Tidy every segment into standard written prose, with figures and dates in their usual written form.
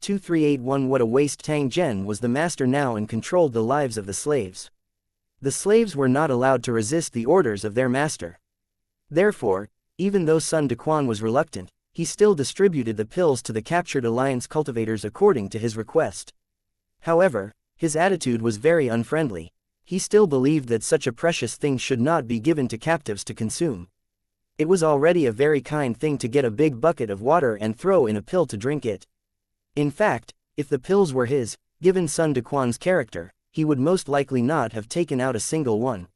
2381. What a waste! Tang Zhen was the master now and controlled the lives of the slaves. The slaves were not allowed to resist the orders of their master. Therefore, even though Sun Dequan was reluctant, he still distributed the pills to the captured alliance cultivators according to his request. However, his attitude was very unfriendly. He still believed that such a precious thing should not be given to captives to consume. It was already a very kind thing to get a big bucket of water and throw in a pill to drink it. In fact, if the pills were his, given Sun Dequan's character, he would most likely not have taken out a single one.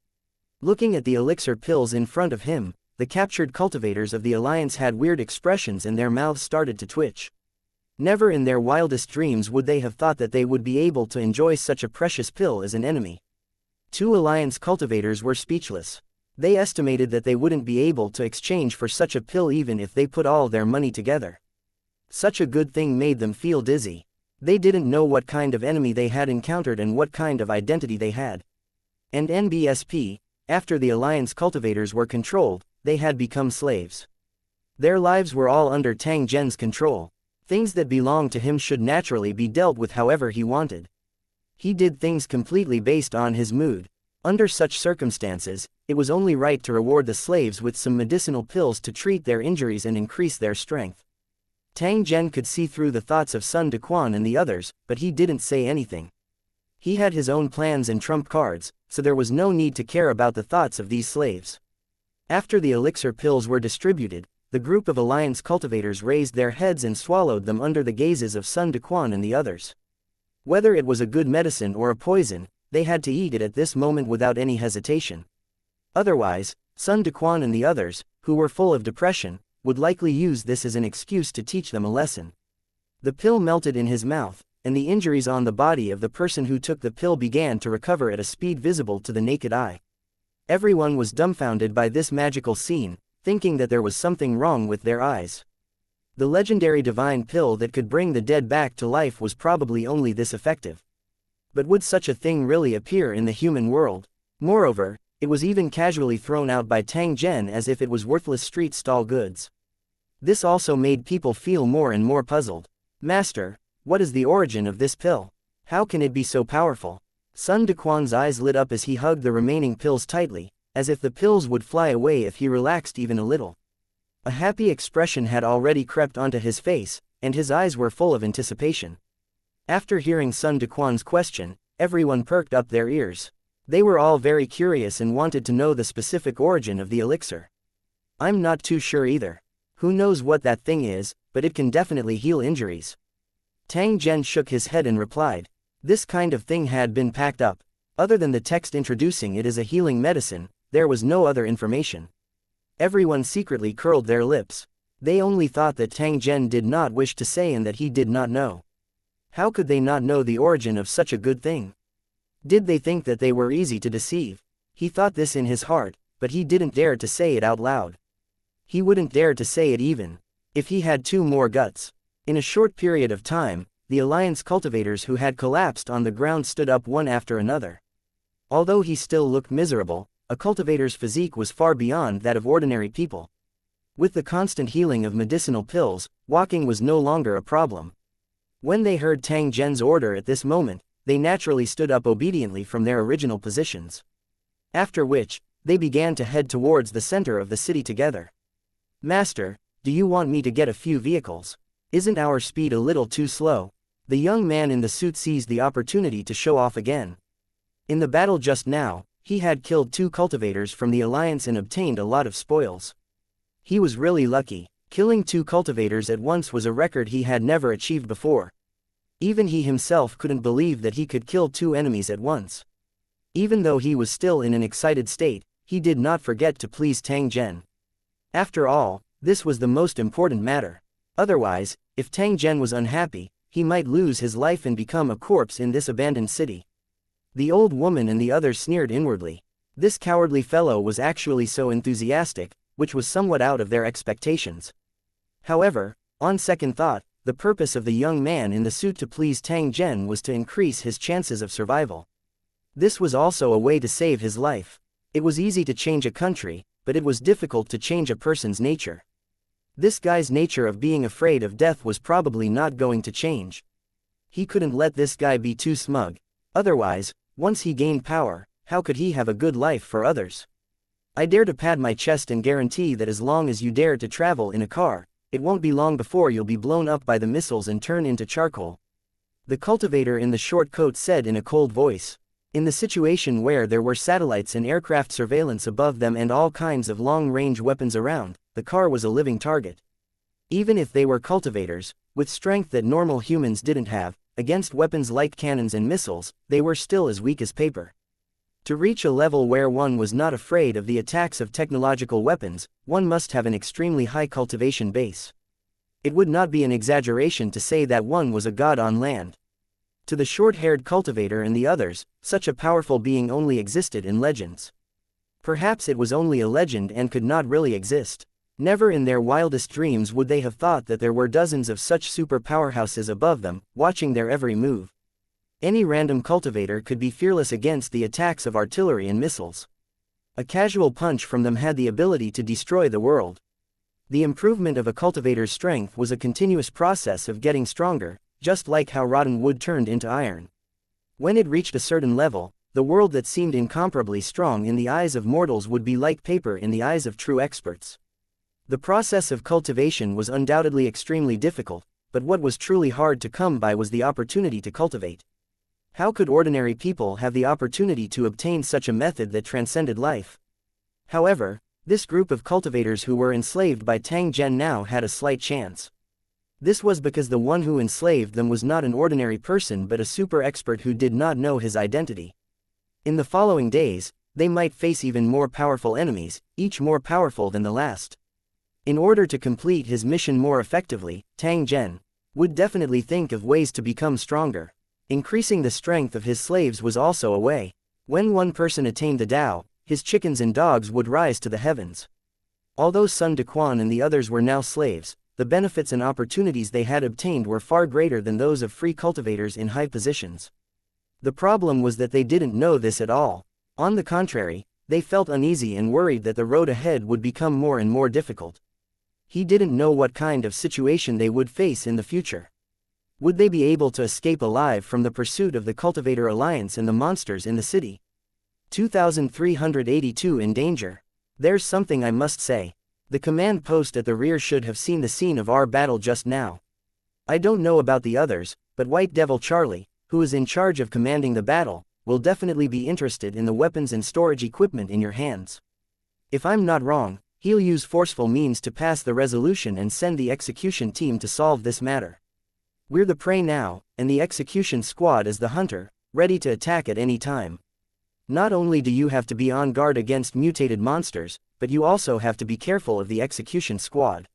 Looking at the elixir pills in front of him, the captured cultivators of the alliance had weird expressions and their mouths started to twitch. Never in their wildest dreams would they have thought that they would be able to enjoy such a precious pill as an enemy. Two alliance cultivators were speechless. They estimated that they wouldn't be able to exchange for such a pill even if they put all their money together. Such a good thing made them feel dizzy. They didn't know what kind of enemy they had encountered and what kind of identity they had. And NBSP, after the alliance cultivators were controlled, they had become slaves. Their lives were all under Tang Zhen's control. Things that belonged to him should naturally be dealt with however he wanted. He did things completely based on his mood. Under such circumstances, it was only right to reward the slaves with some medicinal pills to treat their injuries and increase their strength. Tang Zhen could see through the thoughts of Sun Dequan and the others, but he didn't say anything. He had his own plans and trump cards, so there was no need to care about the thoughts of these slaves. After the elixir pills were distributed, the group of alliance cultivators raised their heads and swallowed them under the gazes of Sun Dequan and the others. Whether it was a good medicine or a poison, they had to eat it at this moment without any hesitation. Otherwise, Sun Dequan and the others, who were full of depression, would likely use this as an excuse to teach them a lesson. The pill melted in his mouth, and the injuries on the body of the person who took the pill began to recover at a speed visible to the naked eye. Everyone was dumbfounded by this magical scene, thinking that there was something wrong with their eyes. The legendary divine pill that could bring the dead back to life was probably only this effective. But would such a thing really appear in the human world? Moreover, it was even casually thrown out by Tang Zhen as if it was worthless street stall goods. This also made people feel more and more puzzled. Master, what is the origin of this pill? How can it be so powerful? Sun Dequan's eyes lit up as he hugged the remaining pills tightly, as if the pills would fly away if he relaxed even a little. A happy expression had already crept onto his face, and his eyes were full of anticipation. After hearing Sun Dequan's question, everyone perked up their ears. They were all very curious and wanted to know the specific origin of the elixir. I'm not too sure either. Who knows what that thing is, but it can definitely heal injuries. Tang Zhen shook his head and replied. This kind of thing had been packed up. Other than the text introducing it as a healing medicine, there was no other information. Everyone secretly curled their lips. They only thought that Tang Zhen did not wish to say and that he did not know. How could they not know the origin of such a good thing? Did they think that they were easy to deceive? He thought this in his heart, but he didn't dare to say it out loud. He wouldn't dare to say it even if he had 2 more guts. In a short period of time, the alliance cultivators who had collapsed on the ground stood up one after another. Although he still looked miserable, a cultivator's physique was far beyond that of ordinary people. With the constant healing of medicinal pills, walking was no longer a problem. When they heard Tang Zhen's order at this moment, they naturally stood up obediently from their original positions. After which, they began to head towards the center of the city together. Master, do you want me to get a few vehicles? Isn't our speed a little too slow? The young man in the suit seized the opportunity to show off again. In the battle just now, he had killed 2 cultivators from the alliance and obtained a lot of spoils. He was really lucky. Killing 2 cultivators at once was a record he had never achieved before. Even he himself couldn't believe that he could kill 2 enemies at once. Even though he was still in an excited state, he did not forget to please Tang Zhen. After all, this was the most important matter. Otherwise, if Tang Zhen was unhappy, he might lose his life and become a corpse in this abandoned city. The old woman and the others sneered inwardly. This cowardly fellow was actually so enthusiastic, which was somewhat out of their expectations. However, on second thought, the purpose of the young man in the suit to please Tang Zhen was to increase his chances of survival. This was also a way to save his life. It was easy to change a country, but it was difficult to change a person's nature. This guy's nature of being afraid of death was probably not going to change. He couldn't let this guy be too smug. Otherwise, once he gained power, how could he have a good life for others? I dare to pad my chest and guarantee that as long as you dare to travel in a car, it won't be long before you'll be blown up by the missiles and turn into charcoal. The cultivator in the short coat said in a cold voice. In the situation where there were satellites and aircraft surveillance above them and all kinds of long-range weapons around, the car was a living target. Even if they were cultivators, with strength that normal humans didn't have, against weapons like cannons and missiles, they were still as weak as paper. To reach a level where one was not afraid of the attacks of technological weapons, one must have an extremely high cultivation base. It would not be an exaggeration to say that one was a god on land. To the short-haired cultivator and the others, such a powerful being only existed in legends. Perhaps it was only a legend and could not really exist. Never in their wildest dreams would they have thought that there were dozens of such super powerhouses above them, watching their every move. Any random cultivator could be fearless against the attacks of artillery and missiles. A casual punch from them had the ability to destroy the world. The improvement of a cultivator's strength was a continuous process of getting stronger, just like how rotten wood turned into iron. When it reached a certain level, the world that seemed incomparably strong in the eyes of mortals would be like paper in the eyes of true experts. The process of cultivation was undoubtedly extremely difficult, but what was truly hard to come by was the opportunity to cultivate. How could ordinary people have the opportunity to obtain such a method that transcended life? However, this group of cultivators who were enslaved by Tang Zhen now had a slight chance. This was because the one who enslaved them was not an ordinary person but a super expert who did not know his identity. In the following days, they might face even more powerful enemies, each more powerful than the last. In order to complete his mission more effectively, Tang Zhen would definitely think of ways to become stronger. Increasing the strength of his slaves was also a way. When one person attained the Tao, his chickens and dogs would rise to the heavens. Although Sun Dequan and the others were now slaves, the benefits and opportunities they had obtained were far greater than those of free cultivators in high positions. The problem was that they didn't know this at all. On the contrary, they felt uneasy and worried that the road ahead would become more and more difficult. He didn't know what kind of situation they would face in the future. Would they be able to escape alive from the pursuit of the Cultivator Alliance and the monsters in the city? 2382 in danger. There's something I must say. The command post at the rear should have seen the scene of our battle just now. I don't know about the others, but White Devil Charlie, who is in charge of commanding the battle, will definitely be interested in the weapons and storage equipment in your hands. If I'm not wrong, he'll use forceful means to pass the resolution and send the execution team to solve this matter. We're the prey now, and the execution squad is the hunter, ready to attack at any time. Not only do you have to be on guard against mutated monsters, but you also have to be careful of the execution squad.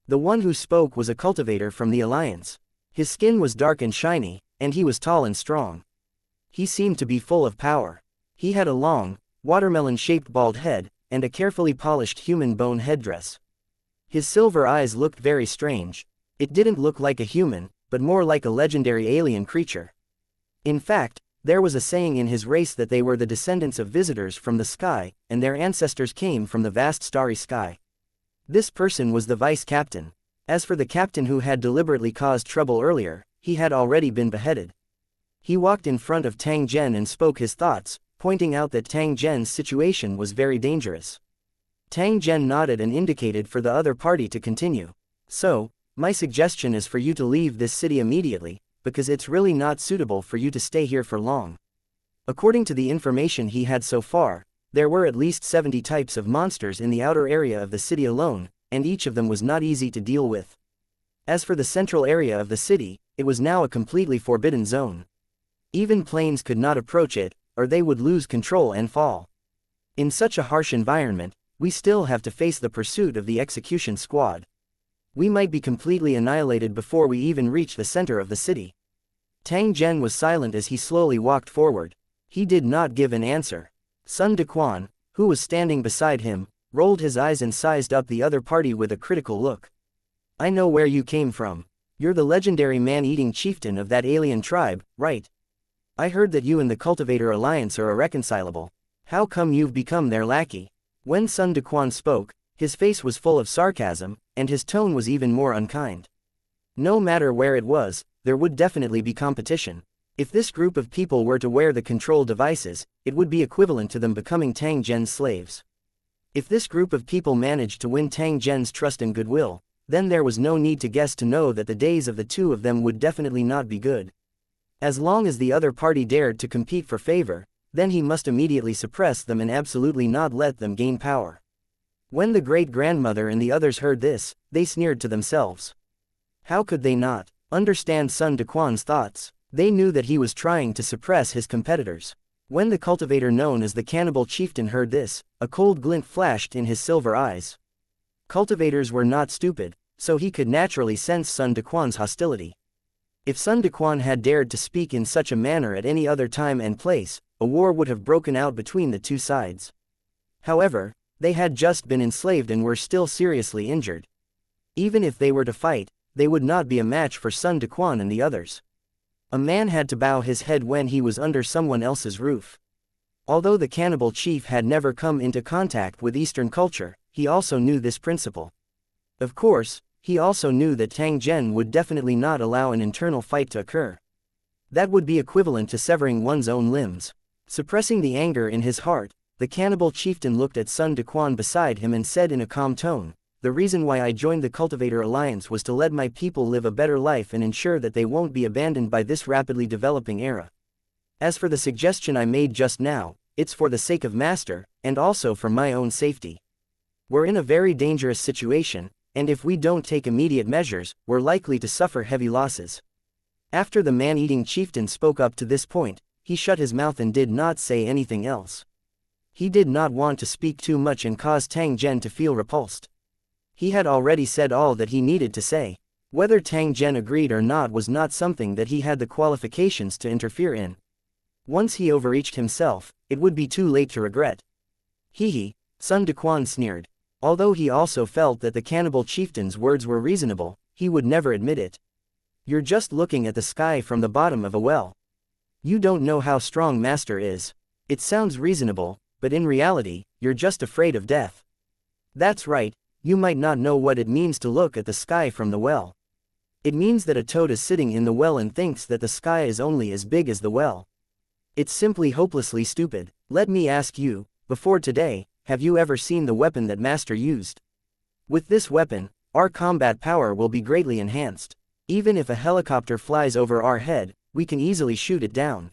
The one who spoke was a cultivator from the Alliance. His skin was dark and shiny, and he was tall and strong. He seemed to be full of power. He had a long, watermelon-shaped bald head, and a carefully polished human bone headdress. His silver eyes looked very strange. It didn't look like a human, but more like a legendary alien creature. In fact, there was a saying in his race that they were the descendants of visitors from the sky, and their ancestors came from the vast starry sky. This person was the vice captain. As for the captain who had deliberately caused trouble earlier, he had already been beheaded. He walked in front of Tang Zhen and spoke his thoughts, pointing out that Tang Zhen's situation was very dangerous. Tang Zhen nodded and indicated for the other party to continue. So, my suggestion is for you to leave this city immediately, because it's really not suitable for you to stay here for long. According to the information he had so far, there were at least 70 types of monsters in the outer area of the city alone, and each of them was not easy to deal with. As for the central area of the city, it was now a completely forbidden zone. Even planes could not approach it, or they would lose control and fall. In such a harsh environment, we still have to face the pursuit of the execution squad. We might be completely annihilated before we even reach the center of the city. Tang Zhen was silent as he slowly walked forward. He did not give an answer. Sun Dequan, who was standing beside him, rolled his eyes and sized up the other party with a critical look. I know where you came from. You're the legendary man-eating chieftain of that alien tribe, right? I heard that you and the Cultivator Alliance are irreconcilable. How come you've become their lackey? When Sun Dequan spoke, his face was full of sarcasm, and his tone was even more unkind. No matter where it was, there would definitely be competition. If this group of people were to wear the control devices, it would be equivalent to them becoming Tang Zhen's slaves. If this group of people managed to win Tang Zhen's trust and goodwill, then there was no need to guess to know that the days of the two of them would definitely not be good. As long as the other party dared to compete for favor, then he must immediately suppress them and absolutely not let them gain power. When the great-grandmother and the others heard this, they sneered to themselves. How could they not understand Sun Dequan's thoughts? They knew that he was trying to suppress his competitors. When the cultivator known as the cannibal chieftain heard this, a cold glint flashed in his silver eyes. Cultivators were not stupid, so he could naturally sense Sun Dequan's hostility. If Sun Dequan had dared to speak in such a manner at any other time and place, a war would have broken out between the two sides. However, they had just been enslaved and were still seriously injured. Even if they were to fight, they would not be a match for Sun Dequan and the others. A man had to bow his head when he was under someone else's roof. Although the cannibal chief had never come into contact with Eastern culture, he also knew this principle. Of course, he also knew that Tang Zhen would definitely not allow an internal fight to occur. That would be equivalent to severing one's own limbs. Suppressing the anger in his heart, the cannibal chieftain looked at Sun Dequan beside him and said in a calm tone, "The reason why I joined the Cultivator Alliance was to let my people live a better life and ensure that they won't be abandoned by this rapidly developing era. As for the suggestion I made just now, it's for the sake of Master, and also for my own safety. We're in a very dangerous situation, and if we don't take immediate measures, we're likely to suffer heavy losses." After the man-eating chieftain spoke up to this point, he shut his mouth and did not say anything else. He did not want to speak too much and cause Tang Zhen to feel repulsed. He had already said all that he needed to say. Whether Tang Zhen agreed or not was not something that he had the qualifications to interfere in. Once he overreached himself, it would be too late to regret. Hee, Sun Dequan sneered. Although he also felt that the cannibal chieftain's words were reasonable, he would never admit it. You're just looking at the sky from the bottom of a well. You don't know how strong Master is. It sounds reasonable, but in reality, you're just afraid of death. That's right, you might not know what it means to look at the sky from the well. It means that a toad is sitting in the well and thinks that the sky is only as big as the well. It's simply hopelessly stupid. Let me ask you, before today, have you ever seen the weapon that Master used? With this weapon, our combat power will be greatly enhanced. Even if a helicopter flies over our head, we can easily shoot it down.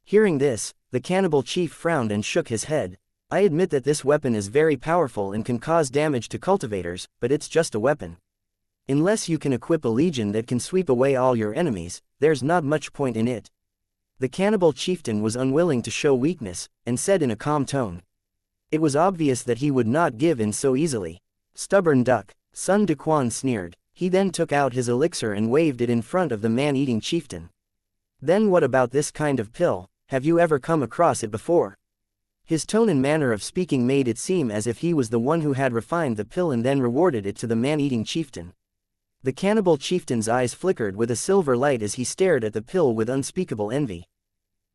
Hearing this, the cannibal chief frowned and shook his head. I admit that this weapon is very powerful and can cause damage to cultivators, but it's just a weapon. Unless you can equip a legion that can sweep away all your enemies, there's not much point in it. The cannibal chieftain was unwilling to show weakness, and said in a calm tone. It was obvious that he would not give in so easily. Stubborn duck, Sun Dequan sneered. He then took out his elixir and waved it in front of the man-eating chieftain. Then what about this kind of pill? Have you ever come across it before? His tone and manner of speaking made it seem as if he was the one who had refined the pill and then rewarded it to the man-eating chieftain. The cannibal chieftain's eyes flickered with a silver light as he stared at the pill with unspeakable envy.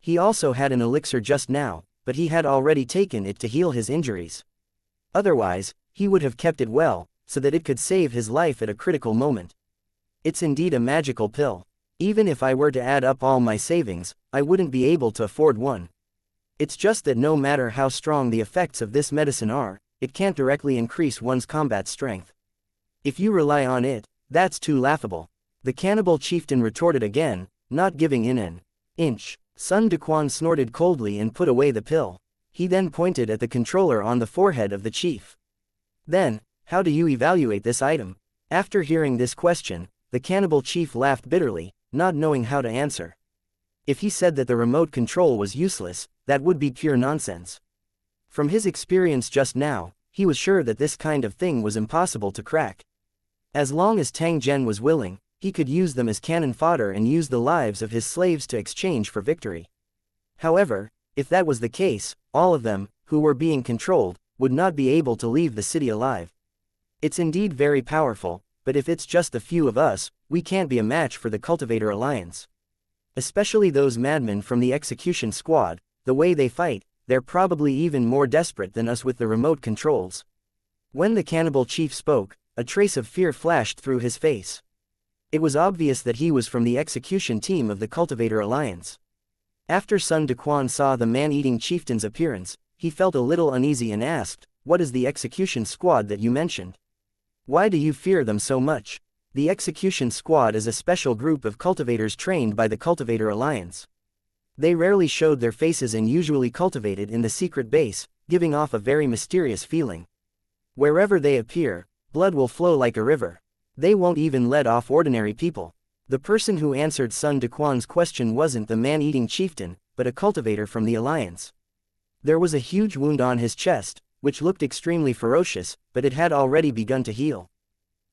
He also had an elixir just now, but he had already taken it to heal his injuries. Otherwise, he would have kept it well, so that it could save his life at a critical moment. It's indeed a magical pill. Even if I were to add up all my savings, I wouldn't be able to afford one. It's just that no matter how strong the effects of this medicine are, it can't directly increase one's combat strength. If you rely on it, that's too laughable. The cannibal chieftain retorted again, not giving in an inch. Sun Dequan snorted coldly and put away the pill. He then pointed at the controller on the forehead of the chief. Then, how do you evaluate this item? After hearing this question, the cannibal chief laughed bitterly, not knowing how to answer. If he said that the remote control was useless, that would be pure nonsense. From his experience just now, he was sure that this kind of thing was impossible to crack. As long as Tang Zhen was willing, he could use them as cannon fodder and use the lives of his slaves to exchange for victory. However, if that was the case, all of them, who were being controlled, would not be able to leave the city alive. It's indeed very powerful, but if it's just a few of us, we can't be a match for the Cultivator Alliance. Especially those madmen from the execution squad, the way they fight, they're probably even more desperate than us with the remote controls. When the cannibal chief spoke, a trace of fear flashed through his face. It was obvious that he was from the execution team of the Cultivator Alliance. After Sun Dequan saw the man-eating chieftain's appearance, he felt a little uneasy and asked, "What is the execution squad that you mentioned? Why do you fear them so much?" The execution squad is a special group of cultivators trained by the Cultivator Alliance. They rarely showed their faces and usually cultivated in the secret base, giving off a very mysterious feeling. Wherever they appear, blood will flow like a river. They won't even let off ordinary people. The person who answered Sun Dequan's question wasn't the man-eating chieftain, but a cultivator from the Alliance. There was a huge wound on his chest, which looked extremely ferocious, but it had already begun to heal.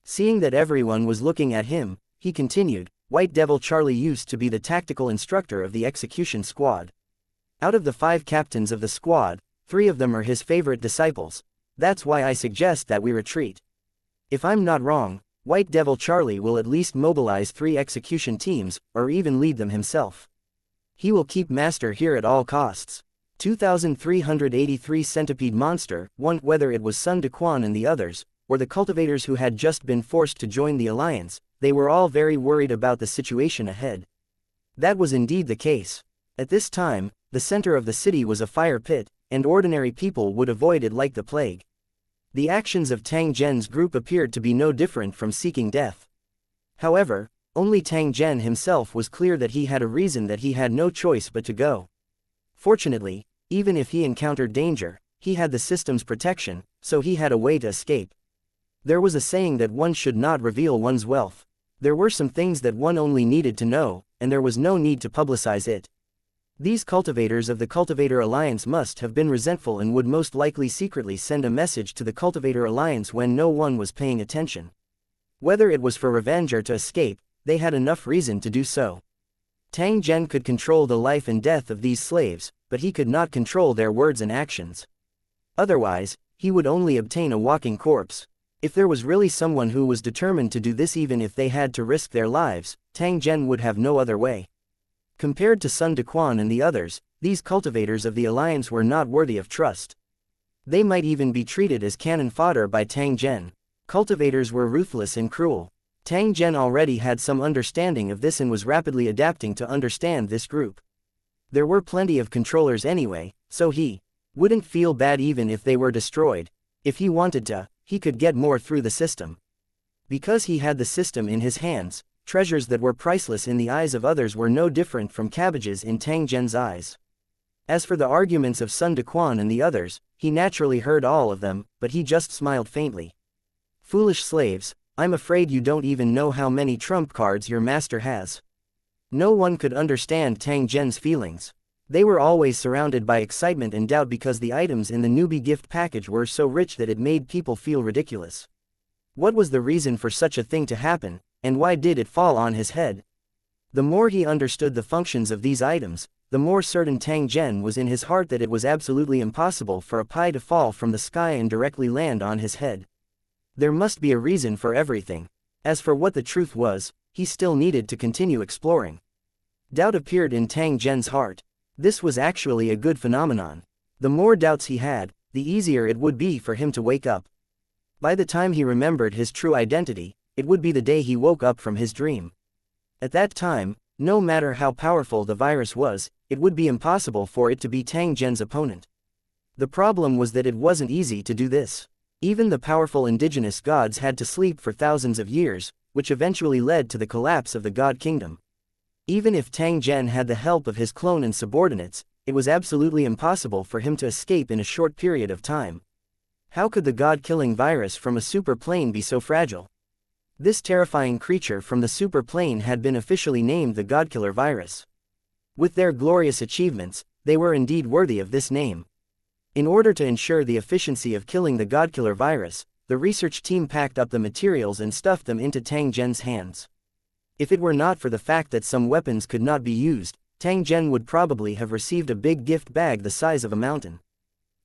Seeing that everyone was looking at him, he continued, "White Devil Charlie used to be the tactical instructor of the execution squad. Out of the 5 captains of the squad, 3 of them are his favorite disciples. That's why I suggest that we retreat. If I'm not wrong, White Devil Charlie will at least mobilize 3 execution teams, or even lead them himself. He will keep Master here at all costs." 2383 Centipede Monster, 1. Whether it was Sun Dequan and the others, or the cultivators who had just been forced to join the Alliance, they were all very worried about the situation ahead. That was indeed the case. At this time, the center of the city was a fire pit, and ordinary people would avoid it like the plague. The actions of Tang Zhen's group appeared to be no different from seeking death. However, only Tang Zhen himself was clear that he had a reason that he had no choice but to go. Fortunately, even if he encountered danger, he had the system's protection, so he had a way to escape. There was a saying that one should not reveal one's wealth. There were some things that one only needed to know, and there was no need to publicize it. These cultivators of the Cultivator Alliance must have been resentful and would most likely secretly send a message to the Cultivator Alliance when no one was paying attention. Whether it was for revenge or to escape, they had enough reason to do so. Tang Zhen could control the life and death of these slaves, but he could not control their words and actions. Otherwise, he would only obtain a walking corpse. If there was really someone who was determined to do this even if they had to risk their lives, Tang Zhen would have no other way. Compared to Sun Dequan and the others, these cultivators of the Alliance were not worthy of trust. They might even be treated as cannon fodder by Tang Zhen. Cultivators were ruthless and cruel. Tang Zhen already had some understanding of this and was rapidly adapting to understand this group. There were plenty of controllers anyway, so he wouldn't feel bad even if they were destroyed. If he wanted to, he could get more through the system. Because he had the system in his hands, treasures that were priceless in the eyes of others were no different from cabbages in Tang Zhen's eyes. As for the arguments of Sun Dequan and the others, he naturally heard all of them, but he just smiled faintly. "Foolish slaves, I'm afraid you don't even know how many trump cards your master has." No one could understand Tang Zhen's feelings. They were always surrounded by excitement and doubt because the items in the newbie gift package were so rich that it made people feel ridiculous. What was the reason for such a thing to happen, and why did it fall on his head? The more he understood the functions of these items, the more certain Tang Zhen was in his heart that it was absolutely impossible for a pie to fall from the sky and directly land on his head. There must be a reason for everything. As for what the truth was, he still needed to continue exploring. Doubt appeared in Tang Zhen's heart. This was actually a good phenomenon. The more doubts he had, the easier it would be for him to wake up. By the time he remembered his true identity, it would be the day he woke up from his dream. At that time, no matter how powerful the virus was, it would be impossible for it to be Tang Zhen's opponent. The problem was that it wasn't easy to do this. Even the powerful indigenous gods had to sleep for thousands of years, which eventually led to the collapse of the God Kingdom. Even if Tang Zhen had the help of his clone and subordinates, it was absolutely impossible for him to escape in a short period of time. How could the god-killing virus from a super plane be so fragile? This terrifying creature from the super plane had been officially named the Godkiller virus. With their glorious achievements, they were indeed worthy of this name. In order to ensure the efficiency of killing the Godkiller virus, the research team packed up the materials and stuffed them into Tang Zhen's hands. If it were not for the fact that some weapons could not be used, Tang Zhen would probably have received a big gift bag the size of a mountain.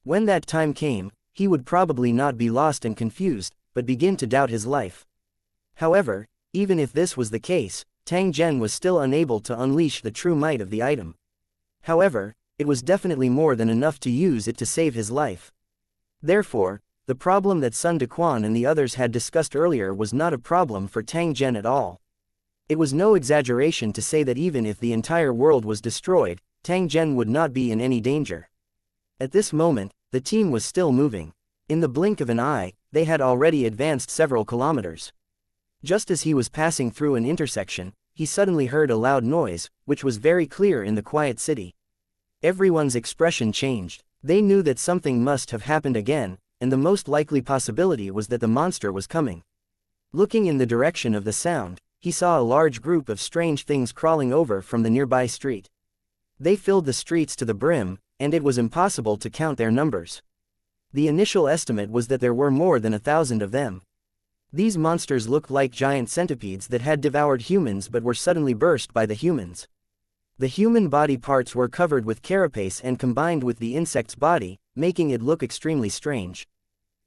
When that time came, he would probably not be lost and confused, but begin to doubt his life. However, even if this was the case, Tang Zhen was still unable to unleash the true might of the item. However, it was definitely more than enough to use it to save his life. Therefore, the problem that Sun Dequan and the others had discussed earlier was not a problem for Tang Zhen at all. It was no exaggeration to say that even if the entire world was destroyed, Tang Zhen would not be in any danger. At this moment, the team was still moving. In the blink of an eye, they had already advanced several kilometers. Just as he was passing through an intersection, he suddenly heard a loud noise, which was very clear in the quiet city. Everyone's expression changed. They knew that something must have happened again, and the most likely possibility was that the monster was coming. Looking in the direction of the sound, he saw a large group of strange things crawling over from the nearby street. They filled the streets to the brim, and it was impossible to count their numbers. The initial estimate was that there were more than 1,000 of them. These monsters looked like giant centipedes that had devoured humans but were suddenly burst by the humans. The human body parts were covered with carapace and combined with the insect's body, making it look extremely strange.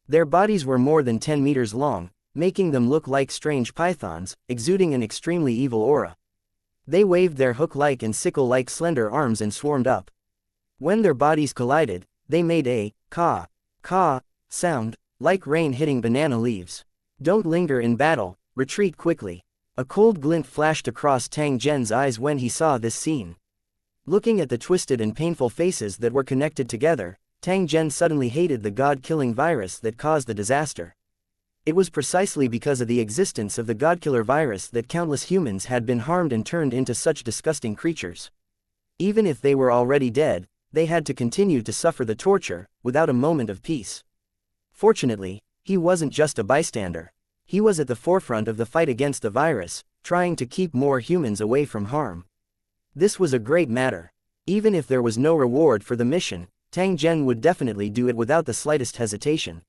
Their bodies were more than 10 meters long, making them look like strange pythons, exuding an extremely evil aura. They waved their hook-like and sickle-like slender arms and swarmed up. When their bodies collided, they made a caw sound, like rain hitting banana leaves. Don't linger in battle, retreat quickly. A cold glint flashed across Tang Zhen's eyes when he saw this scene. Looking at the twisted and painful faces that were connected together, Tang Zhen suddenly hated the god-killing virus that caused the disaster. It was precisely because of the existence of the God-Killer virus that countless humans had been harmed and turned into such disgusting creatures. Even if they were already dead, they had to continue to suffer the torture, without a moment of peace. Fortunately, he wasn't just a bystander. He was at the forefront of the fight against the virus, trying to keep more humans away from harm. This was a great matter. Even if there was no reward for the mission, Tang Zhen would definitely do it without the slightest hesitation.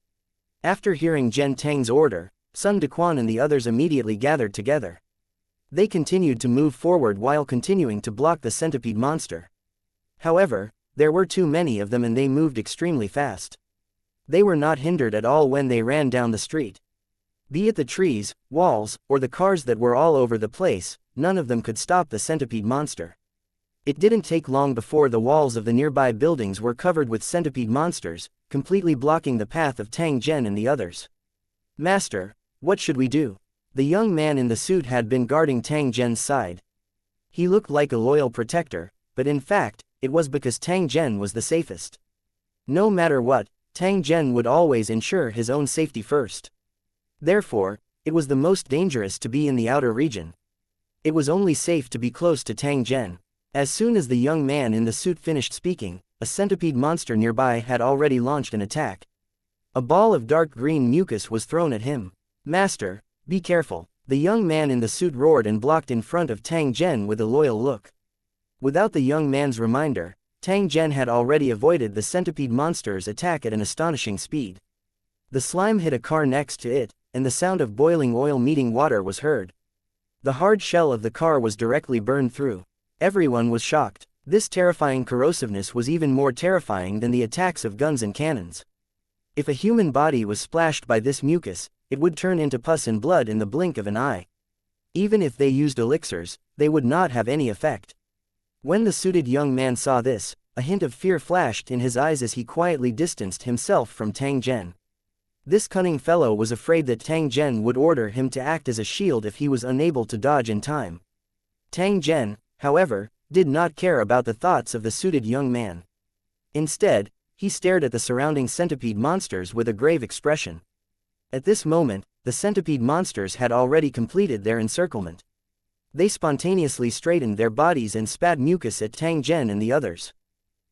After hearing Zhen Tang's order, Sun Dequan and the others immediately gathered together. They continued to move forward while continuing to block the centipede monster. However, there were too many of them and they moved extremely fast. They were not hindered at all when they ran down the street. Be it the trees, walls, or the cars that were all over the place, none of them could stop the centipede monster. It didn't take long before the walls of the nearby buildings were covered with centipede monsters, completely blocking the path of Tang Zhen and the others. "Master, what should we do?" The young man in the suit had been guarding Tang Zhen's side. He looked like a loyal protector, but in fact, it was because Tang Zhen was the safest. No matter what, Tang Zhen would always ensure his own safety first. Therefore, it was the most dangerous to be in the outer region. It was only safe to be close to Tang Zhen. As soon as the young man in the suit finished speaking, a centipede monster nearby had already launched an attack. A ball of dark green mucus was thrown at him. "Master, be careful," the young man in the suit roared and blocked in front of Tang Zhen with a loyal look. Without the young man's reminder, Tang Zhen had already avoided the centipede monster's attack at an astonishing speed. The slime hit a car next to it, and the sound of boiling oil meeting water was heard. The hard shell of the car was directly burned through. Everyone was shocked. This terrifying corrosiveness was even more terrifying than the attacks of guns and cannons. If a human body was splashed by this mucus, it would turn into pus and blood in the blink of an eye. Even if they used elixirs, they would not have any effect. When the suited young man saw this, a hint of fear flashed in his eyes as he quietly distanced himself from Tang Zhen. This cunning fellow was afraid that Tang Zhen would order him to act as a shield if he was unable to dodge in time. Tang Zhen, however, did not care about the thoughts of the suited young man. Instead, he stared at the surrounding centipede monsters with a grave expression. At this moment, the centipede monsters had already completed their encirclement. They spontaneously straightened their bodies and spat mucus at Tang Zhen and the others.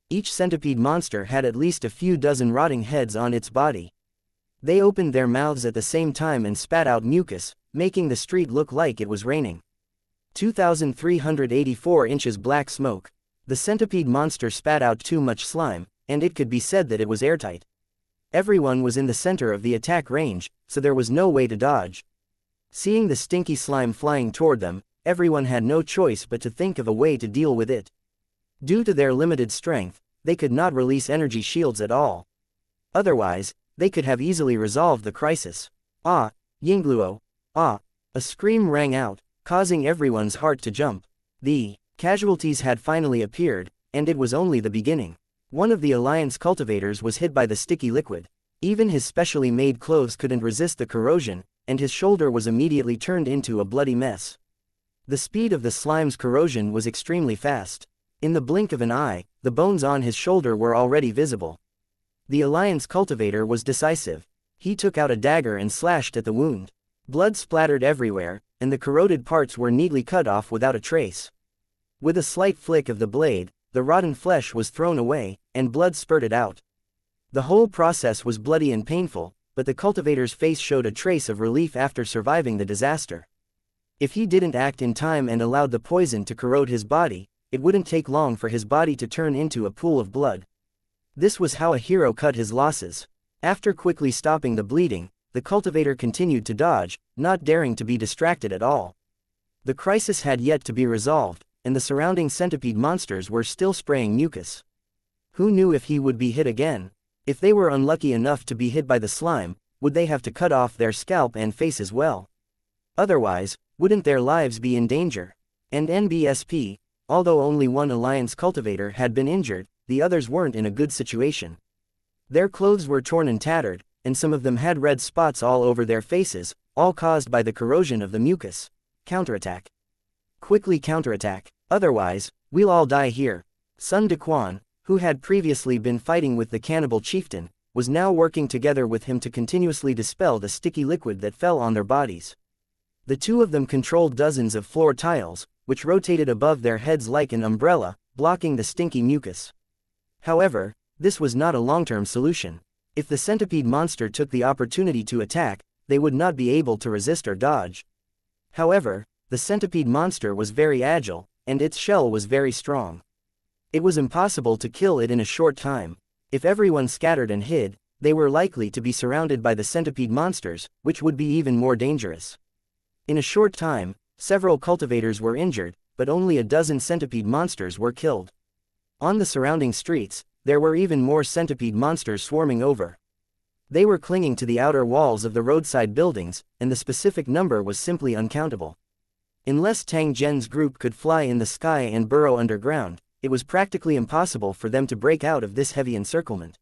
Each centipede monster had at least a few dozen rotting heads on its body. They opened their mouths at the same time and spat out mucus, making the street look like it was raining. 2,384 inches black smoke. The centipede monster spat out too much slime, and it could be said that it was airtight. Everyone was in the center of the attack range, so there was no way to dodge. Seeing the stinky slime flying toward them, everyone had no choice but to think of a way to deal with it. Due to their limited strength, they could not release energy shields at all. Otherwise, they could have easily resolved the crisis. "Ah, Yingluo! Ah!" A scream rang out, causing everyone's heart to jump. The casualties had finally appeared, and it was only the beginning. One of the Alliance cultivators was hit by the sticky liquid. Even his specially made clothes couldn't resist the corrosion, and his shoulder was immediately turned into a bloody mess. The speed of the slime's corrosion was extremely fast. In the blink of an eye, the bones on his shoulder were already visible. The Alliance cultivator was decisive. He took out a dagger and slashed at the wound. Blood splattered everywhere, and the corroded parts were neatly cut off without a trace. With a slight flick of the blade, the rotten flesh was thrown away, and blood spurted out. The whole process was bloody and painful, but the cultivator's face showed a trace of relief after surviving the disaster. If he didn't act in time and allowed the poison to corrode his body, it wouldn't take long for his body to turn into a pool of blood. This was how a hero cut his losses. After quickly stopping the bleeding, the cultivator continued to dodge, not daring to be distracted at all. The crisis had yet to be resolved, and the surrounding centipede monsters were still spraying mucus. Who knew if he would be hit again? If they were unlucky enough to be hit by the slime, would they have to cut off their scalp and face as well? Otherwise, wouldn't their lives be in danger? And NBSP, although only one Alliance cultivator had been injured, the others weren't in a good situation. Their clothes were torn and tattered, and some of them had red spots all over their faces, all caused by the corrosion of the mucus. Counterattack. Quickly counterattack. Otherwise, we'll all die here. Sun Daquan, who had previously been fighting with the cannibal chieftain, was now working together with him to continuously dispel the sticky liquid that fell on their bodies. The two of them controlled dozens of floor tiles, which rotated above their heads like an umbrella, blocking the stinky mucus. However, this was not a long-term solution. If the centipede monster took the opportunity to attack, they would not be able to resist or dodge. However, the centipede monster was very agile, and its shell was very strong. It was impossible to kill it in a short time. If everyone scattered and hid, they were likely to be surrounded by the centipede monsters, which would be even more dangerous. In a short time, several cultivators were injured, but only a dozen centipede monsters were killed. On the surrounding streets, there were even more centipede monsters swarming over. They were clinging to the outer walls of the roadside buildings, and the specific number was simply uncountable. Unless Tang Zhen's group could fly in the sky and burrow underground, it was practically impossible for them to break out of this heavy encirclement.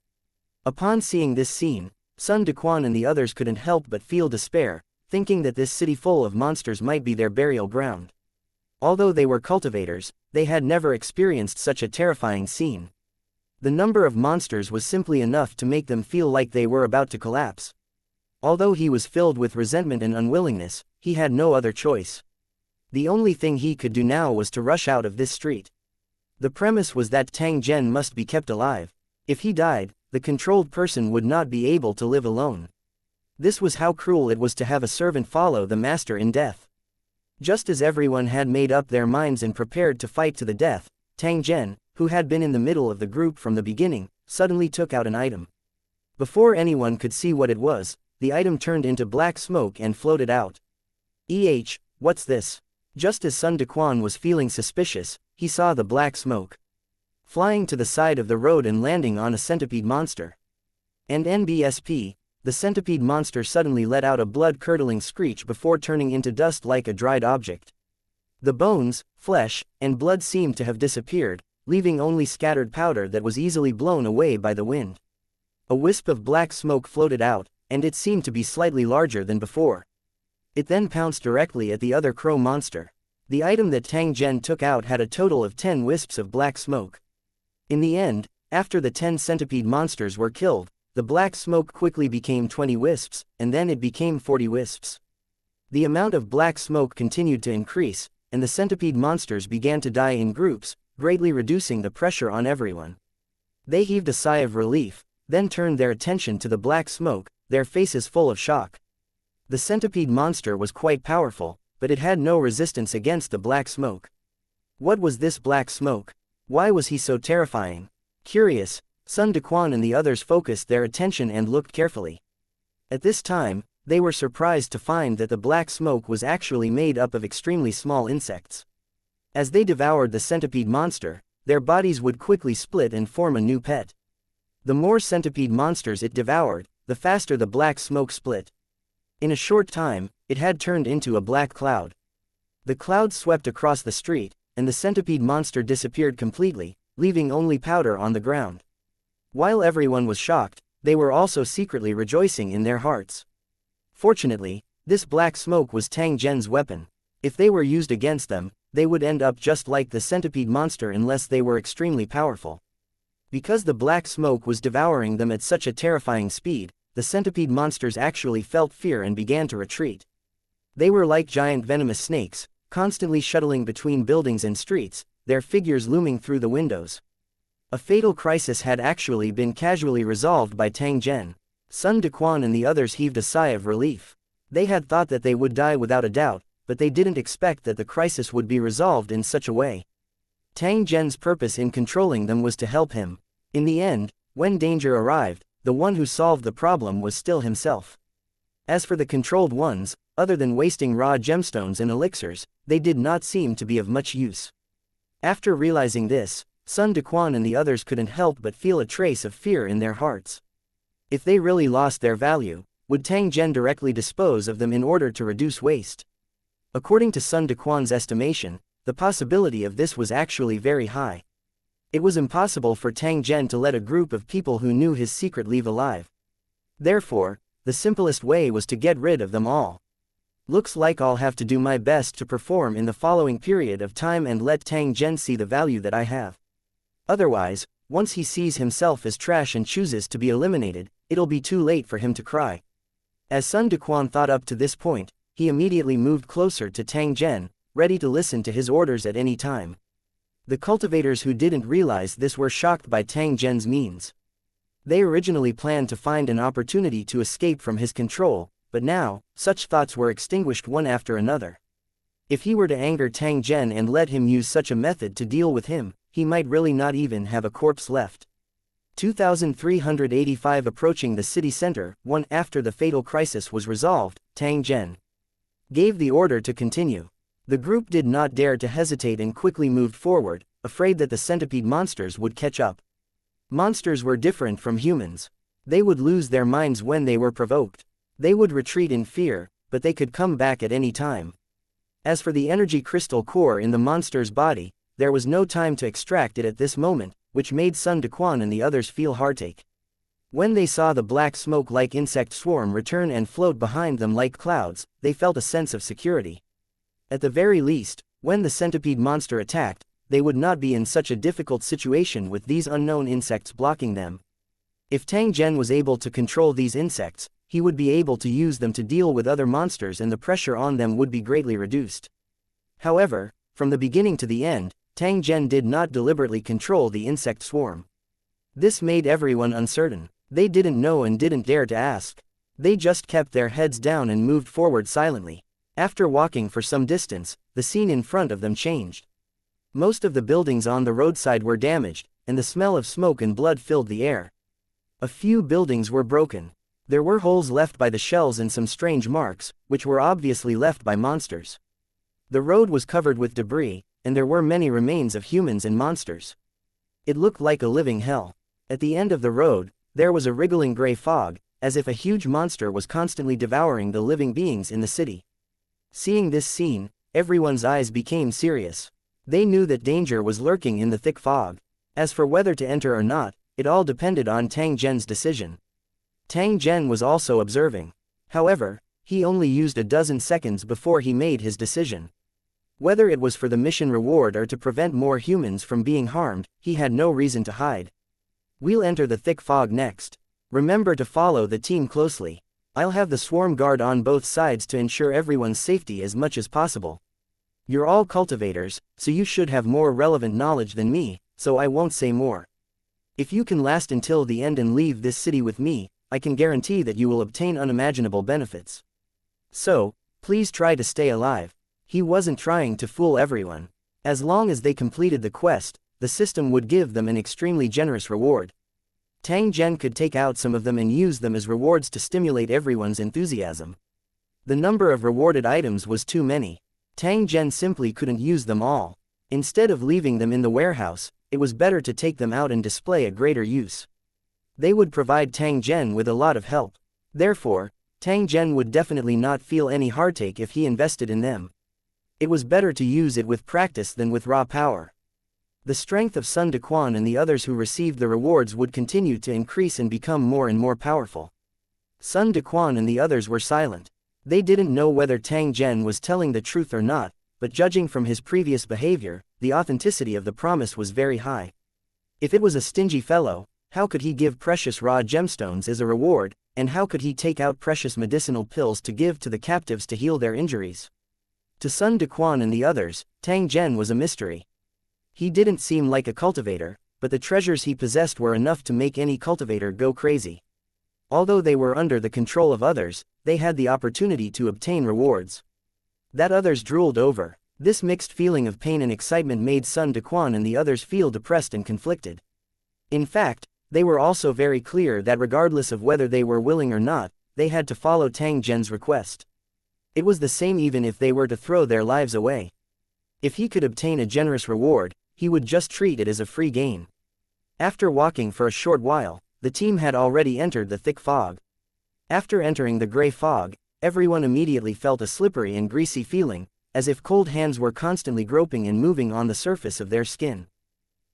Upon seeing this scene, Sun Daquan and the others couldn't help but feel despair, thinking that this city full of monsters might be their burial ground. Although they were cultivators, they had never experienced such a terrifying scene. The number of monsters was simply enough to make them feel like they were about to collapse. Although he was filled with resentment and unwillingness, he had no other choice. The only thing he could do now was to rush out of this street. The premise was that Tang Zhen must be kept alive. If he died, the controlled person would not be able to live alone. This was how cruel it was to have a servant follow the master in death. Just as everyone had made up their minds and prepared to fight to the death, Tang Zhen, who had been in the middle of the group from the beginning, suddenly took out an item. Before anyone could see what it was, the item turned into black smoke and floated out. What's this? Just as Sun Daquan was feeling suspicious, he saw the black smoke flying to the side of the road and landing on a centipede monster. And NBSP, the centipede monster suddenly let out a blood-curdling screech before turning into dust like a dried object. The bones, flesh, and blood seemed to have disappeared, leaving only scattered powder that was easily blown away by the wind. A wisp of black smoke floated out, and it seemed to be slightly larger than before. It then pounced directly at the other crow monster. The item that Tang Zhen took out had a total of 10 wisps of black smoke. In the end, after the 10 centipede monsters were killed, the black smoke quickly became 20 wisps, and then it became 40 wisps. The amount of black smoke continued to increase, and the centipede monsters began to die in groups, greatly reducing the pressure on everyone. They heaved a sigh of relief, then turned their attention to the black smoke, their faces full of shock. The centipede monster was quite powerful, but it had no resistance against the black smoke. What was this black smoke? Why was he so terrifying? Curious, Sun Daquan and the others focused their attention and looked carefully. At this time, they were surprised to find that the black smoke was actually made up of extremely small insects. As they devoured the centipede monster, their bodies would quickly split and form a new pet. The more centipede monsters it devoured, the faster the black smoke split. In a short time, it had turned into a black cloud. The cloud swept across the street, and the centipede monster disappeared completely, leaving only powder on the ground. While everyone was shocked, they were also secretly rejoicing in their hearts. Fortunately, this black smoke was Tang Zhen's weapon. If they were used against them, they would end up just like the centipede monster unless they were extremely powerful. Because the black smoke was devouring them at such a terrifying speed, the centipede monsters actually felt fear and began to retreat. They were like giant venomous snakes, constantly shuttling between buildings and streets, their figures looming through the windows. A fatal crisis had actually been casually resolved by Tang Zhen. Sun Dequan and the others heaved a sigh of relief. They had thought that they would die without a doubt, but they didn't expect that the crisis would be resolved in such a way. Tang Zhen's purpose in controlling them was to help him. In the end, when danger arrived, the one who solved the problem was still himself. As for the controlled ones, other than wasting raw gemstones and elixirs, they did not seem to be of much use. After realizing this, Sun Dequan and the others couldn't help but feel a trace of fear in their hearts. If they really lost their value, would Tang Zhen directly dispose of them in order to reduce waste? According to Sun Dequan's estimation, the possibility of this was actually very high. It was impossible for Tang Zhen to let a group of people who knew his secret leave alive. Therefore, the simplest way was to get rid of them all. Looks like I'll have to do my best to perform in the following period of time and let Tang Zhen see the value that I have. Otherwise, once he sees himself as trash and chooses to be eliminated, it'll be too late for him to cry. As Sun Dequan thought up to this point, he immediately moved closer to Tang Zhen, ready to listen to his orders at any time. The cultivators who didn't realize this were shocked by Tang Zhen's means. They originally planned to find an opportunity to escape from his control, but now, such thoughts were extinguished one after another. If he were to anger Tang Zhen and let him use such a method to deal with him, he might really not even have a corpse left. 2385 Approaching the city center, one after the fatal crisis was resolved, Tang Zhen gave the order to continue. The group did not dare to hesitate and quickly moved forward, afraid that the centipede monsters would catch up. Monsters were different from humans. They would lose their minds when they were provoked. They would retreat in fear, but they could come back at any time. As for the energy crystal core in the monster's body, there was no time to extract it at this moment, which made Sun Dequan and the others feel heartache. When they saw the black smoke-like insect swarm return and float behind them like clouds, they felt a sense of security. At the very least, when the centipede monster attacked, they would not be in such a difficult situation with these unknown insects blocking them. If Tang Zhen was able to control these insects, he would be able to use them to deal with other monsters and the pressure on them would be greatly reduced. However, from the beginning to the end, Tang Zhen did not deliberately control the insect swarm. This made everyone uncertain. They didn't know and didn't dare to ask. They just kept their heads down and moved forward silently. After walking for some distance, the scene in front of them changed. Most of the buildings on the roadside were damaged, and the smell of smoke and blood filled the air. A few buildings were broken. There were holes left by the shells and some strange marks, which were obviously left by monsters. The road was covered with debris, and there were many remains of humans and monsters. It looked like a living hell. At the end of the road, there was a wriggling gray fog, as if a huge monster was constantly devouring the living beings in the city. Seeing this scene, everyone's eyes became serious. They knew that danger was lurking in the thick fog. As for whether to enter or not, it all depended on Tang Zhen's decision. Tang Zhen was also observing. However, he only used a dozen seconds before he made his decision. Whether it was for the mission reward or to prevent more humans from being harmed, he had no reason to hide. We'll enter the thick fog next. Remember to follow the team closely. I'll have the swarm guard on both sides to ensure everyone's safety as much as possible. You're all cultivators, so you should have more relevant knowledge than me, so I won't say more. If you can last until the end and leave this city with me, I can guarantee that you will obtain unimaginable benefits. So, please try to stay alive. He wasn't trying to fool everyone. As long as they completed the quest, the system would give them an extremely generous reward. Tang Zhen could take out some of them and use them as rewards to stimulate everyone's enthusiasm. The number of rewarded items was too many. Tang Zhen simply couldn't use them all. Instead of leaving them in the warehouse, it was better to take them out and display a greater use. They would provide Tang Zhen with a lot of help. Therefore, Tang Zhen would definitely not feel any heartache if he invested in them. It was better to use it with practice than with raw power. The strength of Sun Dequan and the others who received the rewards would continue to increase and become more and more powerful. Sun Dequan and the others were silent. They didn't know whether Tang Zhen was telling the truth or not, but judging from his previous behavior, the authenticity of the promise was very high. If it was a stingy fellow, how could he give precious raw gemstones as a reward, and how could he take out precious medicinal pills to give to the captives to heal their injuries? To Sun Dequan and the others, Tang Zhen was a mystery. He didn't seem like a cultivator, but the treasures he possessed were enough to make any cultivator go crazy. Although they were under the control of others, they had the opportunity to obtain rewards that others drooled over. This mixed feeling of pain and excitement made Sun Dequan and the others feel depressed and conflicted. In fact, they were also very clear that regardless of whether they were willing or not, they had to follow Tang Zhen's request. It was the same even if they were to throw their lives away. If he could obtain a generous reward, he would just treat it as a free gain. After walking for a short while, the team had already entered the thick fog. After entering the gray fog, everyone immediately felt a slippery and greasy feeling, as if cold hands were constantly groping and moving on the surface of their skin.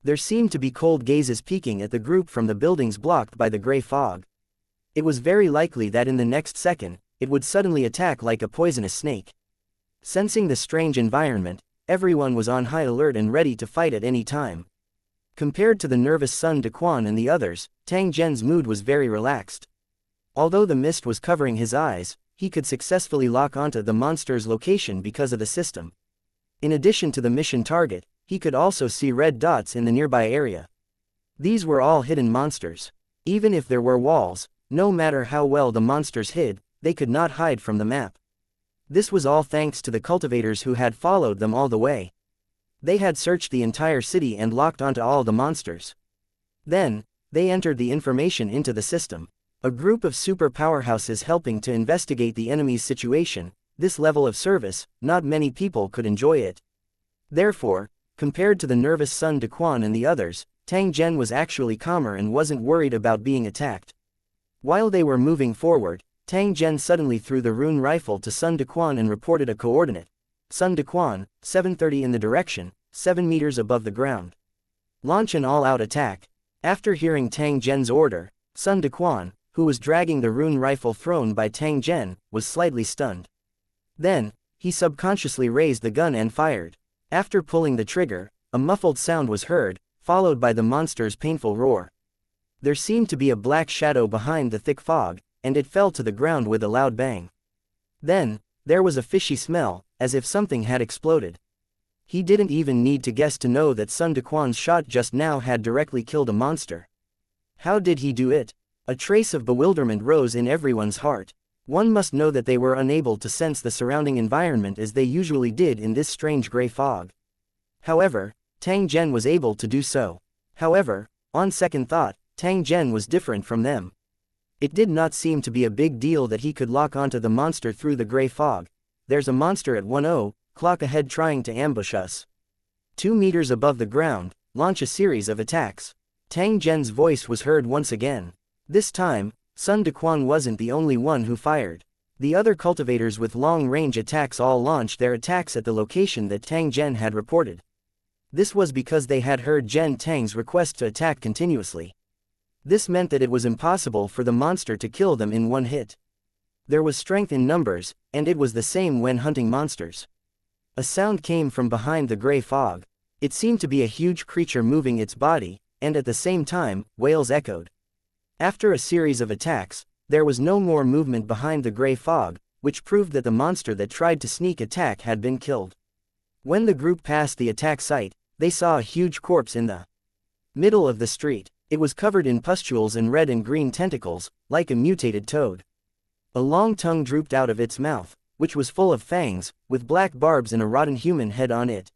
There seemed to be cold gazes peeking at the group from the buildings blocked by the gray fog. It was very likely that in the next second, it would suddenly attack like a poisonous snake. Sensing the strange environment, everyone was on high alert and ready to fight at any time. Compared to the nervous Sun Dequan and the others, Tang Zhen's mood was very relaxed. Although the mist was covering his eyes, he could successfully lock onto the monster's location because of the system. In addition to the mission target, he could also see red dots in the nearby area. These were all hidden monsters. Even if there were walls, no matter how well the monsters hid, they could not hide from the map. This was all thanks to the cultivators who had followed them all the way. They had searched the entire city and locked onto all the monsters. Then, they entered the information into the system. A group of super powerhouses helping to investigate the enemy's situation. This level of service, not many people could enjoy it. Therefore, compared to the nervous Sun Dequan and the others, Tang Zhen was actually calmer and wasn't worried about being attacked. While they were moving forward, Tang Zhen suddenly threw the rune rifle to Sun Dequan and reported a coordinate. Sun Dequan, 730 in the direction, 7 meters above the ground. Launch an all-out attack. After hearing Tang Zhen's order, Sun Dequan, who was dragging the rune rifle thrown by Tang Zhen, was slightly stunned. Then, he subconsciously raised the gun and fired. After pulling the trigger, a muffled sound was heard, followed by the monster's painful roar. There seemed to be a black shadow behind the thick fog, and it fell to the ground with a loud bang. Then, there was a fishy smell, as if something had exploded. He didn't even need to guess to know that Sun Dequan's shot just now had directly killed a monster. How did he do it? A trace of bewilderment rose in everyone's heart. One must know that they were unable to sense the surrounding environment as they usually did in this strange gray fog. However, Tang Zhen was able to do so. However, on second thought, Tang Zhen was different from them. It did not seem to be a big deal that he could lock onto the monster through the gray fog. There's a monster at 10 o'clock ahead trying to ambush us. 2 meters above the ground, launch a series of attacks. Tang Zhen's voice was heard once again. This time, Sun Dequan wasn't the only one who fired. The other cultivators with long-range attacks all launched their attacks at the location that Tang Zhen had reported. This was because they had heard Zhen Tang's request to attack continuously. This meant that it was impossible for the monster to kill them in one hit. There was strength in numbers, and it was the same when hunting monsters. A sound came from behind the gray fog. It seemed to be a huge creature moving its body, and at the same time, wails echoed. After a series of attacks, there was no more movement behind the gray fog, which proved that the monster that tried to sneak attack had been killed. When the group passed the attack site, they saw a huge corpse in the middle of the street. It was covered in pustules and red and green tentacles, like a mutated toad. A long tongue drooped out of its mouth, which was full of fangs, with black barbs and a rotten human head on it.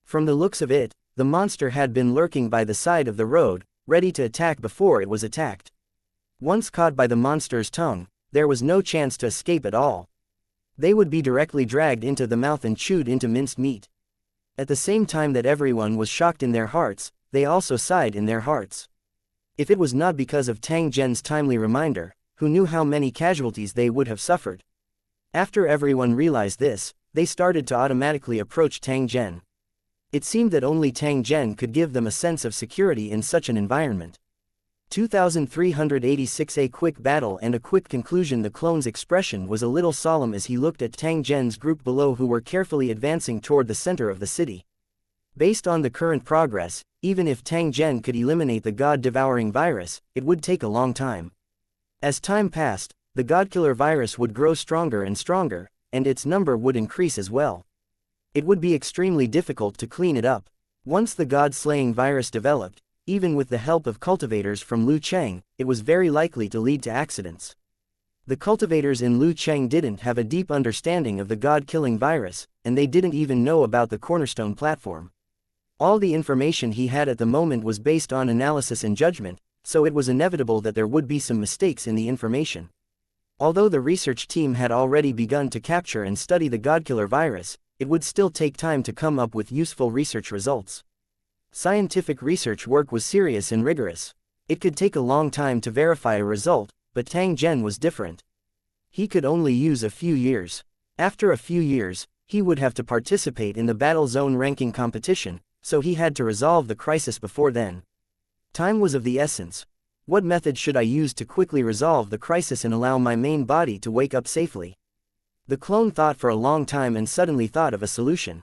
From the looks of it, the monster had been lurking by the side of the road, ready to attack before it was attacked. Once caught by the monster's tongue, there was no chance to escape at all. They would be directly dragged into the mouth and chewed into minced meat. At the same time that everyone was shocked in their hearts, they also sighed in their hearts. If it was not because of Tang Zhen's timely reminder, who knew how many casualties they would have suffered. After everyone realized this, they started to automatically approach Tang Zhen. It seemed that only Tang Zhen could give them a sense of security in such an environment. 2386. A quick battle and a quick conclusion. The clone's expression was a little solemn as he looked at Tang Zhen's group below, who were carefully advancing toward the center of the city. Based on the current progress, even if Tang Zhen could eliminate the god-devouring virus, it would take a long time. As time passed, the god-killer virus would grow stronger and stronger, and its number would increase as well. It would be extremely difficult to clean it up. Once the god-slaying virus developed, even with the help of cultivators from Lu Cheng, it was very likely to lead to accidents. The cultivators in Lu Cheng didn't have a deep understanding of the god-killing virus, and they didn't even know about the cornerstone platform. All the information he had at the moment was based on analysis and judgment, so it was inevitable that there would be some mistakes in the information. Although the research team had already begun to capture and study the godkiller virus, it would still take time to come up with useful research results. Scientific research work was serious and rigorous. It could take a long time to verify a result, but Tang Zhen was different. He could only use a few years. After a few years, he would have to participate in the battle zone ranking competition, so he had to resolve the crisis before then. Time was of the essence. What method should I use to quickly resolve the crisis and allow my main body to wake up safely? The clone thought for a long time and suddenly thought of a solution.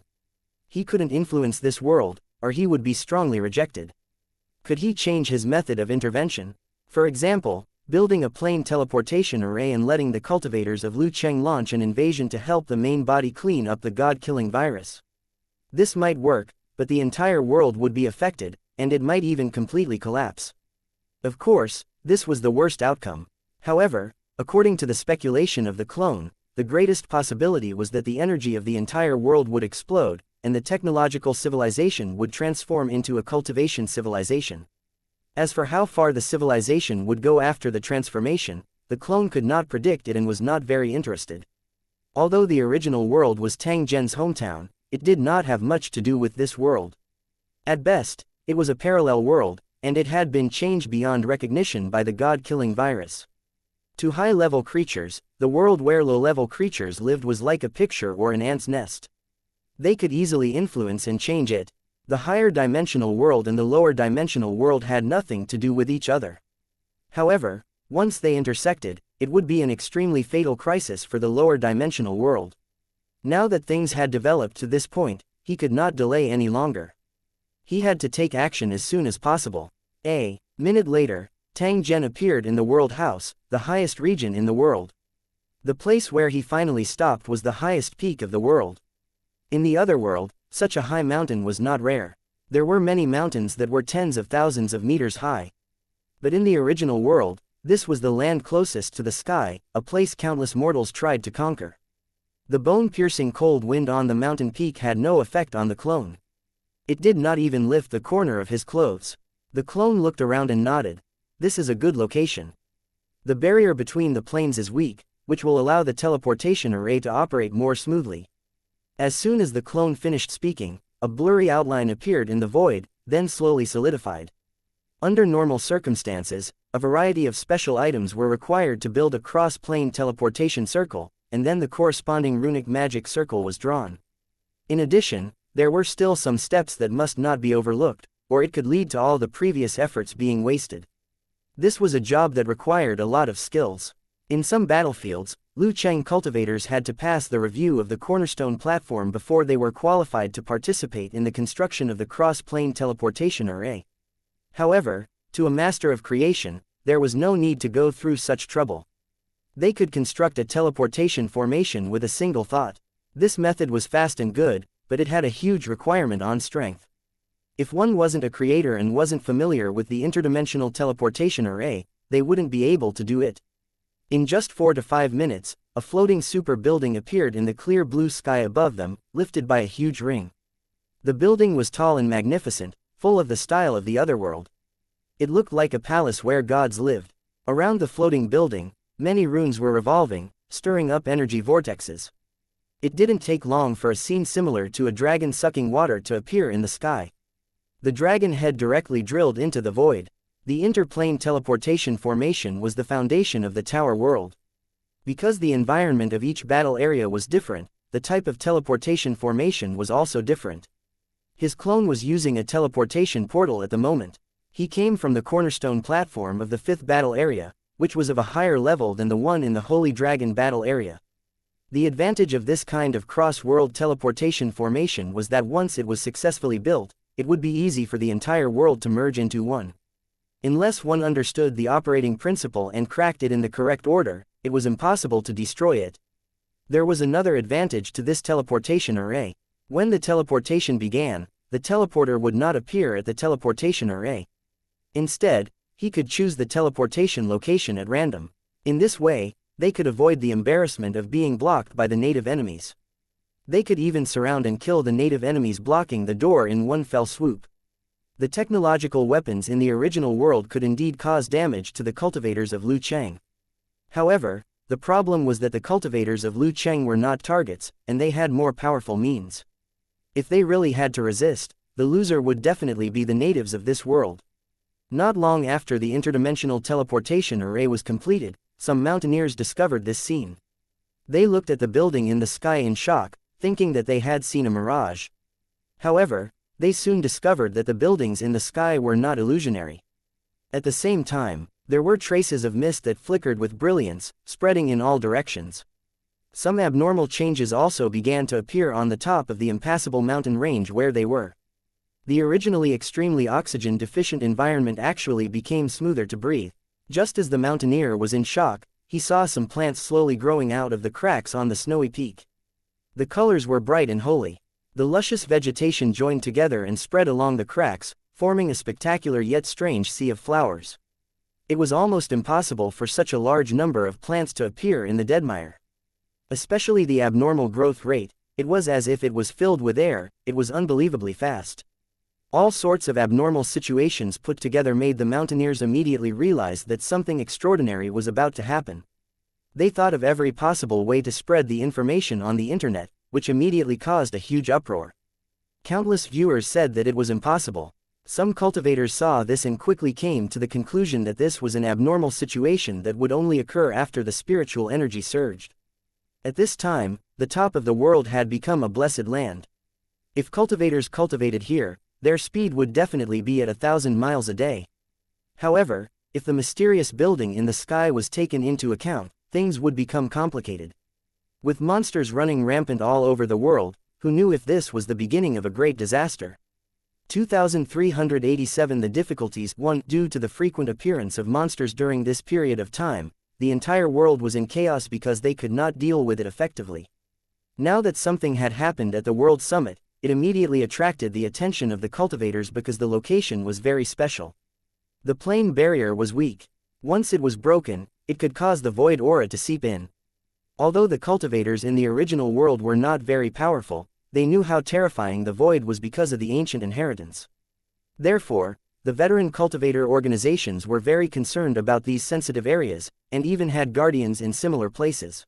He couldn't influence this world, or he would be strongly rejected. Could he change his method of intervention? For example, building a plane teleportation array and letting the cultivators of Lu Cheng launch an invasion to help the main body clean up the god-killing virus. This might work, but the entire world would be affected, and it might even completely collapse. Of course, this was the worst outcome. However, according to the speculation of the clone, the greatest possibility was that the energy of the entire world would explode, and the technological civilization would transform into a cultivation civilization. As for how far the civilization would go after the transformation, the clone could not predict it and was not very interested. Although the original world was Tang Zhen's hometown, it did not have much to do with this world. At best, it was a parallel world, and it had been changed beyond recognition by the god-killing virus. To high-level creatures, the world where low-level creatures lived was like a picture or an ant's nest. They could easily influence and change it. The higher dimensional world and the lower dimensional world had nothing to do with each other. However, once they intersected, it would be an extremely fatal crisis for the lower dimensional world. Now that things had developed to this point, he could not delay any longer. He had to take action as soon as possible. A minute later, Tang Zhen appeared in the World House, the highest region in the world. The place where he finally stopped was the highest peak of the world. In the other world, such a high mountain was not rare. There were many mountains that were tens of thousands of meters high. But in the original world, this was the land closest to the sky, a place countless mortals tried to conquer. The bone-piercing cold wind on the mountain peak had no effect on the clone. It did not even lift the corner of his clothes. The clone looked around and nodded. This is a good location. The barrier between the planes is weak, which will allow the teleportation array to operate more smoothly. As soon as the clone finished speaking, a blurry outline appeared in the void, then slowly solidified. Under normal circumstances, a variety of special items were required to build a cross-plane teleportation circle, and then the corresponding runic magic circle was drawn. In addition, there were still some steps that must not be overlooked, or it could lead to all the previous efforts being wasted. This was a job that required a lot of skills. In some battlefields, Lu Cheng cultivators had to pass the review of the cornerstone platform before they were qualified to participate in the construction of the cross-plane teleportation array. However, to a master of creation, there was no need to go through such trouble. They could construct a teleportation formation with a single thought. This method was fast and good, but it had a huge requirement on strength. If one wasn't a creator and wasn't familiar with the interdimensional teleportation array, they wouldn't be able to do it. In just 4 to 5 minutes, a floating super building appeared in the clear blue sky above them, lifted by a huge ring. The building was tall and magnificent, full of the style of the Otherworld. It looked like a palace where gods lived. Around the floating building, many runes were revolving, stirring up energy vortexes. It didn't take long for a scene similar to a dragon sucking water to appear in the sky. The dragon head directly drilled into the void. The interplane teleportation formation was the foundation of the tower world. Because the environment of each battle area was different, the type of teleportation formation was also different. His clone was using a teleportation portal at the moment. He came from the cornerstone platform of the 5th battle area, which was of a higher level than the one in the Holy Dragon battle area. The advantage of this kind of cross-world teleportation formation was that once it was successfully built, it would be easy for the entire world to merge into one. Unless one understood the operating principle and cracked it in the correct order, it was impossible to destroy it. There was another advantage to this teleportation array. When the teleportation began, the teleporter would not appear at the teleportation array. Instead, he could choose the teleportation location at random. In this way, they could avoid the embarrassment of being blocked by the native enemies. They could even surround and kill the native enemies blocking the door in one fell swoop. The technological weapons in the original world could indeed cause damage to the cultivators of Liu Cheng. However, the problem was that the cultivators of Liu Cheng were not targets, and they had more powerful means. If they really had to resist, the loser would definitely be the natives of this world. Not long after the interdimensional teleportation array was completed, some mountaineers discovered this scene. They looked at the building in the sky in shock, thinking that they had seen a mirage. However, they soon discovered that the buildings in the sky were not illusionary. At the same time, there were traces of mist that flickered with brilliance, spreading in all directions. Some abnormal changes also began to appear on the top of the impassable mountain range where they were. The originally extremely oxygen-deficient environment actually became smoother to breathe. Just as the mountaineer was in shock, he saw some plants slowly growing out of the cracks on the snowy peak. The colors were bright and holy. The luscious vegetation joined together and spread along the cracks, forming a spectacular yet strange sea of flowers. It was almost impossible for such a large number of plants to appear in the deadmire. Especially the abnormal growth rate, it was as if it was filled with air, it was unbelievably fast. All sorts of abnormal situations put together made the mountaineers immediately realize that something extraordinary was about to happen. They thought of every possible way to spread the information on the internet, which immediately caused a huge uproar. Countless viewers said that it was impossible. Some cultivators saw this and quickly came to the conclusion that this was an abnormal situation that would only occur after the spiritual energy surged. At this time, the top of the world had become a blessed land. If cultivators cultivated here, their speed would definitely be at 1,000 miles a day. However, if the mysterious building in the sky was taken into account, things would become complicated. With monsters running rampant all over the world, who knew if this was the beginning of a great disaster? 2387 The difficulties. 1. Due to the frequent appearance of monsters during this period of time, the entire world was in chaos because they could not deal with it effectively. Now that something had happened at the World Summit, it immediately attracted the attention of the cultivators because the location was very special. The plane barrier was weak. Once it was broken, it could cause the void aura to seep in. Although the cultivators in the original world were not very powerful, they knew how terrifying the void was because of the ancient inheritance. Therefore, the veteran cultivator organizations were very concerned about these sensitive areas, and even had guardians in similar places.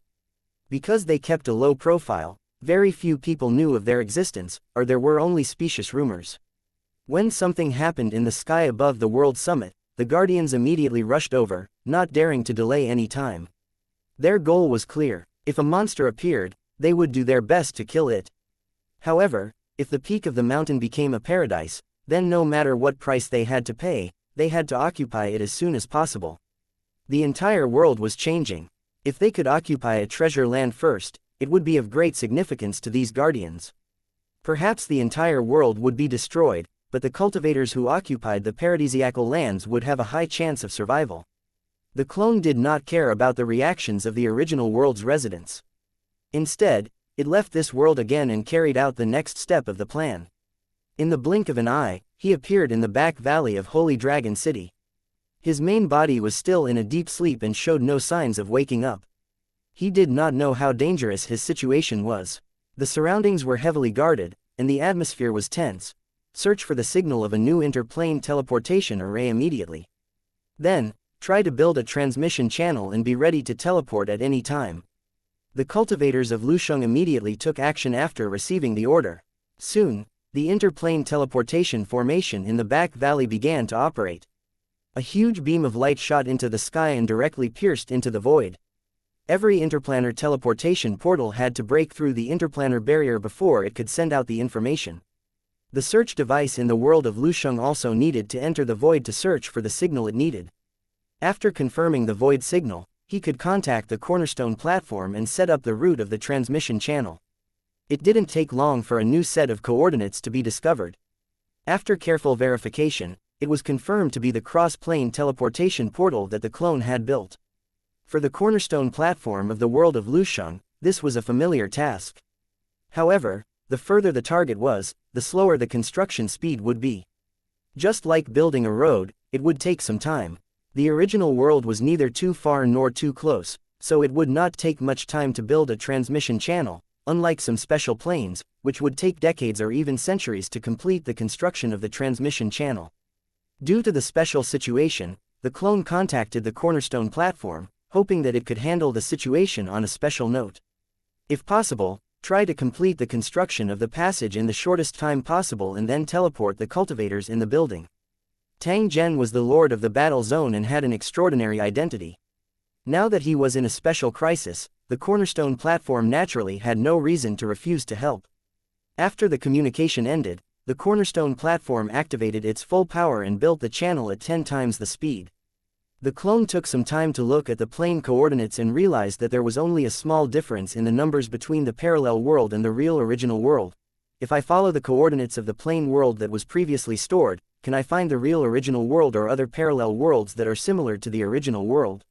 Because they kept a low profile, very few people knew of their existence, or there were only specious rumors. When something happened in the sky above the World Summit, the guardians immediately rushed over, not daring to delay any time. Their goal was clear: if a monster appeared, they would do their best to kill it. However, if the peak of the mountain became a paradise, then no matter what price they had to pay, they had to occupy it as soon as possible. The entire world was changing. If they could occupy a treasure land first, it would be of great significance to these guardians. Perhaps the entire world would be destroyed, but the cultivators who occupied the paradisiacal lands would have a high chance of survival. The clone did not care about the reactions of the original world's residents. Instead, it left this world again and carried out the next step of the plan. In the blink of an eye, he appeared in the back valley of Holy Dragon City. His main body was still in a deep sleep and showed no signs of waking up. He did not know how dangerous his situation was. The surroundings were heavily guarded, and the atmosphere was tense. Search for the signal of a new interplane teleportation array immediately. Then, try to build a transmission channel and be ready to teleport at any time. The cultivators of Lusheng immediately took action after receiving the order. Soon, the interplane teleportation formation in the back valley began to operate. A huge beam of light shot into the sky and directly pierced into the void. Every interplanar teleportation portal had to break through the interplanar barrier before it could send out the information. The search device in the world of Lusheng also needed to enter the void to search for the signal it needed. After confirming the void signal, he could contact the cornerstone platform and set up the route of the transmission channel. It didn't take long for a new set of coordinates to be discovered. After careful verification, it was confirmed to be the cross-plane teleportation portal that the clone had built. For the cornerstone platform of the world of Lusheng, this was a familiar task. However, the further the target was, the slower the construction speed would be. Just like building a road, it would take some time. The original world was neither too far nor too close, so it would not take much time to build a transmission channel, unlike some special planes, which would take decades or even centuries to complete the construction of the transmission channel. Due to the special situation, the clone contacted the cornerstone platform, hoping that it could handle the situation on a special note. If possible, try to complete the construction of the passage in the shortest time possible and then teleport the cultivators in the building. Tang Zhen was the lord of the battle zone and had an extraordinary identity. Now that he was in a special crisis, the cornerstone platform naturally had no reason to refuse to help. After the communication ended, the cornerstone platform activated its full power and built the channel at 10 times the speed. The clone took some time to look at the plane coordinates and realized that there was only a small difference in the numbers between the parallel world and the real original world. If I follow the coordinates of the plane world that was previously stored, can I find the real original world or other parallel worlds that are similar to the original world?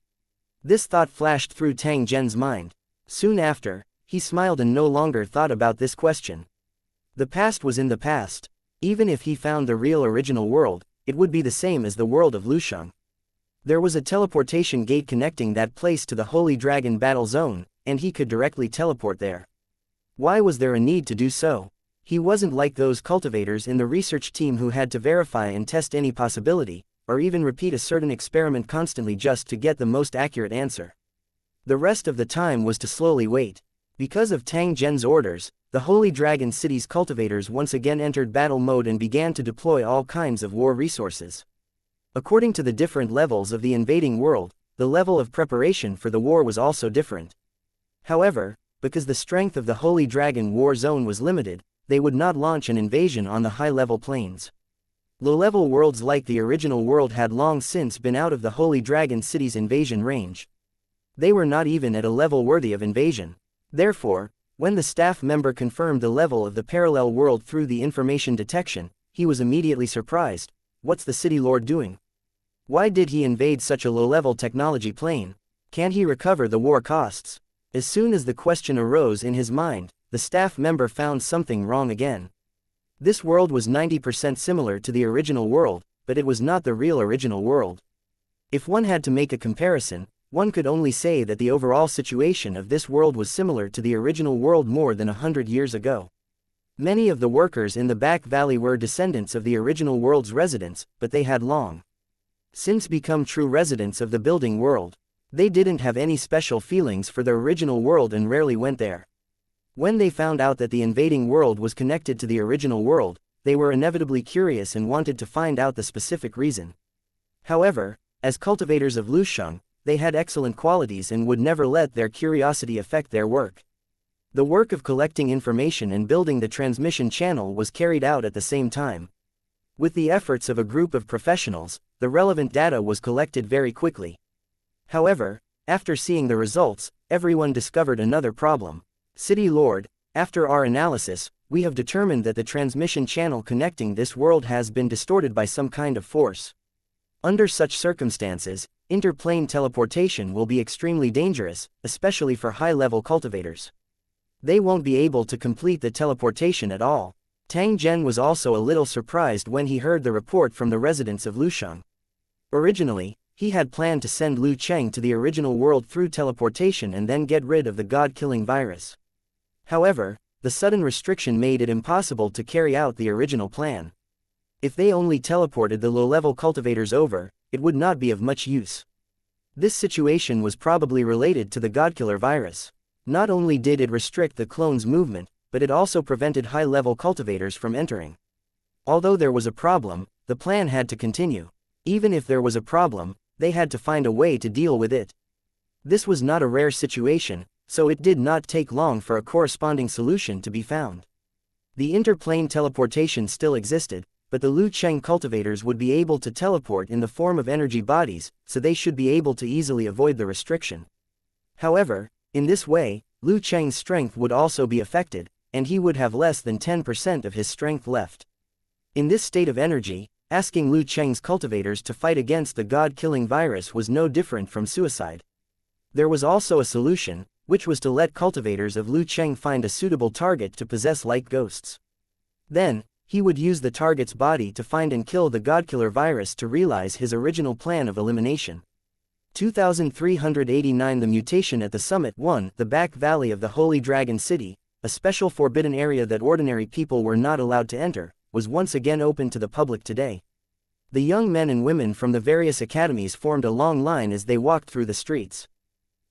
This thought flashed through Tang Zhen's mind. Soon after, he smiled and no longer thought about this question. The past was in the past. Even if he found the real original world, it would be the same as the world of Lusheng. There was a teleportation gate connecting that place to the Holy Dragon battle zone, and he could directly teleport there. Why was there a need to do so? He wasn't like those cultivators in the research team who had to verify and test any possibility, or even repeat a certain experiment constantly just to get the most accurate answer. The rest of the time was to slowly wait. Because of Tang Zhen's orders, the Holy Dragon City's cultivators once again entered battle mode and began to deploy all kinds of war resources. According to the different levels of the invading world, the level of preparation for the war was also different. However, because the strength of the Holy Dragon war zone was limited, they would not launch an invasion on the high-level planes. Low-level worlds like the original world had long since been out of the Holy Dragon City's invasion range. They were not even at a level worthy of invasion. Therefore, when the staff member confirmed the level of the parallel world through the information detection, he was immediately surprised. What's the city lord doing? Why did he invade such a low-level technology plane? Can he recover the war costs? As soon as the question arose in his mind, the staff member found something wrong again. This world was 90% similar to the original world, but it was not the real original world. If one had to make a comparison, one could only say that the overall situation of this world was similar to the original world more than 100 years ago. Many of the workers in the back valley were descendants of the original world's residents, but they had long since become true residents of the building world. They didn't have any special feelings for the original world and rarely went there. When they found out that the invading world was connected to the original world, they were inevitably curious and wanted to find out the specific reason. However, as cultivators of Lusheng, they had excellent qualities and would never let their curiosity affect their work. The work of collecting information and building the transmission channel was carried out at the same time. With the efforts of a group of professionals, the relevant data was collected very quickly. However, after seeing the results, everyone discovered another problem. City Lord, after our analysis, we have determined that the transmission channel connecting this world has been distorted by some kind of force. Under such circumstances, interplane teleportation will be extremely dangerous, especially for high-level cultivators. They won't be able to complete the teleportation at all. Tang Zhen was also a little surprised when he heard the report from the residents of Lusheng. Originally, he had planned to send Lu Cheng to the original world through teleportation and then get rid of the god-killing virus. However, the sudden restriction made it impossible to carry out the original plan. If they only teleported the low-level cultivators over, it would not be of much use. This situation was probably related to the godkiller virus. Not only did it restrict the clone's movement, but it also prevented high-level cultivators from entering. Although there was a problem, the plan had to continue. Even if there was a problem, they had to find a way to deal with it. This was not a rare situation, so it did not take long for a corresponding solution to be found. The interplane teleportation still existed, but the Lu Cheng cultivators would be able to teleport in the form of energy bodies, so they should be able to easily avoid the restriction. However, in this way, Lu Cheng's strength would also be affected, and he would have less than 10% of his strength left. In this state of energy, asking Lu Cheng's cultivators to fight against the god-killing virus was no different from suicide. There was also a solution, which was to let cultivators of Lu Cheng find a suitable target to possess like ghosts. Then, he would use the target's body to find and kill the godkiller virus to realize his original plan of elimination. 2389 The mutation at the summit 1. The back valley of the Holy Dragon City, a special forbidden area that ordinary people were not allowed to enter, was once again open to the public today. The young men and women from the various academies formed a long line as they walked through the streets.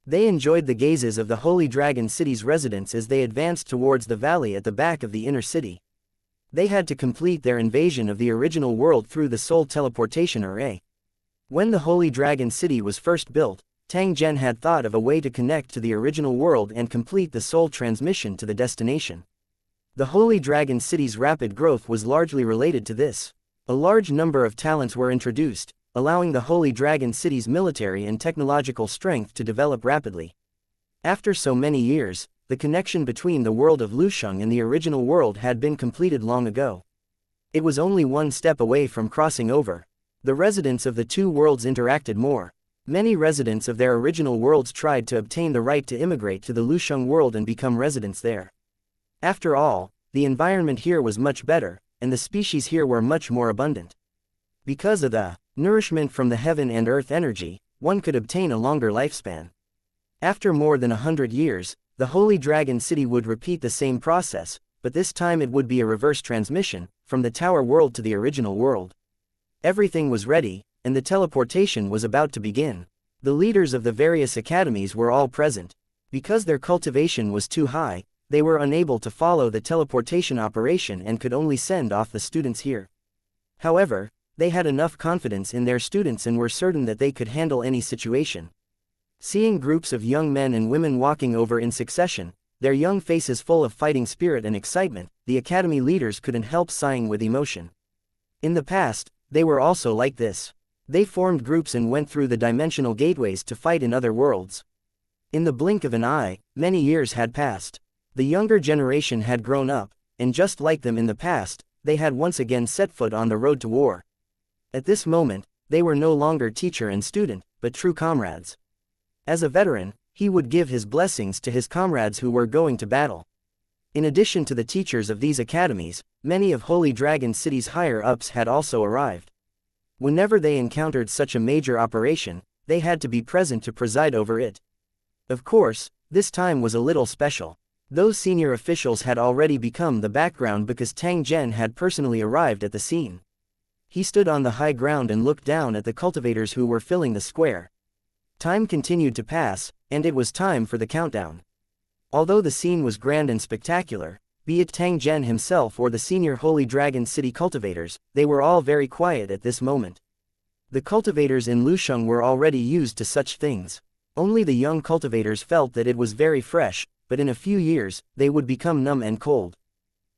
They enjoyed the gazes of the Holy Dragon City's residents as they advanced towards the valley at the back of the inner city. They had to complete their invasion of the original world through the soul teleportation array. When the Holy Dragon City was first built, Tang Zhen had thought of a way to connect to the original world and complete the soul transmission to the destination. The Holy Dragon City's rapid growth was largely related to this. A large number of talents were introduced, allowing the Holy Dragon City's military and technological strength to develop rapidly. After so many years, the connection between the world of Lusheng and the original world had been completed long ago. It was only one step away from crossing over. The residents of the two worlds interacted more. Many residents of their original worlds tried to obtain the right to immigrate to the Lusheng world and become residents there. After all, the environment here was much better, and the species here were much more abundant. Because of the nourishment from the heaven and earth energy, one could obtain a longer lifespan. After more than 100 years, the Holy Dragon City would repeat the same process, but this time it would be a reverse transmission, from the Tower World to the original world. Everything was ready, and the teleportation was about to begin. The leaders of the various academies were all present. Because their cultivation was too high, they were unable to follow the teleportation operation and could only send off the students here. However, they had enough confidence in their students and were certain that they could handle any situation. Seeing groups of young men and women walking over in succession, their young faces full of fighting spirit and excitement, the academy leaders couldn't help sighing with emotion. In the past, they were also like this. They formed groups and went through the dimensional gateways to fight in other worlds. In the blink of an eye, many years had passed. The younger generation had grown up, and just like them in the past, they had once again set foot on the road to war. At this moment, they were no longer teacher and student, but true comrades. As a veteran, he would give his blessings to his comrades who were going to battle. In addition to the teachers of these academies, many of Holy Dragon City's higher-ups had also arrived. Whenever they encountered such a major operation, they had to be present to preside over it. Of course, this time was a little special. Those senior officials had already become the background because Tang Zhen had personally arrived at the scene. He stood on the high ground and looked down at the cultivators who were filling the square. Time continued to pass, and it was time for the countdown. Although the scene was grand and spectacular, be it Tang Zhen himself or the senior Holy Dragon City cultivators, they were all very quiet at this moment. The cultivators in Lusheng were already used to such things. Only the young cultivators felt that it was very fresh, but in a few years, they would become numb and cold.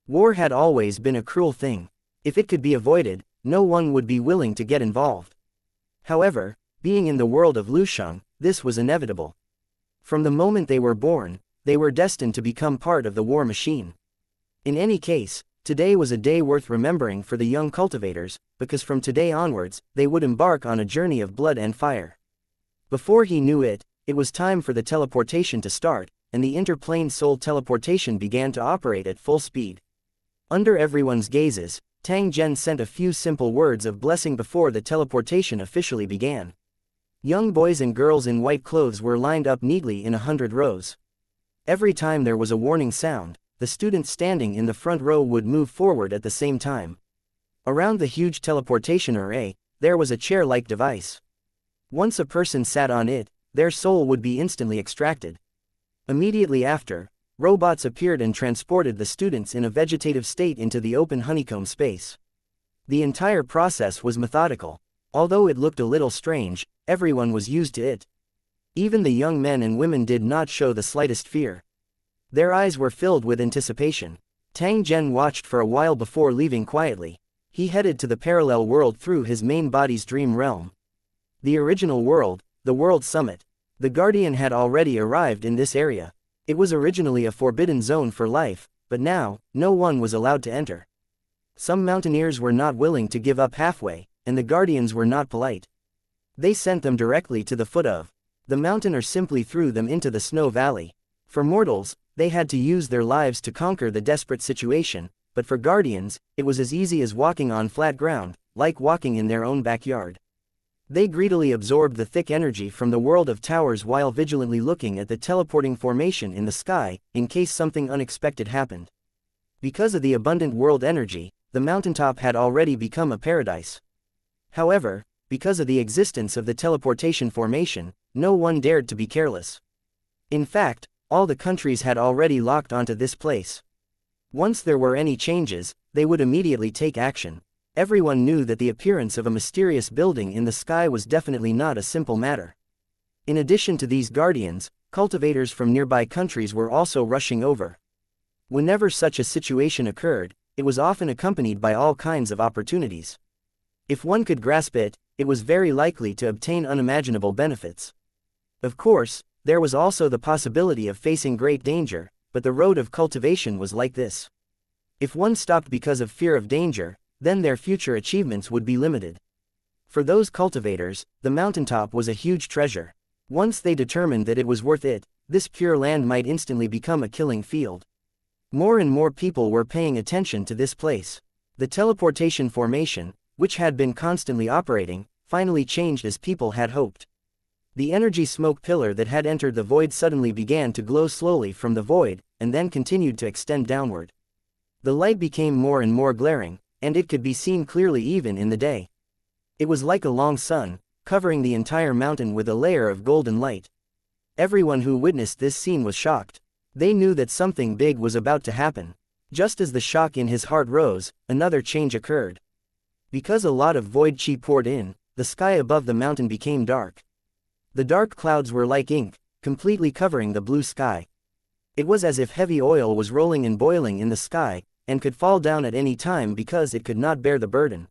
War had always been a cruel thing. If it could be avoided, no one would be willing to get involved. However, being in the world of Lusheng, this was inevitable. From the moment they were born, they were destined to become part of the war machine. In any case, today was a day worth remembering for the young cultivators, because from today onwards, they would embark on a journey of blood and fire. Before he knew it, it was time for the teleportation to start, and the interplane soul teleportation began to operate at full speed. Under everyone's gazes, Tang Zhen sent a few simple words of blessing before the teleportation officially began. Young boys and girls in white clothes were lined up neatly in 100 rows. Every time there was a warning sound, the students standing in the front row would move forward at the same time. Around the huge teleportation array, there was a chair-like device. Once a person sat on it, their soul would be instantly extracted. Immediately after, robots appeared and transported the students in a vegetative state into the open honeycomb space. The entire process was methodical. Although it looked a little strange, everyone was used to it. Even the young men and women did not show the slightest fear. Their eyes were filled with anticipation. Tang Zhen watched for a while before leaving quietly. He headed to the parallel world through his main body's dream realm. The original world, the World Summit. The Guardian had already arrived in this area. It was originally a forbidden zone for life, but now, no one was allowed to enter. Some mountaineers were not willing to give up halfway, and the Guardians were not polite. They sent them directly to the foot of the mountain or simply threw them into the snow valley. For mortals, they had to use their lives to conquer the desperate situation, but for Guardians, it was as easy as walking on flat ground, like walking in their own backyard. They greedily absorbed the thick energy from the world of towers while vigilantly looking at the teleporting formation in the sky, in case something unexpected happened. Because of the abundant world energy, the mountaintop had already become a paradise. However, because of the existence of the teleportation formation, no one dared to be careless. In fact, all the countries had already locked onto this place. Once there were any changes, they would immediately take action. Everyone knew that the appearance of a mysterious building in the sky was definitely not a simple matter. In addition to these guardians, cultivators from nearby countries were also rushing over. Whenever such a situation occurred, it was often accompanied by all kinds of opportunities. If one could grasp it, it was very likely to obtain unimaginable benefits. Of course, there was also the possibility of facing great danger, but the road of cultivation was like this. If one stopped because of fear of danger, then their future achievements would be limited. For those cultivators, the mountaintop was a huge treasure. Once they determined that it was worth it, this pure land might instantly become a killing field. More and more people were paying attention to this place. The teleportation formation, which had been constantly operating, finally changed as people had hoped. The energy smoke pillar that had entered the void suddenly began to glow slowly from the void, and then continued to extend downward. The light became more and more glaring, and it could be seen clearly even in the day. It was like a long sun, covering the entire mountain with a layer of golden light. Everyone who witnessed this scene was shocked. They knew that something big was about to happen. Just as the shock in his heart rose, another change occurred. Because a lot of void chi poured in, the sky above the mountain became dark. The dark clouds were like ink, completely covering the blue sky. It was as if heavy oil was rolling and boiling in the sky, and could fall down at any time because it could not bear the burden.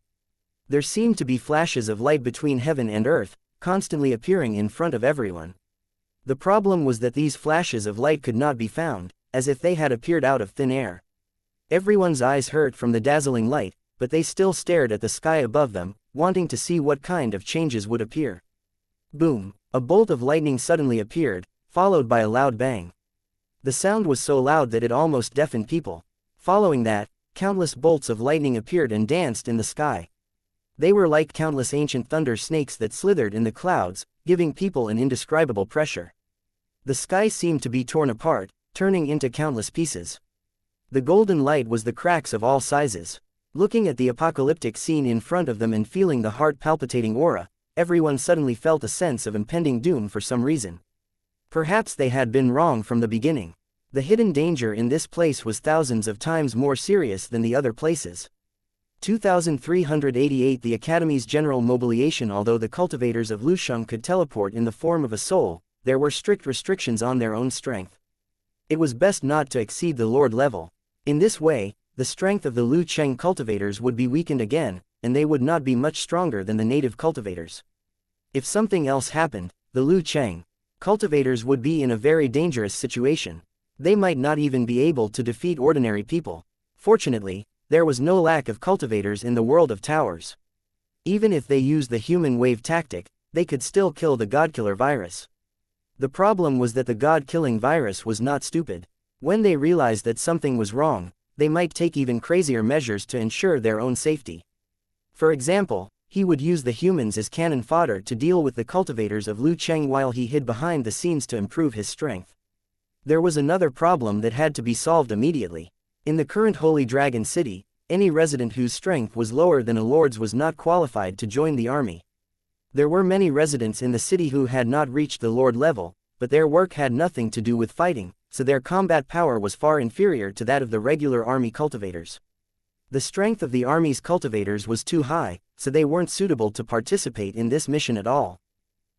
There seemed to be flashes of light between heaven and earth, constantly appearing in front of everyone. The problem was that these flashes of light could not be found, as if they had appeared out of thin air. Everyone's eyes hurt from the dazzling light, but they still stared at the sky above them, wanting to see what kind of changes would appear. Boom! A bolt of lightning suddenly appeared, followed by a loud bang. The sound was so loud that it almost deafened people. Following that, countless bolts of lightning appeared and danced in the sky. They were like countless ancient thunder snakes that slithered in the clouds, giving people an indescribable pressure. The sky seemed to be torn apart, turning into countless pieces. The golden light was the cracks of all sizes. Looking at the apocalyptic scene in front of them and feeling the heart-palpitating aura, everyone suddenly felt a sense of impending doom for some reason. Perhaps they had been wrong from the beginning. The hidden danger in this place was thousands of times more serious than the other places. 2388 The Academy's general mobilization. Although the cultivators of Lusheng could teleport in the form of a soul, there were strict restrictions on their own strength. It was best not to exceed the Lord level. In this way, the strength of the Lu Cheng cultivators would be weakened again, and they would not be much stronger than the native cultivators. If something else happened, the Lu Cheng cultivators would be in a very dangerous situation. They might not even be able to defeat ordinary people. Fortunately, there was no lack of cultivators in the world of towers. Even if they used the human wave tactic, they could still kill the God-killer virus. The problem was that the God-killing virus was not stupid. When they realized that something was wrong, they might take even crazier measures to ensure their own safety. For example, he would use the humans as cannon fodder to deal with the cultivators of Lu Cheng while he hid behind the scenes to improve his strength. There was another problem that had to be solved immediately. In the current Holy Dragon City, any resident whose strength was lower than a lord's was not qualified to join the army. There were many residents in the city who had not reached the lord level, but their work had nothing to do with fighting, so their combat power was far inferior to that of the regular army cultivators. The strength of the army's cultivators was too high, so they weren't suitable to participate in this mission at all.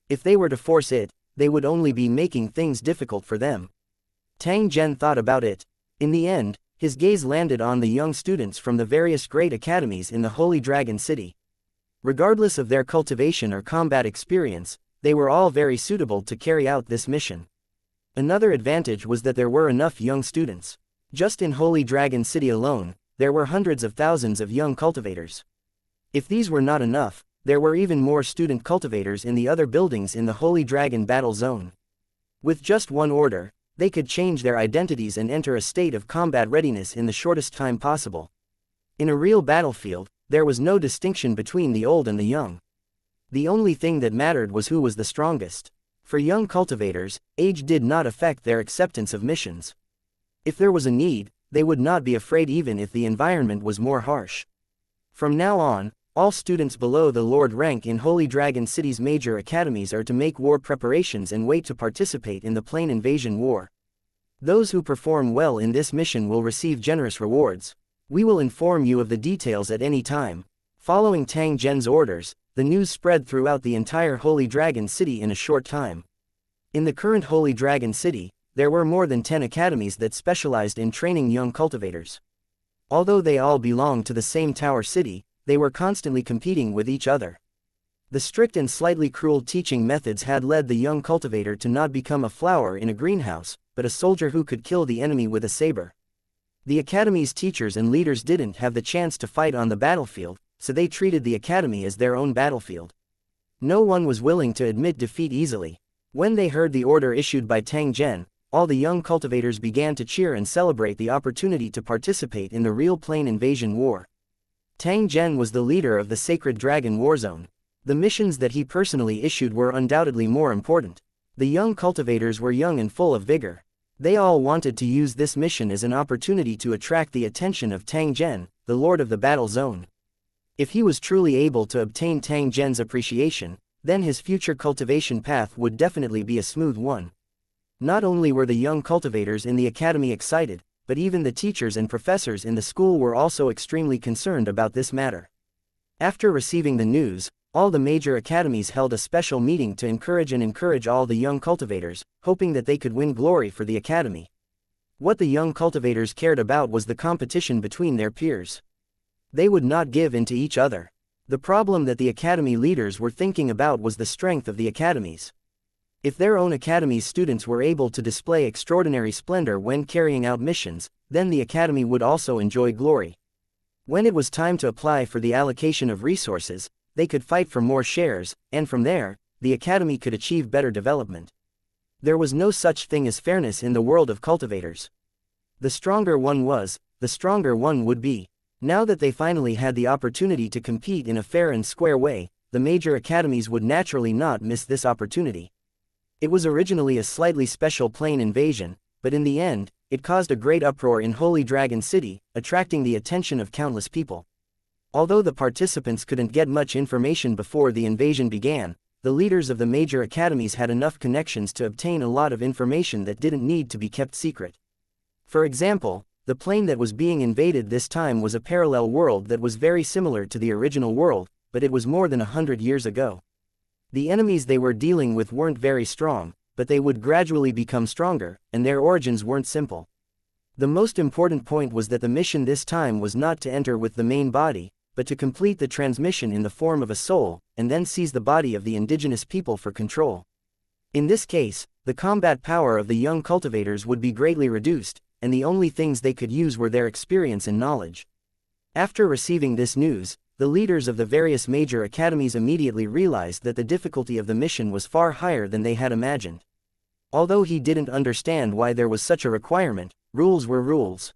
If they were to force it, they would only be making things difficult for them. Tang Zhen thought about it. In the end, His gaze landed on the young students from the various great academies in the Holy Dragon City. Regardless of their cultivation or combat experience, they were all very suitable to carry out this mission. Another advantage was that there were enough young students. Just in Holy Dragon City alone, there were hundreds of thousands of young cultivators. If these were not enough, there were even more student cultivators in the other buildings in the Holy Dragon Battle Zone. With just one order, they could change their identities and enter a state of combat readiness in the shortest time possible. In a real battlefield, there was no distinction between the old and the young. The only thing that mattered was who was the strongest. For young cultivators, age did not affect their acceptance of missions. If there was a need, they would not be afraid even if the environment was more harsh. From now on, all students below the Lord rank in Holy Dragon City's major academies are to make war preparations and wait to participate in the plane invasion war. Those who perform well in this mission will receive generous rewards. We will inform you of the details at any time. Following Tang Zhen's orders, the news spread throughout the entire Holy Dragon City in a short time. In the current Holy Dragon City, there were more than 10 academies that specialized in training young cultivators. Although they all belonged to the same Tower City, they were constantly competing with each other. The strict and slightly cruel teaching methods had led the young cultivator to not become a flower in a greenhouse, but a soldier who could kill the enemy with a saber. The academy's teachers and leaders didn't have the chance to fight on the battlefield, so they treated the academy as their own battlefield. No one was willing to admit defeat easily. When they heard the order issued by Tang Zhen, all the young cultivators began to cheer and celebrate the opportunity to participate in the real plane invasion war. Tang Zhen was the leader of the Sacred Dragon War Zone. The missions that he personally issued were undoubtedly more important. The young cultivators were young and full of vigor. They all wanted to use this mission as an opportunity to attract the attention of Tang Zhen, the Lord of the Battle Zone. If he was truly able to obtain Tang Zhen's appreciation, then his future cultivation path would definitely be a smooth one. Not only were the young cultivators in the academy excited, but even the teachers and professors in the school were also extremely concerned about this matter. After receiving the news, all the major academies held a special meeting to encourage all the young cultivators, hoping that they could win glory for the academy. What the young cultivators cared about was the competition between their peers. They would not give in to each other. The problem that the academy leaders were thinking about was the strength of the academies. If their own academy's students were able to display extraordinary splendor when carrying out missions, then the academy would also enjoy glory. When it was time to apply for the allocation of resources, they could fight for more shares, and from there, the academy could achieve better development. There was no such thing as fairness in the world of cultivators. The stronger one was, the stronger one would be. Now that they finally had the opportunity to compete in a fair and square way, the major academies would naturally not miss this opportunity. It was originally a slightly special plane invasion, but in the end, it caused a great uproar in Holy Dragon City, attracting the attention of countless people. Although the participants couldn't get much information before the invasion began, the leaders of the major academies had enough connections to obtain a lot of information that didn't need to be kept secret. For example, the plane that was being invaded this time was a parallel world that was very similar to the original world, but it was more than 100 years ago. The enemies they were dealing with weren't very strong, but they would gradually become stronger, and their origins weren't simple. The most important point was that the mission this time was not to enter with the main body, but to complete the transmission in the form of a soul, and then seize the body of the indigenous people for control. In this case, the combat power of the young cultivators would be greatly reduced, and the only things they could use were their experience and knowledge. After receiving this news, the leaders of the various major academies immediately realized that the difficulty of the mission was far higher than they had imagined. Although he didn't understand why there was such a requirement, rules were rules.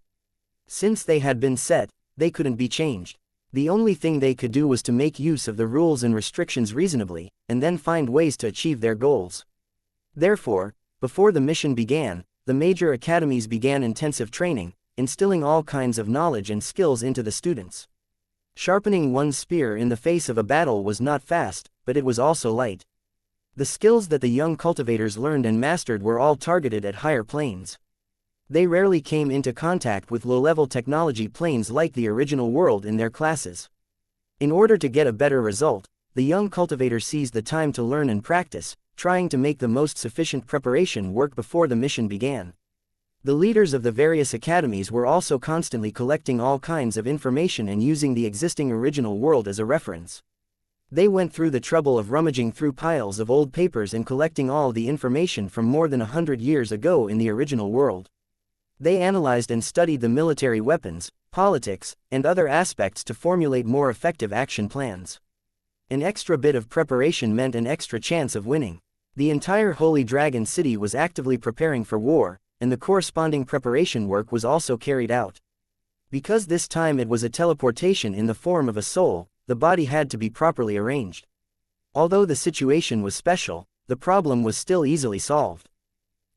Since they had been set, they couldn't be changed. The only thing they could do was to make use of the rules and restrictions reasonably, and then find ways to achieve their goals. Therefore, before the mission began, the major academies began intensive training, instilling all kinds of knowledge and skills into the students. Sharpening one's spear in the face of a battle was not fast, but it was also light. The skills that the young cultivators learned and mastered were all targeted at higher planes. They rarely came into contact with low-level technology planes like the original world in their classes. In order to get a better result, the young cultivator seized the time to learn and practice, trying to make the most sufficient preparation work before the mission began. The leaders of the various academies were also constantly collecting all kinds of information and using the existing original world as a reference. They went through the trouble of rummaging through piles of old papers and collecting all the information from more than 100 years ago in the original world. They analyzed and studied the military weapons, politics, and other aspects to formulate more effective action plans. An extra bit of preparation meant an extra chance of winning. The entire Holy Dragon City was actively preparing for war, and the corresponding preparation work was also carried out. Because this time it was a teleportation in the form of a soul, the body had to be properly arranged. Although the situation was special, the problem was still easily solved.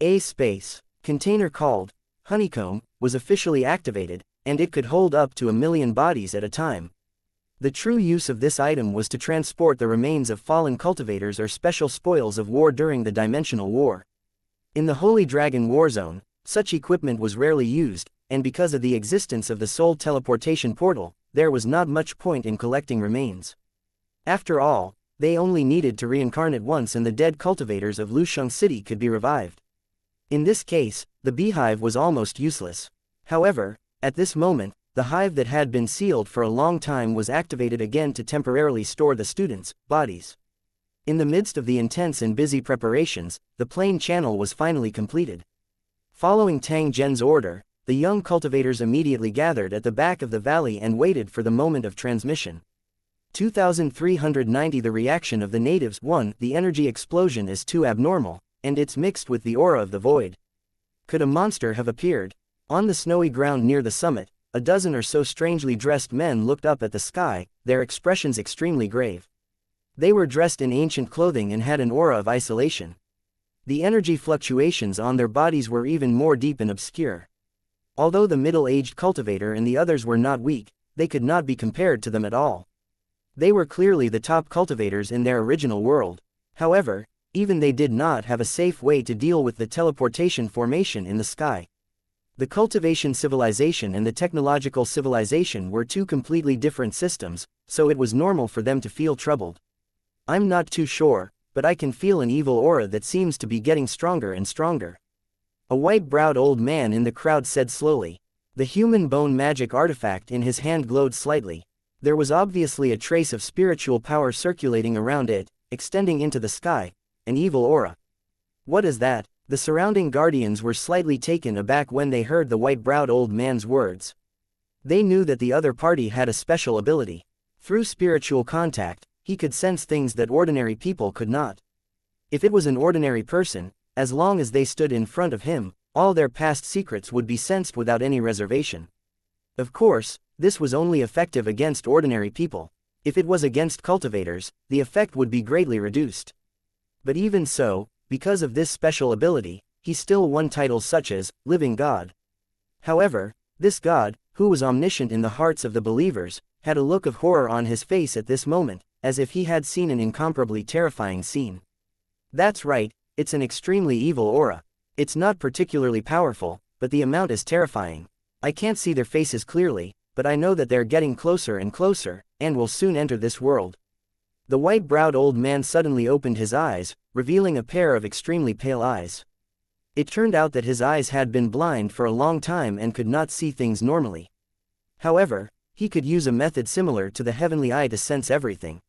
A space container called Honeycomb was officially activated, and it could hold up to 1 million bodies at a time. The true use of this item was to transport the remains of fallen cultivators or special spoils of war during the dimensional war. In the Holy Dragon War Zone, such equipment was rarely used, and because of the existence of the soul teleportation portal, there was not much point in collecting remains. After all, they only needed to reincarnate once and the dead cultivators of Lusheng City could be revived. In this case, the beehive was almost useless. However, at this moment, the hive that had been sealed for a long time was activated again to temporarily store the students' bodies. In the midst of the intense and busy preparations, the plane channel was finally completed. Following Tang Zhen's order, the young cultivators immediately gathered at the back of the valley and waited for the moment of transmission. 2390 The reaction of the natives. 1. The energy explosion is too abnormal, and it's mixed with the aura of the void. Could a monster have appeared? On the snowy ground near the summit, a dozen or so strangely dressed men looked up at the sky, their expressions extremely grave. They were dressed in ancient clothing and had an aura of isolation. The energy fluctuations on their bodies were even more deep and obscure. Although the middle-aged cultivator and the others were not weak, they could not be compared to them at all. They were clearly the top cultivators in their original world. However, even they did not have a safe way to deal with the teleportation formation in the sky. The cultivation civilization and the technological civilization were two completely different systems, so it was normal for them to feel troubled. I'm not too sure, but I can feel an evil aura that seems to be getting stronger and stronger. A white-browed old man in the crowd said slowly. The human bone magic artifact in his hand glowed slightly. There was obviously a trace of spiritual power circulating around it, extending into the sky, an evil aura. What is that? The surrounding guardians were slightly taken aback when they heard the white-browed old man's words. They knew that the other party had a special ability. Through spiritual contact, he could sense things that ordinary people could not. If it was an ordinary person, as long as they stood in front of him, all their past secrets would be sensed without any reservation. Of course, this was only effective against ordinary people. If it was against cultivators, the effect would be greatly reduced. But even so, because of this special ability, he still won titles such as Living God. However, this God, who was omniscient in the hearts of the believers, had a look of horror on his face at this moment, as if he had seen an incomparably terrifying scene. That's right, it's an extremely evil aura. It's not particularly powerful, but the amount is terrifying. I can't see their faces clearly, but I know that they're getting closer and closer, and will soon enter this world. The white-browed old man suddenly opened his eyes, revealing a pair of extremely pale eyes. It turned out that his eyes had been blind for a long time and could not see things normally. However, he could use a method similar to the heavenly eye to sense everything.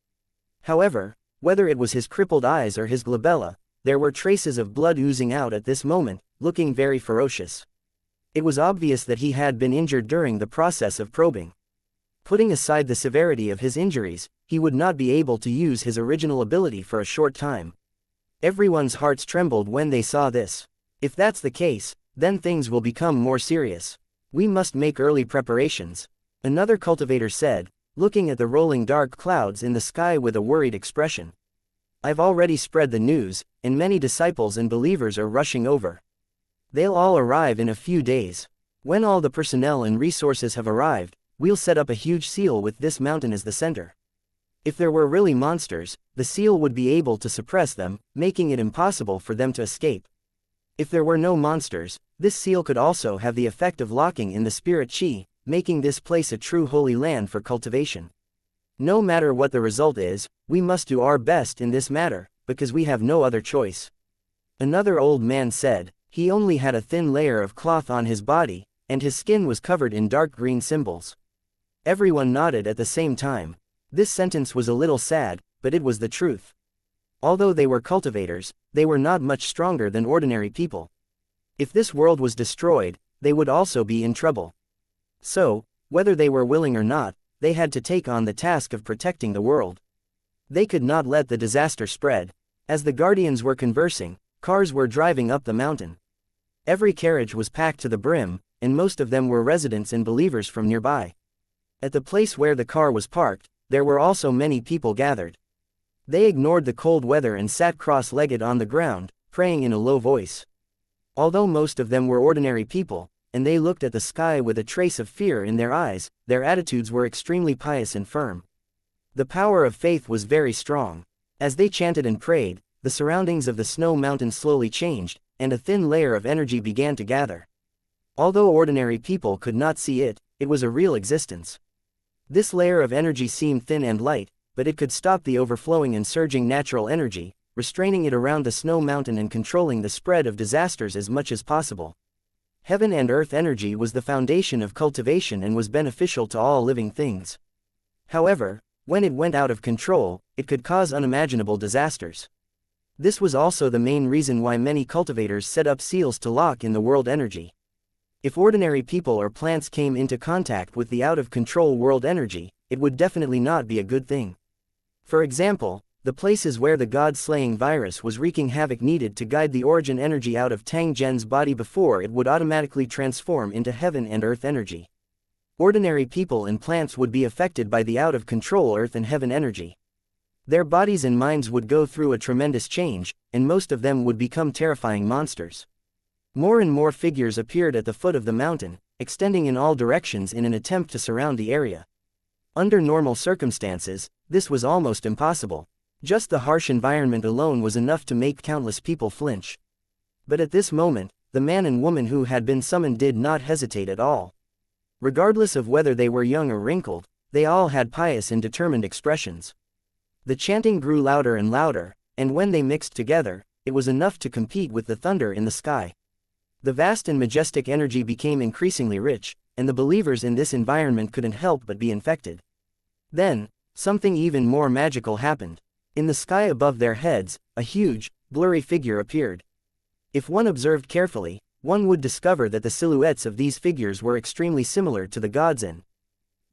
However, whether it was his crippled eyes or his glabella, there were traces of blood oozing out at this moment, looking very ferocious. It was obvious that he had been injured during the process of probing. Putting aside the severity of his injuries, he would not be able to use his original ability for a short time. Everyone's hearts trembled when they saw this. If that's the case, then things will become more serious. We must make early preparations. Another cultivator said, looking at the rolling dark clouds in the sky with a worried expression. I've already spread the news, and many disciples and believers are rushing over. They'll all arrive in a few days. When all the personnel and resources have arrived, we'll set up a huge seal with this mountain as the center. If there were really monsters, the seal would be able to suppress them, making it impossible for them to escape. If there were no monsters, this seal could also have the effect of locking in the spirit chi, making this place a true holy land for cultivation. No matter what the result is, we must do our best in this matter, because we have no other choice. Another old man said, He only had a thin layer of cloth on his body, and his skin was covered in dark green symbols. Everyone nodded at the same time. This sentence was a little sad, but it was the truth. Although they were cultivators, they were not much stronger than ordinary people. If this world was destroyed, they would also be in trouble. So, whether they were willing or not, they had to take on the task of protecting the world. They could not let the disaster spread. As the guardians were conversing, cars were driving up the mountain. Every carriage was packed to the brim, and most of them were residents and believers from nearby. At the place where the car was parked, there were also many people gathered. They ignored the cold weather and sat cross-legged on the ground, praying in a low voice. Although most of them were ordinary people, and they looked at the sky with a trace of fear in their eyes, their attitudes were extremely pious and firm. The power of faith was very strong. As they chanted and prayed, the surroundings of the snow mountain slowly changed, and a thin layer of energy began to gather. Although ordinary people could not see it, it was a real existence. This layer of energy seemed thin and light, but it could stop the overflowing and surging natural energy, restraining it around the snow mountain and controlling the spread of disasters as much as possible. Heaven and earth energy was the foundation of cultivation and was beneficial to all living things. However, when it went out of control, it could cause unimaginable disasters. This was also the main reason why many cultivators set up seals to lock in the world energy. If ordinary people or plants came into contact with the out-of-control world energy, it would definitely not be a good thing. For example, the places where the god-slaying virus was wreaking havoc needed to guide the origin energy out of Tang Zhen's body before it would automatically transform into heaven and earth energy. Ordinary people and plants would be affected by the out-of-control earth and heaven energy. Their bodies and minds would go through a tremendous change, and most of them would become terrifying monsters. More and more figures appeared at the foot of the mountain, extending in all directions in an attempt to surround the area. Under normal circumstances, this was almost impossible. Just the harsh environment alone was enough to make countless people flinch. But at this moment, the man and woman who had been summoned did not hesitate at all. Regardless of whether they were young or wrinkled, they all had pious and determined expressions. The chanting grew louder and louder, and when they mixed together, it was enough to compete with the thunder in the sky. The vast and majestic energy became increasingly rich, and the believers in this environment couldn't help but be infected. Then, something even more magical happened. In the sky above their heads, a huge, blurry figure appeared. If one observed carefully, one would discover that the silhouettes of these figures were extremely similar to the gods and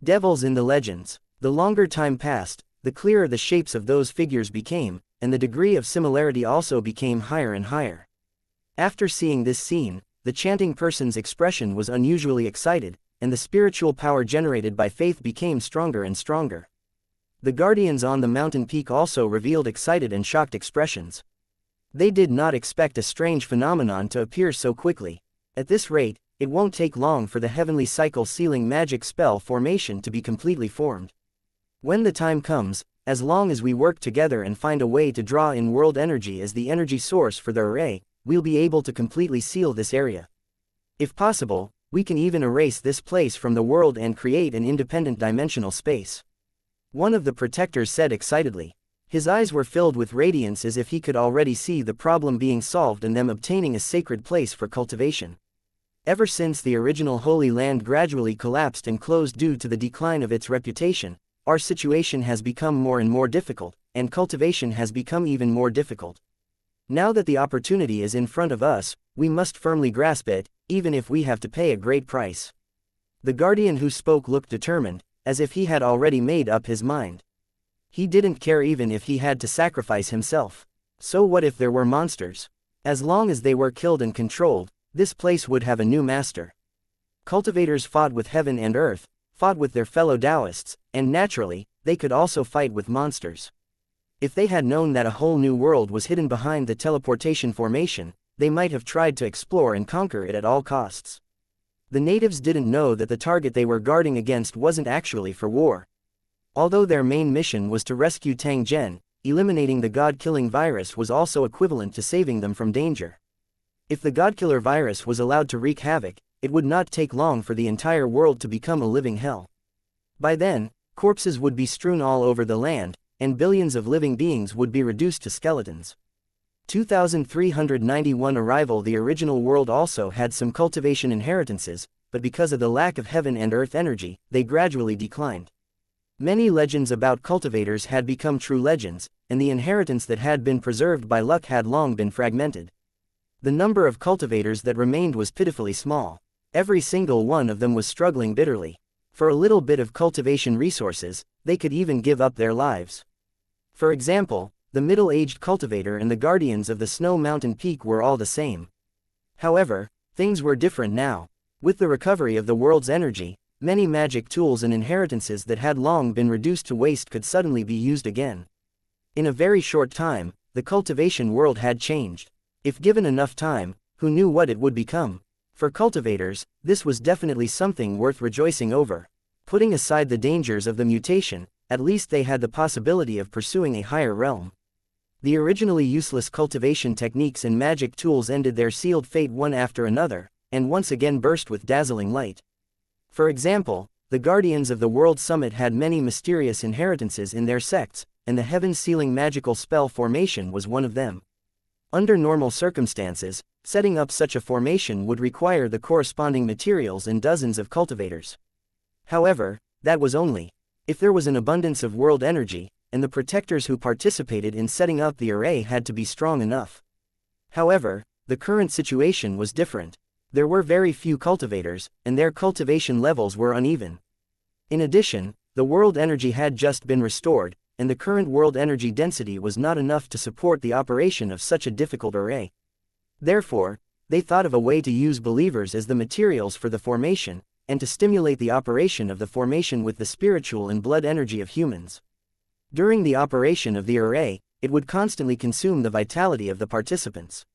devils in the legends. The longer time passed, the clearer the shapes of those figures became, and the degree of similarity also became higher and higher. After seeing this scene, the chanting person's expression was unusually excited, and the spiritual power generated by faith became stronger and stronger. The guardians on the mountain peak also revealed excited and shocked expressions. They did not expect a strange phenomenon to appear so quickly. At this rate, it won't take long for the heavenly cycle sealing magic spell formation to be completely formed. When the time comes, as long as we work together and find a way to draw in world energy as the energy source for the array, we'll be able to completely seal this area. If possible, we can even erase this place from the world and create an independent dimensional space. One of the protectors said excitedly. His eyes were filled with radiance as if he could already see the problem being solved and them obtaining a sacred place for cultivation. Ever since the original Holy Land gradually collapsed and closed due to the decline of its reputation, our situation has become more and more difficult, and cultivation has become even more difficult. Now that the opportunity is in front of us, we must firmly grasp it, even if we have to pay a great price. The guardian who spoke looked determined, as if he had already made up his mind. He didn't care even if he had to sacrifice himself. So what if there were monsters? As long as they were killed and controlled, this place would have a new master. Cultivators fought with heaven and earth, fought with their fellow Taoists, and naturally, they could also fight with monsters. If they had known that a whole new world was hidden behind the teleportation formation, they might have tried to explore and conquer it at all costs. The natives didn't know that the target they were guarding against wasn't actually for war. Although their main mission was to rescue Tang Zhen, eliminating the god-killing virus was also equivalent to saving them from danger. If the god-killer virus was allowed to wreak havoc, it would not take long for the entire world to become a living hell. By then, corpses would be strewn all over the land, and billions of living beings would be reduced to skeletons. 2391 arrival. The original world also had some cultivation inheritances, but because of the lack of heaven and earth energy, they gradually declined. Many legends about cultivators had become true legends, and the inheritance that had been preserved by luck had long been fragmented. The number of cultivators that remained was pitifully small. Every single one of them was struggling bitterly. For a little bit of cultivation resources, they could even give up their lives. For example, the middle-aged cultivator and the guardians of the Snow Mountain Peak were all the same. However, things were different now. With the recovery of the world's energy, many magic tools and inheritances that had long been reduced to waste could suddenly be used again. In a very short time, the cultivation world had changed. If given enough time, who knew what it would become? For cultivators, this was definitely something worth rejoicing over. Putting aside the dangers of the mutation, at least they had the possibility of pursuing a higher realm. The originally useless cultivation techniques and magic tools ended their sealed fate one after another, and once again burst with dazzling light. For example, the Guardians of the World Summit had many mysterious inheritances in their sects, and the heaven-sealing magical spell formation was one of them. Under normal circumstances, setting up such a formation would require the corresponding materials and dozens of cultivators. However, that was only if there was an abundance of world energy, and the protectors who participated in setting up the array had to be strong enough. However, the current situation was different. There were very few cultivators, and their cultivation levels were uneven. In addition, the world energy had just been restored, and the current world energy density was not enough to support the operation of such a difficult array. Therefore, they thought of a way to use believers as the materials for the formation, and to stimulate the operation of the formation with the spiritual and blood energy of humans. During the operation of the array, it would constantly consume the vitality of the participants.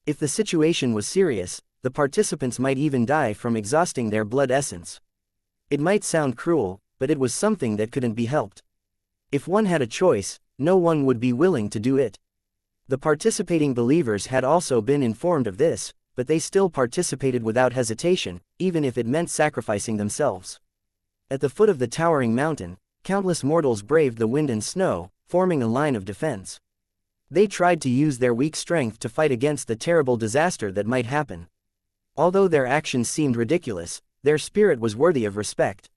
If the situation was serious, the participants might even die from exhausting their blood essence. It might sound cruel, but it was something that couldn't be helped. If one had a choice, no one would be willing to do it. The participating believers had also been informed of this, but they still participated without hesitation, even if it meant sacrificing themselves. At the foot of the towering mountain, countless mortals braved the wind and snow, forming a line of defense. They tried to use their weak strength to fight against the terrible disaster that might happen. Although their actions seemed ridiculous, their spirit was worthy of respect.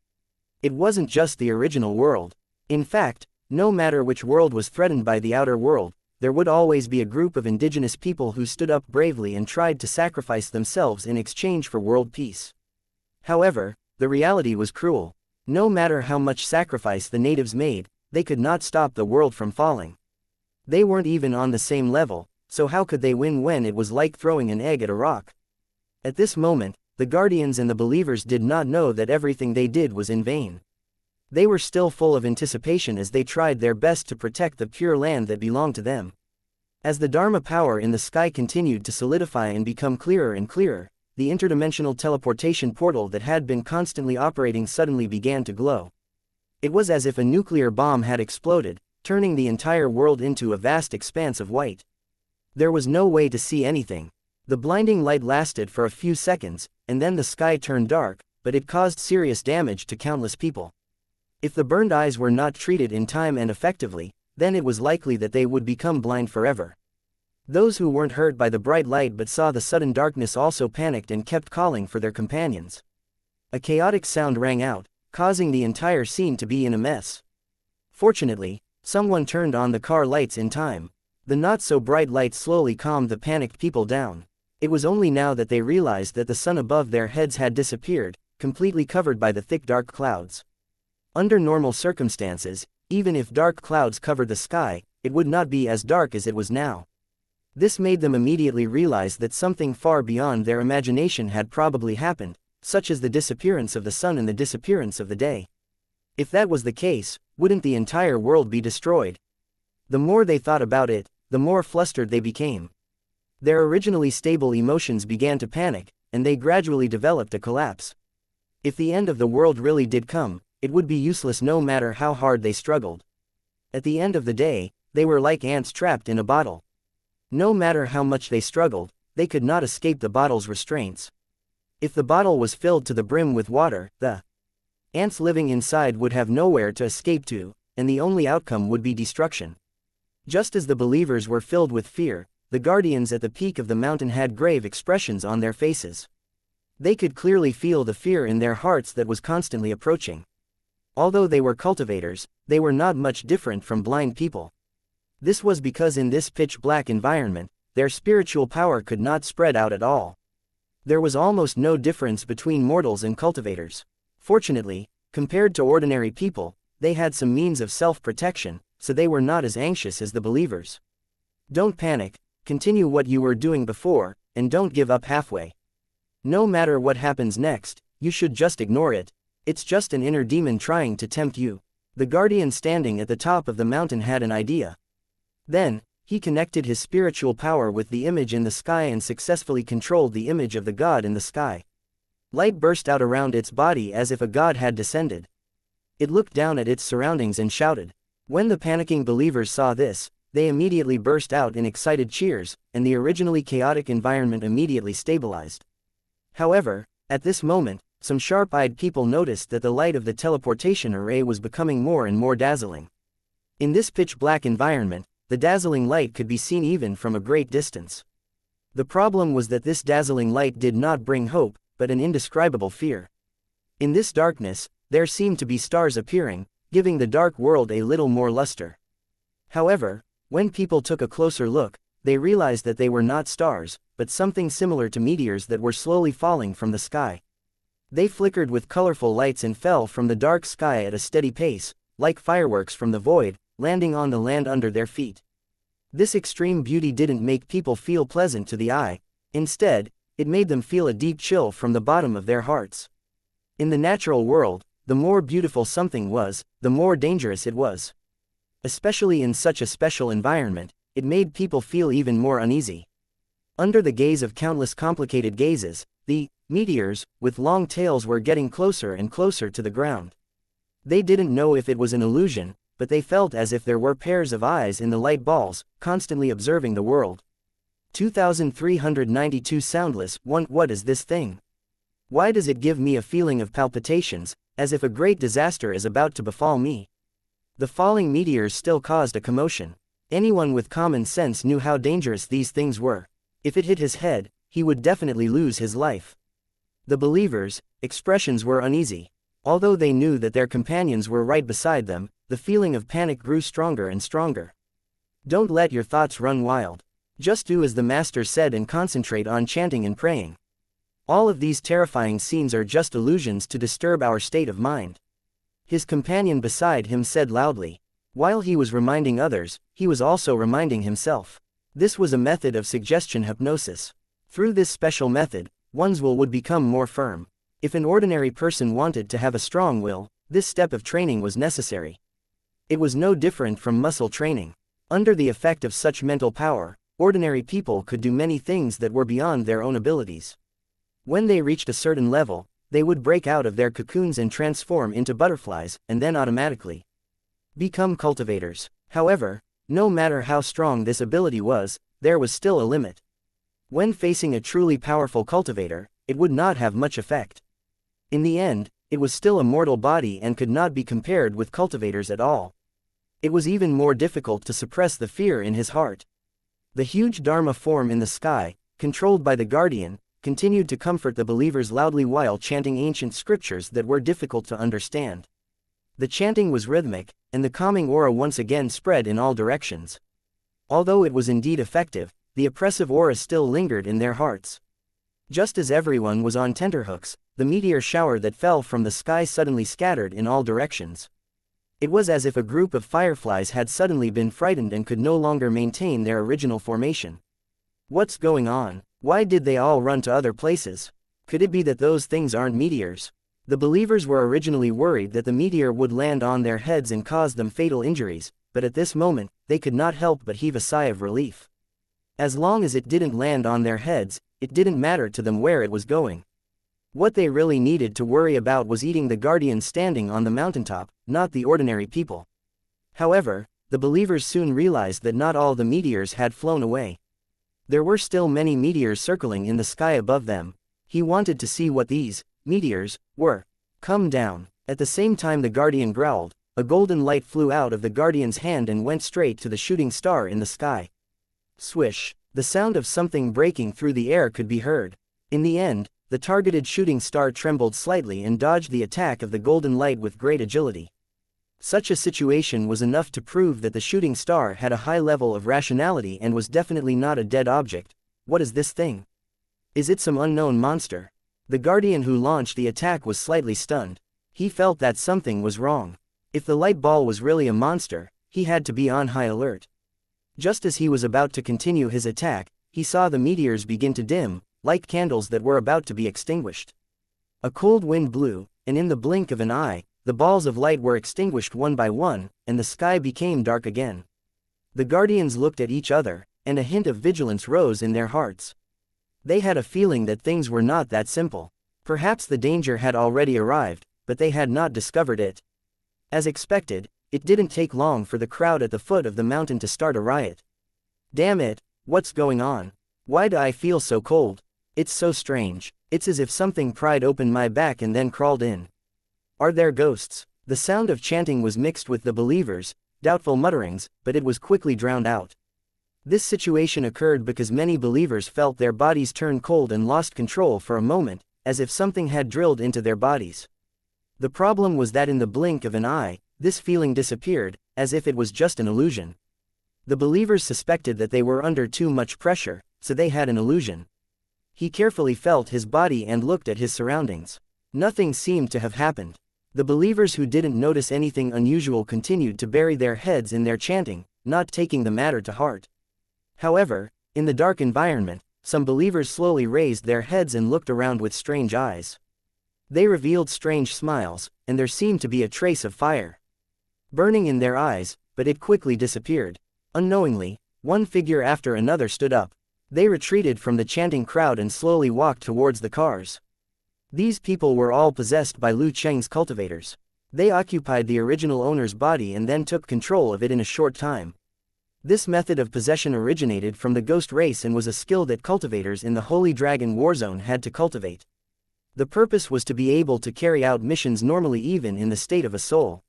It wasn't just the original world. In fact, no matter which world was threatened by the outer world, there would always be a group of indigenous people who stood up bravely and tried to sacrifice themselves in exchange for world peace. However, the reality was cruel. No matter how much sacrifice the natives made, they could not stop the world from falling. They weren't even on the same level, so how could they win when it was like throwing an egg at a rock? At this moment, the guardians and the believers did not know that everything they did was in vain. They were still full of anticipation as they tried their best to protect the pure land that belonged to them. As the Dharma power in the sky continued to solidify and become clearer and clearer, the interdimensional teleportation portal that had been constantly operating suddenly began to glow. It was as if a nuclear bomb had exploded, turning the entire world into a vast expanse of white. There was no way to see anything. The blinding light lasted for a few seconds, and then the sky turned dark, but it caused serious damage to countless people. If the burned eyes were not treated in time and effectively, then it was likely that they would become blind forever. Those who weren't hurt by the bright light but saw the sudden darkness also panicked and kept calling for their companions. A chaotic sound rang out, causing the entire scene to be in a mess. Fortunately, someone turned on the car lights in time. The not-so-bright light slowly calmed the panicked people down. It was only now that they realized that the sun above their heads had disappeared, completely covered by the thick dark clouds. Under normal circumstances, even if dark clouds covered the sky, it would not be as dark as it was now. This made them immediately realize that something far beyond their imagination had probably happened, such as the disappearance of the sun and the disappearance of the day. If that was the case, wouldn't the entire world be destroyed? The more they thought about it, the more flustered they became. Their originally stable emotions began to panic, and they gradually developed a collapse. If the end of the world really did come, it would be useless no matter how hard they struggled. At the end of the day, they were like ants trapped in a bottle. No matter how much they struggled, they could not escape the bottle's restraints. If the bottle was filled to the brim with water, the ants living inside would have nowhere to escape to, and the only outcome would be destruction. Just as the believers were filled with fear, the guardians at the peak of the mountain had grave expressions on their faces. They could clearly feel the fear in their hearts that was constantly approaching. Although they were cultivators, they were not much different from blind people. This was because in this pitch-black environment, their spiritual power could not spread out at all. There was almost no difference between mortals and cultivators. Fortunately, compared to ordinary people, they had some means of self-protection, so they were not as anxious as the believers. Don't panic, continue what you were doing before, and don't give up halfway. No matter what happens next, you should just ignore it. It's just an inner demon trying to tempt you. The guardian standing at the top of the mountain had an idea. Then, he connected his spiritual power with the image in the sky and successfully controlled the image of the god in the sky. Light burst out around its body as if a god had descended. It looked down at its surroundings and shouted. When the panicking believers saw this, they immediately burst out in excited cheers, and the originally chaotic environment immediately stabilized. However, at this moment, some sharp-eyed people noticed that the light of the teleportation array was becoming more and more dazzling. In this pitch-black environment, the dazzling light could be seen even from a great distance. The problem was that this dazzling light did not bring hope, but an indescribable fear. In this darkness, there seemed to be stars appearing, giving the dark world a little more luster. However, when people took a closer look, they realized that they were not stars, but something similar to meteors that were slowly falling from the sky. They flickered with colorful lights and fell from the dark sky at a steady pace, like fireworks from the void, landing on the land under their feet. This extreme beauty didn't make people feel pleasant to the eye. Instead, it made them feel a deep chill from the bottom of their hearts. In the natural world, the more beautiful something was, the more dangerous it was. Especially in such a special environment, it made people feel even more uneasy. Under the gaze of countless complicated gazes, the meteors, with long tails, were getting closer and closer to the ground. They didn't know if it was an illusion, but they felt as if there were pairs of eyes in the light balls, constantly observing the world. 2392 Soundless. What is this thing? Why does it give me a feeling of palpitations, as if a great disaster is about to befall me? The falling meteors still caused a commotion. Anyone with common sense knew how dangerous these things were. If it hit his head, he would definitely lose his life. The believers' expressions were uneasy. Although they knew that their companions were right beside them, the feeling of panic grew stronger and stronger. Don't let your thoughts run wild. Just do as the master said and concentrate on chanting and praying. All of these terrifying scenes are just illusions to disturb our state of mind. His companion beside him said loudly. While he was reminding others, he was also reminding himself. This was a method of suggestion hypnosis. Through this special method, one's will would become more firm. If an ordinary person wanted to have a strong will, this step of training was necessary. It was no different from muscle training. Under the effect of such mental power, ordinary people could do many things that were beyond their own abilities. When they reached a certain level, they would break out of their cocoons and transform into butterflies, and then automatically become cultivators. However, no matter how strong this ability was, there was still a limit. When facing a truly powerful cultivator, it would not have much effect. In the end, it was still a mortal body and could not be compared with cultivators at all. It was even more difficult to suppress the fear in his heart. The huge Dharma form in the sky, controlled by the guardian, continued to comfort the believers loudly while chanting ancient scriptures that were difficult to understand. The chanting was rhythmic, and the calming aura once again spread in all directions. Although it was indeed effective, the oppressive aura still lingered in their hearts. Just as everyone was on tenterhooks, the meteor shower that fell from the sky suddenly scattered in all directions. It was as if a group of fireflies had suddenly been frightened and could no longer maintain their original formation. What's going on? Why did they all run to other places? Could it be that those things aren't meteors? The believers were originally worried that the meteor would land on their heads and cause them fatal injuries, but at this moment, they could not help but heave a sigh of relief. As long as it didn't land on their heads, it didn't matter to them where it was going. What they really needed to worry about was eating the guardian standing on the mountaintop, not the ordinary people. However, the believers soon realized that not all the meteors had flown away. There were still many meteors circling in the sky above them. He wanted to see what these meteors were. Come down. At the same time the guardian growled, a golden light flew out of the guardian's hand and went straight to the shooting star in the sky. Swish. The sound of something breaking through the air could be heard. In the end, the targeted shooting star trembled slightly and dodged the attack of the golden light with great agility. Such a situation was enough to prove that the shooting star had a high level of rationality and was definitely not a dead object. What is this thing? Is it some unknown monster? The guardian who launched the attack was slightly stunned. He felt that something was wrong. If the light ball was really a monster, he had to be on high alert. Just as he was about to continue his attack, he saw the meteors begin to dim, like candles that were about to be extinguished. A cold wind blew, and in the blink of an eye, the balls of light were extinguished one by one, and the sky became dark again. The guardians looked at each other, and a hint of vigilance rose in their hearts. They had a feeling that things were not that simple. Perhaps the danger had already arrived, but they had not discovered it. As expected, it didn't take long for the crowd at the foot of the mountain to start a riot. Damn it, what's going on? Why do I feel so cold? It's so strange. It's as if something pried open my back and then crawled in. Are there ghosts? The sound of chanting was mixed with the believers' doubtful mutterings, but it was quickly drowned out. This situation occurred because many believers felt their bodies turn cold and lost control for a moment, as if something had drilled into their bodies. The problem was that in the blink of an eye, this feeling disappeared, as if it was just an illusion. The believers suspected that they were under too much pressure, so they had an illusion. He carefully felt his body and looked at his surroundings. Nothing seemed to have happened. The believers who didn't notice anything unusual continued to bury their heads in their chanting, not taking the matter to heart. However, in the dark environment, some believers slowly raised their heads and looked around with strange eyes. They revealed strange smiles, and there seemed to be a trace of fire burning in their eyes, but it quickly disappeared. Unknowingly, one figure after another stood up. They retreated from the chanting crowd and slowly walked towards the cars. These people were all possessed by Lu Cheng's cultivators. They occupied the original owner's body and then took control of it in a short time. This method of possession originated from the ghost race and was a skill that cultivators in the Holy Dragon Warzone had to cultivate. The purpose was to be able to carry out missions normally even in the state of a soul.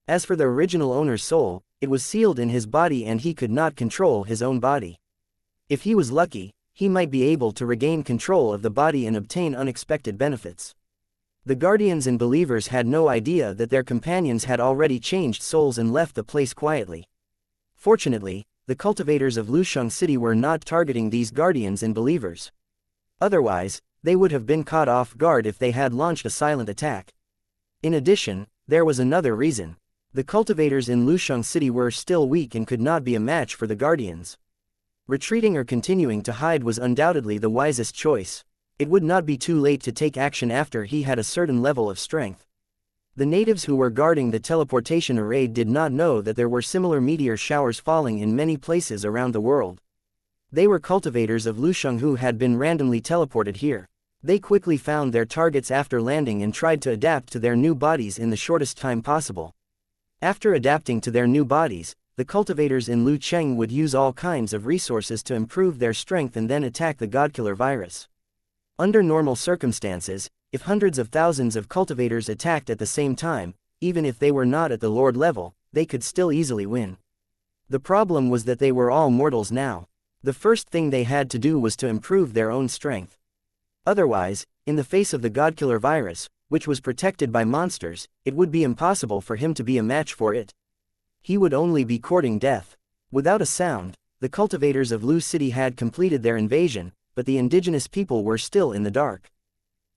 As for the original owner's soul, it was sealed in his body and he could not control his own body. If he was lucky, he might be able to regain control of the body and obtain unexpected benefits. The guardians and believers had no idea that their companions had already changed souls and left the place quietly. Fortunately, the cultivators of Lusheng City were not targeting these guardians and believers. Otherwise, they would have been caught off guard if they had launched a silent attack. In addition, there was another reason. The cultivators in Lusheng City were still weak and could not be a match for the guardians. Retreating or continuing to hide was undoubtedly the wisest choice. It would not be too late to take action after he had a certain level of strength. The natives who were guarding the teleportation array did not know that there were similar meteor showers falling in many places around the world. They were cultivators of Lusheng who had been randomly teleported here. They quickly found their targets after landing and tried to adapt to their new bodies in the shortest time possible. After adapting to their new bodies, the cultivators in Lu Cheng would use all kinds of resources to improve their strength and then attack the godkiller virus. Under normal circumstances, if hundreds of thousands of cultivators attacked at the same time, even if they were not at the Lord level, they could still easily win. The problem was that they were all mortals now. The first thing they had to do was to improve their own strength. Otherwise, in the face of the godkiller virus, which was protected by monsters, it would be impossible for him to be a match for it. He would only be courting death. Without a sound, the cultivators of Lu City had completed their invasion, but the indigenous people were still in the dark.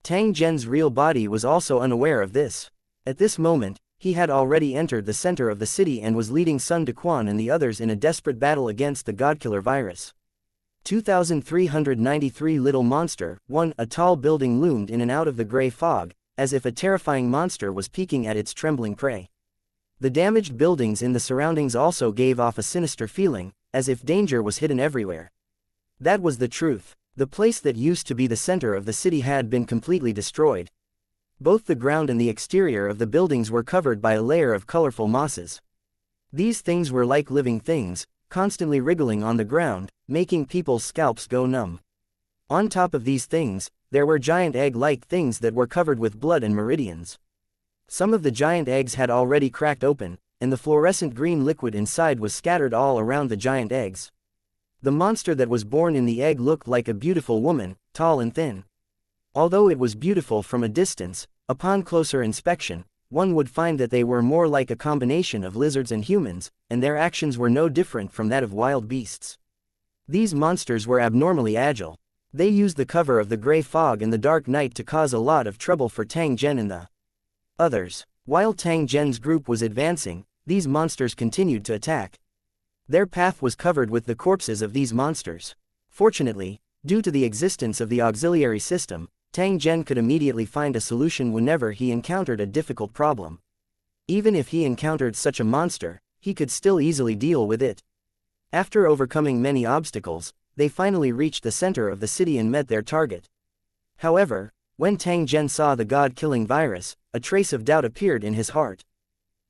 Tang Zhen's real body was also unaware of this. At this moment, he had already entered the center of the city and was leading Sun Dequan and the others in a desperate battle against the godkiller virus. 2393 Little Monster 1. A tall building loomed in and out of the gray fog, as if a terrifying monster was peeking at its trembling prey. The damaged buildings in the surroundings also gave off a sinister feeling, as if danger was hidden everywhere. That was the truth. The place that used to be the center of the city had been completely destroyed. Both the ground and the exterior of the buildings were covered by a layer of colorful mosses. These things were like living things, constantly wriggling on the ground, making people's scalps go numb. On top of these things, there were giant egg-like things that were covered with blood and meridians. Some of the giant eggs had already cracked open, and the fluorescent green liquid inside was scattered all around the giant eggs. The monster that was born in the egg looked like a beautiful woman, tall and thin. Although it was beautiful from a distance, upon closer inspection, one would find that they were more like a combination of lizards and humans, and their actions were no different from that of wild beasts. These monsters were abnormally agile. They used the cover of the gray fog and the dark night to cause a lot of trouble for Tang Zhen and the others. While Tang Zhen's group was advancing, these monsters continued to attack. Their path was covered with the corpses of these monsters. Fortunately, due to the existence of the auxiliary system, Tang Zhen could immediately find a solution whenever he encountered a difficult problem. Even if he encountered such a monster, he could still easily deal with it. After overcoming many obstacles, they finally reached the center of the city and met their target. However, when Tang Zhen saw the god-killing virus, a trace of doubt appeared in his heart.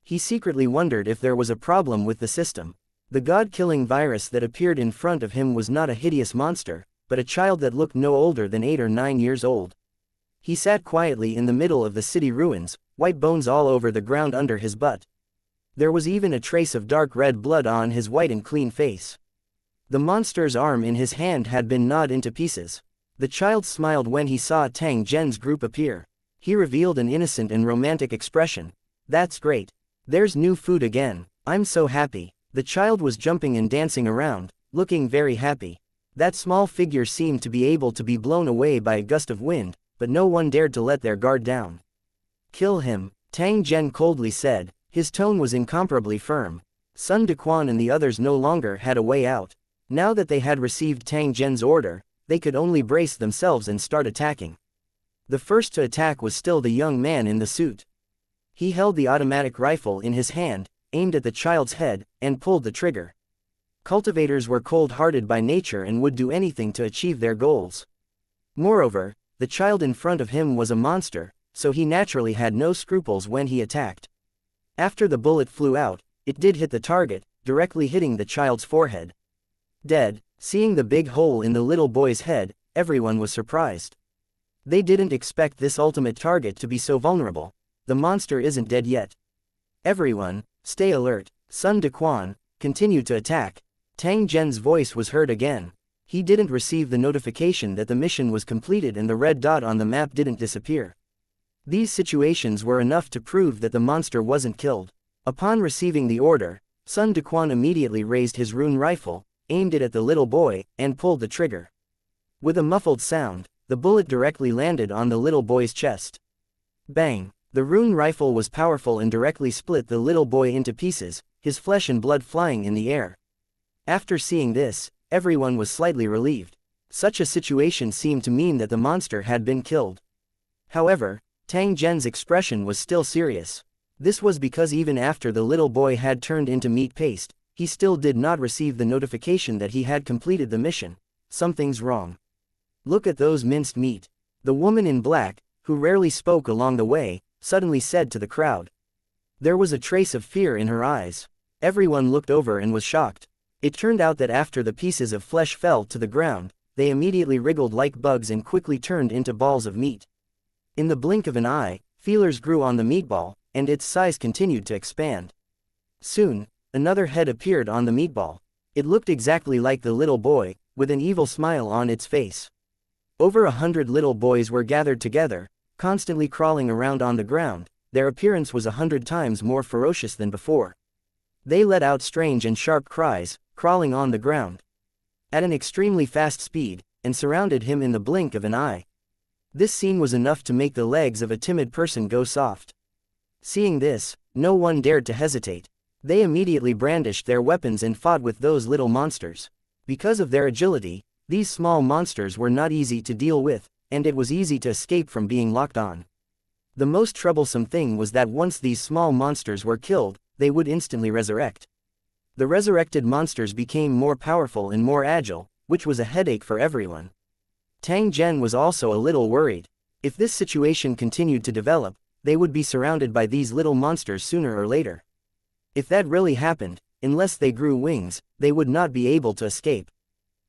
He secretly wondered if there was a problem with the system. The god-killing virus that appeared in front of him was not a hideous monster, but a child that looked no older than 8 or 9 years old. He sat quietly in the middle of the city ruins, white bones all over the ground under his butt. There was even a trace of dark red blood on his white and clean face. The monster's arm in his hand had been gnawed into pieces. The child smiled when he saw Tang Zhen's group appear. He revealed an innocent and romantic expression. "That's great. There's new food again. I'm so happy." The child was jumping and dancing around, looking very happy. That small figure seemed to be able to be blown away by a gust of wind, but no one dared to let their guard down. "Kill him," Tang Zhen coldly said. His tone was incomparably firm. Sun Dequan and the others no longer had a way out. Now that they had received Tang Zhen's order, they could only brace themselves and start attacking. The first to attack was still the young man in the suit. He held the automatic rifle in his hand, aimed at the child's head, and pulled the trigger. Cultivators were cold-hearted by nature and would do anything to achieve their goals. Moreover, the child in front of him was a monster, so he naturally had no scruples when he attacked. After the bullet flew out, it did hit the target, directly hitting the child's forehead. Dead. Seeing the big hole in the little boy's head, everyone was surprised. They didn't expect this ultimate target to be so vulnerable. The monster isn't dead yet. "Everyone, stay alert." Sun Dequan continued to attack. Tang Zhen's voice was heard again. He didn't receive the notification that the mission was completed and the red dot on the map didn't disappear. These situations were enough to prove that the monster wasn't killed. Upon receiving the order, Sun Dequan immediately raised his rune rifle, aimed it at the little boy, and pulled the trigger. With a muffled sound, the bullet directly landed on the little boy's chest. Bang! The rune rifle was powerful and directly split the little boy into pieces, his flesh and blood flying in the air. After seeing this, everyone was slightly relieved. Such a situation seemed to mean that the monster had been killed. However, Tang Zhen's expression was still serious. This was because even after the little boy had turned into meat paste, he still did not receive the notification that he had completed the mission. Something's wrong. "Look at those minced meat." The woman in black, who rarely spoke along the way, suddenly said to the crowd. There was a trace of fear in her eyes. Everyone looked over and was shocked. It turned out that after the pieces of flesh fell to the ground, they immediately wriggled like bugs and quickly turned into balls of meat. In the blink of an eye, feelers grew on the meatball, and its size continued to expand. Soon, another head appeared on the meatball. It looked exactly like the little boy, with an evil smile on its face. Over 100 little boys were gathered together, constantly crawling around on the ground. Their appearance was 100 times more ferocious than before. They let out strange and sharp cries, crawling on the ground at an extremely fast speed, and surrounded him in the blink of an eye. This scene was enough to make the legs of a timid person go soft. Seeing this, no one dared to hesitate. They immediately brandished their weapons and fought with those little monsters. Because of their agility, these small monsters were not easy to deal with, and it was easy to escape from being locked on. The most troublesome thing was that once these small monsters were killed, they would instantly resurrect. The resurrected monsters became more powerful and more agile, which was a headache for everyone. Tang Zhen was also a little worried. If this situation continued to develop, they would be surrounded by these little monsters sooner or later. If that really happened, unless they grew wings, they would not be able to escape.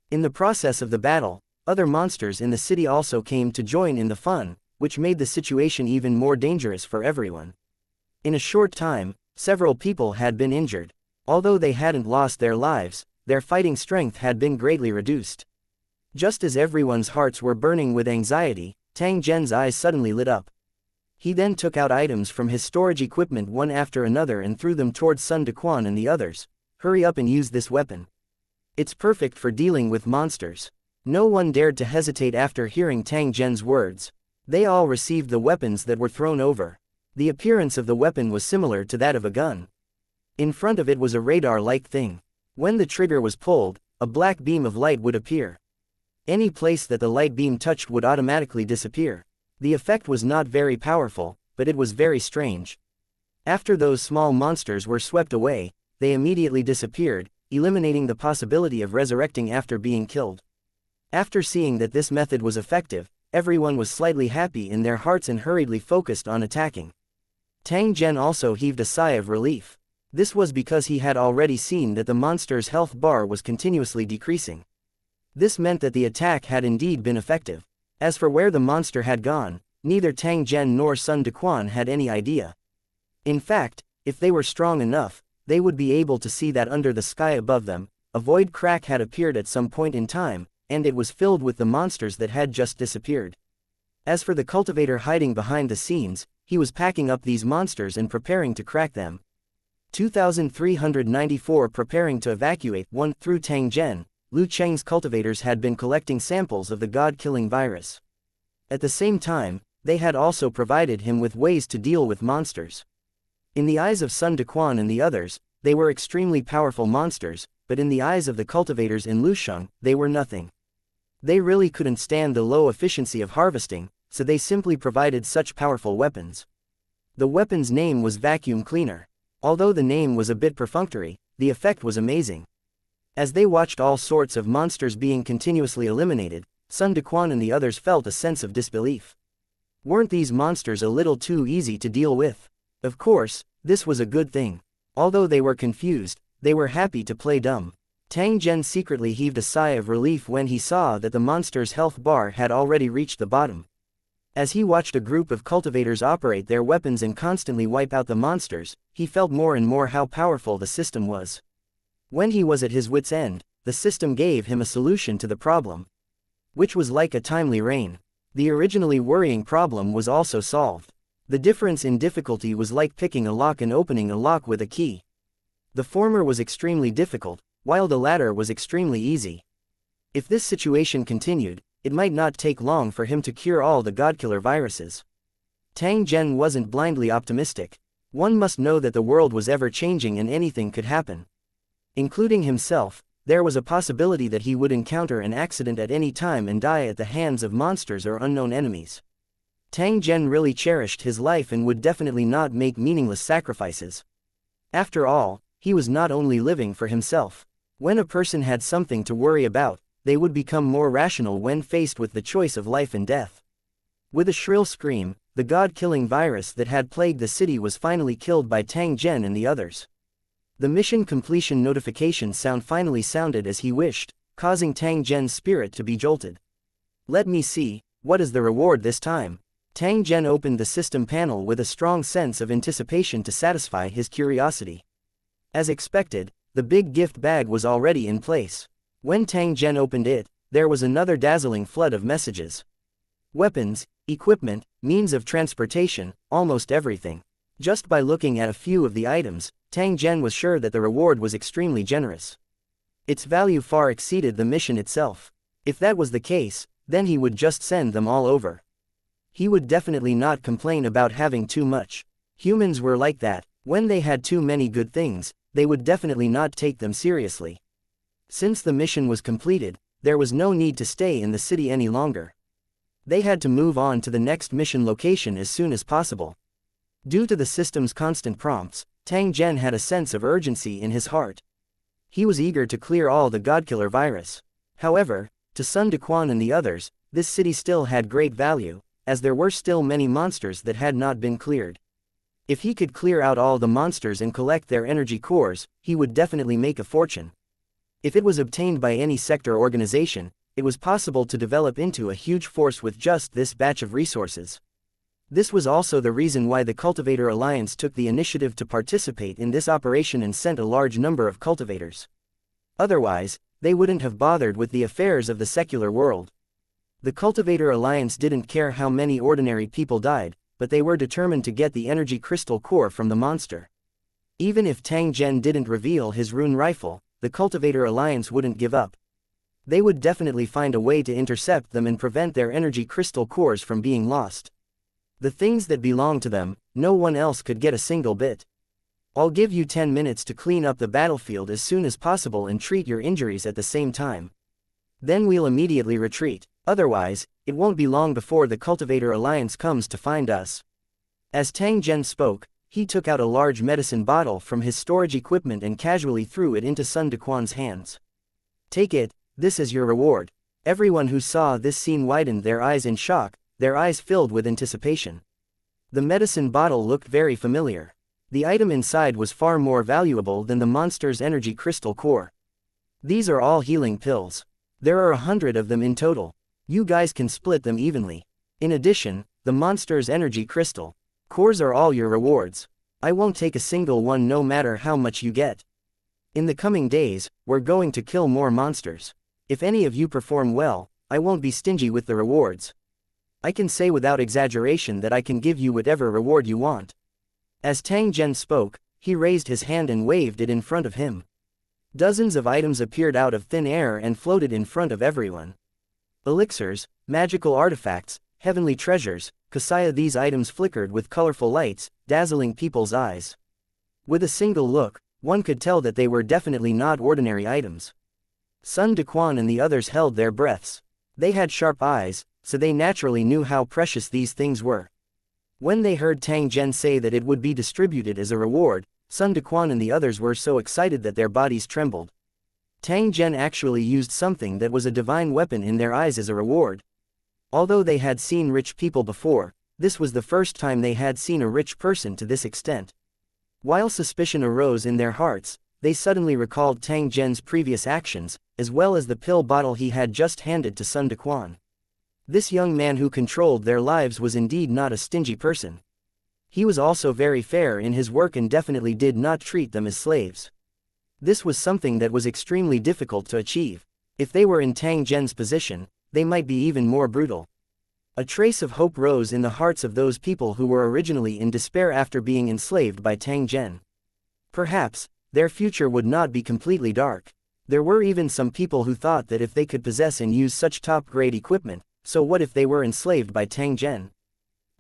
In the process of the battle, other monsters in the city also came to join in the fun, which made the situation even more dangerous for everyone. In a short time, several people had been injured. Although they hadn't lost their lives, their fighting strength had been greatly reduced. Just as everyone's hearts were burning with anxiety, Tang Zhen's eyes suddenly lit up. He then took out items from his storage equipment one after another and threw them towards Sun Dequan and the others. Hurry up and use this weapon. It's perfect for dealing with monsters. No one dared to hesitate after hearing Tang Zhen's words. They all received the weapons that were thrown over. The appearance of the weapon was similar to that of a gun. In front of it was a radar-like thing. When the trigger was pulled, a black beam of light would appear. Any place that the light beam touched would automatically disappear. The effect was not very powerful, but it was very strange. After those small monsters were swept away, they immediately disappeared, eliminating the possibility of resurrecting after being killed. After seeing that this method was effective, everyone was slightly happy in their hearts and hurriedly focused on attacking. Tang Zhen also heaved a sigh of relief. This was because he had already seen that the monster's health bar was continuously decreasing. This meant that the attack had indeed been effective. As for where the monster had gone, neither Tang Zhen nor Sun Dequan had any idea. In fact, if they were strong enough, they would be able to see that under the sky above them, a void crack had appeared at some point in time, and it was filled with the monsters that had just disappeared. As for the cultivator hiding behind the scenes, he was packing up these monsters and preparing to crack them. 2394 Preparing to evacuate. 1 Through Tang Zhen, Lu Cheng's cultivators had been collecting samples of the god-killing virus. At the same time, they had also provided him with ways to deal with monsters. In the eyes of Sun Dequan and the others, they were extremely powerful monsters, but in the eyes of the cultivators in Lusheng, they were nothing. They really couldn't stand the low efficiency of harvesting, so they simply provided such powerful weapons. The weapon's name was Vacuum Cleaner. Although the name was a bit perfunctory, the effect was amazing. As they watched all sorts of monsters being continuously eliminated, Sun Dequan and the others felt a sense of disbelief. Weren't these monsters a little too easy to deal with? Of course, this was a good thing. Although they were confused, they were happy to play dumb. Tang Zhen secretly heaved a sigh of relief when he saw that the monster's health bar had already reached the bottom. As he watched a group of cultivators operate their weapons and constantly wipe out the monsters, he felt more and more how powerful the system was. When he was at his wit's end, the system gave him a solution to the problem, which was like a timely rain. The originally worrying problem was also solved. The difference in difficulty was like picking a lock and opening a lock with a key. The former was extremely difficult, while the latter was extremely easy. If this situation continued, it might not take long for him to cure all the godkiller viruses. Tang Zhen wasn't blindly optimistic. One must know that the world was ever-changing and anything could happen. Including himself, there was a possibility that he would encounter an accident at any time and die at the hands of monsters or unknown enemies. Tang Zhen really cherished his life and would definitely not make meaningless sacrifices. After all, he was not only living for himself. When a person had something to worry about, they would become more rational when faced with the choice of life and death. With a shrill scream, the god-killing virus that had plagued the city was finally killed by Tang Zhen and the others. The mission completion notification sound finally sounded as he wished, causing Tang Zhen's spirit to be jolted. Let me see, what is the reward this time? Tang Zhen opened the system panel with a strong sense of anticipation to satisfy his curiosity. As expected, the big gift bag was already in place. When Tang Zhen opened it, there was another dazzling flood of messages. Weapons, equipment, means of transportation, almost everything. Just by looking at a few of the items, Tang Zhen was sure that the reward was extremely generous. Its value far exceeded the mission itself. If that was the case, then he would just send them all over. He would definitely not complain about having too much. Humans were like that. When they had too many good things, they would definitely not take them seriously. Since the mission was completed, there was no need to stay in the city any longer. They had to move on to the next mission location as soon as possible. Due to the system's constant prompts, Tang Zhen had a sense of urgency in his heart. He was eager to clear all the godkiller virus. However, to Sun Dequan and the others, this city still had great value, as there were still many monsters that had not been cleared. If he could clear out all the monsters and collect their energy cores, he would definitely make a fortune. If it was obtained by any sector organization, it was possible to develop into a huge force with just this batch of resources. This was also the reason why the Cultivator Alliance took the initiative to participate in this operation and sent a large number of cultivators. Otherwise, they wouldn't have bothered with the affairs of the secular world. The Cultivator Alliance didn't care how many ordinary people died, but they were determined to get the energy crystal core from the monster. Even if Tang Zhen didn't reveal his rune rifle, the Cultivator Alliance wouldn't give up. They would definitely find a way to intercept them and prevent their energy crystal cores from being lost. The things that belong to them, no one else could get a single bit. I'll give you 10 minutes to clean up the battlefield as soon as possible and treat your injuries at the same time. Then we'll immediately retreat, otherwise, it won't be long before the Cultivator Alliance comes to find us. As Tang Zhen spoke, he took out a large medicine bottle from his storage equipment and casually threw it into Sun Dequan's hands. Take it, this is your reward. Everyone who saw this scene widened their eyes in shock, their eyes filled with anticipation. The medicine bottle looked very familiar. The item inside was far more valuable than the monster's energy crystal core. These are all healing pills. There are 100 of them in total. You guys can split them evenly. In addition, the monster's energy crystal cores are all your rewards. I won't take a single one no matter how much you get. In the coming days, we're going to kill more monsters. If any of you perform well, I won't be stingy with the rewards. I can say without exaggeration that I can give you whatever reward you want. As Tang Zhen spoke, he raised his hand and waved it in front of him. Dozens of items appeared out of thin air and floated in front of everyone. Elixirs, magical artifacts, heavenly treasures, xianxia. These items flickered with colorful lights, dazzling people's eyes. With a single look, one could tell that they were definitely not ordinary items. Sun Dequan and the others held their breaths. They had sharp eyes, so they naturally knew how precious these things were. When they heard Tang Zhen say that it would be distributed as a reward, Sun Dequan and the others were so excited that their bodies trembled. Tang Zhen actually used something that was a divine weapon in their eyes as a reward. Although they had seen rich people before, this was the first time they had seen a rich person to this extent. While suspicion arose in their hearts, they suddenly recalled Tang Zhen's previous actions, as well as the pill bottle he had just handed to Sun Dequan. This young man who controlled their lives was indeed not a stingy person. He was also very fair in his work and definitely did not treat them as slaves. This was something that was extremely difficult to achieve. If they were in Tang Zhen's position, they might be even more brutal. A trace of hope rose in the hearts of those people who were originally in despair after being enslaved by Tang Zhen. Perhaps, their future would not be completely dark. There were even some people who thought that if they could possess and use such top-grade equipment, so what if they were enslaved by Tang Zhen?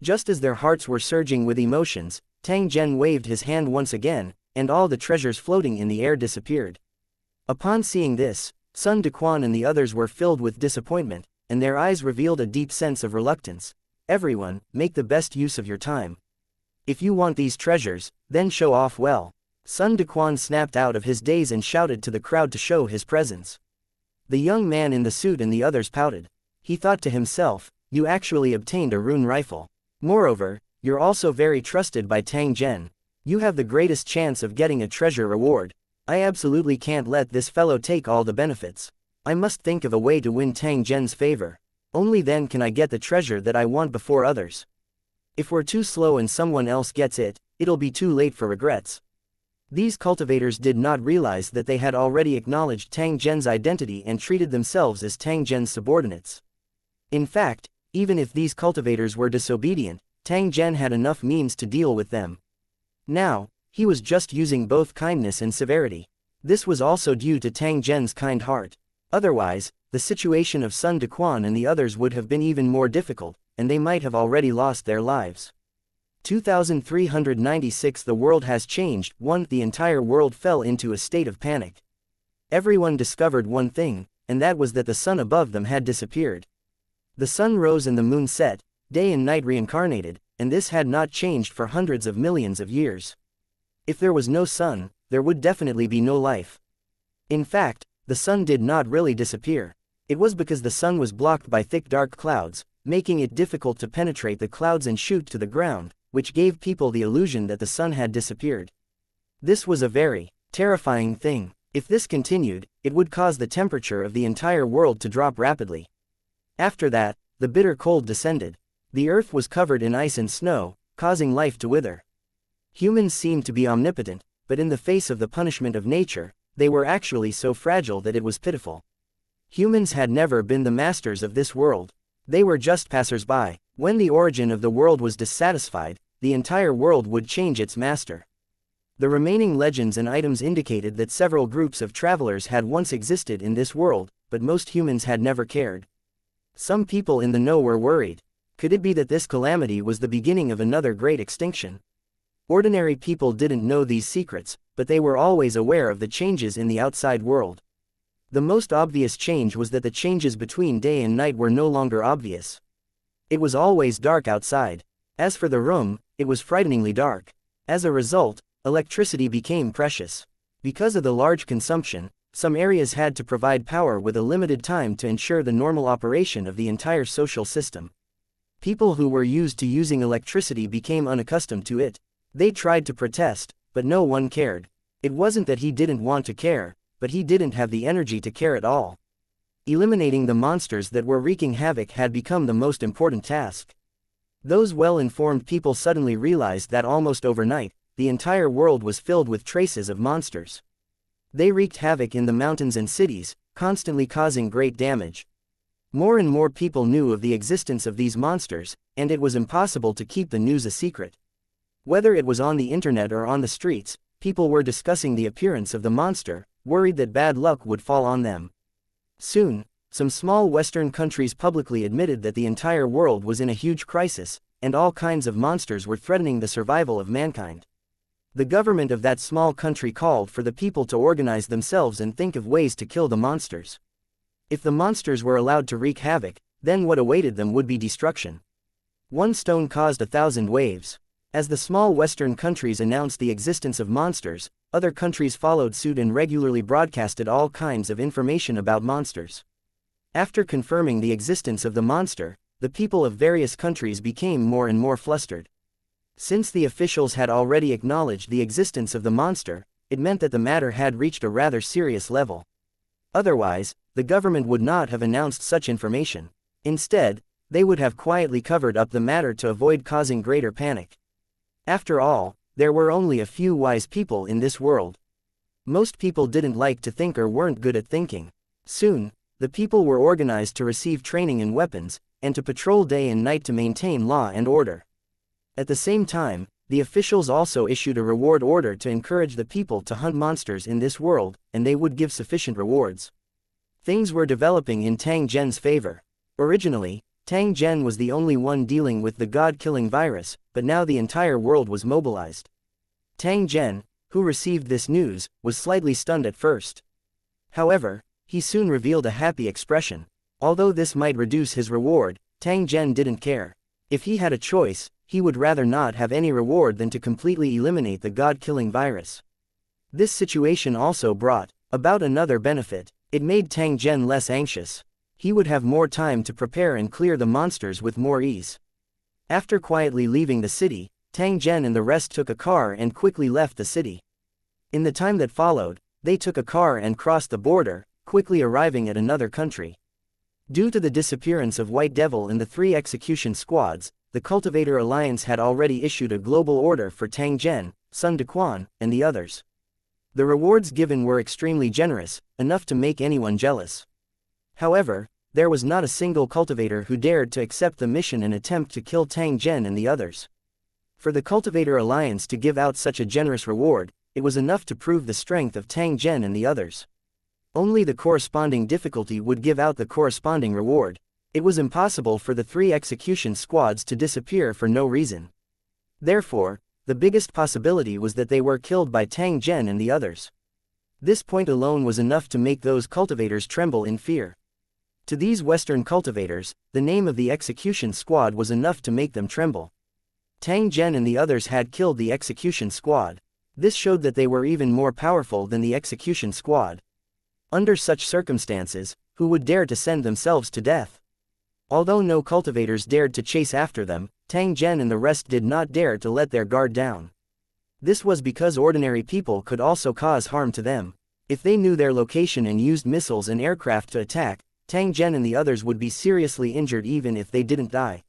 Just as their hearts were surging with emotions, Tang Zhen waved his hand once again, and all the treasures floating in the air disappeared. Upon seeing this, Sun Dequan and the others were filled with disappointment, and their eyes revealed a deep sense of reluctance. Everyone, make the best use of your time. If you want these treasures, then show off well. Sun Dequan snapped out of his daze and shouted to the crowd to show his presence. The young man in the suit and the others pouted. He thought to himself, you actually obtained a rune rifle. Moreover, you're also very trusted by Tang Zhen. You have the greatest chance of getting a treasure reward. I absolutely can't let this fellow take all the benefits. I must think of a way to win Tang Zhen's favor. Only then can I get the treasure that I want before others. If we're too slow and someone else gets it, it'll be too late for regrets. These cultivators did not realize that they had already acknowledged Tang Zhen's identity and treated themselves as Tang Zhen's subordinates. In fact, even if these cultivators were disobedient, Tang Zhen had enough means to deal with them. Now, he was just using both kindness and severity. This was also due to Tang Zhen's kind heart. Otherwise, the situation of Sun Dequan and the others would have been even more difficult, and they might have already lost their lives. 2396 The world has changed. The entire world fell into a state of panic. Everyone discovered one thing, and that was that the sun above them had disappeared. The sun rose and the moon set, day and night reincarnated, and this had not changed for hundreds of millions of years. If there was no sun, there would definitely be no life. In fact, the sun did not really disappear. It was because the sun was blocked by thick dark clouds, making it difficult to penetrate the clouds and shoot to the ground, which gave people the illusion that the sun had disappeared. This was a very terrifying thing. If this continued, it would cause the temperature of the entire world to drop rapidly. After that, the bitter cold descended. The earth was covered in ice and snow, causing life to wither. Humans seemed to be omnipotent, but in the face of the punishment of nature, they were actually so fragile that it was pitiful. Humans had never been the masters of this world. They were just passers-by. When the origin of the world was dissatisfied, the entire world would change its master. The remaining legends and items indicated that several groups of travelers had once existed in this world, but most humans had never cared. Some people in the know were worried. Could it be that this calamity was the beginning of another great extinction? Ordinary people didn't know these secrets, but they were always aware of the changes in the outside world. The most obvious change was that the changes between day and night were no longer obvious. It was always dark outside. As for the room, it was frighteningly dark. As a result, electricity became precious. Because of the large consumption, some areas had to provide power with a limited time to ensure the normal operation of the entire social system. People who were used to using electricity became unaccustomed to it. They tried to protest, but no one cared. It wasn't that he didn't want to care, but he didn't have the energy to care at all. Eliminating the monsters that were wreaking havoc had become the most important task. Those well-informed people suddenly realized that almost overnight, the entire world was filled with traces of monsters. They wreaked havoc in the mountains and cities, constantly causing great damage. More and more people knew of the existence of these monsters, and it was impossible to keep the news a secret. Whether it was on the internet or on the streets, people were discussing the appearance of the monster, worried that bad luck would fall on them. Soon, some small Western countries publicly admitted that the entire world was in a huge crisis, and all kinds of monsters were threatening the survival of mankind. The government of that small country called for the people to organize themselves and think of ways to kill the monsters. If the monsters were allowed to wreak havoc, then what awaited them would be destruction. One stone caused 1,000 waves. As the small Western countries announced the existence of monsters, other countries followed suit and regularly broadcasted all kinds of information about monsters. After confirming the existence of the monster, the people of various countries became more and more flustered. Since the officials had already acknowledged the existence of the monster, it meant that the matter had reached a rather serious level. Otherwise, the government would not have announced such information. Instead, they would have quietly covered up the matter to avoid causing greater panic. After all, there were only a few wise people in this world. Most people didn't like to think or weren't good at thinking. Soon, the people were organized to receive training in weapons, and to patrol day and night to maintain law and order. At the same time, the officials also issued a reward order to encourage the people to hunt monsters in this world, and they would give sufficient rewards. Things were developing in Tang Zhen's favor. Originally, Tang Zhen was the only one dealing with the god-killing virus, but now the entire world was mobilized. Tang Zhen, who received this news, was slightly stunned at first. However, he soon revealed a happy expression. Although this might reduce his reward, Tang Zhen didn't care. If he had a choice, he would rather not have any reward than to completely eliminate the god-killing virus. This situation also brought about another benefit. It made Tang Zhen less anxious. He would have more time to prepare and clear the monsters with more ease. After quietly leaving the city, Tang Zhen and the rest took a car and quickly left the city. In the time that followed, they took a car and crossed the border, quickly arriving at another country. Due to the disappearance of White Devil and the 3 execution squads, the Cultivator Alliance had already issued a global order for Tang Zhen, Sun Dequan, and the others. The rewards given were extremely generous, enough to make anyone jealous. However, there was not a single cultivator who dared to accept the mission and attempt to kill Tang Zhen and the others. For the Cultivator Alliance to give out such a generous reward, it was enough to prove the strength of Tang Zhen and the others. Only the corresponding difficulty would give out the corresponding reward. It was impossible for the 3 execution squads to disappear for no reason. Therefore, the biggest possibility was that they were killed by Tang Zhen and the others. This point alone was enough to make those cultivators tremble in fear. To these Western cultivators, the name of the execution squad was enough to make them tremble. Tang Zhen and the others had killed the execution squad. This showed that they were even more powerful than the execution squad. Under such circumstances, who would dare to send themselves to death? Although no cultivators dared to chase after them, Tang Zhen and the rest did not dare to let their guard down. This was because ordinary people could also cause harm to them. If they knew their location and used missiles and aircraft to attack, Tang Zhen and the others would be seriously injured even if they didn't die.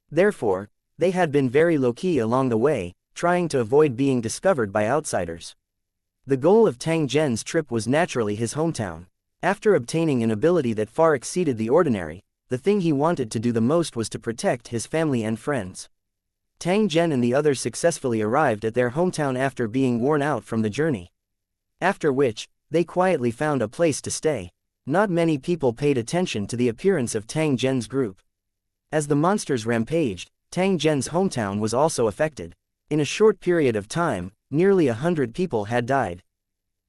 Therefore, they had been very low-key along the way, trying to avoid being discovered by outsiders. The goal of Tang Zhen's trip was naturally his hometown. After obtaining an ability that far exceeded the ordinary, the thing he wanted to do the most was to protect his family and friends. Tang Zhen and the others successfully arrived at their hometown after being worn out from the journey. After which, they quietly found a place to stay. Not many people paid attention to the appearance of Tang Zhen's group. As the monsters rampaged, Tang Zhen's hometown was also affected. In a short period of time, nearly 100 people had died.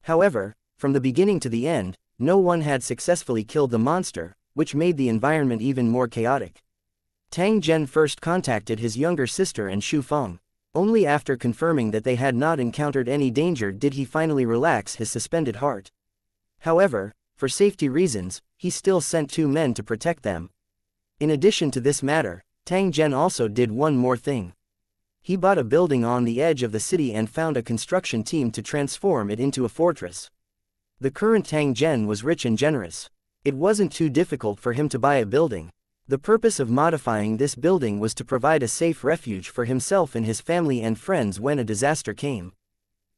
However, from the beginning to the end, no one had successfully killed the monster, which made the environment even more chaotic. Tang Zhen first contacted his younger sister and Xu Feng. Only after confirming that they had not encountered any danger did he finally relax his suspended heart. However, for safety reasons, he still sent 2 men to protect them. In addition to this matter, Tang Zhen also did one more thing. He bought a building on the edge of the city and found a construction team to transform it into a fortress. The current Tang Zhen was rich and generous. It wasn't too difficult for him to buy a building. The purpose of modifying this building was to provide a safe refuge for himself and his family and friends when a disaster came.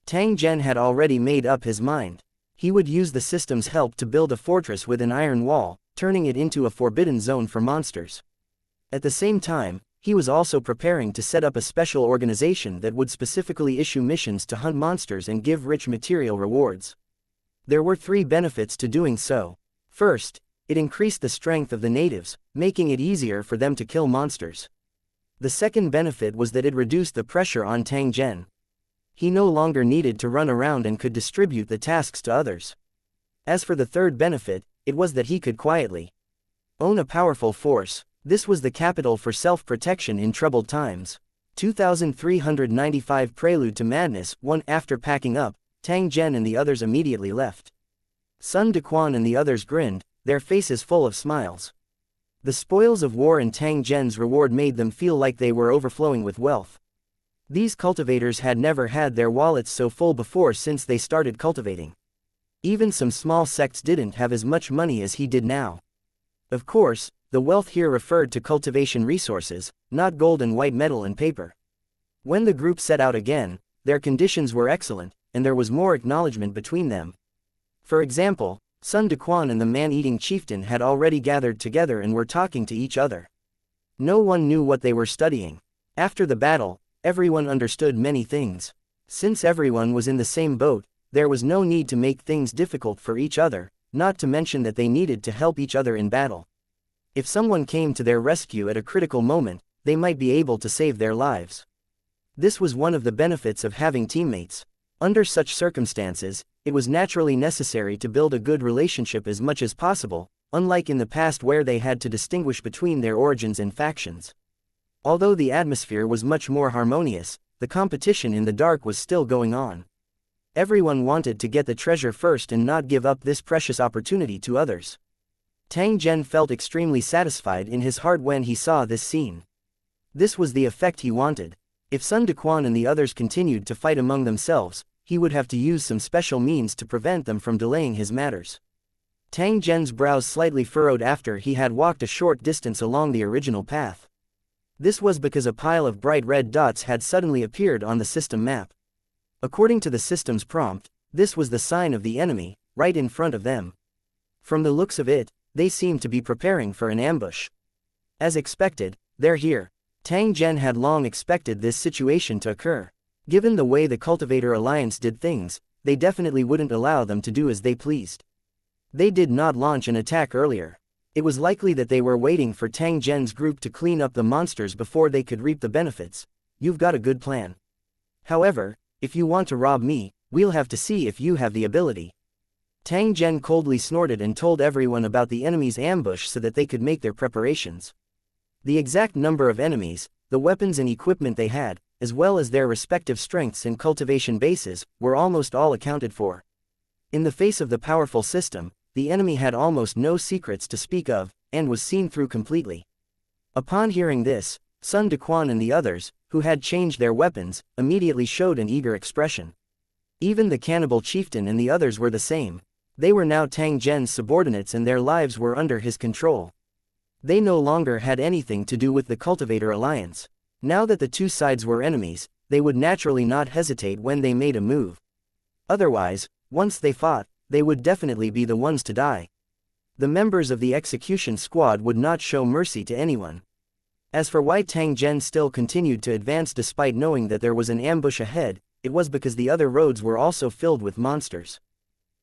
Tang Zhen had already made up his mind. He would use the system's help to build a fortress with an iron wall, turning it into a forbidden zone for monsters. At the same time, he was also preparing to set up a special organization that would specifically issue missions to hunt monsters and give rich material rewards. There were 3 benefits to doing so. First, it increased the strength of the natives, making it easier for them to kill monsters. The second benefit was that it reduced the pressure on Tang Zhen. He no longer needed to run around and could distribute the tasks to others. As for the third benefit, it was that he could quietly own a powerful force. This was the capital for self-protection in troubled times. 2395 Prelude to Madness 1. After packing up, Tang Zhen and the others immediately left. Sun Dequan and the others grinned, their faces full of smiles. The spoils of war and Tang Zhen's reward made them feel like they were overflowing with wealth. These cultivators had never had their wallets so full before since they started cultivating. Even some small sects didn't have as much money as he did now. Of course, the wealth here referred to cultivation resources, not gold and white metal and paper. When the group set out again, their conditions were excellent, and there was more acknowledgement between them. For example, Sun Dequan and the man-eating chieftain had already gathered together and were talking to each other. No one knew what they were studying. After the battle, everyone understood many things. Since everyone was in the same boat, there was no need to make things difficult for each other, not to mention that they needed to help each other in battle. If someone came to their rescue at a critical moment, they might be able to save their lives. This was one of the benefits of having teammates. Under such circumstances, it was naturally necessary to build a good relationship as much as possible, unlike in the past where they had to distinguish between their origins and factions. Although the atmosphere was much more harmonious, the competition in the dark was still going on. Everyone wanted to get the treasure first and not give up this precious opportunity to others. Tang Zhen felt extremely satisfied in his heart when he saw this scene. This was the effect he wanted. If Sun Dequan and the others continued to fight among themselves, he would have to use some special means to prevent them from delaying his matters. Tang Zhen's brows slightly furrowed after he had walked a short distance along the original path. This was because a pile of bright red dots had suddenly appeared on the system map. According to the system's prompt, this was the sign of the enemy, right in front of them. From the looks of it, they seemed to be preparing for an ambush. As expected, they're here. Tang Zhen had long expected this situation to occur. Given the way the Cultivator Alliance did things, they definitely wouldn't allow them to do as they pleased. They did not launch an attack earlier. It was likely that they were waiting for Tang Zhen's group to clean up the monsters before they could reap the benefits. You've got a good plan. However, if you want to rob me, we'll have to see if you have the ability. Tang Zhen coldly snorted and told everyone about the enemy's ambush so that they could make their preparations. The exact number of enemies, the weapons and equipment they had, as well as their respective strengths and cultivation bases, were almost all accounted for. In the face of the powerful system, the enemy had almost no secrets to speak of, and was seen through completely. Upon hearing this, Sun Dequan and the others, who had changed their weapons, immediately showed an eager expression. Even the cannibal chieftain and the others were the same. They were now Tang Zhen's subordinates and their lives were under his control. They no longer had anything to do with the Cultivator Alliance. Now that the two sides were enemies, they would naturally not hesitate when they made a move. Otherwise, once they fought, they would definitely be the ones to die. The members of the execution squad would not show mercy to anyone. As for why Tang Zhen still continued to advance despite knowing that there was an ambush ahead, it was because the other roads were also filled with monsters.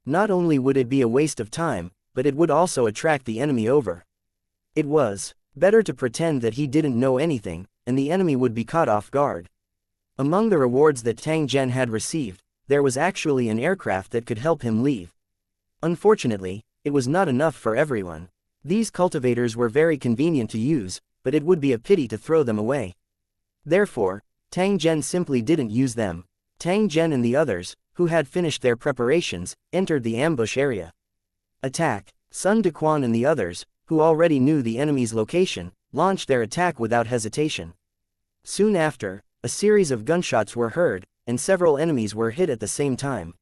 Not only would it be a waste of time, but it would also attract the enemy over. It was better to pretend that he didn't know anything, and the enemy would be caught off guard. Among the rewards that Tang Zhen had received, there was actually an aircraft that could help him leave. Unfortunately, it was not enough for everyone. These cultivators were very convenient to use, but it would be a pity to throw them away. Therefore, Tang Zhen simply didn't use them. Tang Zhen and the others, who had finished their preparations, entered the ambush area. Attack! Sun Dequan and the others, who already knew the enemy's location, launched their attack without hesitation. Soon after, a series of gunshots were heard, and several enemies were hit at the same time.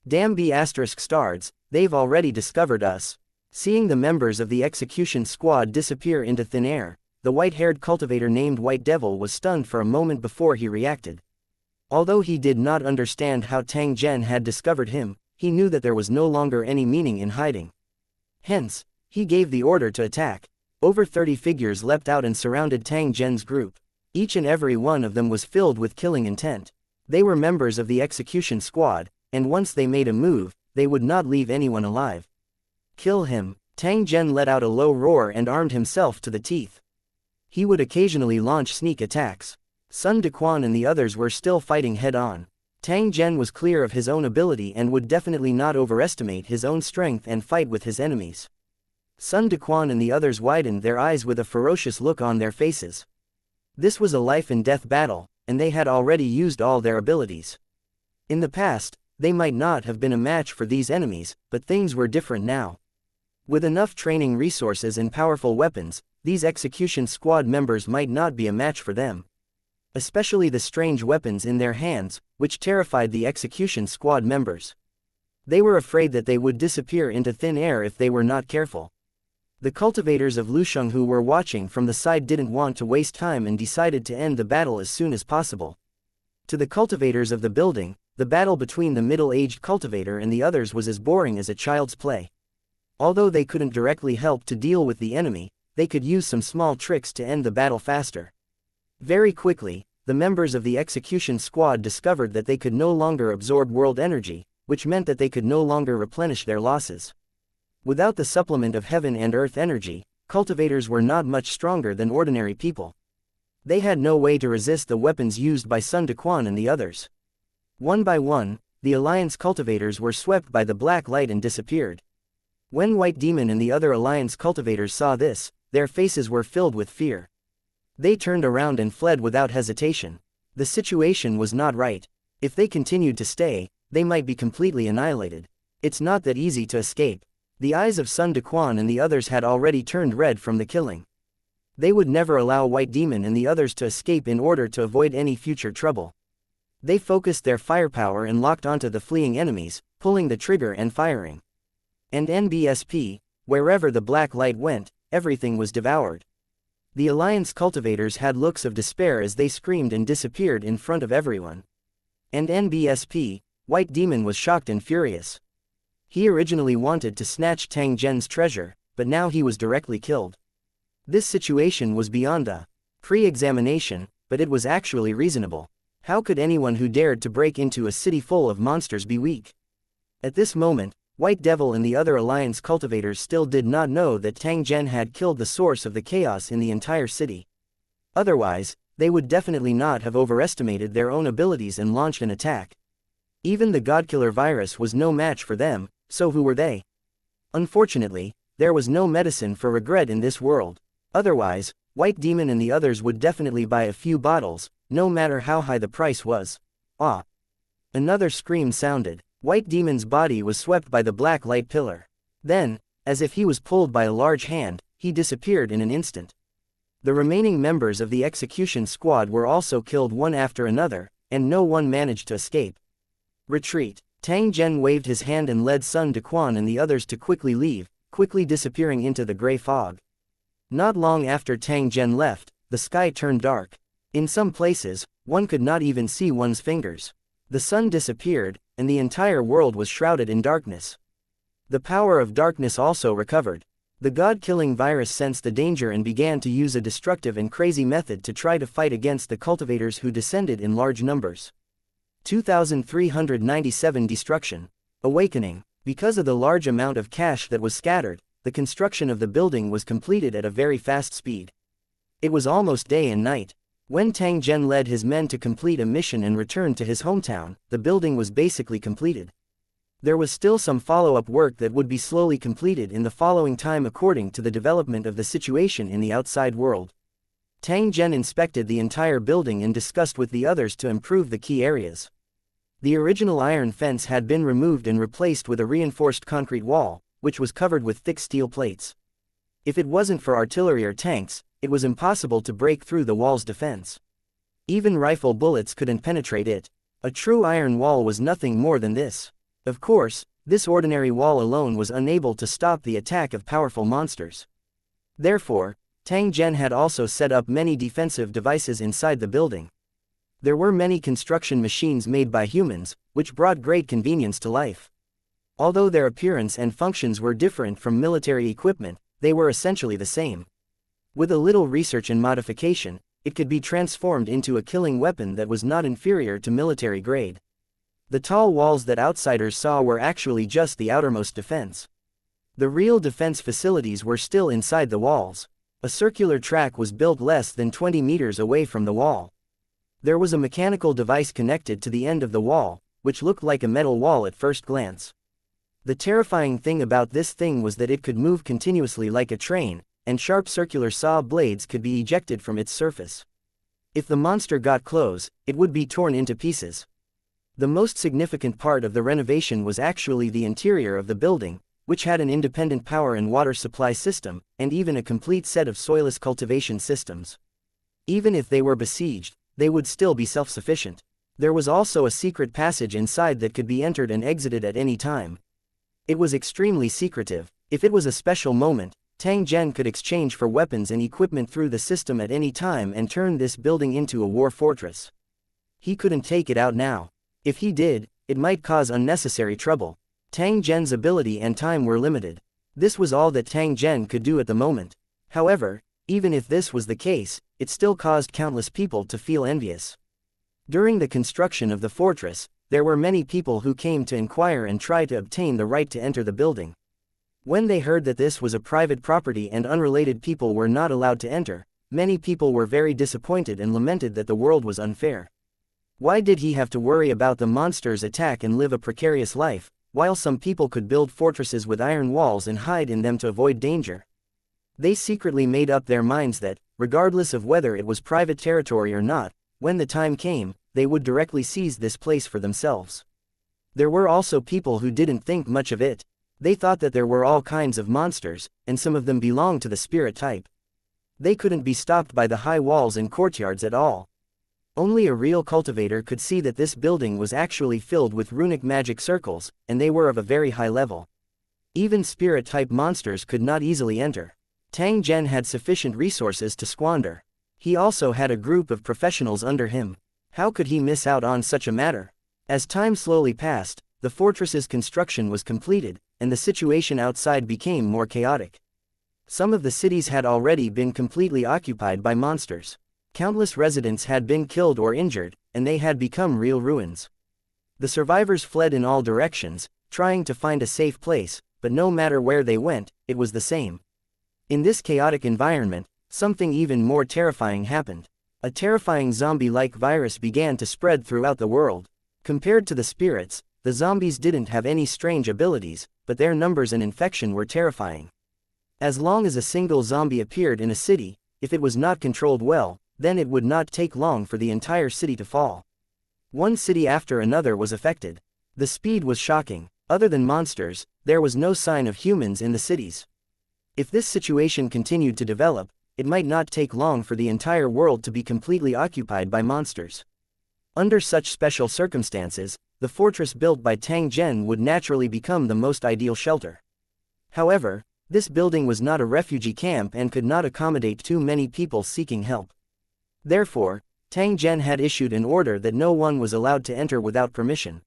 Damn B*** stards, they've already discovered us. Seeing the members of the execution squad disappear into thin air, the white-haired cultivator named White Devil was stunned for a moment before he reacted. Although he did not understand how Tang Zhen had discovered him, he knew that there was no longer any meaning in hiding. Hence, he gave the order to attack. Over 30 figures leapt out and surrounded Tang Zhen's group. Each and every one of them was filled with killing intent. They were members of the execution squad, and once they made a move, they would not leave anyone alive. Kill him! Tang Zhen let out a low roar and armed himself to the teeth. He would occasionally launch sneak attacks. Sun Dequan and the others were still fighting head-on. Tang Zhen was clear of his own ability and would definitely not overestimate his own strength and fight with his enemies. Sun Dequan and the others widened their eyes with a ferocious look on their faces. This was a life-and-death battle, and they had already used all their abilities. In the past, they might not have been a match for these enemies, but things were different now. With enough training resources and powerful weapons, these execution squad members might not be a match for them. Especially the strange weapons in their hands, which terrified the execution squad members. They were afraid that they would disappear into thin air if they were not careful. The cultivators of Lusheng who were watching from the side didn't want to waste time and decided to end the battle as soon as possible. To the cultivators of the building, the battle between the middle-aged cultivator and the others was as boring as a child's play. Although they couldn't directly help to deal with the enemy, they could use some small tricks to end the battle faster. Very quickly, the members of the execution squad discovered that they could no longer absorb world energy, which meant that they could no longer replenish their losses. Without the supplement of heaven and earth energy, cultivators were not much stronger than ordinary people. They had no way to resist the weapons used by Sun Dequan and the others. One by one, the Alliance cultivators were swept by the black light and disappeared. When White Demon and the other Alliance cultivators saw this, their faces were filled with fear. They turned around and fled without hesitation. The situation was not right. If they continued to stay, they might be completely annihilated. It's not that easy to escape. The eyes of Sun Dequan and the others had already turned red from the killing. They would never allow White Demon and the others to escape in order to avoid any future trouble. They focused their firepower and locked onto the fleeing enemies, pulling the trigger and firing. And NBSP, wherever the black light went, everything was devoured. The Alliance cultivators had looks of despair as they screamed and disappeared in front of everyone. And NBSP, White Demon was shocked and furious. He originally wanted to snatch Tang Zhen's treasure, but now he was directly killed. This situation was beyond a pre-examination, but it was actually reasonable. How could anyone who dared to break into a city full of monsters be weak? At this moment, White Devil and the other Alliance cultivators still did not know that Tang Zhen had killed the source of the chaos in the entire city. Otherwise, they would definitely not have overestimated their own abilities and launched an attack. Even the Godkiller virus was no match for them, so who were they? Unfortunately, there was no medicine for regret in this world. Otherwise, White Demon and the others would definitely buy a few bottles, no matter how high the price was. Ah! Another scream sounded. White Demon's body was swept by the black light pillar. Then, as if he was pulled by a large hand, he disappeared in an instant. The remaining members of the execution squad were also killed one after another, and no one managed to escape. Retreat. Tang Zhen waved his hand and led Sun Dequan and the others to quickly leave, quickly disappearing into the gray fog. Not long after Tang Zhen left, the sky turned dark. In some places, one could not even see one's fingers. The sun disappeared, and the entire world was shrouded in darkness. The power of darkness also recovered. The god-killing virus sensed the danger and began to use a destructive and crazy method to try to fight against the cultivators who descended in large numbers. 2397 Destruction. Awakening. Because of the large amount of cash that was scattered, the construction of the building was completed at a very fast speed. It was almost day and night. When Tang Zhen led his men to complete a mission and return to his hometown, the building was basically completed. There was still some follow-up work that would be slowly completed in the following time according to the development of the situation in the outside world. Tang Zhen inspected the entire building and discussed with the others to improve the key areas. The original iron fence had been removed and replaced with a reinforced concrete wall, which was covered with thick steel plates. If it wasn't for artillery or tanks, it was impossible to break through the wall's defense. Even rifle bullets couldn't penetrate it. A true iron wall was nothing more than this. Of course, this ordinary wall alone was unable to stop the attack of powerful monsters. Therefore, Tang Zhen had also set up many defensive devices inside the building. There were many construction machines made by humans, which brought great convenience to life. Although their appearance and functions were different from military equipment, they were essentially the same. With a little research and modification, it could be transformed into a killing weapon that was not inferior to military grade. The tall walls that outsiders saw were actually just the outermost defense. The real defense facilities were still inside the walls. A circular track was built less than 20 meters away from the wall. There was a mechanical device connected to the end of the wall, which looked like a metal wall at first glance. The terrifying thing about this thing was that it could move continuously like a train, and sharp circular saw blades could be ejected from its surface. If the monster got close, it would be torn into pieces. The most significant part of the renovation was actually the interior of the building, which had an independent power and water supply system, and even a complete set of soilless cultivation systems. Even if they were besieged, they would still be self-sufficient. There was also a secret passage inside that could be entered and exited at any time. It was extremely secretive. If it was a special moment, Tang Zhen could exchange for weapons and equipment through the system at any time and turn this building into a war fortress. He couldn't take it out now. If he did, it might cause unnecessary trouble. Tang Zhen's ability and time were limited. This was all that Tang Zhen could do at the moment. However, even if this was the case, it still caused countless people to feel envious. During the construction of the fortress, there were many people who came to inquire and try to obtain the right to enter the building. When they heard that this was a private property and unrelated people were not allowed to enter, many people were very disappointed and lamented that the world was unfair. Why did he have to worry about the monster's attack and live a precarious life, while some people could build fortresses with iron walls and hide in them to avoid danger? They secretly made up their minds that, regardless of whether it was private territory or not, when the time came, they would directly seize this place for themselves. There were also people who didn't think much of it. They thought that there were all kinds of monsters, and some of them belonged to the spirit type. They couldn't be stopped by the high walls and courtyards at all. Only a real cultivator could see that this building was actually filled with runic magic circles, and they were of a very high level. Even spirit-type monsters could not easily enter. Tang Zhen had sufficient resources to squander. He also had a group of professionals under him. How could he miss out on such a matter? As time slowly passed, the fortress's construction was completed, and the situation outside became more chaotic. Some of the cities had already been completely occupied by monsters. Countless residents had been killed or injured, and they had become real ruins. The survivors fled in all directions, trying to find a safe place, but no matter where they went, it was the same. In this chaotic environment, something even more terrifying happened. A terrifying zombie-like virus began to spread throughout the world. Compared to the spirits, the zombies didn't have any strange abilities, but their numbers and infection were terrifying. As long as a single zombie appeared in a city, if it was not controlled well, then it would not take long for the entire city to fall. One city after another was affected. The speed was shocking. Other than monsters, there was no sign of humans in the cities. If this situation continued to develop, it might not take long for the entire world to be completely occupied by monsters. Under such special circumstances, the fortress built by Tang Zhen would naturally become the most ideal shelter. However, this building was not a refugee camp and could not accommodate too many people seeking help. Therefore, Tang Zhen had issued an order that no one was allowed to enter without permission.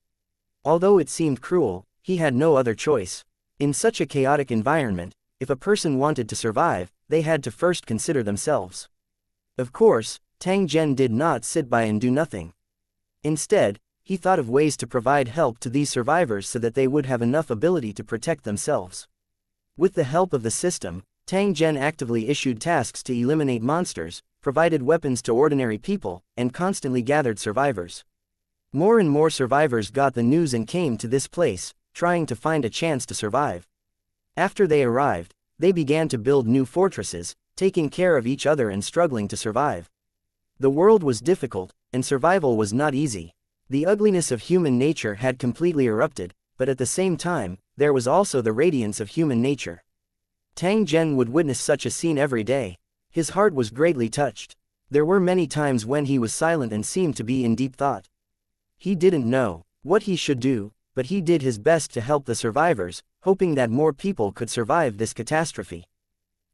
Although it seemed cruel, he had no other choice. In such a chaotic environment, if a person wanted to survive, they had to first consider themselves. Of course, Tang Zhen did not sit by and do nothing. Instead, he thought of ways to provide help to these survivors so that they would have enough ability to protect themselves. With the help of the system, Tang Zhen actively issued tasks to eliminate monsters, provided weapons to ordinary people, and constantly gathered survivors. More and more survivors got the news and came to this place, trying to find a chance to survive. After they arrived, they began to build new fortresses, taking care of each other and struggling to survive. The world was difficult, and survival was not easy. The ugliness of human nature had completely erupted, but at the same time, there was also the radiance of human nature. Tang Zhen would witness such a scene every day. His heart was greatly touched. There were many times when he was silent and seemed to be in deep thought. He didn't know what he should do, but he did his best to help the survivors, hoping that more people could survive this catastrophe.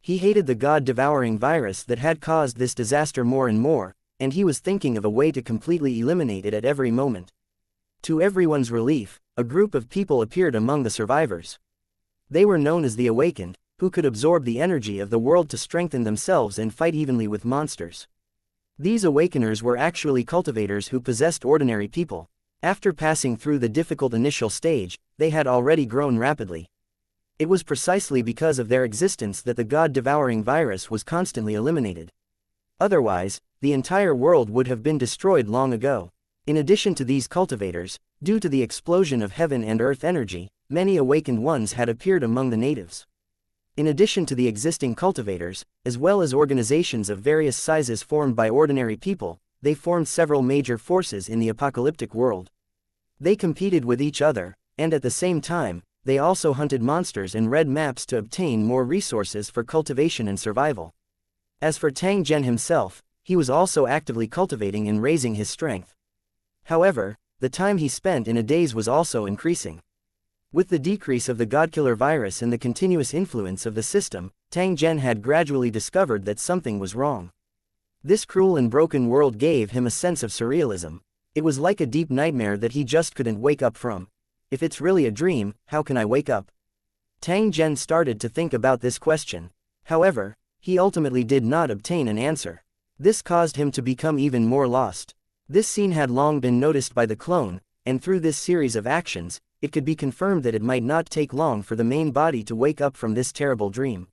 He hated the god-devouring virus that had caused this disaster more and more, and he was thinking of a way to completely eliminate it at every moment. To everyone's relief, a group of people appeared among the survivors. They were known as the Awakened, who could absorb the energy of the world to strengthen themselves and fight evenly with monsters. These Awakeners were actually cultivators who possessed ordinary people. After passing through the difficult initial stage, they had already grown rapidly. It was precisely because of their existence that the god-devouring virus was constantly eliminated. Otherwise, the entire world would have been destroyed long ago. In addition to these cultivators, due to the explosion of heaven and earth energy, many awakened ones had appeared among the natives. In addition to the existing cultivators, as well as organizations of various sizes formed by ordinary people, they formed several major forces in the apocalyptic world. They competed with each other, and at the same time, they also hunted monsters and read maps to obtain more resources for cultivation and survival. As for Tang Zhen himself, he was also actively cultivating and raising his strength. However, the time he spent in a daze was also increasing. With the decrease of the godkiller virus and the continuous influence of the system, Tang Zhen had gradually discovered that something was wrong. This cruel and broken world gave him a sense of surrealism. It was like a deep nightmare that he just couldn't wake up from. If it's really a dream, how can I wake up? Tang Zhen started to think about this question. However, he ultimately did not obtain an answer. This caused him to become even more lost. This scene had long been noticed by the clone, and through this series of actions, it could be confirmed that it might not take long for the main body to wake up from this terrible dream.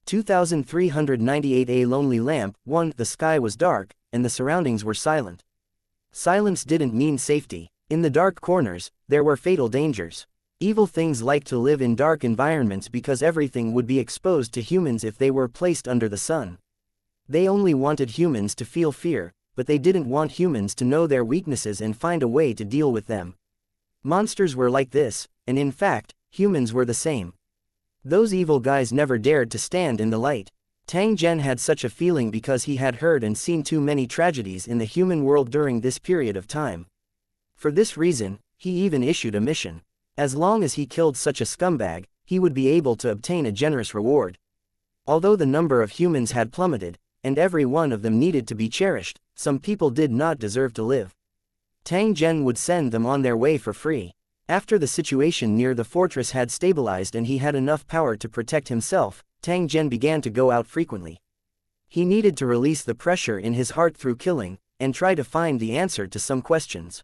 2398 A lonely lamp. 1. The sky was dark, and the surroundings were silent. Silence didn't mean safety. In the dark corners, there were fatal dangers. Evil things liked to live in dark environments because everything would be exposed to humans if they were placed under the sun. They only wanted humans to feel fear, but they didn't want humans to know their weaknesses and find a way to deal with them. Monsters were like this, and in fact, humans were the same. Those evil guys never dared to stand in the light. Tang Zhen had such a feeling because he had heard and seen too many tragedies in the human world during this period of time. For this reason, he even issued a mission. As long as he killed such a scumbag, he would be able to obtain a generous reward. Although the number of humans had plummeted, and every one of them needed to be cherished, some people did not deserve to live. Tang Zhen would send them on their way for free. After the situation near the fortress had stabilized and he had enough power to protect himself, Tang Zhen began to go out frequently. He needed to release the pressure in his heart through killing, and try to find the answer to some questions.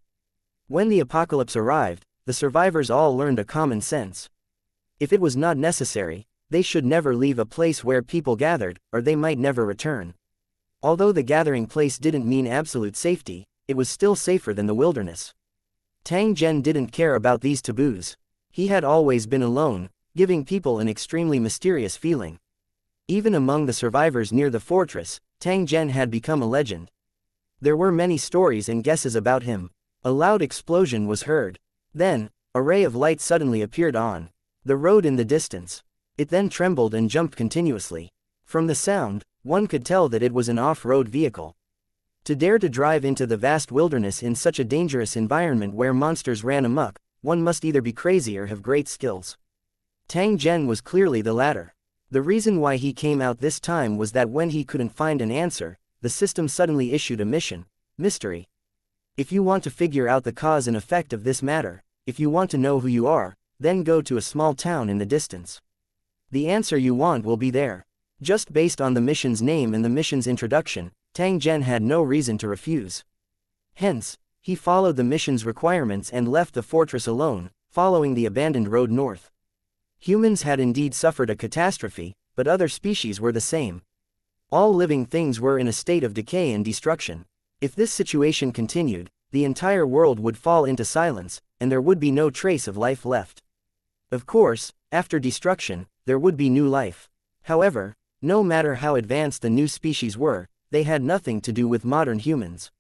When the apocalypse arrived, the survivors all learned a common sense. If it was not necessary, they should never leave a place where people gathered, or they might never return. Although the gathering place didn't mean absolute safety, it was still safer than the wilderness. Tang Zhen didn't care about these taboos. He had always been alone, giving people an extremely mysterious feeling. Even among the survivors near the fortress, Tang Zhen had become a legend. There were many stories and guesses about him. A loud explosion was heard. Then, a ray of light suddenly appeared on the road in the distance. It then trembled and jumped continuously. From the sound, one could tell that it was an off-road vehicle. To dare to drive into the vast wilderness in such a dangerous environment where monsters ran amok, one must either be crazy or have great skills. Tang Zhen was clearly the latter. The reason why he came out this time was that when he couldn't find an answer, the system suddenly issued a mission, mystery. If you want to figure out the cause and effect of this matter, if you want to know who you are, then go to a small town in the distance. The answer you want will be there. Just based on the mission's name and the mission's introduction, Tang Zhen had no reason to refuse. Hence, he followed the mission's requirements and left the fortress alone, following the abandoned road north. Humans had indeed suffered a catastrophe, but other species were the same. All living things were in a state of decay and destruction. If this situation continued, the entire world would fall into silence, and there would be no trace of life left. Of course, after destruction, there would be new life. However, no matter how advanced the new species were, they had nothing to do with modern humans.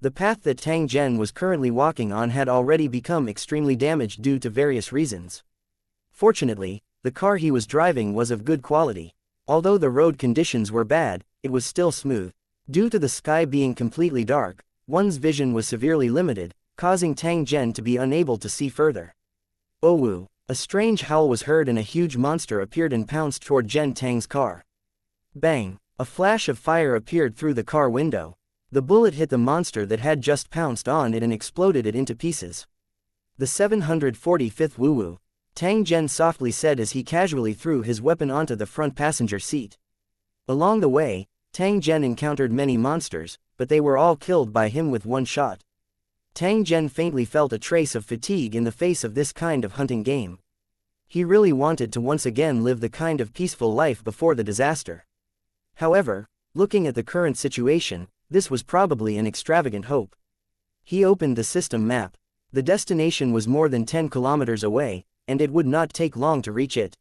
The path that Tang Zhen was currently walking on had already become extremely damaged due to various reasons. Fortunately, the car he was driving was of good quality. Although the road conditions were bad, it was still smooth. Due to the sky being completely dark, one's vision was severely limited, causing Tang Zhen to be unable to see further. Owu! A strange howl was heard and a huge monster appeared and pounced toward Zhen Tang's car. Bang! A flash of fire appeared through the car window. The bullet hit the monster that had just pounced on it and exploded it into pieces. The 745th Wu. Tang Zhen softly said as he casually threw his weapon onto the front passenger seat. Along the way, Tang Zhen encountered many monsters, but they were all killed by him with one shot. Tang Zhen faintly felt a trace of fatigue in the face of this kind of hunting game. He really wanted to once again live the kind of peaceful life before the disaster. However, looking at the current situation, this was probably an extravagant hope. He opened the system map. The destination was more than 10 kilometers away, and it would not take long to reach it.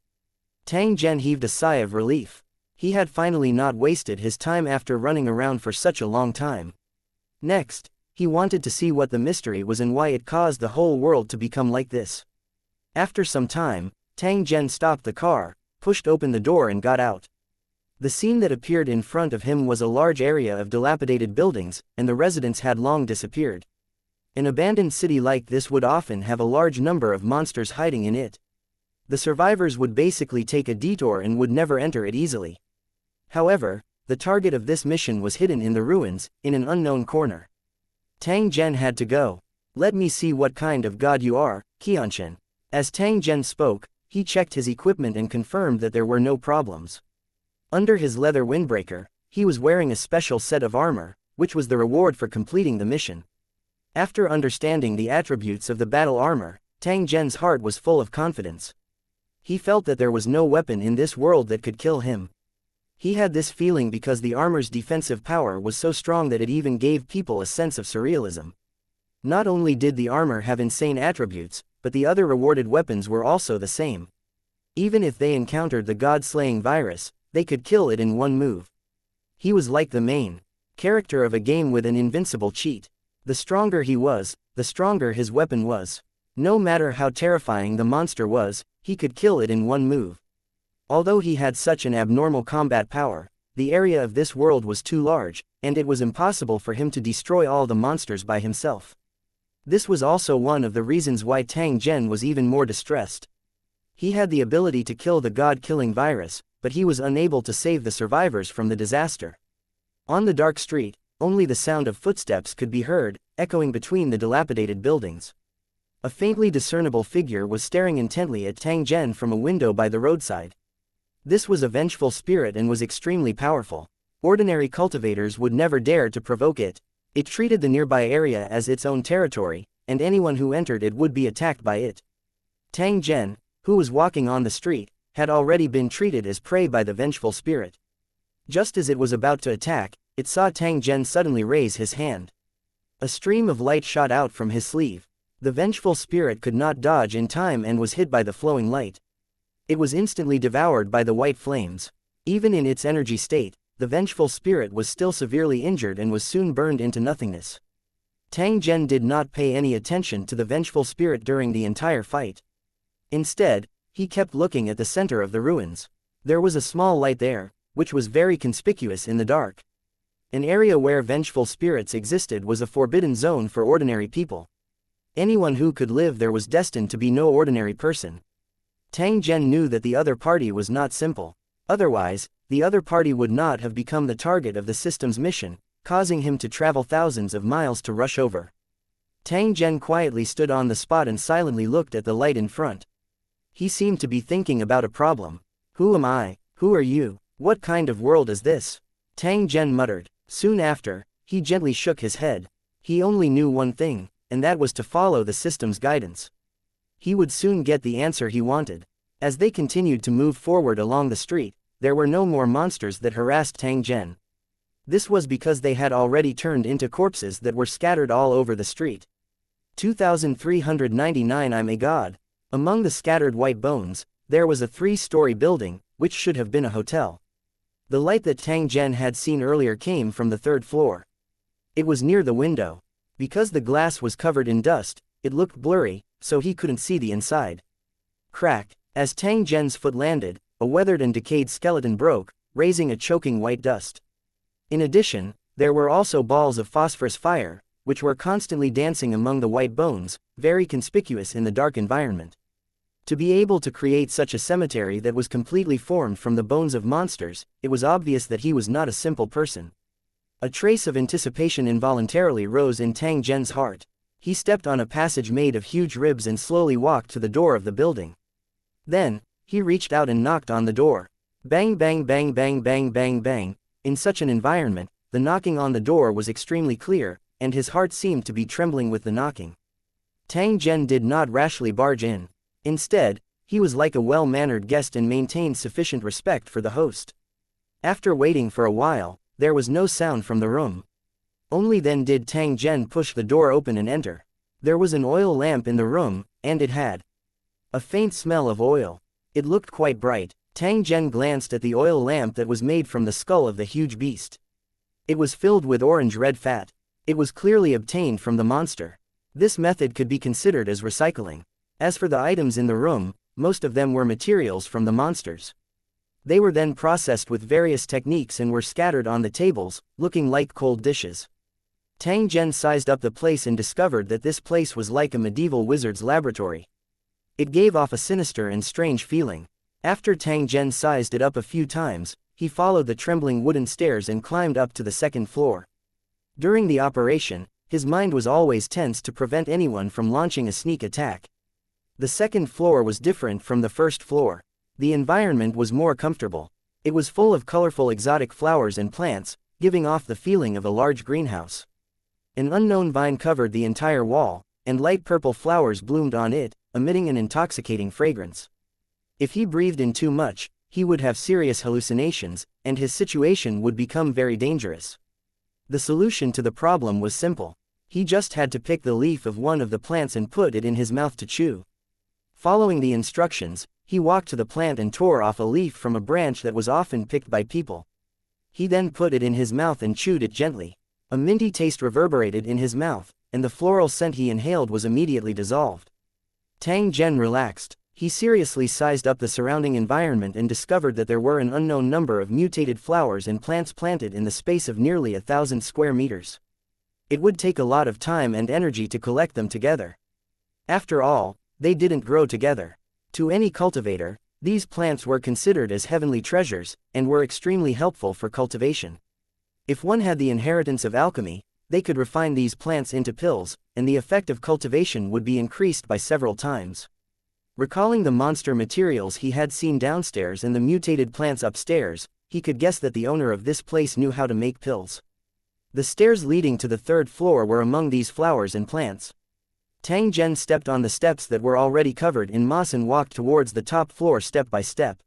Tang Zhen heaved a sigh of relief. He had finally not wasted his time after running around for such a long time. Next, he wanted to see what the mystery was and why it caused the whole world to become like this. After some time, Tang Zhen stopped the car, pushed open the door and got out. The scene that appeared in front of him was a large area of dilapidated buildings, and the residents had long disappeared. An abandoned city like this would often have a large number of monsters hiding in it. The survivors would basically take a detour and would never enter it easily. However, the target of this mission was hidden in the ruins, in an unknown corner. Tang Zhen had to go. Let me see what kind of god you are, xianxia. As Tang Zhen spoke, he checked his equipment and confirmed that there were no problems. Under his leather windbreaker, he was wearing a special set of armor, which was the reward for completing the mission. After understanding the attributes of the battle armor, Tang Zhen's heart was full of confidence. He felt that there was no weapon in this world that could kill him. He had this feeling because the armor's defensive power was so strong that it even gave people a sense of surrealism. Not only did the armor have insane attributes, but the other rewarded weapons were also the same. Even if they encountered the god-slaying virus, they could kill it in one move. He was like the main character of a game with an invincible cheat. The stronger he was, the stronger his weapon was. No matter how terrifying the monster was, he could kill it in one move. Although he had such an abnormal combat power, the area of this world was too large, and it was impossible for him to destroy all the monsters by himself. This was also one of the reasons why Tang Zhen was even more distressed. He had the ability to kill the god-killing virus, but he was unable to save the survivors from the disaster. On the dark street, only the sound of footsteps could be heard, echoing between the dilapidated buildings. A faintly discernible figure was staring intently at Tang Zhen from a window by the roadside. This was a vengeful spirit and was extremely powerful. Ordinary cultivators would never dare to provoke it. It treated the nearby area as its own territory, and anyone who entered it would be attacked by it. Tang Zhen, who was walking on the street, had already been treated as prey by the vengeful spirit. Just as it was about to attack, it saw Tang Zhen suddenly raise his hand. A stream of light shot out from his sleeve. The vengeful spirit could not dodge in time and was hit by the flowing light. It was instantly devoured by the white flames. Even in its energy state, the vengeful spirit was still severely injured and was soon burned into nothingness. Tang Zhen did not pay any attention to the vengeful spirit during the entire fight. Instead, he kept looking at the center of the ruins. There was a small light there, which was very conspicuous in the dark. An area where vengeful spirits existed was a forbidden zone for ordinary people. Anyone who could live there was destined to be no ordinary person. Tang Zhen knew that the other party was not simple. Otherwise, the other party would not have become the target of the system's mission, causing him to travel thousands of miles to rush over. Tang Zhen quietly stood on the spot and silently looked at the light in front. He seemed to be thinking about a problem. Who am I? Who are you? What kind of world is this? Tang Zhen muttered. Soon after, he gently shook his head. He only knew one thing, and that was to follow the system's guidance. He would soon get the answer he wanted. As they continued to move forward along the street, there were no more monsters that harassed Tang Zhen. This was because they had already turned into corpses that were scattered all over the street. 2399 I'm a god. Among the scattered white bones, there was a 3-story building, which should have been a hotel. The light that Tang Zhen had seen earlier came from the 3rd floor. It was near the window. Because the glass was covered in dust, it looked blurry, so he couldn't see the inside. Crack! As Tang Zhen's foot landed, a weathered and decayed skeleton broke, raising a choking white dust. In addition, there were also balls of phosphorus fire, which were constantly dancing among the white bones, very conspicuous in the dark environment. To be able to create such a cemetery that was completely formed from the bones of monsters, it was obvious that he was not a simple person. A trace of anticipation involuntarily rose in Tang Zhen's heart. He stepped on a passage made of huge ribs and slowly walked to the door of the building. Then, he reached out and knocked on the door. Bang bang bang bang bang bang bang. In such an environment, the knocking on the door was extremely clear, and his heart seemed to be trembling with the knocking. Tang Zhen did not rashly barge in. Instead, he was like a well-mannered guest and maintained sufficient respect for the host. After waiting for a while, there was no sound from the room. Only then did Tang Zhen push the door open and enter. There was an oil lamp in the room, and it had a faint smell of oil. It looked quite bright. Tang Zhen glanced at the oil lamp that was made from the skull of the huge beast. It was filled with orange-red fat. It was clearly obtained from the monster. This method could be considered as recycling. As for the items in the room, most of them were materials from the monsters. They were then processed with various techniques and were scattered on the tables, looking like cold dishes. Tang Zhen sized up the place and discovered that this place was like a medieval wizard's laboratory. It gave off a sinister and strange feeling. After Tang Zhen sized it up a few times, he followed the trembling wooden stairs and climbed up to the 2nd floor. During the operation, his mind was always tense to prevent anyone from launching a sneak attack. The 2nd floor was different from the 1st floor. The environment was more comfortable. It was full of colorful exotic flowers and plants, giving off the feeling of a large greenhouse. An unknown vine covered the entire wall, and light purple flowers bloomed on it, emitting an intoxicating fragrance. If he breathed in too much, he would have serious hallucinations, and his situation would become very dangerous. The solution to the problem was simple. He just had to pick the leaf of one of the plants and put it in his mouth to chew. Following the instructions, he walked to the plant and tore off a leaf from a branch that was often picked by people. He then put it in his mouth and chewed it gently. A minty taste reverberated in his mouth, and the floral scent he inhaled was immediately dissolved. Tang Zhen relaxed. He seriously sized up the surrounding environment and discovered that there were an unknown number of mutated flowers and plants planted in the space of nearly 1,000 square meters. It would take a lot of time and energy to collect them together. After all, they didn't grow together. To any cultivator, these plants were considered as heavenly treasures, and were extremely helpful for cultivation. If one had the inheritance of alchemy, they could refine these plants into pills, and the effect of cultivation would be increased by several times. Recalling the monster materials he had seen downstairs and the mutated plants upstairs, he could guess that the owner of this place knew how to make pills. The stairs leading to the 3rd floor were among these flowers and plants. Tang Zhen stepped on the steps that were already covered in moss and walked towards the top floor step by step.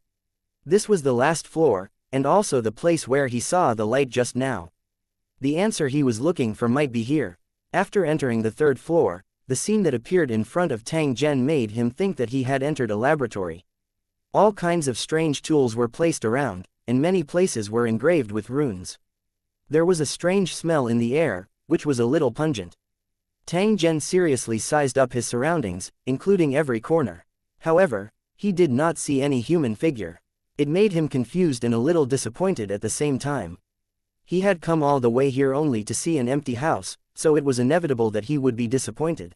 This was the last floor, and also the place where he saw the light just now. The answer he was looking for might be here. After entering the 3rd floor, the scene that appeared in front of Tang Zhen made him think that he had entered a laboratory. All kinds of strange tools were placed around, and many places were engraved with runes. There was a strange smell in the air, which was a little pungent. Tang Zhen seriously sized up his surroundings, including every corner. However, he did not see any human figure. It made him confused and a little disappointed at the same time. He had come all the way here only to see an empty house, so it was inevitable that he would be disappointed.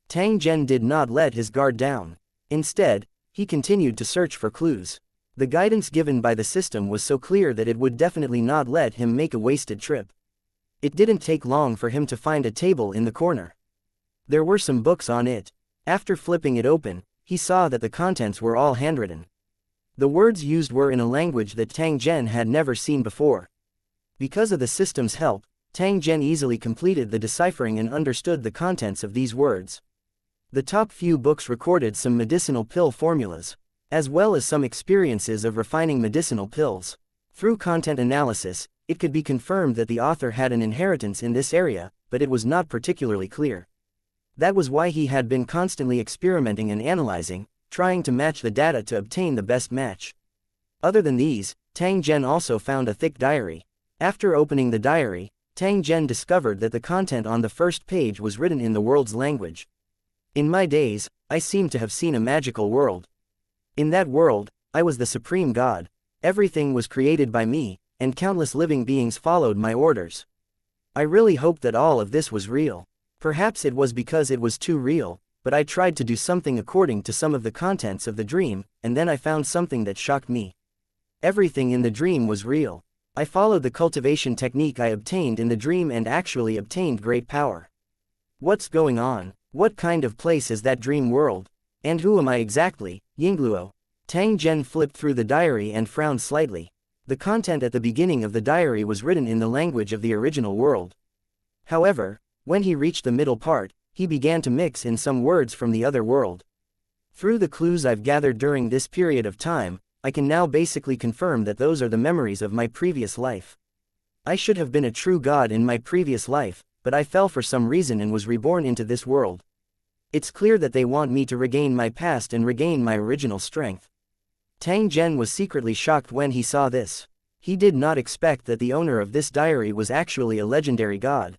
Tang Zhen did not let his guard down. Instead, he continued to search for clues. The guidance given by the system was so clear that it would definitely not let him make a wasted trip. It didn't take long for him to find a table in the corner. There were some books on it. After flipping it open, he saw that the contents were all handwritten. The words used were in a language that Tang Zhen had never seen before. Because of the system's help, Tang Zhen easily completed the deciphering and understood the contents of these words. The top few books recorded some medicinal pill formulas, as well as some experiences of refining medicinal pills. Through content analysis, it could be confirmed that the author had an inheritance in this area, but it was not particularly clear. That was why he had been constantly experimenting and analyzing, trying to match the data to obtain the best match. Other than these, Tang Zhen also found a thick diary. After opening the diary, Tang Zhen discovered that the content on the first page was written in the world's language. In my days, I seem to have seen a magical world. In that world, I was the supreme god. Everything was created by me, and countless living beings followed my orders. I really hoped that all of this was real. Perhaps it was because it was too real, but I tried to do something according to some of the contents of the dream, and then I found something that shocked me. Everything in the dream was real. I followed the cultivation technique I obtained in the dream and actually obtained great power. What's going on? What kind of place is that dream world? And who am I exactly? Yingluo. Tang Zhen flipped through the diary and frowned slightly. The content at the beginning of the diary was written in the language of the original world. However, when he reached the middle part, he began to mix in some words from the other world. Through the clues I've gathered during this period of time, I can now basically confirm that those are the memories of my previous life. I should have been a true god in my previous life, but I fell for some reason and was reborn into this world. It's clear that they want me to regain my past and regain my original strength. Tang Zhen was secretly shocked when he saw this. He did not expect that the owner of this diary was actually a legendary god.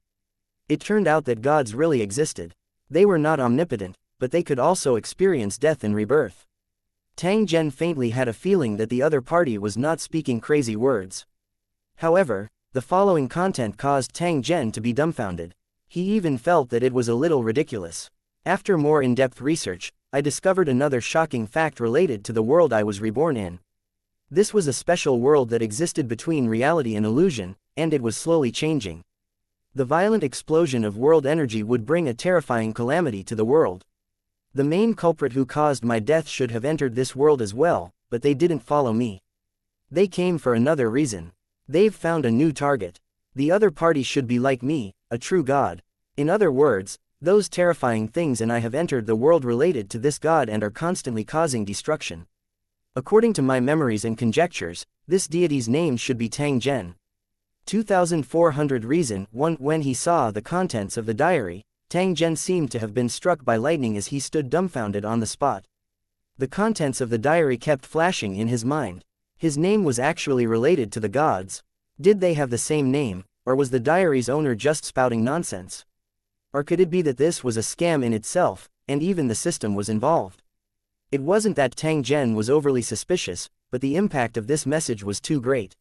It turned out that gods really existed. They were not omnipotent, but they could also experience death and rebirth. Tang Zhen faintly had a feeling that the other party was not speaking crazy words. However, the following content caused Tang Zhen to be dumbfounded. He even felt that it was a little ridiculous. After more in-depth research, I discovered another shocking fact related to the world I was reborn in. This was a special world that existed between reality and illusion, and it was slowly changing. The violent explosion of world energy would bring a terrifying calamity to the world. The main culprit who caused my death should have entered this world as well, but they didn't follow me. They came for another reason. They've found a new target. The other party should be like me, a true god. In other words, those terrifying things and I have entered the world related to this god and are constantly causing destruction. According to my memories and conjectures, this deity's name should be Tang Zhen. 2400 Reason 1. When he saw the contents of the diary, Tang Zhen seemed to have been struck by lightning as he stood dumbfounded on the spot. The contents of the diary kept flashing in his mind. His name was actually related to the gods. Did they have the same name, or was the diary's owner just spouting nonsense? Or could it be that this was a scam in itself, and even the system was involved? It wasn't that Tang Zhen was overly suspicious, but the impact of this message was too great.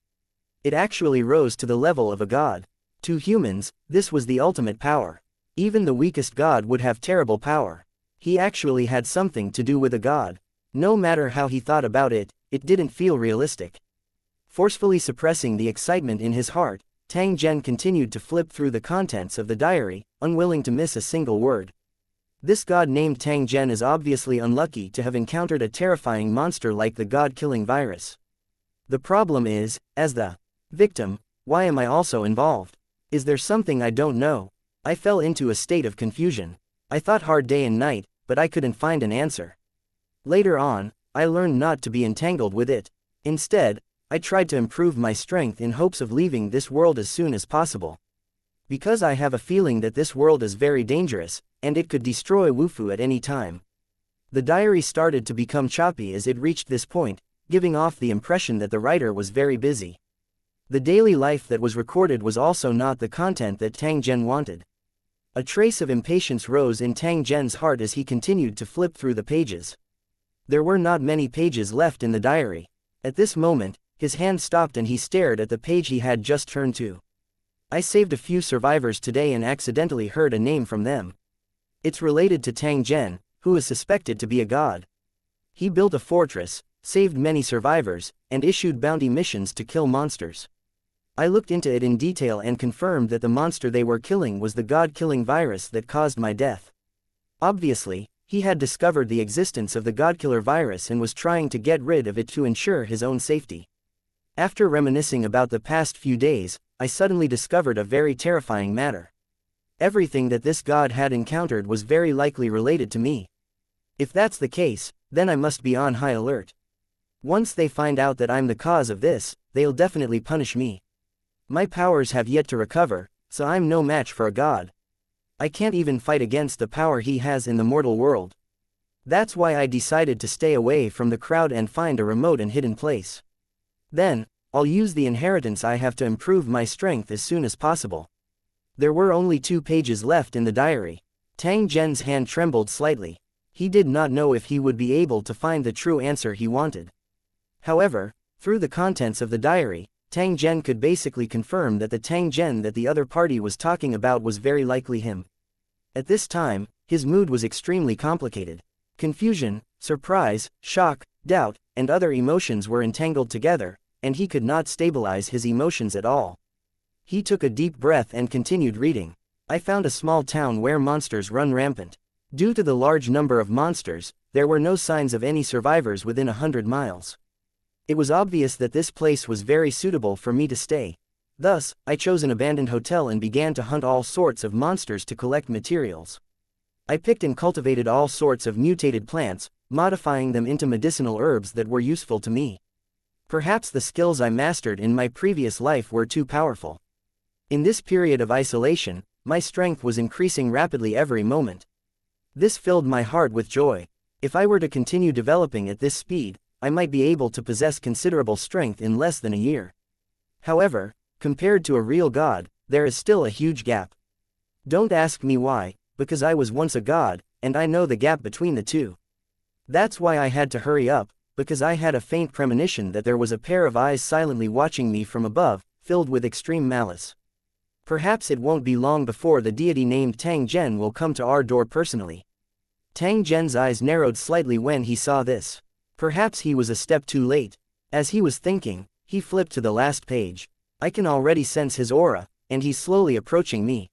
It actually rose to the level of a god. To humans, this was the ultimate power. Even the weakest god would have terrible power. He actually had something to do with a god. No matter how he thought about it, it didn't feel realistic. Forcefully suppressing the excitement in his heart, Tang Zhen continued to flip through the contents of the diary, unwilling to miss a single word. This god named Tang Zhen is obviously unlucky to have encountered a terrifying monster like the god-killing virus. The problem is, as the victim, why am I also involved? Is there something I don't know? I fell into a state of confusion. I thought hard day and night, but I couldn't find an answer. Later on, I learned not to be entangled with it. Instead, I tried to improve my strength in hopes of leaving this world as soon as possible. Because I have a feeling that this world is very dangerous, and it could destroy Wufu at any time. The diary started to become choppy as it reached this point, giving off the impression that the writer was very busy. The daily life that was recorded was also not the content that Tang Zhen wanted. A trace of impatience rose in Tang Zhen's heart as he continued to flip through the pages. There were not many pages left in the diary. At this moment, his hand stopped and he stared at the page he had just turned to. I saved a few survivors today and accidentally heard a name from them. It's related to Tang Zhen, who is suspected to be a god. He built a fortress, saved many survivors, and issued bounty missions to kill monsters. I looked into it in detail and confirmed that the monster they were killing was the god-killing virus that caused my death. Obviously, he had discovered the existence of the godkiller virus and was trying to get rid of it to ensure his own safety. After reminiscing about the past few days, I suddenly discovered a very terrifying matter. Everything that this god had encountered was very likely related to me. If that's the case, then I must be on high alert. Once they find out that I'm the cause of this, they'll definitely punish me. My powers have yet to recover, so I'm no match for a god. I can't even fight against the power he has in the mortal world. That's why I decided to stay away from the crowd and find a remote and hidden place. Then, I'll use the inheritance I have to improve my strength as soon as possible. There were only 2 pages left in the diary. Tang Zhen's hand trembled slightly. He did not know if he would be able to find the true answer he wanted. However, through the contents of the diary, Tang Zhen could basically confirm that the Tang Zhen that the other party was talking about was very likely him. At this time, his mood was extremely complicated. Confusion, surprise, shock, doubt, and other emotions were entangled together, and he could not stabilize his emotions at all. He took a deep breath and continued reading. I found a small town where monsters run rampant. Due to the large number of monsters, there were no signs of any survivors within 100 miles. It was obvious that this place was very suitable for me to stay. Thus, I chose an abandoned hotel and began to hunt all sorts of monsters to collect materials. I picked and cultivated all sorts of mutated plants, modifying them into medicinal herbs that were useful to me. Perhaps the skills I mastered in my previous life were too powerful. In this period of isolation, my strength was increasing rapidly every moment. This filled my heart with joy. If I were to continue developing at this speed, I might be able to possess considerable strength in less than a year. However, compared to a real god, there is still a huge gap. Don't ask me why, because I was once a god, and I know the gap between the two. That's why I had to hurry up, because I had a faint premonition that there was a pair of eyes silently watching me from above, filled with extreme malice. Perhaps it won't be long before the deity named Tang Zhen will come to our door personally. Tang Zhen's eyes narrowed slightly when he saw this. Perhaps he was a step too late. As he was thinking, he flipped to the last page. I can already sense his aura, and he's slowly approaching me.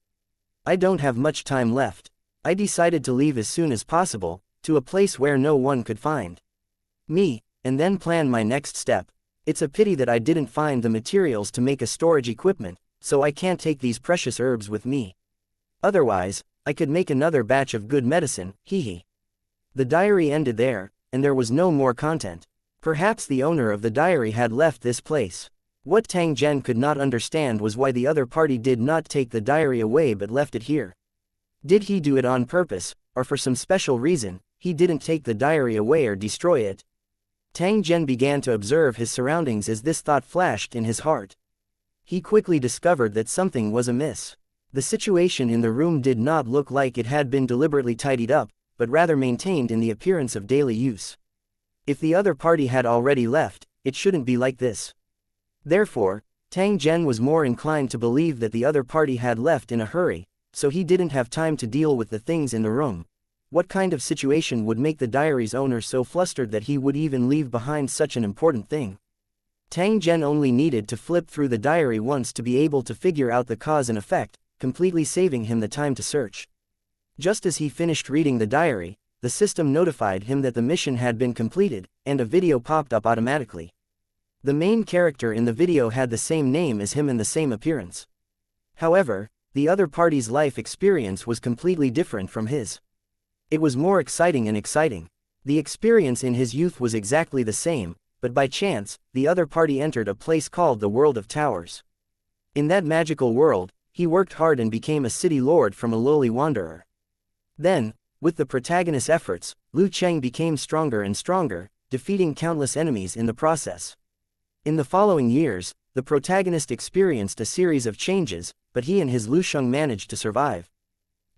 I don't have much time left. I decided to leave as soon as possible, to a place where no one could find me, and then plan my next step. It's a pity that I didn't find the materials to make a storage equipment, so I can't take these precious herbs with me. Otherwise, I could make another batch of good medicine, hee. The diary ended there, and there was no more content. Perhaps the owner of the diary had left this place. What Tang Zhen could not understand was why the other party did not take the diary away but left it here. Did he do it on purpose, or for some special reason, he didn't take the diary away or destroy it? Tang Zhen began to observe his surroundings as this thought flashed in his heart. He quickly discovered that something was amiss. The situation in the room did not look like it had been deliberately tidied up, but rather maintained in the appearance of daily use. If the other party had already left, it shouldn't be like this. Therefore, Tang Zhen was more inclined to believe that the other party had left in a hurry, so he didn't have time to deal with the things in the room. What kind of situation would make the diary's owner so flustered that he would even leave behind such an important thing? Tang Zhen only needed to flip through the diary once to be able to figure out the cause and effect, completely saving him the time to search. Just as he finished reading the diary, the system notified him that the mission had been completed, and a video popped up automatically. The main character in the video had the same name as him and the same appearance. However, the other party's life experience was completely different from his. It was more exciting and exciting. The experience in his youth was exactly the same, but by chance, the other party entered a place called the World of Towers. In that magical world, he worked hard and became a city lord from a lowly wanderer. Then, with the protagonist's efforts, Lu Cheng became stronger and stronger, defeating countless enemies in the process. In the following years, the protagonist experienced a series of changes, but he and his Lu Sheng managed to survive.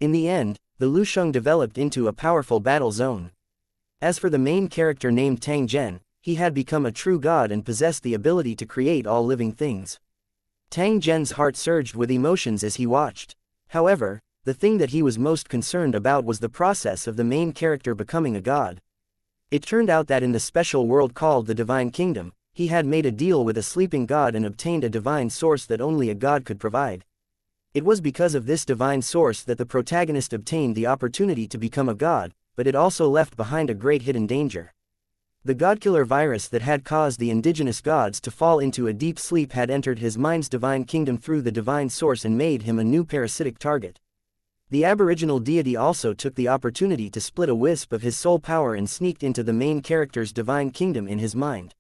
In the end, the Lu Sheng developed into a powerful battle zone. As for the main character named Tang Zhen, he had become a true god and possessed the ability to create all living things. Tang Zhen's heart surged with emotions as he watched. However, the thing that he was most concerned about was the process of the main character becoming a god. It turned out that in the special world called the Divine Kingdom, he had made a deal with a sleeping god and obtained a divine source that only a god could provide. It was because of this divine source that the protagonist obtained the opportunity to become a god, but it also left behind a great hidden danger. The godkiller virus that had caused the indigenous gods to fall into a deep sleep had entered his mind's divine kingdom through the divine source and made him a new parasitic target. The aboriginal deity also took the opportunity to split a wisp of his soul power and sneaked into the main character's divine kingdom in his mind.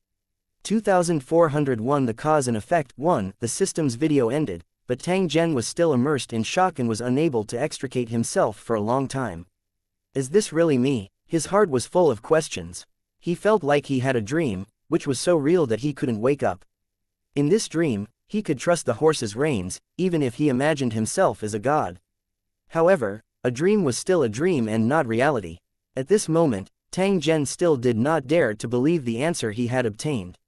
2401 The cause and effect. 1. The system's video ended, but Tang Zhen was still immersed in shock and was unable to extricate himself for a long time. Is this really me? His heart was full of questions. He felt like he had a dream, which was so real that he couldn't wake up. In this dream, he could trust the horse's reins, even if he imagined himself as a god. However, a dream was still a dream and not reality. At this moment, Tang Zhen still did not dare to believe the answer he had obtained.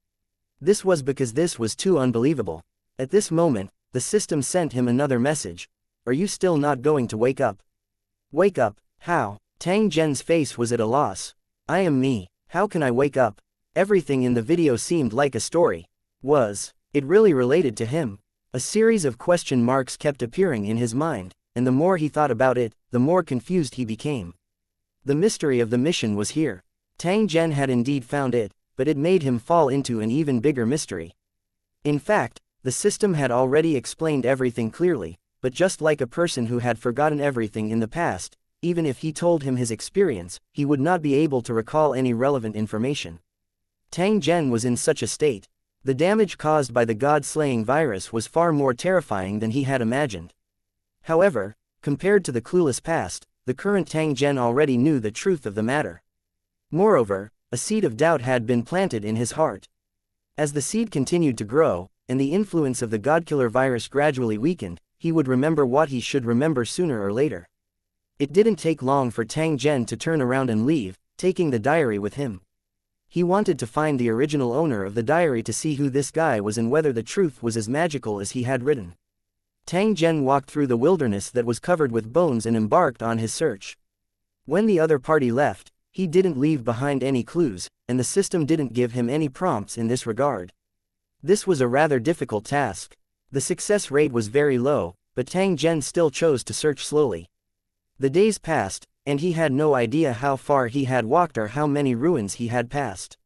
This was because this was too unbelievable. At this moment, the system sent him another message. Are you still not going to wake up? Wake up? How? Tang Zhen's face was at a loss. I am me. How can I wake up? Everything in the video seemed like a story. Was it really related to him? A series of question marks kept appearing in his mind, and the more he thought about it, the more confused he became. The mystery of the mission was here. Tang Zhen had indeed found it, but it made him fall into an even bigger mystery. In fact, the system had already explained everything clearly, but just like a person who had forgotten everything in the past, even if he told him his experience, he would not be able to recall any relevant information. Tang Zhen was in such a state. The damage caused by the god-slaying virus was far more terrifying than he had imagined. However, compared to the clueless past, the current Tang Zhen already knew the truth of the matter. Moreover, a seed of doubt had been planted in his heart. As the seed continued to grow, and the influence of the godkiller virus gradually weakened, he would remember what he should remember sooner or later. It didn't take long for Tang Zhen to turn around and leave, taking the diary with him. He wanted to find the original owner of the diary to see who this guy was and whether the truth was as magical as he had written. Tang Zhen walked through the wilderness that was covered with bones and embarked on his search. When the other party left, he didn't leave behind any clues, and the system didn't give him any prompts in this regard. This was a rather difficult task. The success rate was very low, but Tang Zhen still chose to search slowly. The days passed, and he had no idea how far he had walked or how many ruins he had passed.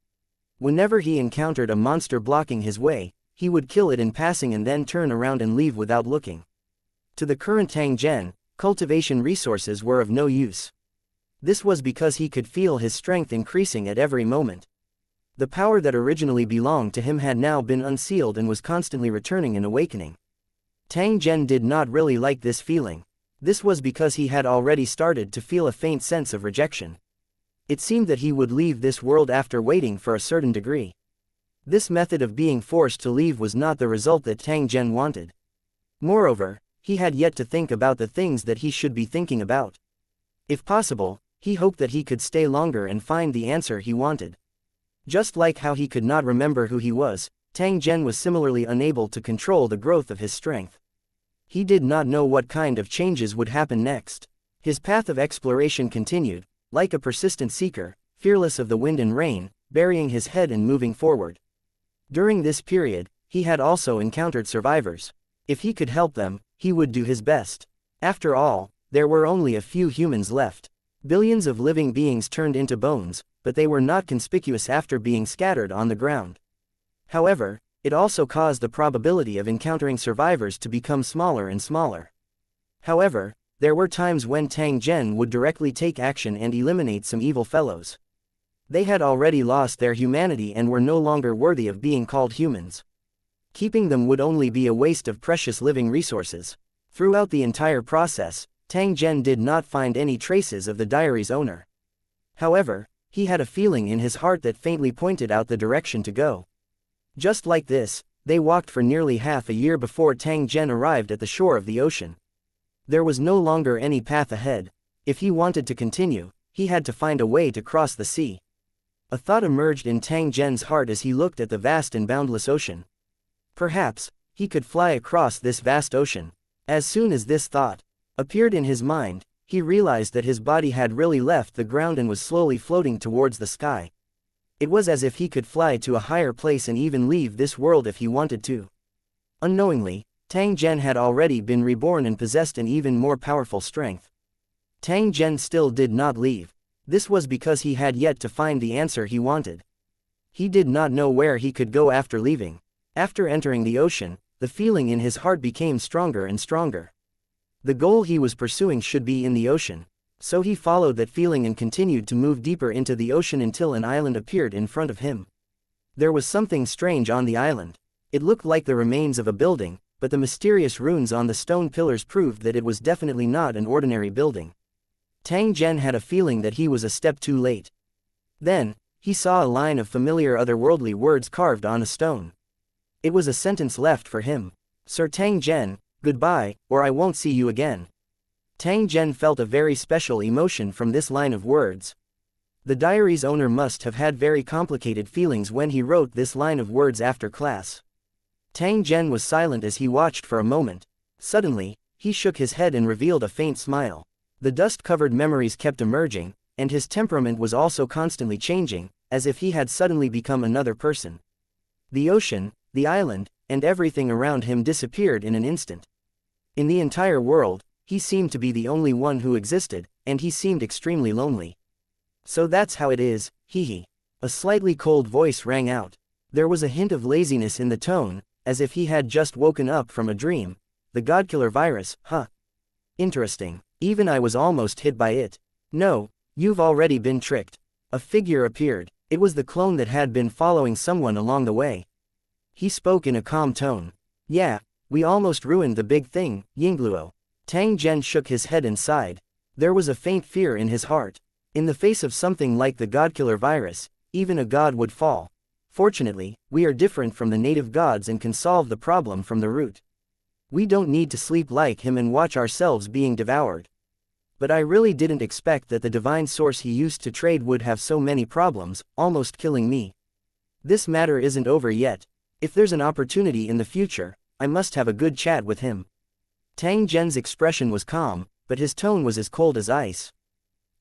Whenever he encountered a monster blocking his way, he would kill it in passing and then turn around and leave without looking. To the current Tang Zhen, cultivation resources were of no use. This was because he could feel his strength increasing at every moment. The power that originally belonged to him had now been unsealed and was constantly returning and awakening. Tang Zhen did not really like this feeling. This was because he had already started to feel a faint sense of rejection. It seemed that he would leave this world after waiting for a certain degree. This method of being forced to leave was not the result that Tang Zhen wanted. Moreover, he had yet to think about the things that he should be thinking about. If possible, he hoped that he could stay longer and find the answer he wanted. Just like how he could not remember who he was, Tang Zhen was similarly unable to control the growth of his strength. He did not know what kind of changes would happen next. His path of exploration continued, like a persistent seeker, fearless of the wind and rain, burying his head and moving forward. During this period, he had also encountered survivors. If he could help them, he would do his best. After all, there were only a few humans left. Billions of living beings turned into bones, but they were not conspicuous after being scattered on the ground. However, it also caused the probability of encountering survivors to become smaller and smaller. However, there were times when Tang Zhen would directly take action and eliminate some evil fellows. They had already lost their humanity and were no longer worthy of being called humans. Keeping them would only be a waste of precious living resources. Throughout the entire process, Tang Zhen did not find any traces of the diary's owner. However, he had a feeling in his heart that faintly pointed out the direction to go. Just like this, they walked for nearly half a year before Tang Zhen arrived at the shore of the ocean. There was no longer any path ahead. If he wanted to continue, he had to find a way to cross the sea. A thought emerged in Tang Zhen's heart as he looked at the vast and boundless ocean. Perhaps, he could fly across this vast ocean. As soon as this thought appeared in his mind, he realized that his body had really left the ground and was slowly floating towards the sky. It was as if he could fly to a higher place and even leave this world if he wanted to. Unknowingly, Tang Zhen had already been reborn and possessed an even more powerful strength. Tang Zhen still did not leave. This was because he had yet to find the answer he wanted. He did not know where he could go after leaving. After entering the ocean, the feeling in his heart became stronger and stronger. The goal he was pursuing should be in the ocean. So he followed that feeling and continued to move deeper into the ocean until an island appeared in front of him. There was something strange on the island. It looked like the remains of a building, but the mysterious runes on the stone pillars proved that it was definitely not an ordinary building. Tang Zhen had a feeling that he was a step too late. Then, he saw a line of familiar otherworldly words carved on a stone. It was a sentence left for him. Sir Tang Zhen, goodbye, or I won't see you again. Tang Zhen felt a very special emotion from this line of words. The diary's owner must have had very complicated feelings when he wrote this line of words after class. Tang Zhen was silent as he watched for a moment. Suddenly, he shook his head and revealed a faint smile. The dust-covered memories kept emerging, and his temperament was also constantly changing, as if he had suddenly become another person. The ocean, the island, and everything around him disappeared in an instant. In the entire world, he seemed to be the only one who existed, and he seemed extremely lonely. So that's how it is, hee. A slightly cold voice rang out. There was a hint of laziness in the tone, as if he had just woken up from a dream. The Godkiller virus, huh? Interesting. Even I was almost hit by it. No, you've already been tricked. A figure appeared. It was the clone that had been following someone along the way. He spoke in a calm tone. Yeah, we almost ruined the big thing, Yingluo. Tang Zhen shook his head and sighed. There was a faint fear in his heart. In the face of something like the Godkiller virus, even a god would fall. Fortunately, we are different from the native gods and can solve the problem from the root. We don't need to sleep like him and watch ourselves being devoured. But I really didn't expect that the divine source he used to trade would have so many problems, almost killing me. This matter isn't over yet. If there's an opportunity in the future, I must have a good chat with him. Tang Zhen's expression was calm, but his tone was as cold as ice.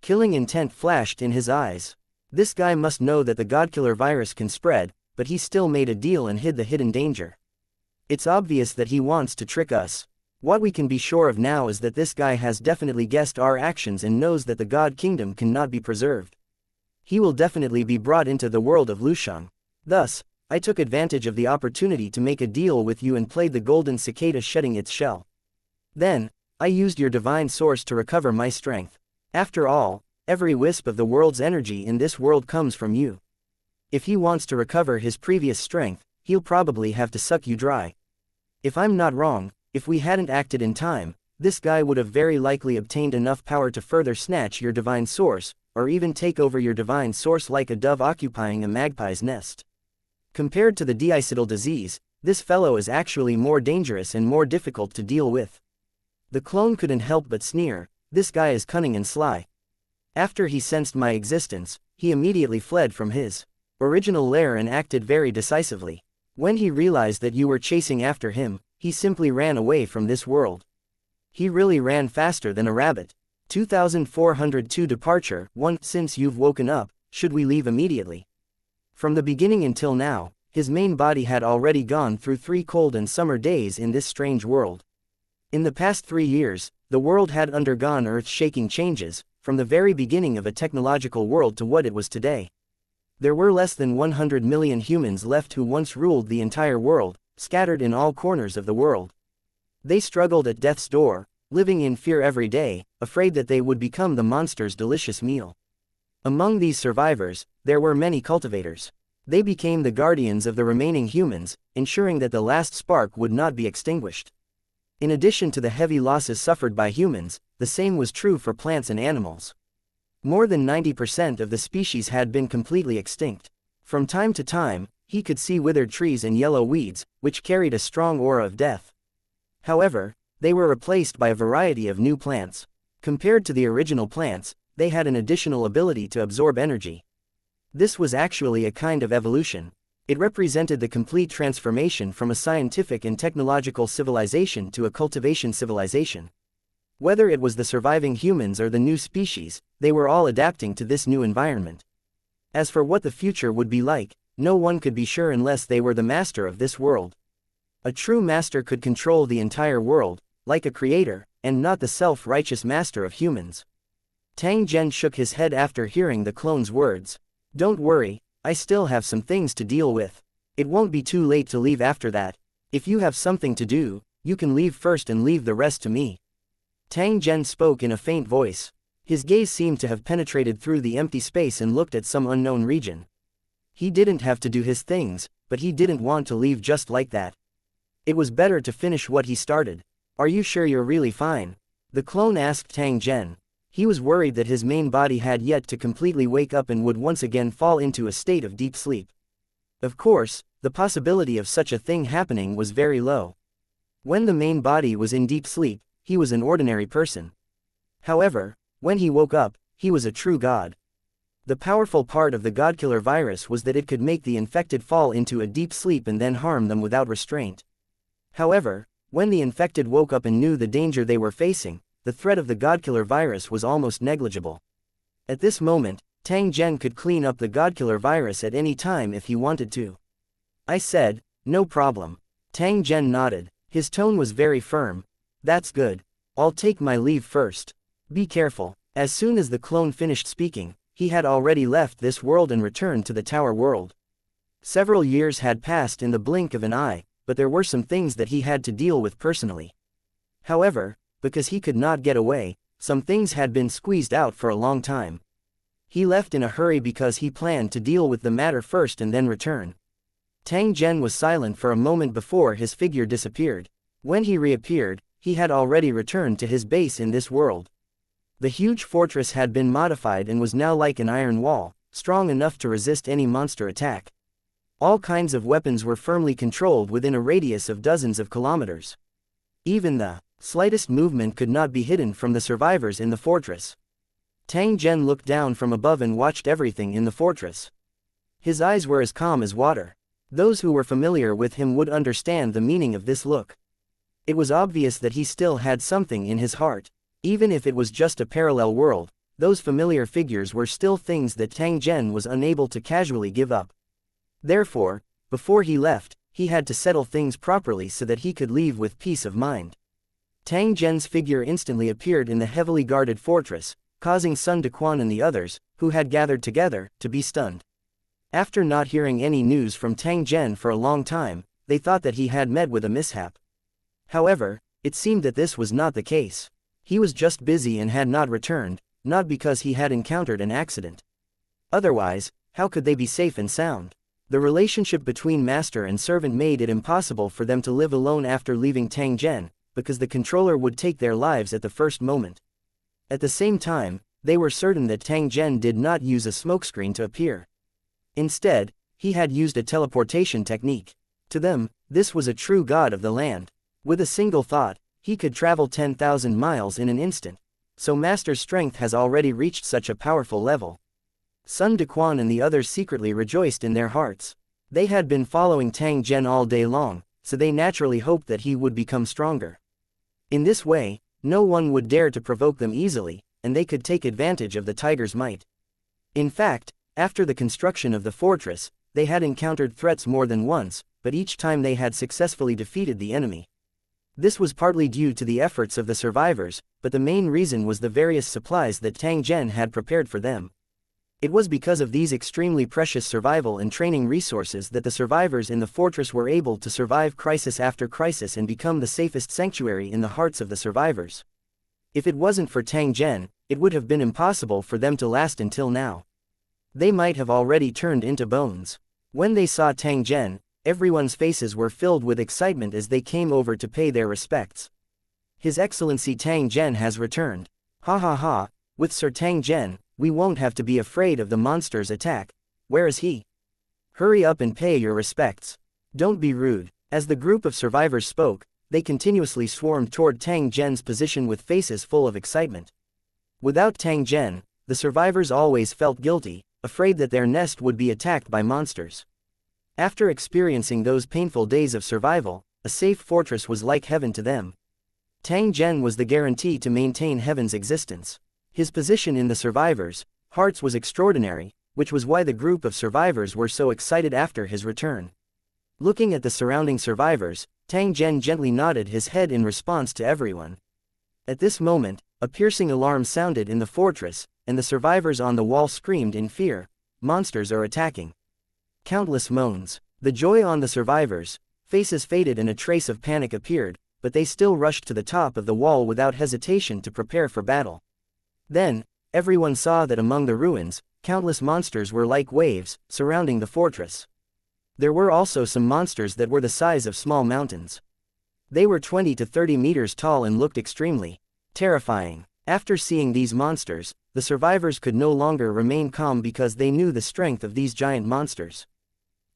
Killing intent flashed in his eyes. This guy must know that the Godkiller virus can spread, but he still made a deal and hid the hidden danger. It's obvious that he wants to trick us. What we can be sure of now is that this guy has definitely guessed our actions and knows that the God Kingdom cannot be preserved. He will definitely be brought into the world of Lusheng. Thus, I took advantage of the opportunity to make a deal with you and played the golden cicada shedding its shell. Then, I used your divine source to recover my strength. After all, every wisp of the world's energy in this world comes from you. If he wants to recover his previous strength, he'll probably have to suck you dry. If I'm not wrong, if we hadn't acted in time, this guy would have very likely obtained enough power to further snatch your divine source, or even take over your divine source like a dove occupying a magpie's nest. Compared to the deicidal disease, this fellow is actually more dangerous and more difficult to deal with. The clone couldn't help but sneer, this guy is cunning and sly. After he sensed my existence, he immediately fled from his original lair and acted very decisively. When he realized that you were chasing after him, he simply ran away from this world. He really ran faster than a rabbit. 2402 Departure 1. Since you've woken up, should we leave immediately? From the beginning until now, his main body had already gone through 3 cold and summer days in this strange world. In the past 3 years, the world had undergone earth-shaking changes, from the very beginning of a technological world to what it was today. There were less than 100 million humans left who once ruled the entire world, scattered in all corners of the world. They struggled at death's door, living in fear every day, afraid that they would become the monster's delicious meal. Among these survivors, there were many cultivators. They became the guardians of the remaining humans, ensuring that the last spark would not be extinguished. In addition to the heavy losses suffered by humans, the same was true for plants and animals. More than 90% of the species had been completely extinct. From time to time, he could see withered trees and yellow weeds, which carried a strong aura of death. However, they were replaced by a variety of new plants. Compared to the original plants, they had an additional ability to absorb energy. This was actually a kind of evolution. It represented the complete transformation from a scientific and technological civilization to a cultivation civilization. Whether it was the surviving humans or the new species, they were all adapting to this new environment. As for what the future would be like, no one could be sure unless they were the master of this world. A true master could control the entire world, like a creator, and not the self-righteous master of humans. Tang Zhen shook his head after hearing the clone's words. Don't worry, I still have some things to deal with. It won't be too late to leave after that. If you have something to do, you can leave first and leave the rest to me. Tang Zhen spoke in a faint voice. His gaze seemed to have penetrated through the empty space and looked at some unknown region. He didn't have to do his things, but he didn't want to leave just like that. It was better to finish what he started. Are you sure you're really fine? The clone asked Tang Zhen. He was worried that his main body had yet to completely wake up and would once again fall into a state of deep sleep. Of course, the possibility of such a thing happening was very low. When the main body was in deep sleep, he was an ordinary person. However, when he woke up, he was a true god. The powerful part of the godkiller virus was that it could make the infected fall into a deep sleep and then harm them without restraint. However, when the infected woke up and knew the danger they were facing, the threat of the godkiller virus was almost negligible. At this moment, Tang Zhen could clean up the godkiller virus at any time if he wanted to. I said, no problem. Tang Zhen nodded. His tone was very firm. That's good. I'll take my leave first. Be careful. As soon as the clone finished speaking, he had already left this world and returned to the tower world. Several years had passed in the blink of an eye, but there were some things that he had to deal with personally. However, because he could not get away, some things had been squeezed out for a long time. He left in a hurry because he planned to deal with the matter first and then return. Tang Zhen was silent for a moment before his figure disappeared. When he reappeared, he had already returned to his base in this world. The huge fortress had been modified and was now like an iron wall, strong enough to resist any monster attack. All kinds of weapons were firmly controlled within a radius of dozens of kilometers. Even the slightest movement could not be hidden from the survivors in the fortress. Tang Zhen looked down from above and watched everything in the fortress. His eyes were as calm as water. Those who were familiar with him would understand the meaning of this look. It was obvious that he still had something in his heart. Even if it was just a parallel world, those familiar figures were still things that Tang Zhen was unable to casually give up. Therefore, before he left, he had to settle things properly so that he could leave with peace of mind. Tang Zhen's figure instantly appeared in the heavily guarded fortress, causing Sun Dequan and the others, who had gathered together, to be stunned. After not hearing any news from Tang Zhen for a long time, they thought that he had met with a mishap. However, it seemed that this was not the case. He was just busy and had not returned, not because he had encountered an accident. Otherwise, how could they be safe and sound? The relationship between master and servant made it impossible for them to live alone after leaving Tang Zhen, because the controller would take their lives at the first moment. At the same time, they were certain that Tang Zhen did not use a smokescreen to appear. Instead, he had used a teleportation technique. To them, this was a true god of the land. With a single thought, he could travel 10,000 miles in an instant. So Master's strength has already reached such a powerful level. Sun Dequan and the others secretly rejoiced in their hearts. They had been following Tang Zhen all day long, so they naturally hoped that he would become stronger. In this way, no one would dare to provoke them easily, and they could take advantage of the tiger's might. In fact, after the construction of the fortress, they had encountered threats more than once, but each time they had successfully defeated the enemy. This was partly due to the efforts of the survivors, but the main reason was the various supplies that Tang Zhen had prepared for them. It was because of these extremely precious survival and training resources that the survivors in the fortress were able to survive crisis after crisis and become the safest sanctuary in the hearts of the survivors. If it wasn't for Tang Zhen, it would have been impossible for them to last until now. They might have already turned into bones. When they saw Tang Zhen, everyone's faces were filled with excitement as they came over to pay their respects. His Excellency Tang Zhen has returned. Ha ha ha, with Sir Tang Zhen, we won't have to be afraid of the monster's attack. Where is he? Hurry up and pay your respects. Don't be rude. As the group of survivors spoke, they continuously swarmed toward Tang Zhen's position with faces full of excitement. Without Tang Zhen, the survivors always felt guilty, afraid that their nest would be attacked by monsters. After experiencing those painful days of survival, a safe fortress was like heaven to them. Tang Zhen was the guarantee to maintain heaven's existence. His position in the survivors' hearts was extraordinary, which was why the group of survivors were so excited after his return. Looking at the surrounding survivors, Tang Zhen gently nodded his head in response to everyone. At this moment, a piercing alarm sounded in the fortress, and the survivors on the wall screamed in fear. Monsters are attacking. Countless moans. The joy on the survivors' faces faded and a trace of panic appeared, but they still rushed to the top of the wall without hesitation to prepare for battle. Then, everyone saw that among the ruins, countless monsters were like waves, surrounding the fortress. There were also some monsters that were the size of small mountains. They were 20 to 30 meters tall and looked extremely terrifying. After seeing these monsters, the survivors could no longer remain calm because they knew the strength of these giant monsters.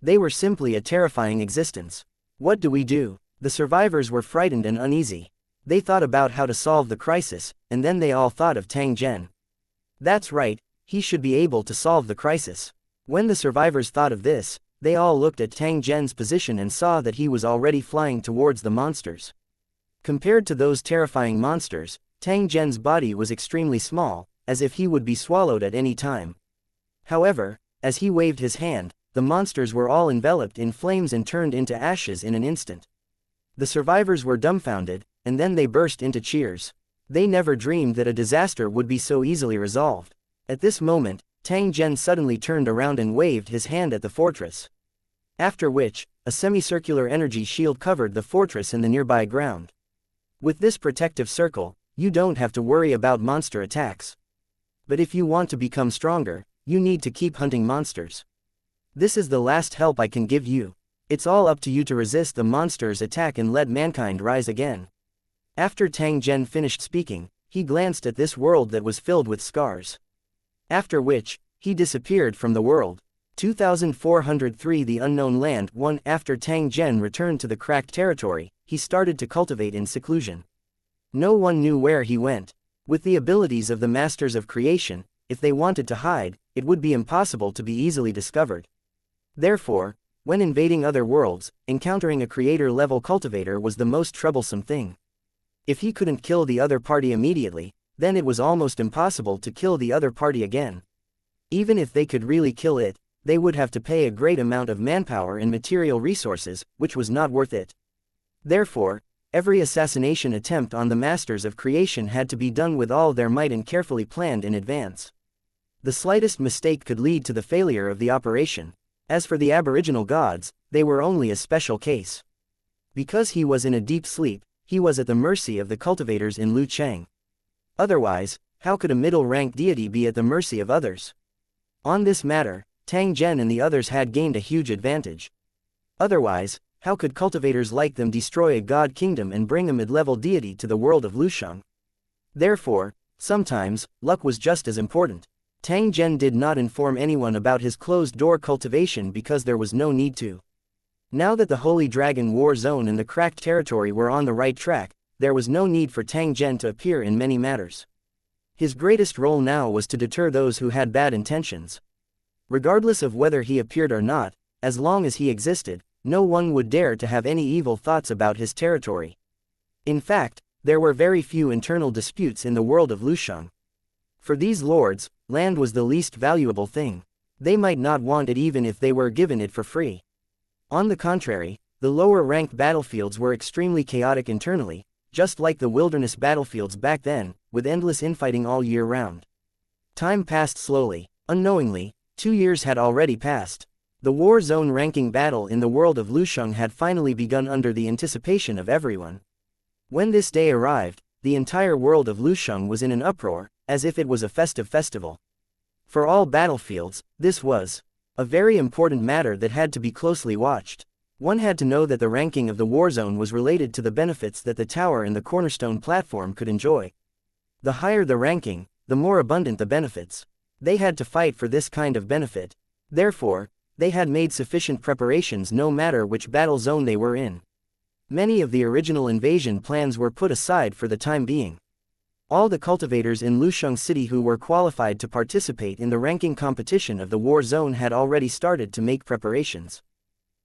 They were simply a terrifying existence. What do we do? The survivors were frightened and uneasy. They thought about how to solve the crisis, and then they all thought of Tang Zhen. That's right, he should be able to solve the crisis. When the survivors thought of this, they all looked at Tang Zhen's position and saw that he was already flying towards the monsters. Compared to those terrifying monsters, Tang Zhen's body was extremely small, as if he would be swallowed at any time. However, as he waved his hand, the monsters were all enveloped in flames and turned into ashes in an instant. The survivors were dumbfounded, and then they burst into cheers. They never dreamed that a disaster would be so easily resolved. At this moment, Tang Zhen suddenly turned around and waved his hand at the fortress. After which, a semicircular energy shield covered the fortress and the nearby ground. With this protective circle, you don't have to worry about monster attacks. But if you want to become stronger, you need to keep hunting monsters. This is the last help I can give you. It's all up to you to resist the monster's attack and let mankind rise again. After Tang Zhen finished speaking, he glanced at this world that was filled with scars. After which, he disappeared from the world. 2403 The Unknown Land 1 After Tang Zhen returned to the cracked territory, he started to cultivate in seclusion. No one knew where he went. With the abilities of the Masters of Creation, if they wanted to hide, it would be impossible to be easily discovered. Therefore, when invading other worlds, encountering a creator-level cultivator was the most troublesome thing. If he couldn't kill the other party immediately, then it was almost impossible to kill the other party again. Even if they could really kill it, they would have to pay a great amount of manpower and material resources, which was not worth it. Therefore, every assassination attempt on the Masters of Creation had to be done with all their might and carefully planned in advance. The slightest mistake could lead to the failure of the operation. As for the aboriginal gods, they were only a special case. Because he was in a deep sleep, he was at the mercy of the cultivators in Lu Chang. Otherwise, how could a middle-ranked deity be at the mercy of others? On this matter, Tang Zhen and the others had gained a huge advantage. Otherwise, how could cultivators like them destroy a god kingdom and bring a mid-level deity to the world of Lusheng? Therefore, sometimes, luck was just as important. Tang Zhen did not inform anyone about his closed-door cultivation because there was no need to. Now that the Holy Dragon War Zone and the cracked territory were on the right track, there was no need for Tang Zhen to appear in many matters. His greatest role now was to deter those who had bad intentions. Regardless of whether he appeared or not, as long as he existed, no one would dare to have any evil thoughts about his territory. In fact, there were very few internal disputes in the world of Lusheng. For these lords, land was the least valuable thing. They might not want it even if they were given it for free. On the contrary, the lower-ranked battlefields were extremely chaotic internally, just like the wilderness battlefields back then, with endless infighting all year round. Time passed slowly. Unknowingly, 2 years had already passed. The war zone ranking battle in the world of Lusheng had finally begun under the anticipation of everyone. When this day arrived, the entire world of Lusheng was in an uproar, as if it was a festive festival. For all battlefields, this was a very important matter that had to be closely watched. One had to know that the ranking of the war zone was related to the benefits that the tower and the cornerstone platform could enjoy. The higher the ranking, the more abundant the benefits. They had to fight for this kind of benefit. Therefore, they had made sufficient preparations no matter which battle zone they were in. Many of the original invasion plans were put aside for the time being. All the cultivators in Lusheng City who were qualified to participate in the ranking competition of the war zone had already started to make preparations.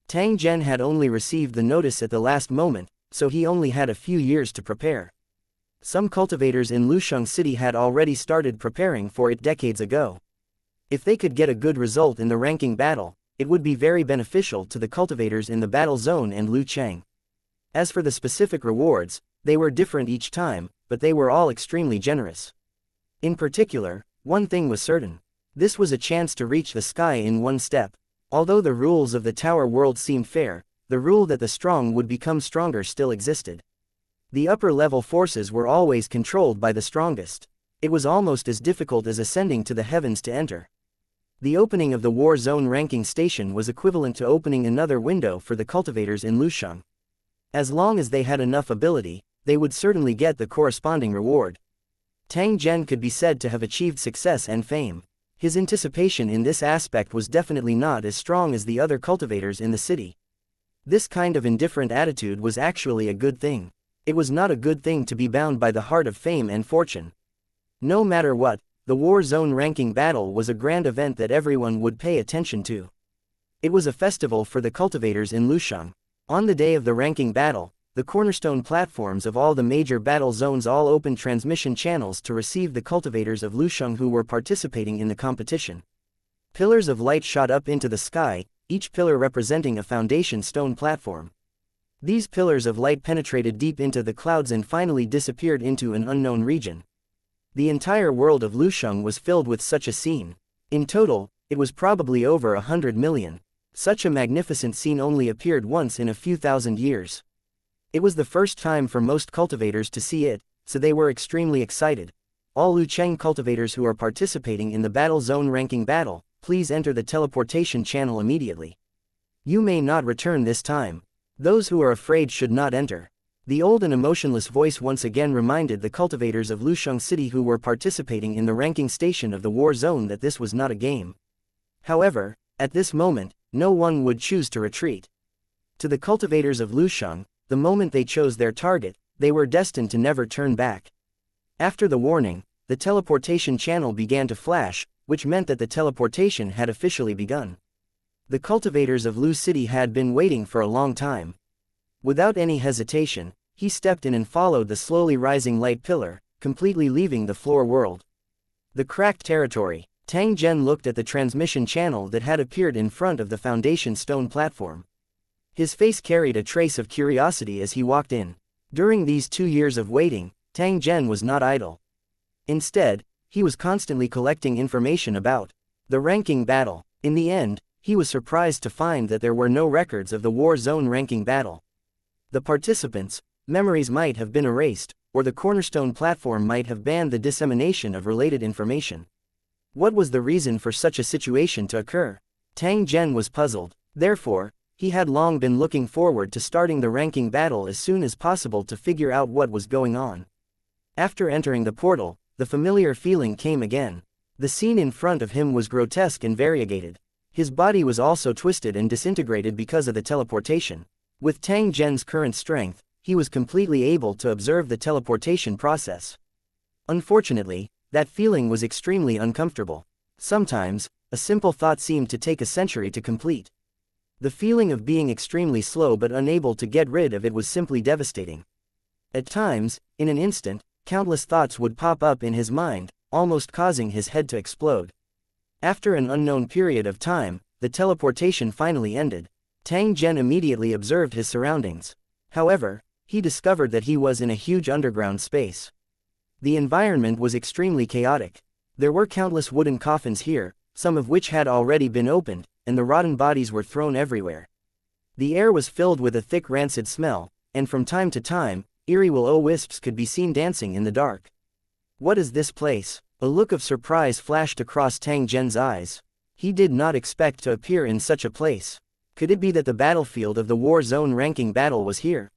Tang Zhen had only received the notice at the last moment, so he only had a few years to prepare. Some cultivators in Lusheng City had already started preparing for it decades ago. If they could get a good result in the ranking battle, it would be very beneficial to the cultivators in the battle zone and Lu Chang. As for the specific rewards, they were different each time, but they were all extremely generous. In particular, one thing was certain. This was a chance to reach the sky in one step. Although the rules of the tower world seemed fair, the rule that the strong would become stronger still existed. The upper-level forces were always controlled by the strongest. It was almost as difficult as ascending to the heavens to enter. The opening of the war zone ranking station was equivalent to opening another window for the cultivators in Lusheng. As long as they had enough ability, they would certainly get the corresponding reward. Tang Zhen could be said to have achieved success and fame. His anticipation in this aspect was definitely not as strong as the other cultivators in the city. This kind of indifferent attitude was actually a good thing. It was not a good thing to be bound by the heart of fame and fortune. No matter what, the war zone ranking battle was a grand event that everyone would pay attention to. It was a festival for the cultivators in Lusheng. On the day of the ranking battle, the cornerstone platforms of all the major battle zones all opened transmission channels to receive the cultivators of Lusheng who were participating in the competition. Pillars of light shot up into the sky, each pillar representing a foundation stone platform. These pillars of light penetrated deep into the clouds and finally disappeared into an unknown region. The entire world of Lusheng was filled with such a scene. In total, it was probably over 100 million. Such a magnificent scene only appeared once in a few thousand years. It was the first time for most cultivators to see it, so they were extremely excited. All Lucheng cultivators who are participating in the battle zone ranking battle, please enter the teleportation channel immediately. You may not return this time. Those who are afraid should not enter. The old and emotionless voice once again reminded the cultivators of Lusheng City who were participating in the ranking station of the war zone that this was not a game. However, at this moment, no one would choose to retreat. To the cultivators of Lusheng, the moment they chose their target, they were destined to never turn back. After the warning, the teleportation channel began to flash, which meant that the teleportation had officially begun. The cultivators of Lu City had been waiting for a long time. Without any hesitation, he stepped in and followed the slowly rising light pillar, completely leaving the floor world. The cracked territory. Tang Zhen looked at the transmission channel that had appeared in front of the foundation stone platform. His face carried a trace of curiosity as he walked in. During these 2 years of waiting, Tang Zhen was not idle. Instead, he was constantly collecting information about the ranking battle. In the end, he was surprised to find that there were no records of the war zone ranking battle. The participants' memories might have been erased, or the cornerstone platform might have banned the dissemination of related information. What was the reason for such a situation to occur? Tang Zhen was puzzled. Therefore, he had long been looking forward to starting the ranking battle as soon as possible to figure out what was going on. After entering the portal, the familiar feeling came again. The scene in front of him was grotesque and variegated. His body was also twisted and disintegrated because of the teleportation. With Tang Zhen's current strength, he was completely able to observe the teleportation process. Unfortunately, that feeling was extremely uncomfortable. Sometimes, a simple thought seemed to take a century to complete. The feeling of being extremely slow but unable to get rid of it was simply devastating. At times, in an instant, countless thoughts would pop up in his mind, almost causing his head to explode. After an unknown period of time, the teleportation finally ended. Tang Zhen immediately observed his surroundings. However, he discovered that he was in a huge underground space. The environment was extremely chaotic. There were countless wooden coffins here, some of which had already been opened, and the rotten bodies were thrown everywhere. The air was filled with a thick rancid smell, and from time to time, eerie will-o-wisps could be seen dancing in the dark. What is this place? A look of surprise flashed across Tang Zhen's eyes. He did not expect to appear in such a place. Could it be that the battlefield of the war zone ranking battle was here?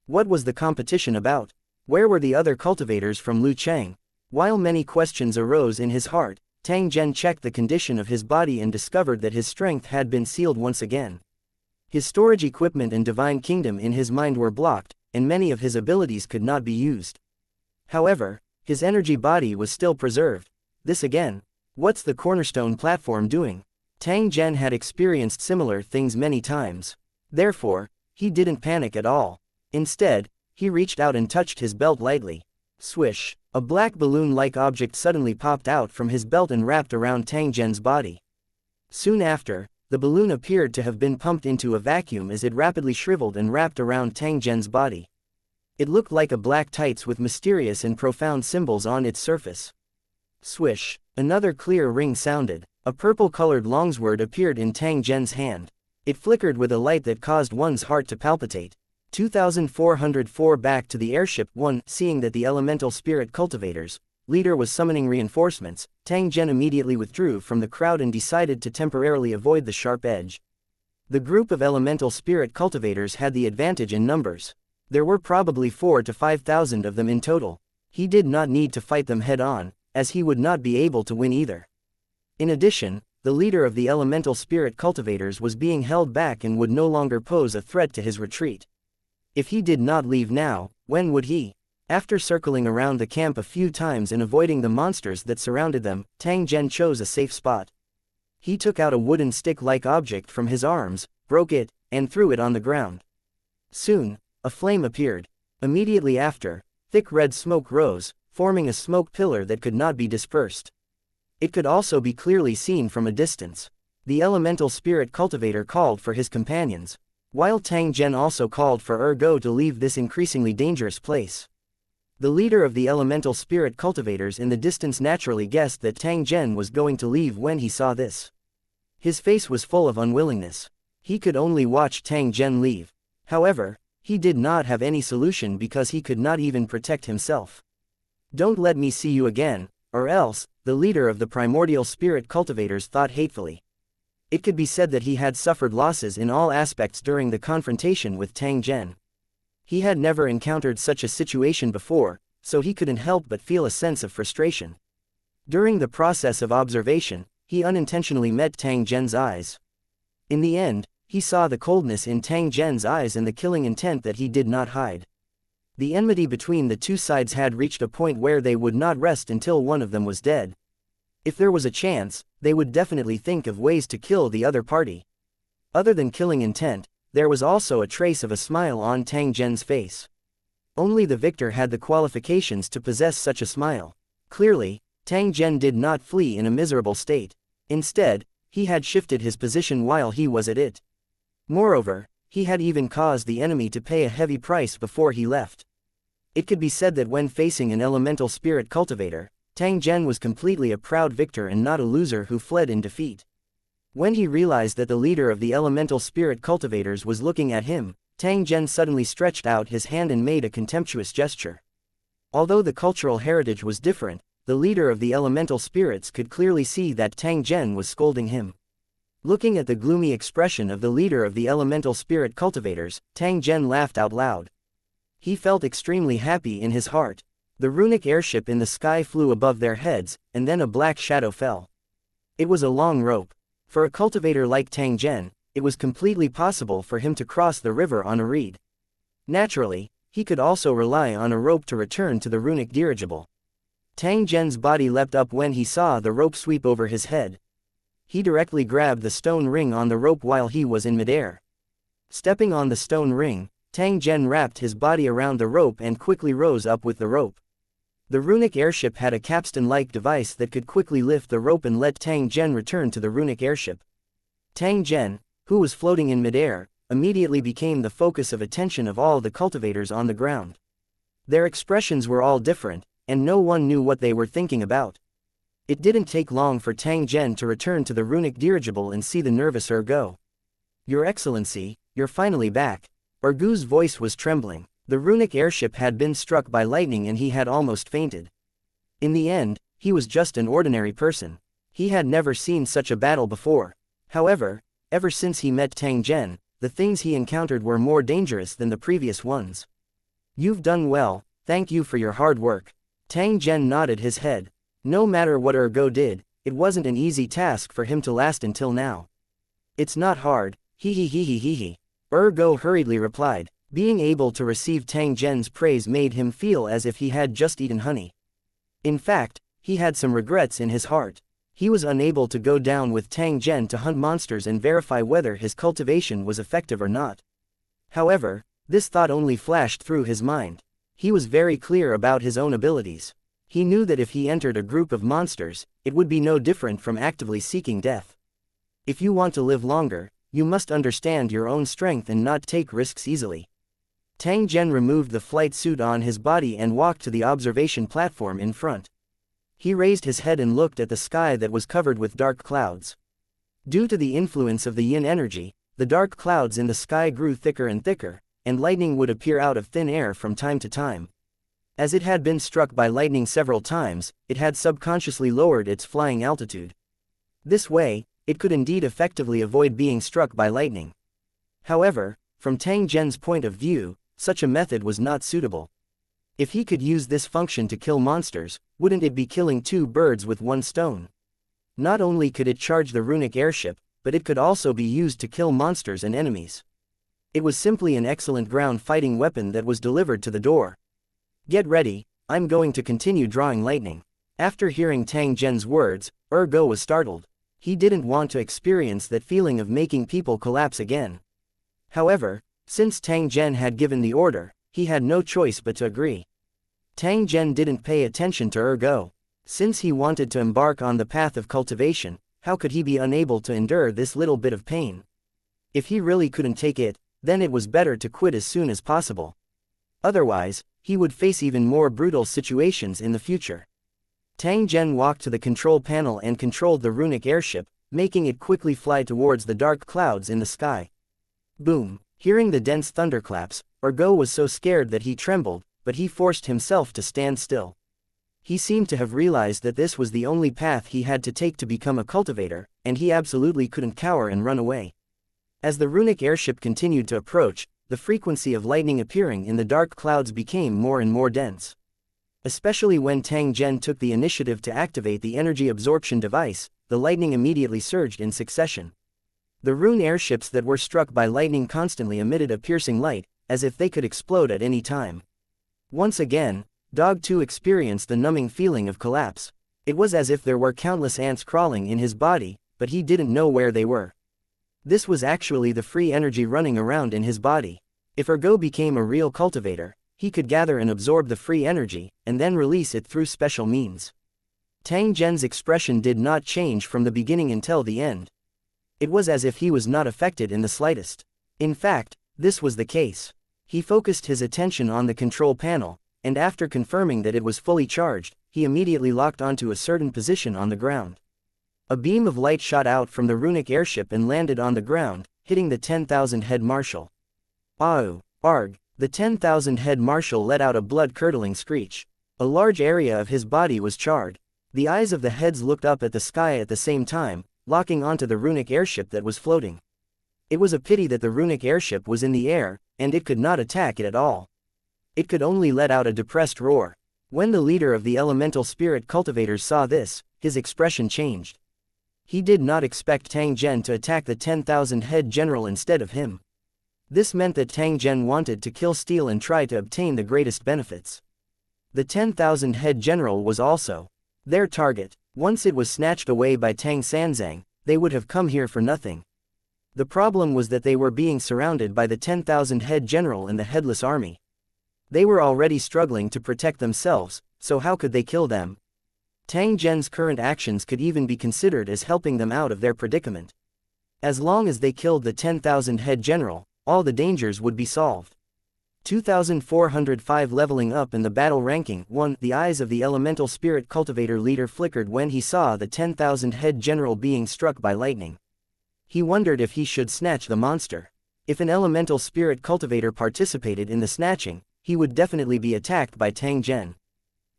What was the competition about? Where were the other cultivators from Lucheng? While many questions arose in his heart, Tang Zhen checked the condition of his body and discovered that his strength had been sealed once again. His storage equipment and divine kingdom in his mind were blocked, and many of his abilities could not be used. However, his energy body was still preserved. This again. What's the cornerstone platform doing? Tang Zhen had experienced similar things many times. Therefore, he didn't panic at all. Instead, he reached out and touched his belt lightly. Swish! A black balloon-like object suddenly popped out from his belt and wrapped around Tang Zhen's body. Soon after, the balloon appeared to have been pumped into a vacuum as it rapidly shriveled and wrapped around Tang Zhen's body. It looked like a black tights with mysterious and profound symbols on its surface. Swish! Another clear ring sounded. A purple-colored longsword appeared in Tang Zhen's hand. It flickered with a light that caused one's heart to palpitate. 2404 Back to the airship. 1. Seeing that the elemental spirit cultivators leader was summoning reinforcements, Tang Zhen immediately withdrew from the crowd and decided to temporarily avoid the sharp edge. The group of elemental spirit cultivators had the advantage in numbers. There were probably 4,000 to 5,000 of them in total. He did not need to fight them head-on, as he would not be able to win either. In addition, the leader of the elemental spirit cultivators was being held back and would no longer pose a threat to his retreat. If he did not leave now, when would he? After circling around the camp a few times and avoiding the monsters that surrounded them, Tang Zhen chose a safe spot. He took out a wooden stick-like object from his arms, broke it, and threw it on the ground. Soon, a flame appeared. Immediately after, thick red smoke rose, forming a smoke pillar that could not be dispersed. It could also be clearly seen from a distance. The elemental spirit cultivator called for his companions, while Tang Zhen also called for Ergo to leave this increasingly dangerous place. The leader of the elemental spirit cultivators in the distance naturally guessed that Tang Zhen was going to leave when he saw this. His face was full of unwillingness. He could only watch Tang Zhen leave. However, he did not have any solution because he could not even protect himself. "Don't let me see you again, or else," the leader of the primordial spirit cultivators thought hatefully. It could be said that he had suffered losses in all aspects during the confrontation with Tang Zhen. He had never encountered such a situation before, so he couldn't help but feel a sense of frustration. During the process of observation, he unintentionally met Tang Zhen's eyes. In the end, he saw the coldness in Tang Zhen's eyes and the killing intent that he did not hide. The enmity between the two sides had reached a point where they would not rest until one of them was dead. If there was a chance, they would definitely think of ways to kill the other party. Other than killing intent, there was also a trace of a smile on Tang Zhen's face. Only the victor had the qualifications to possess such a smile. Clearly, Tang Zhen did not flee in a miserable state. Instead, he had shifted his position while he was at it. Moreover, he had even caused the enemy to pay a heavy price before he left. It could be said that when facing an elemental spirit cultivator, Tang Zhen was completely a proud victor and not a loser who fled in defeat. When he realized that the leader of the elemental spirit cultivators was looking at him, Tang Zhen suddenly stretched out his hand and made a contemptuous gesture. Although the cultural heritage was different, the leader of the elemental spirits could clearly see that Tang Zhen was scolding him. Looking at the gloomy expression of the leader of the elemental spirit cultivators, Tang Zhen laughed out loud. He felt extremely happy in his heart. The runic airship in the sky flew above their heads, and then a black shadow fell. It was a long rope. For a cultivator like Tang Zhen, it was completely possible for him to cross the river on a reed. Naturally, he could also rely on a rope to return to the runic dirigible. Tang Zhen's body leapt up when he saw the rope sweep over his head. He directly grabbed the stone ring on the rope while he was in midair. Stepping on the stone ring, Tang Zhen wrapped his body around the rope and quickly rose up with the rope. The runic airship had a capstan-like device that could quickly lift the rope and let Tang Zhen return to the runic airship. Tang Zhen, who was floating in midair, immediately became the focus of attention of all the cultivators on the ground. Their expressions were all different, and no one knew what they were thinking about. It didn't take long for Tang Zhen to return to the runic dirigible and see the nervous Ergo. "Your Excellency, you're finally back." Ergo's voice was trembling. The runic airship had been struck by lightning and he had almost fainted. In the end, he was just an ordinary person. He had never seen such a battle before. However, ever since he met Tang Zhen, the things he encountered were more dangerous than the previous ones. "You've done well, thank you for your hard work." Tang Zhen nodded his head. No matter what Ergo did, it wasn't an easy task for him to last until now. "It's not hard, he. Ergo hurriedly replied. Being able to receive Tang Zhen's praise made him feel as if he had just eaten honey. In fact, he had some regrets in his heart. He was unable to go down with Tang Zhen to hunt monsters and verify whether his cultivation was effective or not. However, this thought only flashed through his mind. He was very clear about his own abilities. He knew that if he entered a group of monsters, it would be no different from actively seeking death. If you want to live longer, you must understand your own strength and not take risks easily. Tang Zhen removed the flight suit on his body and walked to the observation platform in front. He raised his head and looked at the sky that was covered with dark clouds. Due to the influence of the yin energy, the dark clouds in the sky grew thicker and thicker, and lightning would appear out of thin air from time to time. As it had been struck by lightning several times, it had subconsciously lowered its flying altitude. This way, it could indeed effectively avoid being struck by lightning. However, from Tang Zhen's point of view, such a method was not suitable. If he could use this function to kill monsters, wouldn't it be killing two birds with one stone? Not only could it charge the runic airship, but it could also be used to kill monsters and enemies. It was simply an excellent ground fighting weapon that was delivered to the door. Get ready, I'm going to continue drawing lightning. After hearing Tang Zhen's words, Go was startled. He didn't want to experience that feeling of making people collapse again. However, since Tang Zhen had given the order, he had no choice but to agree. Tang Zhen didn't pay attention to Go. Since he wanted to embark on the path of cultivation, how could he be unable to endure this little bit of pain? If he really couldn't take it, then it was better to quit as soon as possible. Otherwise, he would face even more brutal situations in the future. Tang Zhen walked to the control panel and controlled the runic airship, making it quickly fly towards the dark clouds in the sky. Boom! Hearing the dense thunderclaps, Go was so scared that he trembled, but he forced himself to stand still. He seemed to have realized that this was the only path he had to take to become a cultivator, and he absolutely couldn't cower and run away. As the runic airship continued to approach, the frequency of lightning appearing in the dark clouds became more and more dense. Especially when Tang Zhen took the initiative to activate the energy absorption device, the lightning immediately surged in succession. The rune airships that were struck by lightning constantly emitted a piercing light, as if they could explode at any time. Once again, Dog 2 experienced the numbing feeling of collapse. It was as if there were countless ants crawling in his body, but he didn't know where they were. This was actually the free energy running around in his body. If Go became a real cultivator, he could gather and absorb the free energy, and then release it through special means. Tang Zhen's expression did not change from the beginning until the end. It was as if he was not affected in the slightest. In fact, this was the case. He focused his attention on the control panel, and after confirming that it was fully charged, he immediately locked onto a certain position on the ground. A beam of light shot out from the runic airship and landed on the ground, hitting the 10,000 head marshal. Au! Arg! The 10,000 head marshal let out a blood-curdling screech. A large area of his body was charred. The eyes of the heads looked up at the sky at the same time, locking onto the runic airship that was floating. It was a pity that the runic airship was in the air, and it could not attack it at all. It could only let out a depressed roar. When the leader of the elemental spirit cultivators saw this, his expression changed. He did not expect Tang Zhen to attack the 10,000 head general instead of him. This meant that Tang Zhen wanted to kill Steel and try to obtain the greatest benefits. The 10,000 head general was also their target. Once it was snatched away by Tang Sanzang, they would have come here for nothing. The problem was that they were being surrounded by the 10,000 head general and the headless army. They were already struggling to protect themselves, so how could they kill them? Tang Zhen's current actions could even be considered as helping them out of their predicament. As long as they killed the 10,000 head general, all the dangers would be solved. 2405 leveling up in the battle ranking 1. The eyes of the elemental spirit cultivator leader flickered when he saw the 10,000 head general being struck by lightning. He wondered if he should snatch the monster. If an elemental spirit cultivator participated in the snatching, he would definitely be attacked by Tang Zhen.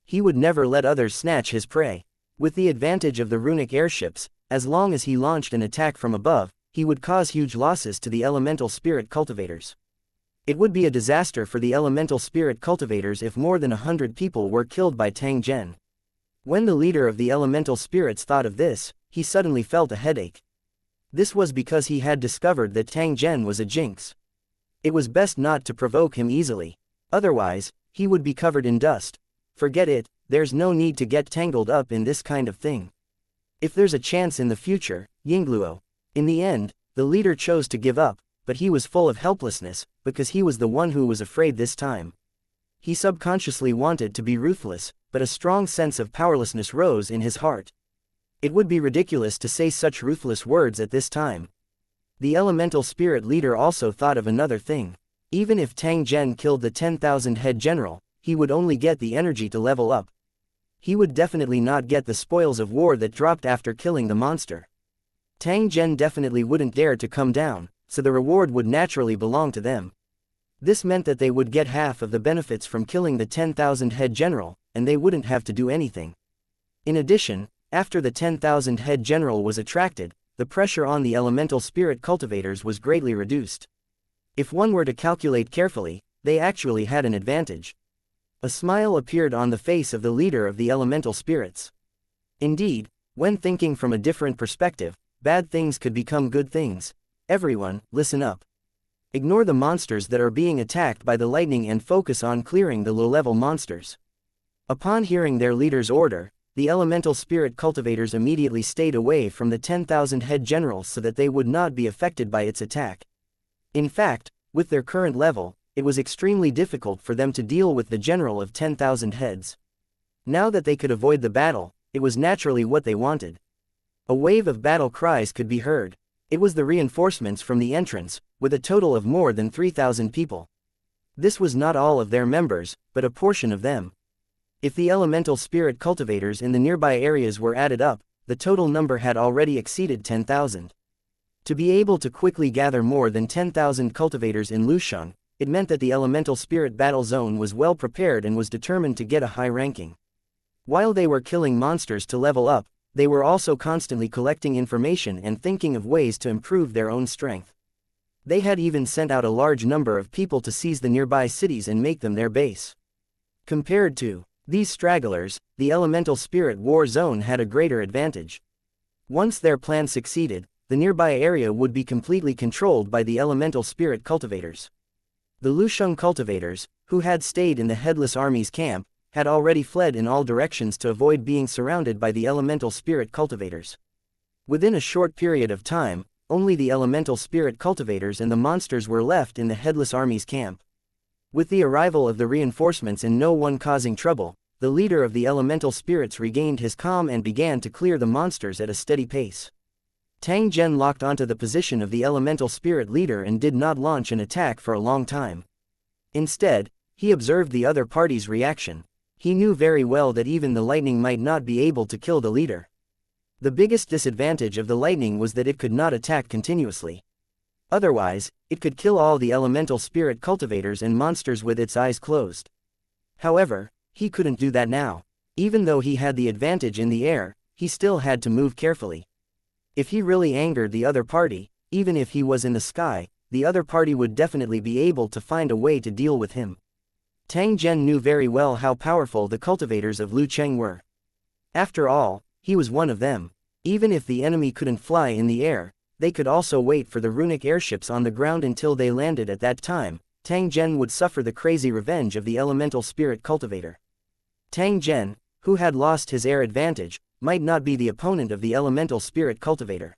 He would never let others snatch his prey. With the advantage of the runic airships, as long as he launched an attack from above, he would cause huge losses to the elemental spirit cultivators. It would be a disaster for the elemental spirit cultivators if more than 100 people were killed by Tang Zhen. When the leader of the elemental spirits thought of this, he suddenly felt a headache. This was because he had discovered that Tang Zhen was a jinx. It was best not to provoke him easily. Otherwise, he would be covered in dust. Forget it, there's no need to get tangled up in this kind of thing. If there's a chance in the future, Yingluo. In the end, the leader chose to give up, but he was full of helplessness, because he was the one who was afraid this time. He subconsciously wanted to be ruthless, but a strong sense of powerlessness rose in his heart. It would be ridiculous to say such ruthless words at this time. The elemental spirit leader also thought of another thing. Even if Tang Zhen killed the 10,000 head general, he would only get the energy to level up. He would definitely not get the spoils of war that dropped after killing the monster. Tang Zhen definitely wouldn't dare to come down, so the reward would naturally belong to them. This meant that they would get half of the benefits from killing the 10,000 head general, and they wouldn't have to do anything. In addition, after the 10,000 head general was attracted, the pressure on the elemental spirit cultivators was greatly reduced. If one were to calculate carefully, they actually had an advantage. A smile appeared on the face of the leader of the elemental spirits. Indeed, when thinking from a different perspective, bad things could become good things. Everyone, listen up. Ignore the monsters that are being attacked by the lightning and focus on clearing the low-level monsters. Upon hearing their leader's order, the elemental spirit cultivators immediately stayed away from the 10,000 head general so that they would not be affected by its attack. In fact, with their current level, it was extremely difficult for them to deal with the general of 10,000 heads. Now that they could avoid the battle, it was naturally what they wanted. A wave of battle cries could be heard. It was the reinforcements from the entrance, with a total of more than 3,000 people. This was not all of their members, but a portion of them. If the elemental spirit cultivators in the nearby areas were added up, the total number had already exceeded 10,000. To be able to quickly gather more than 10,000 cultivators in Lusheng, it meant that the elemental spirit battle zone was well prepared and was determined to get a high ranking. While they were killing monsters to level up, they were also constantly collecting information and thinking of ways to improve their own strength. They had even sent out a large number of people to seize the nearby cities and make them their base. Compared to these stragglers, the elemental spirit war zone had a greater advantage. Once their plan succeeded, the nearby area would be completely controlled by the elemental spirit cultivators. The Lusheng cultivators, who had stayed in the Headless Army's camp, had already fled in all directions to avoid being surrounded by the elemental spirit cultivators. Within a short period of time, only the elemental spirit cultivators and the monsters were left in the Headless Army's camp. With the arrival of the reinforcements and no one causing trouble, the leader of the elemental spirits regained his calm and began to clear the monsters at a steady pace. Tang Zhen locked onto the position of the elemental spirit leader and did not launch an attack for a long time. Instead, he observed the other party's reaction. He knew very well that even the lightning might not be able to kill the leader. The biggest disadvantage of the lightning was that it could not attack continuously. Otherwise, it could kill all the elemental spirit cultivators and monsters with its eyes closed. However, he couldn't do that now. Even though he had the advantage in the air, he still had to move carefully. If he really angered the other party, even if he was in the sky, the other party would definitely be able to find a way to deal with him. Tang Zhen knew very well how powerful the cultivators of Lucheng were. After all, he was one of them. Even if the enemy couldn't fly in the air, they could also wait for the runic airships on the ground until they landed. At that time, Tang Zhen would suffer the crazy revenge of the elemental spirit cultivator. Tang Zhen, who had lost his air advantage, might not be the opponent of the elemental spirit cultivator.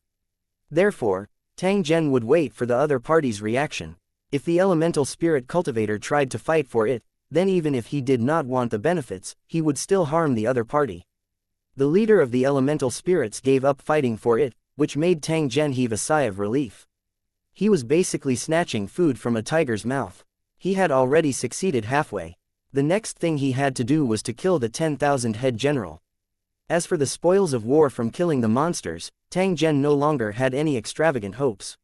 Therefore, Tang Zhen would wait for the other party's reaction. If the elemental spirit cultivator tried to fight for it, then even if he did not want the benefits, he would still harm the other party. The leader of the elemental spirits gave up fighting for it, which made Tang Zhen heave a sigh of relief. He was basically snatching food from a tiger's mouth. He had already succeeded halfway. The next thing he had to do was to kill the 10,000 head general. As for the spoils of war from killing the monsters, Tang Zhen no longer had any extravagant hopes.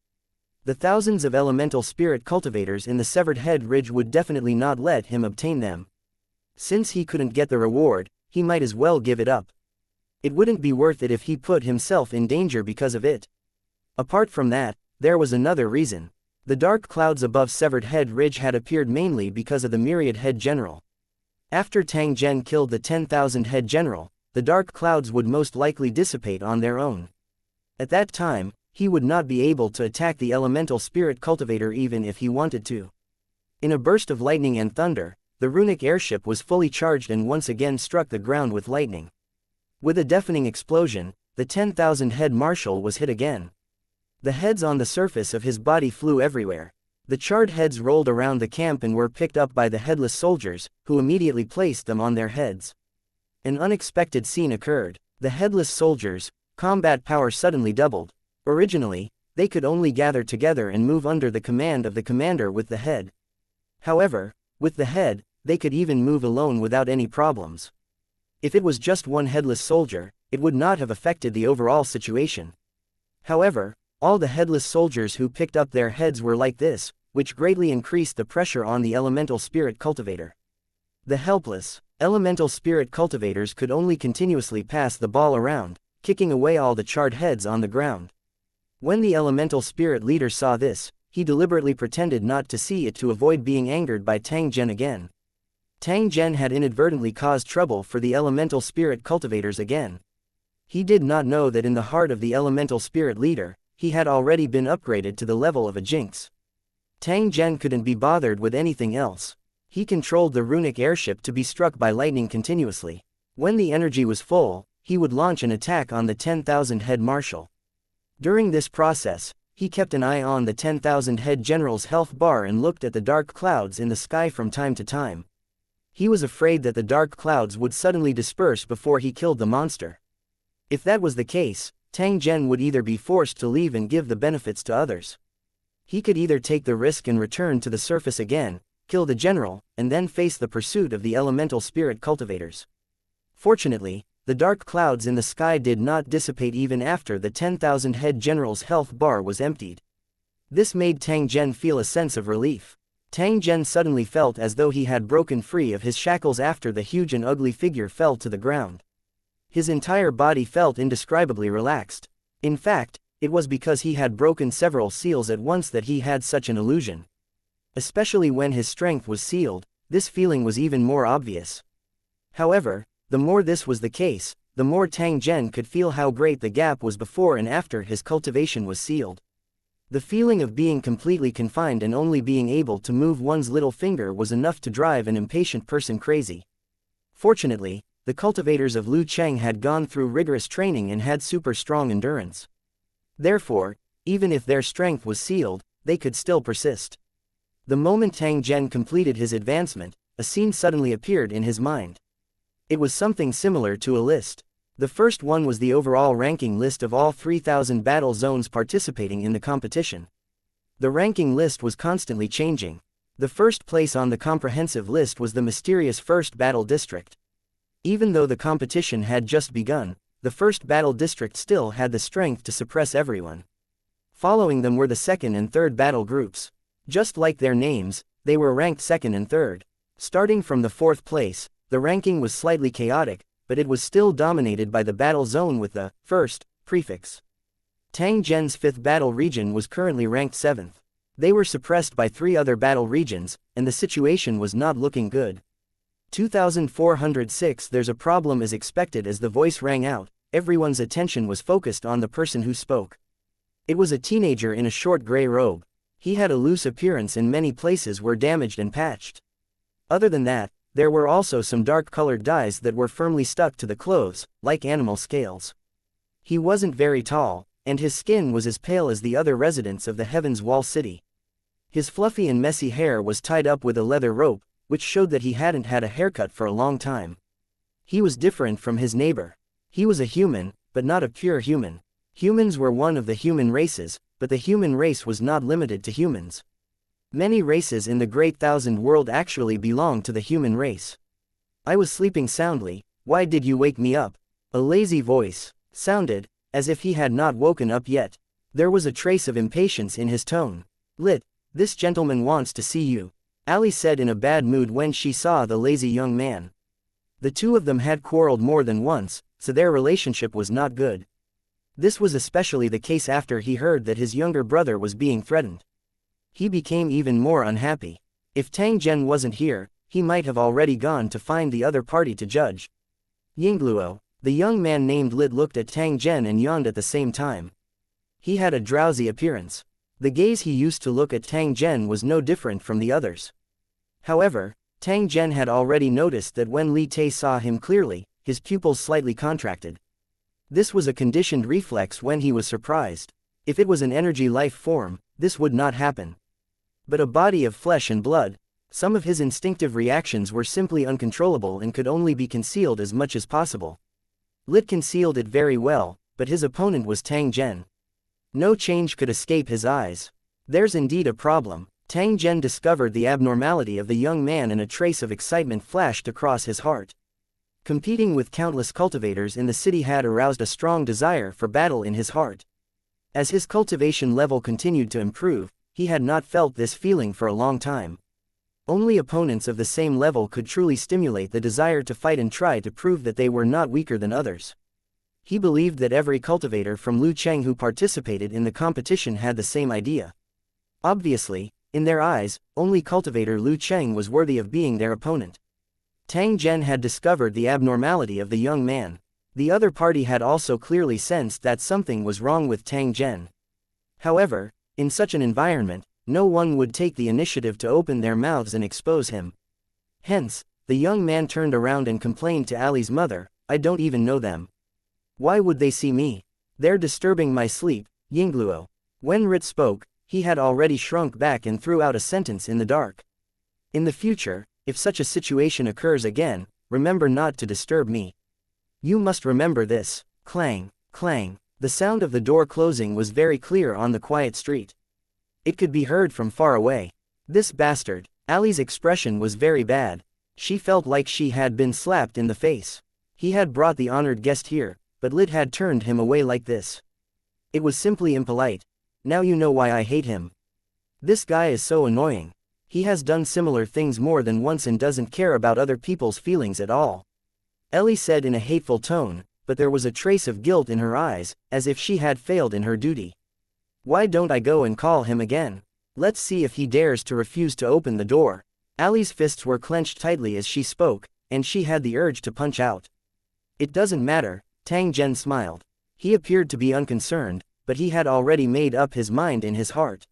The thousands of elemental spirit cultivators in the Severed Head Ridge would definitely not let him obtain them. Since he couldn't get the reward, he might as well give it up. It wouldn't be worth it if he put himself in danger because of it. Apart from that, there was another reason. The dark clouds above Severed Head Ridge had appeared mainly because of the Myriad Head General. After Tang Zhen killed the 10,000 Head General, the dark clouds would most likely dissipate on their own. At that time, he would not be able to attack the elemental spirit cultivator even if he wanted to. In a burst of lightning and thunder, the runic airship was fully charged and once again struck the ground with lightning. With a deafening explosion, the 10,000 head marshal was hit again. The heads on the surface of his body flew everywhere. The charred heads rolled around the camp and were picked up by the headless soldiers, who immediately placed them on their heads. An unexpected scene occurred. The headless soldiers, combat power suddenly doubled. Originally, they could only gather together and move under the command of the commander with the head. However, with the head, they could even move alone without any problems. If it was just one headless soldier, it would not have affected the overall situation. However, all the headless soldiers who picked up their heads were like this, which greatly increased the pressure on the elemental spirit cultivator. The helpless, elemental spirit cultivators could only continuously pass the ball around, kicking away all the charred heads on the ground. When the elemental spirit leader saw this, he deliberately pretended not to see it to avoid being angered by Tang Zhen again. Tang Zhen had inadvertently caused trouble for the elemental spirit cultivators again. He did not know that in the heart of the elemental spirit leader, he had already been upgraded to the level of a jinx. Tang Zhen couldn't be bothered with anything else. He controlled the runic airship to be struck by lightning continuously. When the energy was full, he would launch an attack on the 10,000 head marshal. During this process, he kept an eye on the 10,000 head general's health bar and looked at the dark clouds in the sky from time to time. He was afraid that the dark clouds would suddenly disperse before he killed the monster. If that was the case, Tang Zhen would either be forced to leave and give the benefits to others. He could either take the risk and return to the surface again, kill the general, and then face the pursuit of the elemental spirit cultivators. Fortunately, the dark clouds in the sky did not dissipate even after the 10,000 head general's health bar was emptied. This made Tang Zhen feel a sense of relief. Tang Zhen suddenly felt as though he had broken free of his shackles after the huge and ugly figure fell to the ground. His entire body felt indescribably relaxed. In fact, it was because he had broken several seals at once that he had such an illusion. Especially when his strength was sealed, this feeling was even more obvious. However, the more this was the case, the more Tang Zhen could feel how great the gap was before and after his cultivation was sealed. The feeling of being completely confined and only being able to move one's little finger was enough to drive an impatient person crazy. Fortunately, the cultivators of Lu Cheng had gone through rigorous training and had super strong endurance. Therefore, even if their strength was sealed, they could still persist. The moment Tang Zhen completed his advancement, a scene suddenly appeared in his mind. It was something similar to a list. The first one was the overall ranking list of all 3,000 battle zones participating in the competition. The ranking list was constantly changing. The first place on the comprehensive list was the mysterious First Battle District. Even though the competition had just begun, the First Battle District still had the strength to suppress everyone. Following them were the second and third battle groups. Just like their names, they were ranked second and third. Starting from the fourth place, the ranking was slightly chaotic, but it was still dominated by the battle zone with the first prefix. Tang Zhen's fifth battle region was currently ranked 7th. They were suppressed by 3 other battle regions, and the situation was not looking good. 2406 There's a problem as expected. As the voice rang out, everyone's attention was focused on the person who spoke. It was a teenager in a short gray robe. He had a loose appearance and many places were damaged and patched. Other than that, there were also some dark-colored dyes that were firmly stuck to the clothes, like animal scales. He wasn't very tall, and his skin was as pale as the other residents of the Heaven's Wall City. His fluffy and messy hair was tied up with a leather rope, which showed that he hadn't had a haircut for a long time. He was different from his neighbor. He was a human, but not a pure human. Humans were one of the human races, but the human race was not limited to humans. Many races in the Great Thousand World actually belong to the human race. I was sleeping soundly, why did you wake me up? A lazy voice sounded, as if he had not woken up yet. There was a trace of impatience in his tone. This gentleman wants to see you, Ali said in a bad mood when she saw the lazy young man. The two of them had quarreled more than once, so their relationship was not good. This was especially the case after he heard that his younger brother was being threatened. He became even more unhappy. If Tang Zhen wasn't here, he might have already gone to find the other party to judge. Yingluo, the young man named Lit, looked at Tang Zhen and yawned at the same time. He had a drowsy appearance. The gaze he used to look at Tang Zhen was no different from the others. However, Tang Zhen had already noticed that when Li Tai saw him clearly, his pupils slightly contracted. This was a conditioned reflex when he was surprised. If it was an energy life form, this would not happen. But a body of flesh and blood, some of his instinctive reactions were simply uncontrollable and could only be concealed as much as possible. Lit concealed it very well, but his opponent was Tang Zhen. No change could escape his eyes. There's indeed a problem. Tang Zhen discovered the abnormality of the young man, and a trace of excitement flashed across his heart. Competing with countless cultivators in the city had aroused a strong desire for battle in his heart. As his cultivation level continued to improve, he had not felt this feeling for a long time. Only opponents of the same level could truly stimulate the desire to fight and try to prove that they were not weaker than others. He believed that every cultivator from Lucheng who participated in the competition had the same idea. Obviously, in their eyes, only cultivator Lucheng was worthy of being their opponent. Tang Zhen had discovered the abnormality of the young man. The other party had also clearly sensed that something was wrong with Tang Zhen. However, in such an environment, no one would take the initiative to open their mouths and expose him. Hence, the young man turned around and complained to Ali's mother, "I don't even know them. Why would they see me? They're disturbing my sleep, Yingluo." When Rit spoke, he had already shrunk back and threw out a sentence in the dark. "In the future, if such a situation occurs again, remember not to disturb me. You must remember this." Clang, clang. The sound of the door closing was very clear on the quiet street. It could be heard from far away. This bastard. Ali's expression was very bad. She felt like she had been slapped in the face. He had brought the honored guest here, but Lit had turned him away like this. It was simply impolite. Now you know why I hate him. This guy is so annoying. He has done similar things more than once and doesn't care about other people's feelings at all. Ellie said in a hateful tone, but there was a trace of guilt in her eyes, as if she had failed in her duty. Why don't I go and call him again? Let's see if he dares to refuse to open the door. Ali's fists were clenched tightly as she spoke, and she had the urge to punch out. It doesn't matter, Tang Zhen smiled. He appeared to be unconcerned, but he had already made up his mind in his heart.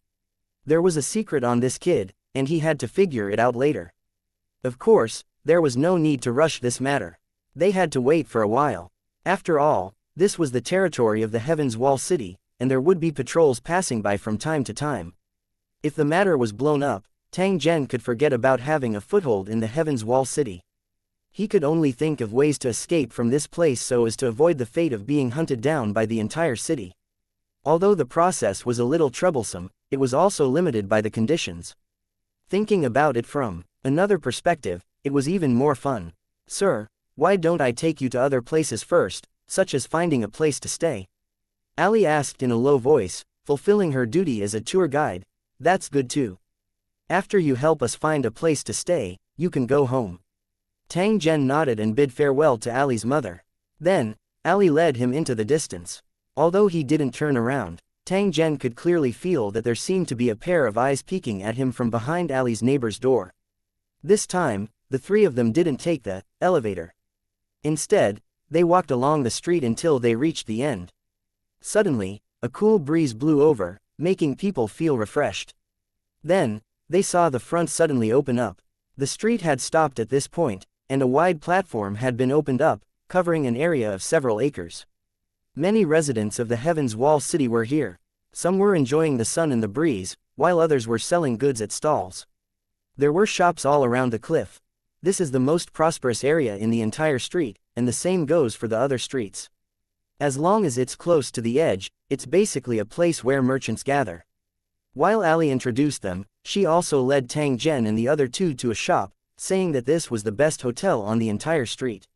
There was a secret on this kid, and he had to figure it out later. Of course, there was no need to rush this matter. They had to wait for a while. After all, this was the territory of the Heaven's Wall City, and there would be patrols passing by from time to time. If the matter was blown up, Tang Zhen could forget about having a foothold in the Heaven's Wall City. He could only think of ways to escape from this place so as to avoid the fate of being hunted down by the entire city. Although the process was a little troublesome, it was also limited by the conditions. Thinking about it from another perspective, it was even more fun. "Sir, why don't I take you to other places first, such as finding a place to stay?" Ali asked in a low voice, fulfilling her duty as a tour guide. "That's good too. After you help us find a place to stay, you can go home." Tang Zhen nodded and bid farewell to Ali's mother. Then, Ali led him into the distance. Although he didn't turn around, Tang Zhen could clearly feel that there seemed to be a pair of eyes peeking at him from behind Ali's neighbor's door. This time, the three of them didn't take the elevator. Instead, they walked along the street until they reached the end. Suddenly, a cool breeze blew over, making people feel refreshed. Then, they saw the front suddenly open up. The street had stopped at this point, and a wide platform had been opened up, covering an area of several acres. Many residents of the Heaven's Wall City were here. Some were enjoying the sun and the breeze, while others were selling goods at stalls. There were shops all around the cliff. This is the most prosperous area in the entire street, and the same goes for the other streets. As long as it's close to the edge, it's basically a place where merchants gather. While Ali introduced them, she also led Tang Zhen and the other two to a shop, saying that this was the best hotel on the entire street.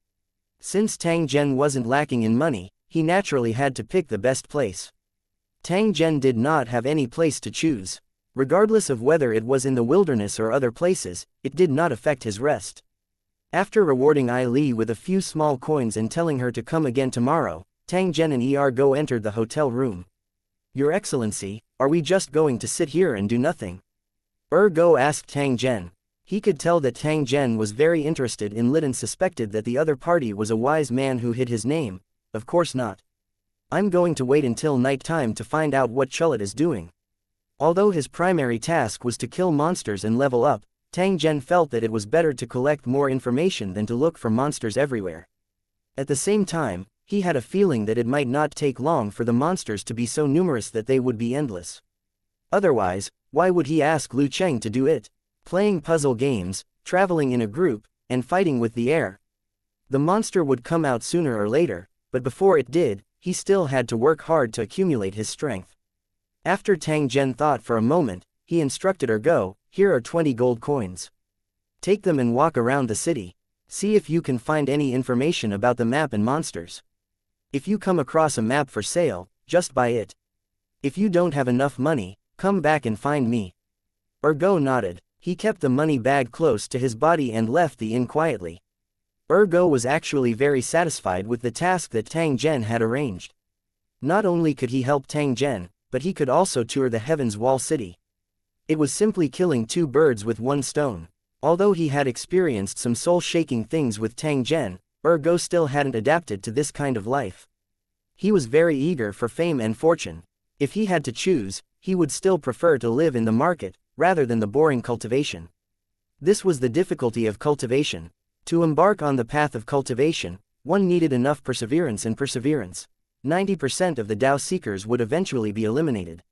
Since Tang Zhen wasn't lacking in money, he naturally had to pick the best place. Tang Zhen did not have any place to choose. Regardless of whether it was in the wilderness or other places, it did not affect his rest. After rewarding Ai Li with a few small coins and telling her to come again tomorrow, Tang Zhen and Go entered the hotel room. "Your Excellency, are we just going to sit here and do nothing?" Go asked Tang Zhen. He could tell that Tang Zhen was very interested in Lit and suspected that the other party was a wise man who hid his name. "Of course not. I'm going to wait until night time to find out what Chulit is doing." Although his primary task was to kill monsters and level up, Tang Zhen felt that it was better to collect more information than to look for monsters everywhere. At the same time, he had a feeling that it might not take long for the monsters to be so numerous that they would be endless. Otherwise, why would he ask Lu Cheng to do it? Playing puzzle games, traveling in a group, and fighting with the air. The monster would come out sooner or later, but before it did, he still had to work hard to accumulate his strength. After Tang Zhen thought for a moment, he instructed Go, "Here are 20 gold coins. Take them and walk around the city. See if you can find any information about the map and monsters. If you come across a map for sale, just buy it. If you don't have enough money, come back and find me." Go nodded. He kept the money bag close to his body and left the inn quietly. Go was actually very satisfied with the task that Tang Zhen had arranged. Not only could he help Tang Zhen, but he could also tour the Heaven's Wall City. It was simply killing two birds with one stone. Although he had experienced some soul-shaking things with Tang Zhen, Go still hadn't adapted to this kind of life. He was very eager for fame and fortune. If he had to choose, he would still prefer to live in the market, rather than the boring cultivation. This was the difficulty of cultivation. To embark on the path of cultivation, one needed enough perseverance and perseverance. 90% of the Tao seekers would eventually be eliminated.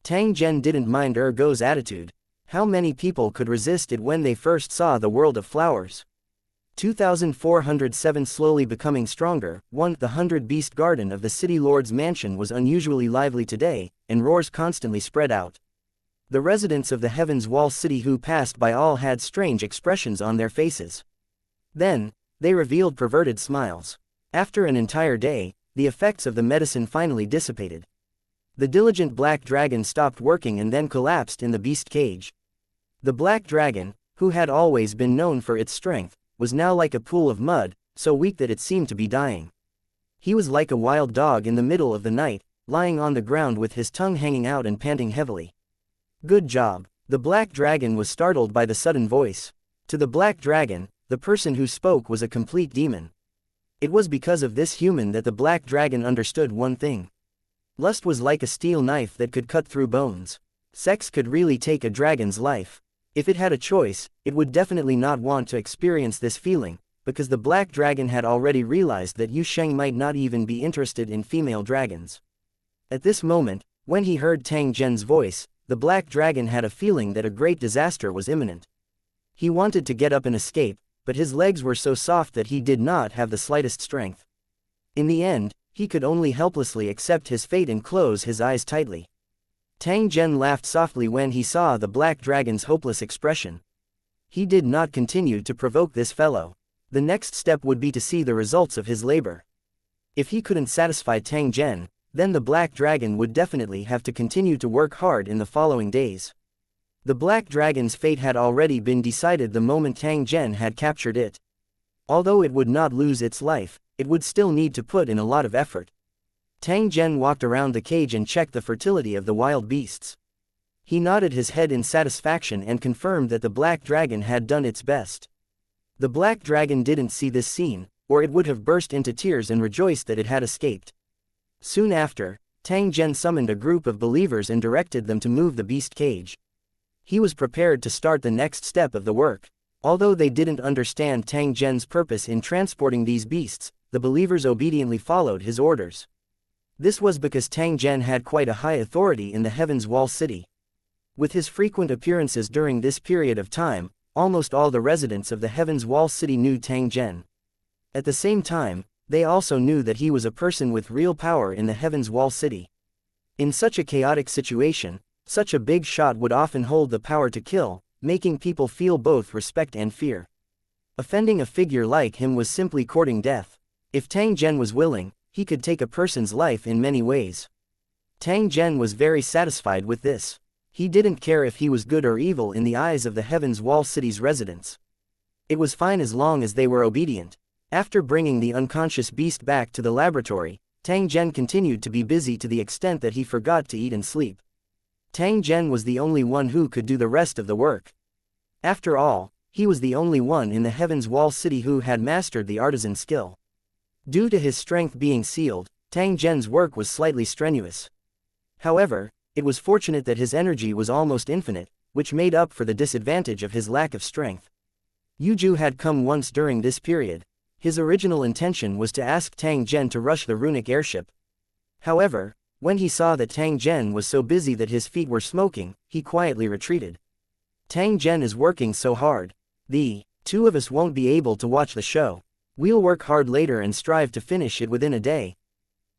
Tang Zhen didn't mind Go's attitude. How many people could resist it when they first saw the world of flowers? 2407 Slowly becoming stronger. 1. The 100-beast garden of the city lord's mansion was unusually lively today, and roars constantly spread out. The residents of the Heaven's Wall City who passed by all had strange expressions on their faces. Then, they revealed perverted smiles. After an entire day, the effects of the medicine finally dissipated. The diligent black dragon stopped working and then collapsed in the beast cage. The black dragon, who had always been known for its strength, was now like a pool of mud, so weak that it seemed to be dying. He was like a wild dog in the middle of the night, lying on the ground with his tongue hanging out and panting heavily. "Good job." The black dragon was startled by the sudden voice. To the black dragon, the person who spoke was a complete demon. It was because of this human that the black dragon understood one thing. Lust was like a steel knife that could cut through bones. Sex could really take a dragon's life. If it had a choice, it would definitely not want to experience this feeling, because the black dragon had already realized that Yu Sheng might not even be interested in female dragons. At this moment, when he heard Tang Zhen's voice, the black dragon had a feeling that a great disaster was imminent. He wanted to get up and escape, but his legs were so soft that he did not have the slightest strength. In the end, he could only helplessly accept his fate and close his eyes tightly. Tang Zhen laughed softly when he saw the black dragon's hopeless expression. He did not continue to provoke this fellow. The next step would be to see the results of his labor. If he couldn't satisfy Tang Zhen, then the black dragon would definitely have to continue to work hard in the following days. The black dragon's fate had already been decided the moment Tang Zhen had captured it. Although it would not lose its life, it would still need to put in a lot of effort. Tang Zhen walked around the cage and checked the fertility of the wild beasts. He nodded his head in satisfaction and confirmed that the black dragon had done its best. The black dragon didn't see this scene, or it would have burst into tears and rejoiced that it had escaped. Soon after, Tang Zhen summoned a group of believers and directed them to move the beast cage. He was prepared to start the next step of the work. Although they didn't understand Tang Zhen's purpose in transporting these beasts, the believers obediently followed his orders. This was because Tang Zhen had quite a high authority in the Heaven's Wall City. With his frequent appearances during this period of time, almost all the residents of the Heaven's Wall City knew Tang Zhen. At the same time, they also knew that he was a person with real power in the Heaven's Wall City. In such a chaotic situation, such a big shot would often hold the power to kill, making people feel both respect and fear. Offending a figure like him was simply courting death. If Tang Zhen was willing, he could take a person's life in many ways. Tang Zhen was very satisfied with this. He didn't care if he was good or evil in the eyes of the Heaven's Wall City's residents. It was fine as long as they were obedient. After bringing the unconscious beast back to the laboratory, Tang Zhen continued to be busy to the extent that he forgot to eat and sleep. Tang Zhen was the only one who could do the rest of the work. After all, he was the only one in the Heaven's Wall City who had mastered the artisan skill. Due to his strength being sealed, Tang Zhen's work was slightly strenuous. However, it was fortunate that his energy was almost infinite, which made up for the disadvantage of his lack of strength. Yuju had come once during this period. His original intention was to ask Tang Zhen to rush the runic airship. However, when he saw that Tang Zhen was so busy that his feet were smoking, he quietly retreated. Tang Zhen is working so hard. The two of us won't be able to watch the show. We'll work hard later and strive to finish it within a day.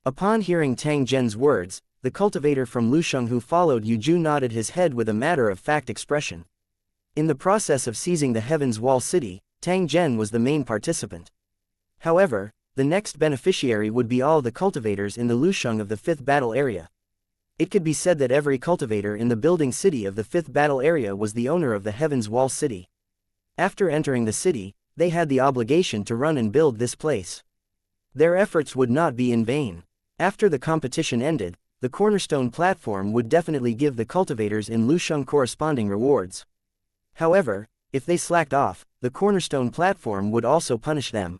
Upon hearing Tang Zhen's words, the cultivator from Lusheng who followed Yuju nodded his head with a matter-of-fact expression. In the process of seizing the Heaven's Wall City, Tang Zhen was the main participant. However, the next beneficiary would be all the cultivators in the Lusheng of the 5th Battle Area. It could be said that every cultivator in the building city of the 5th Battle Area was the owner of the Heaven's Wall City. After entering the city, they had the obligation to run and build this place. Their efforts would not be in vain. After the competition ended, the cornerstone platform would definitely give the cultivators in Lusheng corresponding rewards. However, if they slacked off, the cornerstone platform would also punish them.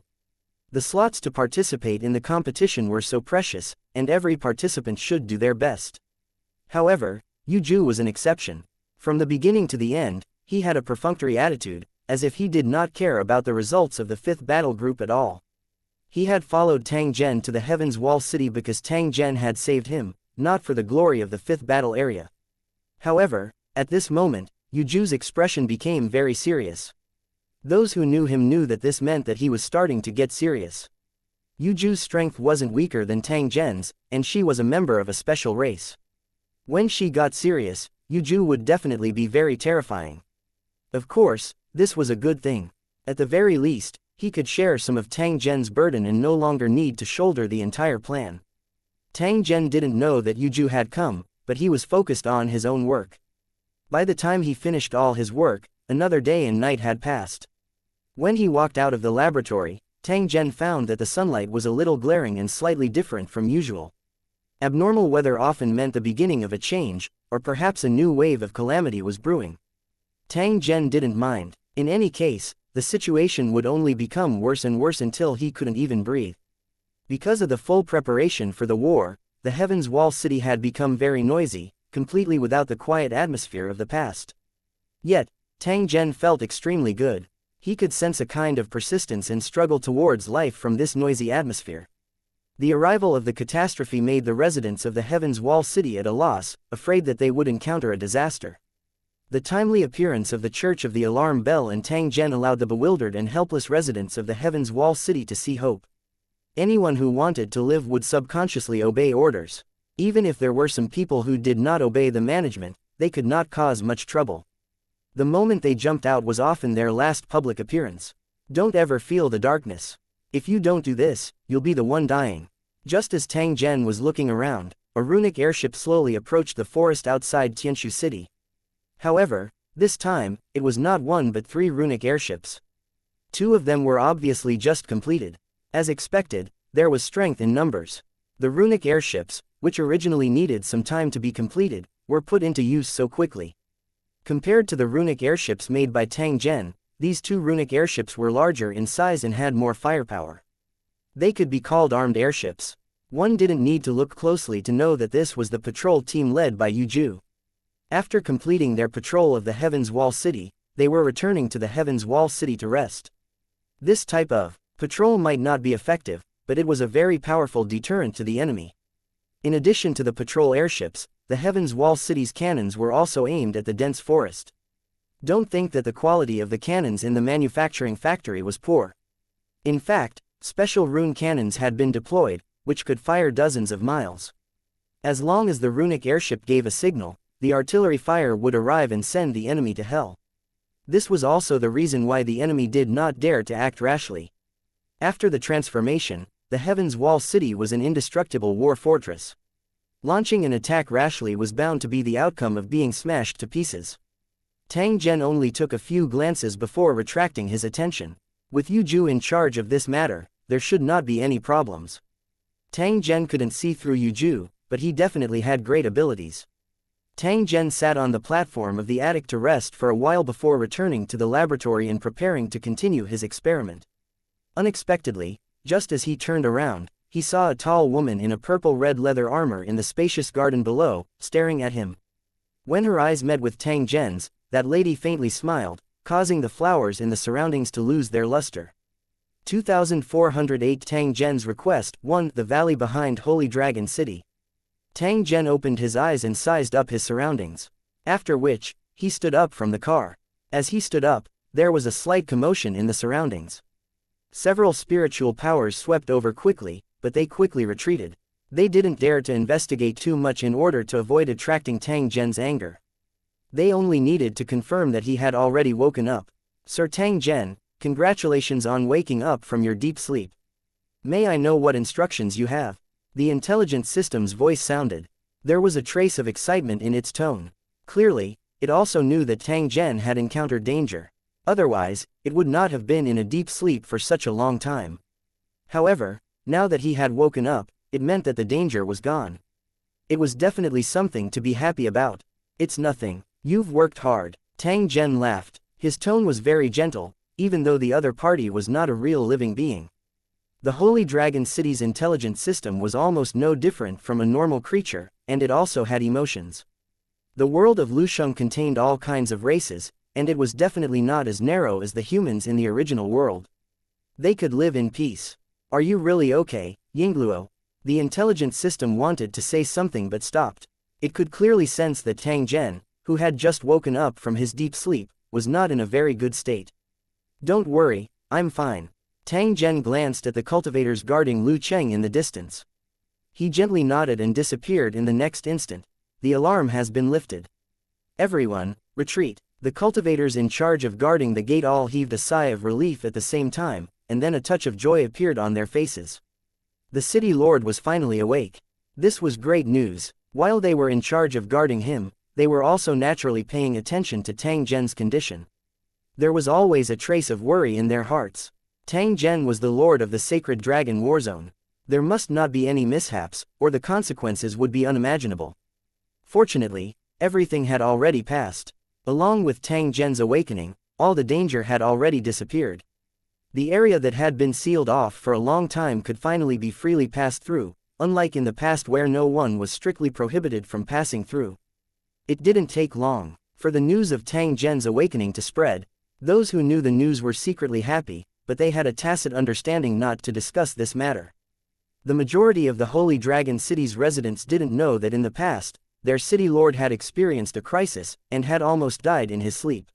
The slots to participate in the competition were so precious, and every participant should do their best. However, Yuju was an exception. From the beginning to the end, he had a perfunctory attitude, as if he did not care about the results of the 5th battle group at all. He had followed Tang Zhen to the Heaven's Wall City because Tang Zhen had saved him, not for the glory of the 5th battle area. However, at this moment, Yuju's expression became very serious. Those who knew him knew that this meant that he was starting to get serious. Yuju's strength wasn't weaker than Tang Zhen's, and she was a member of a special race. When she got serious, Yuju would definitely be very terrifying. Of course, this was a good thing. At the very least, he could share some of Tang Zhen's burden and no longer need to shoulder the entire plan. Tang Zhen didn't know that Yuju had come, but he was focused on his own work. By the time he finished all his work, another day and night had passed. When he walked out of the laboratory, Tang Zhen found that the sunlight was a little glaring and slightly different from usual. Abnormal weather often meant the beginning of a change, or perhaps a new wave of calamity was brewing. Tang Zhen didn't mind. In any case, the situation would only become worse and worse until he couldn't even breathe. Because of the full preparation for the war, the Heaven's Wall City had become very noisy, completely without the quiet atmosphere of the past. Yet, Tang Zhen felt extremely good. He could sense a kind of persistence and struggle towards life from this noisy atmosphere. The arrival of the catastrophe made the residents of the Heaven's Wall City at a loss, afraid that they would encounter a disaster. The timely appearance of the Church of the Alarm Bell and Tang Zhen allowed the bewildered and helpless residents of the Heaven's Wall City to see hope. Anyone who wanted to live would subconsciously obey orders. Even if there were some people who did not obey the management, they could not cause much trouble. The moment they jumped out was often their last public appearance. Don't ever feel the darkness. If you don't do this, you'll be the one dying. Just as Tang Zhen was looking around, a runic airship slowly approached the forest outside Tianshu City. However, this time, it was not one but 3 runic airships. 2 of them were obviously just completed. As expected, there was strength in numbers. The runic airships, which originally needed some time to be completed, were put into use so quickly. Compared to the runic airships made by Tang Zhen, these 2 runic airships were larger in size and had more firepower. They could be called armed airships. One didn't need to look closely to know that this was the patrol team led by Yuju. After completing their patrol of the Heaven's Wall City, they were returning to the Heaven's Wall City to rest. This type of patrol might not be effective, but it was a very powerful deterrent to the enemy. In addition to the patrol airships, the Heaven's Wall City's cannons were also aimed at the dense forest. Don't think that the quality of the cannons in the manufacturing factory was poor. In fact, special rune cannons had been deployed, which could fire dozens of miles. As long as the runic airship gave a signal, the artillery fire would arrive and send the enemy to hell. This was also the reason why the enemy did not dare to act rashly. After the transformation, the Heaven's Wall City was an indestructible war fortress. Launching an attack rashly was bound to be the outcome of being smashed to pieces. Tang Zhen only took a few glances before retracting his attention. With Yuju in charge of this matter, there should not be any problems. Tang Zhen couldn't see through Yuju, but he definitely had great abilities. Tang Zhen sat on the platform of the attic to rest for a while before returning to the laboratory and preparing to continue his experiment. Unexpectedly, just as he turned around, he saw a tall woman in a purple-red leather armor in the spacious garden below, staring at him. When her eyes met with Tang Zhen's, that lady faintly smiled, causing the flowers in the surroundings to lose their luster. 2408 Tang Zhen's request. 1. The valley behind Holy Dragon City. Tang Zhen opened his eyes and sized up his surroundings. After which, he stood up from the car. As he stood up, there was a slight commotion in the surroundings. Several spiritual powers swept over quickly, but they quickly retreated. They didn't dare to investigate too much in order to avoid attracting Tang Zhen's anger. They only needed to confirm that he had already woken up. Sir Tang Zhen, congratulations on waking up from your deep sleep. May I know what instructions you have? The intelligent system's voice sounded. There was a trace of excitement in its tone. Clearly, it also knew that Tang Zhen had encountered danger. Otherwise, it would not have been in a deep sleep for such a long time. However, now that he had woken up, it meant that the danger was gone. It was definitely something to be happy about. It's nothing. You've worked hard. Tang Zhen laughed. His tone was very gentle, even though the other party was not a real living being. The Holy Dragon City's intelligent system was almost no different from a normal creature, and it also had emotions. The world of Lusheng contained all kinds of races, and it was definitely not as narrow as the humans in the original world. They could live in peace. Are you really okay, Yingluo? The intelligent system wanted to say something but stopped. It could clearly sense that Tang Zhen, who had just woken up from his deep sleep, was not in a very good state. Don't worry, I'm fine. Tang Zhen glanced at the cultivators guarding Lu Cheng in the distance. He gently nodded and disappeared in the next instant. The alarm has been lifted. Everyone, retreat. The cultivators in charge of guarding the gate all heaved a sigh of relief at the same time, and then a touch of joy appeared on their faces. The city lord was finally awake. This was great news. While they were in charge of guarding him, they were also naturally paying attention to Tang Zhen's condition. There was always a trace of worry in their hearts. Tang Zhen was the lord of the sacred dragon warzone. There must not be any mishaps, or the consequences would be unimaginable. Fortunately, everything had already passed. Along with Tang Zhen's awakening, all the danger had already disappeared. The area that had been sealed off for a long time could finally be freely passed through, unlike in the past where no one was strictly prohibited from passing through. It didn't take long for the news of Tang Zhen's awakening to spread. Those who knew the news were secretly happy, but they had a tacit understanding not to discuss this matter. The majority of the Holy Dragon City's residents didn't know that in the past, their city lord had experienced a crisis, and had almost died in his sleep.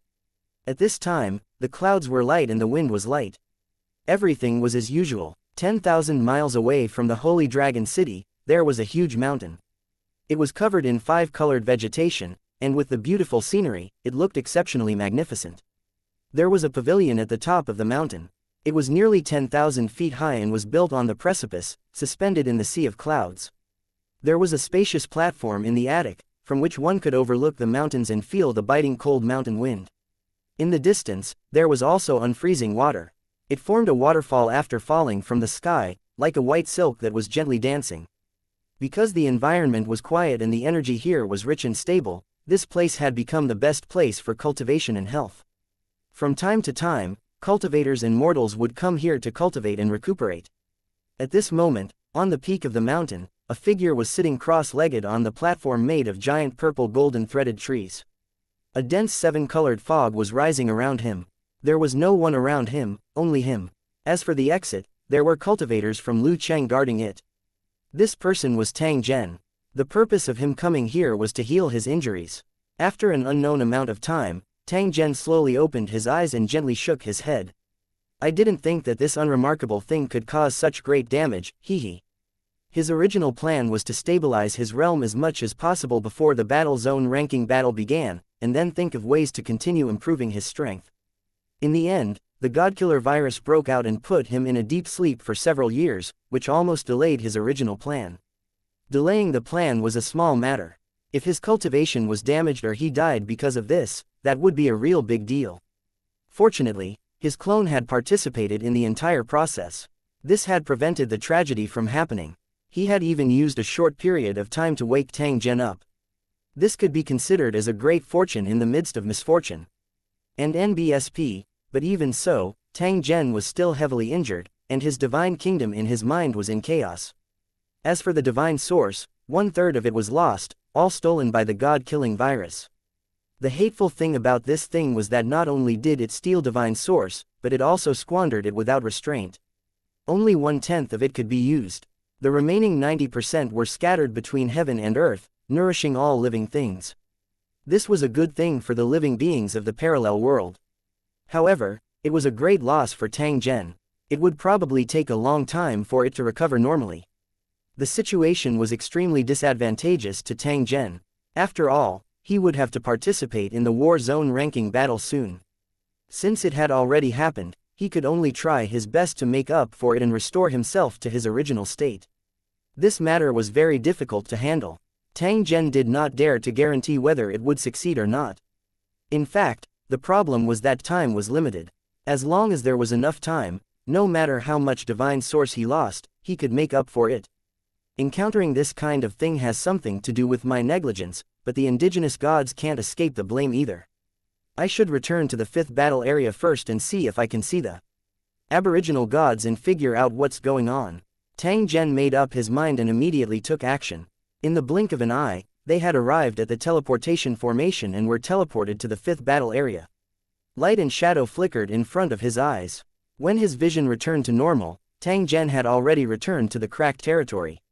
At this time, the clouds were light and the wind was light. Everything was as usual. 10,000 miles away from the Holy Dragon City, there was a huge mountain. It was covered in 5-colored vegetation, and with the beautiful scenery, it looked exceptionally magnificent. There was a pavilion at the top of the mountain. It was nearly 10,000 feet high and was built on the precipice, suspended in the sea of clouds. There was a spacious platform in the attic, from which one could overlook the mountains and feel the biting cold mountain wind. In the distance, there was also unfreezing water. It formed a waterfall after falling from the sky, like a white silk that was gently dancing. Because the environment was quiet and the energy here was rich and stable, this place had become the best place for cultivation and health. From time to time, cultivators and mortals would come here to cultivate and recuperate. At this moment, on the peak of the mountain, a figure was sitting cross-legged on the platform made of giant purple golden threaded trees. A dense 7-colored fog was rising around him. There was no one around him, only him. As for the exit, there were cultivators from Lu Cheng guarding it. This person was Tang Zhen. The purpose of him coming here was to heal his injuries. After an unknown amount of time, Tang Zhen slowly opened his eyes and gently shook his head. I didn't think that this unremarkable thing could cause such great damage, hee. His original plan was to stabilize his realm as much as possible before the battle zone ranking battle began, and then think of ways to continue improving his strength. In the end, the Godkiller virus broke out and put him in a deep sleep for several years, which almost delayed his original plan. Delaying the plan was a small matter. If his cultivation was damaged or he died because of this, that would be a real big deal. Fortunately, his clone had participated in the entire process. This had prevented the tragedy from happening. He had even used a short period of time to wake Tang Zhen up. This could be considered as a great fortune in the midst of misfortune. And NBSP, but even so, Tang Zhen was still heavily injured, and his divine kingdom in his mind was in chaos. As for the divine source, 1/3 of it was lost, all stolen by the god-killing virus. The hateful thing about this thing was that not only did it steal divine source, but it also squandered it without restraint. Only 1/10 of it could be used. The remaining 90% were scattered between heaven and earth, nourishing all living things. This was a good thing for the living beings of the parallel world. However, it was a great loss for Tang Zhen. It would probably take a long time for it to recover normally. The situation was extremely disadvantageous to Tang Zhen. After all, he would have to participate in the war zone ranking battle soon. Since it had already happened, he could only try his best to make up for it and restore himself to his original state. This matter was very difficult to handle. Tang Zhen did not dare to guarantee whether it would succeed or not. In fact, the problem was that time was limited. As long as there was enough time, no matter how much divine source he lost, he could make up for it. Encountering this kind of thing has something to do with my negligence, but the indigenous gods can't escape the blame either. I should return to the 5th battle area first and see if I can see the aboriginal gods and figure out what's going on. Tang Zhen made up his mind and immediately took action. In the blink of an eye, they had arrived at the teleportation formation and were teleported to the 5th battle area. Light and shadow flickered in front of his eyes. When his vision returned to normal, Tang Zhen had already returned to the cracked territory.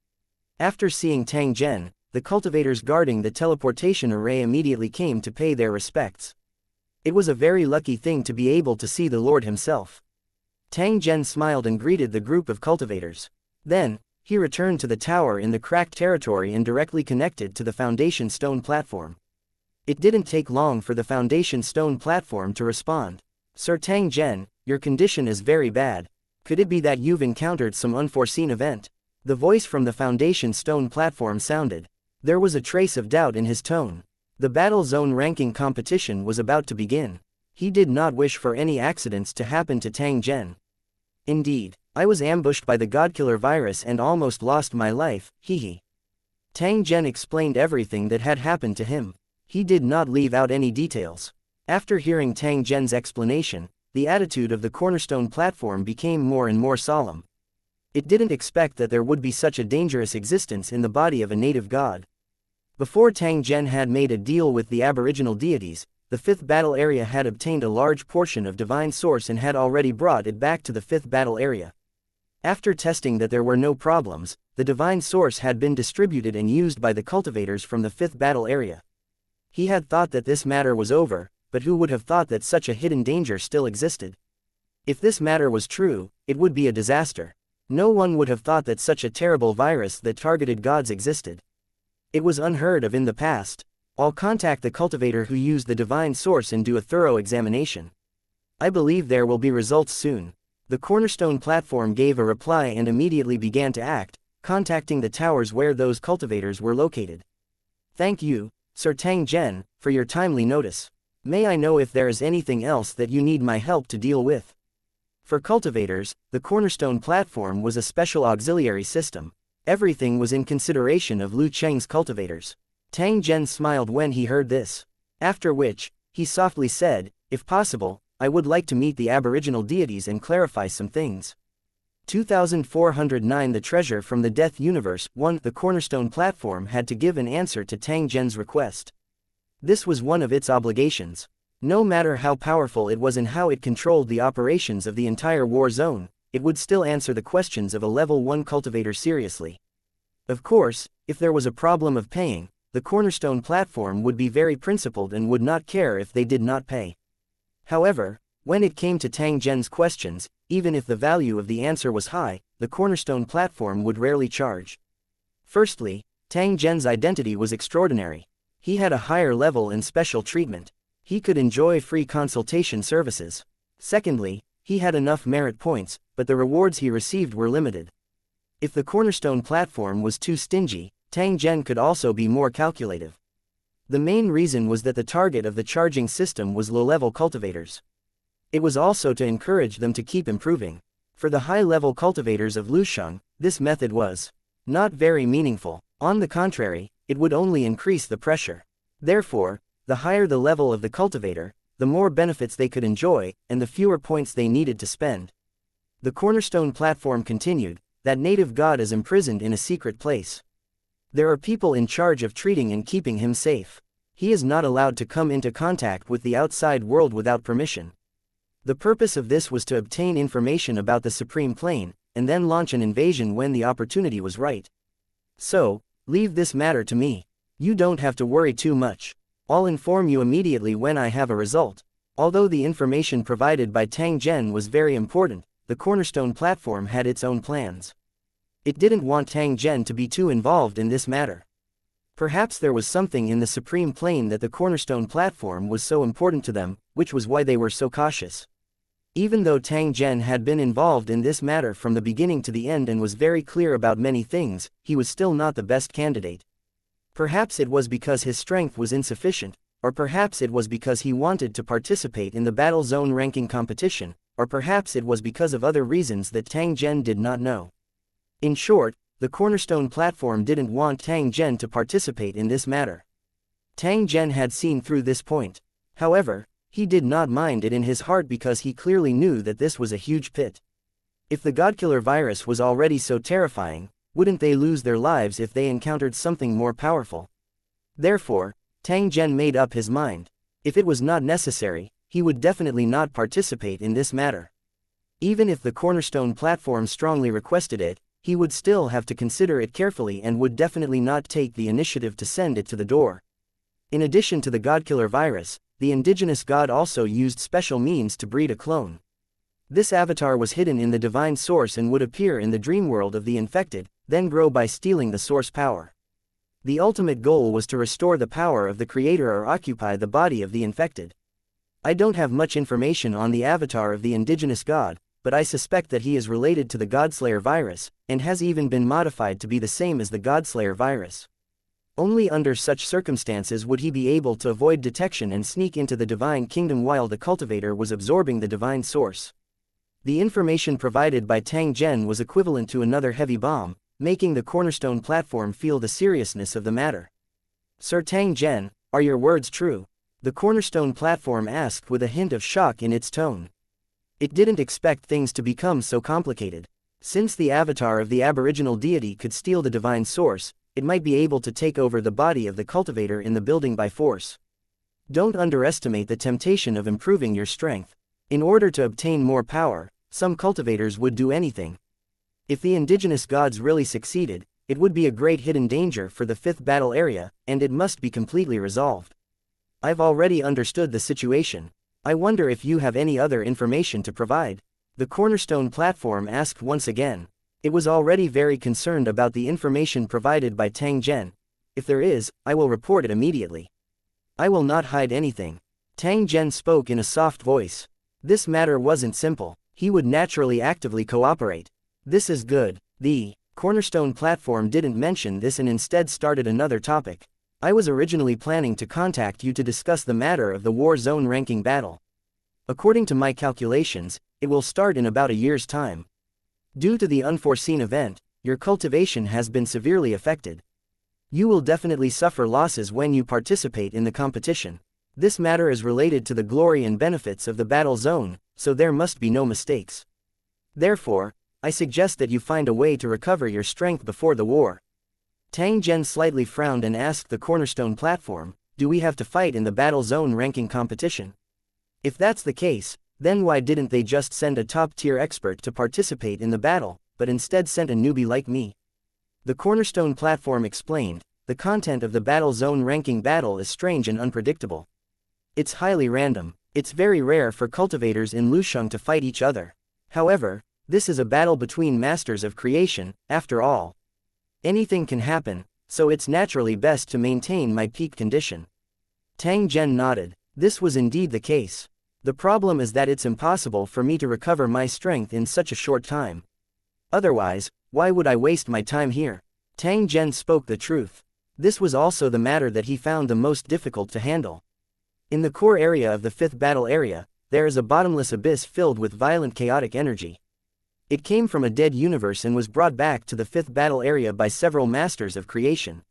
After seeing Tang Zhen, the cultivators guarding the teleportation array immediately came to pay their respects. It was a very lucky thing to be able to see the Lord himself. Tang Zhen smiled and greeted the group of cultivators. Then, he returned to the tower in the cracked territory and directly connected to the foundation stone platform. It didn't take long for the foundation stone platform to respond. Sir Tang Zhen, your condition is very bad. Could it be that you've encountered some unforeseen event? The voice from the foundation stone platform sounded. There was a trace of doubt in his tone. The battle zone ranking competition was about to begin. He did not wish for any accidents to happen to Tang Zhen. Indeed, I was ambushed by the Godkiller virus and almost lost my life, hehe. Tang Zhen explained everything that had happened to him. He did not leave out any details. After hearing Tang Zhen's explanation, the attitude of the cornerstone platform became more and more solemn. It didn't expect that there would be such a dangerous existence in the body of a native god. Before Tang Zhen had made a deal with the aboriginal deities, the 5th battle area had obtained a large portion of divine source and had already brought it back to the 5th battle area. After testing that there were no problems, the divine source had been distributed and used by the cultivators from the 5th battle area. He had thought that this matter was over, but who would have thought that such a hidden danger still existed? If this matter was true, it would be a disaster. No one would have thought that such a terrible virus that targeted gods existed. It was unheard of in the past. I'll contact the cultivator who used the divine source and do a thorough examination. I believe there will be results soon. The cornerstone platform gave a reply and immediately began to act, contacting the towers where those cultivators were located. Thank you, Sir Tang Zhen, for your timely notice. May I know if there is anything else that you need my help to deal with? For cultivators, the cornerstone platform was a special auxiliary system. Everything was in consideration of Lu Cheng's cultivators. Tang Zhen smiled when he heard this. After which, he softly said, if possible, I would like to meet the aboriginal deities and clarify some things. 2409 The treasure from the Death Universe. 1. The cornerstone platform had to give an answer to Tang Zhen's request. This was one of its obligations. No matter how powerful it was and how it controlled the operations of the entire war zone, it would still answer the questions of a level 1 cultivator seriously. Of course, if there was a problem of paying, the cornerstone platform would be very principled and would not care if they did not pay. However, when it came to Tang Zhen's questions, even if the value of the answer was high, the cornerstone platform would rarely charge. Firstly, Tang Zhen's identity was extraordinary. He had a higher level and special treatment. He could enjoy free consultation services. Secondly, he had enough merit points, but the rewards he received were limited. If the cornerstone platform was too stingy, Tang Zhen could also be more calculative. The main reason was that the target of the charging system was low-level cultivators. It was also to encourage them to keep improving. For the high-level cultivators of Lusheng, this method was not very meaningful. On the contrary, it would only increase the pressure. Therefore, the higher the level of the cultivator, the more benefits they could enjoy, and the fewer points they needed to spend. The cornerstone platform continued, that native god is imprisoned in a secret place. There are people in charge of treating and keeping him safe. He is not allowed to come into contact with the outside world without permission. The purpose of this was to obtain information about the Supreme Plane, and then launch an invasion when the opportunity was right. So, leave this matter to me. You don't have to worry too much. I'll inform you immediately when I have a result. Although the information provided by Tang Zhen was very important, the cornerstone platform had its own plans. It didn't want Tang Zhen to be too involved in this matter. Perhaps there was something in the supreme plane that the cornerstone platform was so important to them, which was why they were so cautious. Even though Tang Zhen had been involved in this matter from the beginning to the end and was very clear about many things, he was still not the best candidate. Perhaps it was because his strength was insufficient, or perhaps it was because he wanted to participate in the battle zone ranking competition, or perhaps it was because of other reasons that Tang Zhen did not know. In short, the cornerstone platform didn't want Tang Zhen to participate in this matter. Tang Zhen had seen through this point. However, he did not mind it in his heart because he clearly knew that this was a huge pit. If the Godkiller virus was already so terrifying, wouldn't they lose their lives if they encountered something more powerful? Therefore, Tang Zhen made up his mind. If it was not necessary, he would definitely not participate in this matter. Even if the cornerstone platform strongly requested it, he would still have to consider it carefully and would definitely not take the initiative to send it to the door. In addition to the Godkiller virus, the indigenous god also used special means to breed a clone. This avatar was hidden in the divine source and would appear in the dream world of the infected, then grow by stealing the source power. The ultimate goal was to restore the power of the creator or occupy the body of the infected. I don't have much information on the avatar of the indigenous god, but I suspect that he is related to the Godslayer virus, and has even been modified to be the same as the Godslayer virus. Only under such circumstances would he be able to avoid detection and sneak into the divine kingdom while the cultivator was absorbing the divine source. The information provided by Tang Zhen was equivalent to another heavy bomb, making the cornerstone platform feel the seriousness of the matter. "Sir Tang Zhen, are your words true?" the cornerstone platform asked with a hint of shock in its tone. It didn't expect things to become so complicated. Since the avatar of the aboriginal deity could steal the divine source, it might be able to take over the body of the cultivator in the building by force. Don't underestimate the temptation of improving your strength. In order to obtain more power, some cultivators would do anything. If the indigenous gods really succeeded, it would be a great hidden danger for the fifth battle area, and it must be completely resolved. I've already understood the situation. I wonder if you have any other information to provide. The cornerstone platform asked once again. It was already very concerned about the information provided by Tang Zhen. If there is, I will report it immediately. I will not hide anything. Tang Zhen spoke in a soft voice. This matter wasn't simple. He would naturally actively cooperate. This is good. The cornerstone platform didn't mention this and instead started another topic. I was originally planning to contact you to discuss the matter of the war zone ranking battle. According to my calculations, it will start in about a year's time. Due to the unforeseen event, your cultivation has been severely affected. You will definitely suffer losses when you participate in the competition. This matter is related to the glory and benefits of the battle zone, so there must be no mistakes. Therefore, I suggest that you find a way to recover your strength before the war. Tang Zhen slightly frowned and asked the cornerstone platform, "Do we have to fight in the battle zone ranking competition? If that's the case, then why didn't they just send a top-tier expert to participate in the battle, but instead sent a newbie like me?" The cornerstone platform explained, "The content of the battle zone ranking battle is strange and unpredictable. It's highly random. It's very rare for cultivators in Lusheng to fight each other. However, this is a battle between masters of creation, after all. Anything can happen, so it's naturally best to maintain my peak condition." Tang Zhen nodded. This was indeed the case. The problem is that it's impossible for me to recover my strength in such a short time. Otherwise, why would I waste my time here? Tang Zhen spoke the truth. This was also the matter that he found the most difficult to handle. In the core area of the fifth battle area, there is a bottomless abyss filled with violent chaotic energy. It came from a dead universe and was brought back to the fifth battle area by several masters of creation.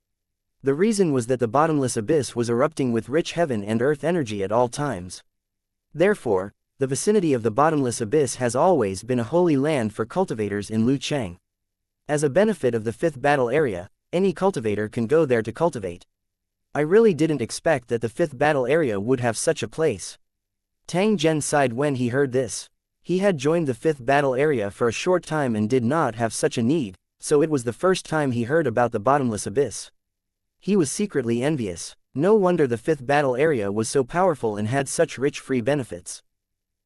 The reason was that the bottomless abyss was erupting with rich heaven and earth energy at all times. Therefore, the vicinity of the bottomless abyss has always been a holy land for cultivators in Lucheng. As a benefit of the fifth battle area, any cultivator can go there to cultivate. I really didn't expect that the fifth battle area would have such a place. Tang Zhen sighed when he heard this. He had joined the fifth battle area for a short time and did not have such a need, so it was the first time he heard about the bottomless abyss. He was secretly envious. No wonder the fifth battle area was so powerful and had such rich free benefits.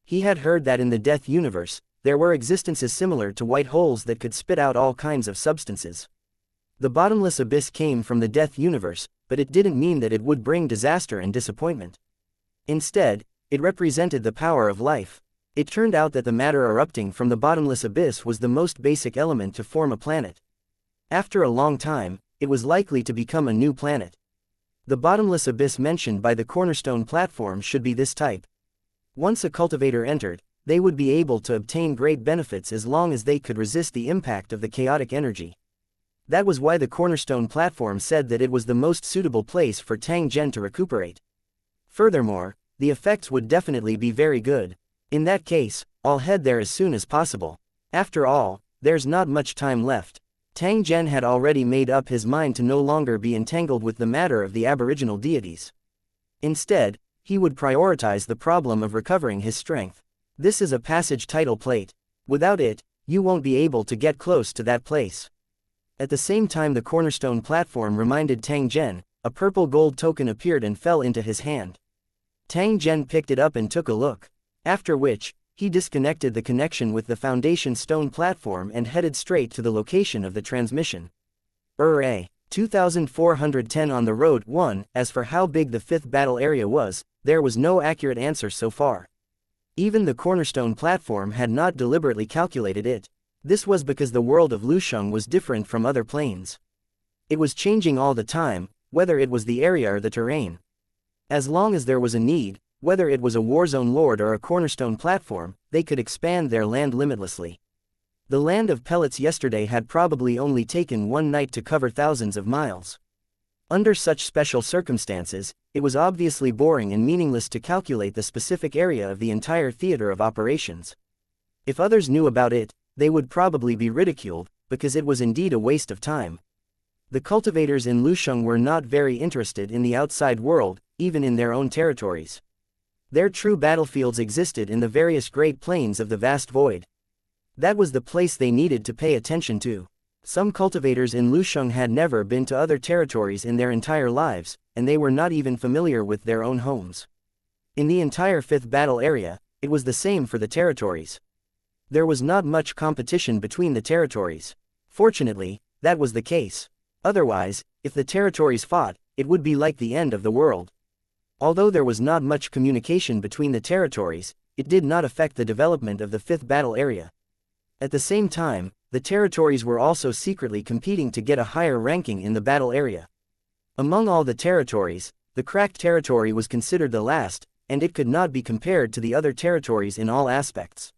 He had heard that in the death universe, there were existences similar to white holes that could spit out all kinds of substances. The bottomless abyss came from the death universe, but it didn't mean that it would bring disaster and disappointment. Instead, it represented the power of life. It turned out that the matter erupting from the bottomless abyss was the most basic element to form a planet. After a long time, it was likely to become a new planet. The bottomless abyss mentioned by the cornerstone platform should be this type. Once a cultivator entered, they would be able to obtain great benefits as long as they could resist the impact of the chaotic energy. That was why the cornerstone platform said that it was the most suitable place for Tang Zhen to recuperate. Furthermore, the effects would definitely be very good. In that case, I'll head there as soon as possible. After all, there's not much time left. Tang Zhen had already made up his mind to no longer be entangled with the matter of the aboriginal deities. Instead, he would prioritize the problem of recovering his strength. This is a passage title plate. Without it, you won't be able to get close to that place. At the same time the cornerstone platform reminded Tang Zhen, a purple gold token appeared and fell into his hand. Tang Zhen picked it up and took a look. After which, he disconnected the connection with the foundation stone platform and headed straight to the location of the transmission. 2410 on the road 1. As for how big the fifth battle area was, there was no accurate answer so far. Even the cornerstone platform had not deliberately calculated it. This was because the world of Lusheng was different from other planes. It was changing all the time, whether it was the area or the terrain. As long as there was a need, whether it was a warzone lord or a cornerstone platform, they could expand their land limitlessly. The land of pellets yesterday had probably only taken one night to cover thousands of miles. Under such special circumstances, it was obviously boring and meaningless to calculate the specific area of the entire theater of operations. If others knew about it, they would probably be ridiculed, because it was indeed a waste of time. The cultivators in Lusheng were not very interested in the outside world, even in their own territories. Their true battlefields existed in the various great plains of the vast void. That was the place they needed to pay attention to. Some cultivators in Lusheng had never been to other territories in their entire lives, and they were not even familiar with their own homes. In the entire fifth battle area, it was the same for the territories. There was not much competition between the territories. Fortunately, that was the case. Otherwise, if the territories fought, it would be like the end of the world. Although there was not much communication between the territories, it did not affect the development of the fifth battle area. At the same time, the territories were also secretly competing to get a higher ranking in the battle area. Among all the territories, the cracked territory was considered the last, and it could not be compared to the other territories in all aspects.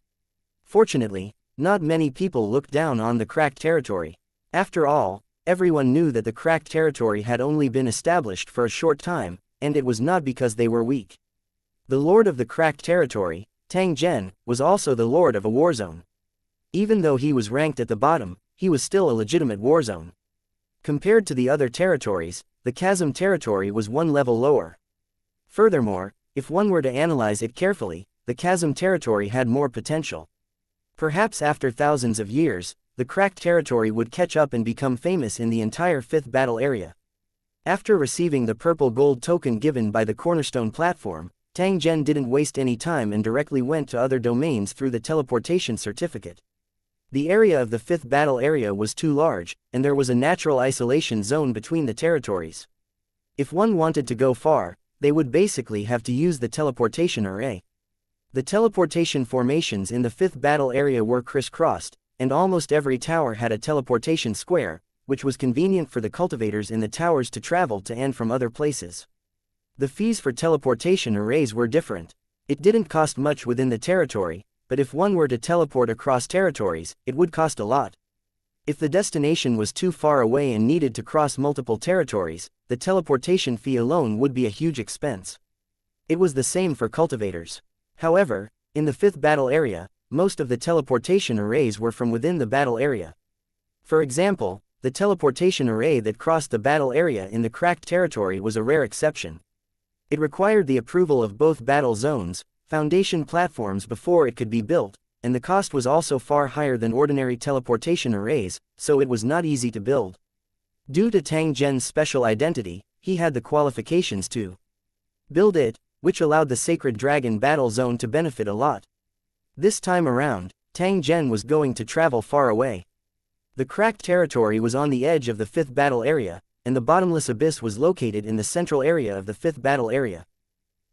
Fortunately, not many people looked down on the cracked territory. After all, everyone knew that the cracked territory had only been established for a short time, and it was not because they were weak. The lord of the cracked territory, Tang Zhen, was also the lord of a warzone. Even though he was ranked at the bottom, he was still a legitimate warzone. Compared to the other territories, the chasm territory was one level lower. Furthermore, if one were to analyze it carefully, the chasm territory had more potential. Perhaps after thousands of years, the cracked territory would catch up and become famous in the entire fifth battle area. After receiving the purple gold token given by the cornerstone platform, Tang Zhen didn't waste any time and directly went to other domains through the teleportation certificate. The area of the fifth battle area was too large, and there was a natural isolation zone between the territories. If one wanted to go far, they would basically have to use the teleportation array. The teleportation formations in the fifth battle area were crisscrossed, and almost every tower had a teleportation square, which was convenient for the cultivators in the towers to travel to and from other places. The fees for teleportation arrays were different. It didn't cost much within the territory, but if one were to teleport across territories, it would cost a lot. If the destination was too far away and needed to cross multiple territories, the teleportation fee alone would be a huge expense. It was the same for cultivators. However, in the fifth battle area, most of the teleportation arrays were from within the battle area. For example, the teleportation array that crossed the battle area in the cracked territory was a rare exception. It required the approval of both battle zones, foundation platforms before it could be built, and the cost was also far higher than ordinary teleportation arrays, so it was not easy to build. Due to Tang Zhen's special identity, he had the qualifications to build it, which allowed the Sacred Dragon battle zone to benefit a lot. This time around, Tang Zhen was going to travel far away. The cracked territory was on the edge of the 5th battle area, and the bottomless abyss was located in the central area of the 5th battle area.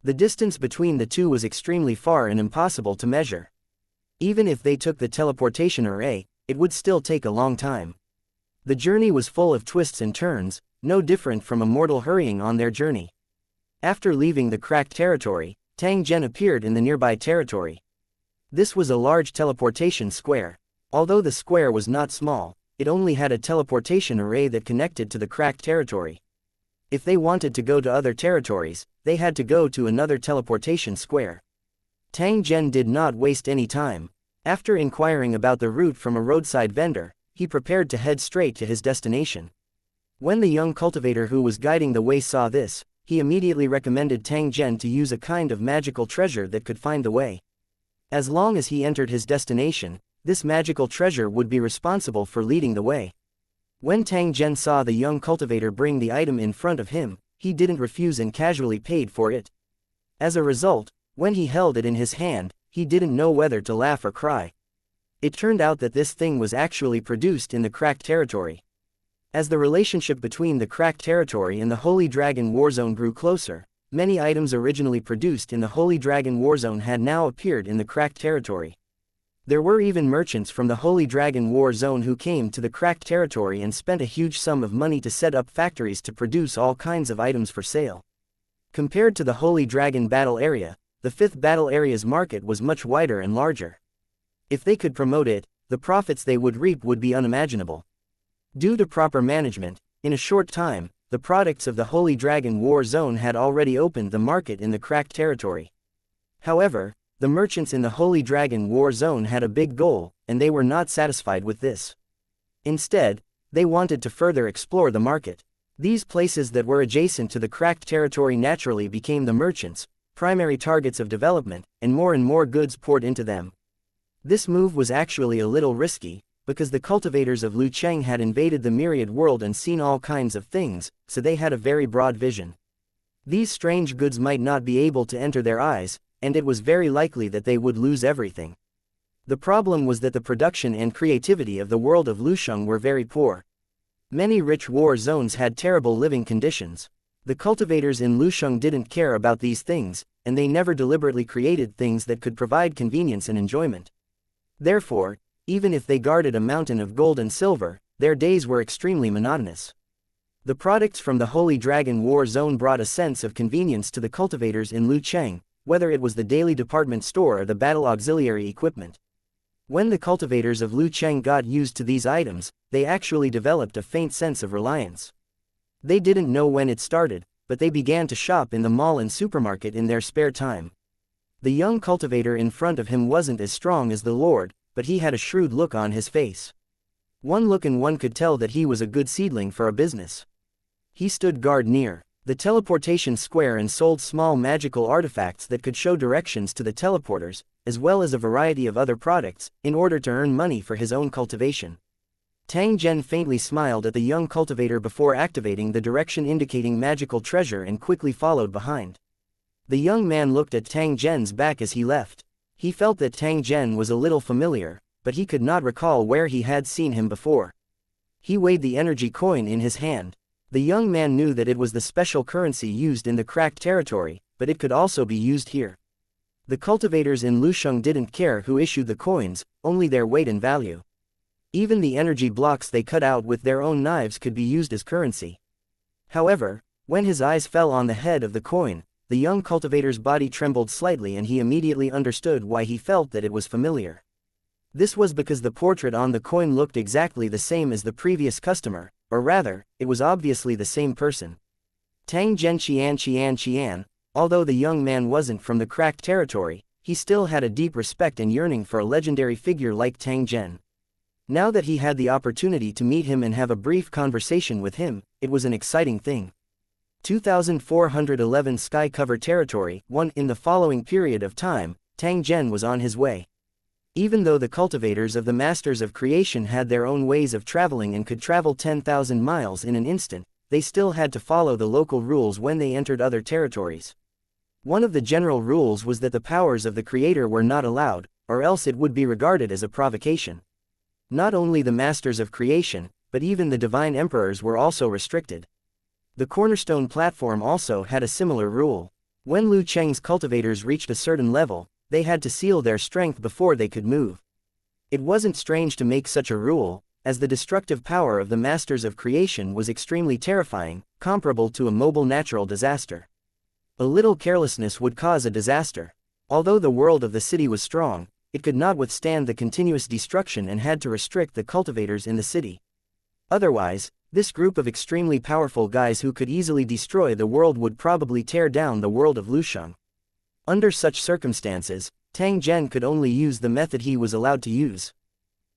The distance between the two was extremely far and impossible to measure. Even if they took the teleportation array, it would still take a long time. The journey was full of twists and turns, no different from a mortal hurrying on their journey. After leaving the cracked territory, Tang Zhen appeared in the nearby territory. This was a large teleportation square. Although the square was not small, it only had a teleportation array that connected to the cracked territory. If they wanted to go to other territories, they had to go to another teleportation square. Tang Zhen did not waste any time. After inquiring about the route from a roadside vendor, he prepared to head straight to his destination. When the young cultivator who was guiding the way saw this, he immediately recommended Tang Zhen to use a kind of magical treasure that could find the way. As long as he entered his destination, this magical treasure would be responsible for leading the way. When Tang Zhen saw the young cultivator bring the item in front of him, he didn't refuse and casually paid for it. As a result, when he held it in his hand, he didn't know whether to laugh or cry. It turned out that this thing was actually produced in the cracked territory. As the relationship between the cracked territory and the Holy Dragon Warzone grew closer, many items originally produced in the Holy Dragon Warzone had now appeared in the cracked territory. There were even merchants from the Holy Dragon War Zone who came to the cracked territory and spent a huge sum of money to set up factories to produce all kinds of items for sale. Compared to the Holy Dragon Battle Area, the 5th Battle Area's market was much wider and larger. If they could promote it, the profits they would reap would be unimaginable. Due to proper management, in a short time, the products of the Holy Dragon War Zone had already opened the market in the cracked territory. However, the merchants in the Holy Dragon War Zone had a big goal, and they were not satisfied with this. Instead, they wanted to further explore the market. These places that were adjacent to the cracked territory naturally became the merchants' primary targets of development, and more goods poured into them. This move was actually a little risky, because the cultivators of Lu Cheng had invaded the myriad world and seen all kinds of things, so they had a very broad vision. These strange goods might not be able to enter their eyes, and it was very likely that they would lose everything. The problem was that the production and creativity of the world of Lusheng were very poor. Many rich war zones had terrible living conditions. The cultivators in Lusheng didn't care about these things, and they never deliberately created things that could provide convenience and enjoyment. Therefore, even if they guarded a mountain of gold and silver, their days were extremely monotonous. The products from the Holy Dragon War Zone brought a sense of convenience to the cultivators in Lu Cheng, whether it was the daily department store or the battle auxiliary equipment. When the cultivators of Lu Cheng got used to these items, they actually developed a faint sense of reliance. They didn't know when it started, but they began to shop in the mall and supermarket in their spare time. The young cultivator in front of him wasn't as strong as the Lord, but he had a shrewd look on his face. One look and one could tell that he was a good seedling for a business. He stood guard near the teleportation square and sold small magical artifacts that could show directions to the teleporters, as well as a variety of other products, in order to earn money for his own cultivation. Tang Zhen faintly smiled at the young cultivator before activating the direction indicating magical treasure and quickly followed behind. The young man looked at Tang Zhen's back as he left. He felt that Tang Zhen was a little familiar, but he could not recall where he had seen him before. He weighed the energy coin in his hand. The young man knew that it was the special currency used in the cracked territory, but it could also be used here. The cultivators in Lusheng didn't care who issued the coins, only their weight and value. Even the energy blocks they cut out with their own knives could be used as currency. However, when his eyes fell on the head of the coin, the young cultivator's body trembled slightly and he immediately understood why he felt that it was familiar. This was because the portrait on the coin looked exactly the same as the previous customer, or rather, it was obviously the same person. Tang Zhen Xian. Although the young man wasn't from the cracked territory, he still had a deep respect and yearning for a legendary figure like Tang Zhen. Now that he had the opportunity to meet him and have a brief conversation with him, it was an exciting thing. 2411 Sky Cover Territory 1. In the following period of time, Tang Zhen was on his way. Even though the cultivators of the Masters of Creation had their own ways of traveling and could travel 10,000 miles in an instant, they still had to follow the local rules when they entered other territories. One of the general rules was that the powers of the Creator were not allowed, or else it would be regarded as a provocation. Not only the masters of creation, but even the divine emperors were also restricted. The cornerstone platform also had a similar rule. When Lu Cheng's cultivators reached a certain level, they had to seal their strength before they could move. It wasn't strange to make such a rule, as the destructive power of the masters of creation was extremely terrifying, comparable to a mobile natural disaster. A little carelessness would cause a disaster. Although the world of the city was strong, it could not withstand the continuous destruction and had to restrict the cultivators in the city. Otherwise, this group of extremely powerful guys who could easily destroy the world would probably tear down the world of Lusheng. Under such circumstances, Tang Zhen could only use the method he was allowed to use.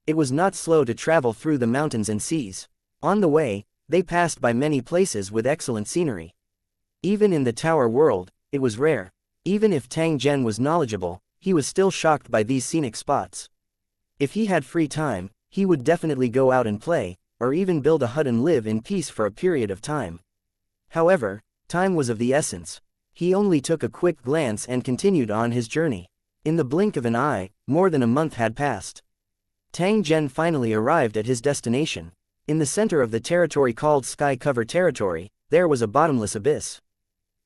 It was not slow to travel through the mountains and seas. On the way, they passed by many places with excellent scenery. Even in the tower world, it was rare. Even if Tang Zhen was knowledgeable, he was still shocked by these scenic spots. If he had free time, he would definitely go out and play, or even build a hut and live in peace for a period of time. However, time was of the essence. He only took a quick glance and continued on his journey. In the blink of an eye, more than a month had passed. Tang Zhen finally arrived at his destination. In the center of the territory called Sky Cover Territory, there was a bottomless abyss.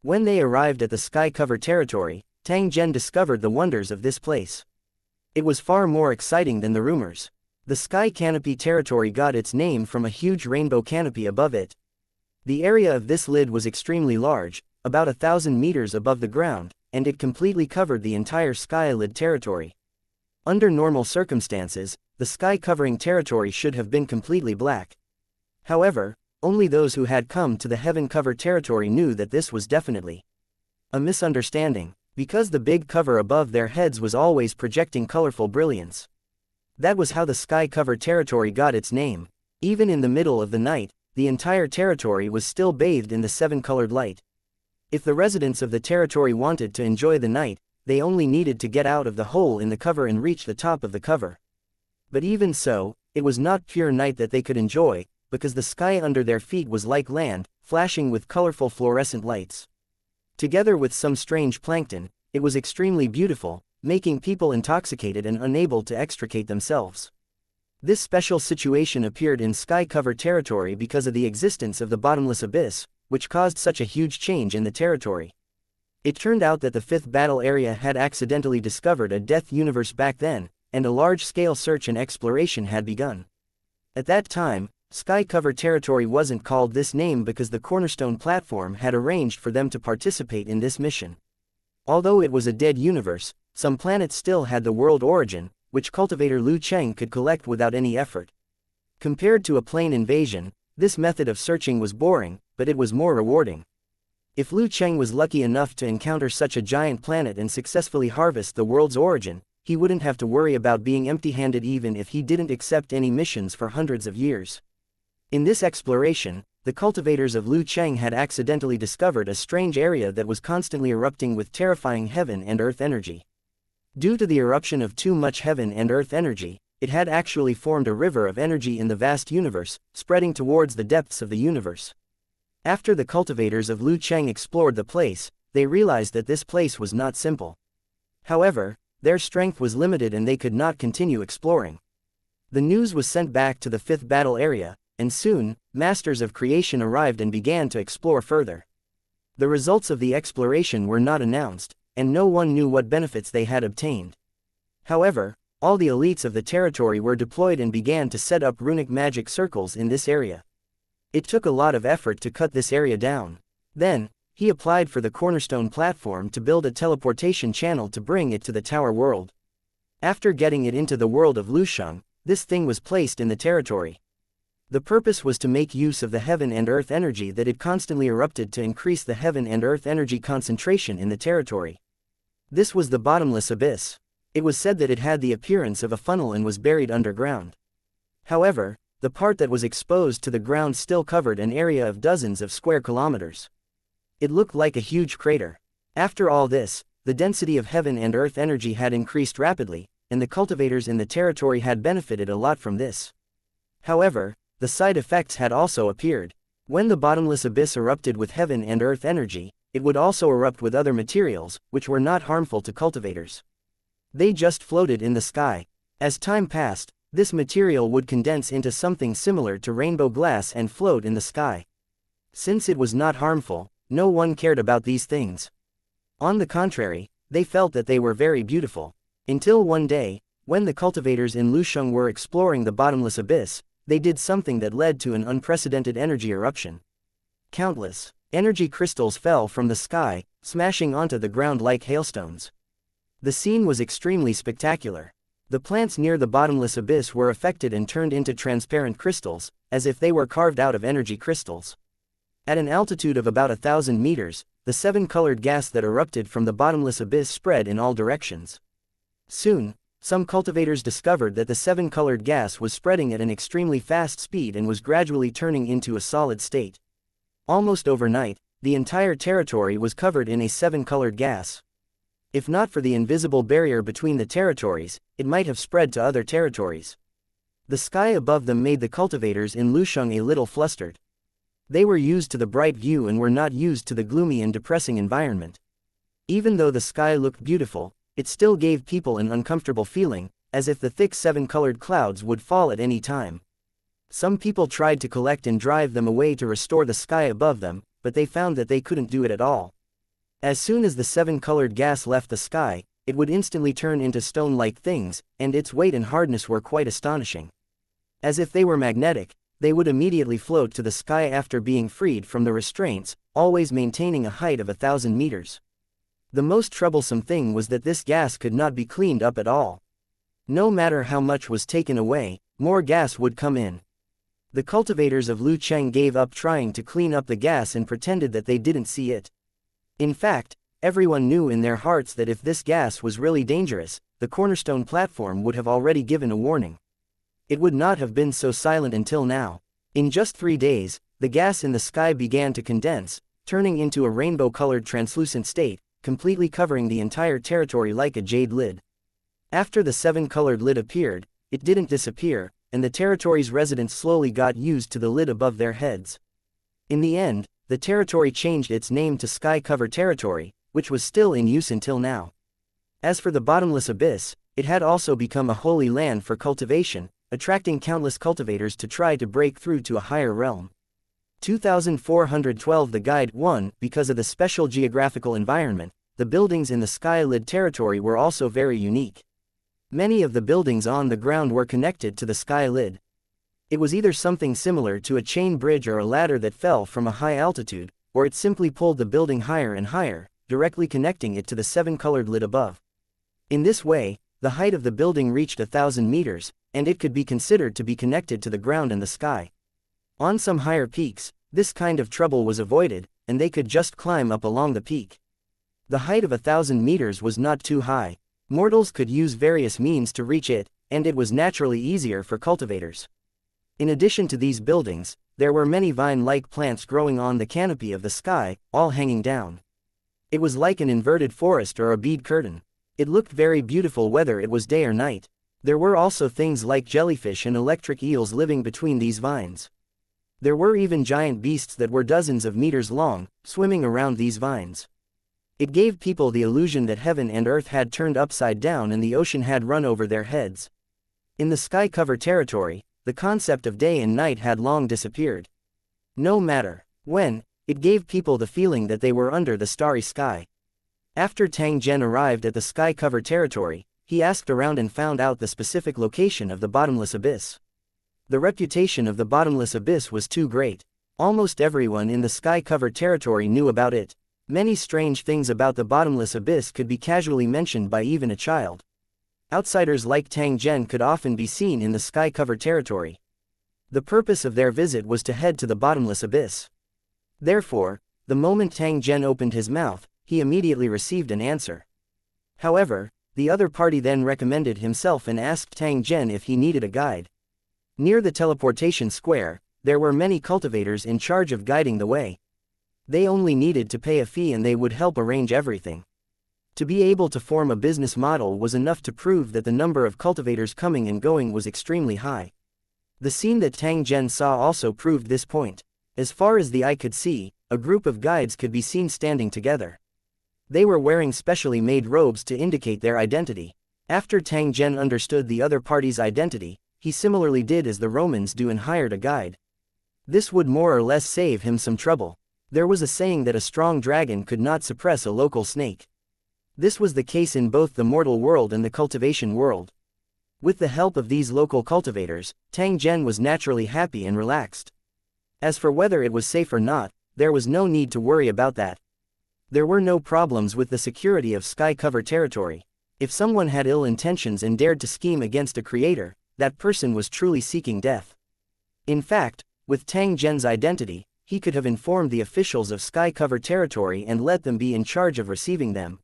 When they arrived at the Sky Cover Territory, Tang Zhen discovered the wonders of this place. It was far more exciting than the rumors. The Sky Canopy Territory got its name from a huge rainbow canopy above it. The area of this lid was extremely large, about 1,000 meters above the ground, and it completely covered the entire Sky Lid territory. Under normal circumstances, the sky covering territory should have been completely black. However, only those who had come to the heaven cover territory knew that this was definitely a misunderstanding, because the big cover above their heads was always projecting colorful brilliance. That was how the sky cover territory got its name. Even in the middle of the night, the entire territory was still bathed in the seven-colored light. If the residents of the territory wanted to enjoy the night, they only needed to get out of the hole in the cover and reach the top of the cover. But even so, it was not pure night that they could enjoy, because the sky under their feet was like land, flashing with colorful fluorescent lights. Together with some strange plankton, it was extremely beautiful, making people intoxicated and unable to extricate themselves. This special situation appeared in sky cover territory because of the existence of the bottomless abyss, which caused such a huge change in the territory. It turned out that the fifth battle area had accidentally discovered a death universe back then, and a large-scale search and exploration had begun. At that time, Sky Cover Territory wasn't called this name because the Cornerstone platform had arranged for them to participate in this mission. Although it was a dead universe, some planets still had the world origin, which cultivator Lu Cheng could collect without any effort. Compared to a plain invasion, this method of searching was boring, but it was more rewarding. If Lu Cheng was lucky enough to encounter such a giant planet and successfully harvest the world's origin, he wouldn't have to worry about being empty-handed even if he didn't accept any missions for hundreds of years. In this exploration, the cultivators of Lu Cheng had accidentally discovered a strange area that was constantly erupting with terrifying heaven and earth energy. Due to the eruption of too much heaven and earth energy, it had actually formed a river of energy in the vast universe, spreading towards the depths of the universe. After the cultivators of Lu Cheng explored the place, they realized that this place was not simple. However, their strength was limited and they could not continue exploring. The news was sent back to the fifth battle area, and soon, masters of creation arrived and began to explore further. The results of the exploration were not announced, and no one knew what benefits they had obtained. However, all the elites of the territory were deployed and began to set up runic magic circles in this area. It took a lot of effort to cut this area down. Then, he applied for the Cornerstone platform to build a teleportation channel to bring it to the Tower World. After getting it into the world of Lusheng, this thing was placed in the territory. The purpose was to make use of the heaven and earth energy that had constantly erupted to increase the heaven and earth energy concentration in the territory. This was the bottomless abyss. It was said that it had the appearance of a funnel and was buried underground. However, the part that was exposed to the ground still covered an area of dozens of square kilometers. It looked like a huge crater. After all this, the density of heaven and earth energy had increased rapidly, and the cultivators in the territory had benefited a lot from this. However, the side effects had also appeared. When the bottomless abyss erupted with heaven and earth energy, it would also erupt with other materials, which were not harmful to cultivators. They just floated in the sky. As time passed, this material would condense into something similar to rainbow glass and float in the sky. Since it was not harmful, no one cared about these things. On the contrary, they felt that they were very beautiful. Until one day, when the cultivators in Lusheng were exploring the bottomless abyss, they did something that led to an unprecedented energy eruption. Countless energy crystals fell from the sky, smashing onto the ground like hailstones. The scene was extremely spectacular. The plants near the bottomless abyss were affected and turned into transparent crystals, as if they were carved out of energy crystals. At an altitude of about 1,000 meters, the seven-colored gas that erupted from the bottomless abyss spread in all directions. Soon, some cultivators discovered that the seven-colored gas was spreading at an extremely fast speed and was gradually turning into a solid state. Almost overnight, the entire territory was covered in a seven-colored gas. If not for the invisible barrier between the territories, it might have spread to other territories. The sky above them made the cultivators in Lusheng a little flustered. They were used to the bright view and were not used to the gloomy and depressing environment. Even though the sky looked beautiful, it still gave people an uncomfortable feeling, as if the thick seven-colored clouds would fall at any time. Some people tried to collect and drive them away to restore the sky above them, but they found that they couldn't do it at all. As soon as the seven-colored gas left the sky, it would instantly turn into stone-like things, and its weight and hardness were quite astonishing. As if they were magnetic, they would immediately float to the sky after being freed from the restraints, always maintaining a height of 1,000 meters. The most troublesome thing was that this gas could not be cleaned up at all. No matter how much was taken away, more gas would come in. The cultivators of Lucheng gave up trying to clean up the gas and pretended that they didn't see it. In fact, everyone knew in their hearts that if this gas was really dangerous, the cornerstone platform would have already given a warning. It would not have been so silent until now. In just 3 days, the gas in the sky began to condense, turning into a rainbow-colored translucent state, completely covering the entire territory like a jade lid. After the seven-colored lid appeared, it didn't disappear, and the territory's residents slowly got used to the lid above their heads. In the end, the territory changed its name to Sky Cover Territory, which was still in use until now. As for the bottomless abyss, it had also become a holy land for cultivation, attracting countless cultivators to try to break through to a higher realm. 2412 The Guide 1 Because of the special geographical environment, the buildings in the Sky Lid territory were also very unique. Many of the buildings on the ground were connected to the Sky Lid. It was either something similar to a chain bridge or a ladder that fell from a high altitude, or it simply pulled the building higher and higher, directly connecting it to the seven-colored lid above. In this way, the height of the building reached 1,000 meters, and it could be considered to be connected to the ground and the sky. On some higher peaks, this kind of trouble was avoided, and they could just climb up along the peak. The height of 1,000 meters was not too high. Mortals could use various means to reach it, and it was naturally easier for cultivators. In addition to these buildings, there were many vine-like plants growing on the canopy of the sky, all hanging down. It was like an inverted forest or a bead curtain. It looked very beautiful whether it was day or night. There were also things like jellyfish and electric eels living between these vines. There were even giant beasts that were dozens of meters long, swimming around these vines. It gave people the illusion that heaven and earth had turned upside down and the ocean had run over their heads. In the Sky Cover territory, the concept of day and night had long disappeared. No matter when, it gave people the feeling that they were under the starry sky. After Tang Zhen arrived at the Sky Cover territory, he asked around and found out the specific location of the bottomless abyss. The reputation of the bottomless abyss was too great. Almost everyone in the Sky Cover territory knew about it. Many strange things about the bottomless abyss could be casually mentioned by even a child. Outsiders like Tang Zhen could often be seen in the Sky Cover territory. The purpose of their visit was to head to the bottomless abyss. Therefore, the moment Tang Zhen opened his mouth, he immediately received an answer. However, the other party then recommended himself and asked Tang Zhen if he needed a guide. Near the teleportation square, there were many cultivators in charge of guiding the way. They only needed to pay a fee and they would help arrange everything. To be able to form a business model was enough to prove that the number of cultivators coming and going was extremely high. The scene that Tang Zhen saw also proved this point. As far as the eye could see, a group of guides could be seen standing together. They were wearing specially made robes to indicate their identity. After Tang Zhen understood the other party's identity, he similarly did as the Romans do and hired a guide. This would more or less save him some trouble. There was a saying that a strong dragon could not suppress a local snake. This was the case in both the mortal world and the cultivation world. With the help of these local cultivators, Tang Zhen was naturally happy and relaxed. As for whether it was safe or not, there was no need to worry about that. There were no problems with the security of sky-cover territory. If someone had ill intentions and dared to scheme against a creator, that person was truly seeking death. In fact, with Tang Zhen's identity, he could have informed the officials of sky-cover territory and let them be in charge of receiving them.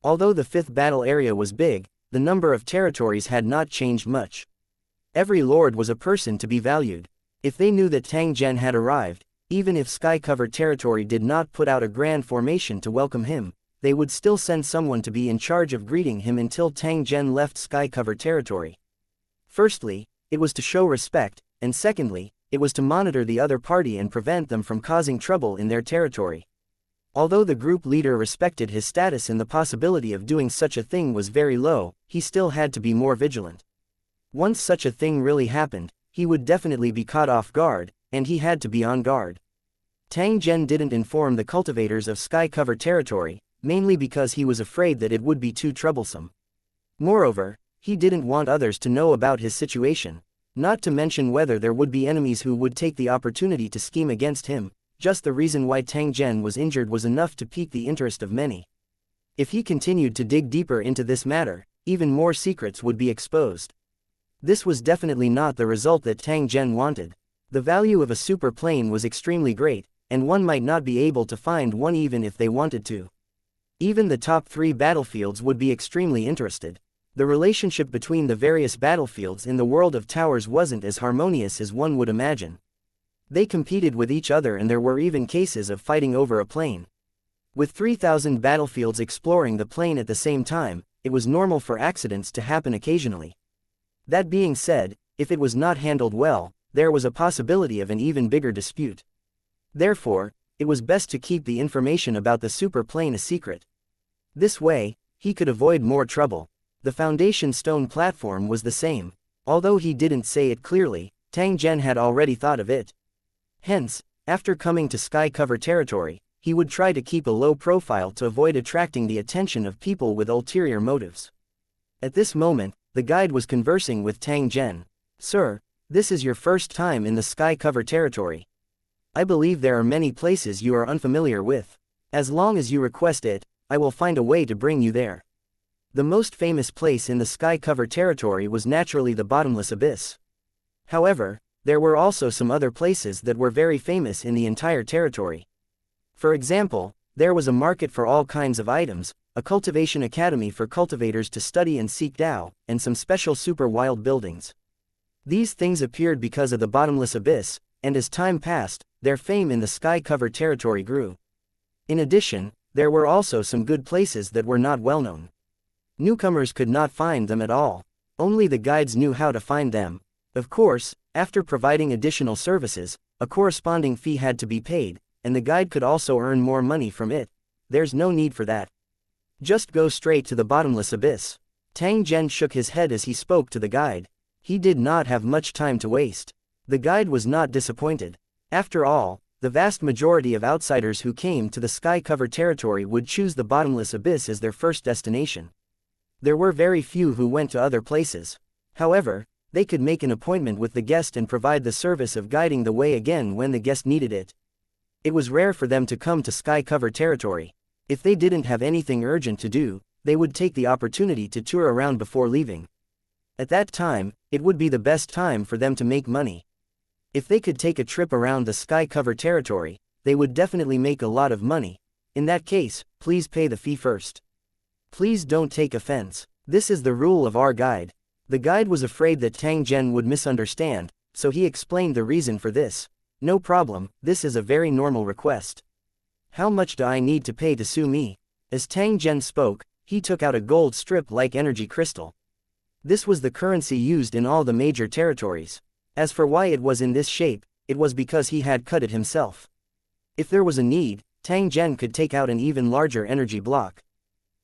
Although the fifth battle area was big, the number of territories had not changed much. Every lord was a person to be valued. If they knew that Tang Zhen had arrived, even if sky-cover territory did not put out a grand formation to welcome him, they would still send someone to be in charge of greeting him until Tang Zhen left sky-cover territory. Firstly, it was to show respect, and secondly, it was to monitor the other party and prevent them from causing trouble in their territory. Although the group leader respected his status and the possibility of doing such a thing was very low, he still had to be more vigilant. Once such a thing really happened, he would definitely be caught off guard, and he had to be on guard. Tang Zhen didn't inform the cultivators of sky-cover territory, mainly because he was afraid that it would be too troublesome. Moreover, he didn't want others to know about his situation, not to mention whether there would be enemies who would take the opportunity to scheme against him. Just the reason why Tang Zhen was injured was enough to pique the interest of many. If he continued to dig deeper into this matter, even more secrets would be exposed. This was definitely not the result that Tang Zhen wanted. The value of a super plane was extremely great, and one might not be able to find one even if they wanted to. Even the top 3 battlefields would be extremely interested. The relationship between the various battlefields in the world of towers wasn't as harmonious as one would imagine. They competed with each other and there were even cases of fighting over a plane. With 3,000 battlefields exploring the plane at the same time, it was normal for accidents to happen occasionally. That being said, if it was not handled well, there was a possibility of an even bigger dispute. Therefore, it was best to keep the information about the super plane a secret. This way, he could avoid more trouble. The foundation stone platform was the same. Although he didn't say it clearly, Tang Zhen had already thought of it. Hence, after coming to sky-cover territory, he would try to keep a low profile to avoid attracting the attention of people with ulterior motives. At this moment, the guide was conversing with Tang Zhen. "Sir, this is your first time in the sky-cover territory. I believe there are many places you are unfamiliar with. As long as you request it, I will find a way to bring you there." The most famous place in the sky-cover territory was naturally the bottomless abyss. However, there were also some other places that were very famous in the entire territory. For example, there was a market for all kinds of items, a cultivation academy for cultivators to study and seek Tao, and some special super wild buildings. These things appeared because of the bottomless abyss, and as time passed, their fame in the sky-cover territory grew. In addition, there were also some good places that were not well known. Newcomers could not find them at all. Only the guides knew how to find them. Of course, after providing additional services, a corresponding fee had to be paid, and the guide could also earn more money from it. There's no need for that. Just go straight to the bottomless abyss. Tang Zhen shook his head as he spoke to the guide. He did not have much time to waste. The guide was not disappointed. After all, the vast majority of outsiders who came to the sky-cover territory would choose the bottomless abyss as their first destination. There were very few who went to other places. However, they could make an appointment with the guest and provide the service of guiding the way again when the guest needed it. It was rare for them to come to sky-cover territory. If they didn't have anything urgent to do, they would take the opportunity to tour around before leaving. At that time, it would be the best time for them to make money. If they could take a trip around the sky-cover territory, they would definitely make a lot of money. In that case, please pay the fee first. Please don't take offense. This is the rule of our guide. The guide was afraid that Tang Zhen would misunderstand, so he explained the reason for this. "No problem, this is a very normal request. How much do I need to pay to sue me?" As Tang Zhen spoke, he took out a gold strip-like energy crystal. This was the currency used in all the major territories. As for why it was in this shape, it was because he had cut it himself. If there was a need, Tang Zhen could take out an even larger energy block.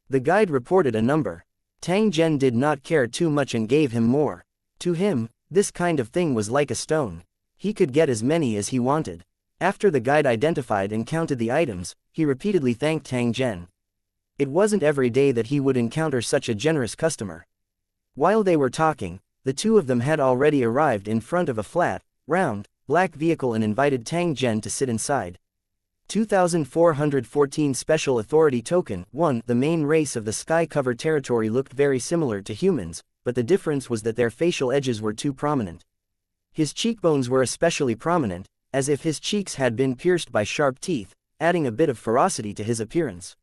The guide reported a number. Tang Zhen did not care too much and gave him more. To him, this kind of thing was like a stone. He could get as many as he wanted. After the guide identified and counted the items, he repeatedly thanked Tang Zhen. It wasn't every day that he would encounter such a generous customer. While they were talking, the two of them had already arrived in front of a flat, round, black vehicle and invited Tang Zhen to sit inside. 2414 Special Authority Token 1. The main race of the sky-covered territory looked very similar to humans, but the difference was that their facial edges were too prominent. His cheekbones were especially prominent, as if his cheeks had been pierced by sharp teeth, adding a bit of ferocity to his appearance.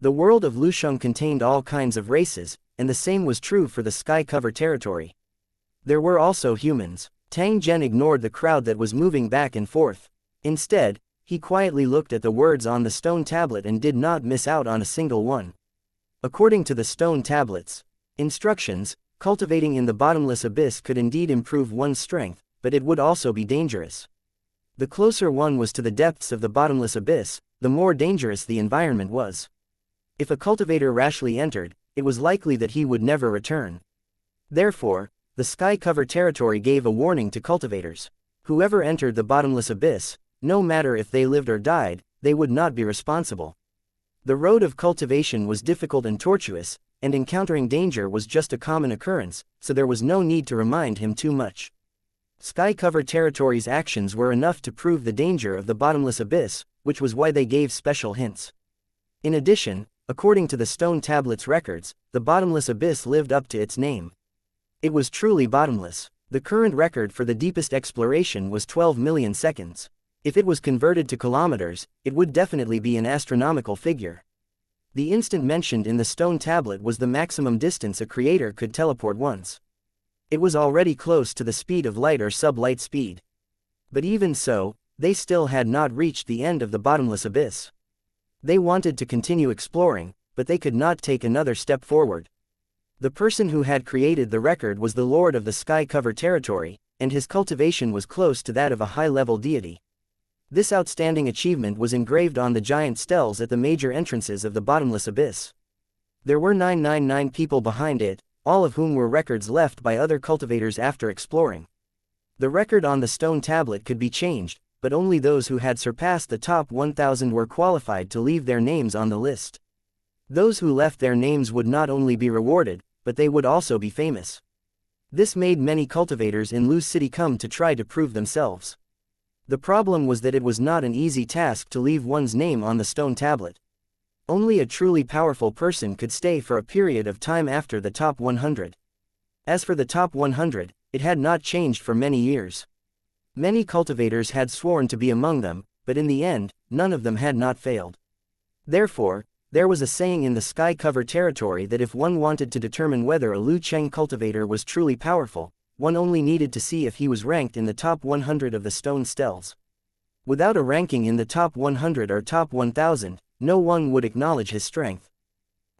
The world of Lusheng contained all kinds of races, and the same was true for the sky-covered territory. There were also humans. Tang Zhen ignored the crowd that was moving back and forth. Instead, he quietly looked at the words on the stone tablet and did not miss out on a single one. According to the stone tablet's instructions, cultivating in the bottomless abyss could indeed improve one's strength, but it would also be dangerous. The closer one was to the depths of the bottomless abyss, the more dangerous the environment was. If a cultivator rashly entered, it was likely that he would never return. Therefore, the sky-covered territory gave a warning to cultivators. Whoever entered the bottomless abyss, no matter if they lived or died, they would not be responsible. The road of cultivation was difficult and tortuous, and encountering danger was just a common occurrence, so there was no need to remind him too much. Sky-covered territory's actions were enough to prove the danger of the bottomless abyss, which was why they gave special hints. In addition, according to the stone tablet's records, the bottomless abyss lived up to its name. It was truly bottomless. The current record for the deepest exploration was 12 million seconds. If it was converted to kilometers, it would definitely be an astronomical figure. The instant mentioned in the stone tablet was the maximum distance a creator could teleport once. It was already close to the speed of light or sub-light speed. But even so, they still had not reached the end of the bottomless abyss. They wanted to continue exploring, but they could not take another step forward. The person who had created the record was the Lord of the Sky-Covered Territory, and his cultivation was close to that of a high-level deity. This outstanding achievement was engraved on the giant steles at the major entrances of the bottomless abyss. There were 999 people behind it, all of whom were records left by other cultivators after exploring. The record on the stone tablet could be changed, but only those who had surpassed the top 1,000 were qualified to leave their names on the list. Those who left their names would not only be rewarded, but they would also be famous. This made many cultivators in Lu City come to try to prove themselves. The problem was that it was not an easy task to leave one's name on the stone tablet. Only a truly powerful person could stay for a period of time after the top 100. As for the top 100, it had not changed for many years. Many cultivators had sworn to be among them, but in the end, none of them had not failed. Therefore, there was a saying in the sky-covered territory that if one wanted to determine whether a Lu Cheng cultivator was truly powerful, one only needed to see if he was ranked in the top 100 of the stone steles. Without a ranking in the top 100 or top 1000, no one would acknowledge his strength.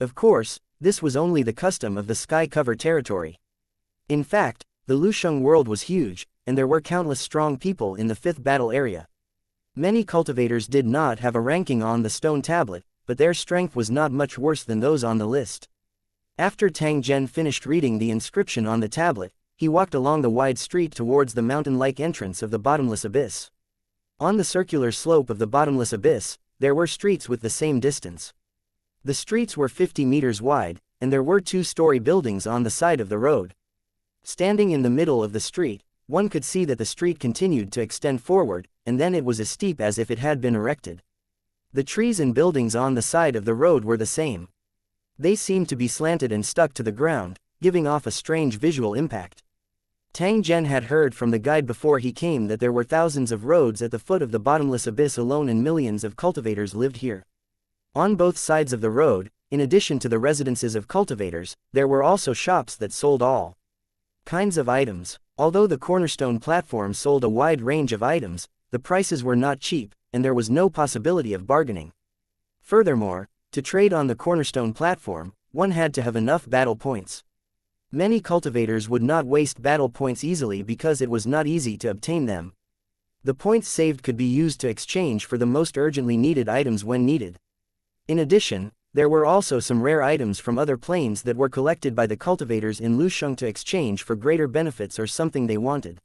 Of course, this was only the custom of the sky-covered territory. In fact, the Lusheng world was huge, and there were countless strong people in the fifth battle area. Many cultivators did not have a ranking on the stone tablet, but their strength was not much worse than those on the list. After Tang Zhen finished reading the inscription on the tablet, he walked along the wide street towards the mountain-like entrance of the bottomless abyss. On the circular slope of the bottomless abyss, there were streets with the same distance. The streets were 50 meters wide, and there were two-story buildings on the side of the road. Standing in the middle of the street, one could see that the street continued to extend forward, and then it was as steep as if it had been erected. The trees and buildings on the side of the road were the same. They seemed to be slanted and stuck to the ground, giving off a strange visual impact. Tang Zhen had heard from the guide before he came that there were thousands of roads at the foot of the bottomless abyss alone, and millions of cultivators lived here. On both sides of the road, in addition to the residences of cultivators, there were also shops that sold all kinds of items. Although the cornerstone platform sold a wide range of items, the prices were not cheap, and there was no possibility of bargaining. Furthermore, to trade on the cornerstone platform, one had to have enough battle points. Many cultivators would not waste battle points easily because it was not easy to obtain them. The points saved could be used to exchange for the most urgently needed items when needed. In addition, there were also some rare items from other planes that were collected by the cultivators in Lusheng to exchange for greater benefits or something they wanted.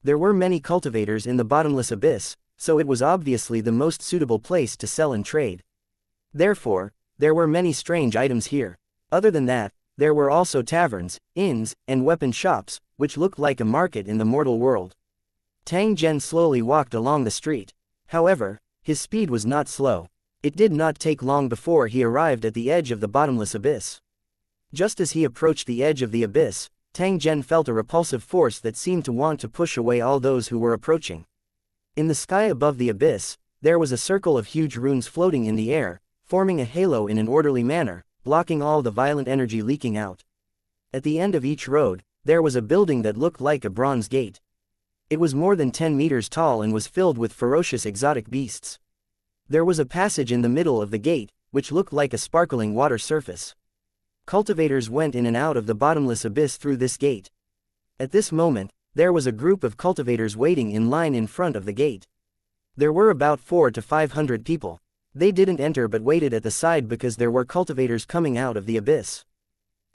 There were many cultivators in the bottomless abyss, so it was obviously the most suitable place to sell and trade. Therefore, there were many strange items here. Other than that, there were also taverns, inns, and weapon shops, which looked like a market in the mortal world. Tang Zhen slowly walked along the street. However, his speed was not slow. It did not take long before he arrived at the edge of the bottomless abyss. Just as he approached the edge of the abyss, Tang Zhen felt a repulsive force that seemed to want to push away all those who were approaching. In the sky above the abyss, there was a circle of huge runes floating in the air, forming a halo in an orderly manner, blocking all the violent energy leaking out. At the end of each road, there was a building that looked like a bronze gate. It was more than 10 meters tall and was filled with ferocious exotic beasts. There was a passage in the middle of the gate, which looked like a sparkling water surface. Cultivators went in and out of the bottomless abyss through this gate. At this moment, there was a group of cultivators waiting in line in front of the gate. There were about 400 to 500 people. They didn't enter but waited at the side because there were cultivators coming out of the abyss.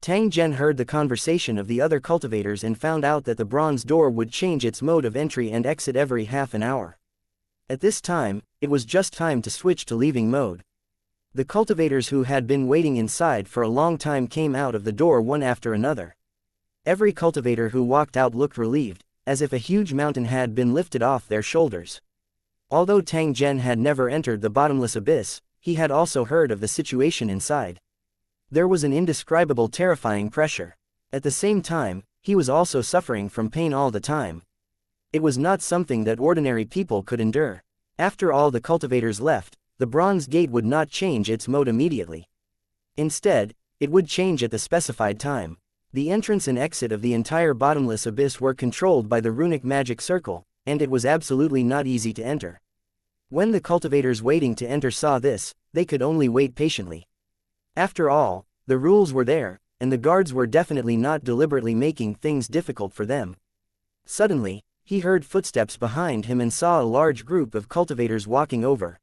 Tang Zhen heard the conversation of the other cultivators and found out that the bronze door would change its mode of entry and exit every half an hour. At this time, it was just time to switch to leaving mode. The cultivators who had been waiting inside for a long time came out of the door one after another. Every cultivator who walked out looked relieved, as if a huge mountain had been lifted off their shoulders. Although Tang Zhen had never entered the bottomless abyss, he had also heard of the situation inside. There was an indescribable terrifying pressure. At the same time, he was also suffering from pain all the time. It was not something that ordinary people could endure. After all the cultivators left, the bronze gate would not change its mode immediately. Instead, it would change at the specified time. The entrance and exit of the entire bottomless abyss were controlled by the runic magic circle, and it was absolutely not easy to enter. When the cultivators waiting to enter saw this, they could only wait patiently. After all, the rules were there, and the guards were definitely not deliberately making things difficult for them. Suddenly, he heard footsteps behind him and saw a large group of cultivators walking over.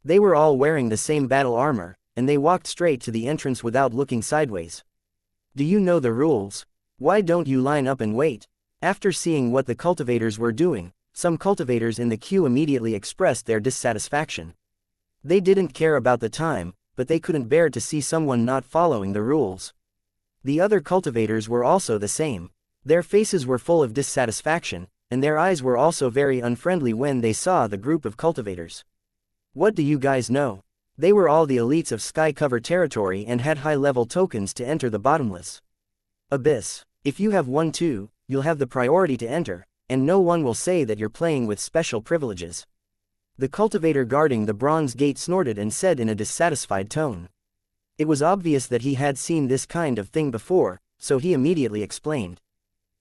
They were all wearing the same battle armor, and they walked straight to the entrance without looking sideways. Do you know the rules? Why don't you line up and wait? After seeing what the cultivators were doing, some cultivators in the queue immediately expressed their dissatisfaction. They didn't care about the time, but they couldn't bear to see someone not following the rules. The other cultivators were also the same. Their faces were full of dissatisfaction, and their eyes were also very unfriendly when they saw the group of cultivators. What do you guys know? They were all the elites of Sky Cover territory and had high-level tokens to enter the bottomless abyss. If you have one too, you'll have the priority to enter, and no one will say that you're playing with special privileges. The cultivator guarding the bronze gate snorted and said in a dissatisfied tone. It was obvious that he had seen this kind of thing before, so he immediately explained.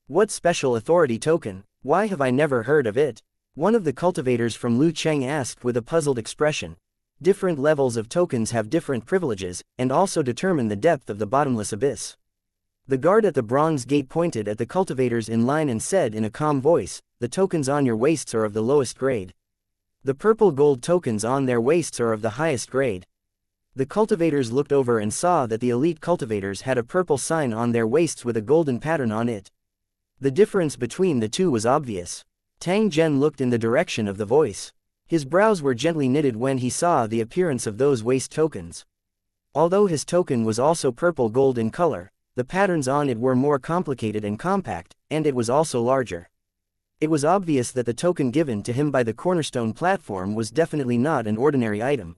What special authority token? Why have I never heard of it? One of the cultivators from Lu Cheng asked with a puzzled expression. Different levels of tokens have different privileges, and also determine the depth of the bottomless abyss. The guard at the bronze gate pointed at the cultivators in line and said in a calm voice, the tokens on your waists are of the lowest grade. The purple gold tokens on their waists are of the highest grade. The cultivators looked over and saw that the elite cultivators had a purple sign on their waists with a golden pattern on it. The difference between the two was obvious. Tang Zhen looked in the direction of the voice. His brows were gently knitted when he saw the appearance of those waist tokens. Although his token was also purple gold in color, the patterns on it were more complicated and compact, and it was also larger. It was obvious that the token given to him by the cornerstone platform was definitely not an ordinary item.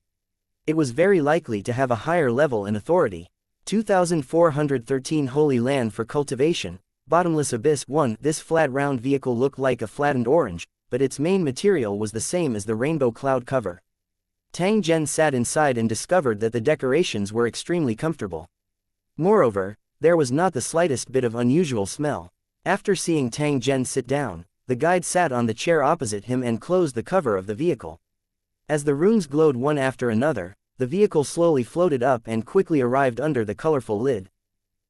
It was very likely to have a higher level and authority. 2413 Holy Land for Cultivation, Bottomless Abyss 1. This flat round vehicle looked like a flattened orange, but its main material was the same as the rainbow cloud cover. Tang Zhen sat inside and discovered that the decorations were extremely comfortable. Moreover, there was not the slightest bit of unusual smell. After seeing Tang Zhen sit down, the guide sat on the chair opposite him and closed the cover of the vehicle. As the runes glowed one after another, the vehicle slowly floated up and quickly arrived under the colorful lid.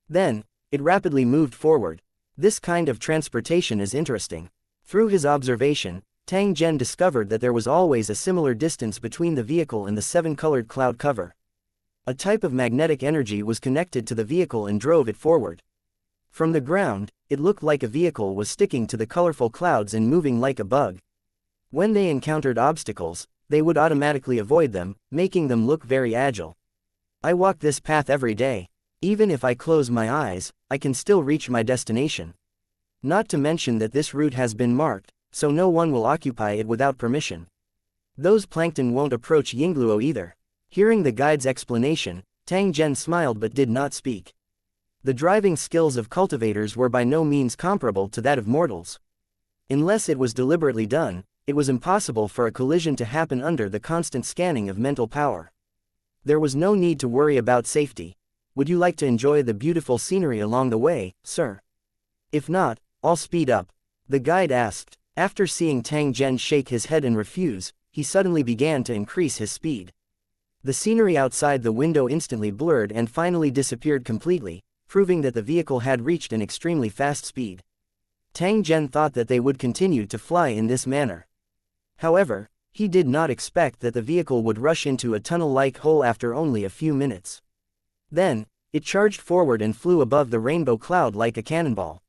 Then, it rapidly moved forward. This kind of transportation is interesting. Through his observation, Tang Zhen discovered that there was always a similar distance between the vehicle and the seven-colored cloud cover. A type of magnetic energy was connected to the vehicle and drove it forward. From the ground, it looked like a vehicle was sticking to the colorful clouds and moving like a bug. When they encountered obstacles, they would automatically avoid them, making them look very agile. I walk this path every day. Even if I close my eyes, I can still reach my destination. Not to mention that this route has been marked, so no one will occupy it without permission. Those plankton won't approach Yingluo either. Hearing the guide's explanation, Tang Zhen smiled but did not speak. The driving skills of cultivators were by no means comparable to that of mortals. Unless it was deliberately done, it was impossible for a collision to happen under the constant scanning of mental power. There was no need to worry about safety. Would you like to enjoy the beautiful scenery along the way, sir? If not, I'll speed up, the guide asked. After seeing Tang Zhen shake his head and refuse, he suddenly began to increase his speed. The scenery outside the window instantly blurred and finally disappeared completely, proving that the vehicle had reached an extremely fast speed. Tang Zhen thought that they would continue to fly in this manner. However, he did not expect that the vehicle would rush into a tunnel-like hole after only a few minutes. Then, it charged forward and flew above the rainbow cloud like a cannonball.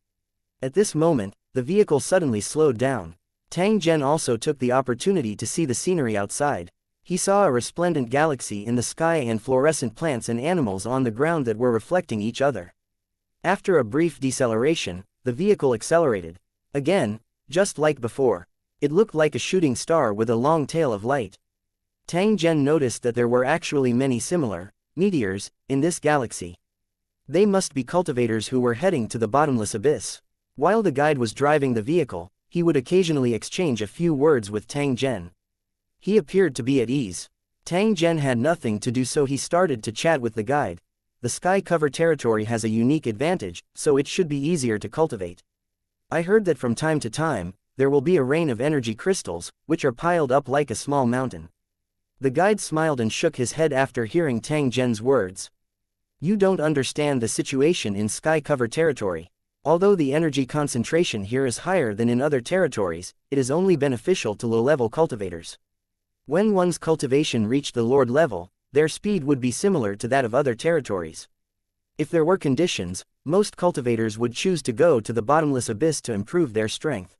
At this moment, the vehicle suddenly slowed down. Tang Zhen also took the opportunity to see the scenery outside. He saw a resplendent galaxy in the sky and fluorescent plants and animals on the ground that were reflecting each other. After a brief deceleration, the vehicle accelerated. Again, just like before. It looked like a shooting star with a long tail of light. Tang Zhen noticed that there were actually many similar meteors in this galaxy. They must be cultivators who were heading to the bottomless abyss. While the guide was driving the vehicle, he would occasionally exchange a few words with Tang Zhen. He appeared to be at ease. Tang Zhen had nothing to do, so he started to chat with the guide. The sky cover territory has a unique advantage, so it should be easier to cultivate. I heard that from time to time, there will be a rain of energy crystals, which are piled up like a small mountain. The guide smiled and shook his head after hearing Tang Zhen's words. You don't understand the situation in sky cover territory. Although the energy concentration here is higher than in other territories, it is only beneficial to low-level cultivators. When one's cultivation reached the Lord level, their speed would be similar to that of other territories. If there were conditions, most cultivators would choose to go to the bottomless abyss to improve their strength.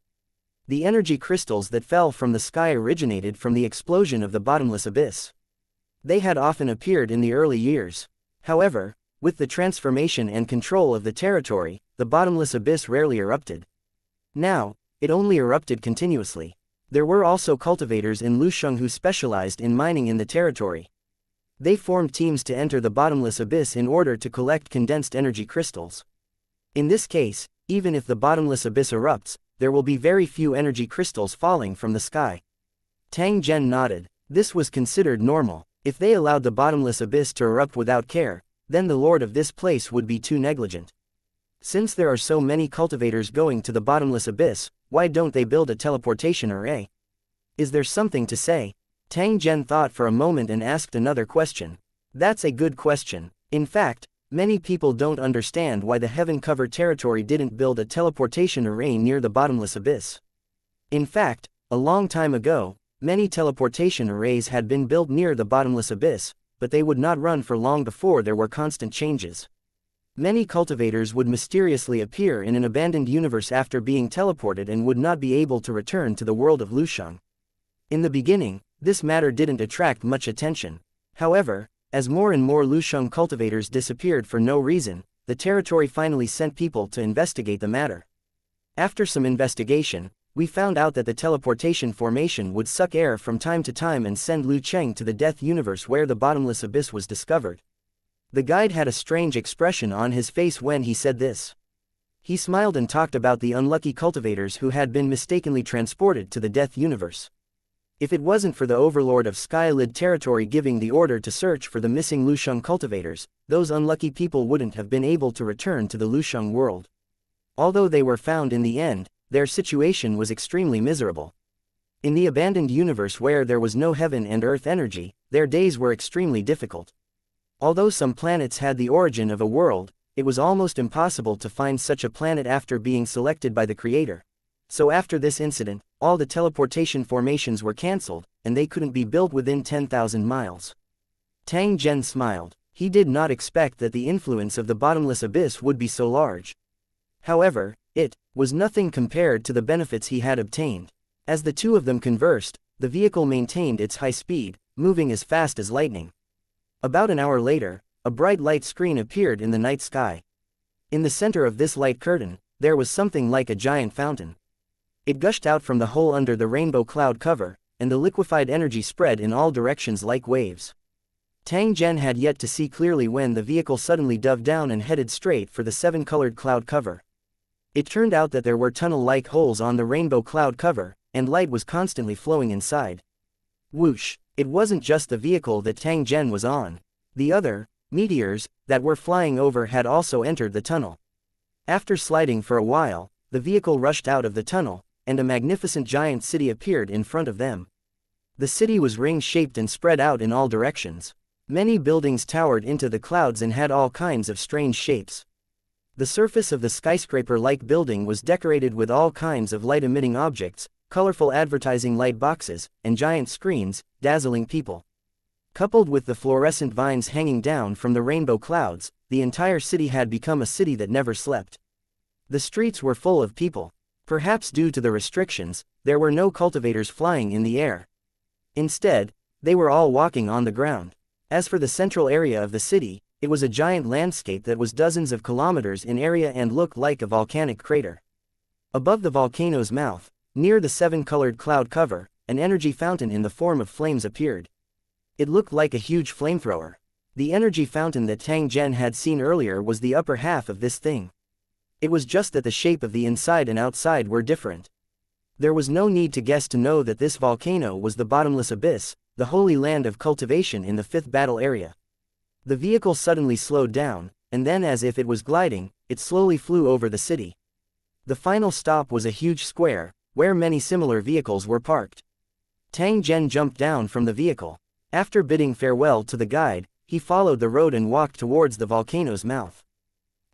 The energy crystals that fell from the sky originated from the explosion of the bottomless abyss. They had often appeared in the early years. However, with the transformation and control of the territory, the bottomless abyss rarely erupted. Now, it only erupted continuously. There were also cultivators in Lusheng who specialized in mining in the territory. They formed teams to enter the bottomless abyss in order to collect condensed energy crystals. In this case, even if the bottomless abyss erupts, there will be very few energy crystals falling from the sky. Tang Zhen nodded. This was considered normal. If they allowed the bottomless abyss to erupt without care, then the lord of this place would be too negligent. Since there are so many cultivators going to the bottomless abyss, why don't they build a teleportation array? Is there something to say? Tang Zhen thought for a moment and asked another question. That's a good question. In fact, many people don't understand why the heaven-covered territory didn't build a teleportation array near the bottomless abyss. In fact, a long time ago, many teleportation arrays had been built near the bottomless abyss, but they would not run for long before there were constant changes. Many cultivators would mysteriously appear in an abandoned universe after being teleported and would not be able to return to the world of Lusheng. In the beginning, this matter didn't attract much attention. However, as more and more Lusheng cultivators disappeared for no reason, the territory finally sent people to investigate the matter. After some investigation, we found out that the teleportation formation would suck air from time to time and send Lu Cheng to the death universe where the bottomless abyss was discovered. The guide had a strange expression on his face when he said this. He smiled and talked about the unlucky cultivators who had been mistakenly transported to the death universe. If it wasn't for the overlord of Skylid territory giving the order to search for the missing Lusheng cultivators, those unlucky people wouldn't have been able to return to the Lusheng world. Although they were found in the end, their situation was extremely miserable. In the abandoned universe where there was no heaven and earth energy, their days were extremely difficult. Although some planets had the origin of a world, it was almost impossible to find such a planet after being selected by the Creator. So after this incident, all the teleportation formations were cancelled, and they couldn't be built within 10,000 miles. Tang Zhen smiled. He did not expect that the influence of the bottomless abyss would be so large. However, it was nothing compared to the benefits he had obtained. As the two of them conversed, the vehicle maintained its high speed, moving as fast as lightning. About an hour later, a bright light screen appeared in the night sky. In the center of this light curtain, there was something like a giant fountain. It gushed out from the hole under the rainbow cloud cover, and the liquefied energy spread in all directions like waves. Tang Zhen had yet to see clearly when the vehicle suddenly dove down and headed straight for the seven-colored cloud cover. It turned out that there were tunnel-like holes on the rainbow cloud cover, and light was constantly flowing inside. Whoosh! It wasn't just the vehicle that Tang Zhen was on. The other meteors that were flying over had also entered the tunnel. After sliding for a while, the vehicle rushed out of the tunnel, and a magnificent giant city appeared in front of them. The city was ring-shaped and spread out in all directions. Many buildings towered into the clouds and had all kinds of strange shapes. The surface of the skyscraper-like building was decorated with all kinds of light-emitting objects, colorful advertising light boxes, and giant screens, dazzling people. Coupled with the fluorescent vines hanging down from the rainbow clouds, the entire city had become a city that never slept. The streets were full of people. Perhaps due to the restrictions, there were no cultivators flying in the air. Instead, they were all walking on the ground. As for the central area of the city, it was a giant landscape that was dozens of kilometers in area and looked like a volcanic crater. Above the volcano's mouth, near the seven-colored cloud cover, an energy fountain in the form of flames appeared. It looked like a huge flamethrower. The energy fountain that Tang Zhen had seen earlier was the upper half of this thing. It was just that the shape of the inside and outside were different. There was no need to guess to know that this volcano was the bottomless abyss, the holy land of cultivation in the fifth battle area. The vehicle suddenly slowed down, and then as if it was gliding, it slowly flew over the city. The final stop was a huge square, where many similar vehicles were parked. Tang Zhen jumped down from the vehicle. After bidding farewell to the guide, he followed the road and walked towards the volcano's mouth.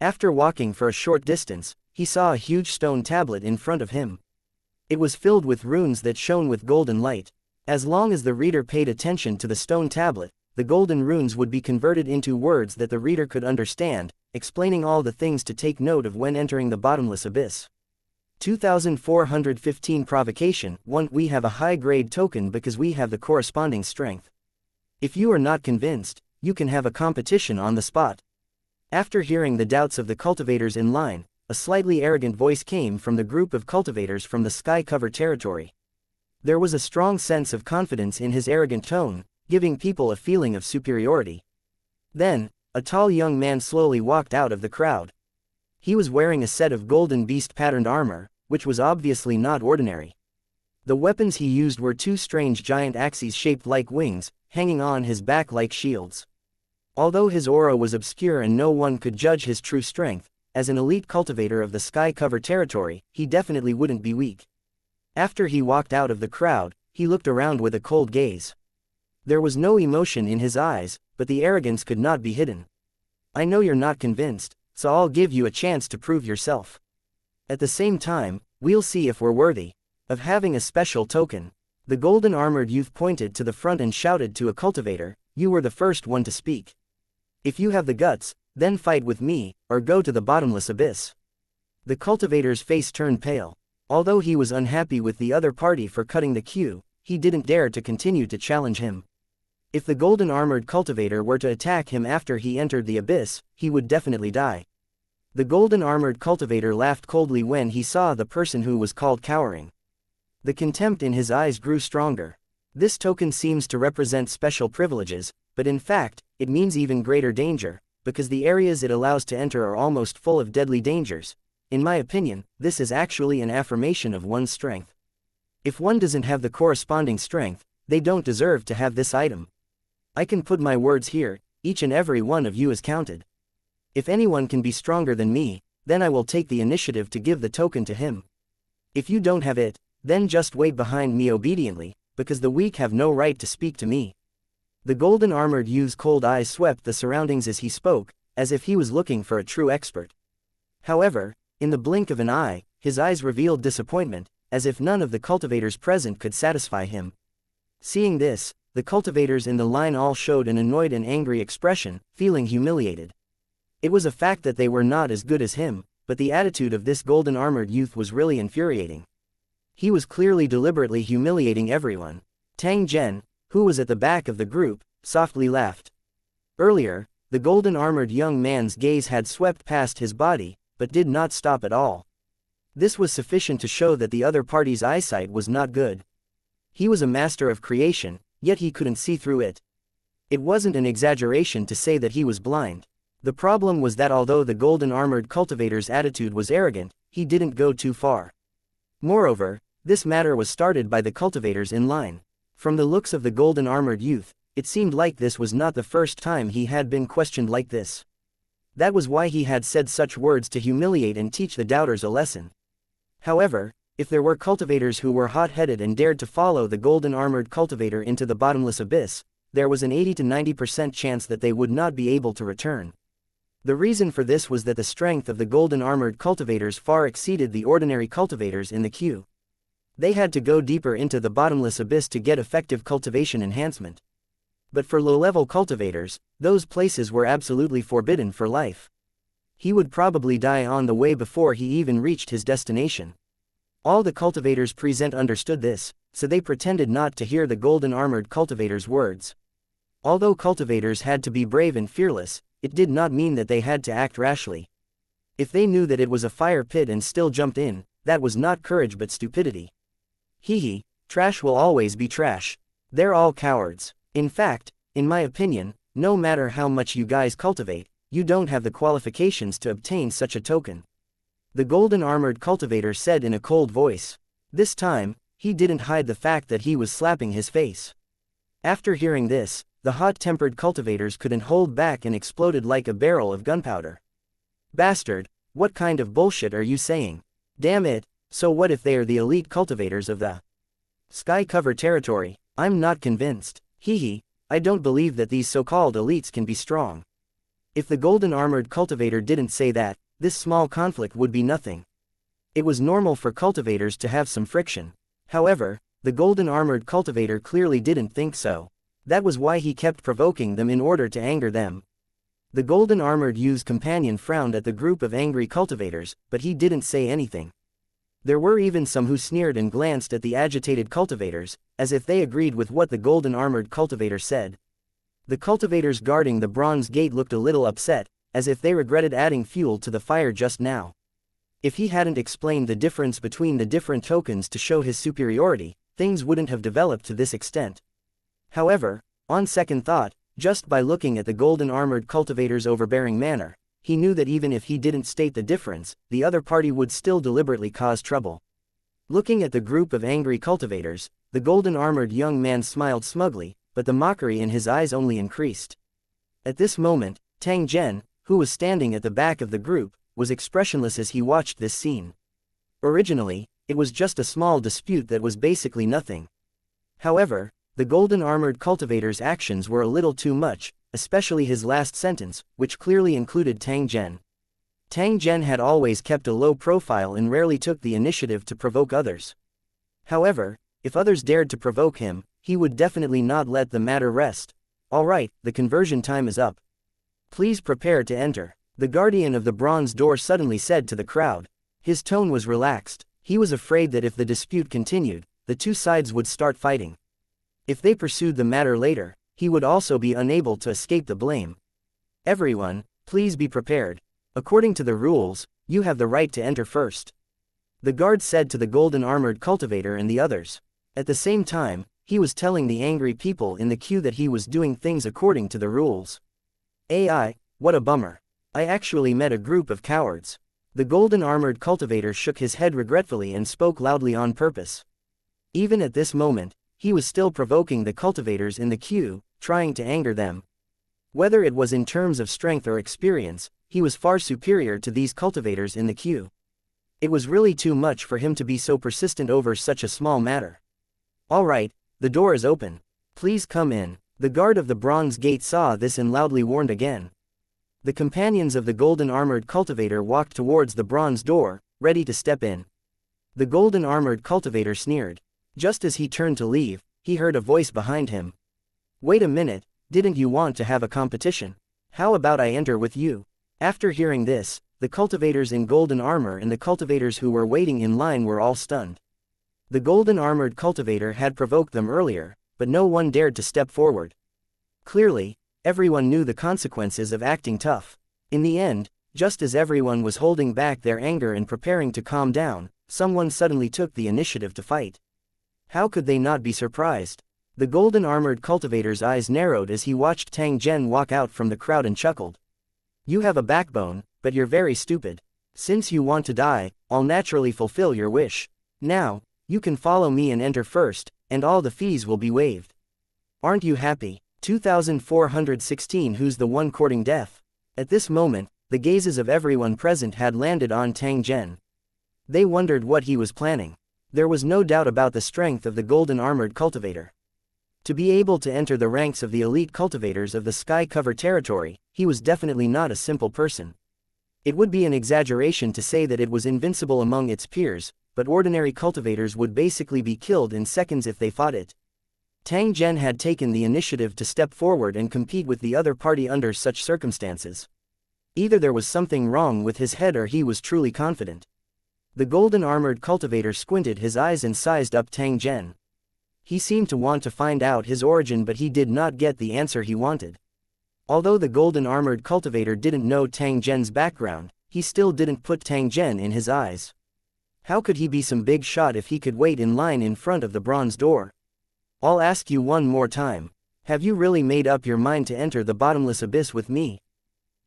After walking for a short distance, he saw a huge stone tablet in front of him. It was filled with runes that shone with golden light. As long as the reader paid attention to the stone tablet, the golden runes would be converted into words that the reader could understand, explaining all the things to take note of when entering the bottomless abyss. 2415 Provocation 1. We have a high-grade token because we have the corresponding strength. If you are not convinced, you can have a competition on the spot. After hearing the doubts of the cultivators in line, a slightly arrogant voice came from the group of cultivators from the sky-covered territory. There was a strong sense of confidence in his arrogant tone, giving people a feeling of superiority. Then, a tall young man slowly walked out of the crowd. He was wearing a set of golden beast-patterned armor, which was obviously not ordinary. The weapons he used were two strange giant axes shaped like wings, hanging on his back like shields. Although his aura was obscure and no one could judge his true strength, as an elite cultivator of the sky-covered territory, he definitely wouldn't be weak. After he walked out of the crowd, he looked around with a cold gaze. There was no emotion in his eyes, but the arrogance could not be hidden. I know you're not convinced, so I'll give you a chance to prove yourself. At the same time, we'll see if we're worthy of having a special token. The golden armored youth pointed to the front and shouted to a cultivator, "You were the first one to speak. If you have the guts, then fight with me, or go to the bottomless abyss." The cultivator's face turned pale. Although he was unhappy with the other party for cutting the queue, he didn't dare to continue to challenge him. If the golden armored cultivator were to attack him after he entered the abyss, he would definitely die. The golden armored cultivator laughed coldly when he saw the person who was called cowering. The contempt in his eyes grew stronger. This token seems to represent special privileges, but in fact, it means even greater danger, because the areas it allows to enter are almost full of deadly dangers. In my opinion, this is actually an affirmation of one's strength. If one doesn't have the corresponding strength, they don't deserve to have this item. I can put my words here, each and every one of you is counted. If anyone can be stronger than me, then I will take the initiative to give the token to him. If you don't have it, then just wait behind me obediently, because the weak have no right to speak to me. The golden armored youth's cold eyes swept the surroundings as he spoke, as if he was looking for a true expert. However, in the blink of an eye, his eyes revealed disappointment, as if none of the cultivators present could satisfy him. Seeing this, the cultivators in the line all showed an annoyed and angry expression, feeling humiliated. It was a fact that they were not as good as him, but the attitude of this golden-armored youth was really infuriating. He was clearly deliberately humiliating everyone. Tang Zhen, who was at the back of the group, softly laughed. Earlier, the golden-armored young man's gaze had swept past his body, but did not stop at all. This was sufficient to show that the other party's eyesight was not good. He was a master of creation, yet he couldn't see through it. It wasn't an exaggeration to say that he was blind. The problem was that although the golden-armored cultivator's attitude was arrogant, he didn't go too far. Moreover, this matter was started by the cultivators in line. From the looks of the golden-armored youth, it seemed like this was not the first time he had been questioned like this. That was why he had said such words to humiliate and teach the doubters a lesson. However, if there were cultivators who were hot-headed and dared to follow the golden-armored cultivator into the bottomless abyss, there was an 80 to 90% chance that they would not be able to return. The reason for this was that the strength of the golden-armored cultivators far exceeded the ordinary cultivators in the queue. They had to go deeper into the bottomless abyss to get effective cultivation enhancement. But for low-level cultivators, those places were absolutely forbidden for life. He would probably die on the way before he even reached his destination. All the cultivators present understood this, so they pretended not to hear the golden-armored cultivator's words. Although cultivators had to be brave and fearless, it did not mean that they had to act rashly. If they knew that it was a fire pit and still jumped in, that was not courage but stupidity. Hee, trash will always be trash. They're all cowards. In fact, in my opinion, no matter how much you guys cultivate, you don't have the qualifications to obtain such a token. The golden-armored cultivator said in a cold voice. This time, he didn't hide the fact that he was slapping his face. After hearing this, the hot-tempered cultivators couldn't hold back and exploded like a barrel of gunpowder. Bastard, what kind of bullshit are you saying? Damn it, so what if they are the elite cultivators of the sky cover territory? I'm not convinced. I don't believe that these so-called elites can be strong. If the golden-armored cultivator didn't say that, this small conflict would be nothing. It was normal for cultivators to have some friction. However, the golden-armored cultivator clearly didn't think so. That was why he kept provoking them in order to anger them. The golden-armored youth's companion frowned at the group of angry cultivators, but he didn't say anything. There were even some who sneered and glanced at the agitated cultivators, as if they agreed with what the golden-armored cultivator said. The cultivators guarding the bronze gate looked a little upset, as if they regretted adding fuel to the fire just now. If he hadn't explained the difference between the different tokens to show his superiority, things wouldn't have developed to this extent. However, on second thought, just by looking at the golden-armored cultivator's overbearing manner, he knew that even if he didn't state the difference, the other party would still deliberately cause trouble. Looking at the group of angry cultivators, the golden-armored young man smiled smugly, but the mockery in his eyes only increased. At this moment, Tang Zhen, who was standing at the back of the group, was expressionless as he watched this scene. Originally, it was just a small dispute that was basically nothing. However, the golden-armored cultivator's actions were a little too much, especially his last sentence, which clearly included Tang Zhen. Tang Zhen had always kept a low profile and rarely took the initiative to provoke others. However, if others dared to provoke him, he would definitely not let the matter rest. Alright, the conversion time is up. Please prepare to enter. The guardian of the bronze door suddenly said to the crowd. His tone was relaxed. He was afraid that if the dispute continued, the two sides would start fighting. If they pursued the matter later, he would also be unable to escape the blame. Everyone, please be prepared. According to the rules, you have the right to enter first. The guard said to the golden-armored cultivator and the others. At the same time, he was telling the angry people in the queue that he was doing things according to the rules. What a bummer. I actually met a group of cowards. The golden-armored cultivator shook his head regretfully and spoke loudly on purpose. Even at this moment, he was still provoking the cultivators in the queue, trying to anger them. Whether it was in terms of strength or experience, he was far superior to these cultivators in the queue. It was really too much for him to be so persistent over such a small matter. Alright, the door is open. Please come in. The guard of the bronze gate saw this and loudly warned again. The companions of the golden-armored cultivator walked towards the bronze door, ready to step in. The golden-armored cultivator sneered. Just as he turned to leave, he heard a voice behind him. Wait a minute, didn't you want to have a competition? How about I enter with you? After hearing this, the cultivators in golden armor and the cultivators who were waiting in line were all stunned. The golden armored cultivator had provoked them earlier, but no one dared to step forward. Clearly, everyone knew the consequences of acting tough. In the end, just as everyone was holding back their anger and preparing to calm down, someone suddenly took the initiative to fight. How could they not be surprised? The golden armored cultivator's eyes narrowed as he watched Tang Zhen walk out from the crowd and chuckled. You have a backbone, but you're very stupid. Since you want to die, I'll naturally fulfill your wish. Now, you can follow me and enter first, and all the fees will be waived. Aren't you happy? 2416 Who's the one courting death? At this moment, the gazes of everyone present had landed on Tang Zhen. They wondered what he was planning. There was no doubt about the strength of the golden armored cultivator. To be able to enter the ranks of the elite cultivators of the Sky Cover territory, he was definitely not a simple person. It would be an exaggeration to say that it was invincible among its peers, but ordinary cultivators would basically be killed in seconds if they fought it. Tang Zhen had taken the initiative to step forward and compete with the other party under such circumstances. Either there was something wrong with his head or he was truly confident. The golden armored cultivator squinted his eyes and sized up Tang Zhen. He seemed to want to find out his origin, but he did not get the answer he wanted. Although the golden armored cultivator didn't know Tang Zhen's background, he still didn't put Tang Zhen in his eyes. How could he be some big shot if he could wait in line in front of the bronze door? I'll ask you one more time. Have you really made up your mind to enter the bottomless abyss with me?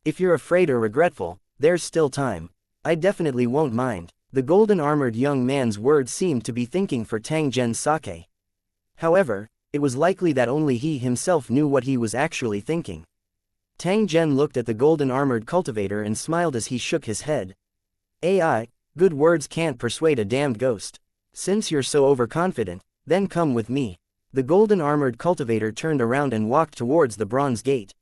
If you're afraid or regretful, there's still time. I definitely won't mind. The golden armored young man's words seemed to be thinking for Tang Zhen's sake. However, it was likely that only he himself knew what he was actually thinking. Tang Zhen looked at the golden armored cultivator and smiled as he shook his head. AI, good words can't persuade a damned ghost. Since you're so overconfident, then come with me. The golden armored cultivator turned around and walked towards the bronze gate.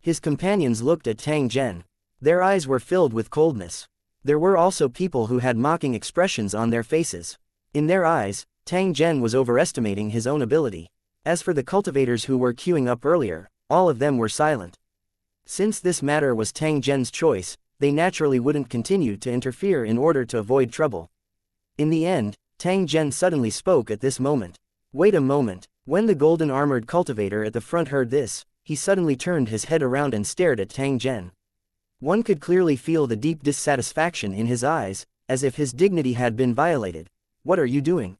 His companions looked at Tang Zhen. Their eyes were filled with coldness. There were also people who had mocking expressions on their faces. In their eyes, Tang Zhen was overestimating his own ability. As for the cultivators who were queuing up earlier, all of them were silent. Since this matter was Tang Zhen's choice, they naturally wouldn't continue to interfere in order to avoid trouble. In the end, Tang Zhen suddenly spoke at this moment. Wait a moment. When the golden armored cultivator at the front heard this, he suddenly turned his head around and stared at Tang Zhen. One could clearly feel the deep dissatisfaction in his eyes, as if his dignity had been violated. What are you doing?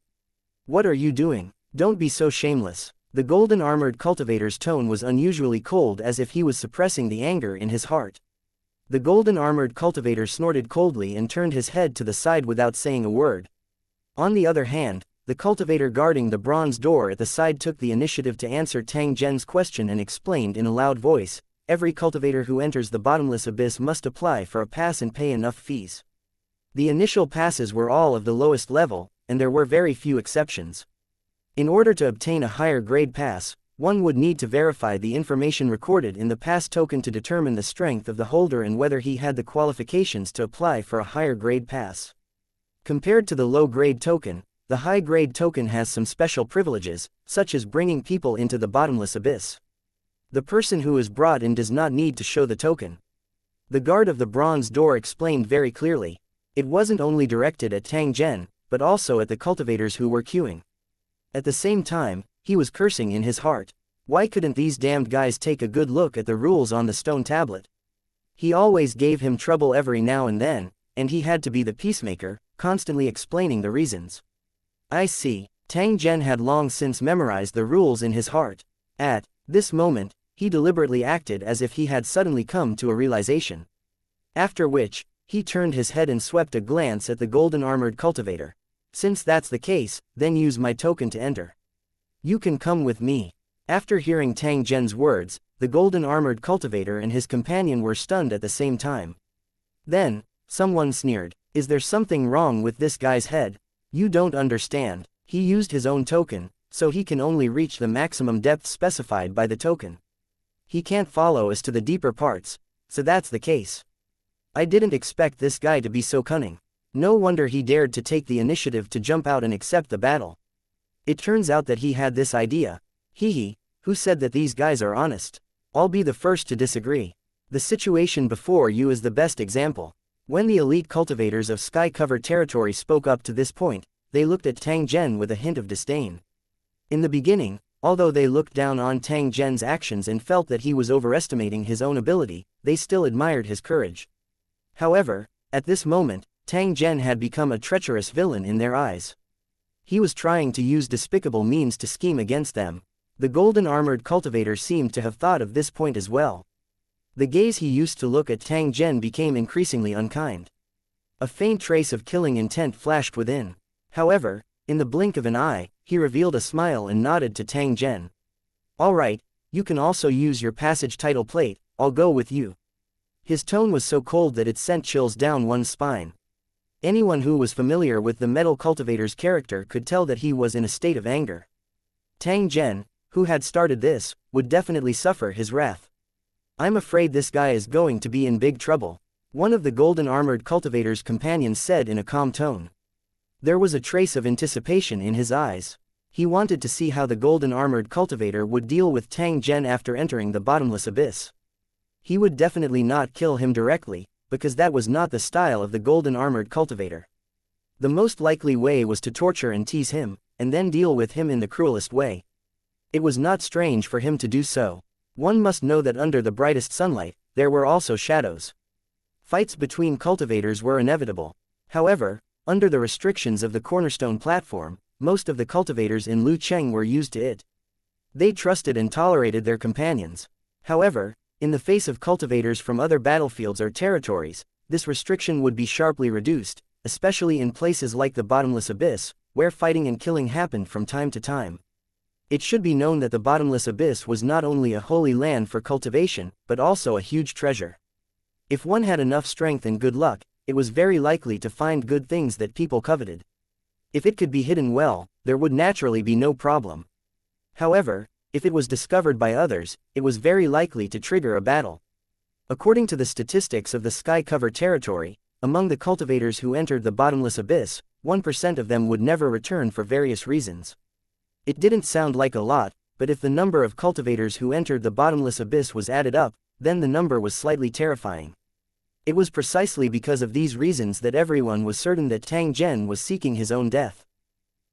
What are you doing? Don't be so shameless. The golden armored cultivator's tone was unusually cold, as if he was suppressing the anger in his heart. The golden armored cultivator snorted coldly and turned his head to the side without saying a word. On the other hand, the cultivator guarding the bronze door at the side took the initiative to answer Tang Zhen's question and explained in a loud voice, every cultivator who enters the bottomless abyss must apply for a pass and pay enough fees. The initial passes were all of the lowest level, and there were very few exceptions. In order to obtain a higher grade pass, one would need to verify the information recorded in the pass token to determine the strength of the holder and whether he had the qualifications to apply for a higher grade pass. Compared to the low grade token, the high grade token has some special privileges, such as bringing people into the bottomless abyss. The person who is brought in does not need to show the token. The guard of the bronze door explained very clearly. It wasn't only directed at Tang Zhen, but also at the cultivators who were queuing. At the same time, he was cursing in his heart. Why couldn't these damned guys take a good look at the rules on the stone tablet? He always gave him trouble every now and then, and he had to be the peacemaker, constantly explaining the reasons. I see. Tang Zhen had long since memorized the rules in his heart. At this moment, he deliberately acted as if he had suddenly come to a realization. After which, he turned his head and swept a glance at the golden armored cultivator. Since that's the case, then use my token to enter. You can come with me. After hearing Tang Zhen's words, the golden armored cultivator and his companion were stunned at the same time. Then, someone sneered, is there something wrong with this guy's head? You don't understand. He used his own token, so he can only reach the maximum depth specified by the token. He can't follow us to the deeper parts, so that's the case. I didn't expect this guy to be so cunning. No wonder he dared to take the initiative to jump out and accept the battle. It turns out that he had this idea. Hee, Who said that these guys are honest? I'll be the first to disagree. The situation before you is the best example. When the elite cultivators of sky-covered territory spoke up to this point, they looked at Tang Zhen with a hint of disdain. In the beginning, although they looked down on Tang Zhen's actions and felt that he was overestimating his own ability, they still admired his courage. However, at this moment, Tang Zhen had become a treacherous villain in their eyes. He was trying to use despicable means to scheme against them. The golden-armored cultivator seemed to have thought of this point as well. The gaze he used to look at Tang Zhen became increasingly unkind. A faint trace of killing intent flashed within. However, in the blink of an eye, he revealed a smile and nodded to Tang Zhen. "All right, you can also use your passage title plate, I'll go with you." His tone was so cold that it sent chills down one's spine. Anyone who was familiar with the metal cultivator's character could tell that he was in a state of anger. Tang Zhen, who had started this, would definitely suffer his wrath. "I'm afraid this guy is going to be in big trouble," one of the golden-armored cultivator's companions said in a calm tone. There was a trace of anticipation in his eyes. He wanted to see how the golden-armored cultivator would deal with Tang Zhen after entering the bottomless abyss. He would definitely not kill him directly, because that was not the style of the golden-armored cultivator. The most likely way was to torture and tease him, and then deal with him in the cruelest way. It was not strange for him to do so. One must know that under the brightest sunlight, there were also shadows. Fights between cultivators were inevitable. However, under the restrictions of the cornerstone platform, most of the cultivators in Lucheng were used to it. They trusted and tolerated their companions. However, in the face of cultivators from other battlefields or territories, this restriction would be sharply reduced, especially in places like the bottomless abyss, where fighting and killing happened from time to time. It should be known that the bottomless abyss was not only a holy land for cultivation, but also a huge treasure. If one had enough strength and good luck, it was very likely to find good things that people coveted. If it could be hidden well, there would naturally be no problem. However, if it was discovered by others, it was very likely to trigger a battle. According to the statistics of the sky-covered territory, among the cultivators who entered the bottomless abyss, 1% of them would never return for various reasons. It didn't sound like a lot, but if the number of cultivators who entered the bottomless abyss was added up, then the number was slightly terrifying. It was precisely because of these reasons that everyone was certain that Tang Zhen was seeking his own death.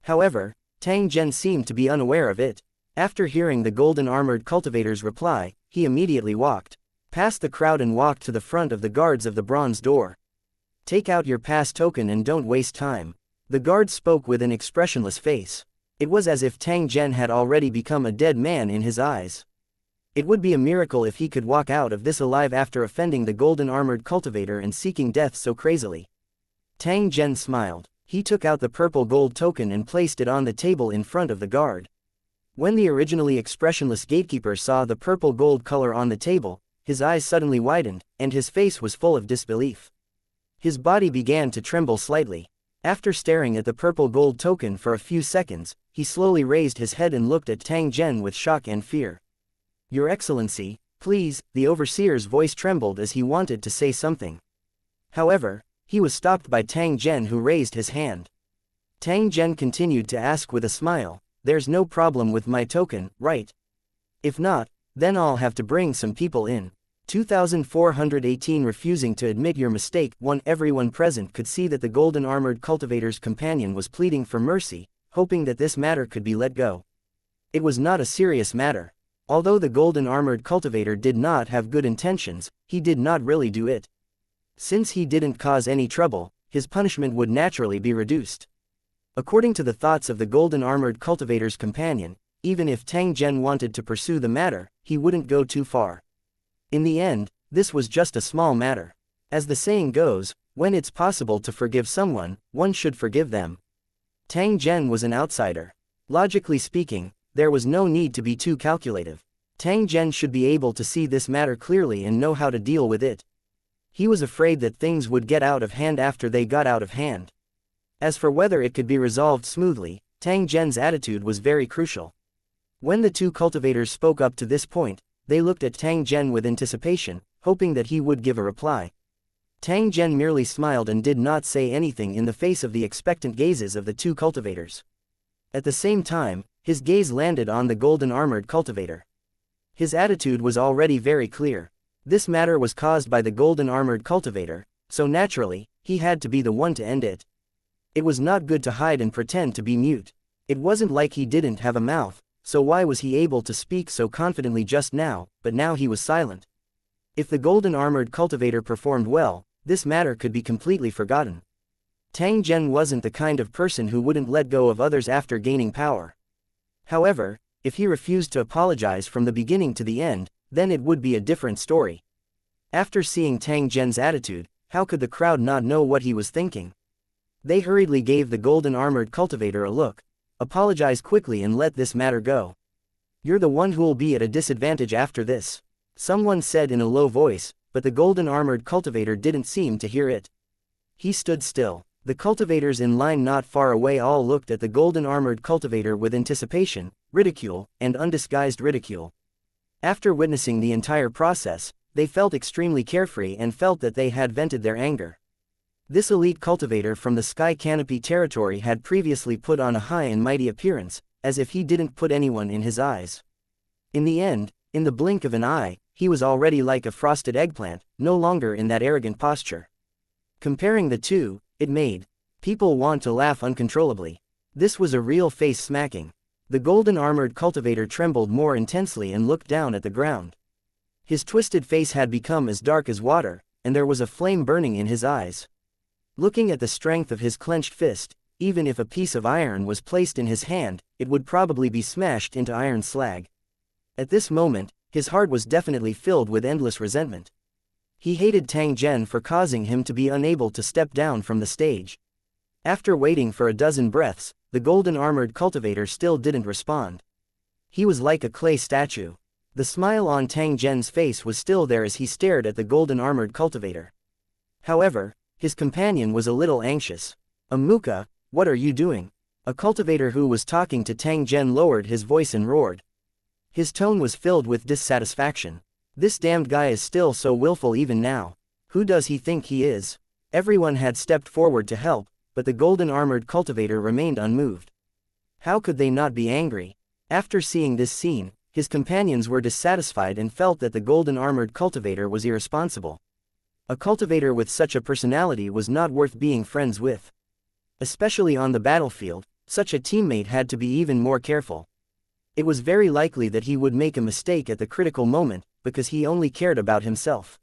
However, Tang Zhen seemed to be unaware of it. After hearing the golden-armored cultivator's reply, he immediately walked past the crowd and walked to the front of the guards of the bronze door. "Take out your pass token and don't waste time." The guard spoke with an expressionless face. It was as if Tang Zhen had already become a dead man in his eyes. It would be a miracle if he could walk out of this alive after offending the golden-armored cultivator and seeking death so crazily. Tang Zhen smiled. He took out the purple gold token and placed it on the table in front of the guard. When the originally expressionless gatekeeper saw the purple gold color on the table, his eyes suddenly widened, and his face was full of disbelief. His body began to tremble slightly. After staring at the purple gold token for a few seconds, he slowly raised his head and looked at Tang Zhen with shock and fear. "Your Excellency, please," the overseer's voice trembled as he wanted to say something. However, he was stopped by Tang Zhen, who raised his hand. Tang Zhen continued to ask with a smile, "There's no problem with my token, right? If not, then I'll have to bring some people in." 2418 Refusing to admit your mistake. Everyone present could see that the golden-armored cultivator's companion was pleading for mercy, hoping that this matter could be let go. It was not a serious matter. Although the golden-armored cultivator did not have good intentions, he did not really do it. Since he didn't cause any trouble, his punishment would naturally be reduced. According to the thoughts of the golden-armored cultivator's companion, even if Tang Zhen wanted to pursue the matter, he wouldn't go too far. In the end, this was just a small matter. As the saying goes, when it's possible to forgive someone, one should forgive them. Tang Zhen was an outsider. Logically speaking, there was no need to be too calculative. Tang Zhen should be able to see this matter clearly and know how to deal with it. He was afraid that things would get out of hand after they got out of hand. As for whether it could be resolved smoothly, Tang Zhen's attitude was very crucial. When the two cultivators spoke up to this point, they looked at Tang Zhen with anticipation, hoping that he would give a reply. Tang Zhen merely smiled and did not say anything in the face of the expectant gazes of the two cultivators. At the same time, his gaze landed on the golden-armored cultivator. His attitude was already very clear. This matter was caused by the golden-armored cultivator, so naturally, he had to be the one to end it. It was not good to hide and pretend to be mute. It wasn't like he didn't have a mouth, so why was he able to speak so confidently just now, but now he was silent? If the golden-armored cultivator performed well, this matter could be completely forgotten. Tang Zhen wasn't the kind of person who wouldn't let go of others after gaining power. However, if he refused to apologize from the beginning to the end, then it would be a different story. After seeing Tang Zhen's attitude, how could the crowd not know what he was thinking? They hurriedly gave the golden-armored cultivator a look. Apologize quickly and let this matter go. You're the one who'll be at a disadvantage after this, someone said in a low voice, but the golden-armored cultivator didn't seem to hear it. He stood still. The cultivators in line not far away all looked at the golden-armored cultivator with anticipation, ridicule, and undisguised ridicule. After witnessing the entire process, they felt extremely carefree and felt that they had vented their anger. This elite cultivator from the Sky Canopy territory had previously put on a high and mighty appearance, as if he didn't put anyone in his eyes. In the end, in the blink of an eye, he was already like a frosted eggplant, no longer in that arrogant posture. Comparing the two, it made people want to laugh uncontrollably. This was a real face smacking. The golden-armored cultivator trembled more intensely and looked down at the ground. His twisted face had become as dark as water, and there was a flame burning in his eyes. Looking at the strength of his clenched fist, even if a piece of iron was placed in his hand, it would probably be smashed into iron slag. At this moment, his heart was definitely filled with endless resentment. He hated Tang Zhen for causing him to be unable to step down from the stage. After waiting for a dozen breaths, the golden-armored cultivator still didn't respond. He was like a clay statue. The smile on Tang Zhen's face was still there as he stared at the golden-armored cultivator. However, his companion was a little anxious. "Amuka, what are you doing?" A cultivator who was talking to Tang Zhen lowered his voice and roared. His tone was filled with dissatisfaction. This damned guy is still so willful even now. Who does he think he is? Everyone had stepped forward to help, but the golden-armored cultivator remained unmoved. How could they not be angry? After seeing this scene, his companions were dissatisfied and felt that the golden-armored cultivator was irresponsible. A cultivator with such a personality was not worth being friends with. Especially on the battlefield, such a teammate had to be even more careful. It was very likely that he would make a mistake at the critical moment, because he only cared about himself.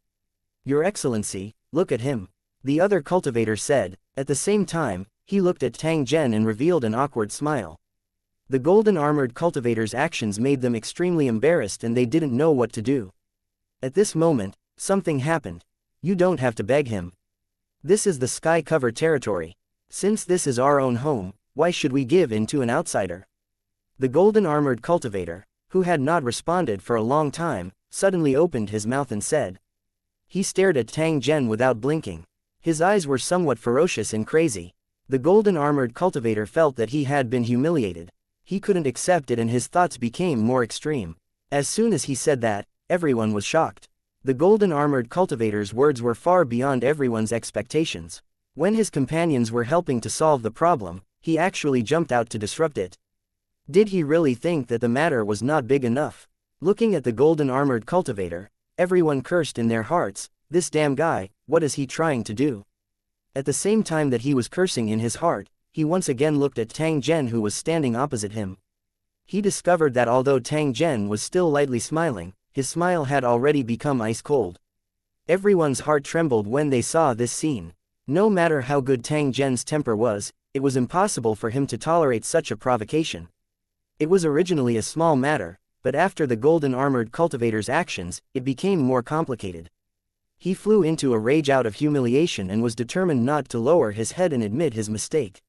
"Your Excellency, look at him," the other cultivator said. At the same time, he looked at Tang Zhen and revealed an awkward smile. The golden-armored cultivator's actions made them extremely embarrassed and they didn't know what to do. At this moment, something happened. "You don't have to beg him. This is the Sky Cover territory. Since this is our own home, why should we give in to an outsider?" The golden-armored cultivator, who had not responded for a long time, suddenly opened his mouth and said. He stared at Tang Zhen without blinking. His eyes were somewhat ferocious and crazy. The golden-armored cultivator felt that he had been humiliated. He couldn't accept it and his thoughts became more extreme. As soon as he said that, everyone was shocked. The golden-armored cultivator's words were far beyond everyone's expectations. When his companions were helping to solve the problem, he actually jumped out to disrupt it. Did he really think that the matter was not big enough? Looking at the golden-armored cultivator, everyone cursed in their hearts. This damn guy, what is he trying to do? At the same time that he was cursing in his heart, he once again looked at Tang Zhen who was standing opposite him. He discovered that although Tang Zhen was still lightly smiling, his smile had already become ice cold. Everyone's heart trembled when they saw this scene. No matter how good Tang Zhen's temper was, it was impossible for him to tolerate such a provocation. It was originally a small matter, but after the golden-armored cultivator's actions, it became more complicated. He flew into a rage out of humiliation and was determined not to lower his head and admit his mistake.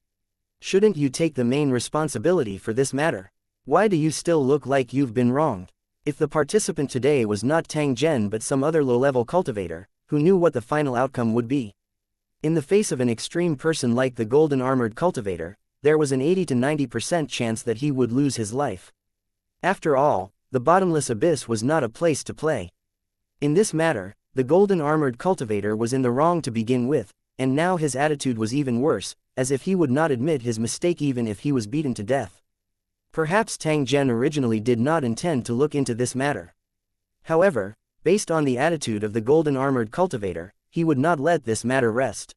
"Shouldn't you take the main responsibility for this matter? Why do you still look like you've been wronged?" If the participant today was not Tang Zhen but some other low-level cultivator, who knew what the final outcome would be. In the face of an extreme person like the golden-armored cultivator, there was an 80 to 90% chance that he would lose his life. After all, the bottomless abyss was not a place to play. In this matter, the golden-armored cultivator was in the wrong to begin with, and now his attitude was even worse, as if he would not admit his mistake even if he was beaten to death. Perhaps Tang Zhen originally did not intend to look into this matter. However, based on the attitude of the golden armored cultivator, he would not let this matter rest.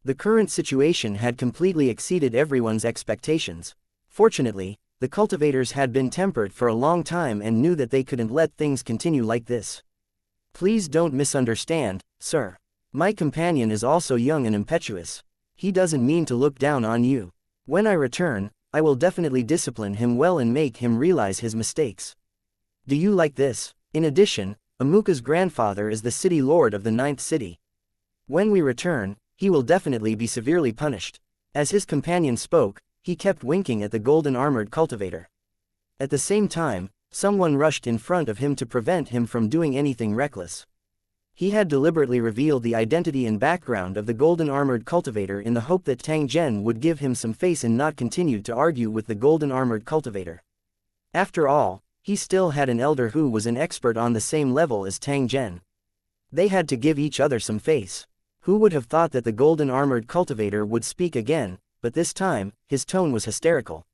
The current situation had completely exceeded everyone's expectations. Fortunately, the cultivators had been tempered for a long time and knew that they couldn't let things continue like this. Please don't misunderstand, sir. My companion is also young and impetuous. He doesn't mean to look down on you. When I return, I will definitely discipline him well and make him realize his mistakes. Do you like this? In addition, Amuka's grandfather is the city lord of the 9th city. When we return, he will definitely be severely punished. As his companion spoke, he kept winking at the golden armored cultivator. At the same time, someone rushed in front of him to prevent him from doing anything reckless. He had deliberately revealed the identity and background of the golden armored cultivator in the hope that Tang Zhen would give him some face and not continue to argue with the golden armored cultivator. After all, he still had an elder who was an expert on the same level as Tang Zhen. They had to give each other some face. Who would have thought that the golden armored cultivator would speak again, but this time, his tone was hysterical.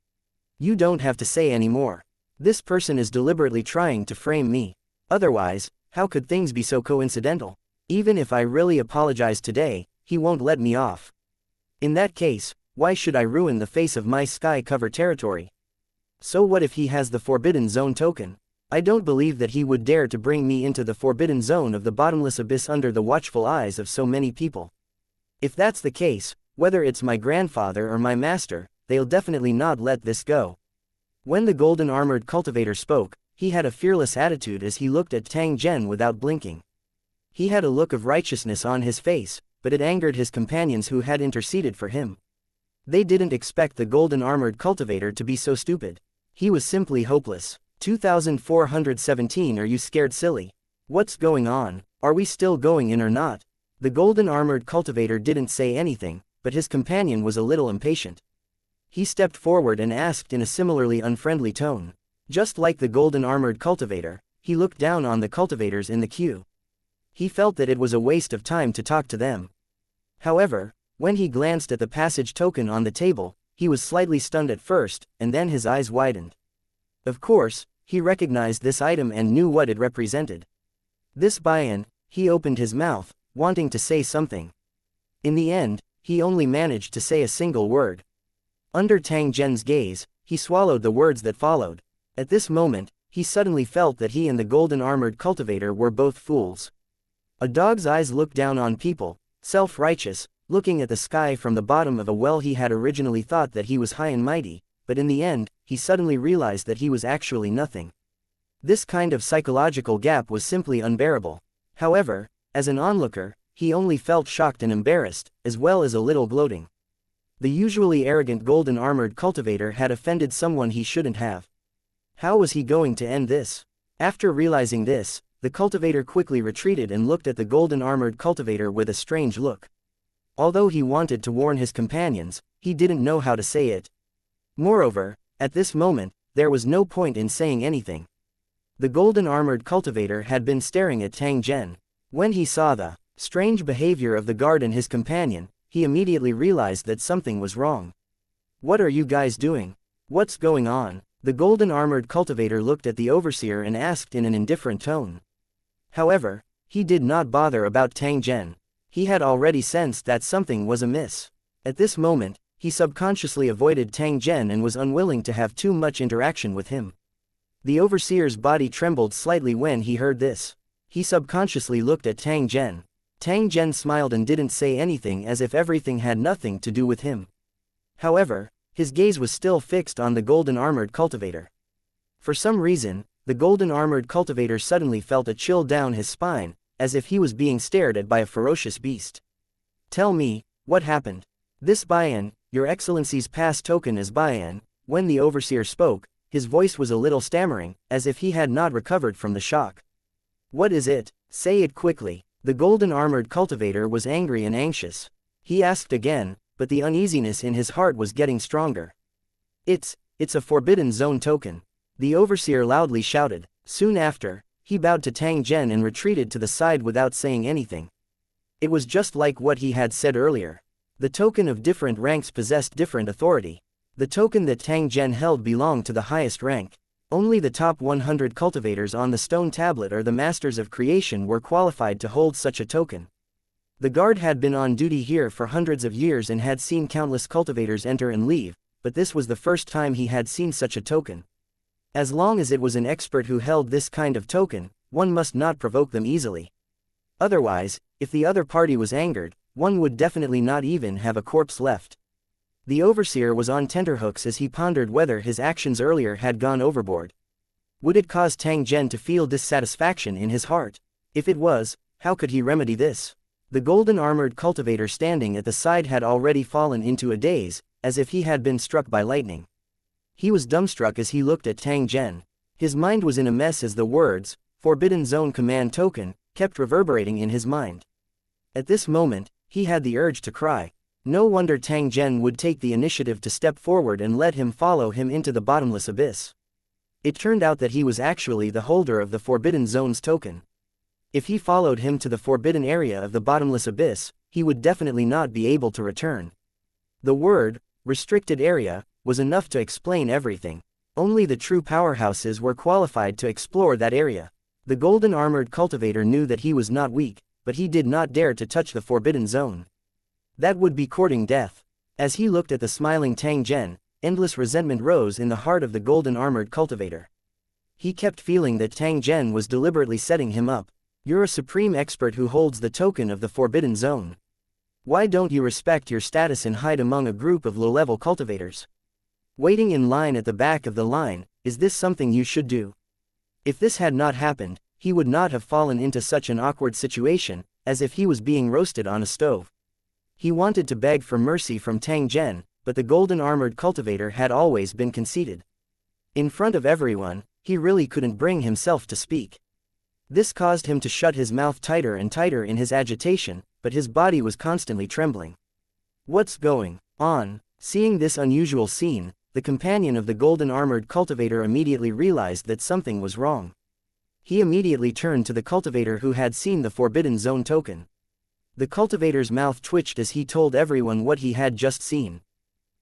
You don't have to say any more. This person is deliberately trying to frame me. Otherwise, how could things be so coincidental? Even if I really apologize today, he won't let me off. In that case, why should I ruin the face of my sky-cover territory? So what if he has the Forbidden Zone token? I don't believe that he would dare to bring me into the Forbidden Zone of the bottomless abyss under the watchful eyes of so many people. If that's the case, whether it's my grandfather or my master, they'll definitely not let this go. When the golden armored cultivator spoke, he had a fearless attitude as he looked at Tang Zhen without blinking. He had a look of righteousness on his face, but it angered his companions who had interceded for him. They didn't expect the golden armored cultivator to be so stupid. He was simply hopeless. 2417. Are you scared silly? What's going on? Are we still going in or not? The golden armored cultivator didn't say anything, but his companion was a little impatient. He stepped forward and asked in a similarly unfriendly tone. Just like the golden armored cultivator, he looked down on the cultivators in the queue. He felt that it was a waste of time to talk to them. However, when he glanced at the passage token on the table, he was slightly stunned at first, and then his eyes widened. Of course, he recognized this item and knew what it represented. This buy-in, he opened his mouth, wanting to say something. In the end, he only managed to say a single word. Under Tang Zhen's gaze, he swallowed the words that followed. At this moment, he suddenly felt that he and the golden armored cultivator were both fools. A dog's eyes look down on people, self-righteous, looking at the sky from the bottom of a well. He had originally thought that he was high and mighty, but in the end, he suddenly realized that he was actually nothing. This kind of psychological gap was simply unbearable. However, as an onlooker, he only felt shocked and embarrassed, as well as a little gloating. The usually arrogant golden armored cultivator had offended someone he shouldn't have. How was he going to end this? After realizing this, the cultivator quickly retreated and looked at the golden armored cultivator with a strange look. Although he wanted to warn his companions, he didn't know how to say it. Moreover, at this moment, there was no point in saying anything. The golden armored cultivator had been staring at Tang Zhen. When he saw the strange behavior of the guard and his companion, he immediately realized that something was wrong. What are you guys doing? What's going on? The golden armored cultivator looked at the overseer and asked in an indifferent tone. However, he did not bother about Tang Zhen. He had already sensed that something was amiss. At this moment, he subconsciously avoided Tang Zhen and was unwilling to have too much interaction with him. The overseer's body trembled slightly when he heard this. He subconsciously looked at Tang Zhen. Tang Zhen smiled and didn't say anything, as if everything had nothing to do with him. However, his gaze was still fixed on the golden armored cultivator. For some reason, the golden armored cultivator suddenly felt a chill down his spine, as if he was being stared at by a ferocious beast. Tell me, what happened? This buy-in, Your Excellency's pass token is buy-in. When the overseer spoke, his voice was a little stammering, as if he had not recovered from the shock. What is it? Say it quickly. The golden armored cultivator was angry and anxious. He asked again, but the uneasiness in his heart was getting stronger. It's a Forbidden Zone token. The overseer loudly shouted. Soon after, he bowed to Tang Zhen and retreated to the side without saying anything. It was just like what he had said earlier. The token of different ranks possessed different authority. The token that Tang Zhen held belonged to the highest rank. Only the top 100 cultivators on the stone tablet or the masters of creation were qualified to hold such a token. The guard had been on duty here for hundreds of years and had seen countless cultivators enter and leave, but this was the first time he had seen such a token. As long as it was an expert who held this kind of token, one must not provoke them easily. Otherwise, if the other party was angered, one would definitely not even have a corpse left. The overseer was on tenterhooks as he pondered whether his actions earlier had gone overboard. Would it cause Tang Zhen to feel dissatisfaction in his heart? If it was, how could he remedy this? The golden-armored cultivator standing at the side had already fallen into a daze, as if he had been struck by lightning. He was dumbstruck as he looked at Tang Zhen. His mind was in a mess as the words, "Forbidden Zone Command Token," kept reverberating in his mind. At this moment, he had the urge to cry. No wonder Tang Zhen would take the initiative to step forward and let him follow him into the bottomless abyss. It turned out that he was actually the holder of the Forbidden Zone's token. If he followed him to the forbidden area of the bottomless abyss, he would definitely not be able to return. The word, "restricted area," was enough to explain everything. Only the true powerhouses were qualified to explore that area. The golden-armored cultivator knew that he was not weak, but he did not dare to touch the forbidden zone. That would be courting death. As he looked at the smiling Tang Zhen, endless resentment rose in the heart of the golden-armored cultivator. He kept feeling that Tang Zhen was deliberately setting him up. "You're a supreme expert who holds the token of the forbidden zone. Why don't you respect your status and hide among a group of low-level cultivators? Waiting in line at the back of the line, is this something you should do?" If this had not happened, he would not have fallen into such an awkward situation, as if he was being roasted on a stove. He wanted to beg for mercy from Tang Zhen, but the golden-armored cultivator had always been conceited. In front of everyone, he really couldn't bring himself to speak. This caused him to shut his mouth tighter and tighter in his agitation, but his body was constantly trembling. "What's going on?" Seeing this unusual scene, the companion of the golden-armored cultivator immediately realized that something was wrong. He immediately turned to the cultivator who had seen the Forbidden Zone token. The cultivator's mouth twitched as he told everyone what he had just seen.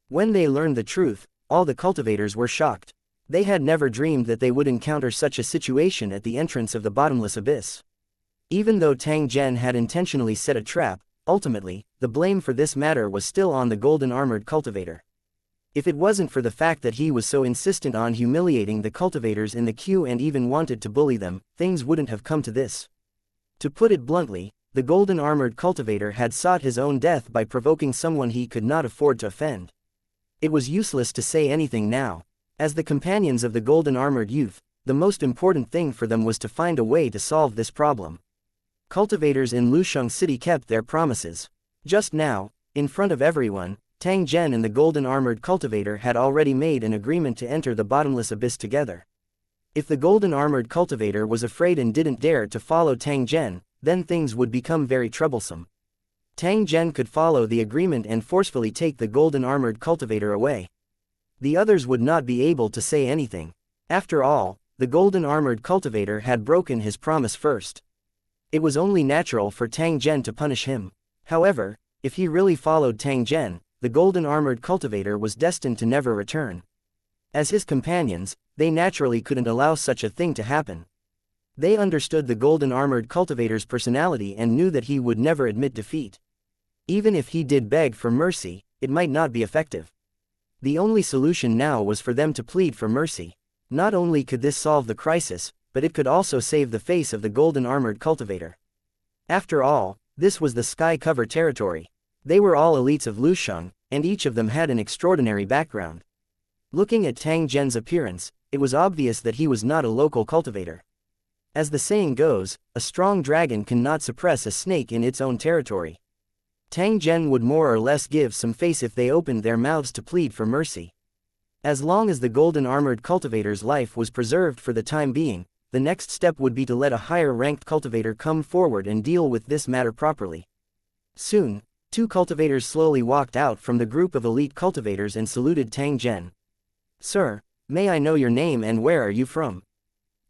When they learned the truth, all the cultivators were shocked. They had never dreamed that they would encounter such a situation at the entrance of the bottomless abyss. Even though Tang Zhen had intentionally set a trap, ultimately, the blame for this matter was still on the golden-armored cultivator. If it wasn't for the fact that he was so insistent on humiliating the cultivators in the queue and even wanted to bully them, things wouldn't have come to this. To put it bluntly, the golden-armored cultivator had sought his own death by provoking someone he could not afford to offend. It was useless to say anything now. As the companions of the golden-armored youth, the most important thing for them was to find a way to solve this problem. Cultivators in Lusheng City kept their promises. Just now, in front of everyone, Tang Zhen and the golden-armored cultivator had already made an agreement to enter the bottomless abyss together. If the golden-armored cultivator was afraid and didn't dare to follow Tang Zhen, then things would become very troublesome. Tang Zhen could follow the agreement and forcefully take the golden-armored cultivator away. The others would not be able to say anything. After all, the golden-armored cultivator had broken his promise first. It was only natural for Tang Zhen to punish him. However, if he really followed Tang Zhen, the golden-armored cultivator was destined to never return. As his companions, they naturally couldn't allow such a thing to happen. They understood the golden-armored cultivator's personality and knew that he would never admit defeat. Even if he did beg for mercy, it might not be effective. The only solution now was for them to plead for mercy. Not only could this solve the crisis, but it could also save the face of the golden-armored cultivator. After all, this was the sky-cover territory. They were all elites of Lusheng, and each of them had an extraordinary background. Looking at Tang Zhen's appearance, it was obvious that he was not a local cultivator. As the saying goes, a strong dragon cannot suppress a snake in its own territory. Tang Zhen would more or less give some face if they opened their mouths to plead for mercy. As long as the golden-armored cultivator's life was preserved for the time being, the next step would be to let a higher-ranked cultivator come forward and deal with this matter properly. Soon, two cultivators slowly walked out from the group of elite cultivators and saluted Tang Zhen. "Sir, may I know your name and where are you from?"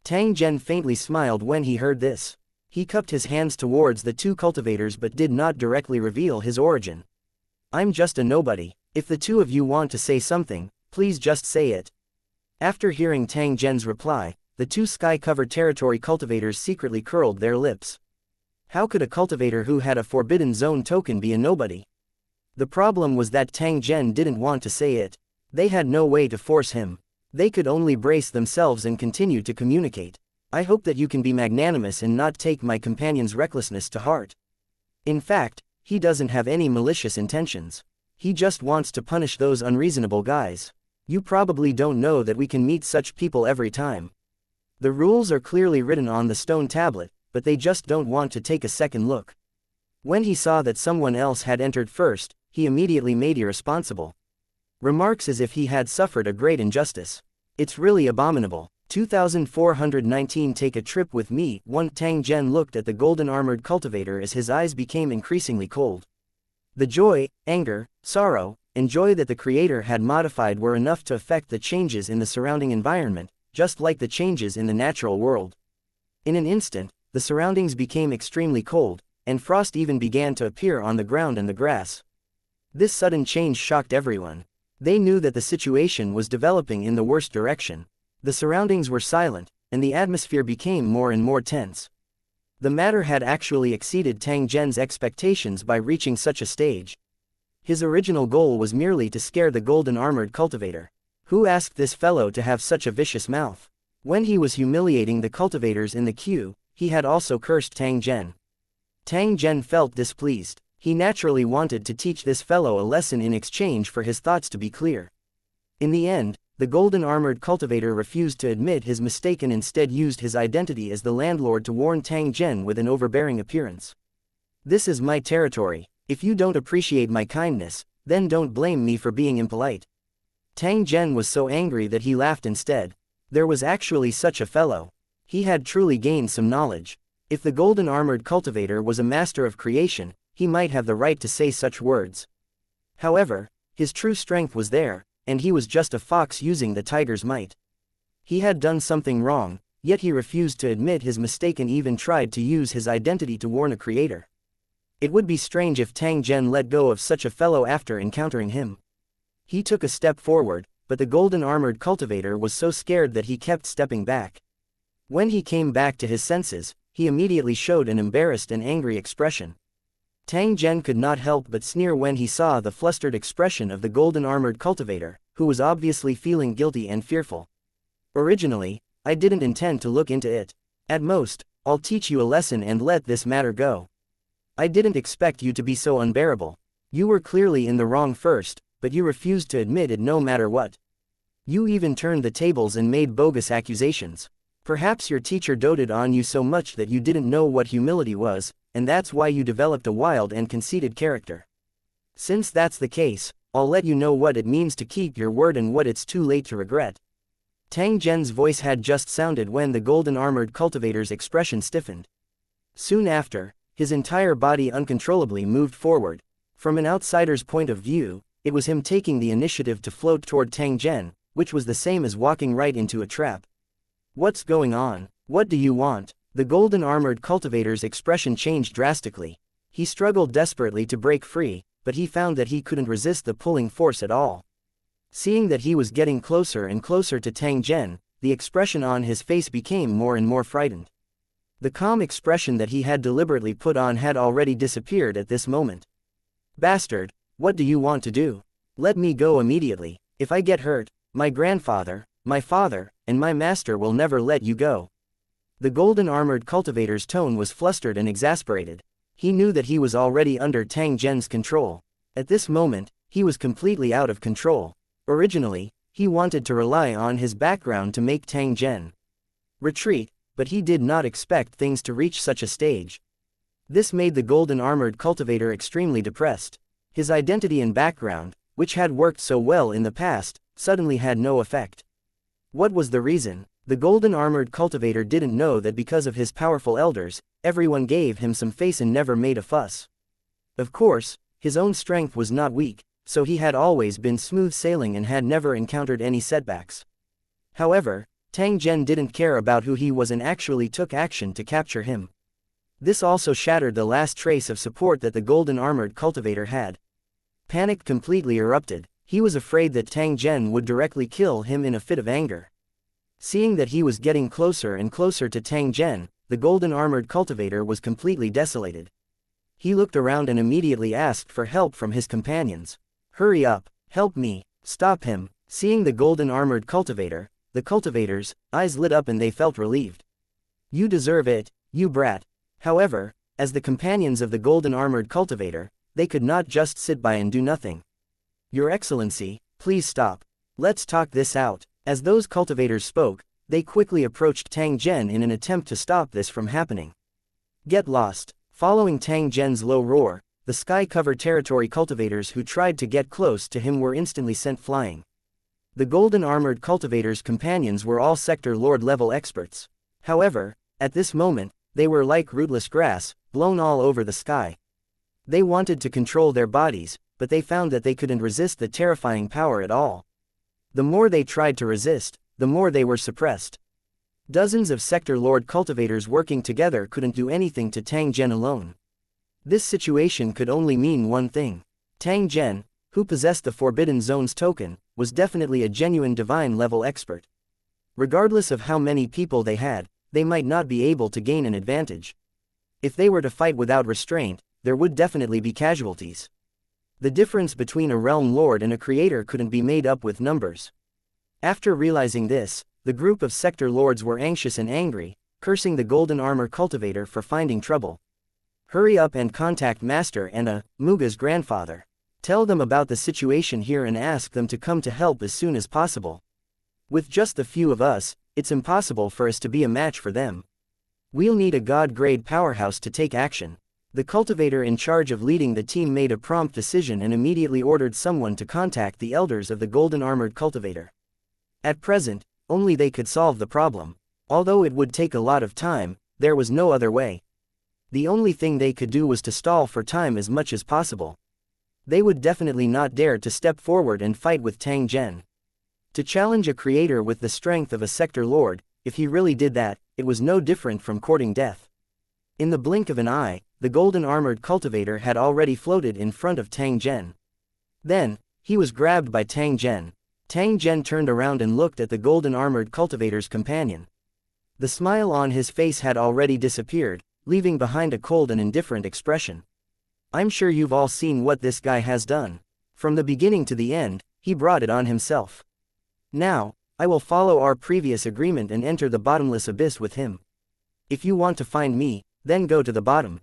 Tang Zhen faintly smiled when he heard this. He cupped his hands towards the two cultivators but did not directly reveal his origin. "I'm just a nobody. If the two of you want to say something, Please just say it. After hearing Tang Zhen's reply, the two sky-covered territory cultivators secretly curled their lips. How could a cultivator who had a Forbidden Zone token be a nobody? The problem was that Tang Zhen didn't want to say it. They had no way to force him. They could only brace themselves and continue to communicate. I hope that you can be magnanimous and not take my companion's recklessness to heart. In fact, he doesn't have any malicious intentions. He just wants to punish those unreasonable guys. You probably don't know that we can meet such people every time. The rules are clearly written on the stone tablet, but they just don't want to take a second look. When he saw that someone else had entered first, he immediately made irresponsible remarks as if he had suffered a great injustice. It's really abominable. 2419 Take a trip with me. 1 Tang Zhen looked at the golden-armored cultivator as his eyes became increasingly cold. The joy, anger, sorrow, and joy that the creator had modified were enough to affect the changes in the surrounding environment, just like the changes in the natural world. In an instant, the surroundings became extremely cold, and frost even began to appear on the ground and the grass. This sudden change shocked everyone. They knew that the situation was developing in the worst direction. The surroundings were silent, and the atmosphere became more and more tense. The matter had actually exceeded Tang Zhen's expectations by reaching such a stage. His original goal was merely to scare the golden-armored cultivator. Who asked this fellow to have such a vicious mouth? When he was humiliating the cultivators in the queue, he had also cursed Tang Zhen. Tang Zhen felt displeased. He naturally wanted to teach this fellow a lesson in exchange for his thoughts to be clear. In the end, the golden-armored cultivator refused to admit his mistake and instead used his identity as the landlord to warn Tang Zhen with an overbearing appearance. This is my territory. If you don't appreciate my kindness, then don't blame me for being impolite. Tang Zhen was so angry that he laughed instead. There was actually such a fellow. He had truly gained some knowledge. If the golden-armored cultivator was a master of creation, he might have the right to say such words. However, his true strength was there, and he was just a fox using the tiger's might. He had done something wrong, yet he refused to admit his mistake and even tried to use his identity to warn a creator. It would be strange if Tang Zhen let go of such a fellow after encountering him. He took a step forward, but the golden-armored cultivator was so scared that he kept stepping back. When he came back to his senses, he immediately showed an embarrassed and angry expression. Tang Zhen could not help but sneer when he saw the flustered expression of the golden-armored cultivator, who was obviously feeling guilty and fearful. Originally, I didn't intend to look into it. At most, I'll teach you a lesson and let this matter go. I didn't expect you to be so unbearable. You were clearly in the wrong first, but you refused to admit it no matter what. You even turned the tables and made bogus accusations. Perhaps your teacher doted on you so much that you didn't know what humility was, and that's why you developed a wild and conceited character. Since that's the case, I'll let you know what it means to keep your word and what it's too late to regret. Tang Zhen's voice had just sounded when the golden-armored cultivator's expression stiffened. Soon after, his entire body uncontrollably moved forward. From an outsider's point of view, it was him taking the initiative to float toward Tang Zhen, which was the same as walking right into a trap. What's going on? What do you want? The golden-armored cultivator's expression changed drastically. He struggled desperately to break free, but he found that he couldn't resist the pulling force at all. Seeing that he was getting closer and closer to Tang Zhen, the expression on his face became more and more frightened. The calm expression that he had deliberately put on had already disappeared at this moment. Bastard, what do you want to do? Let me go immediately. If I get hurt, my grandfather, my father, and my master will never let you go. The golden-armored cultivator's tone was flustered and exasperated. He knew that he was already under Tang Zhen's control. At this moment, he was completely out of control. Originally, he wanted to rely on his background to make Tang Zhen retreat, but he did not expect things to reach such a stage. This made the golden-armored cultivator extremely depressed. His identity and background, which had worked so well in the past, suddenly had no effect. What was the reason? The golden-armored cultivator didn't know that because of his powerful elders, everyone gave him some face and never made a fuss. Of course, his own strength was not weak, so he had always been smooth sailing and had never encountered any setbacks. However, Tang Zhen didn't care about who he was and actually took action to capture him. This also shattered the last trace of support that the golden-armored cultivator had. Panic completely erupted. He was afraid that Tang Zhen would directly kill him in a fit of anger. Seeing that he was getting closer and closer to Tang Zhen, the golden-armored cultivator was completely desolated. He looked around and immediately asked for help from his companions. "Hurry up, help me, stop him." Seeing the golden-armored cultivator, the cultivators' eyes lit up and they felt relieved. "You deserve it, you brat." However, as the companions of the golden-armored cultivator, they could not just sit by and do nothing. "Your Excellency, please stop. Let's talk this out." As those cultivators spoke, they quickly approached Tang Zhen in an attempt to stop this from happening. "Get lost." Following Tang Zhen's low roar, the sky-covered territory cultivators who tried to get close to him were instantly sent flying. The golden-armored cultivators' companions were all sector lord-level experts. However, at this moment, they were like rootless grass, blown all over the sky. They wanted to control their bodies, but they found that they couldn't resist the terrifying power at all. The more they tried to resist, the more they were suppressed. Dozens of sector lord cultivators working together couldn't do anything to Tang Zhen alone. This situation could only mean one thing. Tang Zhen, who possessed the Forbidden Zone's token, was definitely a genuine divine-level expert. Regardless of how many people they had, they might not be able to gain an advantage. If they were to fight without restraint, there would definitely be casualties. The difference between a realm lord and a creator couldn't be made up with numbers. After realizing this, the group of sector lords were anxious and angry, cursing the golden armor cultivator for finding trouble. "Hurry up and contact Master and Muga's grandfather. Tell them about the situation here and ask them to come to help as soon as possible. With just a few of us, it's impossible for us to be a match for them. We'll need a god-grade powerhouse to take action." The cultivator in charge of leading the team made a prompt decision and immediately ordered someone to contact the elders of the golden-armored cultivator. At present, only they could solve the problem. Although it would take a lot of time, there was no other way. The only thing they could do was to stall for time as much as possible. They would definitely not dare to step forward and fight with Tang Zhen. To challenge a creator with the strength of a sector lord, if he really did that, it was no different from courting death. In the blink of an eye, the golden-armored cultivator had already floated in front of Tang Zhen. Then, he was grabbed by Tang Zhen. Tang Zhen turned around and looked at the golden-armored cultivator's companion. The smile on his face had already disappeared, leaving behind a cold and indifferent expression. "I'm sure you've all seen what this guy has done. From the beginning to the end, he brought it on himself. Now, I will follow our previous agreement and enter the bottomless abyss with him. If you want to find me, then go to the bottom."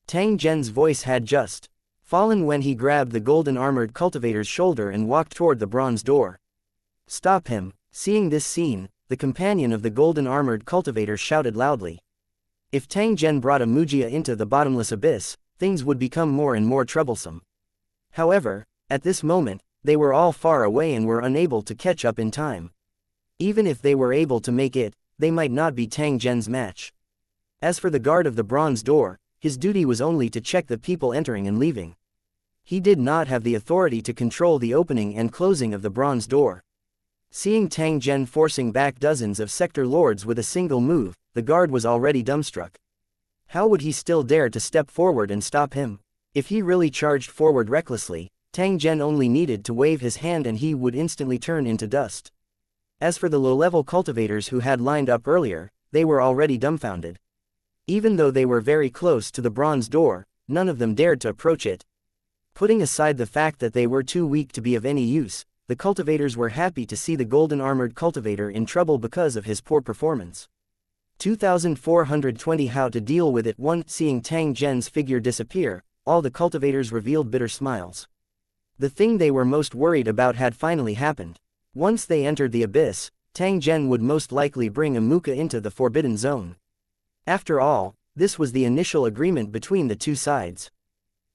Tang Zhen's voice had just fallen when he grabbed the golden-armored cultivator's shoulder and walked toward the bronze door. "Stop him." Seeing this scene, the companion of the golden-armored cultivator shouted loudly. If Tang Zhen brought a wuxia into the bottomless abyss, things would become more and more troublesome. However, at this moment, they were all far away and were unable to catch up in time. Even if they were able to make it, they might not be Tang Zhen's match. As for the guard of the bronze door, his duty was only to check the people entering and leaving. He did not have the authority to control the opening and closing of the bronze door. Seeing Tang Zhen forcing back dozens of sector lords with a single move, the guard was already dumbstruck. How would he still dare to step forward and stop him? If he really charged forward recklessly, Tang Zhen only needed to wave his hand and he would instantly turn into dust. As for the low-level cultivators who had lined up earlier, they were already dumbfounded. Even though they were very close to the bronze door, none of them dared to approach it. Putting aside the fact that they were too weak to be of any use, the cultivators were happy to see the golden-armored cultivator in trouble because of his poor performance. 2420 How to deal with it. 1. Seeing Tang Zhen's figure disappear, all the cultivators revealed bitter smiles. The thing they were most worried about had finally happened. Once they entered the abyss, Tang Zhen would most likely bring a muka into the Forbidden Zone. After all, this was the initial agreement between the two sides.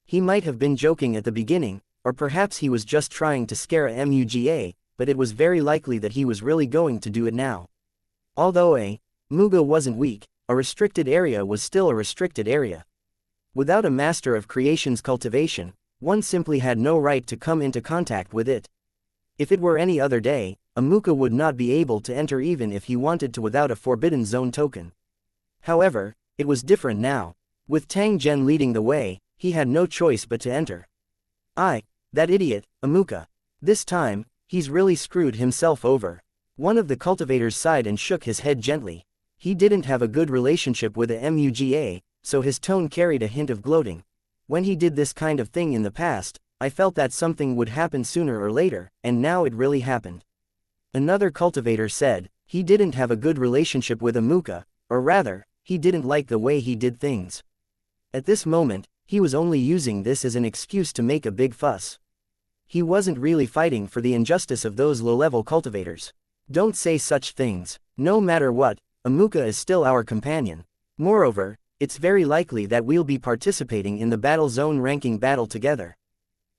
He might have been joking at the beginning, or perhaps he was just trying to scare a muga, but it was very likely that he was really going to do it now. Although a muga wasn't weak, a restricted area was still a restricted area. Without a master of creation's cultivation, one simply had no right to come into contact with it. If it were any other day, a muka would not be able to enter even if he wanted to without a Forbidden Zone token. However, it was different now. With Tang Zhen leading the way, he had no choice but to enter. That idiot, a muka. This time, he's really screwed himself over. One of the cultivators sighed and shook his head gently. He didn't have a good relationship with the MUGA, so his tone carried a hint of gloating. When he did this kind of thing in the past, I felt that something would happen sooner or later, and now it really happened. Another cultivator said, he didn't have a good relationship with Amuka, or rather, he didn't like the way he did things. At this moment, he was only using this as an excuse to make a big fuss. He wasn't really fighting for the injustice of those low-level cultivators. Don't say such things. No matter what, Amuka is still our companion. Moreover, it's very likely that we'll be participating in the battle zone ranking battle together.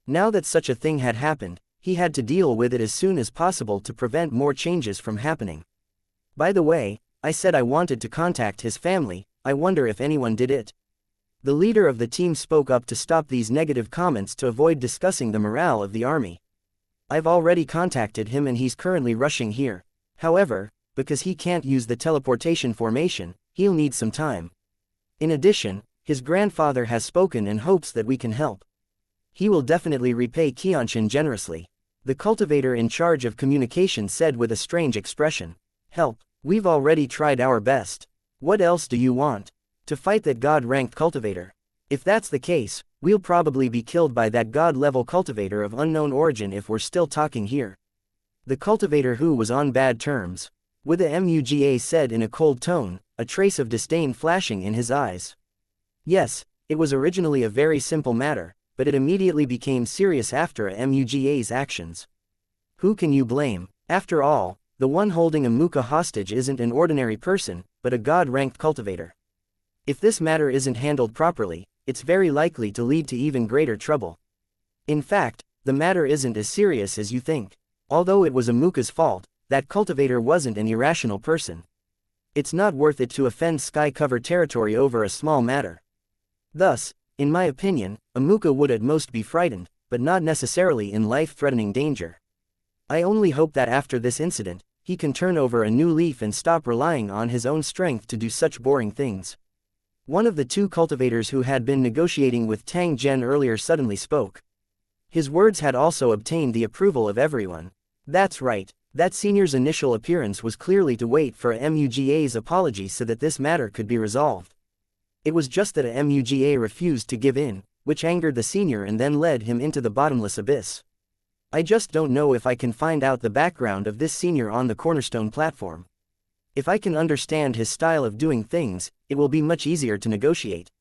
Now that such a thing had happened, he had to deal with it as soon as possible to prevent more changes from happening. By the way, I said I wanted to contact his family. I wonder if anyone did it. The leader of the team spoke up to stop these negative comments to avoid discussing the morale of the army. I've already contacted him and he's currently rushing here. However, because he can't use the teleportation formation, he'll need some time. In addition, his grandfather has spoken and hopes that we can help. He will definitely repay xianxia generously. The cultivator in charge of communication said with a strange expression. Help. We've already tried our best. What else do you want? To fight that god-ranked cultivator. If that's the case, we'll probably be killed by that god-level cultivator of unknown origin if we're still talking here. The cultivator who was on bad terms with the MUGA said in a cold tone, a trace of disdain flashing in his eyes. Yes, it was originally a very simple matter, but it immediately became serious after MUGA's actions. Who can you blame? After all, the one holding Amuka hostage isn't an ordinary person, but a god-ranked cultivator. If this matter isn't handled properly, it's very likely to lead to even greater trouble. In fact, the matter isn't as serious as you think. Although it was Amuka's fault, that cultivator wasn't an irrational person. It's not worth it to offend sky-covered territory over a small matter. Thus, in my opinion, Amuka would at most be frightened, but not necessarily in life-threatening danger. I only hope that after this incident, he can turn over a new leaf and stop relying on his own strength to do such boring things. One of the two cultivators who had been negotiating with Tang Zhen earlier suddenly spoke. His words had also obtained the approval of everyone. That's right, that senior's initial appearance was clearly to wait for MUGA's apology so that this matter could be resolved. It was just that MUGA refused to give in, which angered the senior and then led him into the bottomless abyss. I just don't know if I can find out the background of this senior on the cornerstone platform. If I can understand his style of doing things, it will be much easier to negotiate.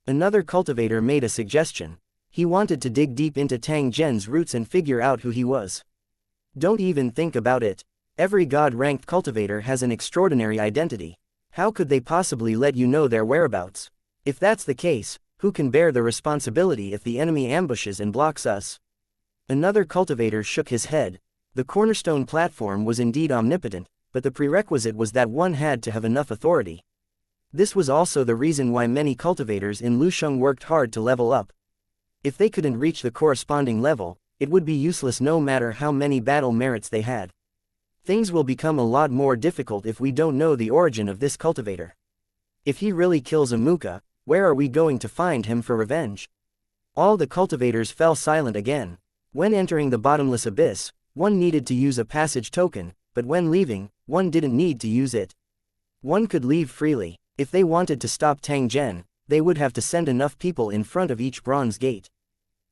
Another cultivator made a suggestion. He wanted to dig deep into Tang Zhen's roots and figure out who he was. Don't even think about it. Every god-ranked cultivator has an extraordinary identity. How could they possibly let you know their whereabouts? If that's the case, who can bear the responsibility if the enemy ambushes and blocks us? Another cultivator shook his head. The cornerstone platform was indeed omnipotent, but the prerequisite was that one had to have enough authority. This was also the reason why many cultivators in Lusheng worked hard to level up. If they couldn't reach the corresponding level, it would be useless no matter how many battle merits they had. Things will become a lot more difficult if we don't know the origin of this cultivator. If he really kills Amuka, where are we going to find him for revenge? All the cultivators fell silent again. When entering the bottomless abyss, one needed to use a passage token, but when leaving, one didn't need to use it. One could leave freely. If they wanted to stop Tang Zhen, they would have to send enough people in front of each bronze gate.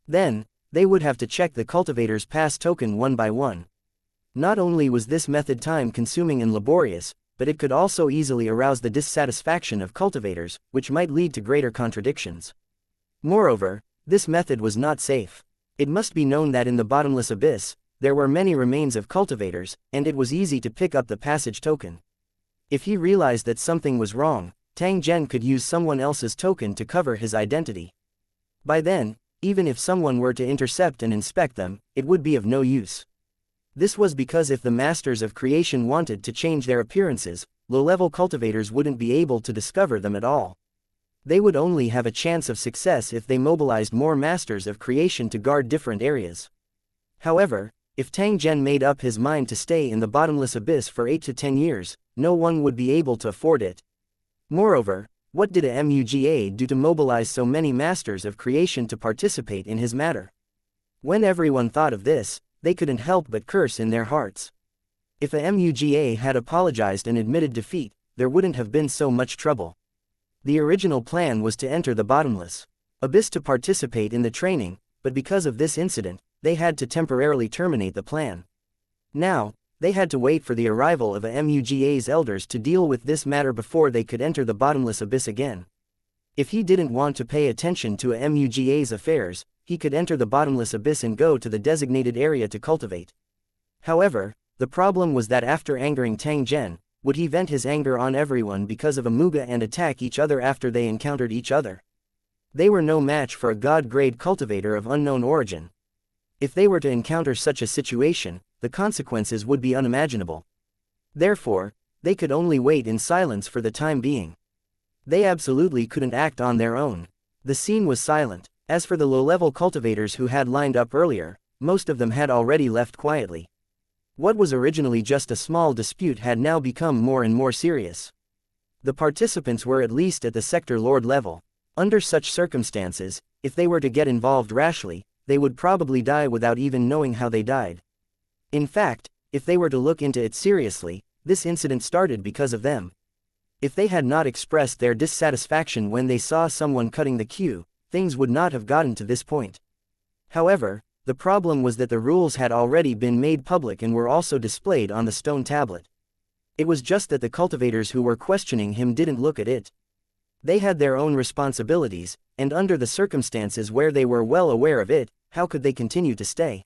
Then, they would have to check the cultivator's pass token one by one. Not only was this method time-consuming and laborious, but it could also easily arouse the dissatisfaction of cultivators, which might lead to greater contradictions. Moreover, this method was not safe. It must be known that in the bottomless abyss, there were many remains of cultivators, and it was easy to pick up the passage token. If he realized that something was wrong, Tang Zhen could use someone else's token to cover his identity. By then, even if someone were to intercept and inspect them, it would be of no use. This was because if the masters of creation wanted to change their appearances, low-level cultivators wouldn't be able to discover them at all. They would only have a chance of success if they mobilized more masters of creation to guard different areas. However, if Tang Zhen made up his mind to stay in the bottomless abyss for 8 to 10 years, no one would be able to afford it. Moreover, what did a MUGA do to mobilize so many masters of creation to participate in his matter? When everyone thought of this, they couldn't help but curse in their hearts. If a MUGA had apologized and admitted defeat, there wouldn't have been so much trouble. The original plan was to enter the bottomless abyss to participate in the training, but because of this incident, they had to temporarily terminate the plan. Now, they had to wait for the arrival of a MUGA's elders to deal with this matter before they could enter the bottomless abyss again. If he didn't want to pay attention to a MUGA's affairs, he could enter the bottomless abyss and go to the designated area to cultivate. However, the problem was that after angering Tang Zhen, would he vent his anger on everyone because of a Muga and attack each other after they encountered each other? They were no match for a god-grade cultivator of unknown origin. If they were to encounter such a situation, the consequences would be unimaginable. Therefore, they could only wait in silence for the time being. They absolutely couldn't act on their own. The scene was silent. As for the low-level cultivators who had lined up earlier, most of them had already left quietly. What was originally just a small dispute had now become more and more serious. The participants were at least at the sector lord level. Under such circumstances, if they were to get involved rashly, they would probably die without even knowing how they died. In fact, if they were to look into it seriously, this incident started because of them. If they had not expressed their dissatisfaction when they saw someone cutting the queue, things would not have gotten to this point. However, the problem was that the rules had already been made public and were also displayed on the stone tablet. It was just that the cultivators who were questioning him didn't look at it. They had their own responsibilities, and under the circumstances where they were well aware of it, how could they continue to stay?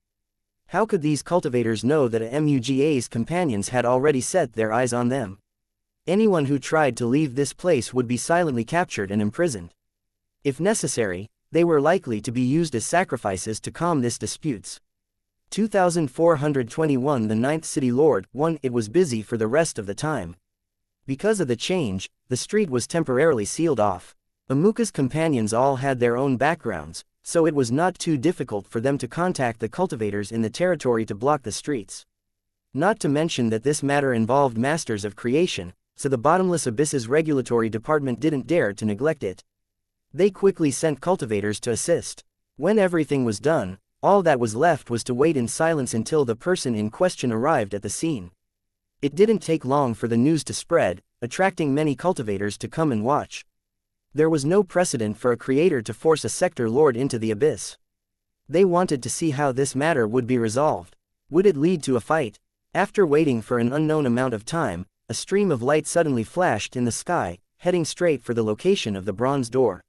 How could these cultivators know that a MUGA's companions had already set their eyes on them? Anyone who tried to leave this place would be silently captured and imprisoned. If necessary, they were likely to be used as sacrifices to calm these disputes. 2421 The Ninth City Lord 1. It was busy for the rest of the time. Because of the change, the street was temporarily sealed off. Amuka's companions all had their own backgrounds, so it was not too difficult for them to contact the cultivators in the territory to block the streets. Not to mention that this matter involved masters of creation, so the bottomless abyss's regulatory department didn't dare to neglect it. They quickly sent cultivators to assist. When everything was done, all that was left was to wait in silence until the person in question arrived at the scene. It didn't take long for the news to spread, attracting many cultivators to come and watch. There was no precedent for a creator to force a sector lord into the abyss. They wanted to see how this matter would be resolved. Would it lead to a fight? After waiting for an unknown amount of time, a stream of light suddenly flashed in the sky, heading straight for the location of the bronze door.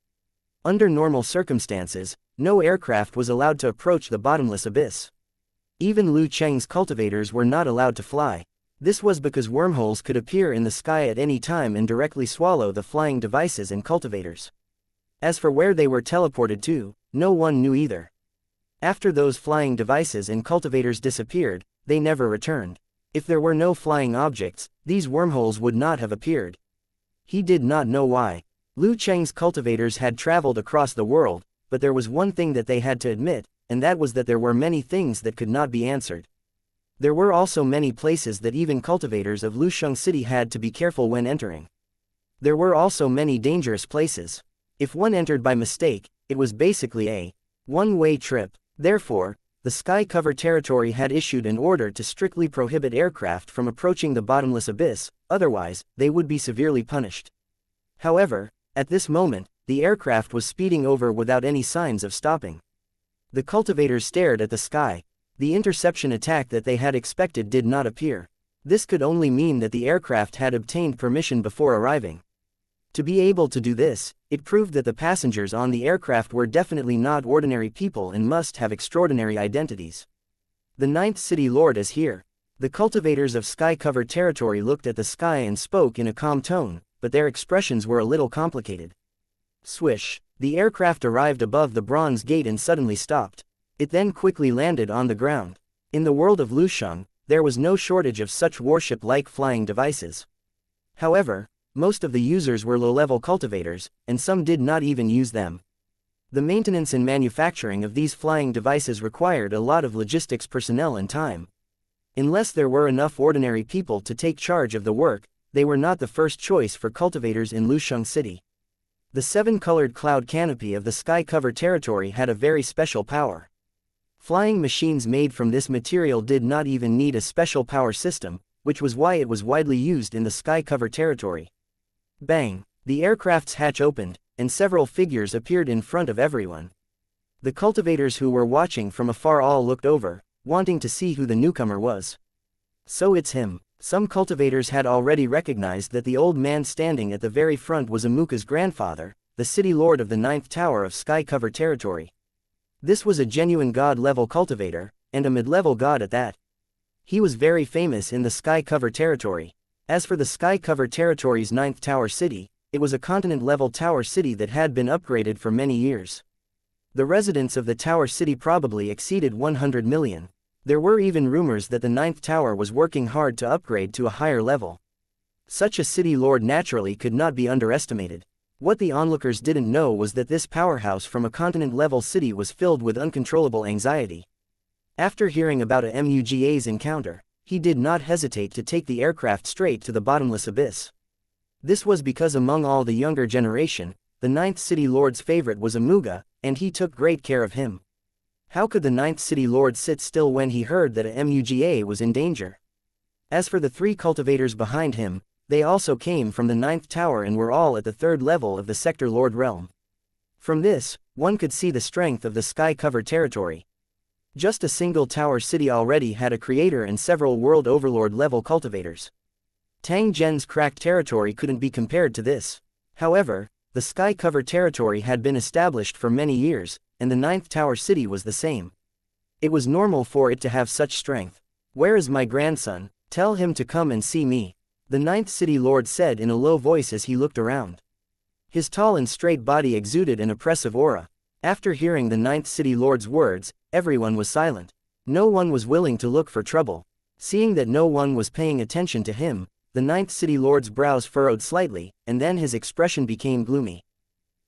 Under normal circumstances, no aircraft was allowed to approach the bottomless abyss. Even Lu Cheng's cultivators were not allowed to fly. This was because wormholes could appear in the sky at any time and directly swallow the flying devices and cultivators. As for where they were teleported to, no one knew either. After those flying devices and cultivators disappeared, they never returned. If there were no flying objects, these wormholes would not have appeared. He did not know why. Lu Cheng's cultivators had traveled across the world, but there was one thing that they had to admit, and that was that there were many things that could not be answered. There were also many places that even cultivators of Lusheng City had to be careful when entering. There were also many dangerous places. If one entered by mistake, it was basically a one-way trip. Therefore, the Sky Cover Territory had issued an order to strictly prohibit aircraft from approaching the bottomless abyss, otherwise, they would be severely punished. However, at this moment, the aircraft was speeding over without any signs of stopping. The cultivators stared at the sky. The interception attack that they had expected did not appear. This could only mean that the aircraft had obtained permission before arriving. To be able to do this, it proved that the passengers on the aircraft were definitely not ordinary people and must have extraordinary identities. The Ninth City Lord is here. The cultivators of Sky Cover Territory looked at the sky and spoke in a calm tone, but their expressions were a little complicated. Swish! The aircraft arrived above the bronze gate and suddenly stopped. It then quickly landed on the ground. In the world of Lusheng, there was no shortage of such warship-like flying devices. However, most of the users were low-level cultivators, and some did not even use them. The maintenance and manufacturing of these flying devices required a lot of logistics personnel and time. Unless there were enough ordinary people to take charge of the work, they were not the first choice for cultivators in Lusheng City. The seven-colored cloud canopy of the Sky Cover Territory had a very special power. Flying machines made from this material did not even need a special power system, which was why it was widely used in the sky cover territory. Bang! The aircraft's hatch opened, and several figures appeared in front of everyone. The cultivators who were watching from afar all looked over, wanting to see who the newcomer was. So it's him. Some cultivators had already recognized that the old man standing at the very front was Amuka's grandfather, the city lord of the 9th tower of sky cover territory. This was a genuine god-level cultivator, and a mid-level god at that. He was very famous in the sky cover territory. As for the sky cover territory's 9th tower city, it was a continent-level tower city that had been upgraded for many years. The residents of the tower city probably exceeded 100 million. There were even rumors that the 9th tower was working hard to upgrade to a higher level. Such a city lord naturally could not be underestimated. What the onlookers didn't know was that this powerhouse from a continent-level city was filled with uncontrollable anxiety. After hearing about a MUGA's encounter, he did not hesitate to take the aircraft straight to the bottomless abyss. This was because among all the younger generation, the 9th city lord's favorite was Amuga, and he took great care of him. How could the 9th city lord sit still when he heard that a MUGA was in danger? As for the 3 cultivators behind him, they also came from the 9th tower and were all at the 3rd level of the sector lord realm. From this, one could see the strength of the sky-covered territory. Just a single tower city already had a creator and several world overlord level cultivators. Tang Zhen's cracked territory couldn't be compared to this. However, the sky-covered territory had been established for many years, and the 9th tower city was the same. It was normal for it to have such strength. "Where is my grandson? Tell him to come and see me," the 9th city lord said in a low voice as he looked around. His tall and straight body exuded an oppressive aura. After hearing the 9th city lord's words, everyone was silent. No one was willing to look for trouble. Seeing that no one was paying attention to him, the 9th city lord's brows furrowed slightly, and then his expression became gloomy.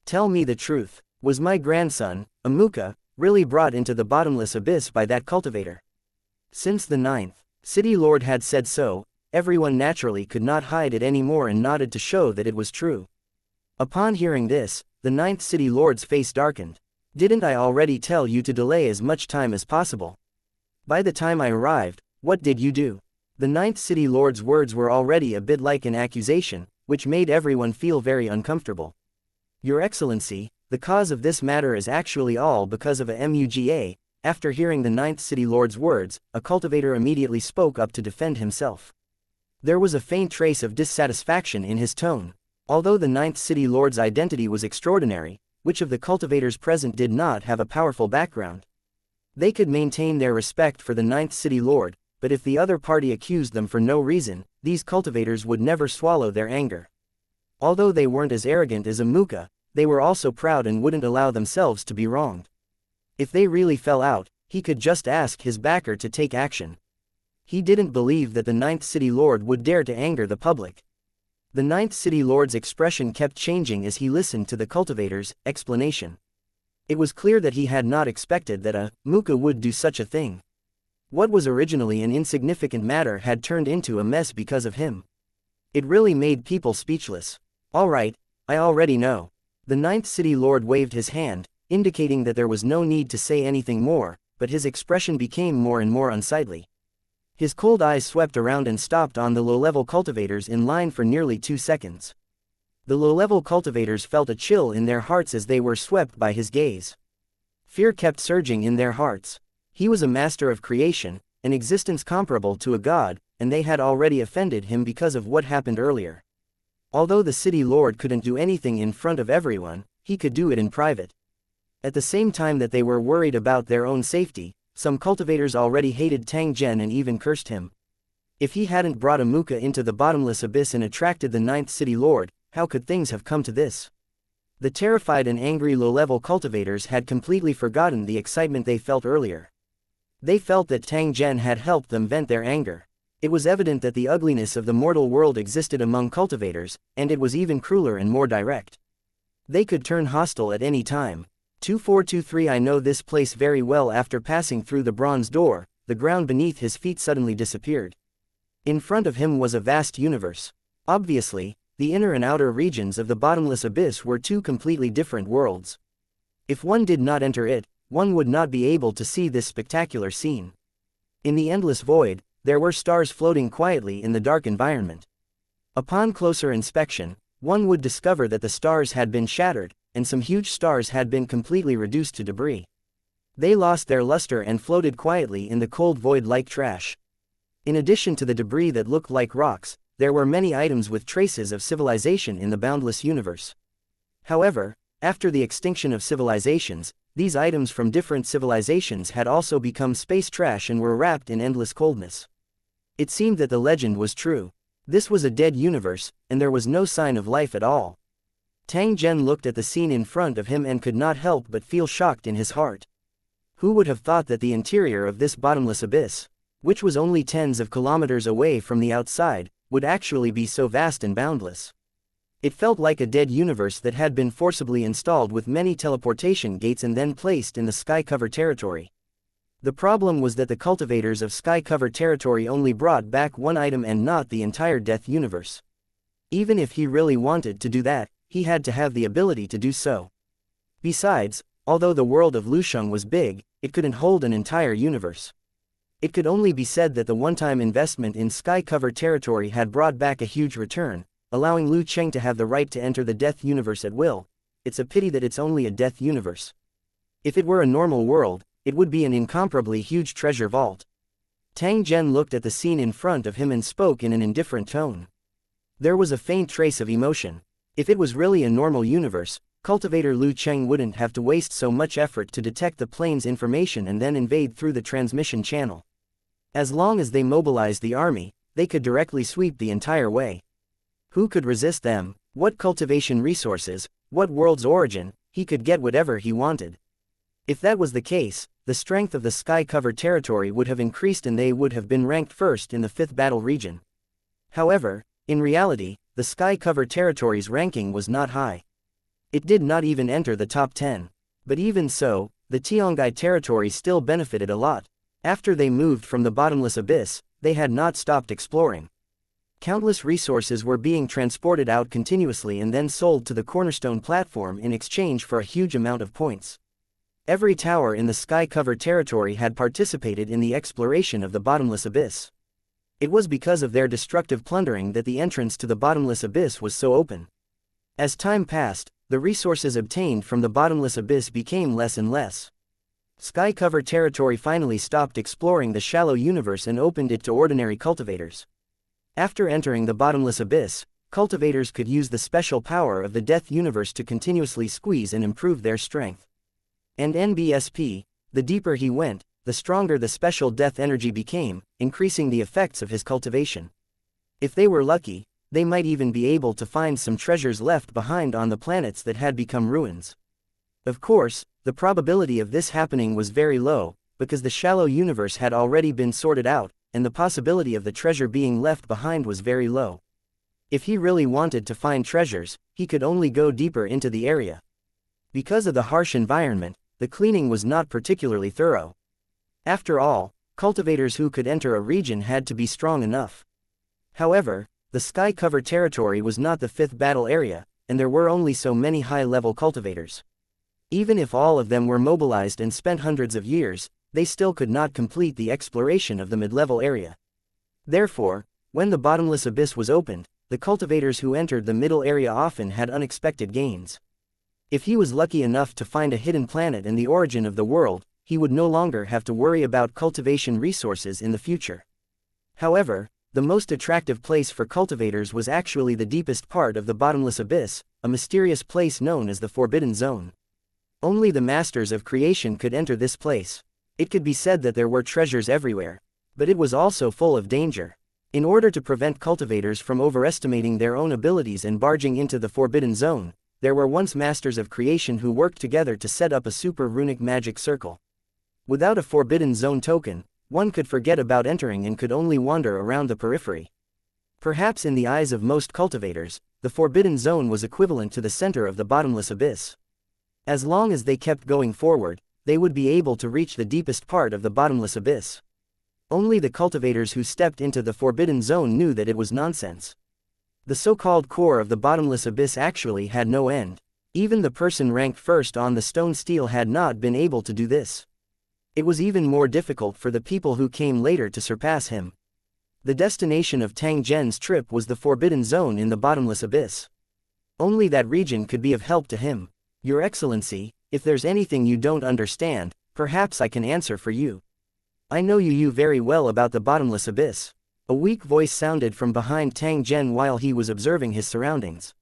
"Tell me the truth. Was my grandson, Amuka, really brought into the bottomless abyss by that cultivator?" Since the 9th city lord had said so, everyone naturally could not hide it anymore and nodded to show that it was true. Upon hearing this, the 9th city lord's face darkened. "Didn't I already tell you to delay as much time as possible? By the time I arrived, what did you do?" The 9th city lord's words were already a bit like an accusation, which made everyone feel very uncomfortable. "Your Excellency, the cause of this matter is actually all because of a MUGA." After hearing the 9th city lord's words, a cultivator immediately spoke up to defend himself. There was a faint trace of dissatisfaction in his tone. Although the 9th city lord's identity was extraordinary, which of the cultivators present did not have a powerful background? They could maintain their respect for the 9th city lord, but if the other party accused them for no reason, these cultivators would never swallow their anger. Although they weren't as arrogant as Amuka, they were also proud and wouldn't allow themselves to be wronged. If they really fell out, he could just ask his backer to take action. He didn't believe that the 9th city lord would dare to anger the public. The 9th city lord's expression kept changing as he listened to the cultivator's explanation. It was clear that he had not expected that Amuka would do such a thing. What was originally an insignificant matter had turned into a mess because of him. It really made people speechless. "All right, I already know." The 9th city lord waved his hand, indicating that there was no need to say anything more, but his expression became more and more unsightly. His cold eyes swept around and stopped on the low-level cultivators in line for nearly 2 seconds. The low-level cultivators felt a chill in their hearts as they were swept by his gaze. Fear kept surging in their hearts. He was a master of creation, an existence comparable to a god, and they had already offended him because of what happened earlier. Although the city lord couldn't do anything in front of everyone, he could do it in private. At the same time that they were worried about their own safety, some cultivators already hated Tang Zhen and even cursed him. If he hadn't brought Amuka into the bottomless abyss and attracted the 9th city lord, how could things have come to this? The terrified and angry low-level cultivators had completely forgotten the excitement they felt earlier. They felt that Tang Zhen had helped them vent their anger. It was evident that the ugliness of the mortal world existed among cultivators, and it was even crueler and more direct. They could turn hostile at any time. 2423 I know this place very well. After passing through the bronze door, the ground beneath his feet suddenly disappeared. In front of him was a vast universe. Obviously, the inner and outer regions of the bottomless abyss were two completely different worlds. If one did not enter it, one would not be able to see this spectacular scene. In the endless void, there were stars floating quietly in the dark environment. Upon closer inspection, one would discover that the stars had been shattered, and some huge stars had been completely reduced to debris. They lost their luster and floated quietly in the cold void like trash. In addition to the debris that looked like rocks, there were many items with traces of civilization in the boundless universe. However, after the extinction of civilizations, these items from different civilizations had also become space trash and were wrapped in endless coldness. It seemed that the legend was true. This was a dead universe, and there was no sign of life at all. Tang Zhen looked at the scene in front of him and could not help but feel shocked in his heart. Who would have thought that the interior of this bottomless abyss, which was only tens of kilometers away from the outside, would actually be so vast and boundless? It felt like a dead universe that had been forcibly installed with many teleportation gates and then placed in the sky-covered territory. The problem was that the cultivators of sky-covered territory only brought back one item and not the entire death universe. Even if he really wanted to do that, he had to have the ability to do so. Besides, although the world of Lusheng was big, it couldn't hold an entire universe. It could only be said that the one-time investment in sky-covered territory had brought back a huge return, allowing Lu Cheng to have the right to enter the death universe at will. It's a pity that it's only a death universe. If it were a normal world, it would be an incomparably huge treasure vault. Tang Zhen looked at the scene in front of him and spoke in an indifferent tone. There was a faint trace of emotion. If it was really a normal universe, cultivator Lu Cheng wouldn't have to waste so much effort to detect the plane's information and then invade through the transmission channel. As long as they mobilized the army, they could directly sweep the entire way. Who could resist them? What cultivation resources, what world's origin? He could get whatever he wanted. If that was the case, the strength of the sky-covered territory would have increased and they would have been ranked first in the 5th battle region. However, in reality, the sky-covered territory's ranking was not high. It did not even enter the top 10. But even so, the Tiangai territory still benefited a lot. After they moved from the bottomless abyss, they had not stopped exploring. Countless resources were being transported out continuously and then sold to the cornerstone platform in exchange for a huge amount of points. Every tower in the sky-covered territory had participated in the exploration of the bottomless abyss. It was because of their destructive plundering that the entrance to the bottomless abyss was so open. As time passed, the resources obtained from the bottomless abyss became less and less. Sky-covered territory finally stopped exploring the shallow universe and opened it to ordinary cultivators. After entering the bottomless abyss, cultivators could use the special power of the death universe to continuously squeeze and improve their strength. And NBSP, the deeper he went, the stronger the special death energy became, increasing the effects of his cultivation. If they were lucky, they might even be able to find some treasures left behind on the planets that had become ruins. Of course, the probability of this happening was very low, because the shallow universe had already been sorted out, and the possibility of the treasure being left behind was very low. If he really wanted to find treasures, he could only go deeper into the area. Because of the harsh environment, the cleaning was not particularly thorough. After all, cultivators who could enter a region had to be strong enough. However, the sky-covered territory was not the 5th battle area, and there were only so many high-level cultivators. Even if all of them were mobilized and spent hundreds of years, they still could not complete the exploration of the mid-level area. Therefore, when the bottomless abyss was opened, the cultivators who entered the middle area often had unexpected gains. If he was lucky enough to find a hidden planet and the origin of the world, he would no longer have to worry about cultivation resources in the future. However, the most attractive place for cultivators was actually the deepest part of the bottomless abyss, a mysterious place known as the Forbidden Zone. Only the masters of creation could enter this place. It could be said that there were treasures everywhere, but it was also full of danger. In order to prevent cultivators from overestimating their own abilities and barging into the Forbidden Zone, there were once masters of creation who worked together to set up a super runic magic circle. Without a Forbidden Zone token, one could forget about entering and could only wander around the periphery. Perhaps in the eyes of most cultivators, the Forbidden Zone was equivalent to the center of the bottomless abyss. As long as they kept going forward, they would be able to reach the deepest part of the bottomless abyss. Only the cultivators who stepped into the Forbidden Zone knew that it was nonsense. The so-called core of the bottomless abyss actually had no end. Even the person ranked first on the stone stele had not been able to do this. It was even more difficult for the people who came later to surpass him. The destination of Tang Zhen's trip was the Forbidden Zone in the bottomless abyss. Only that region could be of help to him. Your Excellency, if there's anything you don't understand, perhaps I can answer for you. I know you very well about the bottomless abyss. A weak voice sounded from behind Tang Zhen while he was observing his surroundings.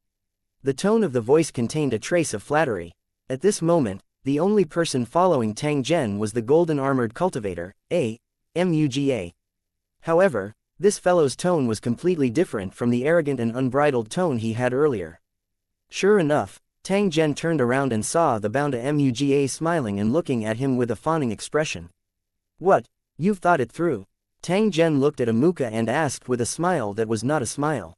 The tone of the voice contained a trace of flattery. At this moment, the only person following Tang Zhen was the golden-armored cultivator, Muga. However, this fellow's tone was completely different from the arrogant and unbridled tone he had earlier. Sure enough, Tang Zhen turned around and saw the bound Muga smiling and looking at him with a fawning expression. What? You've thought it through? Tang Zhen looked at Amuka and asked with a smile that was not a smile.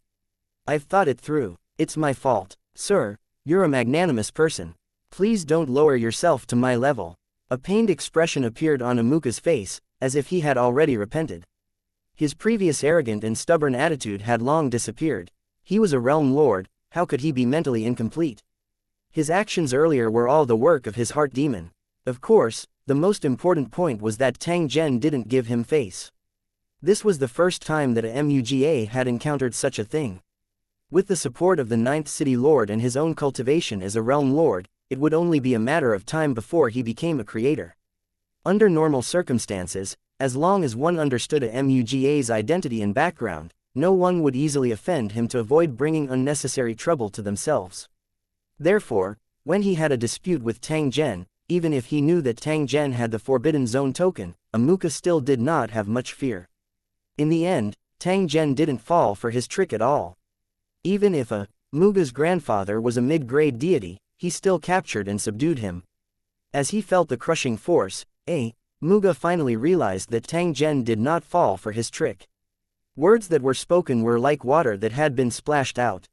I've thought it through. It's my fault. Sir, you're a magnanimous person. Please don't lower yourself to my level. A pained expression appeared on Amuka's face, as if he had already repented. His previous arrogant and stubborn attitude had long disappeared. He was a realm lord, how could he be mentally incomplete? His actions earlier were all the work of his heart demon. Of course, the most important point was that Tang Zhen didn't give him face. This was the first time that a Muga had encountered such a thing. With the support of the 9th City Lord and his own cultivation as a realm lord, it would only be a matter of time before he became a creator. Under normal circumstances, as long as one understood a Muga's identity and background, no one would easily offend him to avoid bringing unnecessary trouble to themselves. Therefore, when he had a dispute with Tang Zhen, even if he knew that Tang Zhen had the Forbidden Zone token, Amuka still did not have much fear. In the end, Tang Zhen didn't fall for his trick at all. Even if Muga's grandfather was a mid-grade deity, he still captured and subdued him. As he felt the crushing force, Muga finally realized that Tang Zhen did not fall for his trick. Words that were spoken were like water that had been splashed out.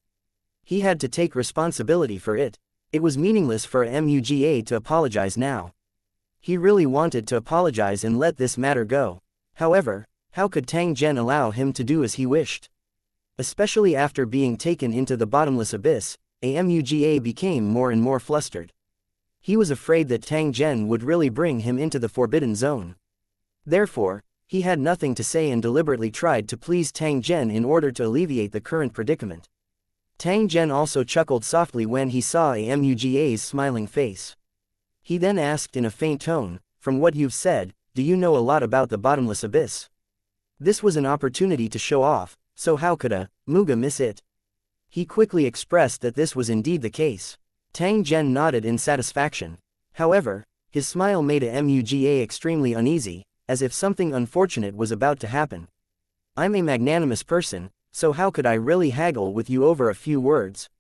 He had to take responsibility for it. It was meaningless for Muga to apologize now. He really wanted to apologize and let this matter go. However, how could Tang Zhen allow him to do as he wished? Especially after being taken into the bottomless abyss, Muga became more and more flustered. He was afraid that Tang Zhen would really bring him into the Forbidden Zone. Therefore, he had nothing to say and deliberately tried to please Tang Zhen in order to alleviate the current predicament. Tang Zhen also chuckled softly when he saw Muga's smiling face. He then asked in a faint tone, "From what you've said, do you know a lot about the bottomless abyss?" This was an opportunity to show off, so how could Muga miss it? He quickly expressed that this was indeed the case. Tang Zhen nodded in satisfaction. However, his smile made Muga extremely uneasy, as if something unfortunate was about to happen. I'm a magnanimous person, so how could I really haggle with you over a few words?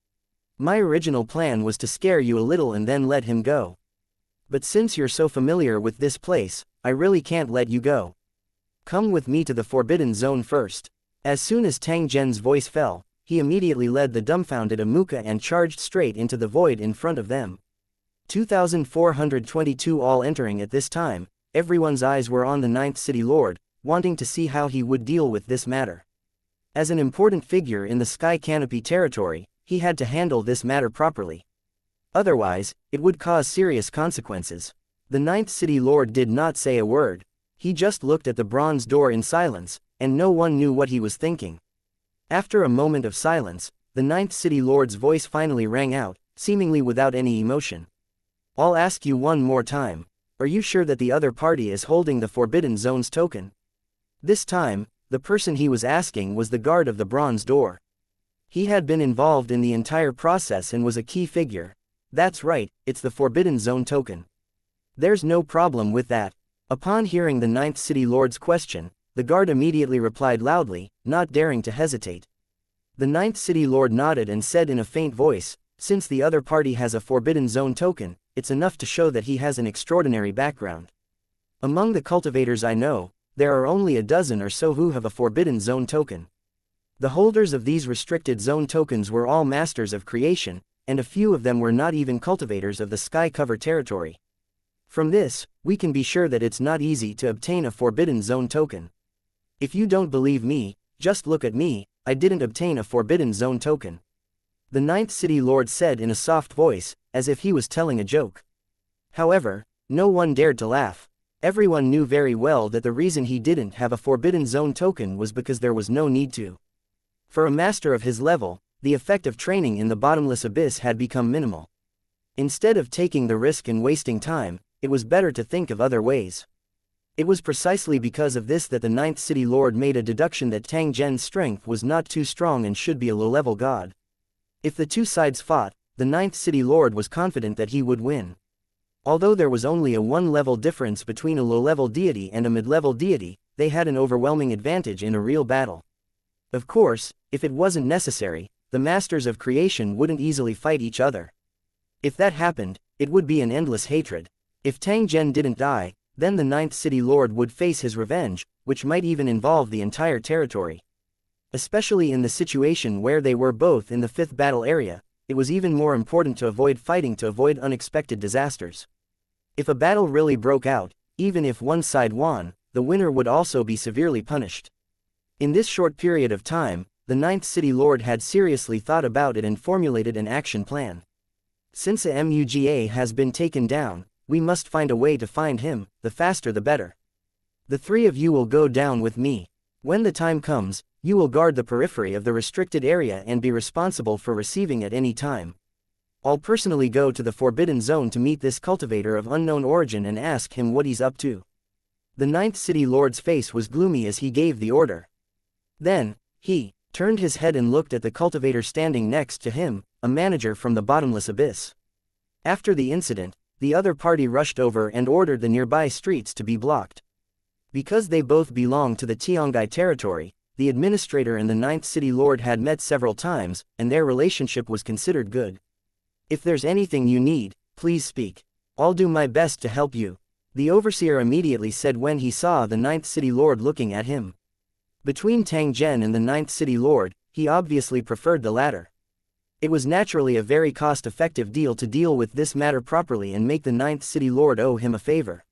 My original plan was to scare you a little and then let him go. But since you're so familiar with this place, I really can't let you go. Come with me to the Forbidden Zone first. As soon as Tang Zhen's voice fell, he immediately led the dumbfounded Amuka and charged straight into the void in front of them. 2,422 all entering at this time, everyone's eyes were on the 9th City Lord, wanting to see how he would deal with this matter. As an important figure in the Sky Canopy territory, he had to handle this matter properly. Otherwise, it would cause serious consequences. The 9th City Lord did not say a word. He just looked at the bronze door in silence, and no one knew what he was thinking. After a moment of silence, the 9th City Lord's voice finally rang out, seemingly without any emotion. I'll ask you one more time. Are you sure that the other party is holding the Forbidden Zone's token? This time, the person he was asking was the guard of the bronze door. He had been involved in the entire process and was a key figure. That's right, it's the Forbidden Zone token. There's no problem with that. Upon hearing the 9th City Lord's question, the guard immediately replied loudly, not daring to hesitate. The 9th City Lord nodded and said in a faint voice, since the other party has a Forbidden Zone token, it's enough to show that he has an extraordinary background. Among the cultivators I know, there are only a dozen or so who have a Forbidden Zone token. The holders of these restricted zone tokens were all masters of creation, and a few of them were not even cultivators of the Sky Cover territory. From this, we can be sure that it's not easy to obtain a Forbidden Zone token. If you don't believe me, just look at me, I didn't obtain a Forbidden Zone token. the ninth city lord said in a soft voice, as if he was telling a joke. However, no one dared to laugh. Everyone knew very well that the reason he didn't have a Forbidden Zone token was because there was no need to. For a master of his level, the effect of training in the bottomless abyss had become minimal. Instead of taking the risk and wasting time, it was better to think of other ways. It was precisely because of this that the ninth city lord made a deduction that Tang Zhen's strength was not too strong and should be a low-level god. If the two sides fought, the ninth city lord was confident that he would win. Although there was only a one-level difference between a low-level deity and a mid-level deity, they had an overwhelming advantage in a real battle. Of course, if it wasn't necessary, the masters of creation wouldn't easily fight each other. If that happened, it would be an endless hatred. If Tang Zhen didn't die, then the ninth city lord would face his revenge, which might even involve the entire territory. Especially in the situation where they were both in the fifth battle area, it was even more important to avoid fighting to avoid unexpected disasters. If a battle really broke out, even if one side won, the winner would also be severely punished. In this short period of time, the ninth city lord had seriously thought about it and formulated an action plan. Since a MUGA has been taken down, we must find a way to find him, the faster the better. The three of you will go down with me. When the time comes, you will guard the periphery of the restricted area and be responsible for receiving at any time. I'll personally go to the Forbidden Zone to meet this cultivator of unknown origin and ask him what he's up to. The ninth city lord's face was gloomy as he gave the order. Then, he turned his head and looked at the cultivator standing next to him, a manager from the bottomless abyss. After the incident, the other party rushed over and ordered the nearby streets to be blocked. Because they both belonged to the Tiangai territory, the administrator and the ninth city lord had met several times, and their relationship was considered good. If there's anything you need, please speak. I'll do my best to help you, the overseer immediately said when he saw the ninth city lord looking at him. Between Tang Zhen and the ninth city lord, he obviously preferred the latter. It was naturally a very cost-effective deal to deal with this matter properly and make the ninth city lord owe him a favor.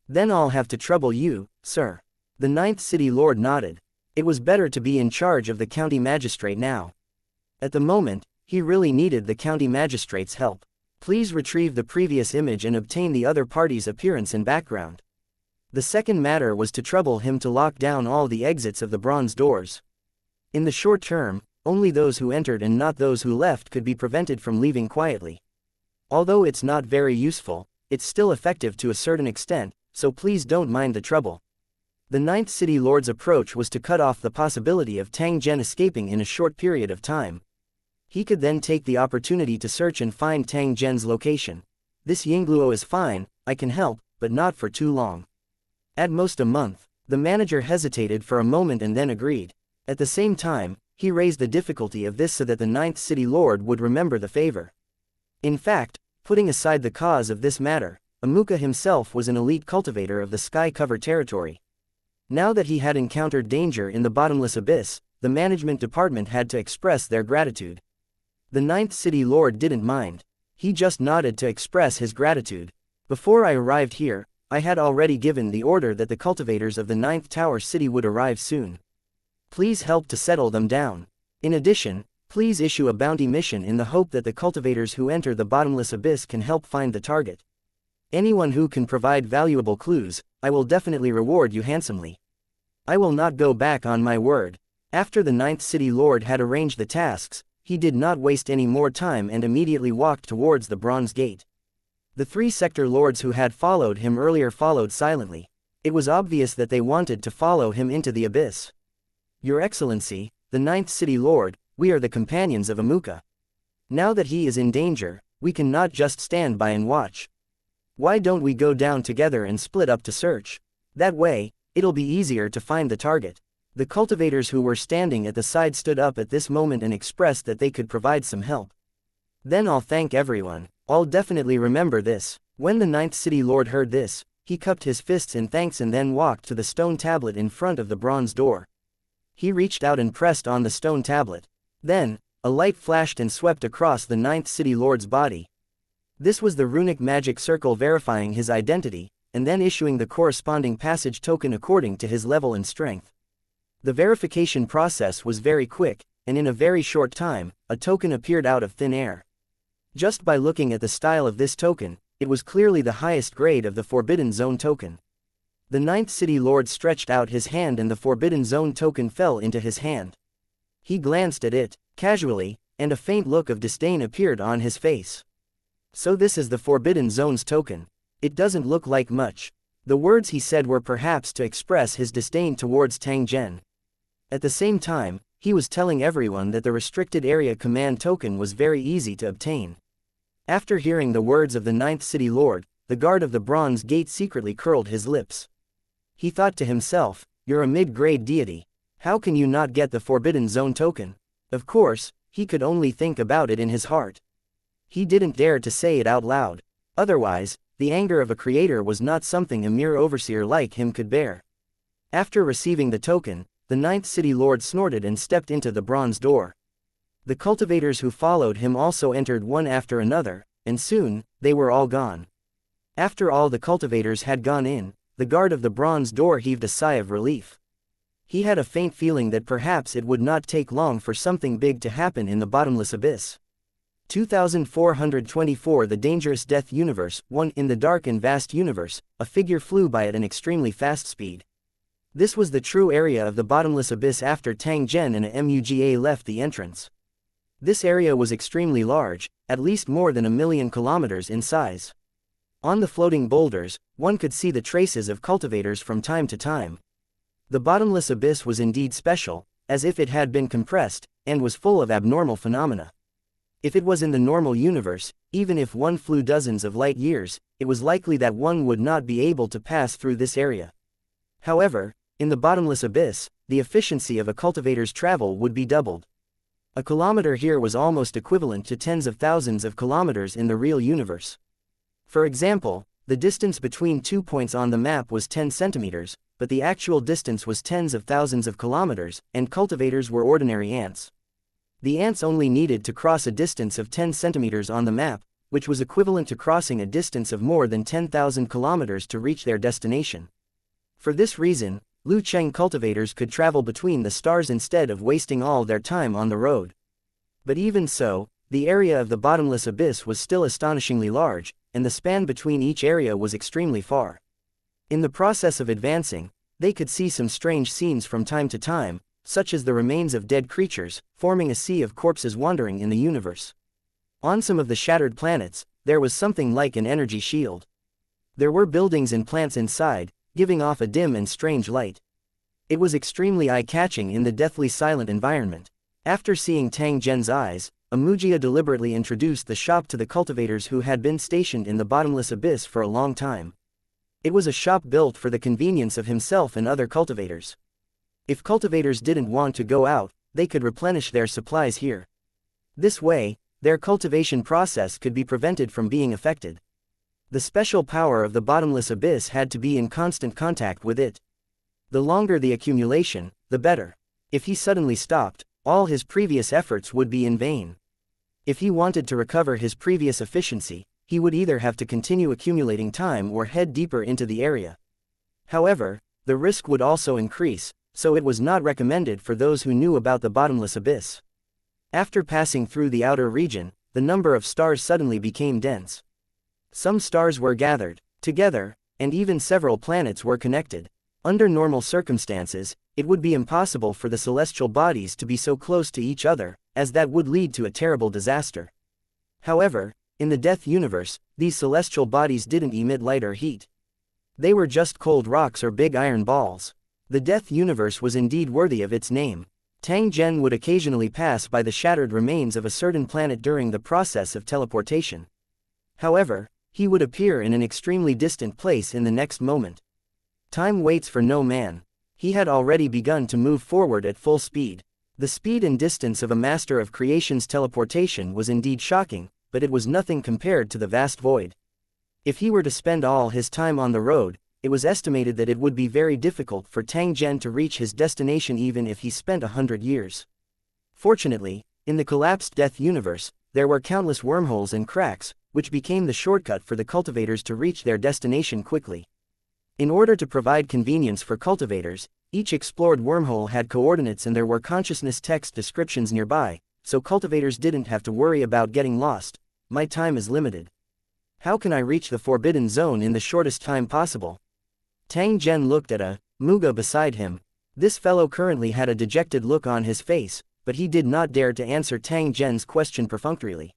Then I'll have to trouble you, sir. The ninth city lord nodded. It was better to be in charge of the county magistrate now. At the moment, he really needed the county magistrate's help. Please retrieve the previous image and obtain the other party's appearance and background. The second matter was to trouble him to lock down all the exits of the bronze doors. In the short term, only those who entered and not those who left could be prevented from leaving quietly. Although it's not very useful, it's still effective to a certain extent, so please don't mind the trouble. The ninth city lord's approach was to cut off the possibility of Tang Zhen escaping in a short period of time. He could then take the opportunity to search and find Tang Zhen's location. This Yingluo is fine, I can help, but not for too long. At most a month. The manager hesitated for a moment and then agreed. At the same time, he raised the difficulty of this so that the ninth city lord would remember the favor. In fact, putting aside the cause of this matter, Amuka himself was an elite cultivator of the sky-covered territory. Now that he had encountered danger in the bottomless abyss, the management department had to express their gratitude. The ninth city lord didn't mind. He just nodded to express his gratitude. Before I arrived here, I had already given the order that the cultivators of the ninth tower city would arrive soon. Please help to settle them down. In addition, please issue a bounty mission in the hope that the cultivators who enter the bottomless abyss can help find the target. Anyone who can provide valuable clues, I will definitely reward you handsomely. I will not go back on my word. After the ninth city lord had arranged the tasks, he did not waste any more time and immediately walked towards the bronze gate. The three sector lords who had followed him earlier followed silently. It was obvious that they wanted to follow him into the abyss. Your Excellency, the ninth city lord, we are the companions of Amuka. Now that he is in danger, we cannot just stand by and watch. Why don't we go down together and split up to search? That way, it'll be easier to find the target. The cultivators who were standing at the side stood up at this moment and expressed that they could provide some help. Then I'll thank everyone. I'll definitely remember this. When the ninth city lord heard this, he cupped his fists in thanks and then walked to the stone tablet in front of the bronze door. He reached out and pressed on the stone tablet. Then, a light flashed and swept across the ninth city lord's body. This was the runic magic circle verifying his identity, and then issuing the corresponding passage token according to his level and strength. The verification process was very quick, and in a very short time, a token appeared out of thin air. Just by looking at the style of this token, it was clearly the highest grade of the Forbidden Zone token. The ninth city lord stretched out his hand and the Forbidden Zone token fell into his hand. He glanced at it, casually, and a faint look of disdain appeared on his face. So this is the Forbidden Zone's token. It doesn't look like much. The words he said were perhaps to express his disdain towards Tang Zhen. At the same time, he was telling everyone that the restricted area command token was very easy to obtain. After hearing the words of the ninth city lord, the guard of the bronze gate secretly curled his lips. He thought to himself, "You're a mid-grade deity. How can you not get the Forbidden Zone token?" Of course, he could only think about it in his heart. He didn't dare to say it out loud. Otherwise, the anger of a creator was not something a mere overseer like him could bear. After receiving the token, the ninth city lord snorted and stepped into the bronze door. The cultivators who followed him also entered one after another, and soon, they were all gone. After all the cultivators had gone in, the guard of the bronze door heaved a sigh of relief. He had a faint feeling that perhaps it would not take long for something big to happen in the bottomless abyss. 2424 The Dangerous Death Universe. 1 In the dark and vast universe, a figure flew by at an extremely fast speed. This was the true area of the bottomless abyss after Tang Zhen and a MUGA left the entrance. This area was extremely large, at least more than 1,000,000 kilometers in size. On the floating boulders, one could see the traces of cultivators from time to time. The bottomless abyss was indeed special, as if it had been compressed, and was full of abnormal phenomena. If it was in the normal universe, even if one flew dozens of light years, it was likely that one would not be able to pass through this area. However, in the bottomless abyss, the efficiency of a cultivator's travel would be doubled. A kilometer here was almost equivalent to tens of thousands of kilometers in the real universe. For example, the distance between 2 points on the map was 10 centimeters, but the actual distance was tens of thousands of kilometers, and cultivators were ordinary ants. The ants only needed to cross a distance of 10 centimeters on the map, which was equivalent to crossing a distance of more than 10,000 kilometers to reach their destination. For this reason, Lu Cheng cultivators could travel between the stars instead of wasting all their time on the road. But even so, the area of the bottomless abyss was still astonishingly large, and the span between each area was extremely far. In the process of advancing, they could see some strange scenes from time to time, such as the remains of dead creatures, forming a sea of corpses wandering in the universe. On some of the shattered planets, there was something like an energy shield. There were buildings and plants inside, giving off a dim and strange light. It was extremely eye-catching in the deathly silent environment. After seeing Tang Zhen's eyes, wuxia deliberately introduced the shop to the cultivators who had been stationed in the bottomless abyss for a long time. It was a shop built for the convenience of himself and other cultivators. If cultivators didn't want to go out, they could replenish their supplies here. This way, their cultivation process could be prevented from being affected. The special power of the bottomless abyss had to be in constant contact with it. The longer the accumulation, the better. If he suddenly stopped, all his previous efforts would be in vain. If he wanted to recover his previous efficiency, he would either have to continue accumulating time or head deeper into the area. However, the risk would also increase, so it was not recommended for those who knew about the bottomless abyss. After passing through the outer region, the number of stars suddenly became dense. Some stars were gathered together, and even several planets were connected. Under normal circumstances, it would be impossible for the celestial bodies to be so close to each other, as that would lead to a terrible disaster. However, in the death universe, these celestial bodies didn't emit light or heat. They were just cold rocks or big iron balls. The death universe was indeed worthy of its name. Tang Zhen would occasionally pass by the shattered remains of a certain planet during the process of teleportation. However, he would appear in an extremely distant place in the next moment. Time waits for no man. He had already begun to move forward at full speed. The speed and distance of a master of creation's teleportation was indeed shocking, but it was nothing compared to the vast void. If he were to spend all his time on the road, it was estimated that it would be very difficult for Tang Zhen to reach his destination even if he spent 100 years. Fortunately, in the collapsed death universe, there were countless wormholes and cracks, which became the shortcut for the cultivators to reach their destination quickly. In order to provide convenience for cultivators, Each explored wormhole had coordinates and there were consciousness text descriptions nearby, so cultivators didn't have to worry about getting lost. My time is limited. How can I reach the forbidden zone in the shortest time possible? Tang Zhen looked at a Muga beside him. This fellow currently had a dejected look on his face, but he did not dare to answer Tang Zhen's question perfunctorily.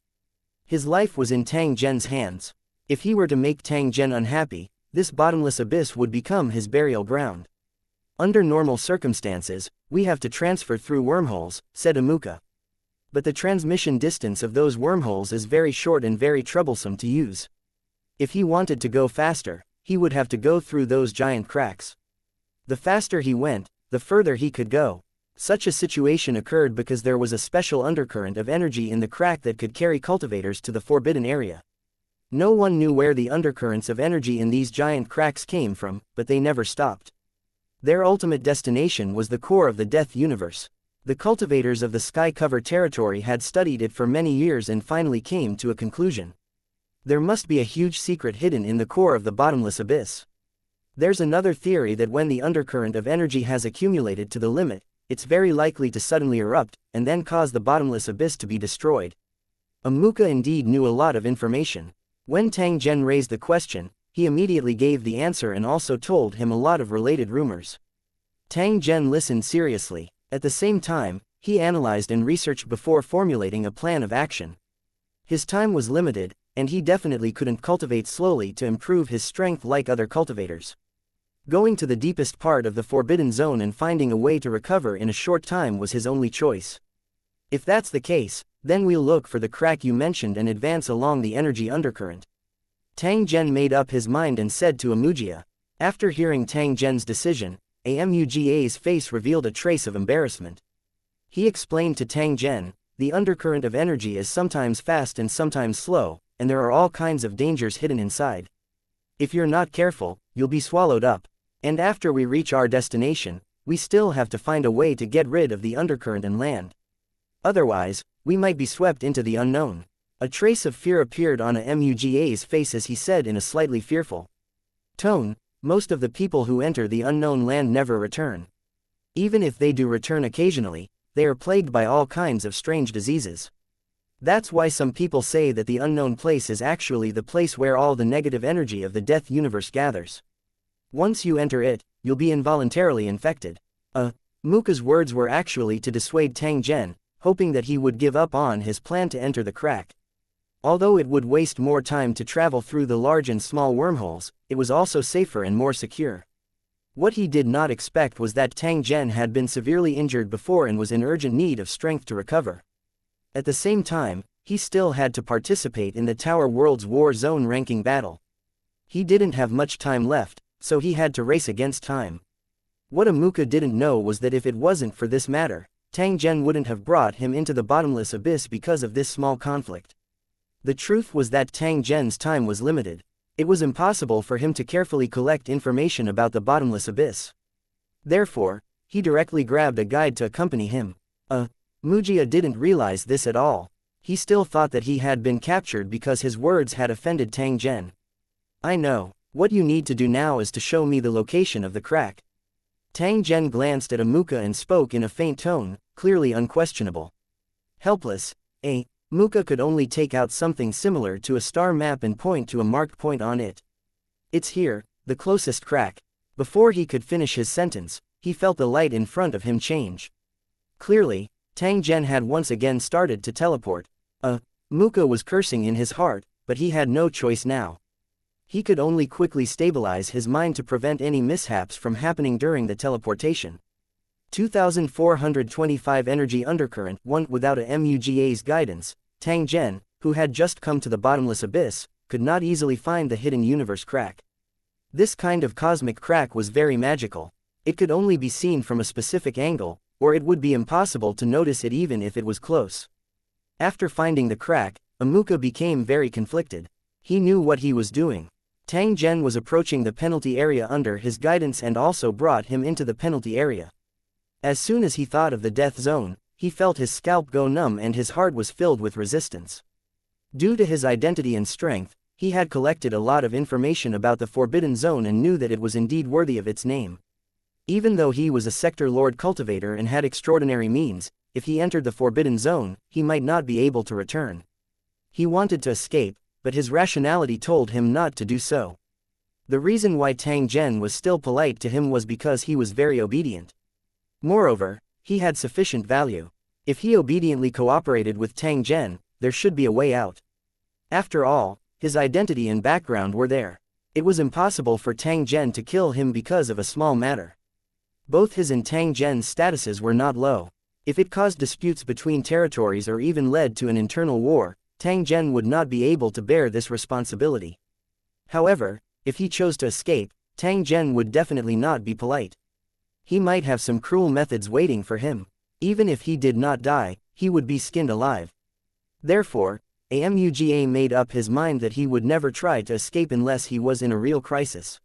His life was in Tang Zhen's hands. If he were to make Tang Zhen unhappy, this bottomless abyss would become his burial ground. Under normal circumstances, we have to transfer through wormholes, said Amuka. But the transmission distance of those wormholes is very short and very troublesome to use. If he wanted to go faster, he would have to go through those giant cracks. The faster he went, the further he could go. Such a situation occurred because there was a special undercurrent of energy in the crack that could carry cultivators to the forbidden area. No one knew where the undercurrents of energy in these giant cracks came from, but they never stopped. Their ultimate destination was the core of the Death Universe. The cultivators of the Sky Cover territory had studied it for many years and finally came to a conclusion. There must be a huge secret hidden in the core of the bottomless abyss. There's another theory that when the undercurrent of energy has accumulated to the limit, it's very likely to suddenly erupt, and then cause the bottomless abyss to be destroyed. Amuka indeed knew a lot of information. When Tang Zhen raised the question, he immediately gave the answer and also told him a lot of related rumors. Tang Zhen listened seriously. At the same time, he analyzed and researched before formulating a plan of action. His time was limited, and he definitely couldn't cultivate slowly to improve his strength like other cultivators. Going to the deepest part of the forbidden zone and finding a way to recover in a short time was his only choice. If that's the case, then we'll look for the crack you mentioned and advance along the energy undercurrent. Tang Zhen made up his mind and said to Amugia. After hearing Tang Zhen's decision, Amuga's face revealed a trace of embarrassment. He explained to Tang Zhen, the undercurrent of energy is sometimes fast and sometimes slow, and there are all kinds of dangers hidden inside. If you're not careful, you'll be swallowed up. And after we reach our destination, we still have to find a way to get rid of the undercurrent and land. Otherwise, we might be swept into the unknown. A trace of fear appeared on Amuga's face as he said in a slightly fearful tone, most of the people who enter the unknown land never return. Even if they do return occasionally, they are plagued by all kinds of strange diseases. That's why some people say that the unknown place is actually the place where all the negative energy of the Death Universe gathers. Once you enter it, you'll be involuntarily infected. Muka's words were actually to dissuade Tang Zhen, hoping that he would give up on his plan to enter the crack. Although it would waste more time to travel through the large and small wormholes, it was also safer and more secure. What he did not expect was that Tang Zhen had been severely injured before and was in urgent need of strength to recover. At the same time, he still had to participate in the Tower World's War Zone ranking battle. He didn't have much time left, so he had to race against time. What Amuka didn't know was that if it wasn't for this matter, Tang Zhen wouldn't have brought him into the bottomless abyss because of this small conflict. The truth was that Tang Zhen's time was limited. It was impossible for him to carefully collect information about the bottomless abyss. Therefore, he directly grabbed a guide to accompany him. Mugia didn't realize this at all. He still thought that he had been captured because his words had offended Tang Zhen. I know. What you need to do now is to show me the location of the crack. Tang Zhen glanced at Amuka and spoke in a faint tone, clearly unquestionable. Helpless, Muka could only take out something similar to a star map and point to a marked point on it. It's here, the closest crack. Before he could finish his sentence, he felt the light in front of him change. Clearly, Tang Zhen had once again started to teleport. Muka was cursing in his heart, but he had no choice now. He could only quickly stabilize his mind to prevent any mishaps from happening during the teleportation. 2425 energy undercurrent. 1. Without Amuga's guidance, Tang Zhen, who had just come to the bottomless abyss, could not easily find the hidden universe crack. This kind of cosmic crack was very magical. It could only be seen from a specific angle, or it would be impossible to notice it even if it was close. After finding the crack, Amuka became very conflicted. He knew what he was doing. Tang Zhen was approaching the penalty area under his guidance and also brought him into the penalty area. As soon as he thought of the death zone, he felt his scalp go numb and his heart was filled with resistance. Due to his identity and strength, he had collected a lot of information about the forbidden zone and knew that it was indeed worthy of its name. Even though he was a sector lord cultivator and had extraordinary means, if he entered the forbidden zone, he might not be able to return. He wanted to escape, but his rationality told him not to do so. The reason why Tang Zhen was still polite to him was because he was very obedient. Moreover, he had sufficient value. If he obediently cooperated with Tang Zhen, there should be a way out. After all, his identity and background were there. It was impossible for Tang Zhen to kill him because of a small matter. Both his and Tang Zhen's statuses were not low. If it caused disputes between territories or even led to an internal war, Tang Zhen would not be able to bear this responsibility. However, if he chose to escape, Tang Zhen would definitely not be polite. He might have some cruel methods waiting for him. Even if he did not die, he would be skinned alive. Therefore, Amuga made up his mind that he would never try to escape unless he was in a real crisis.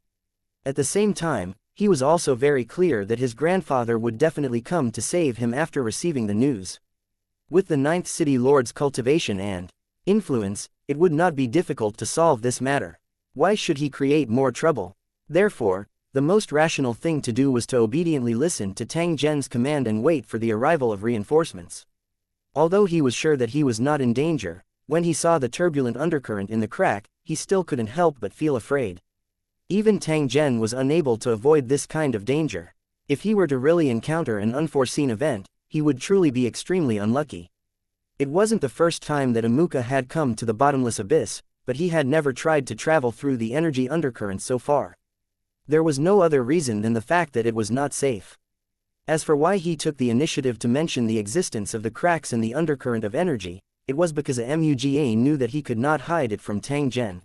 At the same time, he was also very clear that his grandfather would definitely come to save him after receiving the news. With the 9th City Lord's cultivation and influence, it would not be difficult to solve this matter. Why should he create more trouble? Therefore, the most rational thing to do was to obediently listen to Tang Zhen's command and wait for the arrival of reinforcements. Although he was sure that he was not in danger, when he saw the turbulent undercurrent in the crack, he still couldn't help but feel afraid. Even Tang Zhen was unable to avoid this kind of danger. If he were to really encounter an unforeseen event, he would truly be extremely unlucky. It wasn't the first time that Amuka had come to the bottomless abyss, but he had never tried to travel through the energy undercurrent so far. There was no other reason than the fact that it was not safe. As for why he took the initiative to mention the existence of the cracks in the undercurrent of energy, it was because Amuga knew that he could not hide it from Tang Zhen.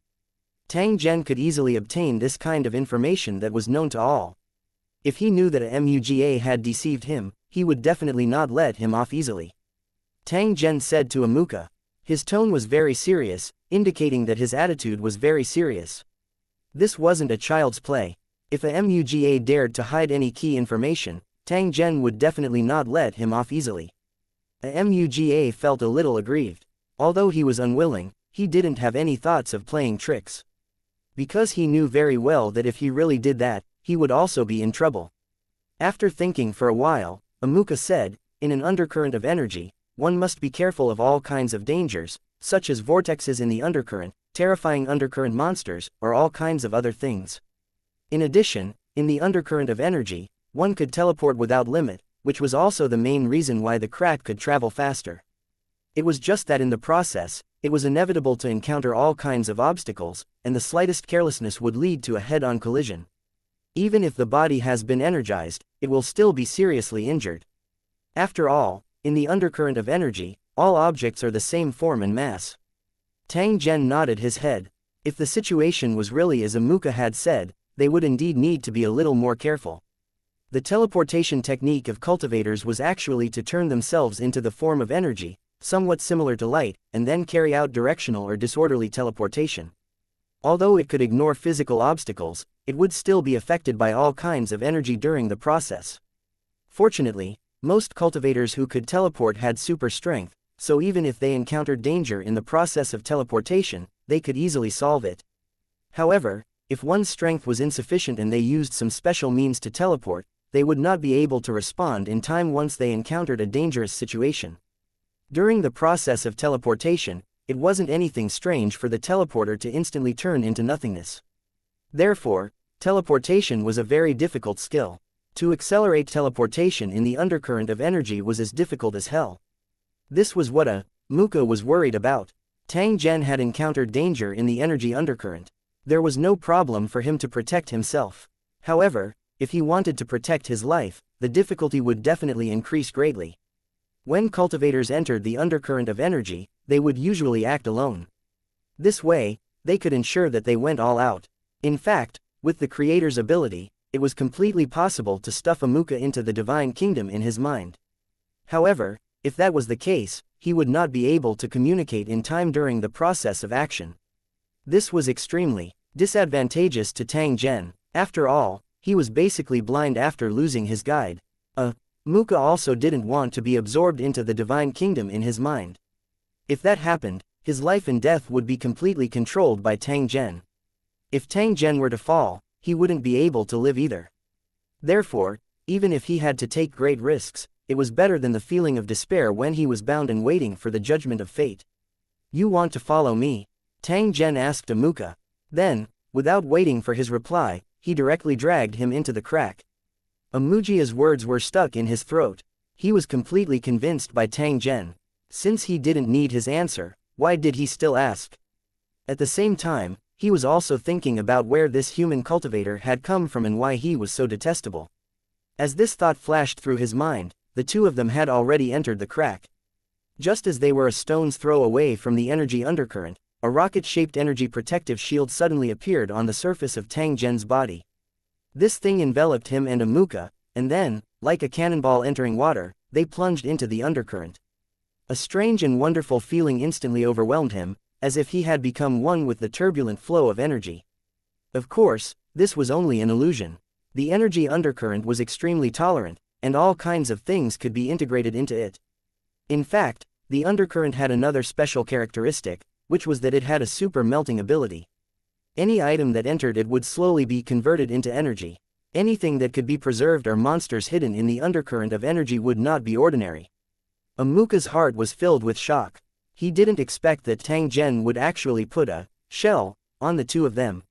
Tang Zhen could easily obtain this kind of information that was known to all. If he knew that Amuga had deceived him, he would definitely not let him off easily. Tang Zhen said to Amuka. His tone was very serious, indicating that his attitude was very serious. This wasn't a child's play. If Amuga dared to hide any key information, Tang Zhen would definitely not let him off easily. Amuga felt a little aggrieved. Although he was unwilling, he didn't have any thoughts of playing tricks. Because he knew very well that if he really did that, he would also be in trouble. After thinking for a while, Amuka said, in an undercurrent of energy, one must be careful of all kinds of dangers, such as vortexes in the undercurrent, terrifying undercurrent monsters, or all kinds of other things. In addition, in the undercurrent of energy, one could teleport without limit, which was also the main reason why the crack could travel faster. It was just that in the process, it was inevitable to encounter all kinds of obstacles, and the slightest carelessness would lead to a head-on collision. Even if the body has been energized, it will still be seriously injured. After all, in the undercurrent of energy, all objects are the same form and mass. Tang Zhen nodded his head. If the situation was really as Amuka had said, they would indeed need to be a little more careful. The teleportation technique of cultivators was actually to turn themselves into the form of energy, somewhat similar to light, and then carry out directional or disorderly teleportation. Although it could ignore physical obstacles, it would still be affected by all kinds of energy during the process. Fortunately, most cultivators who could teleport had super strength, so even if they encountered danger in the process of teleportation, they could easily solve it. However, if one's strength was insufficient and they used some special means to teleport, they would not be able to respond in time once they encountered a dangerous situation. During the process of teleportation, it wasn't anything strange for the teleporter to instantly turn into nothingness. Therefore, teleportation was a very difficult skill. To accelerate teleportation in the undercurrent of energy was as difficult as hell. This was what Amuka was worried about. Tang Zhen had encountered danger in the energy undercurrent. There was no problem for him to protect himself. However, if he wanted to protect his life, the difficulty would definitely increase greatly. When cultivators entered the undercurrent of energy, they would usually act alone. This way, they could ensure that they went all out. In fact, with the creator's ability, it was completely possible to stuff Amuka into the divine kingdom in his mind. However, if that was the case, he would not be able to communicate in time during the process of action. This was extremely disadvantageous to Tang Zhen. After all, he was basically blind after losing his guide. Amuka also didn't want to be absorbed into the divine kingdom in his mind. If that happened, his life and death would be completely controlled by Tang Zhen. If Tang Zhen were to fall, he wouldn't be able to live either. Therefore, Even if he had to take great risks, it was better than the feeling of despair when he was bound and waiting for the judgment of fate. You want to follow me? Tang Zhen asked Amuka. Then, without waiting for his reply, he directly dragged him into the crack. Amujia's words were stuck in his throat. He was completely convinced by Tang Zhen. Since he didn't need his answer, why did he still ask? At the same time, he was also thinking about where this human cultivator had come from and why he was so detestable. As this thought flashed through his mind, the two of them had already entered the crack. Just as they were a stone's throw away from the energy undercurrent, a rocket-shaped energy protective shield suddenly appeared on the surface of Tang Zhen's body. This thing enveloped him and Amuka, and then, like a cannonball entering water, they plunged into the undercurrent. A strange and wonderful feeling instantly overwhelmed him, as if he had become one with the turbulent flow of energy. Of course, this was only an illusion. The energy undercurrent was extremely tolerant, and all kinds of things could be integrated into it. In fact, the undercurrent had another special characteristic, which was that it had a super melting ability. Any item that entered it would slowly be converted into energy. Anything that could be preserved or monsters hidden in the undercurrent of energy would not be ordinary. Amuka's heart was filled with shock. He didn't expect that Tang Zhen would actually put a shell on the two of them.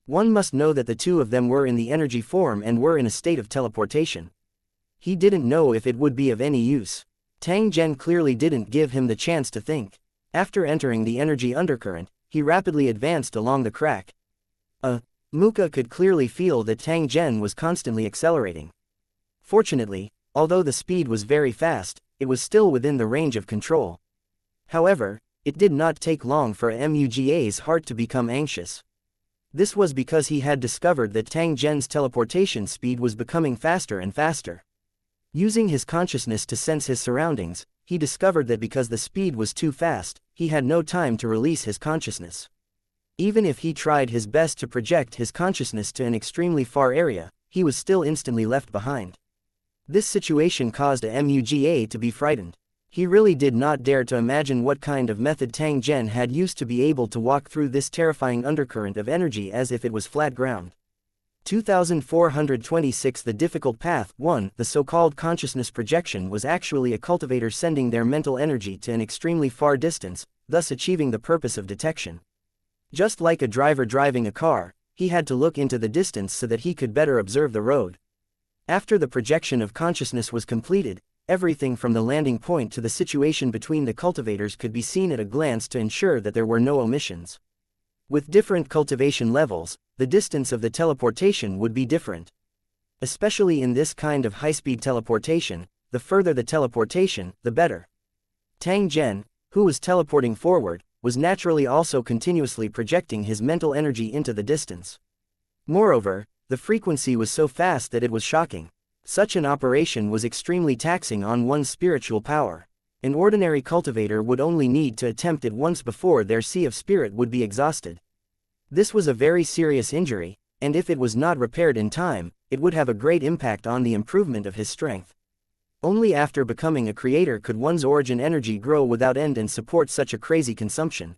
One must know that the two of them were in the energy form and were in a state of teleportation. He didn't know if it would be of any use. Tang Zhen clearly didn't give him the chance to think. After entering the energy undercurrent, he rapidly advanced along the crack. Amuka could clearly feel that Tang Zhen was constantly accelerating. Fortunately, although the speed was very fast, it was still within the range of control. However, it did not take long for Muga's heart to become anxious. This was because he had discovered that Tang Zhen's teleportation speed was becoming faster and faster. Using his consciousness to sense his surroundings, he discovered that because the speed was too fast, he had no time to release his consciousness. Even if he tried his best to project his consciousness to an extremely far area, he was still instantly left behind. This situation caused Muga to be frightened. He really did not dare to imagine what kind of method Tang Zhen had used to be able to walk through this terrifying undercurrent of energy as if it was flat ground. 2426 The difficult path. 1. The so-called consciousness projection was actually a cultivator sending their mental energy to an extremely far distance, thus achieving the purpose of detection. Just like a driver driving a car, he had to look into the distance so that he could better observe the road. After the projection of consciousness was completed, everything from the landing point to the situation between the cultivators could be seen at a glance to ensure that there were no omissions. With different cultivation levels, the distance of the teleportation would be different. Especially in this kind of high-speed teleportation, the further the teleportation, the better. Tang Zhen, who was teleporting forward, was naturally also continuously projecting his mental energy into the distance. Moreover, the frequency was so fast that it was shocking. Such an operation was extremely taxing on one's spiritual power. An ordinary cultivator would only need to attempt it once before their sea of spirit would be exhausted. This was a very serious injury, and if it was not repaired in time, it would have a great impact on the improvement of his strength. Only after becoming a creator could one's origin energy grow without end and support such a crazy consumption.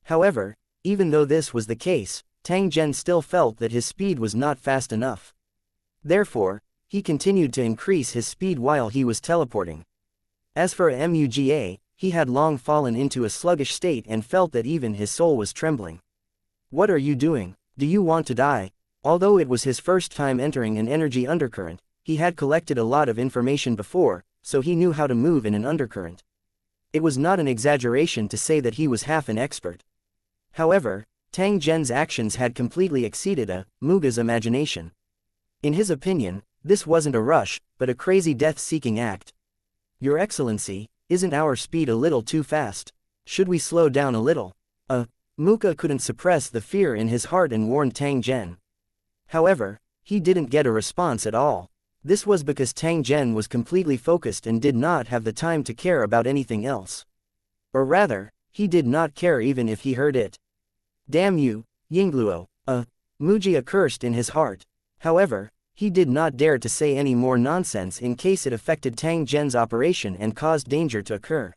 However, even though this was the case, Tang Zhen still felt that his speed was not fast enough. Therefore, he continued to increase his speed while he was teleporting. As for Muga, he had long fallen into a sluggish state and felt that even his soul was trembling. What are you doing? Do you want to die? Although it was his first time entering an energy undercurrent, he had collected a lot of information before, so he knew how to move in an undercurrent. It was not an exaggeration to say that he was half an expert. However, Tang Zhen's actions had completely exceeded Muga's imagination. In his opinion, this wasn't a rush, but a crazy death-seeking act. Your Excellency, isn't our speed a little too fast? Should we slow down a little? Muga couldn't suppress the fear in his heart and warned Tang Zhen. However, he didn't get a response at all. This was because Tang Zhen was completely focused and did not have the time to care about anything else. Or rather, he did not care even if he heard it. Damn you, Yingluo, Mugia cursed in his heart. However, he did not dare to say any more nonsense in case it affected Tang Zhen's operation and caused danger to occur.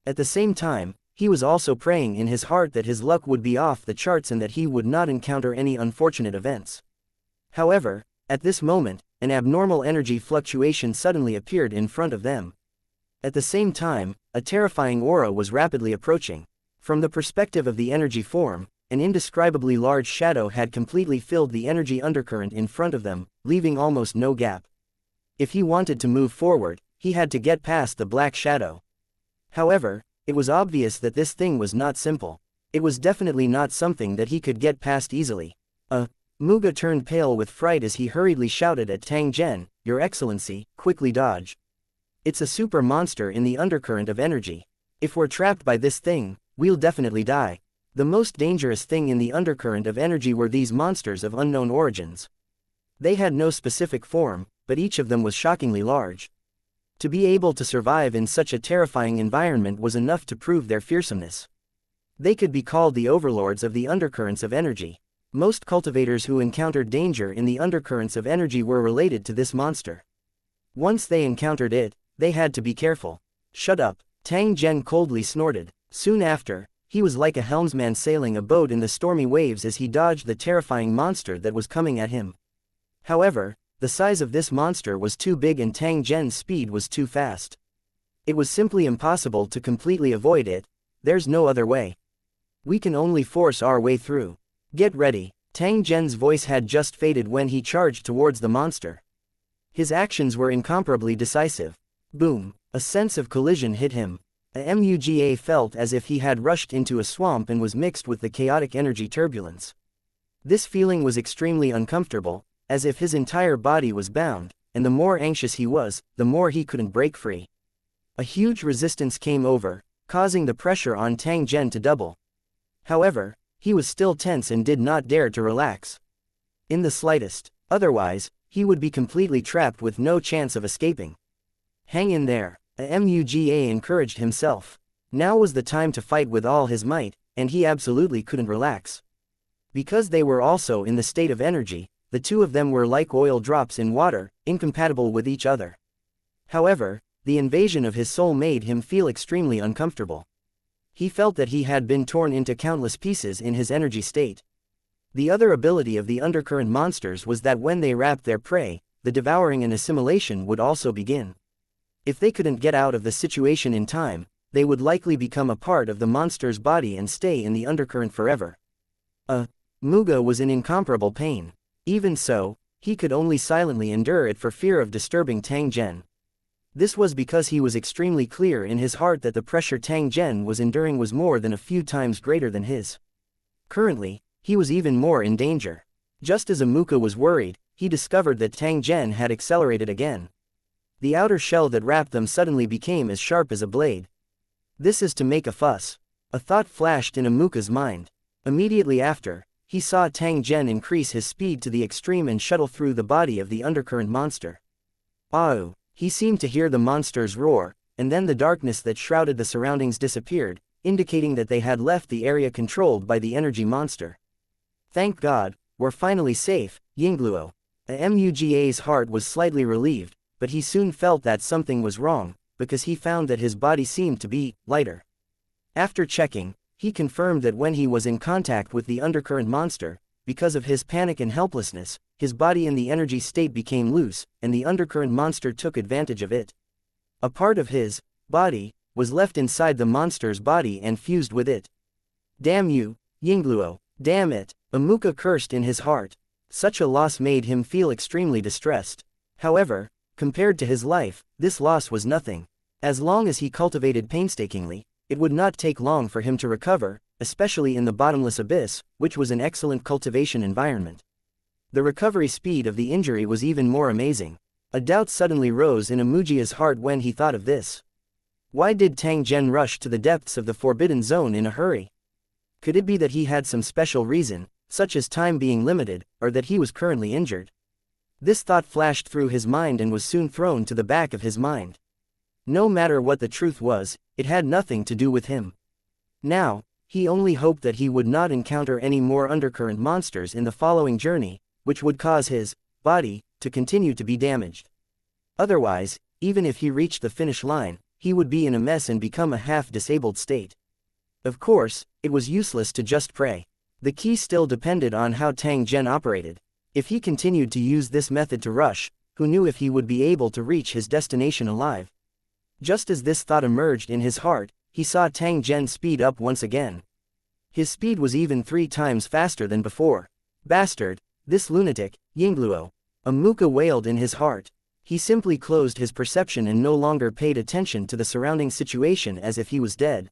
At the same time, he was also praying in his heart that his luck would be off the charts and that he would not encounter any unfortunate events. However, At this moment, an abnormal energy fluctuation suddenly appeared in front of them. At the same time, a terrifying aura was rapidly approaching. From the perspective of the energy form, an indescribably large shadow had completely filled the energy undercurrent in front of them, leaving almost no gap. If he wanted to move forward, he had to get past the black shadow. However, it was obvious that this thing was not simple. It was definitely not something that he could get past easily. Muga turned pale with fright as he hurriedly shouted at Tang Zhen, "Your Excellency, quickly dodge. It's a super monster in the undercurrent of energy. If we're trapped by this thing, we'll definitely die." The most dangerous thing in the undercurrent of energy were these monsters of unknown origins. They had no specific form, but each of them was shockingly large. To be able to survive in such a terrifying environment was enough to prove their fearsomeness. They could be called the overlords of the undercurrents of energy. Most cultivators who encountered danger in the undercurrents of energy were related to this monster. Once they encountered it, they had to be careful. "Shut up," Tang Zhen coldly snorted. Soon after, he was like a helmsman sailing a boat in the stormy waves as he dodged the terrifying monster that was coming at him. However, the size of this monster was too big and Tang Zhen's speed was too fast. It was simply impossible to completely avoid it. "There's no other way. We can only force our way through. Get ready." Tang Zhen's voice had just faded when he charged towards the monster. His actions were incomparably decisive. Boom! A sense of collision hit him. Muga felt as if he had rushed into a swamp and was mixed with the chaotic energy turbulence. This feeling was extremely uncomfortable, as if his entire body was bound, and the more anxious he was, the more he couldn't break free. A huge resistance came over, causing the pressure on Tang Zhen to double. However, he was still tense and did not dare to relax. In the slightest. Otherwise, he would be completely trapped with no chance of escaping. "Hang in there," Muga encouraged himself. Now was the time to fight with all his might, and he absolutely couldn't relax. Because they were also in the state of energy, the two of them were like oil drops in water, incompatible with each other. However, the invasion of his soul made him feel extremely uncomfortable. He felt that he had been torn into countless pieces in his energy state. The other ability of the undercurrent monsters was that when they wrapped their prey, the devouring and assimilation would also begin. If they couldn't get out of the situation in time, they would likely become a part of the monster's body and stay in the undercurrent forever. Muga was in incomparable pain. Even so, he could only silently endure it for fear of disturbing Tang Zhen. This was because he was extremely clear in his heart that the pressure Tang Zhen was enduring was more than a few times greater than his. Currently, he was even more in danger. Just as Muga was worried, he discovered that Tang Zhen had accelerated again. The outer shell that wrapped them suddenly became as sharp as a blade. "This is to make a fuss." A thought flashed in Muga's mind. Immediately after, he saw Tang Zhen increase his speed to the extreme and shuttle through the body of the undercurrent monster. "Oh!" He seemed to hear the monster's roar, and then the darkness that shrouded the surroundings disappeared, indicating that they had left the area controlled by the energy monster. "Thank God, we're finally safe, Yingluo." Muga's heart was slightly relieved, but he soon felt that something was wrong, because he found that his body seemed to be lighter. After checking, he confirmed that when he was in contact with the undercurrent monster, because of his panic and helplessness, his body in the energy state became loose, and the undercurrent monster took advantage of it. A part of his body was left inside the monster's body and fused with it. "Damn you, Yingluo, damn it," Muga cursed in his heart. Such a loss made him feel extremely distressed. However, compared to his life, this loss was nothing. As long as he cultivated painstakingly, it would not take long for him to recover, especially in the bottomless abyss, which was an excellent cultivation environment. The recovery speed of the injury was even more amazing. A doubt suddenly rose in Muga's heart when he thought of this. Why did Tang Zhen rush to the depths of the forbidden zone in a hurry? Could it be that he had some special reason, such as time being limited, or that he was currently injured? This thought flashed through his mind and was soon thrown to the back of his mind. No matter what the truth was, it had nothing to do with him. Now, he only hoped that he would not encounter any more undercurrent monsters in the following journey, which would cause his body to continue to be damaged. Otherwise, even if he reached the finish line, he would be in a mess and become a half-disabled state. Of course, it was useless to just pray. The key still depended on how Tang Zhen operated. If he continued to use this method to rush, who knew if he would be able to reach his destination alive? Just as this thought emerged in his heart, he saw Tang Zhen speed up once again. His speed was even 3 times faster than before. Bastard, this lunatic, Yingluo. Amuka wailed in his heart. He simply closed his perception and no longer paid attention to the surrounding situation as if he was dead.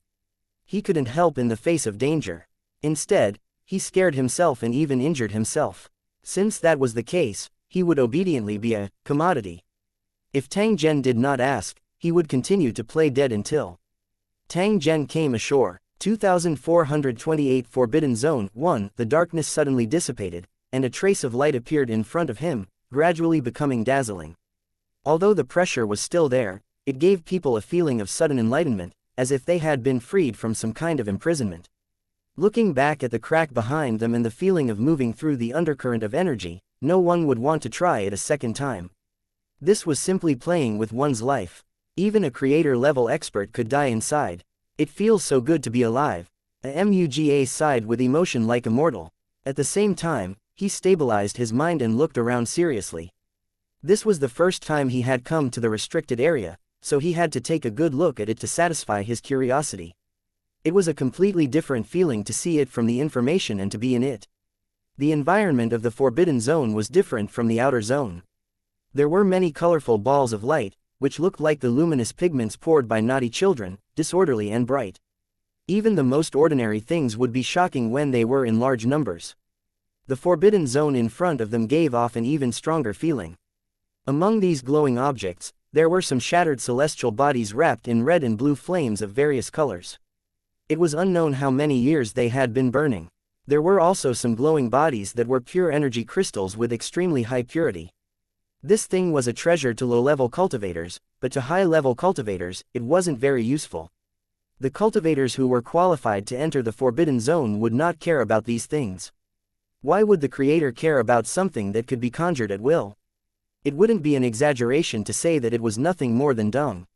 He couldn't help in the face of danger. Instead, he scared himself and even injured himself. Since that was the case, he would obediently be a commodity. If Tang Zhen did not ask, he would continue to play dead until Tang Zhen came ashore. 2428 Forbidden Zone 1. The darkness suddenly dissipated, and a trace of light appeared in front of him, gradually becoming dazzling. Although the pressure was still there, it gave people a feeling of sudden enlightenment, as if they had been freed from some kind of imprisonment. Looking back at the crack behind them and the feeling of moving through the undercurrent of energy, no one would want to try it a second time. This was simply playing with one's life. Even a creator-level expert could die inside. It feels so good to be alive. A Muga sighed with emotion like a mortal. At the same time, he stabilized his mind and looked around seriously. This was the first time he had come to the restricted area, so he had to take a good look at it to satisfy his curiosity. It was a completely different feeling to see it from the information and to be in it. The environment of the Forbidden Zone was different from the outer zone. There were many colorful balls of light, which looked like the luminous pigments poured by naughty children, disorderly and bright. Even the most ordinary things would be shocking when they were in large numbers. The Forbidden Zone in front of them gave off an even stronger feeling. Among these glowing objects, there were some shattered celestial bodies wrapped in red and blue flames of various colors. It was unknown how many years they had been burning. There were also some glowing bodies that were pure energy crystals with extremely high purity. This thing was a treasure to low-level cultivators, but to high-level cultivators, it wasn't very useful. The cultivators who were qualified to enter the Forbidden Zone would not care about these things. Why would the creator care about something that could be conjured at will? It wouldn't be an exaggeration to say that it was nothing more than dung.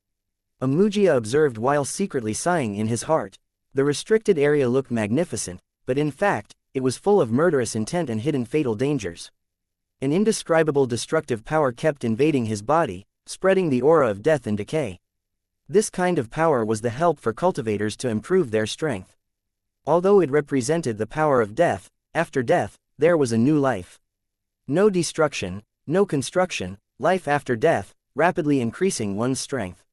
Muga observed while secretly sighing in his heart. The restricted area looked magnificent, but in fact, it was full of murderous intent and hidden fatal dangers. An indescribable destructive power kept invading his body, spreading the aura of death and decay. This kind of power was the help for cultivators to improve their strength. Although it represented the power of death, after death, there was a new life. No destruction, no construction, life after death, rapidly increasing one's strength.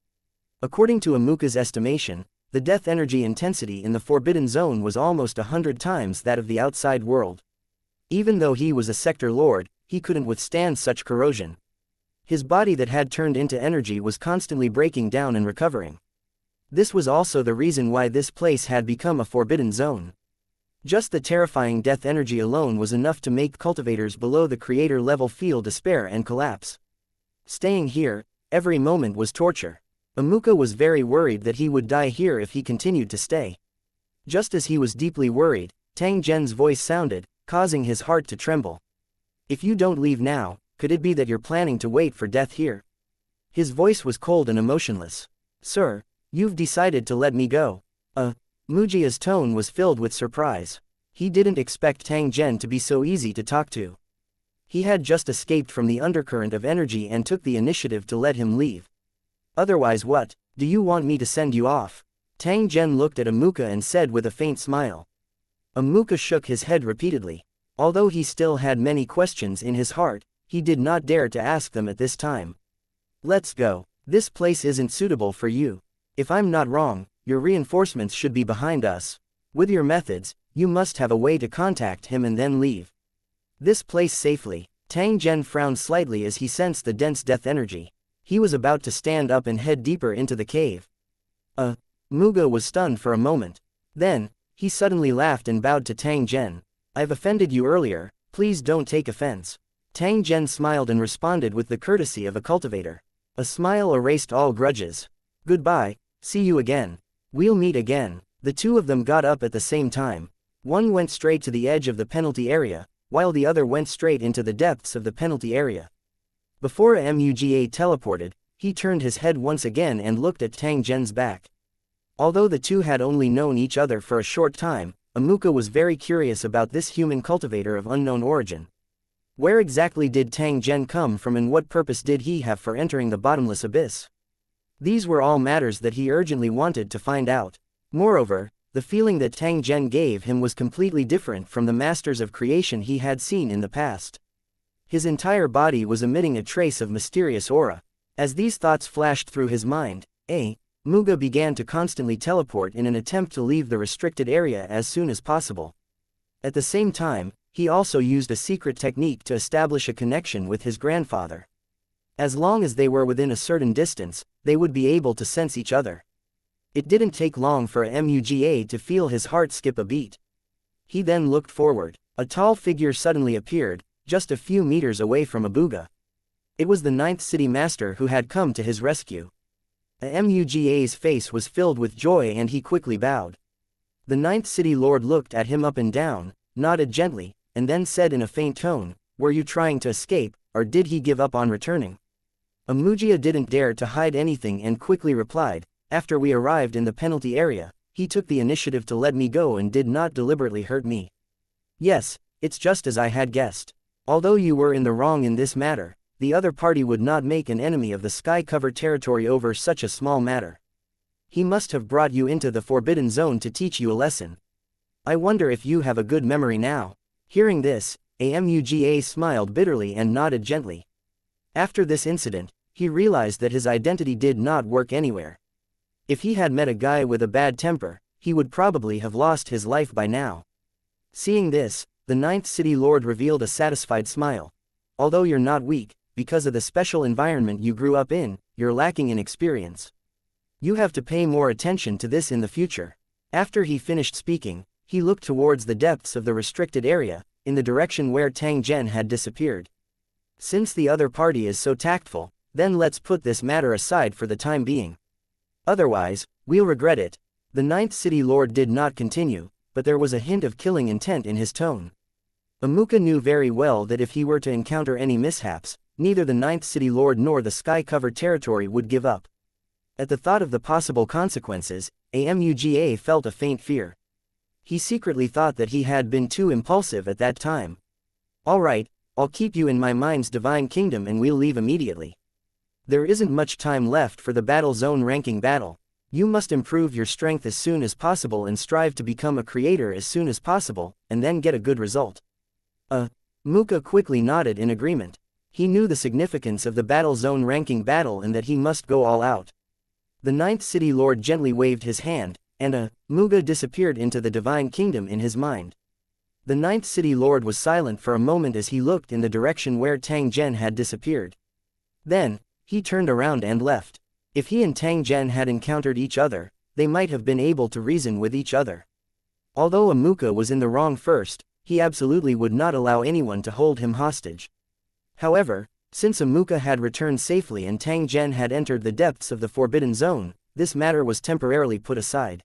According to Amuka's estimation, the death energy intensity in the Forbidden Zone was almost 100 times that of the outside world. Even though he was a sector lord, he couldn't withstand such corrosion. His body that had turned into energy was constantly breaking down and recovering. This was also the reason why this place had become a Forbidden Zone. Just the terrifying death energy alone was enough to make cultivators below the creator level feel despair and collapse. Staying here, every moment was torture. Amuka was very worried that he would die here if he continued to stay. Just as he was deeply worried, Tang Zhen's voice sounded, causing his heart to tremble. If you don't leave now, could it be that you're planning to wait for death here? His voice was cold and emotionless. Sir, you've decided to let me go. Mugia's tone was filled with surprise. He didn't expect Tang Zhen to be so easy to talk to. He had just escaped from the undercurrent of energy and took the initiative to let him leave. Otherwise what, do you want me to send you off? Tang Zhen looked at Amuka and said with a faint smile. Amuka shook his head repeatedly. Although he still had many questions in his heart, he did not dare to ask them at this time. Let's go. This place isn't suitable for you. If I'm not wrong, your reinforcements should be behind us. With your methods, you must have a way to contact him and then leave this place safely. Tang Zhen frowned slightly as he sensed the dense death energy. He was about to stand up and head deeper into the cave. Muga was stunned for a moment. Then, he suddenly laughed and bowed to Tang Zhen. I've offended you earlier, please don't take offense. Tang Zhen smiled and responded with the courtesy of a cultivator. A smile erased all grudges. Goodbye, see you again. We'll meet again. The two of them got up at the same time. One went straight to the edge of the penalty area, while the other went straight into the depths of the penalty area. Before Muga teleported, he turned his head once again and looked at Tang Zhen's back. Although the two had only known each other for a short time, Amuka was very curious about this human cultivator of unknown origin. Where exactly did Tang Zhen come from and what purpose did he have for entering the bottomless abyss? These were all matters that he urgently wanted to find out. Moreover, the feeling that Tang Zhen gave him was completely different from the masters of creation he had seen in the past. His entire body was emitting a trace of mysterious aura. As these thoughts flashed through his mind, Muga began to constantly teleport in an attempt to leave the restricted area as soon as possible. At the same time, he also used a secret technique to establish a connection with his grandfather. As long as they were within a certain distance, they would be able to sense each other. It didn't take long for Muga to feel his heart skip a beat. He then looked forward. A tall figure suddenly appeared, just a few meters away from Muga. It was the 9th city master who had come to his rescue. Muga's face was filled with joy and he quickly bowed. The 9th city lord looked at him up and down, nodded gently, and then said in a faint tone, "Were you trying to escape, or did he give up on returning?" Muga didn't dare to hide anything and quickly replied, "After we arrived in the penalty area, he took the initiative to let me go and did not deliberately hurt me. Yes, it's just as I had guessed. Although you were in the wrong in this matter, the other party would not make an enemy of the sky-covered territory over such a small matter. He must have brought you into the forbidden zone to teach you a lesson. I wonder if you have a good memory now." Hearing this, Muga smiled bitterly and nodded gently. After this incident, he realized that his identity did not work anywhere. If he had met a guy with a bad temper, he would probably have lost his life by now. Seeing this, the 9th city lord revealed a satisfied smile. "Although you're not weak, because of the special environment you grew up in, you're lacking in experience. You have to pay more attention to this in the future." After he finished speaking, he looked towards the depths of the restricted area, in the direction where Tang Zhen had disappeared. "Since the other party is so tactful, then let's put this matter aside for the time being. Otherwise, we'll regret it." The 9th city lord did not continue, but there was a hint of killing intent in his tone. Muga knew very well that if he were to encounter any mishaps, neither the 9th city lord nor the sky-covered territory would give up. At the thought of the possible consequences, Muga felt a faint fear. He secretly thought that he had been too impulsive at that time. "All right, I'll keep you in my mind's divine kingdom and we'll leave immediately. There isn't much time left for the battle zone ranking battle. You must improve your strength as soon as possible and strive to become a creator as soon as possible, and then get a good result." Muga quickly nodded in agreement. He knew the significance of the battle zone ranking battle and that he must go all out. The 9th city lord gently waved his hand, and Muga disappeared into the divine kingdom in his mind. The 9th city lord was silent for a moment as he looked in the direction where Tang Zhen had disappeared. Then, he turned around and left. If he and Tang Zhen had encountered each other, they might have been able to reason with each other. Although Muga was in the wrong first, he absolutely would not allow anyone to hold him hostage. However, since Muga had returned safely and Tang Zhen had entered the depths of the forbidden zone, this matter was temporarily put aside.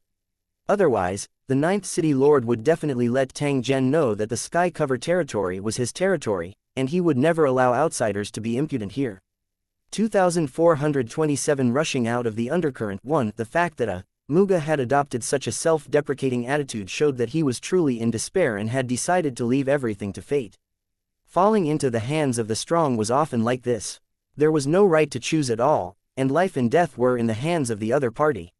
Otherwise, the 9th city lord would definitely let Tang Zhen know that the sky-covered territory was his territory, and he would never allow outsiders to be impudent here. 2427 Rushing out of the undercurrent. 1. The fact that Muga had adopted such a self-deprecating attitude showed that he was truly in despair and had decided to leave everything to fate. Falling into the hands of the strong was often like this. There was no right to choose at all, and life and death were in the hands of the other party.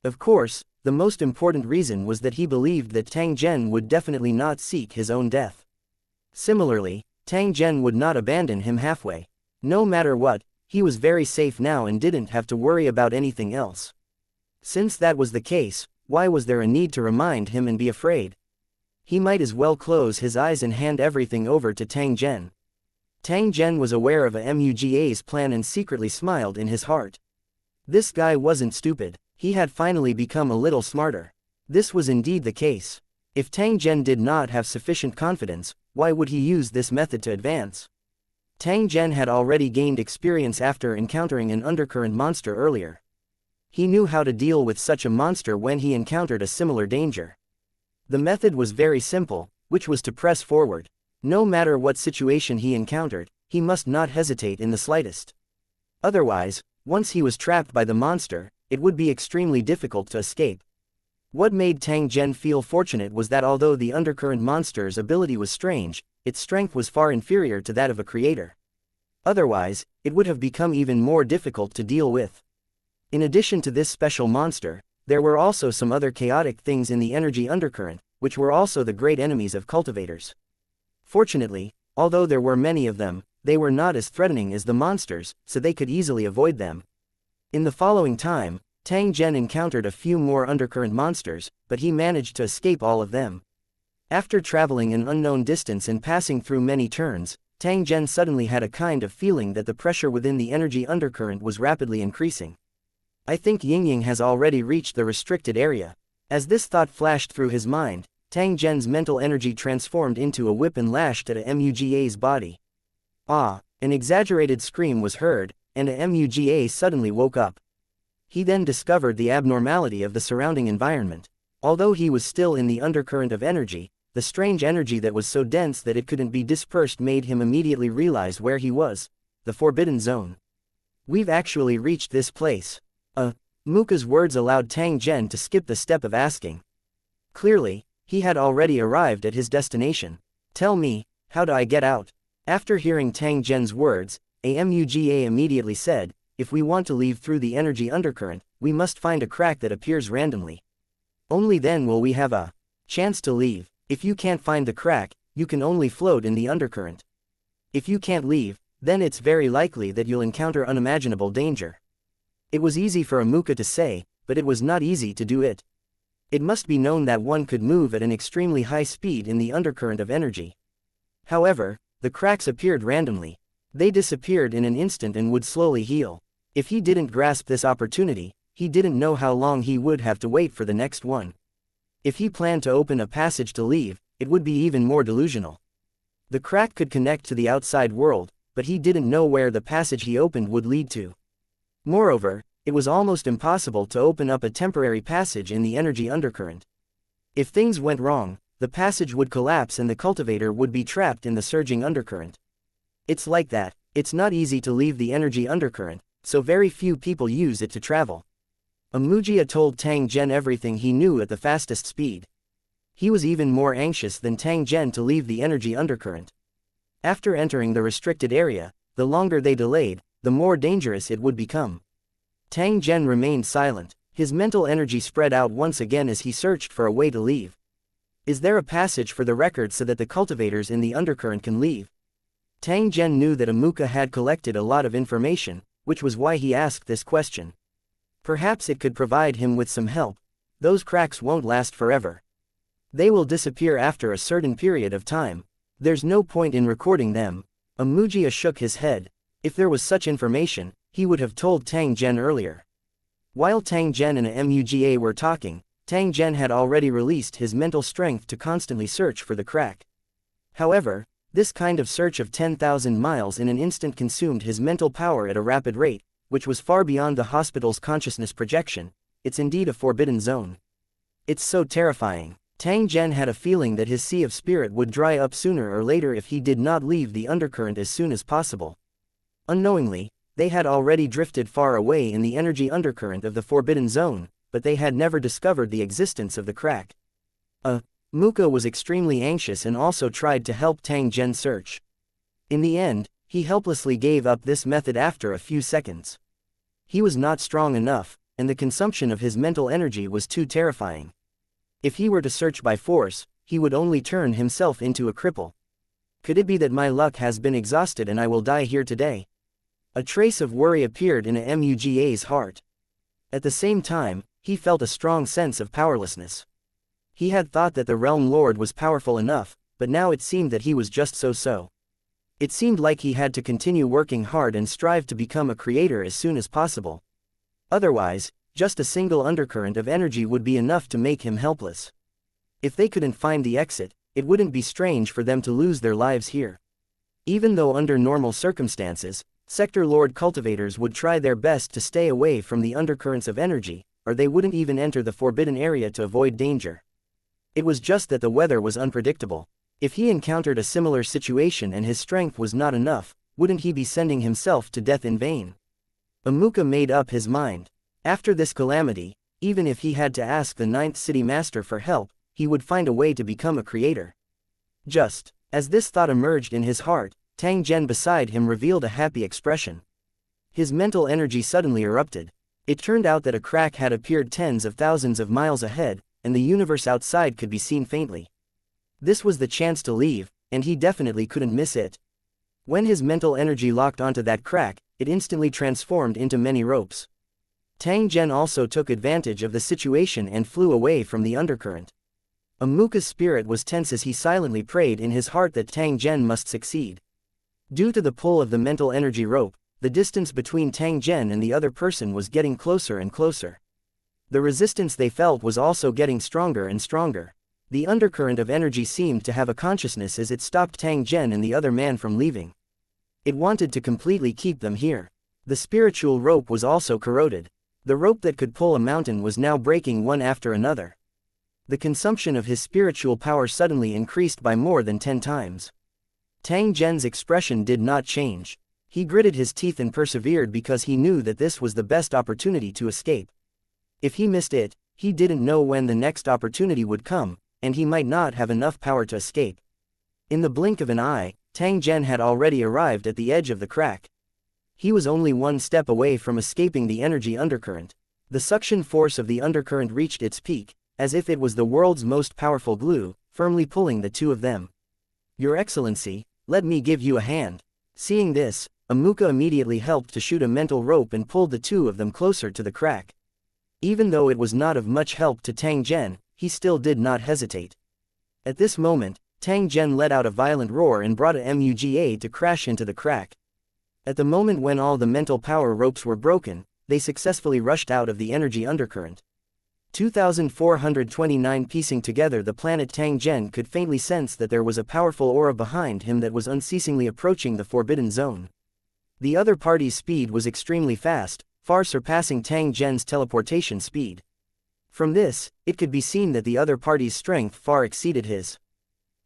Of course, the most important reason was that he believed that Tang Zhen would definitely not seek his own death. Similarly, Tang Zhen would not abandon him halfway. No matter what, he was very safe now and didn't have to worry about anything else. Since that was the case, why was there a need to remind him and be afraid? He might as well close his eyes and hand everything over to Tang Zhen. Tang Zhen was aware of Muga's plan and secretly smiled in his heart. This guy wasn't stupid. He had finally become a little smarter. This was indeed the case. If Tang Zhen did not have sufficient confidence, why would he use this method to advance? Tang Zhen had already gained experience after encountering an undercurrent monster earlier. He knew how to deal with such a monster when he encountered a similar danger. The method was very simple, which was to press forward. No matter what situation he encountered, he must not hesitate in the slightest. Otherwise, once he was trapped by the monster, it would be extremely difficult to escape. What made Tang Zhen feel fortunate was that although the undercurrent monster's ability was strange, its strength was far inferior to that of a creator. Otherwise, it would have become even more difficult to deal with. In addition to this special monster, there were also some other chaotic things in the energy undercurrent, which were also the great enemies of cultivators. Fortunately, although there were many of them, they were not as threatening as the monsters, so they could easily avoid them. In the following time, Tang Zhen encountered a few more undercurrent monsters, but he managed to escape all of them. After traveling an unknown distance and passing through many turns, Tang Zhen suddenly had a kind of feeling that the pressure within the energy undercurrent was rapidly increasing. I think Yingying has already reached the restricted area. As this thought flashed through his mind, Tang Zhen's mental energy transformed into a whip and lashed at a Muga's body. Ah! An exaggerated scream was heard, and a Muga suddenly woke up. He then discovered the abnormality of the surrounding environment. Although he was still in the undercurrent of energy, the strange energy that was so dense that it couldn't be dispersed made him immediately realize where he was: the Forbidden Zone. We've actually reached this place. Muka's words allowed Tang Zhen to skip the step of asking. Clearly, he had already arrived at his destination. Tell me, how do I get out? After hearing Tang Zhen's words, a Muga immediately said, if we want to leave through the energy undercurrent, we must find a crack that appears randomly. Only then will we have a chance to leave. If you can't find the crack, you can only float in the undercurrent. If you can't leave, then it's very likely that you'll encounter unimaginable danger. It was easy for a Muka to say, but it was not easy to do it. It must be known that one could move at an extremely high speed in the undercurrent of energy. However, the cracks appeared randomly. They disappeared in an instant and would slowly heal. If he didn't grasp this opportunity, he didn't know how long he would have to wait for the next one. If he planned to open a passage to leave, it would be even more delusional. The crack could connect to the outside world, but he didn't know where the passage he opened would lead to. Moreover, it was almost impossible to open up a temporary passage in the energy undercurrent. If things went wrong, the passage would collapse and the cultivator would be trapped in the surging undercurrent. It's like that. It's not easy to leave the energy undercurrent, so very few people use it to travel. Mugia told Tang Zhen everything he knew at the fastest speed. He was even more anxious than Tang Zhen to leave the energy undercurrent. After entering the restricted area, the longer they delayed, the more dangerous it would become. Tang Zhen remained silent. His mental energy spread out once again as he searched for a way to leave. Is there a passage for the record so that the cultivators in the undercurrent can leave? Tang Zhen knew that Muka had collected a lot of information, which was why he asked this question. Perhaps it could provide him with some help. Those cracks won't last forever. They will disappear after a certain period of time. There's no point in recording them. Mugia shook his head. If there was such information, he would have told Tang Zhen earlier. While Tang Zhen and a Muga were talking, Tang Zhen had already released his mental strength to constantly search for the crack. However, this kind of search of 10,000 miles in an instant consumed his mental power at a rapid rate, which was far beyond the hospital's consciousness projection. It's indeed a forbidden zone. It's so terrifying. Tang Zhen had a feeling that his sea of spirit would dry up sooner or later if he did not leave the undercurrent as soon as possible. Unknowingly, they had already drifted far away in the energy undercurrent of the forbidden zone, but they had never discovered the existence of the crack. Muka was extremely anxious and also tried to help Tang Zhen search. In the end, he helplessly gave up this method after a few seconds. He was not strong enough, and the consumption of his mental energy was too terrifying. If he were to search by force, he would only turn himself into a cripple. Could it be that my luck has been exhausted and I will die here today? A trace of worry appeared in a Muga's heart. At the same time, he felt a strong sense of powerlessness. He had thought that the Realm Lord was powerful enough, but now it seemed that he was just so. It seemed like he had to continue working hard and strive to become a creator as soon as possible. Otherwise, just a single undercurrent of energy would be enough to make him helpless. If they couldn't find the exit, it wouldn't be strange for them to lose their lives here. Even though under normal circumstances, Sector Lord cultivators would try their best to stay away from the undercurrents of energy, or they wouldn't even enter the forbidden area to avoid danger. It was just that the weather was unpredictable. If he encountered a similar situation and his strength was not enough, wouldn't he be sending himself to death in vain? Muka made up his mind. After this calamity, even if he had to ask the ninth city master for help, he would find a way to become a creator. Just as this thought emerged in his heart, Tang Zhen beside him revealed a happy expression. His mental energy suddenly erupted. It turned out that a crack had appeared tens of thousands of miles ahead, and the universe outside could be seen faintly. This was the chance to leave, and he definitely couldn't miss it. When his mental energy locked onto that crack, it instantly transformed into many ropes. Tang Zhen also took advantage of the situation and flew away from the undercurrent. Amuka's spirit was tense as he silently prayed in his heart that Tang Zhen must succeed. Due to the pull of the mental energy rope, the distance between Tang Zhen and the other person was getting closer and closer. The resistance they felt was also getting stronger and stronger. The undercurrent of energy seemed to have a consciousness as it stopped Tang Zhen and the other man from leaving. It wanted to completely keep them here. The spiritual rope was also corroded. The rope that could pull a mountain was now breaking one after another. The consumption of his spiritual power suddenly increased by more than 10 times. Tang Zhen's expression did not change. He gritted his teeth and persevered because he knew that this was the best opportunity to escape. If he missed it, he didn't know when the next opportunity would come, and he might not have enough power to escape. In the blink of an eye, Tang Zhen had already arrived at the edge of the crack. He was only one step away from escaping the energy undercurrent. The suction force of the undercurrent reached its peak, as if it was the world's most powerful glue, firmly pulling the two of them. "Your Excellency, let me give you a hand." Seeing this, Amuka immediately helped to shoot a mental rope and pulled the two of them closer to the crack. Even though it was not of much help to Tang Zhen, he still did not hesitate. At this moment, Tang Zhen let out a violent roar and brought a muga to crash into the crack. At the moment when all the mental power ropes were broken, they successfully rushed out of the energy undercurrent. 2429 Piecing together the planet, Tang Zhen could faintly sense that there was a powerful aura behind him that was unceasingly approaching the forbidden zone. The other party's speed was extremely fast, far surpassing Tang Zhen's teleportation speed. From this, it could be seen that the other party's strength far exceeded his.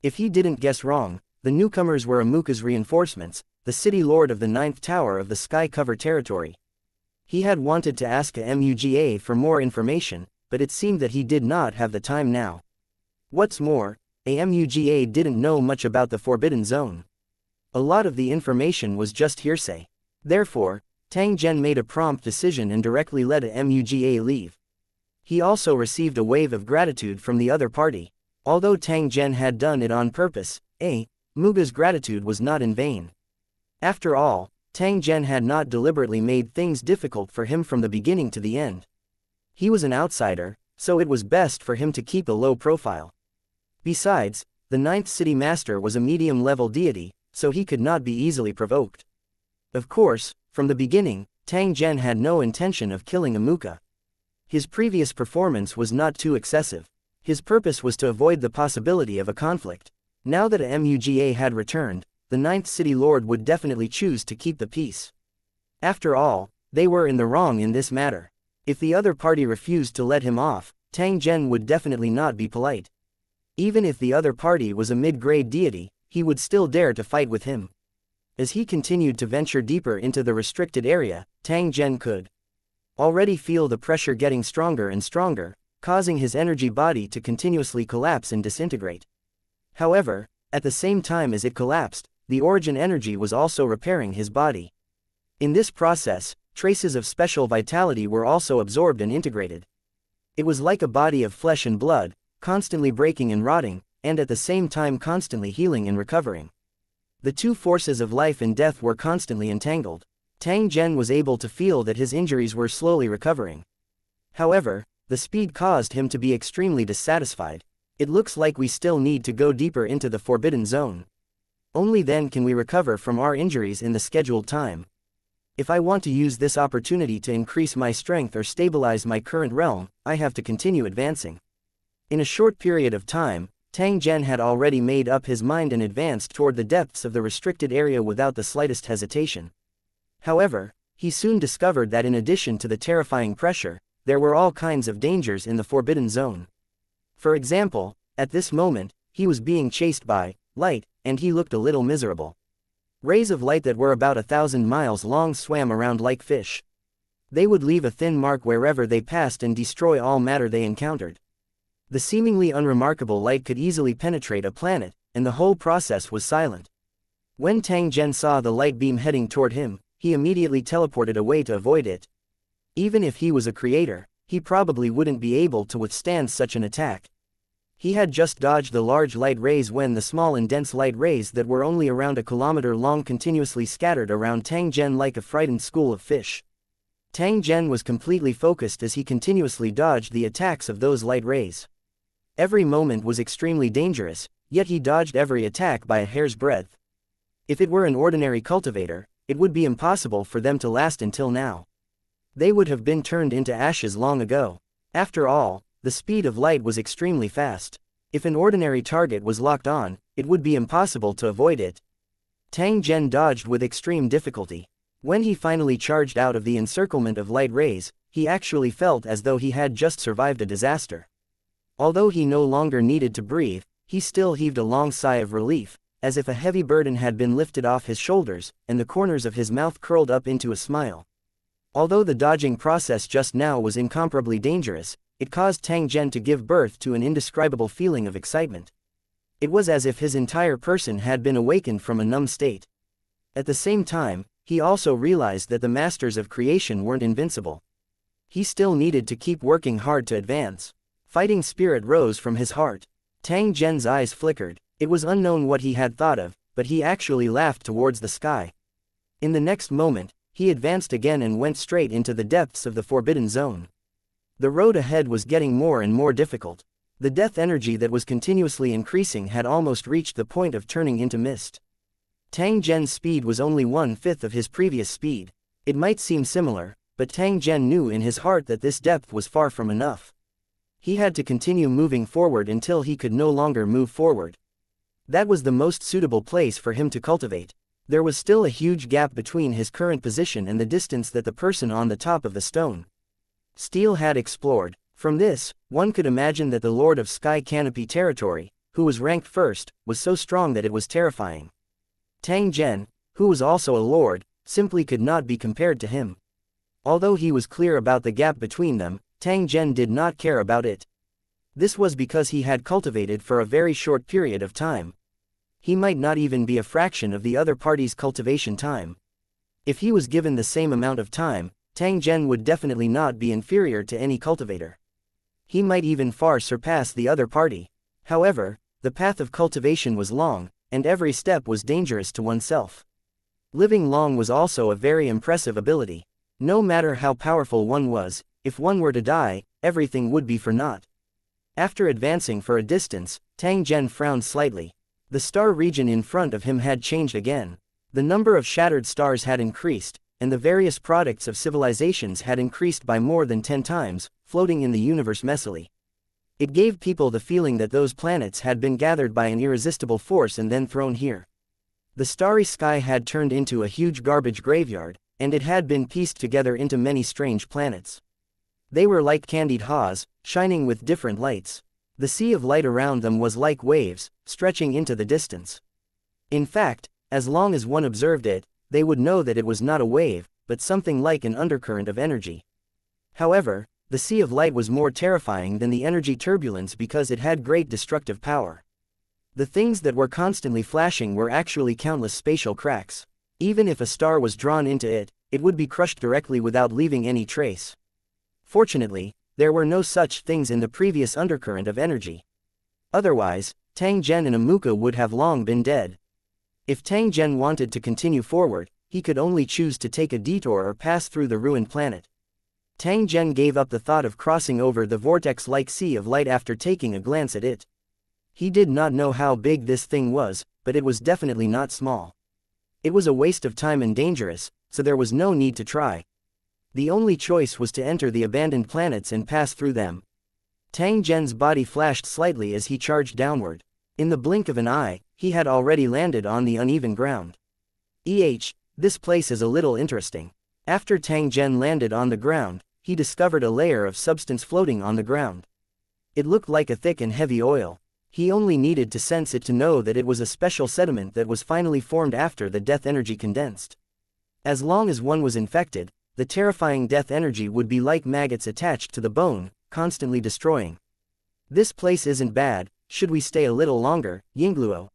If he didn't guess wrong, the newcomers were Amuka's reinforcements, the city lord of the 9th tower of the sky-covered territory. He had wanted to ask a muga for more information, but it seemed that he did not have the time now. What's more, a muga didn't know much about the forbidden zone. A lot of the information was just hearsay. Therefore, Tang Zhen made a prompt decision and directly let a muga leave. He also received a wave of gratitude from the other party. Although Tang Zhen had done it on purpose, Muga's gratitude was not in vain. After all, Tang Zhen had not deliberately made things difficult for him from the beginning to the end. He was an outsider, so it was best for him to keep a low profile. Besides, the 9th city master was a medium-level deity, so he could not be easily provoked. Of course, from the beginning, Tang Zhen had no intention of killing Amuka. His previous performance was not too excessive. His purpose was to avoid the possibility of a conflict. Now that a muga had returned, the 9th city lord would definitely choose to keep the peace. After all, they were in the wrong in this matter. If the other party refused to let him off, Tang Zhen would definitely not be polite. Even if the other party was a mid-grade deity, he would still dare to fight with him. As he continued to venture deeper into the restricted area, Tang Zhen could already feel the pressure getting stronger and stronger, causing his energy body to continuously collapse and disintegrate. However, at the same time as it collapsed, the origin energy was also repairing his body. In this process, traces of special vitality were also absorbed and integrated. It was like a body of flesh and blood, constantly breaking and rotting, and at the same time constantly healing and recovering. The two forces of life and death were constantly entangled. Tang Zhen was able to feel that his injuries were slowly recovering. However, the speed caused him to be extremely dissatisfied. It looks like we still need to go deeper into the forbidden zone. Only then can we recover from our injuries in the scheduled time. If I want to use this opportunity to increase my strength or stabilize my current realm, I have to continue advancing. In a short period of time, Tang Zhen had already made up his mind and advanced toward the depths of the restricted area without the slightest hesitation. However, he soon discovered that in addition to the terrifying pressure, there were all kinds of dangers in the forbidden zone. For example, at this moment, he was being chased by light, and he looked a little miserable. Rays of light that were about 1,000 miles long swam around like fish. They would leave a thin mark wherever they passed and destroy all matter they encountered. The seemingly unremarkable light could easily penetrate a planet, and the whole process was silent. When Tang Zhen saw the light beam heading toward him, he immediately teleported away to avoid it. Even if he was a creator, he probably wouldn't be able to withstand such an attack. He had just dodged the large light rays when the small and dense light rays that were only around a kilometer long continuously scattered around Tang Zhen like a frightened school of fish. Tang Zhen was completely focused as he continuously dodged the attacks of those light rays. Every moment was extremely dangerous, yet he dodged every attack by a hair's breadth. If it were an ordinary cultivator, it would be impossible for them to last until now. They would have been turned into ashes long ago. After all, the speed of light was extremely fast. If an ordinary target was locked on, it would be impossible to avoid it. Tang Zhen dodged with extreme difficulty. When he finally charged out of the encirclement of light rays, he actually felt as though he had just survived a disaster. Although he no longer needed to breathe, he still heaved a long sigh of relief, as if a heavy burden had been lifted off his shoulders, and the corners of his mouth curled up into a smile. Although the dodging process just now was incomparably dangerous, it caused Tang Zhen to give birth to an indescribable feeling of excitement. It was as if his entire person had been awakened from a numb state. At the same time, he also realized that the masters of creation weren't invincible. He still needed to keep working hard to advance. Fighting spirit rose from his heart. Tang Zhen's eyes flickered. It was unknown what he had thought of, but he actually laughed towards the sky. In the next moment, he advanced again and went straight into the depths of the forbidden zone. The road ahead was getting more and more difficult. The death energy that was continuously increasing had almost reached the point of turning into mist. Tang Zhen's speed was only 1/5 of his previous speed. It might seem similar, but Tang Zhen knew in his heart that this depth was far from enough. He had to continue moving forward until he could no longer move forward. That was the most suitable place for him to cultivate. There was still a huge gap between his current position and the distance that the person on the top of the stone Steel had explored. From this, one could imagine that the Lord of Sky Canopy territory, who was ranked first, was so strong that it was terrifying. Tang Zhen, who was also a lord, simply could not be compared to him. Although he was clear about the gap between them, Tang Zhen did not care about it. This was because he had cultivated for a very short period of time. He might not even be a fraction of the other party's cultivation time. If he was given the same amount of time, Tang Zhen would definitely not be inferior to any cultivator. He might even far surpass the other party. However, the path of cultivation was long, and every step was dangerous to oneself. Living long was also a very impressive ability. No matter how powerful one was, if one were to die, everything would be for naught. After advancing for a distance, Tang Zhen frowned slightly. The star region in front of him had changed again. The number of shattered stars had increased, and the various products of civilizations had increased by more than 10 times, floating in the universe messily. It gave people the feeling that those planets had been gathered by an irresistible force and then thrown here. The starry sky had turned into a huge garbage graveyard, and it had been pieced together into many strange planets. They were like candied haws, shining with different lights. The sea of light around them was like waves, stretching into the distance. In fact, as long as one observed it, they would know that it was not a wave, but something like an undercurrent of energy. However, the sea of light was more terrifying than the energy turbulence because it had great destructive power. The things that were constantly flashing were actually countless spatial cracks. Even if a star was drawn into it, it would be crushed directly without leaving any trace. Fortunately, there were no such things in the previous undercurrent of energy. Otherwise, Tang Zhen and Amuka would have long been dead. If Tang Zhen wanted to continue forward, he could only choose to take a detour or pass through the ruined planet. Tang Zhen gave up the thought of crossing over the vortex-like sea of light after taking a glance at it. He did not know how big this thing was, but it was definitely not small. It was a waste of time and dangerous, so there was no need to try. The only choice was to enter the abandoned planets and pass through them. Tang Zhen's body flashed slightly as he charged downward. In the blink of an eye, he had already landed on the uneven ground. This place is a little interesting. After Tang Zhen landed on the ground, he discovered a layer of substance floating on the ground. It looked like a thick and heavy oil. He only needed to sense it to know that it was a special sediment that was finally formed after the death energy condensed. As long as one was infected, the terrifying death energy would be like maggots attached to the bone, constantly destroying. This place isn't bad, should we stay a little longer, Yingluo?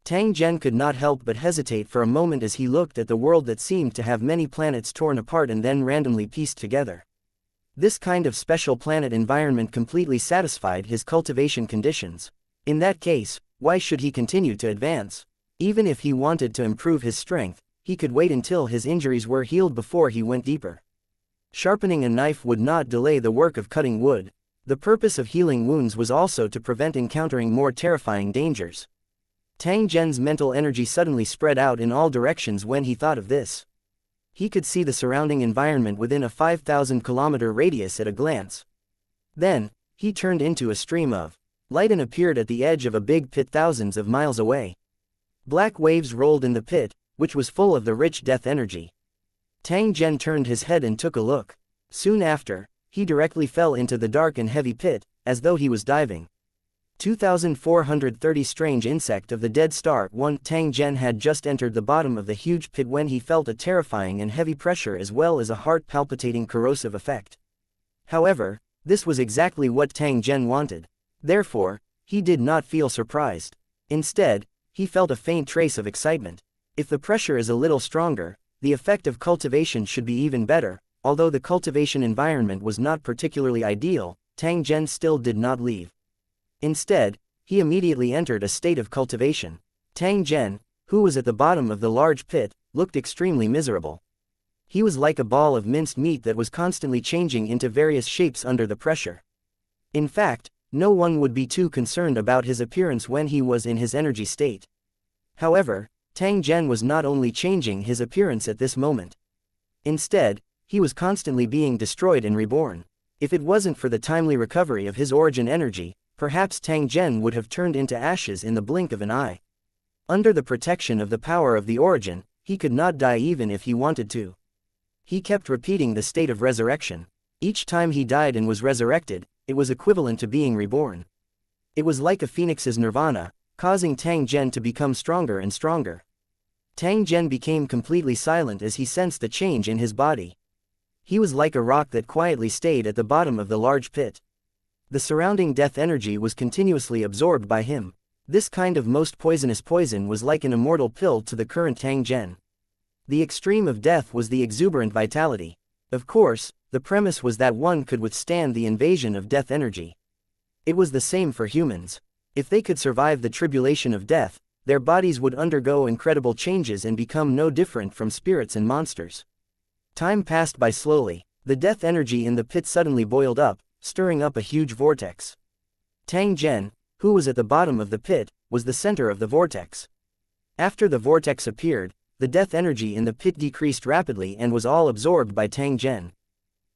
Tang Zhen could not help but hesitate for a moment as he looked at the world that seemed to have many planets torn apart and then randomly pieced together. This kind of special planet environment completely satisfied his cultivation conditions. In that case, why should he continue to advance? Even if he wanted to improve his strength, he could wait until his injuries were healed before he went deeper. Sharpening a knife would not delay the work of cutting wood. The purpose of healing wounds was also to prevent encountering more terrifying dangers. Tang Zhen's mental energy suddenly spread out in all directions when he thought of this. He could see the surrounding environment within a 5,000-kilometer radius at a glance. Then, he turned into a stream of light and appeared at the edge of a big pit thousands of miles away. Black waves rolled in the pit, which was full of the rich death energy. Tang Zhen turned his head and took a look. Soon after, he directly fell into the dark and heavy pit, as though he was diving. 2430 Strange insect of the dead star. 1 Tang Zhen had just entered the bottom of the huge pit when he felt a terrifying and heavy pressure as well as a heart-palpitating corrosive effect. However, this was exactly what Tang Zhen wanted. Therefore, he did not feel surprised. Instead, he felt a faint trace of excitement. If the pressure is a little stronger, the effect of cultivation should be even better. Although the cultivation environment was not particularly ideal, Tang Zhen still did not leave. Instead, he immediately entered a state of cultivation. Tang Zhen, who was at the bottom of the large pit, looked extremely miserable. He was like a ball of minced meat that was constantly changing into various shapes under the pressure. In fact, no one would be too concerned about his appearance when he was in his energy state. However, Tang Zhen was not only changing his appearance at this moment. Instead, he was constantly being destroyed and reborn. If it wasn't for the timely recovery of his origin energy, perhaps Tang Zhen would have turned into ashes in the blink of an eye. Under the protection of the power of the origin, he could not die even if he wanted to. He kept repeating the state of resurrection. Each time he died and was resurrected, it was equivalent to being reborn. It was like a phoenix's nirvana, causing Tang Zhen to become stronger and stronger. Tang Zhen became completely silent as he sensed the change in his body. He was like a rock that quietly stayed at the bottom of the large pit. The surrounding death energy was continuously absorbed by him. This kind of most poisonous poison was like an immortal pill to the current Tang Zhen. The extreme of death was the exuberant vitality. Of course, the premise was that one could withstand the invasion of death energy. It was the same for humans. If they could survive the tribulation of death, their bodies would undergo incredible changes and become no different from spirits and monsters. Time passed by slowly. The death energy in the pit suddenly boiled up, stirring up a huge vortex. Tang Zhen, who was at the bottom of the pit, was the center of the vortex. After the vortex appeared, the death energy in the pit decreased rapidly and was all absorbed by Tang Zhen.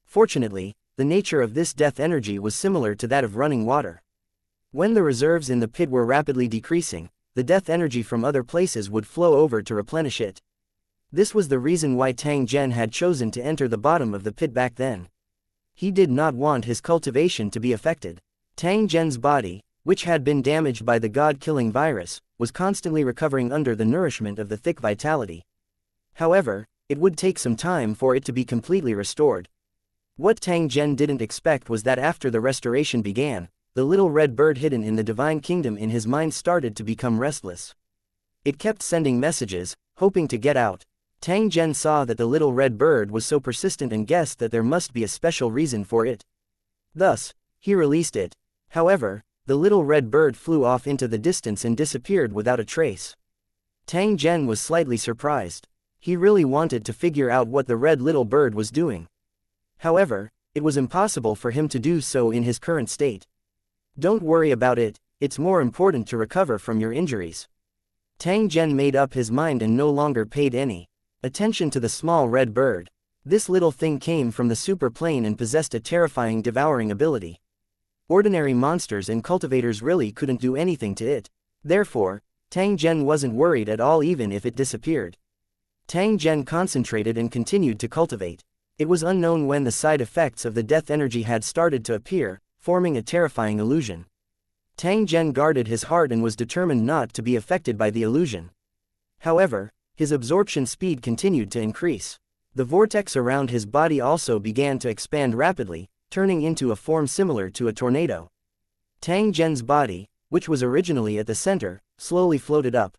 Fortunately, the nature of this death energy was similar to that of running water. When the reserves in the pit were rapidly decreasing, the death energy from other places would flow over to replenish it. This was the reason why Tang Zhen had chosen to enter the bottom of the pit back then. He did not want his cultivation to be affected. Tang Zhen's body, which had been damaged by the god-killing virus, was constantly recovering under the nourishment of the thick vitality. However, it would take some time for it to be completely restored. What Tang Zhen didn't expect was that after the restoration began, the little red bird hidden in the divine kingdom in his mind started to become restless. It kept sending messages, hoping to get out. Tang Zhen saw that the little red bird was so persistent and guessed that there must be a special reason for it. Thus, he released it. However, the little red bird flew off into the distance and disappeared without a trace. Tang Zhen was slightly surprised. He really wanted to figure out what the red little bird was doing. However, it was impossible for him to do so in his current state. Don't worry about it, it's more important to recover from your injuries. Tang Zhen made up his mind and no longer paid any attention to the small red bird. This little thing came from the super plane and possessed a terrifying devouring ability. Ordinary monsters and cultivators really couldn't do anything to it. Therefore, Tang Zhen wasn't worried at all even if it disappeared. Tang Zhen concentrated and continued to cultivate. It was unknown when the side effects of the death energy had started to appear, forming a terrifying illusion. Tang Zhen guarded his heart and was determined not to be affected by the illusion. However, his absorption speed continued to increase. The vortex around his body also began to expand rapidly, turning into a form similar to a tornado. Tang Zhen's body, which was originally at the center, slowly floated up.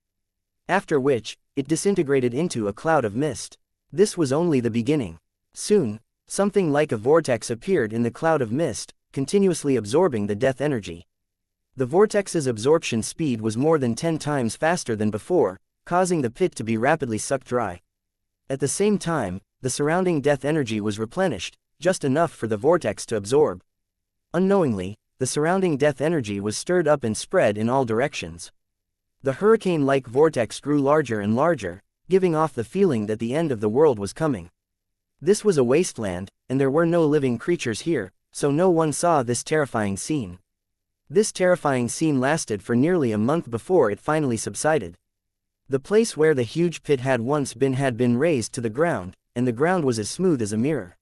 After which, it disintegrated into a cloud of mist. This was only the beginning. Soon, something like a vortex appeared in the cloud of mist, continuously absorbing the death energy. The vortex's absorption speed was more than 10 times faster than before, causing the pit to be rapidly sucked dry. At the same time, the surrounding death energy was replenished, just enough for the vortex to absorb. Unknowingly, the surrounding death energy was stirred up and spread in all directions. The hurricane-like vortex grew larger and larger, giving off the feeling that the end of the world was coming. This was a wasteland, and there were no living creatures here, so no one saw this terrifying scene. This terrifying scene lasted for nearly a month before it finally subsided. The place where the huge pit had once been had been razed to the ground, and the ground was as smooth as a mirror.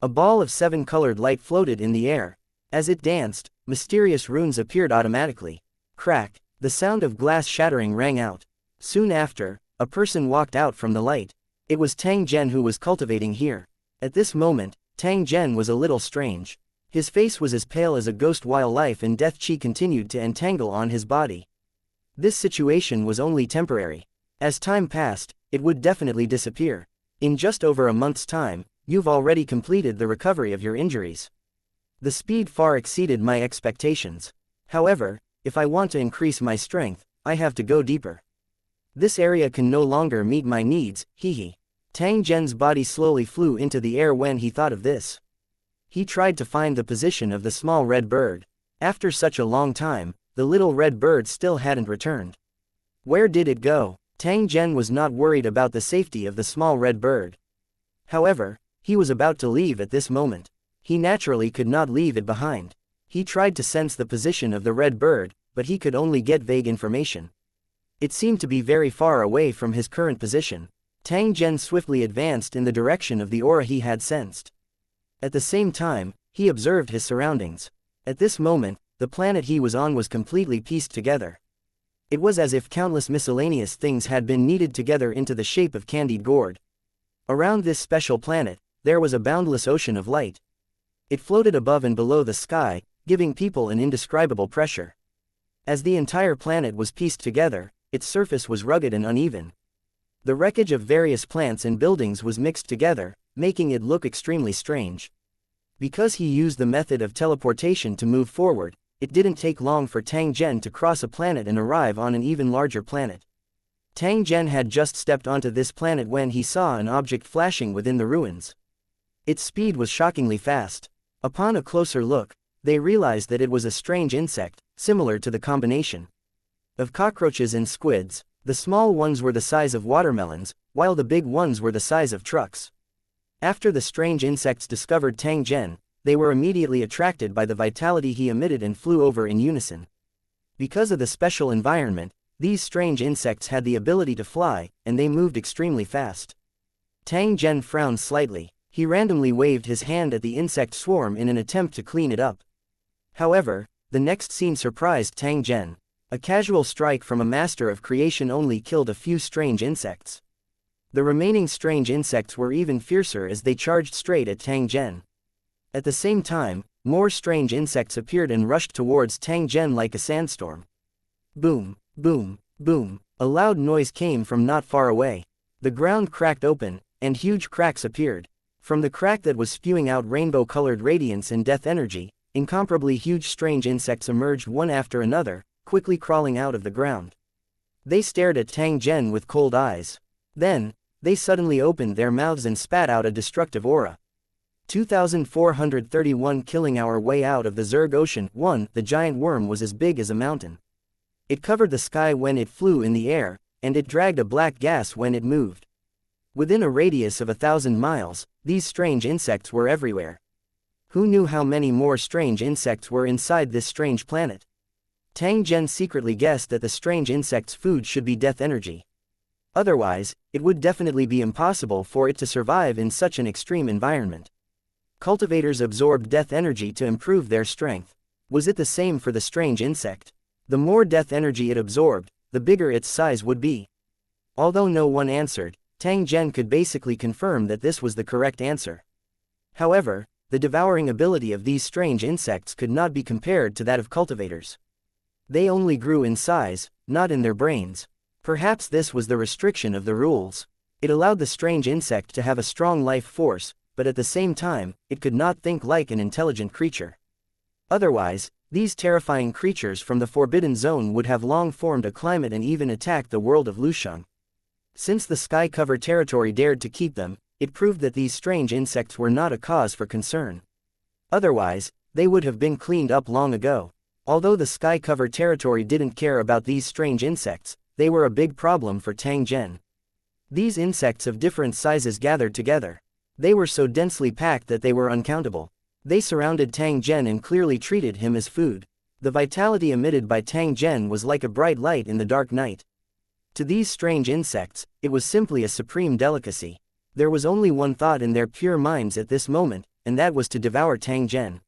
A ball of 7-colored light floated in the air. As it danced, mysterious runes appeared automatically. Crack, the sound of glass shattering rang out. Soon after, a person walked out from the light. It was Tang Zhen who was cultivating here. At this moment, Tang Zhen was a little strange. His face was as pale as a ghost while life and death chi continued to entangle on his body. This situation was only temporary. As time passed, it would definitely disappear. In just over a month's time, you've already completed the recovery of your injuries. The speed far exceeded my expectations. However, if I want to increase my strength, I have to go deeper. This area can no longer meet my needs, hehe. Tang Zhen's body slowly flew into the air when he thought of this. He tried to find the position of the small red bird. After such a long time, the little red bird still hadn't returned. Where did it go? Tang Zhen was not worried about the safety of the small red bird. However, he was about to leave at this moment. He naturally could not leave it behind. He tried to sense the position of the red bird, but he could only get vague information. It seemed to be very far away from his current position. Tang Zhen swiftly advanced in the direction of the aura he had sensed. At the same time, he observed his surroundings. At this moment, the planet he was on was completely pieced together. It was as if countless miscellaneous things had been kneaded together into the shape of candied gourd. Around this special planet, there was a boundless ocean of light. It floated above and below the sky, giving people an indescribable pressure. As the entire planet was pieced together, its surface was rugged and uneven. The wreckage of various plants and buildings was mixed together, making it look extremely strange. Because he used the method of teleportation to move forward, it didn't take long for Tang Zhen to cross a planet and arrive on an even larger planet. Tang Zhen had just stepped onto this planet when he saw an object flashing within the ruins. Its speed was shockingly fast. Upon a closer look, they realized that it was a strange insect, similar to the combination of cockroaches and squids. The small ones were the size of watermelons, while the big ones were the size of trucks. After the strange insects discovered Tang Zhen, they were immediately attracted by the vitality he emitted and flew over in unison. Because of the special environment, these strange insects had the ability to fly, and they moved extremely fast. Tang Zhen frowned slightly. He randomly waved his hand at the insect swarm in an attempt to clean it up. However, the next scene surprised Tang Zhen. A casual strike from a master of creation only killed a few strange insects. The remaining strange insects were even fiercer as they charged straight at Tang Zhen. At the same time, more strange insects appeared and rushed towards Tang Zhen like a sandstorm. Boom, boom, boom. A loud noise came from not far away. The ground cracked open, and huge cracks appeared. From the crack that was spewing out rainbow-colored radiance and death energy, incomparably huge strange insects emerged one after another, quickly crawling out of the ground. They stared at Tang Zhen with cold eyes. Then, they suddenly opened their mouths and spat out a destructive aura. 2431 killing our way out of the Zerg Ocean. 1. The giant worm was as big as a mountain. It covered the sky when it flew in the air, and it dragged a black gas when it moved. Within a radius of 1,000 miles, these strange insects were everywhere. Who knew how many more strange insects were inside this strange planet? Tang Zhen secretly guessed that the strange insect's food should be death energy. Otherwise, it would definitely be impossible for it to survive in such an extreme environment. Cultivators absorbed death energy to improve their strength. Was it the same for the strange insect? The more death energy it absorbed, the bigger its size would be. Although no one answered, Tang Zhen could basically confirm that this was the correct answer. However, the devouring ability of these strange insects could not be compared to that of cultivators. They only grew in size, not in their brains. Perhaps this was the restriction of the rules. It allowed the strange insect to have a strong life force, but at the same time, it could not think like an intelligent creature. Otherwise, these terrifying creatures from the Forbidden Zone would have long formed a climate and even attacked the world of Lusheng. Since the sky-cover territory dared to keep them, it proved that these strange insects were not a cause for concern. Otherwise, they would have been cleaned up long ago. Although the sky-cover territory didn't care about these strange insects, they were a big problem for Tang Zhen. These insects of different sizes gathered together. They were so densely packed that they were uncountable. They surrounded Tang Zhen and clearly treated him as food. The vitality emitted by Tang Zhen was like a bright light in the dark night. To these strange insects, it was simply a supreme delicacy. There was only one thought in their pure minds at this moment, and that was to devour Tang Zhen.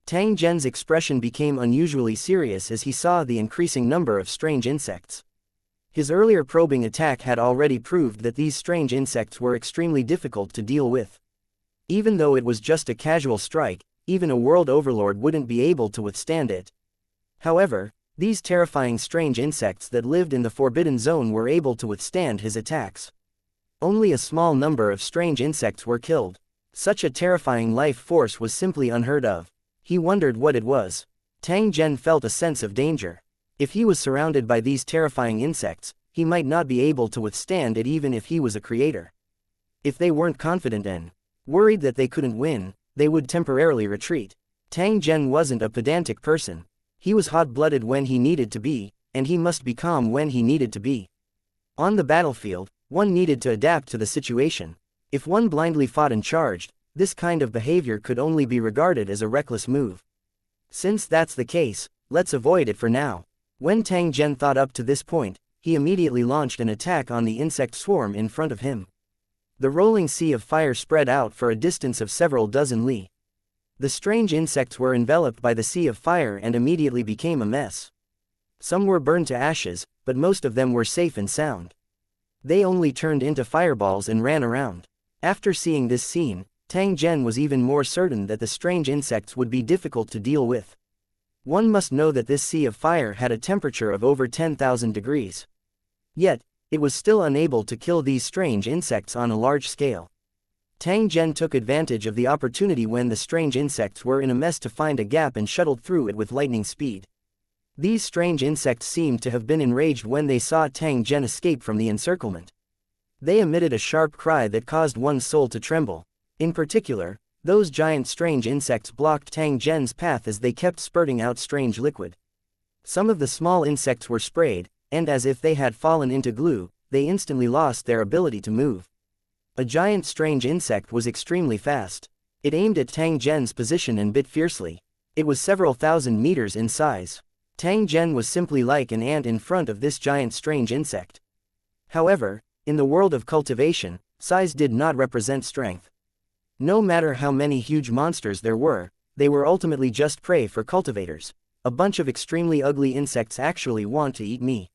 Tang Zhen's expression became unusually serious as he saw the increasing number of strange insects. His earlier probing attack had already proved that these strange insects were extremely difficult to deal with. Even though it was just a casual strike, even a world overlord wouldn't be able to withstand it. However, these terrifying strange insects that lived in the Forbidden Zone were able to withstand his attacks. Only a small number of strange insects were killed. Such a terrifying life force was simply unheard of. He wondered what it was. Tang Zhen felt a sense of danger. If he was surrounded by these terrifying insects, he might not be able to withstand it even if he was a creator. If they weren't confident and worried that they couldn't win, they would temporarily retreat. Tang Zhen wasn't a pedantic person. He was hot-blooded when he needed to be, and he must be calm when he needed to be. On the battlefield, one needed to adapt to the situation. If one blindly fought and charged, this kind of behavior could only be regarded as a reckless move. Since that's the case, let's avoid it for now. When Tang Zhen thought up to this point, he immediately launched an attack on the insect swarm in front of him. The rolling sea of fire spread out for a distance of several dozen li. The strange insects were enveloped by the sea of fire and immediately became a mess. Some were burned to ashes, but most of them were safe and sound. They only turned into fireballs and ran around. After seeing this scene, Tang Zhen was even more certain that the strange insects would be difficult to deal with. One must know that this sea of fire had a temperature of over 10,000 degrees. Yet, it was still unable to kill these strange insects on a large scale. Tang Zhen took advantage of the opportunity when the strange insects were in a mess to find a gap and shuttled through it with lightning speed. These strange insects seemed to have been enraged when they saw Tang Zhen escape from the encirclement. They emitted a sharp cry that caused one's soul to tremble. In particular, those giant strange insects blocked Tang Zhen's path as they kept spurting out strange liquid. Some of the small insects were sprayed, and as if they had fallen into glue, they instantly lost their ability to move. A giant strange insect was extremely fast. It aimed at Tang Zhen's position and bit fiercely. It was several thousand meters in size. Tang Zhen was simply like an ant in front of this giant strange insect. However, in the world of cultivation, size did not represent strength. No matter how many huge monsters there were, they were ultimately just prey for cultivators. A bunch of extremely ugly insects actually want to eat me.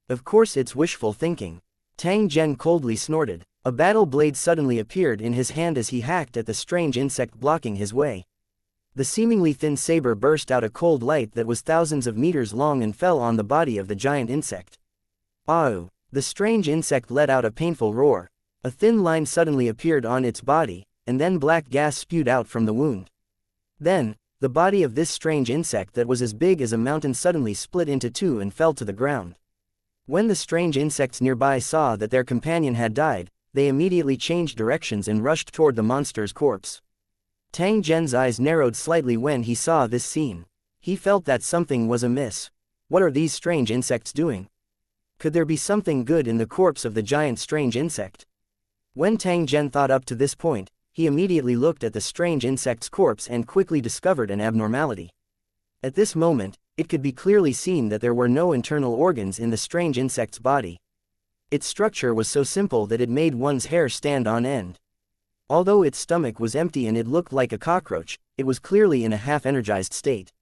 Of course it's wishful thinking. Tang Zhen coldly snorted. A battle blade suddenly appeared in his hand as he hacked at the strange insect blocking his way. The seemingly thin saber burst out a cold light that was thousands of meters long and fell on the body of the giant insect. "Ow!" The strange insect let out a painful roar. A thin line suddenly appeared on its body, and then black gas spewed out from the wound. Then, the body of this strange insect that was as big as a mountain suddenly split into two and fell to the ground. When the strange insects nearby saw that their companion had died, they immediately changed directions and rushed toward the monster's corpse. Tang Zhen's eyes narrowed slightly when he saw this scene. He felt that something was amiss. What are these strange insects doing? Could there be something good in the corpse of the giant strange insect? When Tang Zhen thought up to this point, he immediately looked at the strange insect's corpse and quickly discovered an abnormality. At this moment, it could be clearly seen that there were no internal organs in the strange insect's body. Its structure was so simple that it made one's hair stand on end. Although its stomach was empty and it looked like a cockroach, it was clearly in a half-energized state.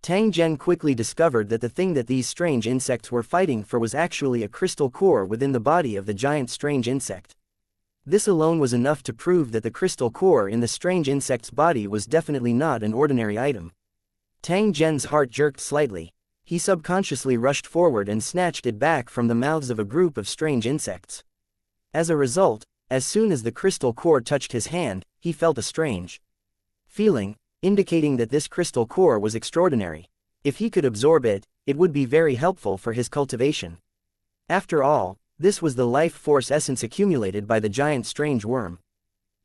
Tang Zhen quickly discovered that the thing that these strange insects were fighting for was actually a crystal core within the body of the giant strange insect. This alone was enough to prove that the crystal core in the strange insect's body was definitely not an ordinary item. Tang Zhen's heart jerked slightly. He subconsciously rushed forward and snatched it back from the mouths of a group of strange insects. As a result, as soon as the crystal core touched his hand, he felt a strange feeling, indicating that this crystal core was extraordinary. If he could absorb it, it would be very helpful for his cultivation. After all, this was the life force essence accumulated by the giant strange worm.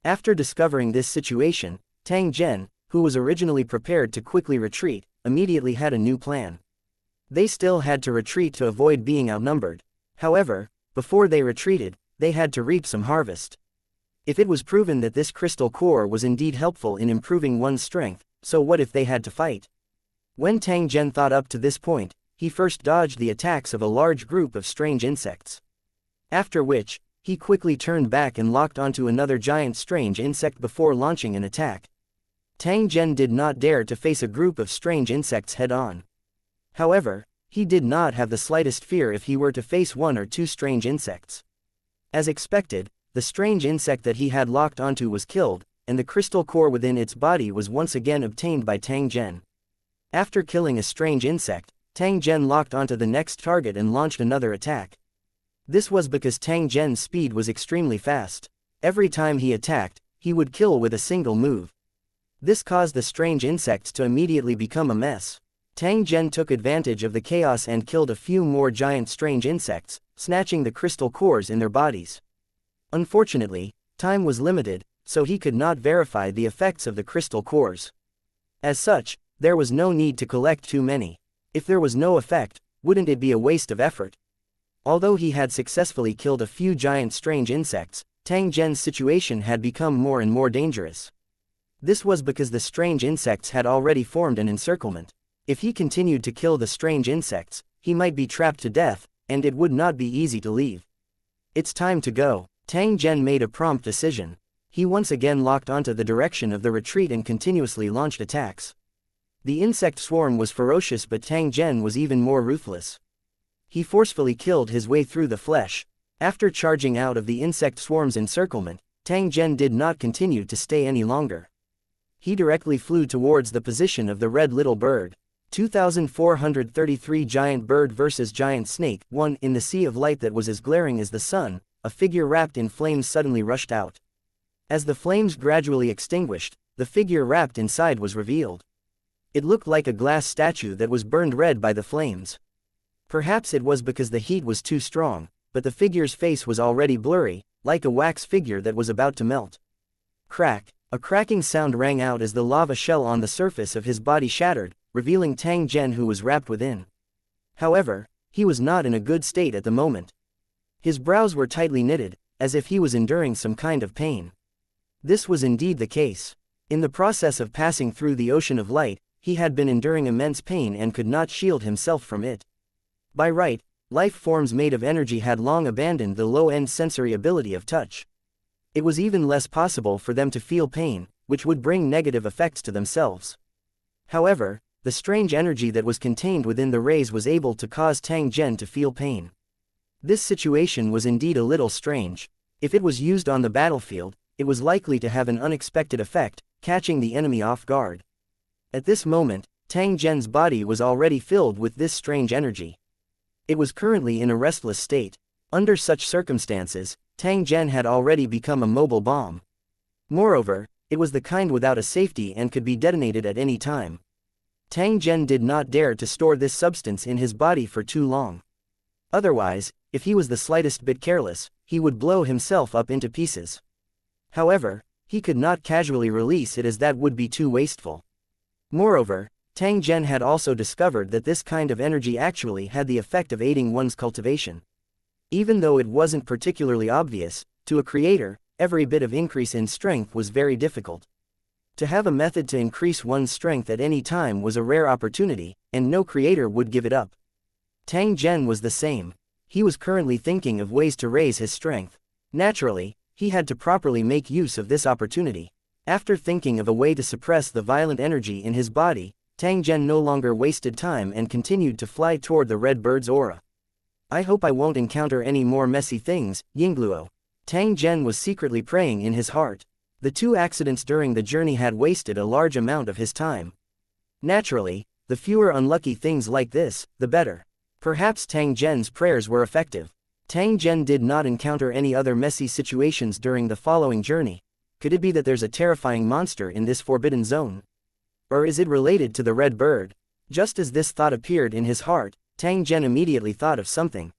After discovering this situation, Tang Zhen, who was originally prepared to quickly retreat, immediately had a new plan. They still had to retreat to avoid being outnumbered. However, before they retreated, they had to reap some harvest. If it was proven that this crystal core was indeed helpful in improving one's strength, so what if they had to fight? When Tang Zhen thought up to this point, he first dodged the attacks of a large group of strange insects. After which, he quickly turned back and locked onto another giant strange insect before launching an attack. Tang Zhen did not dare to face a group of strange insects head-on. However, he did not have the slightest fear if he were to face one or two strange insects. As expected, the strange insect that he had locked onto was killed, and the crystal core within its body was once again obtained by Tang Zhen. After killing a strange insect, Tang Zhen locked onto the next target and launched another attack. This was because Tang Zhen's speed was extremely fast. Every time he attacked, he would kill with a single move. This caused the strange insects to immediately become a mess. Tang Zhen took advantage of the chaos and killed a few more giant strange insects, snatching the crystal cores in their bodies. Unfortunately, time was limited, so he could not verify the effects of the crystal cores. As such, there was no need to collect too many. If there was no effect, wouldn't it be a waste of effort? Although he had successfully killed a few giant strange insects, Tang Zhen's situation had become more and more dangerous. This was because the strange insects had already formed an encirclement. If he continued to kill the strange insects, he might be trapped to death, and it would not be easy to leave. It's time to go. Tang Zhen made a prompt decision. He once again locked onto the direction of the retreat and continuously launched attacks. The insect swarm was ferocious, but Tang Zhen was even more ruthless. He forcefully killed his way through the flesh. After charging out of the insect swarm's encirclement, Tang Zhen did not continue to stay any longer. He directly flew towards the position of the red little bird. 2433 Giant Bird vs. Giant Snake. 1. In the sea of light that was as glaring as the sun, a figure wrapped in flames suddenly rushed out. As the flames gradually extinguished, the figure wrapped inside was revealed. It looked like a glass statue that was burned red by the flames. Perhaps it was because the heat was too strong, but the figure's face was already blurry, like a wax figure that was about to melt. Crack! A cracking sound rang out as the lava shell on the surface of his body shattered, revealing Tang Zhen, who was wrapped within. However, he was not in a good state at the moment. His brows were tightly knitted, as if he was enduring some kind of pain. This was indeed the case. In the process of passing through the ocean of light, he had been enduring immense pain and could not shield himself from it. By right, life forms made of energy had long abandoned the low-end sensory ability of touch. It was even less possible for them to feel pain, which would bring negative effects to themselves. However, the strange energy that was contained within the rays was able to cause Tang Zhen to feel pain. This situation was indeed a little strange. If it was used on the battlefield, it was likely to have an unexpected effect, catching the enemy off guard. At this moment, Tang Zhen's body was already filled with this strange energy. It was currently in a restless state. Under such circumstances, Tang Zhen had already become a mobile bomb. Moreover, it was the kind without a safety and could be detonated at any time. Tang Zhen did not dare to store this substance in his body for too long. Otherwise, if he was the slightest bit careless, he would blow himself up into pieces. However, he could not casually release it, as that would be too wasteful. Moreover, Tang Zhen had also discovered that this kind of energy actually had the effect of aiding one's cultivation. Even though it wasn't particularly obvious, to a creator, every bit of increase in strength was very difficult. To have a method to increase one's strength at any time was a rare opportunity, and no creator would give it up. Tang Zhen was the same. He was currently thinking of ways to raise his strength. Naturally, he had to properly make use of this opportunity. After thinking of a way to suppress the violent energy in his body, Tang Zhen no longer wasted time and continued to fly toward the red bird's aura. I hope I won't encounter any more messy things, Yingluo. Tang Zhen was secretly praying in his heart. The 2 accidents during the journey had wasted a large amount of his time. Naturally, the fewer unlucky things like this, the better. Perhaps Tang Zhen's prayers were effective. Tang Zhen did not encounter any other messy situations during the following journey. Could it be that there's a terrifying monster in this forbidden zone? Or is it related to the red bird? Just as this thought appeared in his heart, Tang Zhen immediately thought of something.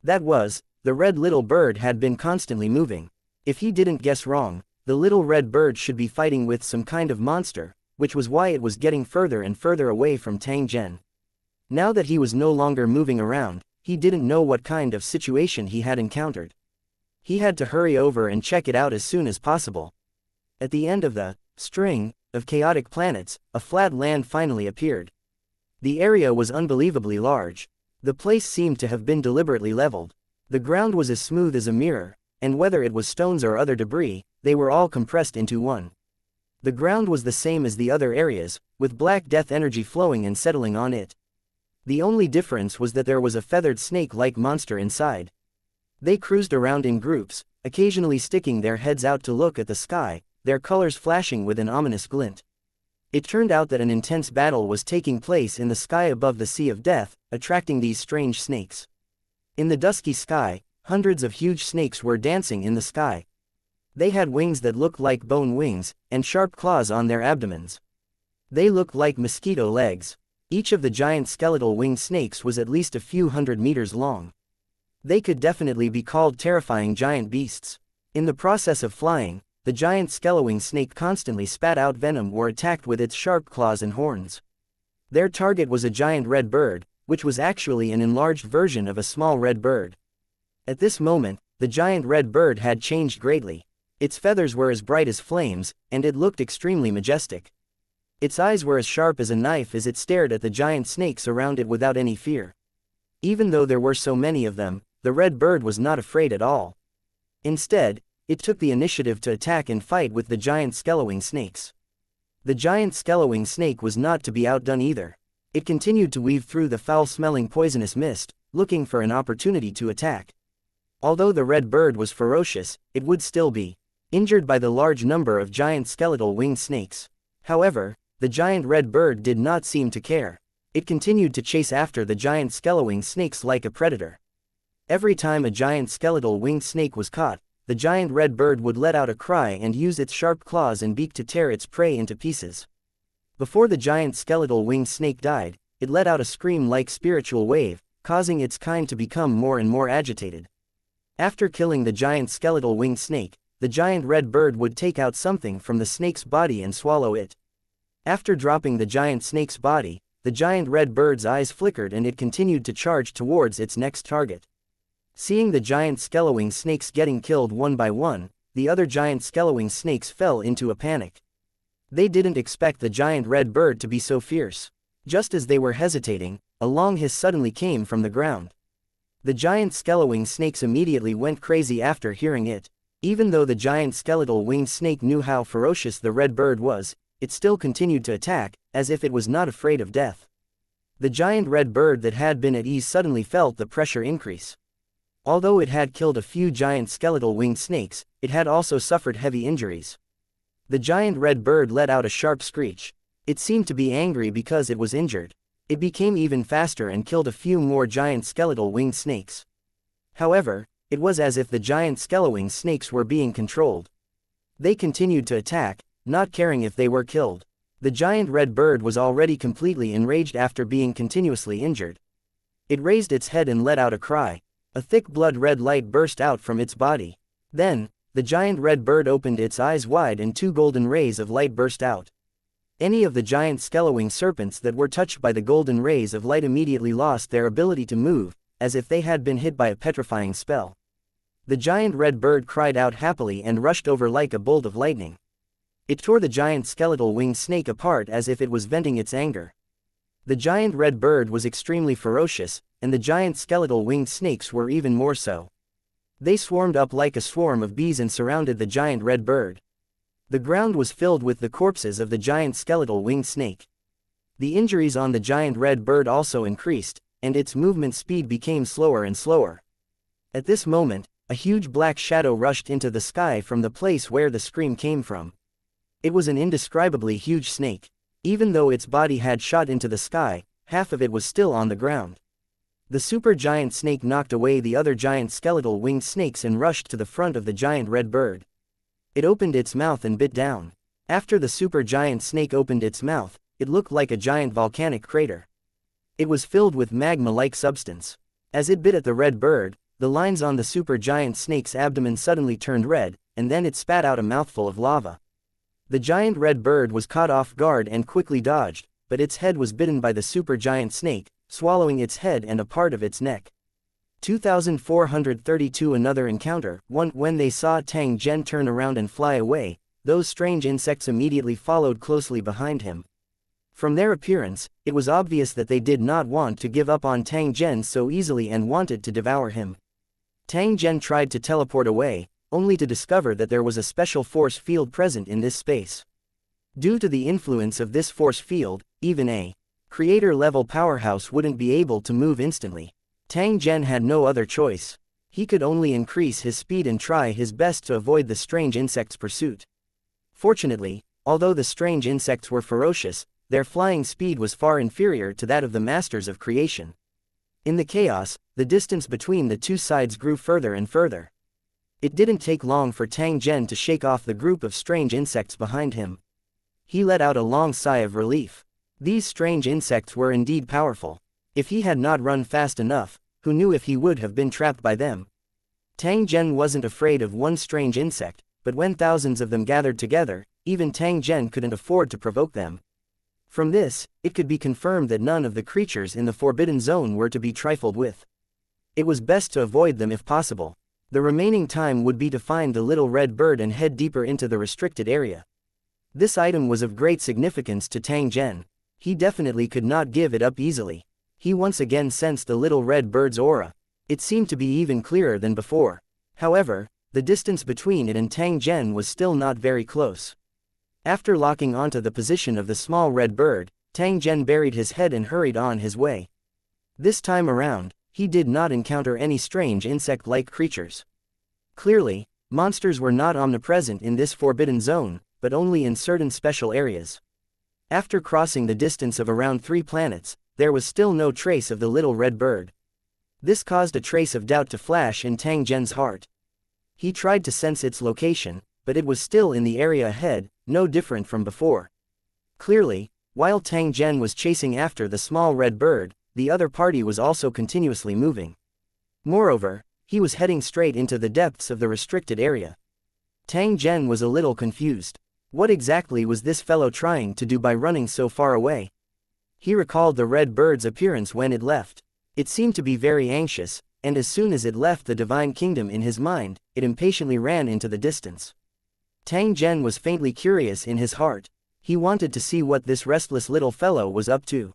That was, the red little bird had been constantly moving. If he didn't guess wrong, the little red bird should be fighting with some kind of monster, which was why it was getting further and further away from Tang Zhen. Now that he was no longer moving around, he didn't know what kind of situation he had encountered. He had to hurry over and check it out as soon as possible. At the end of the string of chaotic planets, a flat land finally appeared. The area was unbelievably large. The place seemed to have been deliberately leveled. The ground was as smooth as a mirror, and whether it was stones or other debris, they were all compressed into one. The ground was the same as the other areas, with black death energy flowing and settling on it. The only difference was that there was a feathered snake-like monster inside. They cruised around in groups, occasionally sticking their heads out to look at the sky, their colors flashing with an ominous glint. It turned out that an intense battle was taking place in the sky above the Sea of Death, attracting these strange snakes. In the dusky sky, hundreds of huge snakes were dancing in the sky. They had wings that looked like bone wings, and sharp claws on their abdomens. They looked like mosquito legs. Each of the giant skeletal winged snakes was at least a few hundred meters long. They could definitely be called terrifying giant beasts. In the process of flying, the giant skeletal snake constantly spat out venom or attacked with its sharp claws and horns. Their target was a giant red bird, which was actually an enlarged version of a small red bird. At this moment, the giant red bird had changed greatly. Its feathers were as bright as flames, and it looked extremely majestic. Its eyes were as sharp as a knife as it stared at the giant snakes around it without any fear. Even though there were so many of them, the red bird was not afraid at all. Instead, it took the initiative to attack and fight with the giant skeletal snakes. The giant skeletal snake was not to be outdone either. It continued to weave through the foul-smelling poisonous mist, looking for an opportunity to attack. Although the red bird was ferocious, it would still be injured by the large number of giant skeletal winged snakes. However, the giant red bird did not seem to care. It continued to chase after the giant skeletal snakes like a predator. Every time a giant skeletal winged snake was caught, the giant red bird would let out a cry and use its sharp claws and beak to tear its prey into pieces. Before the giant skeletal winged snake died, it let out a scream like spiritual wave, causing its kind to become more and more agitated. After killing the giant skeletal winged snake, the giant red bird would take out something from the snake's body and swallow it. After dropping the giant snake's body, the giant red bird's eyes flickered and it continued to charge towards its next target. Seeing the giant skeletal snakes getting killed one by one, the other giant skeletal snakes fell into a panic. They didn't expect the giant red bird to be so fierce. Just as they were hesitating, a long hiss suddenly came from the ground. The giant skeletal snakes immediately went crazy after hearing it. Even though the giant skeletal winged snake knew how ferocious the red bird was, it still continued to attack, as if it was not afraid of death. The giant red bird that had been at ease suddenly felt the pressure increase. Although it had killed a few giant skeletal winged snakes, it had also suffered heavy injuries. The giant red bird let out a sharp screech. It seemed to be angry because it was injured. It became even faster and killed a few more giant skeletal winged snakes. However, it was as if the giant skeletal snakes were being controlled. They continued to attack, not caring if they were killed. The giant red bird was already completely enraged after being continuously injured. It raised its head and let out a cry. A thick blood-red light burst out from its body. Then, the giant red bird opened its eyes wide and 2 golden rays of light burst out. Any of the giant skeletal serpents that were touched by the golden rays of light immediately lost their ability to move, as if they had been hit by a petrifying spell. The giant red bird cried out happily and rushed over like a bolt of lightning. It tore the giant skeletal winged snake apart as if it was venting its anger. The giant red bird was extremely ferocious, and the giant skeletal winged snakes were even more so. They swarmed up like a swarm of bees and surrounded the giant red bird. The ground was filled with the corpses of the giant skeletal winged snake. The injuries on the giant red bird also increased, and its movement speed became slower and slower. At this moment, a huge black shadow rushed into the sky from the place where the scream came from. It was an indescribably huge snake. Even though its body had shot into the sky, half of it was still on the ground. The supergiant snake knocked away the other giant skeletal winged snakes and rushed to the front of the giant red bird. It opened its mouth and bit down. After the supergiant snake opened its mouth, it looked like a giant volcanic crater. It was filled with magma-like substance. As it bit at the red bird, the lines on the supergiant snake's abdomen suddenly turned red, and then it spat out a mouthful of lava. The giant red bird was caught off guard and quickly dodged, but its head was bitten by the supergiant snake, swallowing its head and a part of its neck. 2432 Another encounter. When they saw Tang Zhen turn around and fly away, those strange insects immediately followed closely behind him. From their appearance, it was obvious that they did not want to give up on Tang Zhen so easily and wanted to devour him. Tang Zhen tried to teleport away, only to discover that there was a special force field present in this space. Due to the influence of this force field, even a creator-level powerhouse wouldn't be able to move instantly. Tang Zhen had no other choice. He could only increase his speed and try his best to avoid the strange insects' pursuit. Fortunately, although the strange insects were ferocious, their flying speed was far inferior to that of the masters of creation. In the chaos, the distance between the two sides grew further and further. It didn't take long for Tang Zhen to shake off the group of strange insects behind him. He let out a long sigh of relief. These strange insects were indeed powerful. If he had not run fast enough, who knew if he would have been trapped by them? Tang Zhen wasn't afraid of one strange insect, but when thousands of them gathered together, even Tang Zhen couldn't afford to provoke them. From this, it could be confirmed that none of the creatures in the Forbidden Zone were to be trifled with. It was best to avoid them if possible. The remaining time would be to find the little red bird and head deeper into the restricted area. This item was of great significance to Tang Zhen. He definitely could not give it up easily. He once again sensed the little red bird's aura. It seemed to be even clearer than before. However, the distance between it and Tang Zhen was still not very close. After locking onto the position of the small red bird, Tang Zhen buried his head and hurried on his way. This time around, he did not encounter any strange insect-like creatures. Clearly, monsters were not omnipresent in this forbidden zone, but only in certain special areas. After crossing the distance of around 3 planets, there was still no trace of the little red bird. This caused a trace of doubt to flash in Tang Zhen's heart. He tried to sense its location, but it was still in the area ahead, no different from before. Clearly, while Tang Zhen was chasing after the small red bird, the other party was also continuously moving. Moreover, he was heading straight into the depths of the restricted area. Tang Zhen was a little confused. What exactly was this fellow trying to do by running so far away? He recalled the red bird's appearance when it left. It seemed to be very anxious, and as soon as it left the divine kingdom in his mind, it impatiently ran into the distance. Tang Zhen was faintly curious in his heart. He wanted to see what this restless little fellow was up to.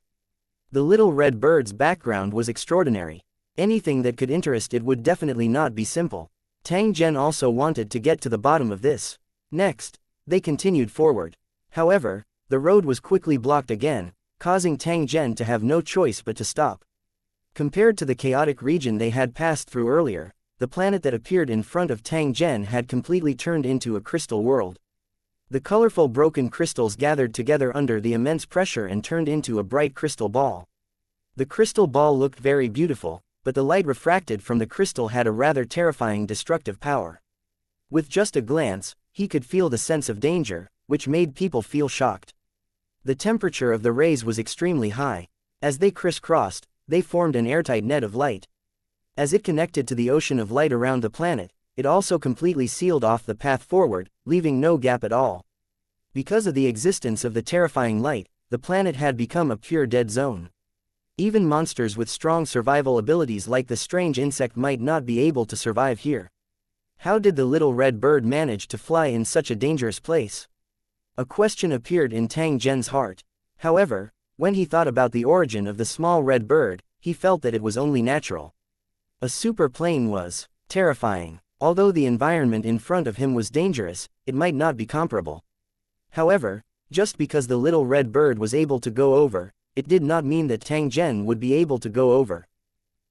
The little red bird's background was extraordinary. Anything that could interest it would definitely not be simple. Tang Zhen also wanted to get to the bottom of this. Next, they continued forward. However, the road was quickly blocked again, causing Tang Zhen to have no choice but to stop. Compared to the chaotic region they had passed through earlier, the planet that appeared in front of Tang Zhen had completely turned into a crystal world. The colorful broken crystals gathered together under the immense pressure and turned into a bright crystal ball. The crystal ball looked very beautiful, but the light refracted from the crystal had a rather terrifying destructive power. With just a glance, he could feel the sense of danger, which made people feel shocked. The temperature of the rays was extremely high. As they crisscrossed, they formed an airtight net of light. As it connected to the ocean of light around the planet, it also completely sealed off the path forward, leaving no gap at all. Because of the existence of the terrifying light, the planet had become a pure dead zone. Even monsters with strong survival abilities like the strange insect might not be able to survive here. How did the little red bird manage to fly in such a dangerous place? A question appeared in Tang Zhen's heart. However, when he thought about the origin of the small red bird, he felt that it was only natural. A super plane was terrifying. Although the environment in front of him was dangerous, it might not be comparable. However, Just because the little red bird was able to go over, it did not mean that Tang Zhen would be able to go over.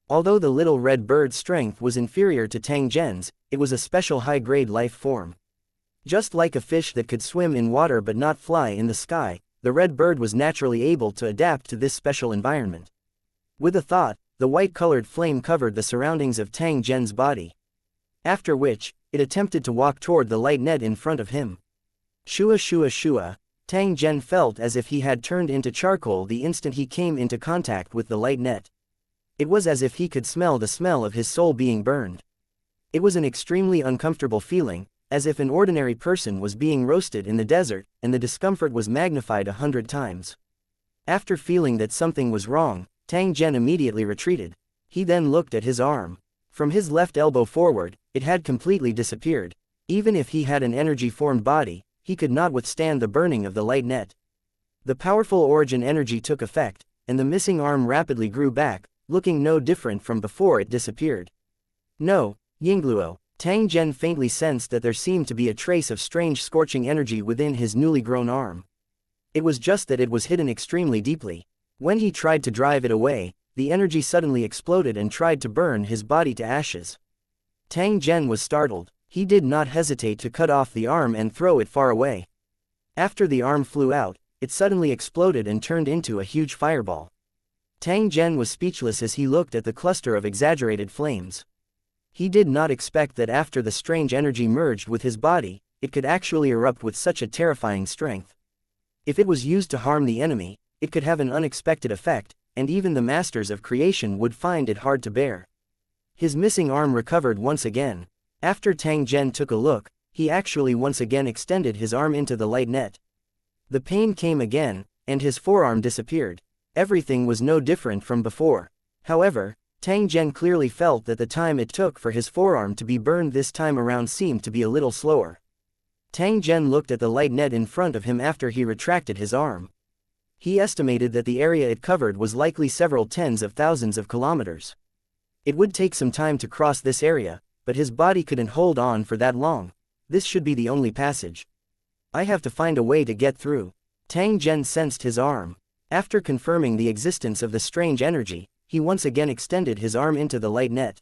Although the little red bird's strength was inferior to Tang Zhen's, it was a special high-grade life form. Just like a fish that could swim in water but not fly in the sky, the red bird was naturally able to adapt to this special environment. With a thought, the white-colored flame covered the surroundings of Tang Zhen's body. After which, it attempted to walk toward the light net in front of him. Shua shua shua, Tang Zhen felt as if he had turned into charcoal the instant he came into contact with the light net. It was as if he could smell the smell of his soul being burned. It was an extremely uncomfortable feeling, as if an ordinary person was being roasted in the desert, and the discomfort was magnified 100 times. After feeling that something was wrong, Tang Zhen immediately retreated. He then looked at his arm. From his left elbow forward, it had completely disappeared. Even if he had an energy-formed body, he could not withstand the burning of the light net. The powerful origin energy took effect, and the missing arm rapidly grew back, looking no different from before it disappeared. No, Yingluo, Tang Zhen faintly sensed that there seemed to be a trace of strange scorching energy within his newly grown arm. It was just that it was hidden extremely deeply. When he tried to drive it away, the energy suddenly exploded and tried to burn his body to ashes. Tang Zhen was startled. He did not hesitate to cut off the arm and throw it far away. After the arm flew out, it suddenly exploded and turned into a huge fireball. Tang Zhen was speechless as he looked at the cluster of exaggerated flames. He did not expect that after the strange energy merged with his body, it could actually erupt with such a terrifying strength. If it was used to harm the enemy, it could have an unexpected effect, and even the masters of creation would find it hard to bear. His missing arm recovered once again. After Tang Zhen took a look, he actually once again extended his arm into the light net. The pain came again, and his forearm disappeared. Everything was no different from before. However, Tang Zhen clearly felt that the time it took for his forearm to be burned this time around seemed to be a little slower. Tang Zhen looked at the light net in front of him after he retracted his arm. He estimated that the area it covered was likely several tens of thousands of kilometers. It would take some time to cross this area, but his body couldn't hold on for that long. This should be the only passage. I have to find a way to get through. Tang Zhen sensed his arm. After confirming the existence of the strange energy, he once again extended his arm into the light net.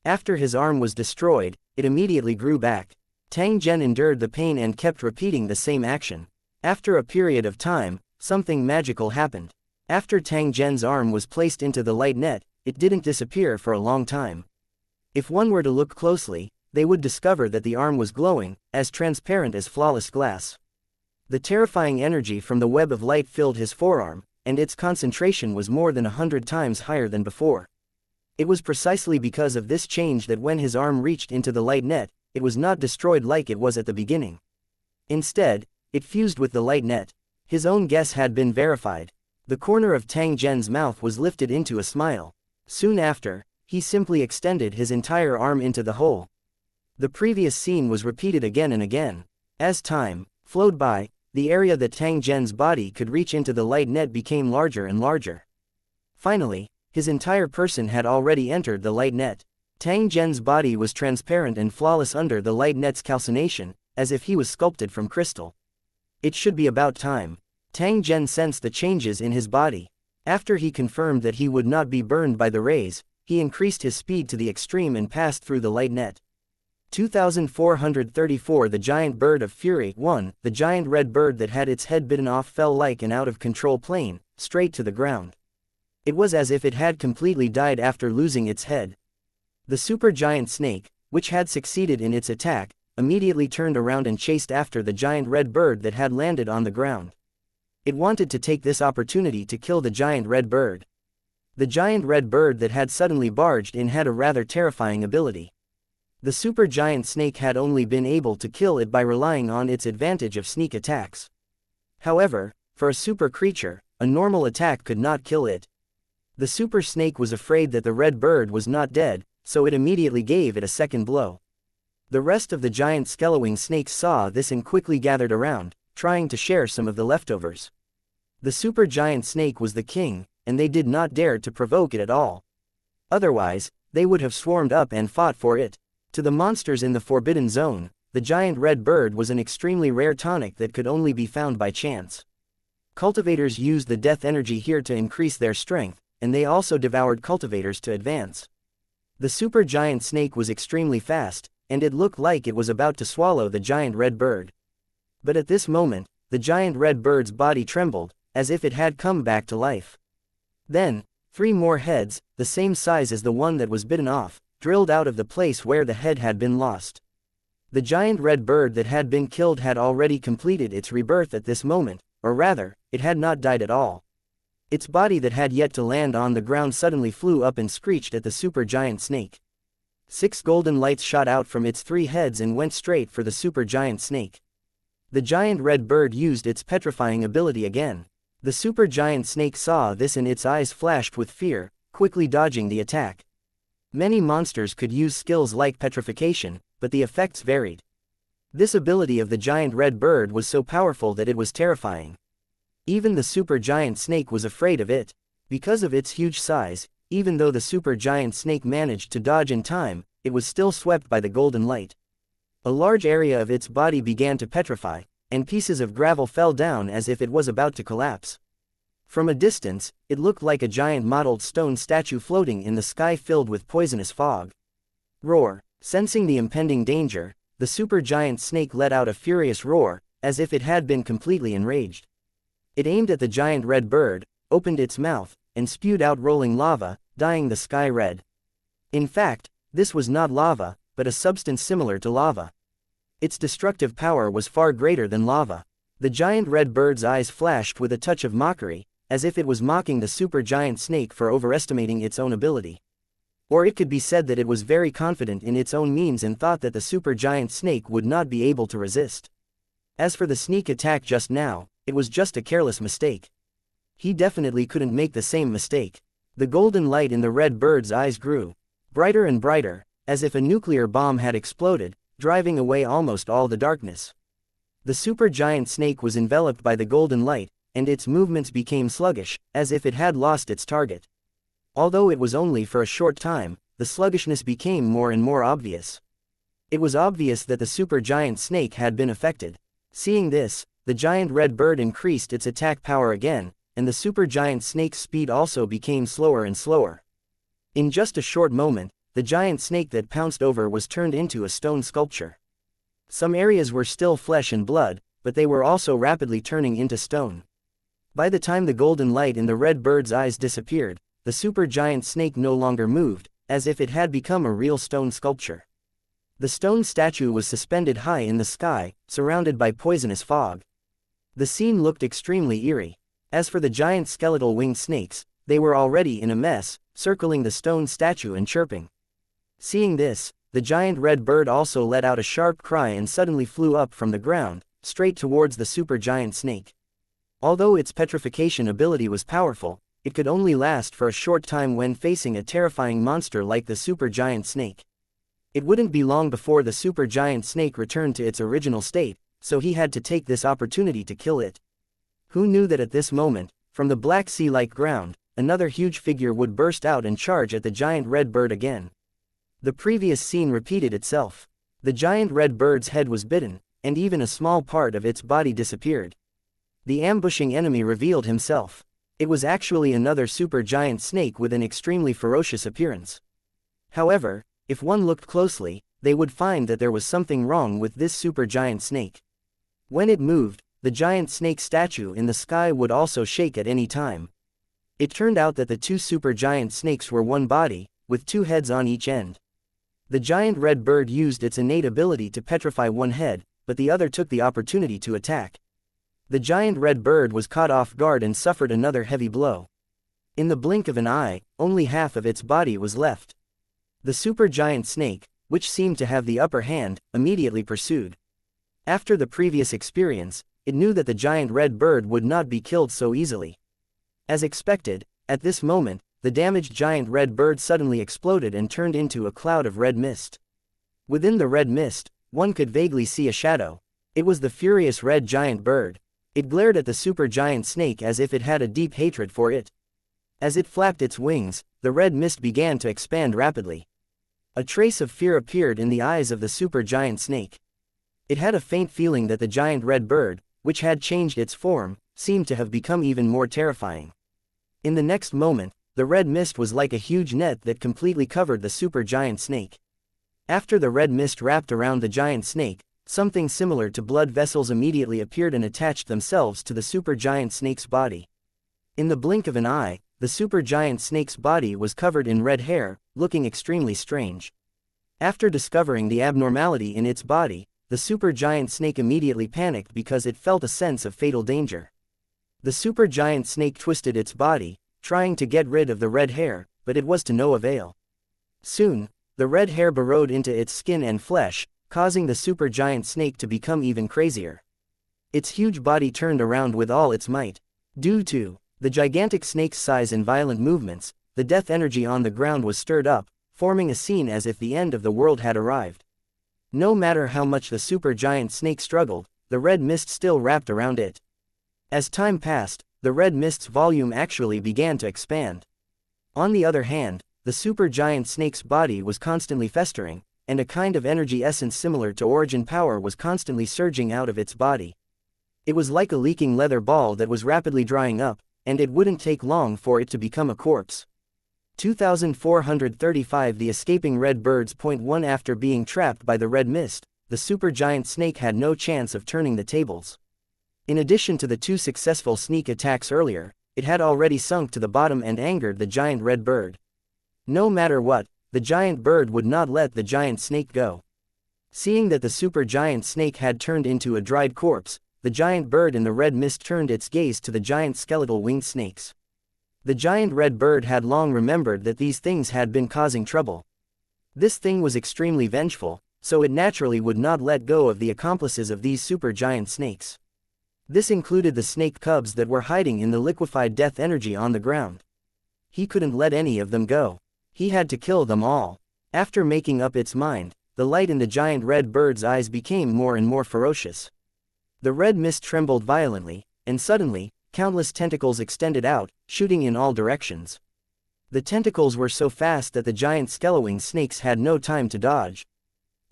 After his arm was destroyed, it immediately grew back. Tang Zhen endured the pain and kept repeating the same action. After a period of time, something magical happened. After Tang Zhen's arm was placed into the light net, it didn't disappear for a long time. If one were to look closely, they would discover that the arm was glowing, as transparent as flawless glass. The terrifying energy from the web of light filled his forearm, and its concentration was more than 100 times higher than before. It was precisely because of this change that when his arm reached into the light net, it was not destroyed like it was at the beginning. Instead, it fused with the light net. His own guess had been verified. The corner of Tang Zhen's mouth was lifted into a smile. Soon after, he simply extended his entire arm into the hole. The previous scene was repeated again and again. As time flowed by, the area that Tang Zhen's body could reach into the light net became larger and larger. Finally, his entire person had already entered the light net. Tang Zhen's body was transparent and flawless under the light net's calcination, as if he was sculpted from crystal. It should be about time. Tang Zhen sensed the changes in his body. After he confirmed that he would not be burned by the rays, he increased his speed to the extreme and passed through the light net. 2434 The Giant Bird of Fury 1. The giant red bird that had its head bitten off fell like an out-of-control plane, straight to the ground. It was as if it had completely died after losing its head. The supergiant snake, which had succeeded in its attack, immediately turned around and chased after the giant red bird that had landed on the ground. It wanted to take this opportunity to kill the giant red bird. The giant red bird that had suddenly barged in had a rather terrifying ability. The supergiant snake had only been able to kill it by relying on its advantage of sneak attacks. However, for a super creature, a normal attack could not kill it. The super snake was afraid that the red bird was not dead, so it immediately gave it a second blow. The rest of the giant skeleton snakes saw this and quickly gathered around, trying to share some of the leftovers. The supergiant snake was the king, and they did not dare to provoke it at all. Otherwise, they would have swarmed up and fought for it. To the monsters in the Forbidden Zone, the giant red bird was an extremely rare tonic that could only be found by chance. Cultivators used the death energy here to increase their strength, and they also devoured cultivators to advance. The super giant snake was extremely fast, and it looked like it was about to swallow the giant red bird. But at this moment, the giant red bird's body trembled, as if it had come back to life. Then, 3 more heads, the same size as the one that was bitten off, drilled out of the place where the head had been lost. The giant red bird that had been killed had already completed its rebirth at this moment, or rather, it had not died at all. Its body that had yet to land on the ground suddenly flew up and screeched at the super giant snake. 6 golden lights shot out from its 3 heads and went straight for the super giant snake. The giant red bird used its petrifying ability again. The super giant snake saw this and its eyes flashed with fear, quickly dodging the attack. Many monsters could use skills like petrification, but the effects varied. This ability of the giant red bird was so powerful that it was terrifying. Even the super giant snake was afraid of it. Because of its huge size, even though the super giant snake managed to dodge in time, it was still swept by the golden light. A large area of its body began to petrify, and pieces of gravel fell down as if it was about to collapse. From a distance, it looked like a giant mottled stone statue floating in the sky filled with poisonous fog. Roar! Sensing the impending danger, the super giant snake let out a furious roar, as if it had been completely enraged. It aimed at the giant red bird, opened its mouth, and spewed out rolling lava, dyeing the sky red. In fact, this was not lava, but a substance similar to lava. Its destructive power was far greater than lava. The giant red bird's eyes flashed with a touch of mockery, as if it was mocking the super giant snake for overestimating its own ability. Or it could be said that it was very confident in its own means and thought that the super giant snake would not be able to resist. As for the sneak attack just now, it was just a careless mistake. He definitely couldn't make the same mistake. The golden light in the red bird's eyes grew brighter and brighter, as if a nuclear bomb had exploded, driving away almost all the darkness. The super giant snake was enveloped by the golden light, and its movements became sluggish, as if it had lost its target. Although it was only for a short time, the sluggishness became more and more obvious. It was obvious that the super giant snake had been affected. Seeing this, the giant red bird increased its attack power again, and the super giant snake's speed also became slower and slower. In just a short moment, the giant snake that pounced over was turned into a stone sculpture. Some areas were still flesh and blood, but they were also rapidly turning into stone. By the time the golden light in the red bird's eyes disappeared, the super giant snake no longer moved, as if it had become a real stone sculpture. The stone statue was suspended high in the sky, surrounded by poisonous fog. The scene looked extremely eerie. As for the giant skeletal winged snakes, they were already in a mess, circling the stone statue and chirping. Seeing this, the giant red bird also let out a sharp cry and suddenly flew up from the ground, straight towards the super giant snake. Although its petrification ability was powerful, it could only last for a short time when facing a terrifying monster like the super giant snake. It wouldn't be long before the super giant snake returned to its original state, so he had to take this opportunity to kill it. Who knew that at this moment, from the Black Sea-like ground, another huge figure would burst out and charge at the giant red bird again. The previous scene repeated itself. The giant red bird's head was bitten, and even a small part of its body disappeared. The ambushing enemy revealed himself. It was actually another super giant snake with an extremely ferocious appearance. However, if one looked closely, they would find that there was something wrong with this super giant snake. When it moved, the giant snake statue in the sky would also shake at any time. It turned out that the 2 super giant snakes were one body, with 2 heads on each end. The giant red bird used its innate ability to petrify one head, but the other took the opportunity to attack. The giant red bird was caught off guard and suffered another heavy blow. In the blink of an eye, only half of its body was left. The super giant snake, which seemed to have the upper hand, immediately pursued. After the previous experience, it knew that the giant red bird would not be killed so easily. As expected, at this moment, the damaged giant red bird suddenly exploded and turned into a cloud of red mist. Within the red mist, one could vaguely see a shadow. It was the furious red giant bird. It glared at the super giant snake as if it had a deep hatred for it. As it flapped its wings, the red mist began to expand rapidly. A trace of fear appeared in the eyes of the super giant snake. It had a faint feeling that the giant red bird, which had changed its form, seemed to have become even more terrifying. In the next moment, the red mist was like a huge net that completely covered the super giant snake. After the red mist wrapped around the giant snake, something similar to blood vessels immediately appeared and attached themselves to the super giant snake's body. In the blink of an eye, the super giant snake's body was covered in red hair, looking extremely strange. After discovering the abnormality in its body, the super giant snake immediately panicked because it felt a sense of fatal danger. The super giant snake twisted its body, trying to get rid of the red hair, but it was to no avail. Soon, the red hair burrowed into its skin and flesh, causing the super giant snake to become even crazier. Its huge body turned around with all its might. Due to the gigantic snake's size and violent movements, the death energy on the ground was stirred up, forming a scene as if the end of the world had arrived. No matter how much the super giant snake struggled, the red mist still wrapped around it. As time passed, the red mist's volume actually began to expand. On the other hand, the super giant snake's body was constantly festering, and a kind of energy essence similar to origin power was constantly surging out of its body. It was like a leaking leather ball that was rapidly drying up, and it wouldn't take long for it to become a corpse. 2435 The escaping red birds. 1 After being trapped by the red mist, the super giant snake had no chance of turning the tables. In addition to the 2 successful sneak attacks earlier, it had already sunk to the bottom and angered the giant red bird. No matter what, the giant bird would not let the giant snake go. Seeing that the super giant snake had turned into a dried corpse, the giant bird in the red mist turned its gaze to the giant skeletal winged snakes. The giant red bird had long remembered that these things had been causing trouble. This thing was extremely vengeful, so it naturally would not let go of the accomplices of these super giant snakes. This included the snake cubs that were hiding in the liquefied death energy on the ground. He couldn't let any of them go. He had to kill them all. After making up its mind, the light in the giant red bird's eyes became more and more ferocious. The red mist trembled violently, and suddenly, countless tentacles extended out, shooting in all directions. The tentacles were so fast that the giant skeletal-winged snakes had no time to dodge.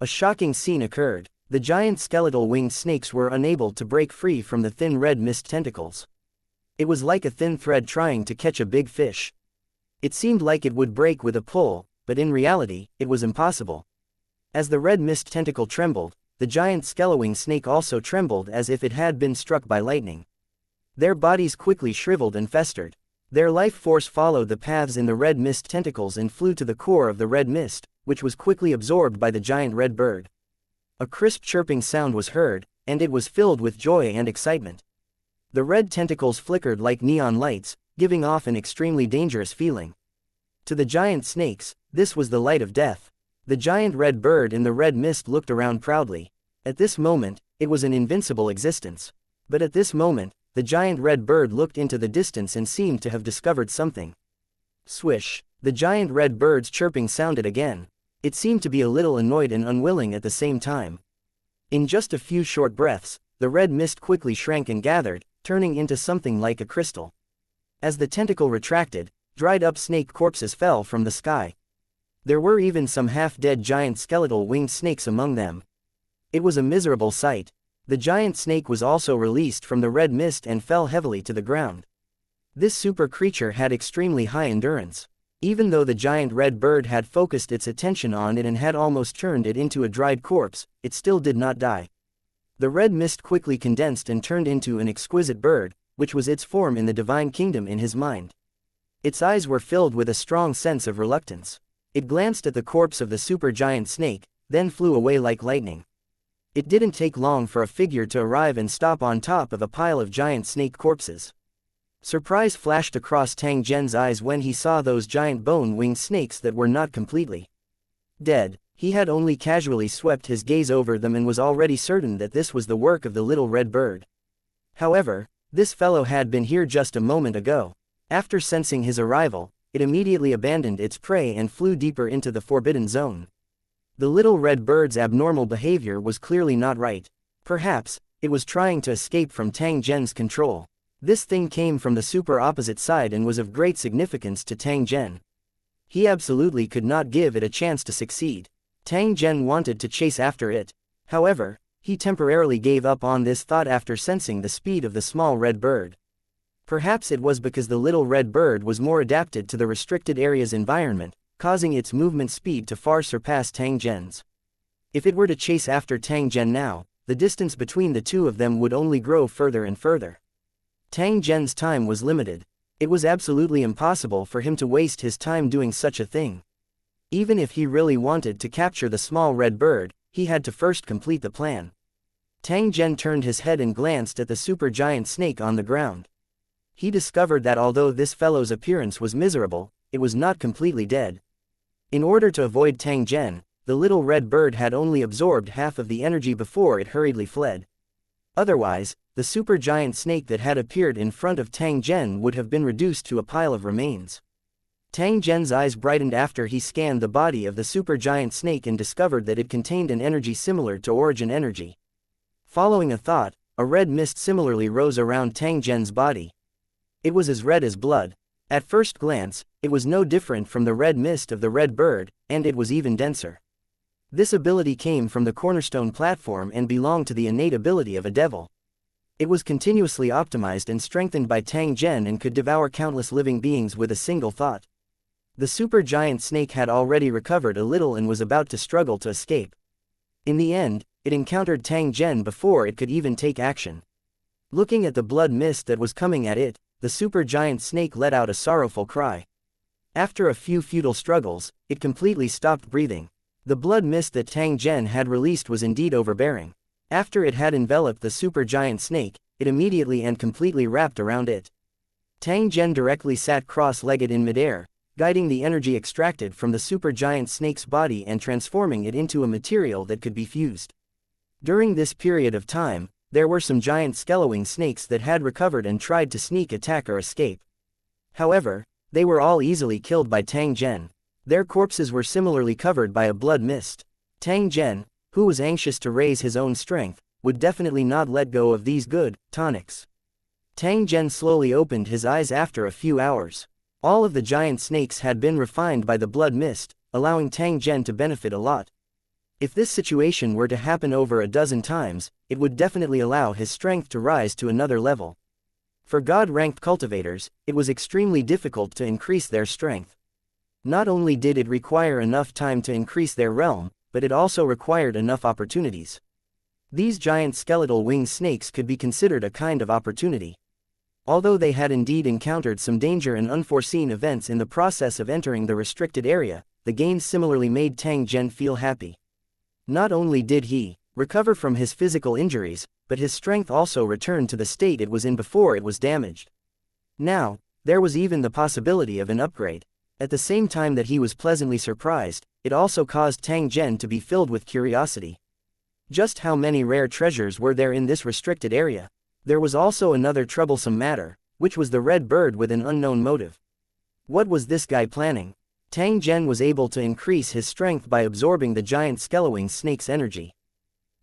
A shocking scene occurred. The giant skeletal winged snakes were unable to break free from the thin red mist tentacles. It was like a thin thread trying to catch a big fish. It seemed like it would break with a pull, but in reality, it was impossible. As the red mist tentacle trembled, the giant skeletal-winged snake also trembled as if it had been struck by lightning. Their bodies quickly shriveled and festered. Their life force followed the paths in the red mist tentacles and flew to the core of the red mist, which was quickly absorbed by the giant red bird. A crisp chirping sound was heard, and it was filled with joy and excitement. The red tentacles flickered like neon lights, giving off an extremely dangerous feeling. To the giant snakes, this was the light of death. The giant red bird in the red mist looked around proudly. At this moment, it was an invincible existence. But at this moment, the giant red bird looked into the distance and seemed to have discovered something. Swish! The giant red bird's chirping sounded again. It seemed to be a little annoyed and unwilling at the same time. In just a few short breaths, the red mist quickly shrank and gathered, turning into something like a crystal. As the tentacle retracted, dried-up snake corpses fell from the sky. There were even some half-dead giant skeletal winged snakes among them. It was a miserable sight. The giant snake was also released from the red mist and fell heavily to the ground. This super creature had extremely high endurance. Even though the giant red bird had focused its attention on it and had almost turned it into a dried corpse, it still did not die. The red mist quickly condensed and turned into an exquisite bird, which was its form in the divine kingdom in his mind. Its eyes were filled with a strong sense of reluctance. It glanced at the corpse of the super giant snake, then flew away like lightning. It didn't take long for a figure to arrive and stop on top of a pile of giant snake corpses. Surprise flashed across Tang Zhen's eyes when he saw those giant bone-winged snakes that were not completely dead. He had only casually swept his gaze over them and was already certain that this was the work of the little red bird. However, this fellow had been here just a moment ago. After sensing his arrival, it immediately abandoned its prey and flew deeper into the forbidden zone. The little red bird's abnormal behavior was clearly not right. Perhaps, it was trying to escape from Tang Zhen's control. This thing came from the super opposite side and was of great significance to Tang Zhen. He absolutely could not give it a chance to succeed. Tang Zhen wanted to chase after it. However, He temporarily gave up on this thought after sensing the speed of the small red bird. Perhaps it was because the little red bird was more adapted to the restricted area's environment, causing its movement speed to far surpass Tang Zhen's. If it were to chase after Tang Zhen now, the distance between the two of them would only grow further and further. Tang Zhen's time was limited. It was absolutely impossible for him to waste his time doing such a thing. Even if he really wanted to capture the small red bird, he had to first complete the plan. Tang Zhen turned his head and glanced at the supergiant snake on the ground. He discovered that although this fellow's appearance was miserable, it was not completely dead. In order to avoid Tang Zhen, the little red bird had only absorbed half of the energy before it hurriedly fled. Otherwise, the supergiant snake that had appeared in front of Tang Zhen would have been reduced to a pile of remains. Tang Zhen's eyes brightened after he scanned the body of the supergiant snake and discovered that it contained an energy similar to origin energy. Following a thought, a red mist similarly rose around Tang Zhen's body. It was as red as blood. At first glance, it was no different from the red mist of the red bird, and it was even denser. This ability came from the cornerstone platform and belonged to the innate ability of a devil. It was continuously optimized and strengthened by Tang Zhen and could devour countless living beings with a single thought. The supergiant snake had already recovered a little and was about to struggle to escape. In the end, it encountered Tang Zhen before it could even take action. Looking at the blood mist that was coming at it, the supergiant snake let out a sorrowful cry. After a few futile struggles, it completely stopped breathing. The blood mist that Tang Zhen had released was indeed overbearing. After it had enveloped the supergiant snake, it immediately and completely wrapped around it. Tang Zhen directly sat cross-legged in midair, guiding the energy extracted from the supergiant snake's body and transforming it into a material that could be fused. During this period of time, there were some giant skeleton snakes that had recovered and tried to sneak attack or escape. However, they were all easily killed by Tang Zhen. Their corpses were similarly covered by a blood mist. Tang Zhen, who was anxious to raise his own strength, would definitely not let go of these good tonics. Tang Zhen slowly opened his eyes after a few hours. All of the giant snakes had been refined by the blood mist, allowing Tang Zhen to benefit a lot. If this situation were to happen over a dozen times, it would definitely allow his strength to rise to another level. For God-ranked cultivators, it was extremely difficult to increase their strength. Not only did it require enough time to increase their realm, but it also required enough opportunities. These giant skeletal winged snakes could be considered a kind of opportunity. Although they had indeed encountered some danger and unforeseen events in the process of entering the restricted area, the gains similarly made Tang Zhen feel happy. Not only did he recover from his physical injuries, but his strength also returned to the state it was in before it was damaged. Now, there was even the possibility of an upgrade. At the same time that he was pleasantly surprised, it also caused Tang Zhen to be filled with curiosity. Just how many rare treasures were there in this restricted area? There was also another troublesome matter, which was the red bird with an unknown motive. What was this guy planning? Tang Zhen was able to increase his strength by absorbing the giant skeleton snake's energy.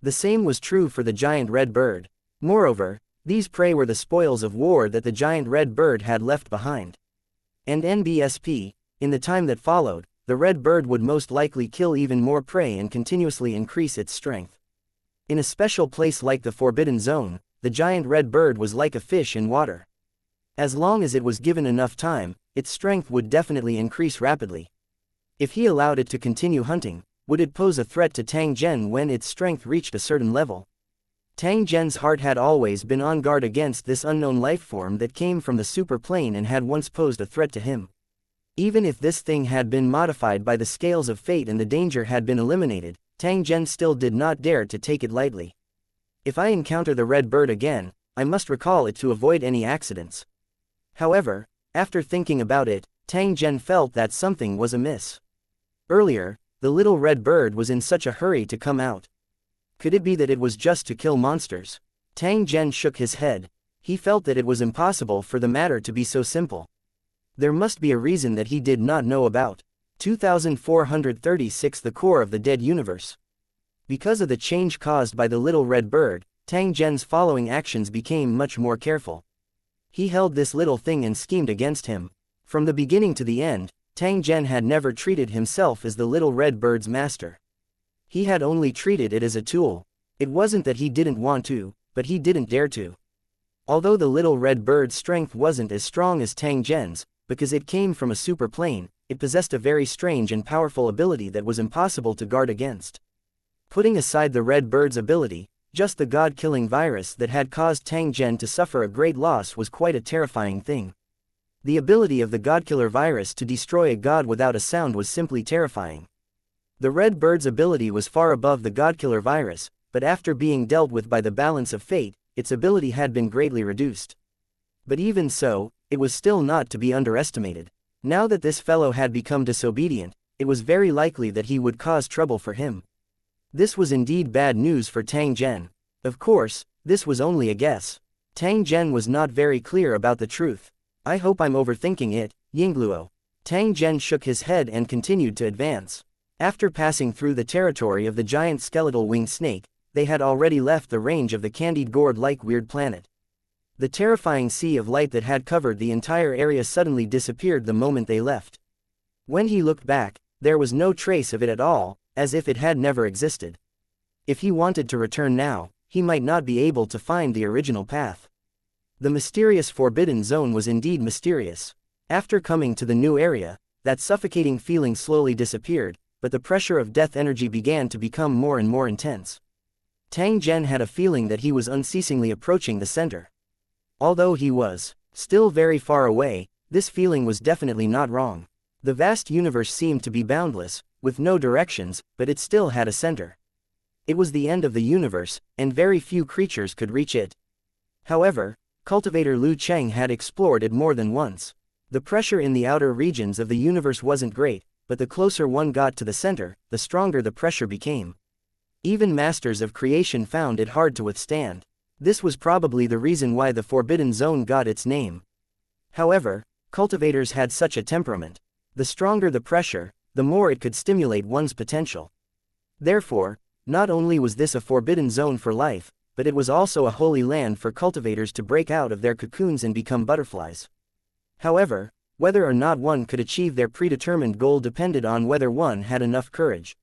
The same was true for the giant red bird. Moreover, these prey were the spoils of war that the giant red bird had left behind. And NBSP, in the time that followed, the red bird would most likely kill even more prey and continuously increase its strength. In a special place like the Forbidden Zone, the giant red bird was like a fish in water. As long as it was given enough time, its strength would definitely increase rapidly. If he allowed it to continue hunting, would it pose a threat to Tang Zhen when its strength reached a certain level? Tang Zhen's heart had always been on guard against this unknown life form that came from the super plane and had once posed a threat to him. Even if this thing had been modified by the scales of fate and the danger had been eliminated, Tang Zhen still did not dare to take it lightly. If I encounter the red bird again, I must recall it to avoid any accidents. However, after thinking about it, Tang Zhen felt that something was amiss. Earlier, the little red bird was in such a hurry to come out. Could it be that it was just to kill monsters? Tang Zhen shook his head. He felt that it was impossible for the matter to be so simple. There must be a reason that he did not know about. 2436 The core of the dead universe. Because of the change caused by the little red bird, Tang Zhen's following actions became much more careful. He held this little thing and schemed against him. From the beginning to the end, Tang Zhen had never treated himself as the little red bird's master. He had only treated it as a tool. It wasn't that he didn't want to, but he didn't dare to. Although the little red bird's strength wasn't as strong as Tang Zhen's, because it came from a super plane, it possessed a very strange and powerful ability that was impossible to guard against. Putting aside the red bird's ability, just the god-killing virus that had caused Tang Zhen to suffer a great loss was quite a terrifying thing. The ability of the godkiller virus to destroy a god without a sound was simply terrifying. The red bird's ability was far above the godkiller virus, but after being dealt with by the balance of fate, its ability had been greatly reduced. But even so, it was still not to be underestimated. Now that this fellow had become disobedient, it was very likely that he would cause trouble for him. This was indeed bad news for Tang Zhen. Of course, this was only a guess. Tang Zhen was not very clear about the truth. I hope I'm overthinking it, Yingluo. Tang Zhen shook his head and continued to advance. After passing through the territory of the giant skeletal winged snake, they had already left the range of the candied gourd-like weird planet. The terrifying sea of light that had covered the entire area suddenly disappeared the moment they left. When he looked back, there was no trace of it at all, as if it had never existed. If he wanted to return now, he might not be able to find the original path. The mysterious forbidden zone was indeed mysterious. After coming to the new area, that suffocating feeling slowly disappeared, but the pressure of death energy began to become more and more intense. Tang Zhen had a feeling that he was unceasingly approaching the center. Although he was still very far away, this feeling was definitely not wrong. The vast universe seemed to be boundless, with no directions, but it still had a center. It was the end of the universe, and very few creatures could reach it. However, cultivator Lu Cheng had explored it more than once. The pressure in the outer regions of the universe wasn't great, but the closer one got to the center, the stronger the pressure became. Even masters of creation found it hard to withstand. This was probably the reason why the Forbidden Zone got its name. However, cultivators had such a temperament. The stronger the pressure, the more it could stimulate one's potential. Therefore, not only was this a forbidden zone for life, but it was also a holy land for cultivators to break out of their cocoons and become butterflies. However, whether or not one could achieve their predetermined goal depended on whether one had enough courage.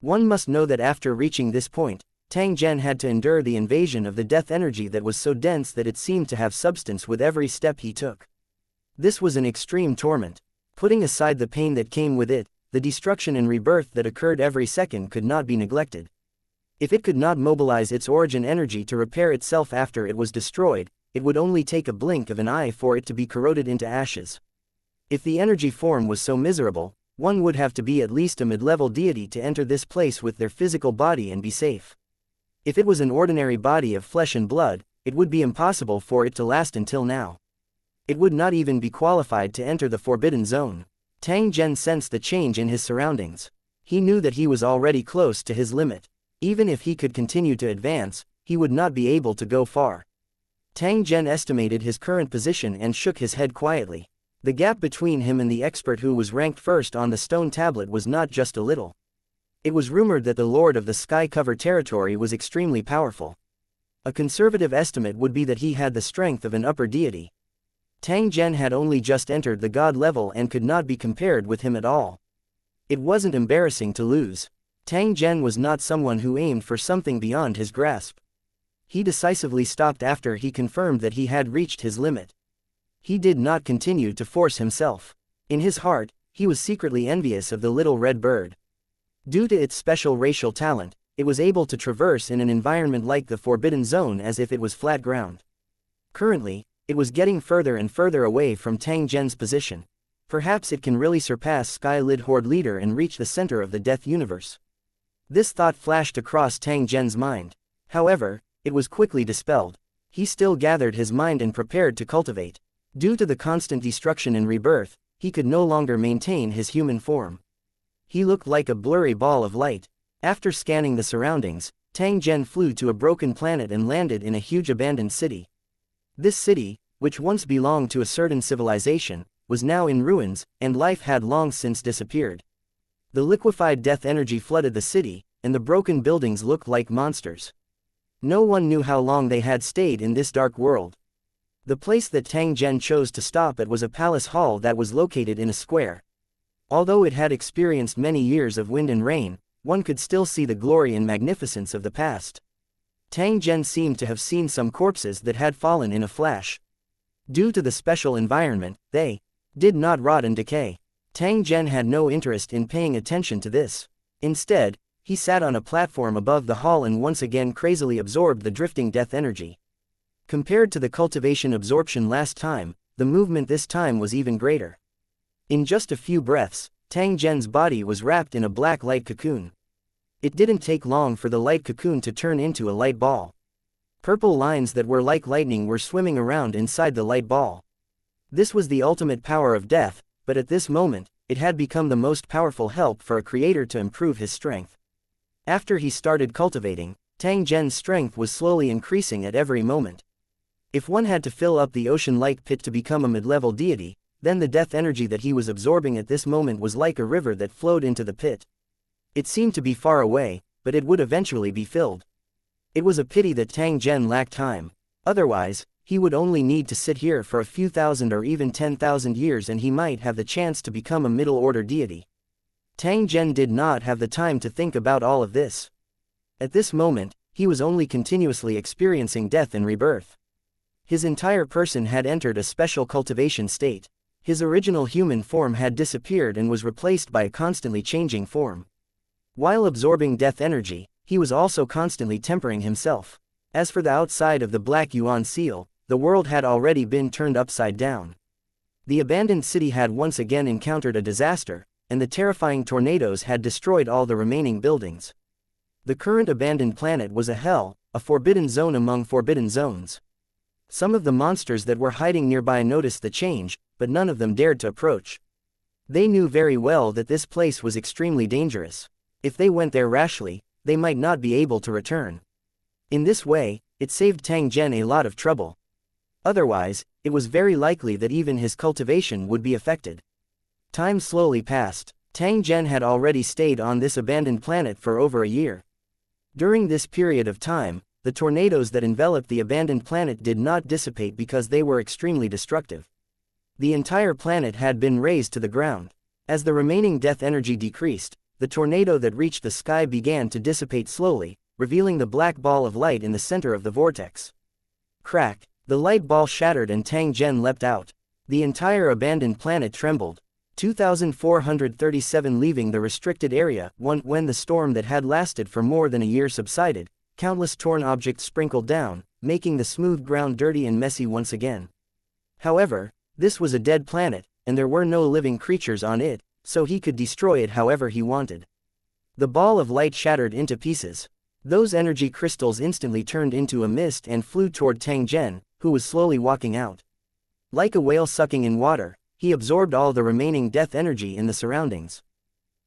One must know that after reaching this point, Tang Zhen had to endure the invasion of the death energy that was so dense that it seemed to have substance with every step he took. This was an extreme torment. Putting aside the pain that came with it, the destruction and rebirth that occurred every second could not be neglected. If it could not mobilize its origin energy to repair itself after it was destroyed, it would only take a blink of an eye for it to be corroded into ashes. If the energy form was so miserable, one would have to be at least a mid-level deity to enter this place with their physical body and be safe. If it was an ordinary body of flesh and blood, it would be impossible for it to last until now. It would not even be qualified to enter the Forbidden Zone. Tang Zhen sensed the change in his surroundings. He knew that he was already close to his limit. Even if he could continue to advance, he would not be able to go far. Tang Zhen estimated his current position and shook his head quietly. The gap between him and the expert who was ranked first on the stone tablet was not just a little. It was rumored that the Lord of the Sky-covered territory was extremely powerful. A conservative estimate would be that he had the strength of an upper deity. Tang Zhen had only just entered the god level and could not be compared with him at all. It wasn't embarrassing to lose. Tang Zhen was not someone who aimed for something beyond his grasp. He decisively stopped after he confirmed that he had reached his limit. He did not continue to force himself. In his heart, he was secretly envious of the little red bird. Due to its special racial talent, it was able to traverse in an environment like the Forbidden Zone as if it was flat ground. Currently, it was getting further and further away from Tang Zhen's position. Perhaps it can really surpass Sky-Lid Horde Leader and reach the center of the Death Universe. This thought flashed across Tang Zhen's mind. However, it was quickly dispelled. He still gathered his mind and prepared to cultivate. Due to the constant destruction and rebirth, he could no longer maintain his human form. He looked like a blurry ball of light. After scanning the surroundings, Tang Zhen flew to a broken planet and landed in a huge abandoned city. This city, which once belonged to a certain civilization, was now in ruins, and life had long since disappeared. The liquefied death energy flooded the city, and the broken buildings looked like monsters. No one knew how long they had stayed in this dark world. The place that Tang Zhen chose to stop at was a palace hall that was located in a square. Although it had experienced many years of wind and rain, one could still see the glory and magnificence of the past. Tang Zhen seemed to have seen some corpses that had fallen in a flash. Due to the special environment, they did not rot and decay. Tang Zhen had no interest in paying attention to this. Instead, he sat on a platform above the hall and once again crazily absorbed the drifting death energy. Compared to the cultivation absorption last time, the movement this time was even greater. In just a few breaths, Tang Zhen's body was wrapped in a black light cocoon. It didn't take long for the light cocoon to turn into a light ball. Purple lines that were like lightning were swimming around inside the light ball. This was the ultimate power of death, but at this moment, it had become the most powerful help for a creator to improve his strength. After he started cultivating, Tang Zhen's strength was slowly increasing at every moment. If one had to fill up the ocean-like pit to become a mid-level deity, then the death energy that he was absorbing at this moment was like a river that flowed into the pit. It seemed to be far away, but it would eventually be filled. It was a pity that Tang Zhen lacked time. Otherwise, he would only need to sit here for a few thousand or even 10,000 years and he might have the chance to become a middle-order deity. Tang Zhen did not have the time to think about all of this. At this moment, he was only continuously experiencing death and rebirth. His entire person had entered a special cultivation state. His original human form had disappeared and was replaced by a constantly changing form. While absorbing death energy, he was also constantly tempering himself. As for the outside of the Black Yuan seal, the world had already been turned upside down. The abandoned city had once again encountered a disaster, and the terrifying tornadoes had destroyed all the remaining buildings. The current abandoned planet was a hell, a forbidden zone among forbidden zones. Some of the monsters that were hiding nearby noticed the change, but none of them dared to approach. They knew very well that this place was extremely dangerous. If they went there rashly, they might not be able to return. In this way, it saved Tang Zhen a lot of trouble. Otherwise, it was very likely that even his cultivation would be affected. Time slowly passed. Tang Zhen had already stayed on this abandoned planet for over a year. During this period of time, the tornadoes that enveloped the abandoned planet did not dissipate because they were extremely destructive. The entire planet had been razed to the ground. As the remaining death energy decreased, the tornado that reached the sky began to dissipate slowly, revealing the black ball of light in the center of the vortex. Crack! The light ball shattered and Tang Zhen leapt out. The entire abandoned planet trembled. 2,437 leaving the restricted area. When the storm that had lasted for more than a year subsided, countless torn objects sprinkled down, making the smooth ground dirty and messy once again. However, this was a dead planet, and there were no living creatures on it, so he could destroy it however he wanted. The ball of light shattered into pieces. Those energy crystals instantly turned into a mist and flew toward Tang Zhen, who was slowly walking out. Like a whale sucking in water, he absorbed all the remaining death energy in the surroundings.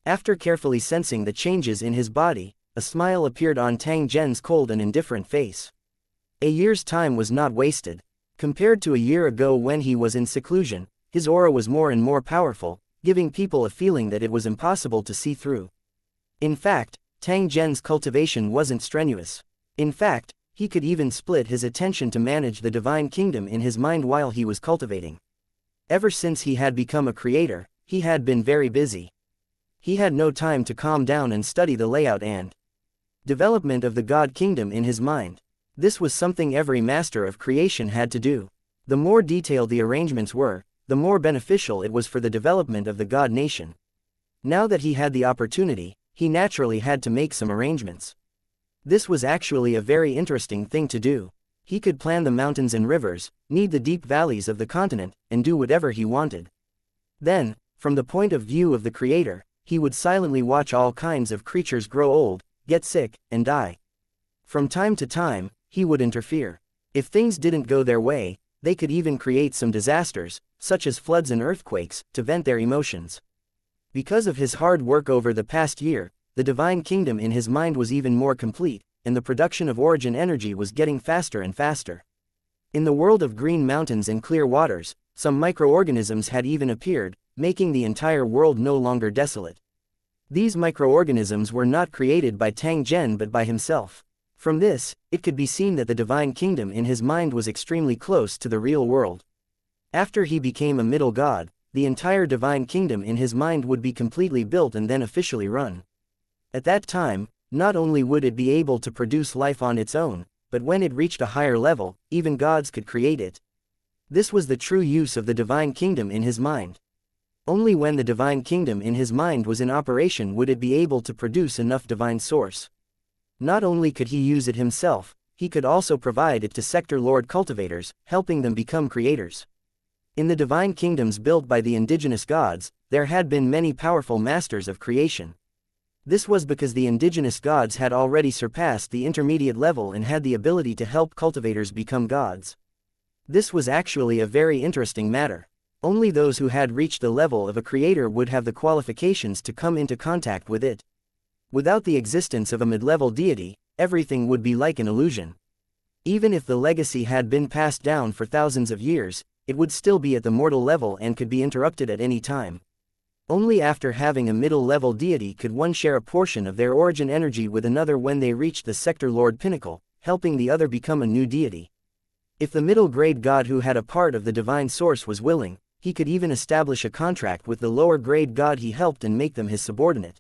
After carefully sensing the changes in his body, a smile appeared on Tang Zhen's cold and indifferent face. A year's time was not wasted. Compared to a year ago when he was in seclusion, his aura was more and more powerful, giving people a feeling that it was impossible to see through. In fact, Tang Zhen's cultivation wasn't strenuous. In fact, he could even split his attention to manage the divine kingdom in his mind while he was cultivating. Ever since he had become a creator, he had been very busy. He had no time to calm down and study the layout and development of the God Kingdom in his mind. This was something every master of creation had to do. The more detailed the arrangements were, the more beneficial it was for the development of the God nation. Now that he had the opportunity, he naturally had to make some arrangements. This was actually a very interesting thing to do. He could plan the mountains and rivers, knead the deep valleys of the continent, and do whatever he wanted. Then, from the point of view of the creator, he would silently watch all kinds of creatures grow old, get sick, and die. From time to time, he would interfere. If things didn't go their way, they could even create some disasters, such as floods and earthquakes, to vent their emotions. Because of his hard work over the past year, the divine kingdom in his mind was even more complete, and the production of origin energy was getting faster and faster. In the world of green mountains and clear waters, some microorganisms had even appeared, making the entire world no longer desolate. These microorganisms were not created by Tang Zhen but by himself. From this, it could be seen that the divine kingdom in his mind was extremely close to the real world. After he became a middle god, the entire divine kingdom in his mind would be completely built and then officially run. At that time, not only would it be able to produce life on its own, but when it reached a higher level, even gods could create it. This was the true use of the divine kingdom in his mind. Only when the divine kingdom in his mind was in operation would it be able to produce enough divine source. Not only could he use it himself, he could also provide it to sector lord cultivators, helping them become creators. In the divine kingdoms built by the indigenous gods, there had been many powerful masters of creation. This was because the indigenous gods had already surpassed the intermediate level and had the ability to help cultivators become gods. This was actually a very interesting matter. Only those who had reached the level of a creator would have the qualifications to come into contact with it. Without the existence of a mid-level deity, everything would be like an illusion. Even if the legacy had been passed down for thousands of years, it would still be at the mortal level and could be interrupted at any time. Only after having a middle-level deity could one share a portion of their origin energy with another when they reached the sector lord pinnacle, helping the other become a new deity. If the middle-grade god who had a part of the divine source was willing, he could even establish a contract with the lower-grade god he helped and make them his subordinate.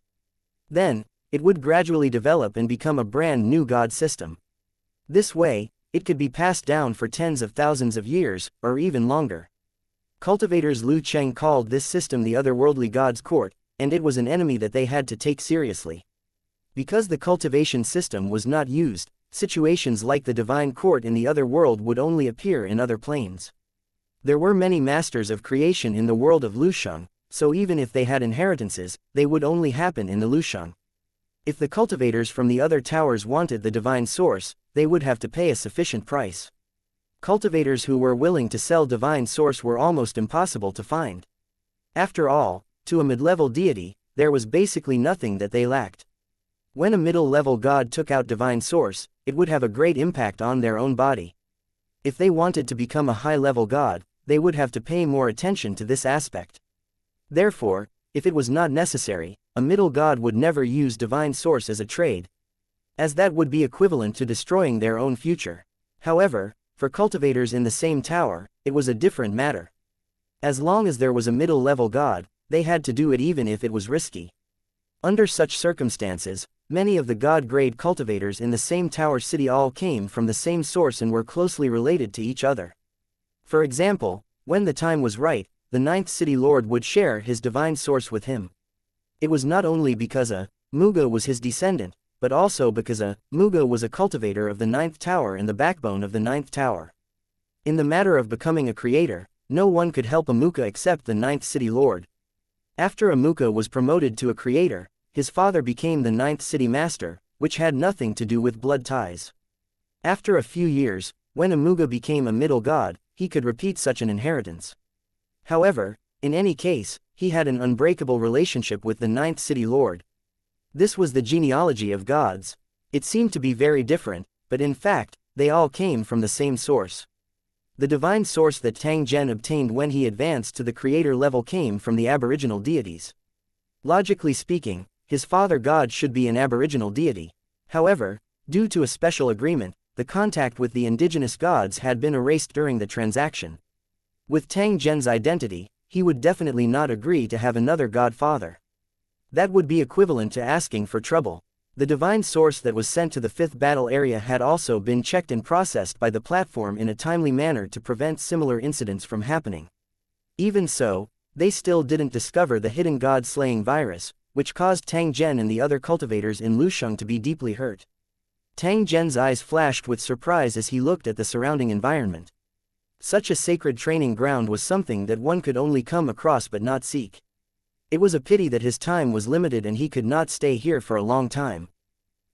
Then, it would gradually develop and become a brand new god system. This way, it could be passed down for tens of thousands of years, or even longer. Cultivators Lu Cheng called this system the Otherworldly God's Court, and it was an enemy that they had to take seriously. Because the cultivation system was not used, situations like the divine court in the other world would only appear in other planes. There were many masters of creation in the world of Lusheng, so even if they had inheritances, they would only happen in the Lusheng. If the cultivators from the other towers wanted the divine source, they would have to pay a sufficient price. Cultivators who were willing to sell divine source were almost impossible to find. After all, to a mid-level deity, there was basically nothing that they lacked. When a middle-level god took out divine source, it would have a great impact on their own body. If they wanted to become a high-level god, they would have to pay more attention to this aspect. Therefore, if it was not necessary, a middle god would never use divine source as a trade, as that would be equivalent to destroying their own future. However, for cultivators in the same tower, it was a different matter. As long as there was a middle-level god, they had to do it even if it was risky. Under such circumstances, many of the god-grade cultivators in the same tower city all came from the same source and were closely related to each other. For example, when the time was right, the ninth city lord would share his divine source with him. It was not only because a Muga was his descendant, but also because a Muga was a cultivator of the ninth tower and the backbone of the ninth tower. In the matter of becoming a creator, no one could help a Muka except the ninth city lord. After a Muka was promoted to a creator, his father became the ninth city master, which had nothing to do with blood ties. After a few years, when a Muga became a middle god, he could repeat such an inheritance. However, in any case, he had an unbreakable relationship with the ninth city lord. This was the genealogy of gods. It seemed to be very different, but in fact, they all came from the same source. The divine source that Tang Zhen obtained when he advanced to the creator level came from the aboriginal deities. Logically speaking, his father god should be an aboriginal deity. However, due to a special agreement, the contact with the indigenous gods had been erased during the transaction. With Tang Zhen's identity, he would definitely not agree to have another godfather. That would be equivalent to asking for trouble. The divine source that was sent to the fifth battle area had also been checked and processed by the platform in a timely manner to prevent similar incidents from happening. Even so, they still didn't discover the hidden god-slaying virus, which caused Tang Zhen and the other cultivators in Lusheng to be deeply hurt. Tang Zhen's eyes flashed with surprise as he looked at the surrounding environment. Such a sacred training ground was something that one could only come across but not seek. It was a pity that his time was limited and he could not stay here for a long time.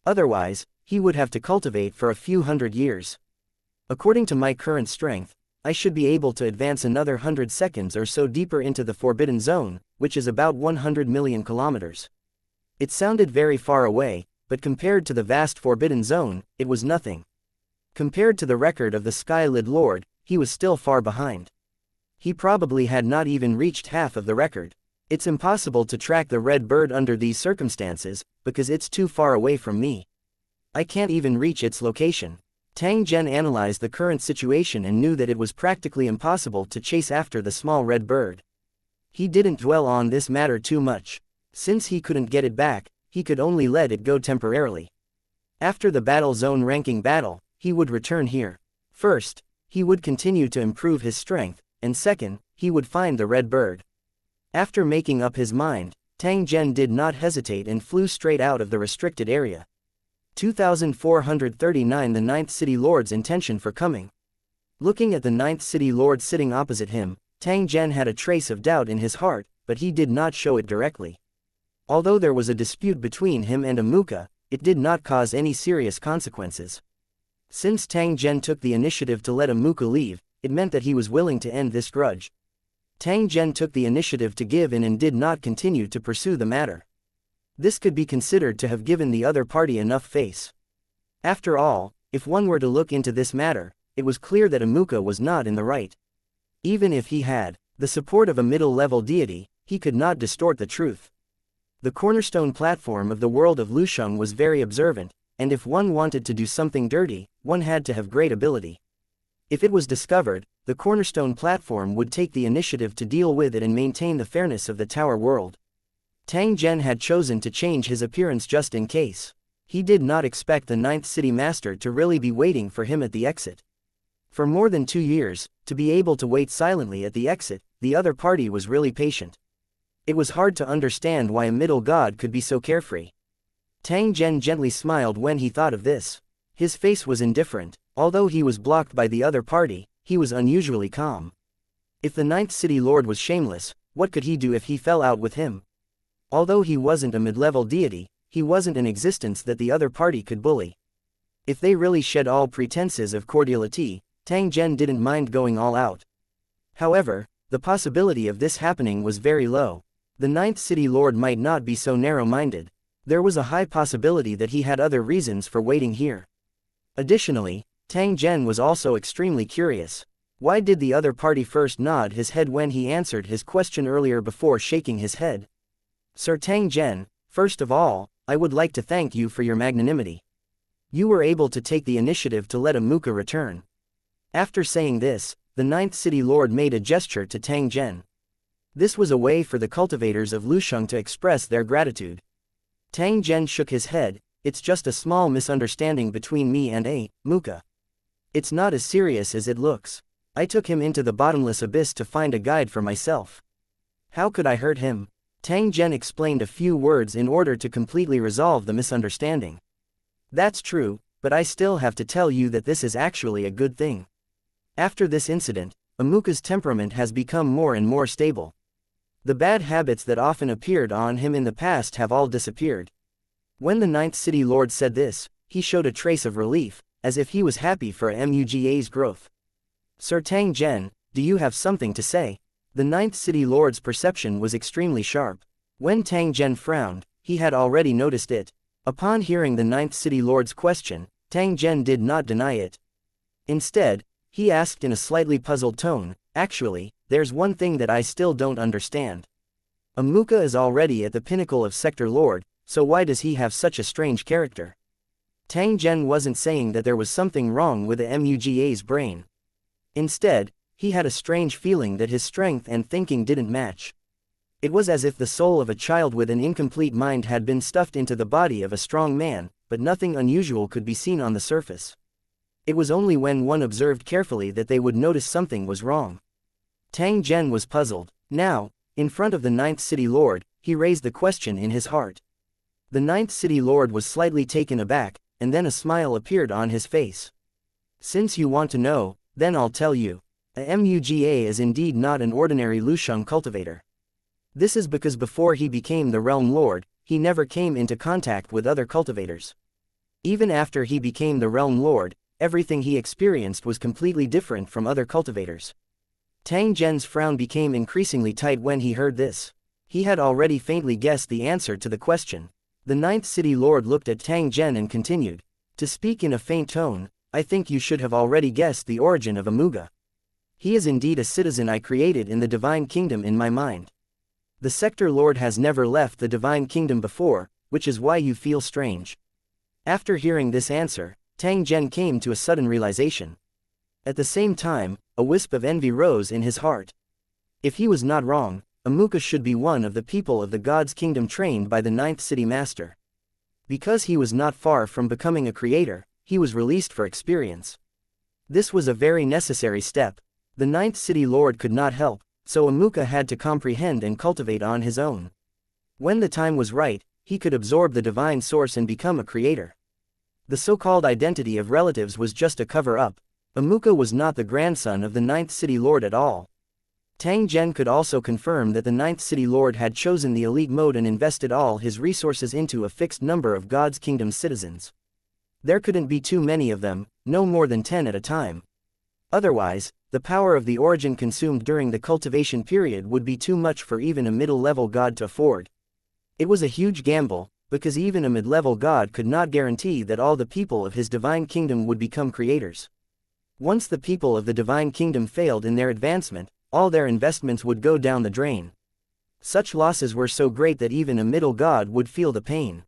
Otherwise, he would have to cultivate for a few hundred years. According to my current strength, I should be able to advance another 100 seconds or so deeper into the Forbidden Zone, which is about 100 million kilometers. It sounded very far away, but compared to the vast Forbidden Zone, it was nothing. Compared to the record of the Sky-Lid Lord, he was still far behind. He probably had not even reached half of the record. It's impossible to track the red bird under these circumstances, because it's too far away from me. I can't even reach its location. Tang Zhen analyzed the current situation and knew that it was practically impossible to chase after the small red bird. He didn't dwell on this matter too much. Since he couldn't get it back, he could only let it go temporarily. After the battle zone ranking battle, he would return here. First, he would continue to improve his strength, and second, he would find the red bird. After making up his mind, Tang Zhen did not hesitate and flew straight out of the restricted area. 2439 The Ninth City Lord's intention for coming. Looking at the Ninth City Lord sitting opposite him, Tang Zhen had a trace of doubt in his heart, but he did not show it directly. Although there was a dispute between him and Amuka, it did not cause any serious consequences. Since Tang Zhen took the initiative to let Amuka leave, it meant that he was willing to end this grudge. Tang Zhen took the initiative to give in and did not continue to pursue the matter. This could be considered to have given the other party enough face. After all, if one were to look into this matter, it was clear that Amuka was not in the right. Even if he had the support of a middle-level deity, he could not distort the truth. The cornerstone platform of the world of Lusheng was very observant, and if one wanted to do something dirty, one had to have great ability. If it was discovered, the cornerstone platform would take the initiative to deal with it and maintain the fairness of the tower world. Tang Zhen had chosen to change his appearance just in case. He did not expect the Ninth City Master to really be waiting for him at the exit. For more than 2 years, to be able to wait silently at the exit, the other party was really patient. It was hard to understand why a middle god could be so carefree. Tang Zhen gently smiled when he thought of this. His face was indifferent. Although he was blocked by the other party, he was unusually calm. If the Ninth City Lord was shameless, what could he do if he fell out with him? Although he wasn't a mid-level deity, he wasn't an existence that the other party could bully. If they really shed all pretenses of cordiality, Tang Zhen didn't mind going all out. However, the possibility of this happening was very low. The Ninth City Lord might not be so narrow-minded. There was a high possibility that he had other reasons for waiting here. Additionally, Tang Zhen was also extremely curious. Why did the other party first nod his head when he answered his question earlier before shaking his head? Sir Tang Zhen, first of all, I would like to thank you for your magnanimity. You were able to take the initiative to let Amuka return. After saying this, the Ninth City Lord made a gesture to Tang Zhen. This was a way for the cultivators of Lusheng to express their gratitude. Tang Zhen shook his head. It's just a small misunderstanding between me and Amuka. It's not as serious as it looks. I took him into the bottomless abyss to find a guide for myself. How could I hurt him? Tang Zhen explained a few words in order to completely resolve the misunderstanding. That's true, but I still have to tell you that this is actually a good thing. After this incident, Amuka's temperament has become more and more stable. The bad habits that often appeared on him in the past have all disappeared. When the Ninth City Lord said this, he showed a trace of relief, as if he was happy for Muga's growth. Sir Tang Zhen, do you have something to say? The Ninth City Lord's perception was extremely sharp. When Tang Zhen frowned, he had already noticed it. Upon hearing the Ninth City Lord's question, Tang Zhen did not deny it. Instead, he asked in a slightly puzzled tone, actually, there's one thing that I still don't understand. Amuka is already at the pinnacle of Sector Lord, so why does he have such a strange character? Tang Zhen wasn't saying that there was something wrong with the Muga's brain. Instead, he had a strange feeling that his strength and thinking didn't match. It was as if the soul of a child with an incomplete mind had been stuffed into the body of a strong man, but nothing unusual could be seen on the surface. It was only when one observed carefully that they would notice something was wrong. Tang Zhen was puzzled. Now, in front of the Ninth City Lord, he raised the question in his heart. The Ninth City Lord was slightly taken aback, and then a smile appeared on his face. Since you want to know, then I'll tell you. Muga is indeed not an ordinary Lusheng cultivator. This is because before he became the Realm Lord, he never came into contact with other cultivators. Even after he became the Realm Lord, everything he experienced was completely different from other cultivators. Tang Zhen's frown became increasingly tight when he heard this. He had already faintly guessed the answer to the question. The Ninth City Lord looked at Tang Zhen and continued. To speak in a faint tone, I think you should have already guessed the origin of Amuga. He is indeed a citizen I created in the Divine Kingdom in my mind. The Sector Lord has never left the Divine Kingdom before, which is why you feel strange. After hearing this answer, Tang Zhen came to a sudden realization. At the same time, a wisp of envy rose in his heart. If he was not wrong, Amuka should be one of the people of the God's Kingdom trained by the Ninth City Master. Because he was not far from becoming a creator, he was released for experience. This was a very necessary step. The ninth city lord could not help, so Amuka had to comprehend and cultivate on his own. When the time was right, he could absorb the divine source and become a creator. The so-called identity of relatives was just a cover-up. Amuka was not the grandson of the ninth city lord at all. Tang Zhen could also confirm that the ninth city lord had chosen the elite mode and invested all his resources into a fixed number of God's kingdom's citizens. There couldn't be too many of them, no more than 10 at a time. Otherwise, the power of the origin consumed during the cultivation period would be too much for even a middle-level god to afford. It was a huge gamble, because even a mid-level god could not guarantee that all the people of his divine kingdom would become creators. Once the people of the divine kingdom failed in their advancement, all their investments would go down the drain. Such losses were so great that even a middle god would feel the pain.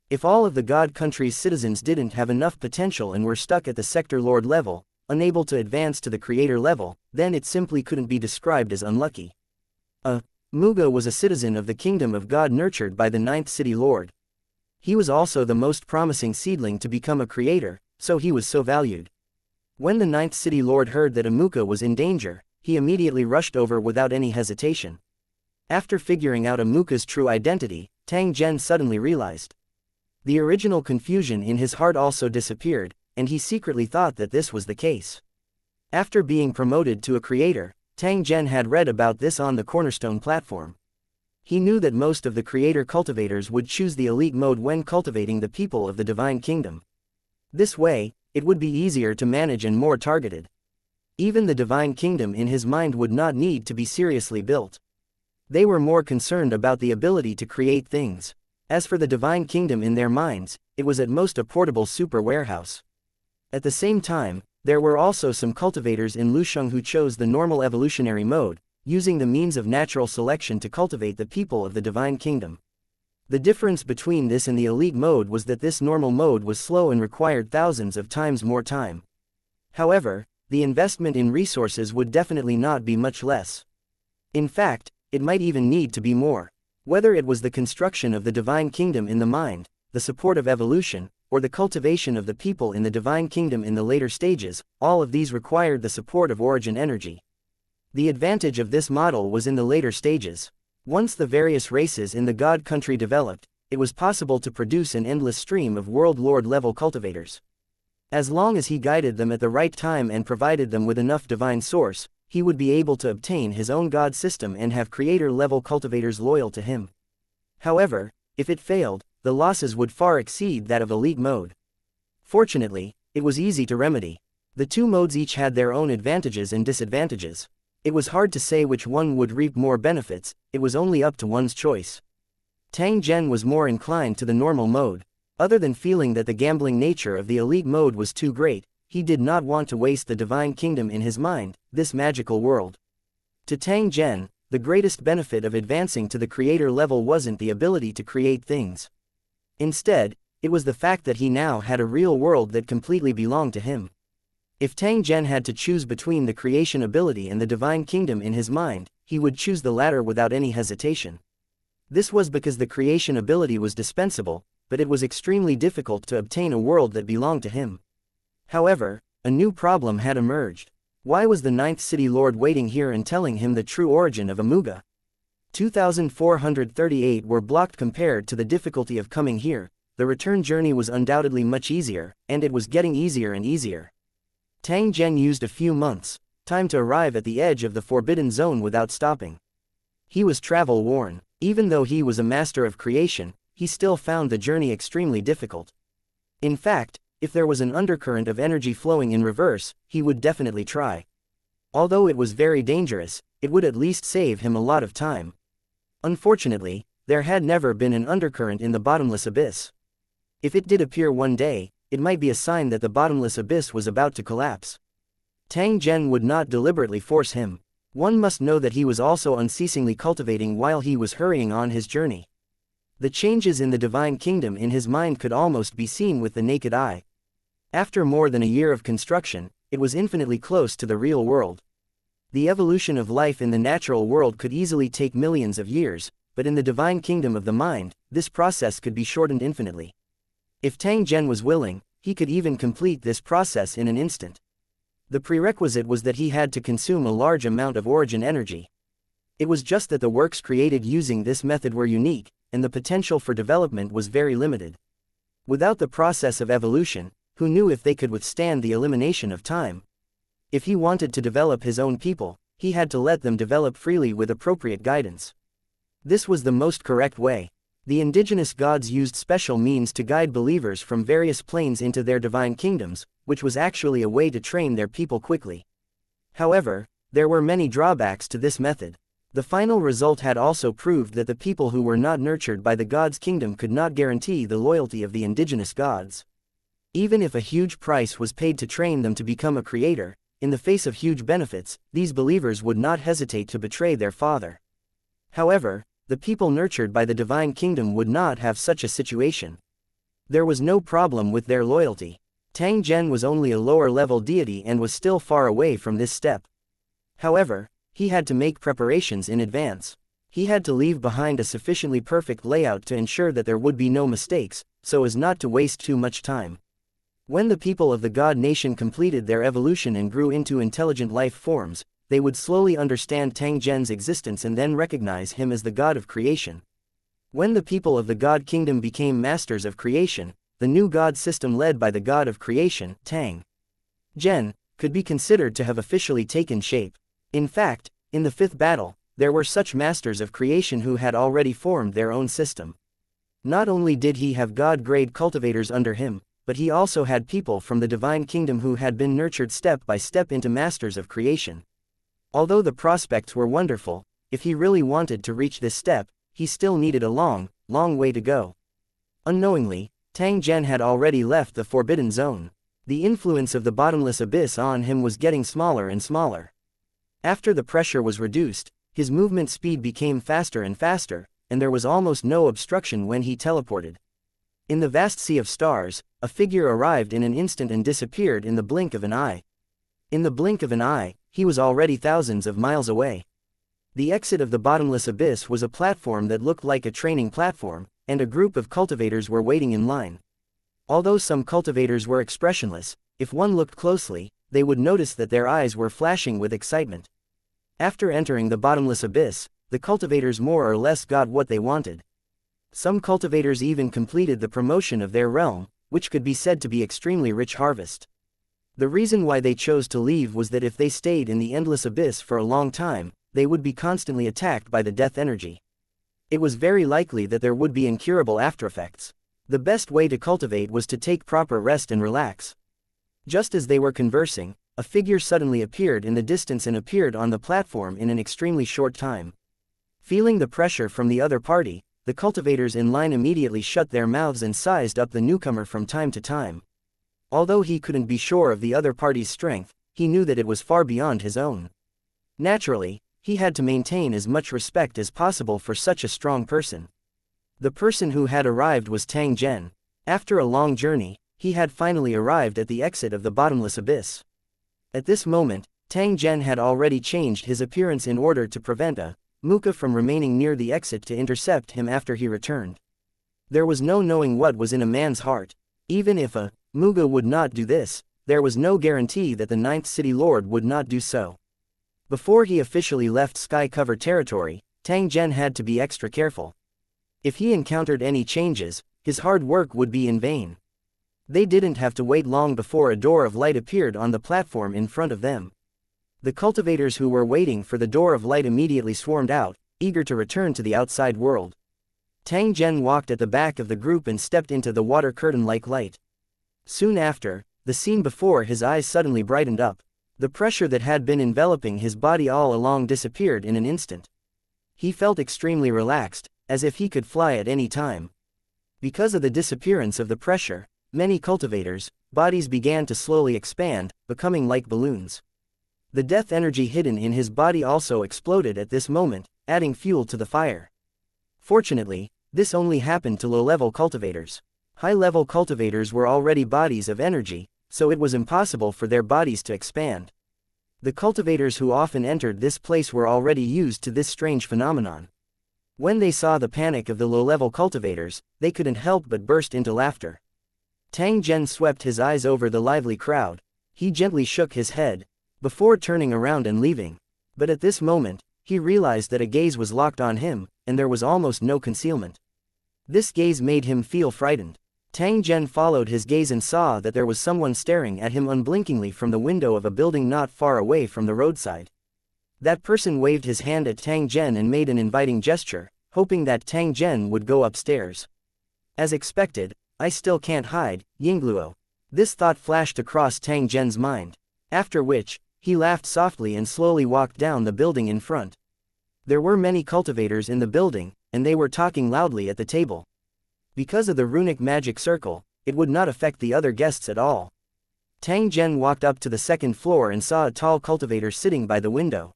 If all of the god country's citizens didn't have enough potential and were stuck at the sector lord level, unable to advance to the creator level, then it simply couldn't be described as unlucky. Muga was a citizen of the kingdom of God nurtured by the ninth city lord. He was also the most promising seedling to become a creator, so he was so valued. When the ninth city lord heard that Amuka was in danger, he immediately rushed over without any hesitation. After figuring out Amuka's true identity, Tang Zhen suddenly realized. The original confusion in his heart also disappeared, and he secretly thought that this was the case. After being promoted to a creator, Tang Zhen had read about this on the Cornerstone platform. He knew that most of the creator cultivators would choose the elite mode when cultivating the people of the divine kingdom. This way, it would be easier to manage and more targeted. Even the divine kingdom in his mind would not need to be seriously built. They were more concerned about the ability to create things. As for the divine kingdom in their minds, it was at most a portable super warehouse. At the same time, there were also some cultivators in Lusheng who chose the normal evolutionary mode, using the means of natural selection to cultivate the people of the divine kingdom. The difference between this and the elite mode was that this normal mode was slow and required thousands of times more time. However, the investment in resources would definitely not be much less. In fact, it might even need to be more. Whether it was the construction of the divine kingdom in the mind, the support of evolution, or the cultivation of the people in the divine kingdom in the later stages, all of these required the support of origin energy. The advantage of this model was in the later stages. Once the various races in the god country developed, it was possible to produce an endless stream of world lord level cultivators. As long as he guided them at the right time and provided them with enough divine source, he would be able to obtain his own god system and have creator-level cultivators loyal to him. However, if it failed, the losses would far exceed that of elite mode. Fortunately, it was easy to remedy. The two modes each had their own advantages and disadvantages. It was hard to say which one would reap more benefits, it was only up to one's choice. Tang Zhen was more inclined to the normal mode. Other than feeling that the gambling nature of the elite mode was too great, he did not want to waste the divine kingdom in his mind, this magical world. To Tang Zhen, the greatest benefit of advancing to the creator level wasn't the ability to create things. Instead, it was the fact that he now had a real world that completely belonged to him. If Tang Zhen had to choose between the creation ability and the divine kingdom in his mind, he would choose the latter without any hesitation. This was because the creation ability was dispensable, but it was extremely difficult to obtain a world that belonged to him. However, a new problem had emerged. Why was the ninth city lord waiting here and telling him the true origin of Amuga? 2,438 were blocked compared to the difficulty of coming here. The return journey was undoubtedly much easier, and it was getting easier and easier. Tang Zhen used a few months' time to arrive at the edge of the forbidden zone without stopping. He was travel-worn. Even though he was a master of creation, he still found the journey extremely difficult. In fact, if there was an undercurrent of energy flowing in reverse, he would definitely try. Although it was very dangerous, it would at least save him a lot of time. Unfortunately, there had never been an undercurrent in the bottomless abyss. If it did appear one day, it might be a sign that the bottomless abyss was about to collapse. Tang Zhen would not deliberately force him. One must know that he was also unceasingly cultivating while he was hurrying on his journey. The changes in the divine kingdom in his mind could almost be seen with the naked eye. After more than a year of construction, it was infinitely close to the real world. The evolution of life in the natural world could easily take millions of years, but in the divine kingdom of the mind, this process could be shortened infinitely. If Tang Zhen was willing, he could even complete this process in an instant. The prerequisite was that he had to consume a large amount of origin energy. It was just that the works created using this method were unique, and the potential for development was very limited. Without the process of evolution, who knew if they could withstand the elimination of time? If he wanted to develop his own people, he had to let them develop freely with appropriate guidance. This was the most correct way. The indigenous gods used special means to guide believers from various planes into their divine kingdoms, which was actually a way to train their people quickly. However, there were many drawbacks to this method. The final result had also proved that the people who were not nurtured by the god's kingdom could not guarantee the loyalty of the indigenous gods. Even if a huge price was paid to train them to become a creator, in the face of huge benefits, these believers would not hesitate to betray their father. However, the people nurtured by the divine kingdom would not have such a situation. There was no problem with their loyalty. Tang Zhen was only a lower-level deity and was still far away from this step. However, he had to make preparations in advance. He had to leave behind a sufficiently perfect layout to ensure that there would be no mistakes, so as not to waste too much time. When the people of the God Nation completed their evolution and grew into intelligent life forms, they would slowly understand Tang Zhen's existence and then recognize him as the god of creation. When the people of the God Kingdom became masters of creation, the new god system led by the god of creation, Tang Zhen, could be considered to have officially taken shape. In fact, in the fifth battle, there were such masters of creation who had already formed their own system. Not only did he have god-grade cultivators under him, but he also had people from the divine kingdom who had been nurtured step by step into masters of creation. Although the prospects were wonderful, if he really wanted to reach this step, he still needed a long, long way to go. Unknowingly, Tang Zhen had already left the forbidden zone. The influence of the bottomless abyss on him was getting smaller and smaller. After the pressure was reduced, his movement speed became faster and faster, and there was almost no obstruction when he teleported. In the vast sea of stars, a figure arrived in an instant and disappeared in the blink of an eye. In the blink of an eye, he was already thousands of miles away. The exit of the bottomless abyss was a platform that looked like a training platform, and a group of cultivators were waiting in line. Although some cultivators were expressionless, if one looked closely, they would notice that their eyes were flashing with excitement. After entering the bottomless abyss, the cultivators more or less got what they wanted. Some cultivators even completed the promotion of their realm, which could be said to be extremely rich harvest. The reason why they chose to leave was that if they stayed in the endless abyss for a long time, they would be constantly attacked by the death energy. It was very likely that there would be incurable aftereffects. The best way to cultivate was to take proper rest and relax. Just as they were conversing, a figure suddenly appeared in the distance and appeared on the platform in an extremely short time. Feeling the pressure from the other party, the cultivators in line immediately shut their mouths and sized up the newcomer from time to time. Although he couldn't be sure of the other party's strength, he knew that it was far beyond his own. Naturally, he had to maintain as much respect as possible for such a strong person. The person who had arrived was Tang Zhen. After a long journey, he had finally arrived at the exit of the bottomless abyss. At this moment, Tang Zhen had already changed his appearance in order to prevent a Muka from remaining near the exit to intercept him after he returned. There was no knowing what was in a man's heart. Even if a Muga would not do this, there was no guarantee that the Ninth City Lord would not do so. Before he officially left sky-covered territory, Tang Zhen had to be extra careful. If he encountered any changes, his hard work would be in vain. They didn't have to wait long before a door of light appeared on the platform in front of them. The cultivators who were waiting for the door of light immediately swarmed out, eager to return to the outside world. Tang Zhen walked at the back of the group and stepped into the water curtain-like light. Soon after, the scene before his eyes suddenly brightened up. The pressure that had been enveloping his body all along disappeared in an instant. He felt extremely relaxed, as if he could fly at any time. Because of the disappearance of the pressure, many cultivators' bodies began to slowly expand, becoming like balloons. The death energy hidden in his body also exploded at this moment, adding fuel to the fire. Fortunately, this only happened to low-level cultivators. High-level cultivators were already bodies of energy, so it was impossible for their bodies to expand. The cultivators who often entered this place were already used to this strange phenomenon. When they saw the panic of the low-level cultivators, they couldn't help but burst into laughter. Tang Zhen swept his eyes over the lively crowd. He gently shook his head, before turning around and leaving. But at this moment, he realized that a gaze was locked on him, and there was almost no concealment. This gaze made him feel frightened. Tang Zhen followed his gaze and saw that there was someone staring at him unblinkingly from the window of a building not far away from the roadside. That person waved his hand at Tang Zhen and made an inviting gesture, hoping that Tang Zhen would go upstairs. As expected, I still can't hide, Yingluo. This thought flashed across Tang Zhen's mind. After which, he laughed softly and slowly walked down the building in front. There were many cultivators in the building, and they were talking loudly at the table. Because of the runic magic circle, it would not affect the other guests at all. Tang Zhen walked up to the second floor and saw a tall cultivator sitting by the window.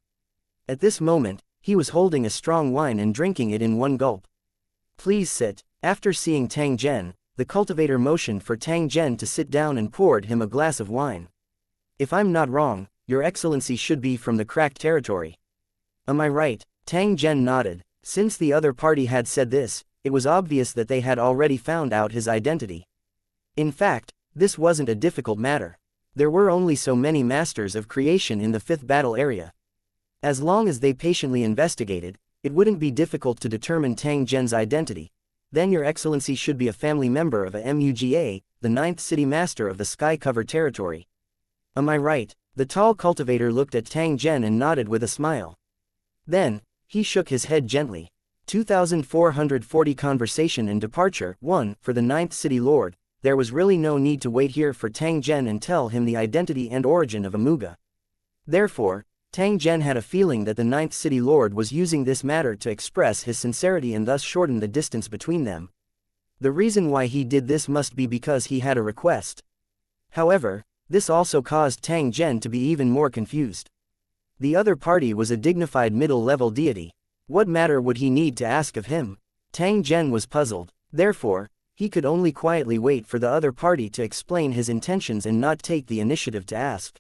At this moment, he was holding a strong wine and drinking it in one gulp. Please sit. After seeing Tang Zhen, the cultivator motioned for Tang Zhen to sit down and poured him a glass of wine. If I'm not wrong, Your Excellency should be from the cracked territory. Am I right? Tang Zhen nodded. Since the other party had said this, it was obvious that they had already found out his identity. In fact, this wasn't a difficult matter. There were only so many masters of creation in the fifth battle area. As long as they patiently investigated, it wouldn't be difficult to determine Tang Zhen's identity. Then Your Excellency should be a family member of a MUGA, the ninth city master of the sky-covered territory. Am I right? The tall cultivator looked at Tang Zhen and nodded with a smile. Then, he shook his head gently. 2440 Conversation and Departure 1. For the ninth city lord, there was really no need to wait here for Tang Zhen and tell him the identity and origin of Amuga. Therefore, Tang Zhen had a feeling that the ninth city lord was using this matter to express his sincerity and thus shorten the distance between them. The reason why he did this must be because he had a request. However, this also caused Tang Zhen to be even more confused. The other party was a dignified middle-level deity. What matter would he need to ask of him? Tang Zhen was puzzled. Therefore, he could only quietly wait for the other party to explain his intentions and not take the initiative to ask.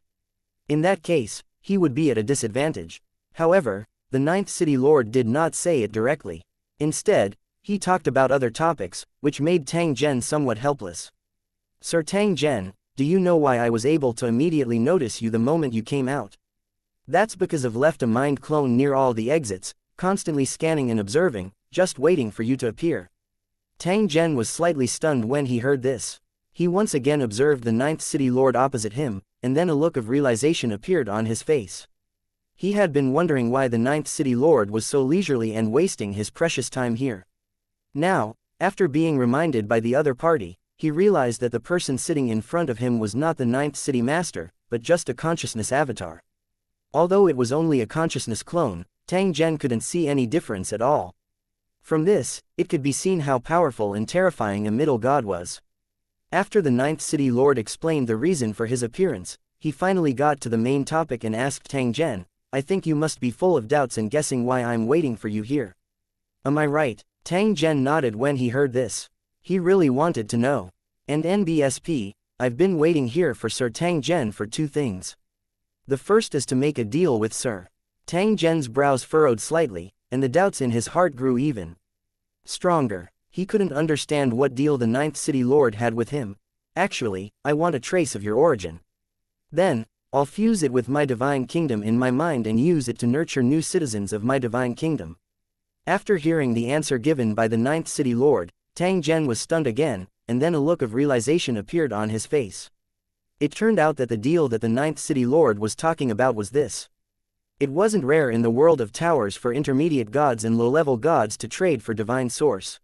In that case, he would be at a disadvantage. However, the ninth city lord did not say it directly. Instead, he talked about other topics, which made Tang Zhen somewhat helpless. Sir Tang Zhen, do you know why I was able to immediately notice you the moment you came out? That's because I've left a mind clone near all the exits, constantly scanning and observing, just waiting for you to appear. Tang Zhen was slightly stunned when he heard this. He once again observed the ninth city lord opposite him, and then a look of realization appeared on his face. He had been wondering why the ninth city lord was so leisurely and wasting his precious time here. Now, after being reminded by the other party, he realized that the person sitting in front of him was not the ninth city master, but just a consciousness avatar. Although it was only a consciousness clone, Tang Zhen couldn't see any difference at all. From this, it could be seen how powerful and terrifying a middle god was. After the ninth city lord explained the reason for his appearance, he finally got to the main topic and asked Tang Zhen, I think you must be full of doubts and guessing why I'm waiting for you here. Am I right? Tang Zhen nodded when he heard this. He really wanted to know. And NBSP, I've been waiting here for Sir Tang Zhen for two things. The first is to make a deal with Sir. Tang Zhen's brows furrowed slightly, and the doubts in his heart grew even stronger. He couldn't understand what deal the ninth city lord had with him. Actually, I want a trace of your origin. Then, I'll fuse it with my divine kingdom in my mind and use it to nurture new citizens of my divine kingdom. After hearing the answer given by the ninth city lord, Tang Zhen was stunned again, and then a look of realization appeared on his face. It turned out that the deal that the ninth city lord was talking about was this. It wasn't rare in the world of towers for intermediate gods and low-level gods to trade for divine source.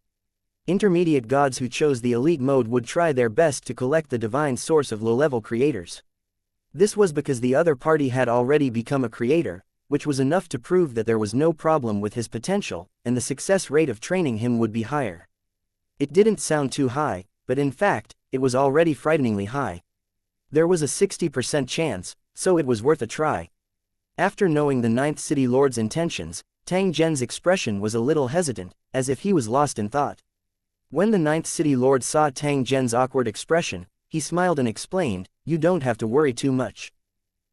Intermediate gods who chose the elite mode would try their best to collect the divine source of low-level creators. This was because the other party had already become a creator, which was enough to prove that there was no problem with his potential, and the success rate of training him would be higher. It didn't sound too high, but in fact, it was already frighteningly high. There was a 60% chance, so it was worth a try. After knowing the ninth city lord's intentions, Tang Zhen's expression was a little hesitant, as if he was lost in thought. When the ninth city lord saw Tang Zhen's awkward expression, he smiled and explained, you don't have to worry too much.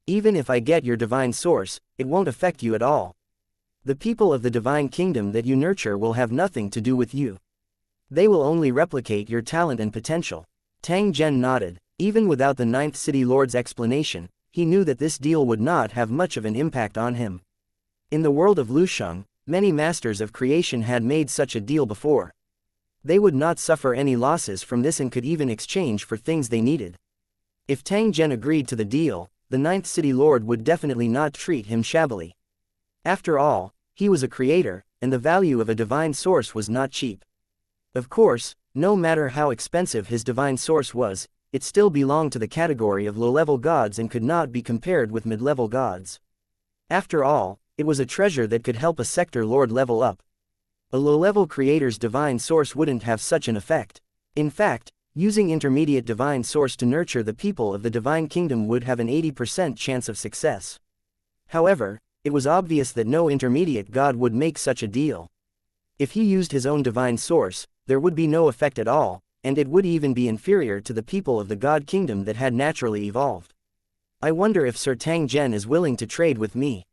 Even if I get your divine source, it won't affect you at all. The people of the divine kingdom that you nurture will have nothing to do with you. They will only replicate your talent and potential. Tang Zhen nodded. Even without the Ninth City Lord's explanation, he knew that this deal would not have much of an impact on him. In the world of Lusheng, many masters of creation had made such a deal before. They would not suffer any losses from this and could even exchange for things they needed. If Tang Zhen agreed to the deal, the Ninth City Lord would definitely not treat him shabbily. After all, he was a creator, and the value of a divine source was not cheap. Of course, no matter how expensive his divine source was, it still belonged to the category of low-level gods and could not be compared with mid-level gods. After all, it was a treasure that could help a sector lord level up. A low-level creator's divine source wouldn't have such an effect. In fact, using intermediate divine source to nurture the people of the divine kingdom would have an 80% chance of success. However, it was obvious that no intermediate god would make such a deal. If he used his own divine source, there would be no effect at all, and it would even be inferior to the people of the god kingdom that had naturally evolved. I wonder if Sir Tang Zhen is willing to trade with me.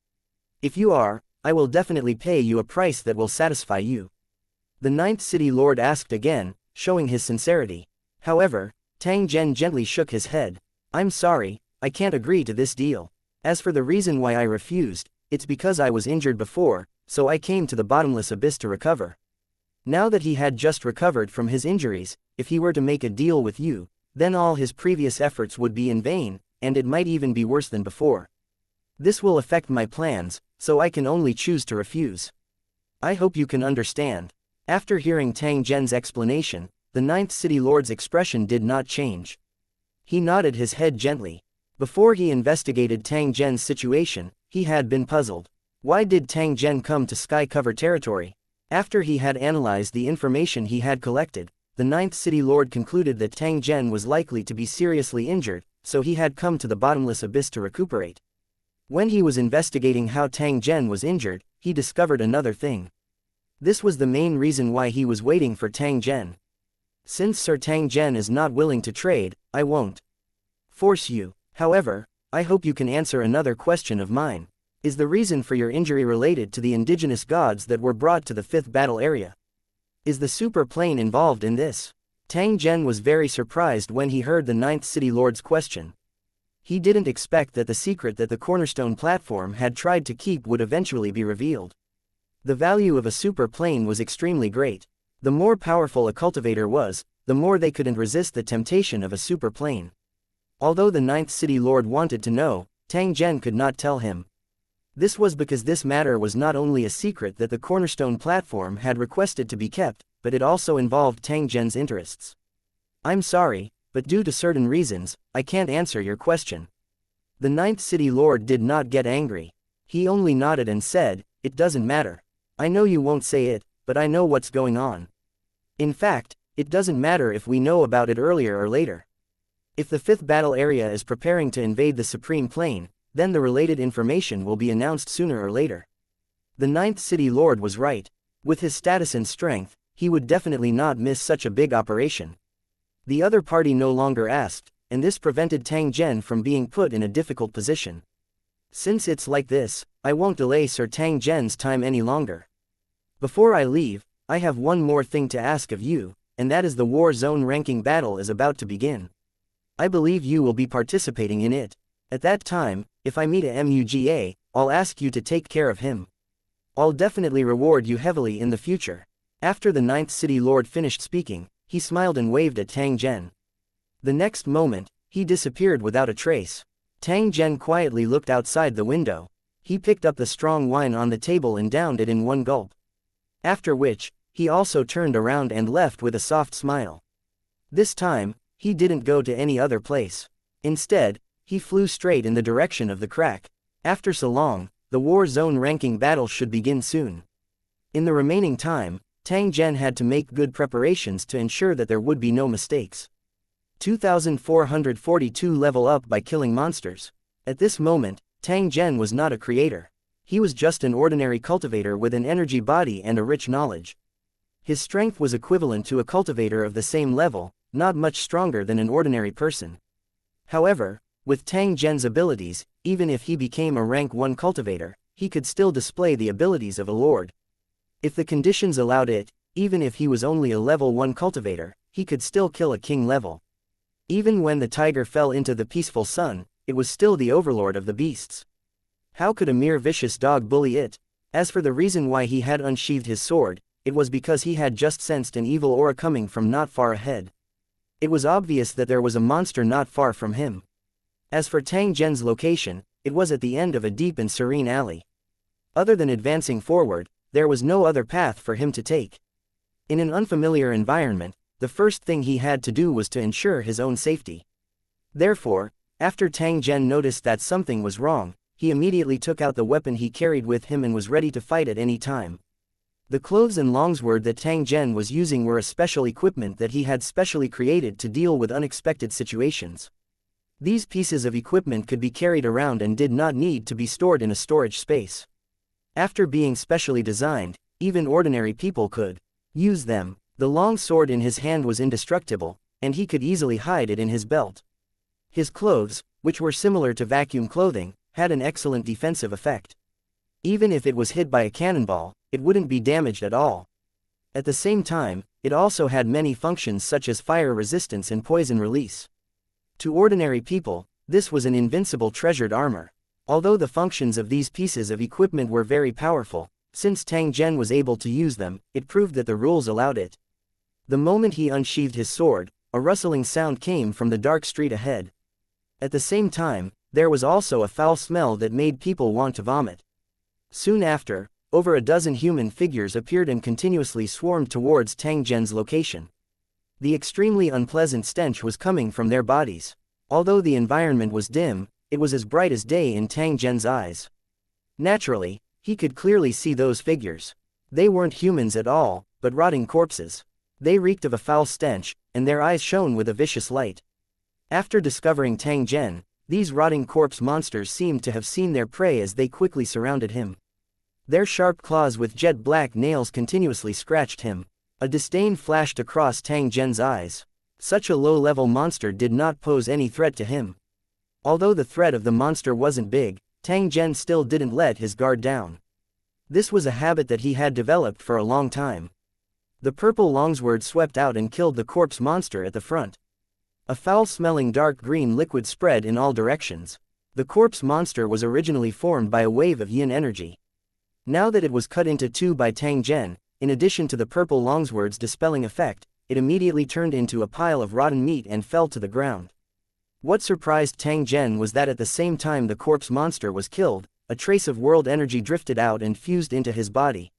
If you are, I will definitely pay you a price that will satisfy you. The Ninth City Lord asked again, showing his sincerity. However, Tang Zhen gently shook his head. I'm sorry, I can't agree to this deal. As for the reason why I refused, it's because I was injured before, so I came to the bottomless abyss to recover. Now that he had just recovered from his injuries, if he were to make a deal with you, then all his previous efforts would be in vain, and it might even be worse than before. This will affect my plans, so I can only choose to refuse. I hope you can understand. After hearing Tang Zhen's explanation, the Ninth City Lord's expression did not change. He nodded his head gently. Before he investigated Tang Zhen's situation, he had been puzzled. Why did Tang Zhen come to Sky Cover territory? After he had analyzed the information he had collected, the Ninth City Lord concluded that Tang Zhen was likely to be seriously injured, so he had come to the bottomless abyss to recuperate. When he was investigating how Tang Zhen was injured, he discovered another thing. This was the main reason why he was waiting for Tang Zhen. Since Sir Tang Zhen is not willing to trade, I won't force you. However, I hope you can answer another question of mine. Is the reason for your injury related to the indigenous gods that were brought to the fifth battle area? Is the super plane involved in this? Tang Zhen was very surprised when he heard the Ninth City Lord's question. He didn't expect that the secret that the cornerstone platform had tried to keep would eventually be revealed. The value of a super plane was extremely great. The more powerful a cultivator was, the more they couldn't resist the temptation of a super plane. Although the Ninth City Lord wanted to know, Tang Zhen could not tell him. This was because this matter was not only a secret that the cornerstone platform had requested to be kept, but it also involved Tang Zhen's interests. I'm sorry, but due to certain reasons, I can't answer your question. The Ninth City Lord did not get angry. He only nodded and said, it doesn't matter. I know you won't say it, but I know what's going on. In fact, it doesn't matter if we know about it earlier or later. If the fifth battle area is preparing to invade the Supreme Plane, then the related information will be announced sooner or later. The Ninth City Lord was right. With his status and strength, he would definitely not miss such a big operation. The other party no longer asked, and this prevented Tang Zhen from being put in a difficult position. Since it's like this, I won't delay Sir Tang Zhen's time any longer. Before I leave, I have one more thing to ask of you, and that is the war zone ranking battle is about to begin. I believe you will be participating in it. At that time, if I meet a MUGA, I'll ask you to take care of him. I'll definitely reward you heavily in the future. After the Ninth City Lord finished speaking, he smiled and waved at Tang Zhen. The next moment, he disappeared without a trace. Tang Zhen quietly looked outside the window. He picked up the strong wine on the table and downed it in one gulp. After which, he also turned around and left with a soft smile. This time, he didn't go to any other place. Instead, he flew straight in the direction of the crack. After so long, the war zone ranking battle should begin soon. In the remaining time, Tang Zhen had to make good preparations to ensure that there would be no mistakes. 2442 level up by killing monsters. At this moment, Tang Zhen was not a creator. He was just an ordinary cultivator with an energy body and a rich knowledge. His strength was equivalent to a cultivator of the same level, not much stronger than an ordinary person. However, with Tang Zhen's abilities, even if he became a rank 1 cultivator, he could still display the abilities of a lord. If the conditions allowed it, even if he was only a level 1 cultivator, he could still kill a king level. Even when the tiger fell into the peaceful sun, it was still the overlord of the beasts. How could a mere vicious dog bully it? As for the reason why he had unsheathed his sword, it was because he had just sensed an evil aura coming from not far ahead. It was obvious that there was a monster not far from him. As for Tang Zhen's location, it was at the end of a deep and serene alley. Other than advancing forward, there was no other path for him to take. In an unfamiliar environment, the first thing he had to do was to ensure his own safety. Therefore, after Tang Zhen noticed that something was wrong, he immediately took out the weapon he carried with him and was ready to fight at any time. The clothes and longsword that Tang Zhen was using were a special equipment that he had specially created to deal with unexpected situations. These pieces of equipment could be carried around and did not need to be stored in a storage space. After being specially designed, even ordinary people could use them. The long sword in his hand was indestructible, and he could easily hide it in his belt. His clothes, which were similar to vacuum clothing, had an excellent defensive effect. Even if it was hit by a cannonball, it wouldn't be damaged at all. At the same time, it also had many functions such as fire resistance and poison release. To ordinary people, this was an invincible treasured armor. Although the functions of these pieces of equipment were very powerful, since Tang Zhen was able to use them, it proved that the rules allowed it. The moment he unsheathed his sword, a rustling sound came from the dark street ahead. At the same time, there was also a foul smell that made people want to vomit. Soon after, over a dozen human figures appeared and continuously swarmed towards Tang Zhen's location. The extremely unpleasant stench was coming from their bodies. Although the environment was dim, it was as bright as day in Tang Zhen's eyes. Naturally, he could clearly see those figures. They weren't humans at all, but rotting corpses. They reeked of a foul stench, and their eyes shone with a vicious light. After discovering Tang Zhen, these rotting corpse monsters seemed to have seen their prey as they quickly surrounded him. Their sharp claws with jet black nails continuously scratched him. A disdain flashed across Tang Zhen's eyes. Such a low-level monster did not pose any threat to him. Although the threat of the monster wasn't big, Tang Zhen still didn't let his guard down. This was a habit that he had developed for a long time. The purple longsword swept out and killed the corpse monster at the front. A foul-smelling dark green liquid spread in all directions. The corpse monster was originally formed by a wave of yin energy. Now that it was cut into two by Tang Zhen, in addition to the purple longsword's dispelling effect, it immediately turned into a pile of rotten meat and fell to the ground. What surprised Tang Zhen was that at the same time the corpse monster was killed, a trace of world energy drifted out and fused into his body.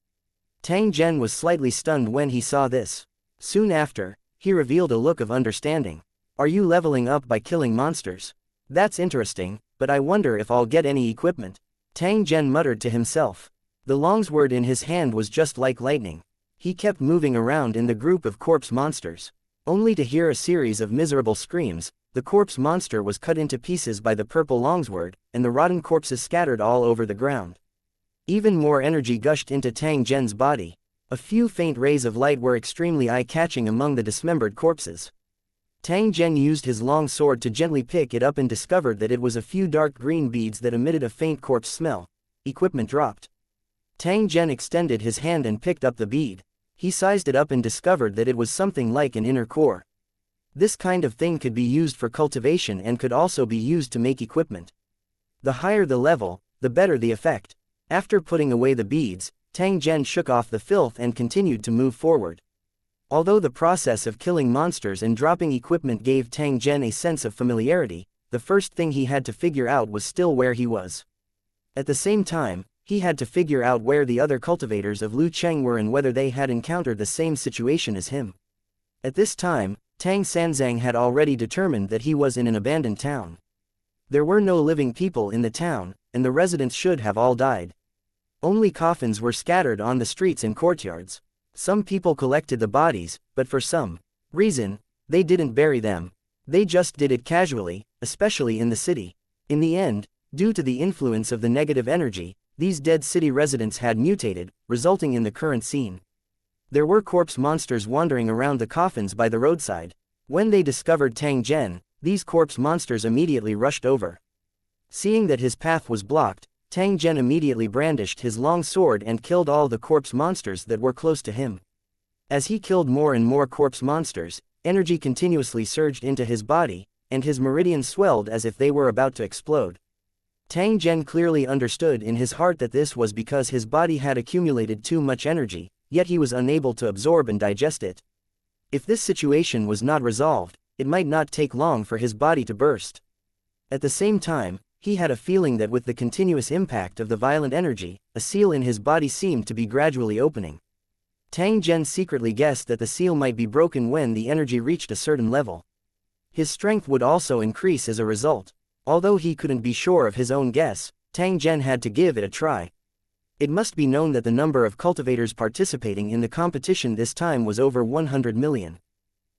Tang Zhen was slightly stunned when he saw this. Soon after, he revealed a look of understanding. "Are you leveling up by killing monsters? That's interesting, but I wonder if I'll get any equipment." Tang Zhen muttered to himself. The longsword in his hand was just like lightning. He kept moving around in the group of corpse monsters. Only to hear a series of miserable screams. The corpse monster was cut into pieces by the purple longsword, and the rotten corpses scattered all over the ground. Even more energy gushed into Tang Zhen's body. A few faint rays of light were extremely eye-catching among the dismembered corpses. Tang Zhen used his long sword to gently pick it up and discovered that it was a few dark green beads that emitted a faint corpse smell. Equipment dropped. Tang Zhen extended his hand and picked up the bead. He sized it up and discovered that it was something like an inner core. This kind of thing could be used for cultivation and could also be used to make equipment. The higher the level, the better the effect. After putting away the beads, Tang Zhen shook off the filth and continued to move forward. Although the process of killing monsters and dropping equipment gave Tang Zhen a sense of familiarity, the first thing he had to figure out was still where he was. At the same time, he had to figure out where the other cultivators of Lu Cheng were and whether they had encountered the same situation as him. At this time, Tang Sanzang had already determined that he was in an abandoned town. There were no living people in the town, and the residents should have all died. Only coffins were scattered on the streets and courtyards. Some people collected the bodies, but for some reason, they didn't bury them. They just did it casually, especially in the city. In the end, due to the influence of the negative energy, these dead city residents had mutated, resulting in the current scene. There were corpse monsters wandering around the coffins by the roadside. When they discovered Tang Zhen, these corpse monsters immediately rushed over. Seeing that his path was blocked, Tang Zhen immediately brandished his long sword and killed all the corpse monsters that were close to him. As he killed more and more corpse monsters, energy continuously surged into his body, and his meridians swelled as if they were about to explode. Tang Zhen clearly understood in his heart that this was because his body had accumulated too much energy, yet he was unable to absorb and digest it. If this situation was not resolved, it might not take long for his body to burst. At the same time, he had a feeling that with the continuous impact of the violent energy, a seal in his body seemed to be gradually opening. Tang Zhen secretly guessed that the seal might be broken when the energy reached a certain level. His strength would also increase as a result. Although he couldn't be sure of his own guess, Tang Zhen had to give it a try. It must be known that the number of cultivators participating in the competition this time was over 100 million.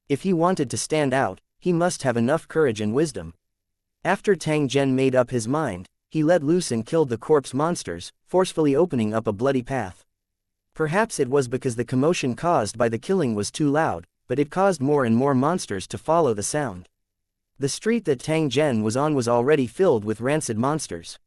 If he wanted to stand out, he must have enough courage and wisdom. After Tang Zhen made up his mind, he let loose and killed the corpse monsters, forcefully opening up a bloody path. Perhaps it was because the commotion caused by the killing was too loud, but it caused more and more monsters to follow the sound. The street that Tang Zhen was on was already filled with rancid monsters.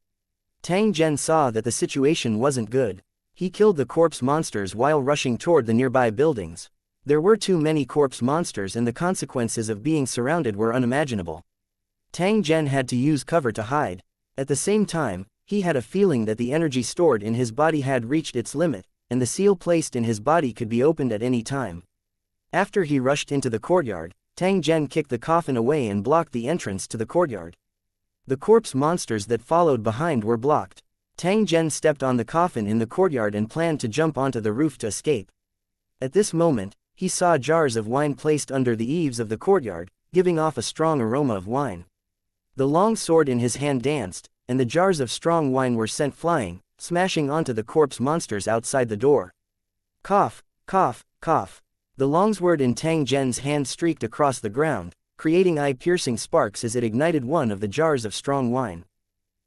Tang Zhen saw that the situation wasn't good. He killed the corpse monsters while rushing toward the nearby buildings. There were too many corpse monsters and the consequences of being surrounded were unimaginable. Tang Zhen had to use cover to hide. At the same time, he had a feeling that the energy stored in his body had reached its limit, and the seal placed in his body could be opened at any time. After he rushed into the courtyard, Tang Zhen kicked the coffin away and blocked the entrance to the courtyard. The corpse monsters that followed behind were blocked. Tang Zhen stepped on the coffin in the courtyard and planned to jump onto the roof to escape. At this moment, he saw jars of wine placed under the eaves of the courtyard, giving off a strong aroma of wine. The long sword in his hand danced, and the jars of strong wine were sent flying, smashing onto the corpse monsters outside the door. Cough, cough, cough. The longsword in Tang Zhen's hand streaked across the ground, creating eye-piercing sparks as it ignited one of the jars of strong wine.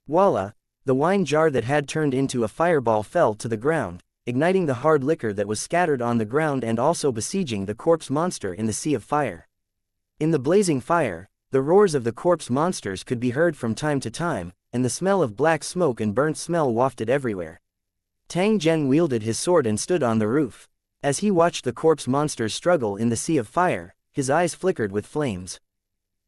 Voila! The wine jar that had turned into a fireball fell to the ground, igniting the hard liquor that was scattered on the ground and also besieging the corpse monster in the sea of fire. In the blazing fire, the roars of the corpse monsters could be heard from time to time, and the smell of black smoke and burnt smell wafted everywhere. Tang Zhen wielded his sword and stood on the roof. As he watched the corpse monsters struggle in the sea of fire, his eyes flickered with flames.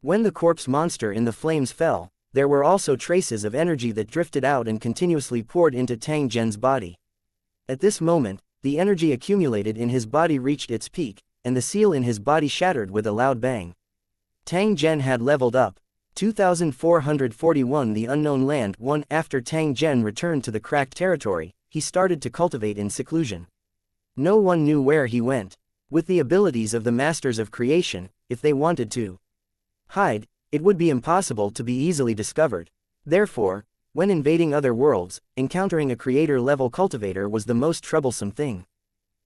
When the corpse monster in the flames fell, there were also traces of energy that drifted out and continuously poured into Tang Zhen's body. At this moment, the energy accumulated in his body reached its peak, and the seal in his body shattered with a loud bang. Tang Zhen had leveled up. 2441 The Unknown Land 1 After Tang Zhen returned to the cracked territory, he started to cultivate in seclusion. No one knew where he went. With the abilities of the Masters of Creation, if they wanted to hide, it would be impossible to be easily discovered. Therefore, when invading other worlds, encountering a creator-level cultivator was the most troublesome thing.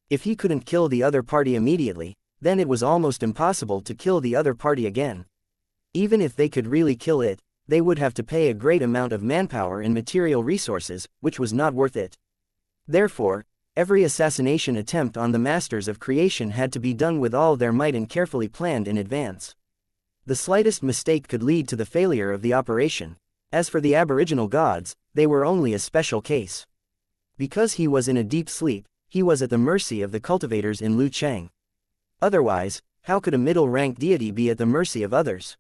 If he couldn't kill the other party immediately, then it was almost impossible to kill the other party again. Even if they could really kill it, they would have to pay a great amount of manpower and material resources, which was not worth it. Therefore, every assassination attempt on the Masters of Creation had to be done with all their might and carefully planned in advance. The slightest mistake could lead to the failure of the operation. As for the aboriginal gods, they were only a special case. Because he was in a deep sleep, he was at the mercy of the cultivators in Lu Cheng. Otherwise, how could a middle-ranked deity be at the mercy of others?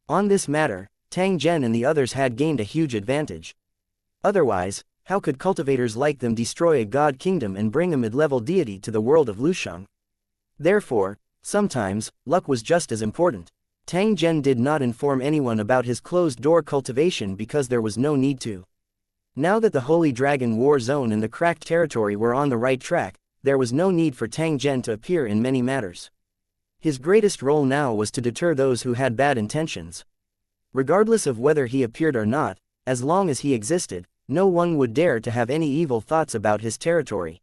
On this matter, Tang Zhen and the others had gained a huge advantage. Otherwise, how could cultivators like them destroy a god kingdom and bring a mid-level deity to the world of Lusheng? Therefore, sometimes, luck was just as important. Tang Zhen did not inform anyone about his closed-door cultivation because there was no need to. Now that the Holy Dragon War Zone and the cracked territory were on the right track, there was no need for Tang Zhen to appear in many matters. His greatest role now was to deter those who had bad intentions. Regardless of whether he appeared or not, as long as he existed, no one would dare to have any evil thoughts about his territory.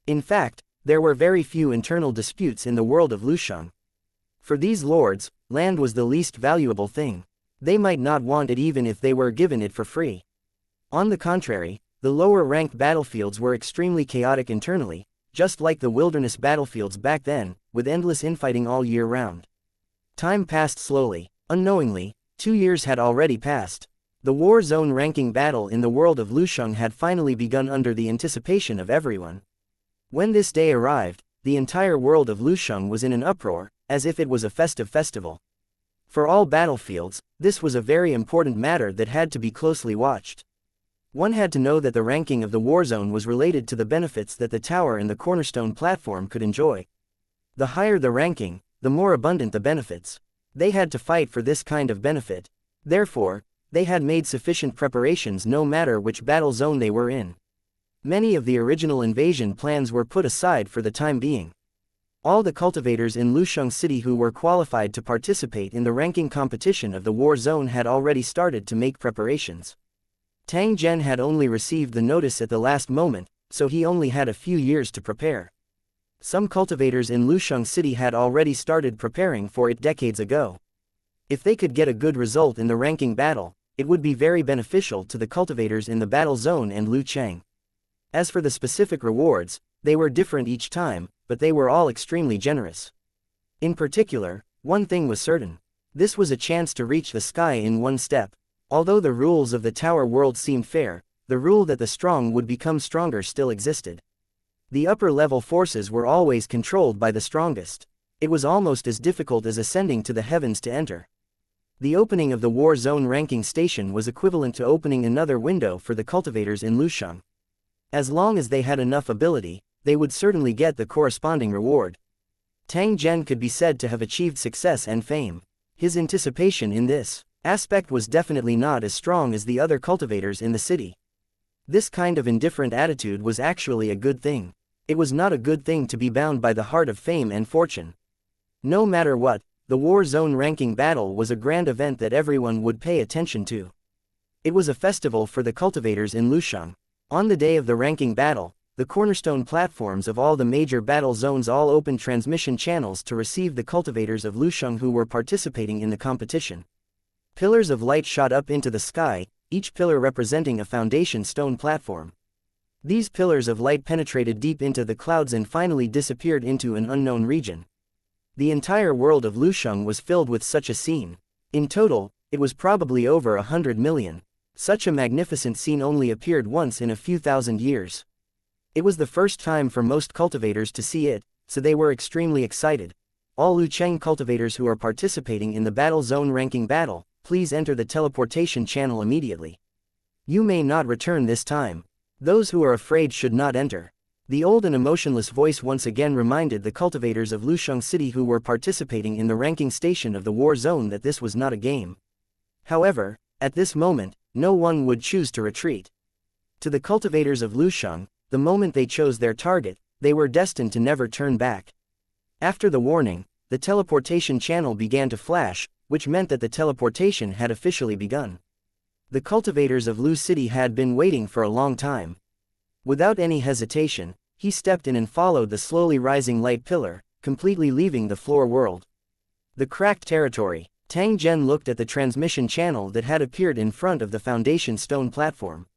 In fact, there were very few internal disputes in the world of Lusheng. For these lords, land was the least valuable thing. They might not want it even if they were given it for free. On the contrary, the lower-ranked battlefields were extremely chaotic internally, just like the wilderness battlefields back then, with endless infighting all year round. Time passed slowly. Unknowingly, 2 years had already passed. The war zone ranking battle in the world of Lusheng had finally begun under the anticipation of everyone. When this day arrived, the entire world of Lusheng was in an uproar, as if it was a festive festival. For all battlefields, this was a very important matter that had to be closely watched. One had to know that the ranking of the war zone was related to the benefits that the tower and the cornerstone platform could enjoy. The higher the ranking, the more abundant the benefits. They had to fight for this kind of benefit. Therefore, they had made sufficient preparations no matter which battle zone they were in. Many of the original invasion plans were put aside for the time being. All the cultivators in Lusheng City who were qualified to participate in the ranking competition of the war zone had already started to make preparations. Tang Zhen had only received the notice at the last moment, so he only had a few years to prepare. Some cultivators in Lusheng City had already started preparing for it decades ago. If they could get a good result in the ranking battle, it would be very beneficial to the cultivators in the battle zone and Lucheng. As for the specific rewards, they were different each time, but they were all extremely generous. In particular, one thing was certain. This was a chance to reach the sky in one step. Although the rules of the tower world seemed fair, the rule that the strong would become stronger still existed. The upper-level forces were always controlled by the strongest. It was almost as difficult as ascending to the heavens to enter. The opening of the war zone ranking station was equivalent to opening another window for the cultivators in Lusheng. As long as they had enough ability, they would certainly get the corresponding reward. Tang Zhen could be said to have achieved success and fame. His anticipation in this aspect was definitely not as strong as the other cultivators in the city. This kind of indifferent attitude was actually a good thing. It was not a good thing to be bound by the heart of fame and fortune. No matter what, the war zone ranking battle was a grand event that everyone would pay attention to. It was a festival for the cultivators in Lusheng. On the day of the ranking battle, the cornerstone platforms of all the major battle zones all opened transmission channels to receive the cultivators of Lusheng who were participating in the competition. Pillars of light shot up into the sky, each pillar representing a foundation stone platform. These pillars of light penetrated deep into the clouds and finally disappeared into an unknown region. The entire world of Lusheng was filled with such a scene. In total, it was probably over 100 million. Such a magnificent scene only appeared once in a few thousand years. It was the first time for most cultivators to see it, so they were extremely excited. All Lucheng cultivators who are participating in the battle zone ranking battle, please enter the teleportation channel immediately. You may not return this time. Those who are afraid should not enter. The old and emotionless voice once again reminded the cultivators of Lusheng City who were participating in the ranking station of the war zone that this was not a game. However, at this moment, no one would choose to retreat. To the cultivators of Lusheng, the moment they chose their target, they were destined to never turn back. After the warning, the teleportation channel began to flash, which meant that the teleportation had officially begun. The cultivators of Lu City had been waiting for a long time. Without any hesitation, he stepped in and followed the slowly rising light pillar, completely leaving the floor world. The cracked territory. Tang Zhen looked at the transmission channel that had appeared in front of the foundation stone platform.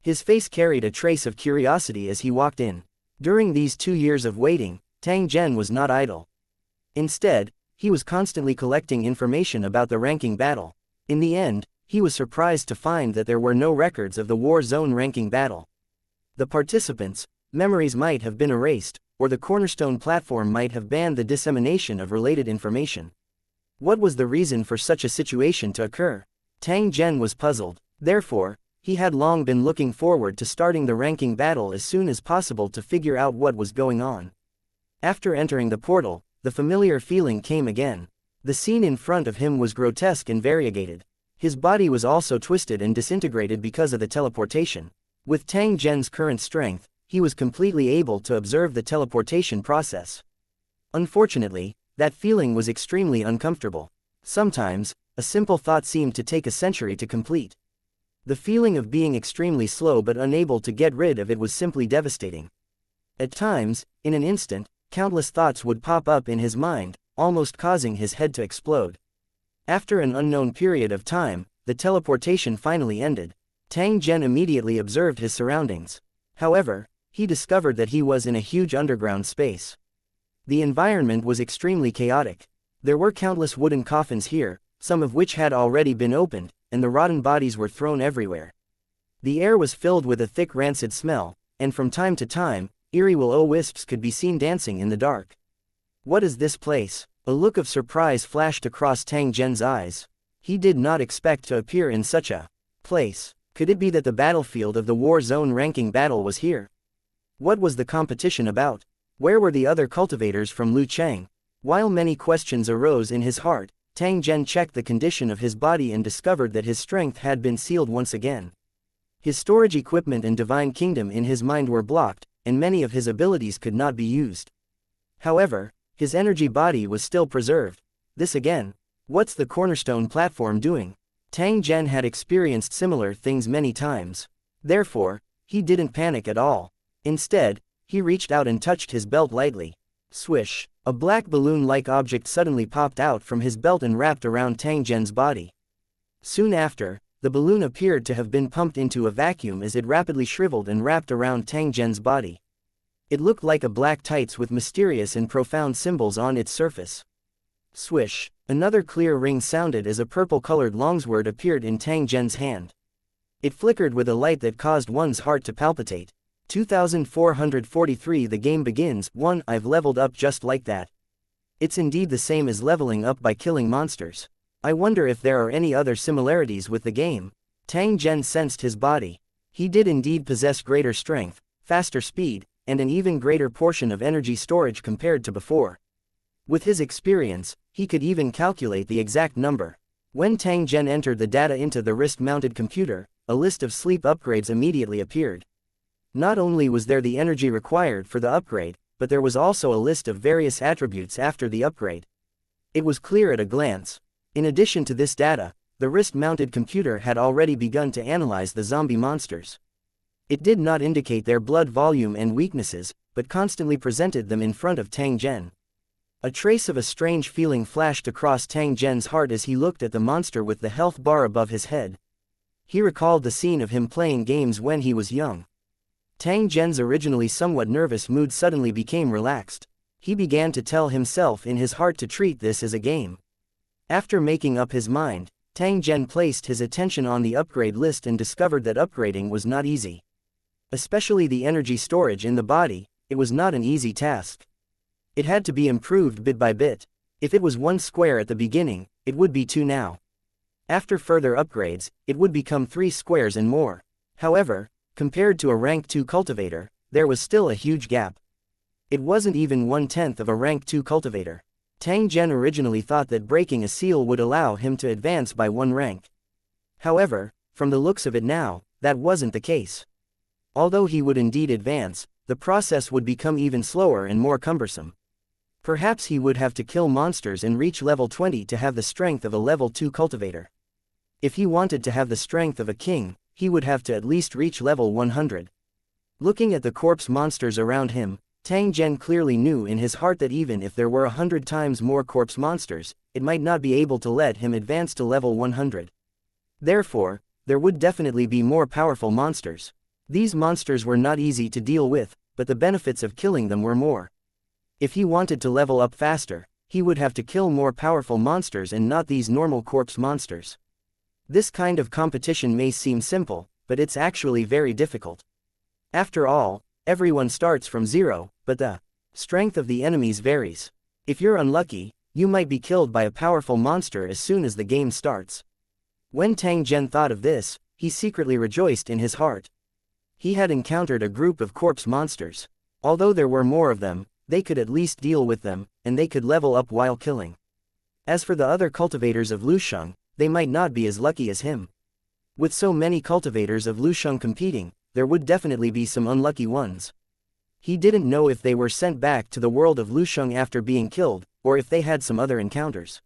His face carried a trace of curiosity as he walked in. During these 2 years of waiting, Tang Zhen was not idle. Instead, he was constantly collecting information about the ranking battle. In the end, he was surprised to find that there were no records of the war zone ranking battle. The participants' memories might have been erased, or the cornerstone platform might have banned the dissemination of related information. What was the reason for such a situation to occur? Tang Zhen was puzzled. Therefore, he had long been looking forward to starting the ranking battle as soon as possible to figure out what was going on. After entering the portal, the familiar feeling came again. The scene in front of him was grotesque and variegated. His body was also twisted and disintegrated because of the teleportation. With Tang Zhen's current strength, he was completely able to observe the teleportation process. Unfortunately, that feeling was extremely uncomfortable. Sometimes, a simple thought seemed to take a century to complete. The feeling of being extremely slow but unable to get rid of it was simply devastating. At times, in an instant, countless thoughts would pop up in his mind, almost causing his head to explode. After an unknown period of time, the teleportation finally ended. Tang Zhen immediately observed his surroundings. However, he discovered that he was in a huge underground space. The environment was extremely chaotic. There were countless wooden coffins here, some of which had already been opened, and the rotten bodies were thrown everywhere. The air was filled with a thick rancid smell, and from time to time, eerie will-o-wisps could be seen dancing in the dark. What is this place? A look of surprise flashed across Tang Zhen's eyes. He did not expect to appear in such a place. Could it be that the battlefield of the war zone ranking battle was here? What was the competition about? Where were the other cultivators from Lucheng? While many questions arose in his heart, Tang Zhen checked the condition of his body and discovered that his strength had been sealed once again. His storage equipment and divine kingdom in his mind were blocked, and many of his abilities could not be used. However, his energy body was still preserved. This again. What's the cornerstone platform doing? Tang Zhen had experienced similar things many times. Therefore, he didn't panic at all. Instead, he reached out and touched his belt lightly. Swish! A black balloon-like object suddenly popped out from his belt and wrapped around Tang Zhen's body. Soon after, the balloon appeared to have been pumped into a vacuum as it rapidly shriveled and wrapped around Tang Zhen's body. It looked like a black tights with mysterious and profound symbols on its surface. Swish! Another clear ring sounded as a purple-colored longsword appeared in Tang Zhen's hand. It flickered with a light that caused one's heart to palpitate. 2443 The game begins. 1. I've leveled up just like that. It's indeed the same as leveling up by killing monsters. I wonder if there are any other similarities with the game. Tang Zhen sensed his body. He did indeed possess greater strength, faster speed, and an even greater portion of energy storage compared to before. With his experience, he could even calculate the exact number. When Tang Zhen entered the data into the wrist-mounted computer, a list of sleep upgrades immediately appeared. Not only was there the energy required for the upgrade, but there was also a list of various attributes after the upgrade. It was clear at a glance. In addition to this data, the wrist-mounted computer had already begun to analyze the zombie monsters. It did not indicate their blood volume and weaknesses, but constantly presented them in front of Tang Zhen. A trace of a strange feeling flashed across Tang Zhen's heart as he looked at the monster with the health bar above his head. He recalled the scene of him playing games when he was young. Tang Zhen's originally somewhat nervous mood suddenly became relaxed. He began to tell himself in his heart to treat this as a game. After making up his mind, Tang Zhen placed his attention on the upgrade list and discovered that upgrading was not easy. Especially the energy storage in the body, it was not an easy task. It had to be improved bit by bit. If it was 1 square at the beginning, it would be 2 now. After further upgrades, it would become 3 squares and more. However, compared to a rank 2 cultivator, there was still a huge gap. It wasn't even 1/10 of a rank 2 cultivator. Tang Zhen originally thought that breaking a seal would allow him to advance by 1 rank. However, from the looks of it now, that wasn't the case. Although he would indeed advance, the process would become even slower and more cumbersome. Perhaps he would have to kill monsters and reach level 20 to have the strength of a level 2 cultivator. If he wanted to have the strength of a king, he would have to at least reach level 100. Looking at the corpse monsters around him, Tang Zhen clearly knew in his heart that even if there were 100 times more corpse monsters, it might not be able to let him advance to level 100. Therefore, there would definitely be more powerful monsters. These monsters were not easy to deal with, but the benefits of killing them were more. If he wanted to level up faster, he would have to kill more powerful monsters and not these normal corpse monsters. This kind of competition may seem simple, but it's actually very difficult. After all, everyone starts from 0, but the strength of the enemies varies. If you're unlucky, you might be killed by a powerful monster as soon as the game starts. When Tang Zhen thought of this, he secretly rejoiced in his heart. He had encountered a group of corpse monsters. Although there were more of them, they could at least deal with them, and they could level up while killing. As for the other cultivators of Lusheng, they might not be as lucky as him. With so many cultivators of Lusheng competing, there would definitely be some unlucky ones. He didn't know if they were sent back to the world of Lusheng after being killed, or if they had some other encounters.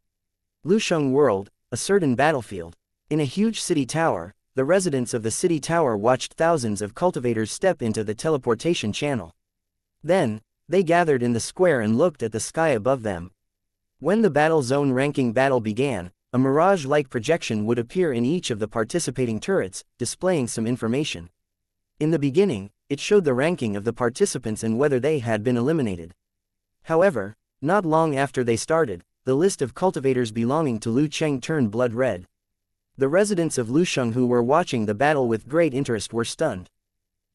Lusheng World, a certain battlefield. In a huge city tower, the residents of the city tower watched thousands of cultivators step into the teleportation channel. Then, they gathered in the square and looked at the sky above them. When the battle zone ranking battle began, a mirage-like projection would appear in each of the participating turrets, displaying some information. In the beginning, it showed the ranking of the participants and whether they had been eliminated. However, not long after they started, the list of cultivators belonging to Lucheng turned blood red. The residents of Lusheng who were watching the battle with great interest were stunned.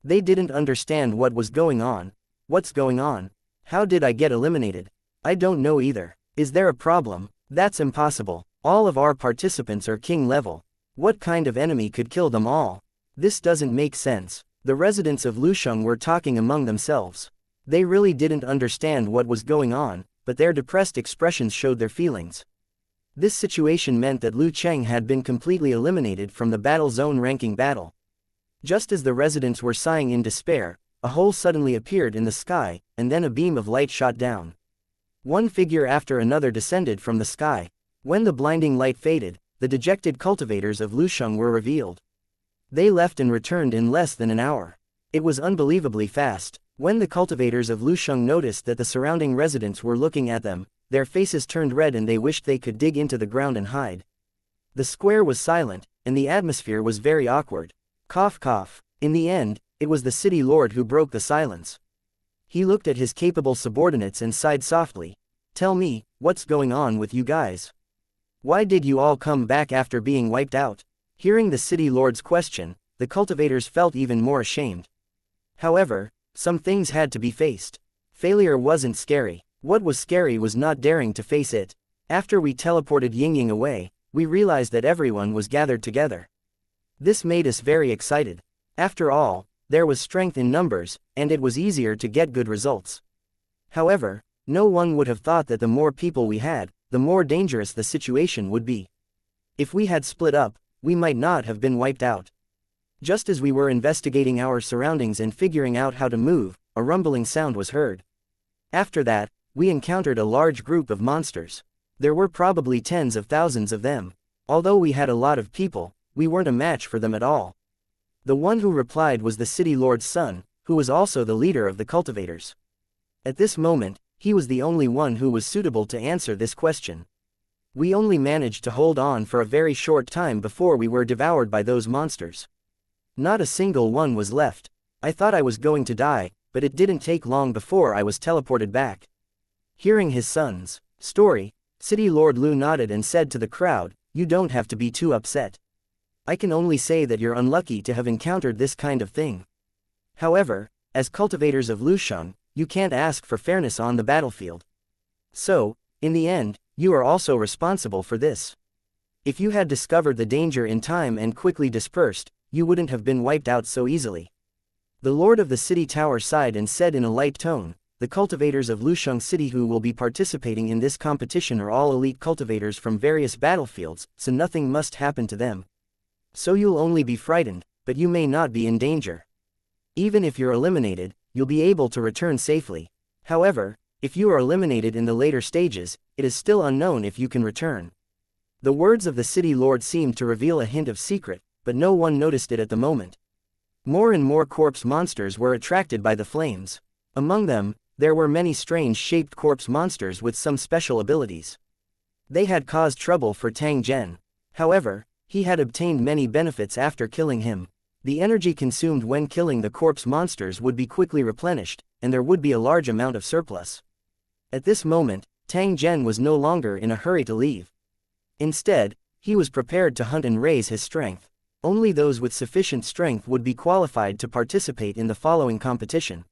They didn't understand what was going on. What's going on? How did I get eliminated? I don't know either. Is there a problem? That's impossible. All of our participants are king level. What kind of enemy could kill them all? This doesn't make sense. The residents of Lusheng were talking among themselves. They really didn't understand what was going on, but their depressed expressions showed their feelings. This situation meant that Lu Cheng had been completely eliminated from the battle zone ranking battle. Just as the residents were sighing in despair, a hole suddenly appeared in the sky, and then a beam of light shot down. One figure after another descended from the sky. When the blinding light faded, the dejected cultivators of Lusheng were revealed. They left and returned in less than an hour. It was unbelievably fast. When the cultivators of Lusheng noticed that the surrounding residents were looking at them, their faces turned red and they wished they could dig into the ground and hide. The square was silent, and the atmosphere was very awkward. Cough cough. In the end, it was the city lord who broke the silence. He looked at his capable subordinates and sighed softly. Tell me, what's going on with you guys? Why did you all come back after being wiped out? Hearing the city lord's question, the cultivators felt even more ashamed. However, some things had to be faced. Failure wasn't scary. What was scary was not daring to face it. After we teleported Yingying away, we realized that everyone was gathered together. This made us very excited. After all, there was strength in numbers, and it was easier to get good results. However, no one would have thought that the more people we had, the more dangerous the situation would be. If we had split up, we might not have been wiped out. Just as we were investigating our surroundings and figuring out how to move, a rumbling sound was heard. After that, we encountered a large group of monsters. There were probably tens of thousands of them. Although we had a lot of people, we weren't a match for them at all. The one who replied was the city lord's son, who was also the leader of the cultivators. At this moment, he was the only one who was suitable to answer this question. We only managed to hold on for a very short time before we were devoured by those monsters. Not a single one was left. I thought I was going to die, but it didn't take long before I was teleported back. Hearing his son's story, City Lord Lu nodded and said to the crowd, "You don't have to be too upset. I can only say that you're unlucky to have encountered this kind of thing. However, as cultivators of Lusheng, you can't ask for fairness on the battlefield. So, in the end, you are also responsible for this. If you had discovered the danger in time and quickly dispersed, you wouldn't have been wiped out so easily." The Lord of the City Tower sighed and said in a light tone, "The cultivators of Lusheng City who will be participating in this competition are all elite cultivators from various battlefields, so nothing must happen to them. So you'll only be frightened, but you may not be in danger. Even if you're eliminated, you'll be able to return safely. However, if you are eliminated in the later stages, it is still unknown if you can return." The words of the city lord seemed to reveal a hint of secret, but no one noticed it at the moment. More and more corpse monsters were attracted by the flames. Among them, there were many strange-shaped corpse monsters with some special abilities. They had caused trouble for Tang Zhen. However, he had obtained many benefits after killing him. The energy consumed when killing the corpse monsters would be quickly replenished, and there would be a large amount of surplus. At this moment, Tang Zhen was no longer in a hurry to leave. Instead, he was prepared to hunt and raise his strength. Only those with sufficient strength would be qualified to participate in the following competition.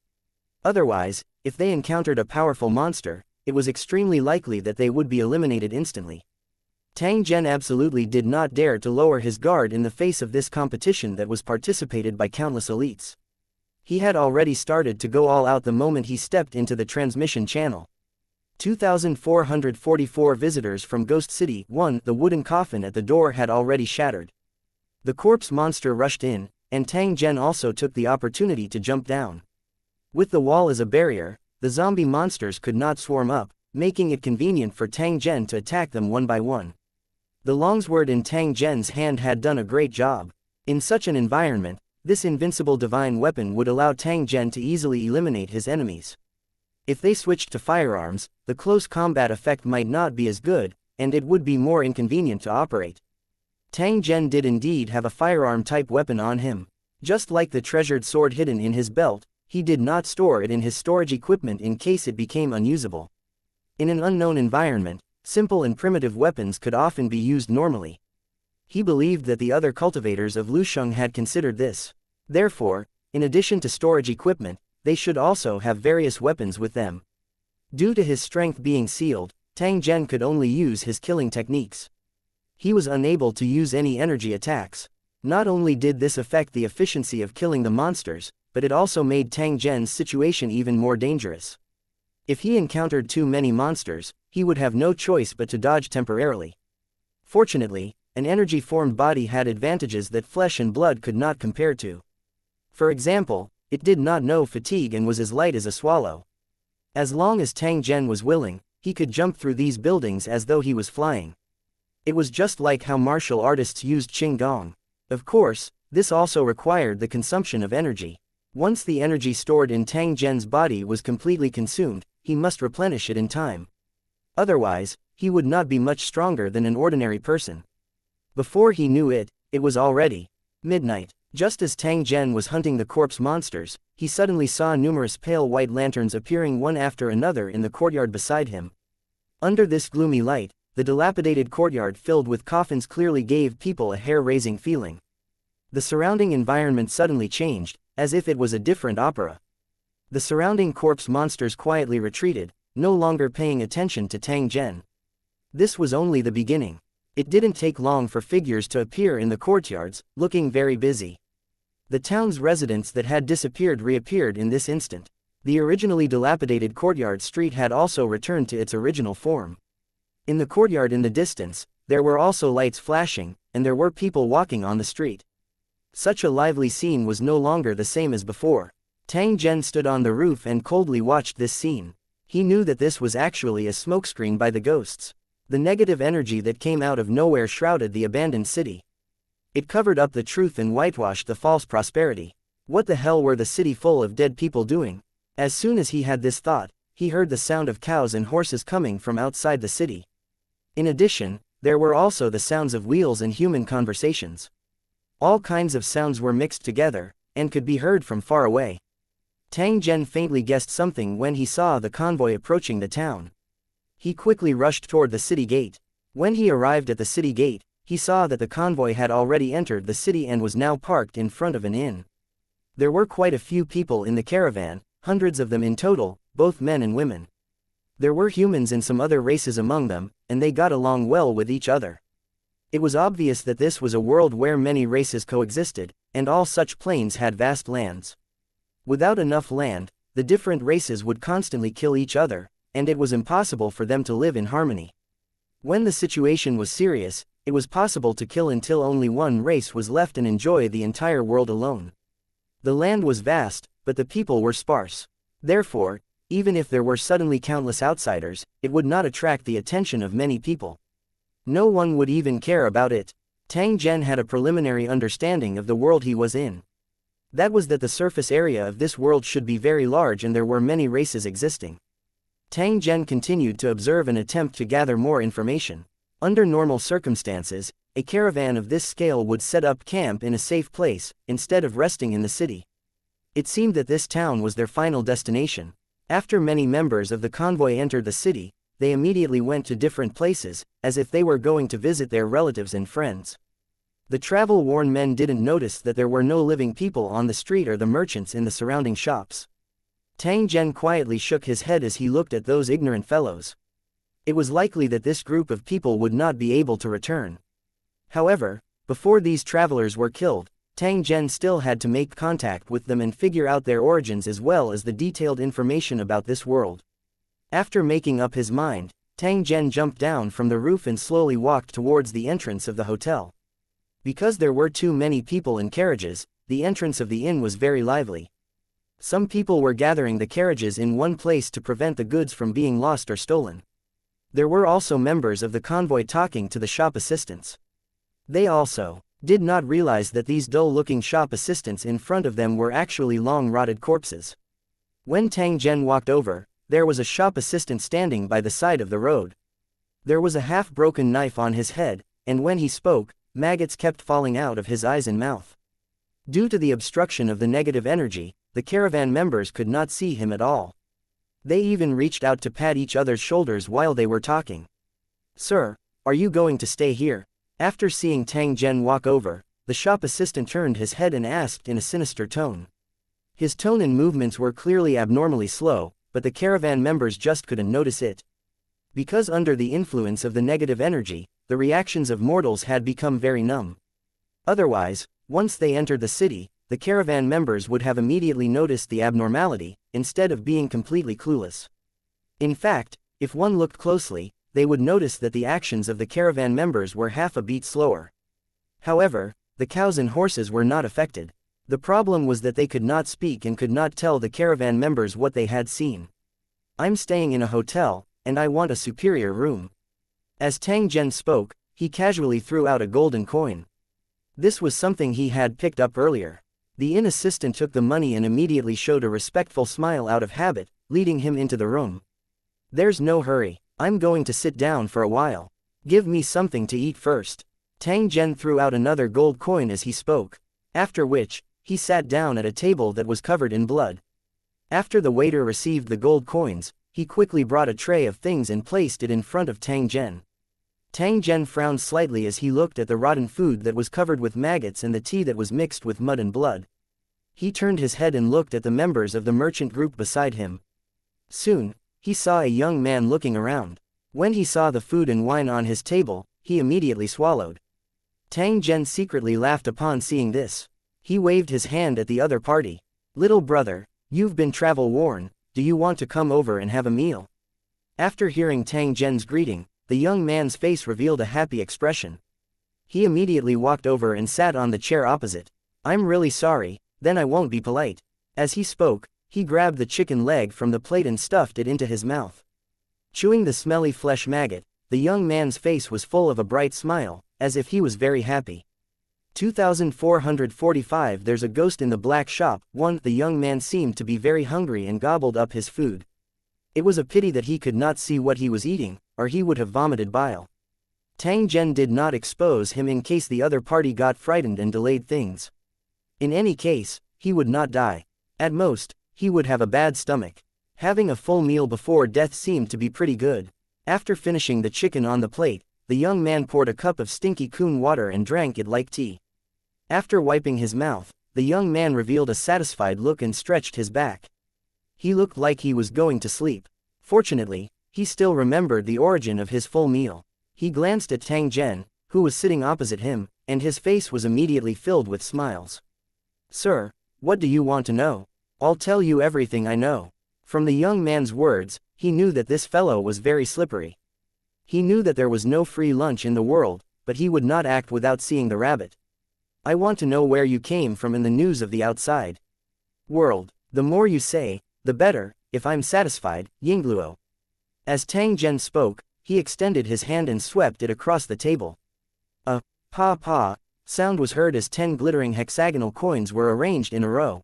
Otherwise, if they encountered a powerful monster, it was extremely likely that they would be eliminated instantly. Tang Zhen absolutely did not dare to lower his guard in the face of this competition that was participated by countless elites. He had already started to go all out the moment he stepped into the transmission channel. 2,444 visitors from Ghost City. 1. The wooden coffin at the door had already shattered. The corpse monster rushed in, and Tang Zhen also took the opportunity to jump down. With the wall as a barrier, the zombie monsters could not swarm up, making it convenient for Tang Zhen to attack them one by one. The longsword in Tang Zhen's hand had done a great job. In such an environment, this invincible divine weapon would allow Tang Zhen to easily eliminate his enemies. If they switched to firearms, the close combat effect might not be as good, and it would be more inconvenient to operate. Tang Zhen did indeed have a firearm-type weapon on him. Just like the treasured sword hidden in his belt, he did not store it in his storage equipment in case it became unusable. In an unknown environment, simple and primitive weapons could often be used normally. He believed that the other cultivators of Lusheng had considered this. Therefore, in addition to storage equipment, they should also have various weapons with them. Due to his strength being sealed, Tang Zhen could only use his killing techniques. He was unable to use any energy attacks. Not only did this affect the efficiency of killing the monsters, but it also made Tang Zhen's situation even more dangerous. If he encountered too many monsters, he would have no choice but to dodge temporarily. Fortunately, an energy-formed body had advantages that flesh and blood could not compare to. For example, it did not know fatigue and was as light as a swallow. As long as Tang Zhen was willing, he could jump through these buildings as though he was flying. It was just like how martial artists used Qinggong. Of course, this also required the consumption of energy. Once the energy stored in Tang Zhen's body was completely consumed, he must replenish it in time. Otherwise, he would not be much stronger than an ordinary person. Before he knew it, it was already midnight. Just as Tang Zhen was hunting the corpse monsters, he suddenly saw numerous pale white lanterns appearing one after another in the courtyard beside him. Under this gloomy light, the dilapidated courtyard filled with coffins clearly gave people a hair-raising feeling. The surrounding environment suddenly changed, as if it was a different opera. The surrounding corpse monsters quietly retreated, no longer paying attention to Tang Zhen. This was only the beginning. It didn't take long for figures to appear in the courtyards, looking very busy. The town's residents that had disappeared reappeared in this instant. The originally dilapidated courtyard street had also returned to its original form. In the courtyard in the distance, there were also lights flashing, and there were people walking on the street. Such a lively scene was no longer the same as before. Tang Zhen stood on the roof and coldly watched this scene. He knew that this was actually a smokescreen by the ghosts. The negative energy that came out of nowhere shrouded the abandoned city. It covered up the truth and whitewashed the false prosperity. What the hell were the city full of dead people doing? As soon as he had this thought, he heard the sound of cows and horses coming from outside the city. In addition, there were also the sounds of wheels and human conversations. All kinds of sounds were mixed together, and could be heard from far away. Tang Zhen faintly guessed something when he saw the convoy approaching the town. He quickly rushed toward the city gate. When he arrived at the city gate, he saw that the convoy had already entered the city and was now parked in front of an inn. There were quite a few people in the caravan, hundreds of them in total, both men and women. There were humans and some other races among them, and they got along well with each other. It was obvious that this was a world where many races coexisted, and all such plains had vast lands. Without enough land, the different races would constantly kill each other, and it was impossible for them to live in harmony. When the situation was serious, it was possible to kill until only one race was left and enjoy the entire world alone. The land was vast, but the people were sparse. Therefore, even if there were suddenly countless outsiders, it would not attract the attention of many people. No one would even care about it. Tang Zhen had a preliminary understanding of the world he was in. That was that the surface area of this world should be very large and there were many races existing. Tang Zhen continued to observe and attempt to gather more information. Under normal circumstances, a caravan of this scale would set up camp in a safe place, instead of resting in the city. It seemed that this town was their final destination. After many members of the convoy entered the city, they immediately went to different places, as if they were going to visit their relatives and friends. The travel-worn men didn't notice that there were no living people on the street or the merchants in the surrounding shops. Tang Zhen quietly shook his head as he looked at those ignorant fellows. It was likely that this group of people would not be able to return. However, before these travelers were killed, Tang Zhen still had to make contact with them and figure out their origins as well as the detailed information about this world. After making up his mind, Tang Zhen jumped down from the roof and slowly walked towards the entrance of the hotel. Because there were too many people in carriages, the entrance of the inn was very lively. Some people were gathering the carriages in one place to prevent the goods from being lost or stolen. There were also members of the convoy talking to the shop assistants. They also did not realize that these dull-looking shop assistants in front of them were actually long-rotted corpses. When Tang Zhen walked over, there was a shop assistant standing by the side of the road. There was a half-broken knife on his head, and when he spoke, maggots kept falling out of his eyes and mouth. Due to the obstruction of the negative energy, the caravan members could not see him at all. They even reached out to pat each other's shoulders while they were talking. "Sir, are you going to stay here?" After seeing Tang Zhen walk over, the shop assistant turned his head and asked in a sinister tone. His tone and movements were clearly abnormally slow, but the caravan members just couldn't notice it. Because under the influence of the negative energy, the reactions of mortals had become very numb. Otherwise, once they entered the city, the caravan members would have immediately noticed the abnormality, instead of being completely clueless. In fact, if one looked closely, they would notice that the actions of the caravan members were half a beat slower. However, the cows and horses were not affected. The problem was that they could not speak and could not tell the caravan members what they had seen. "I'm staying in a hotel, and I want a superior room." As Tang Zhen spoke, he casually threw out a golden coin. This was something he had picked up earlier. The inn assistant took the money and immediately showed a respectful smile out of habit, leading him into the room. "There's no hurry. I'm going to sit down for a while. Give me something to eat first." Tang Zhen threw out another gold coin as he spoke. After which, he sat down at a table that was covered in blood. After the waiter received the gold coins, he quickly brought a tray of things and placed it in front of Tang Zhen. Tang Zhen frowned slightly as he looked at the rotten food that was covered with maggots and the tea that was mixed with mud and blood. He turned his head and looked at the members of the merchant group beside him. Soon, he saw a young man looking around. When he saw the food and wine on his table, he immediately swallowed. Tang Zhen secretly laughed upon seeing this. He waved his hand at the other party. "Little brother, you've been travel-worn, do you want to come over and have a meal?" After hearing Tang Zhen's greeting, the young man's face revealed a happy expression. He immediately walked over and sat on the chair opposite. "I'm really sorry, then I won't be polite." As he spoke, he grabbed the chicken leg from the plate and stuffed it into his mouth. Chewing the smelly flesh maggot, the young man's face was full of a bright smile, as if he was very happy. 2445 There's a ghost in the black shop. 1. The young man seemed to be very hungry and gobbled up his food. It was a pity that he could not see what he was eating, or he would have vomited bile. Tang Zhen did not expose him in case the other party got frightened and delayed things. In any case, he would not die. At most, he would have a bad stomach. Having a full meal before death seemed to be pretty good. After finishing the chicken on the plate, the young man poured a cup of stinky coon water and drank it like tea. After wiping his mouth, the young man revealed a satisfied look and stretched his back. He looked like he was going to sleep. Fortunately, he still remembered the origin of his full meal. He glanced at Tang Zhen, who was sitting opposite him, and his face was immediately filled with smiles. "Sir, what do you want to know?" "I'll tell you everything I know." From the young man's words, he knew that this fellow was very slippery. He knew that there was no free lunch in the world, but he would not act without seeing the rabbit. "I want to know where you came from in the news of the outside world. The more you say, the better, if I'm satisfied, Yingluo." As Tang Zhen spoke, he extended his hand and swept it across the table. A pa sound was heard as 10 glittering hexagonal coins were arranged in a row.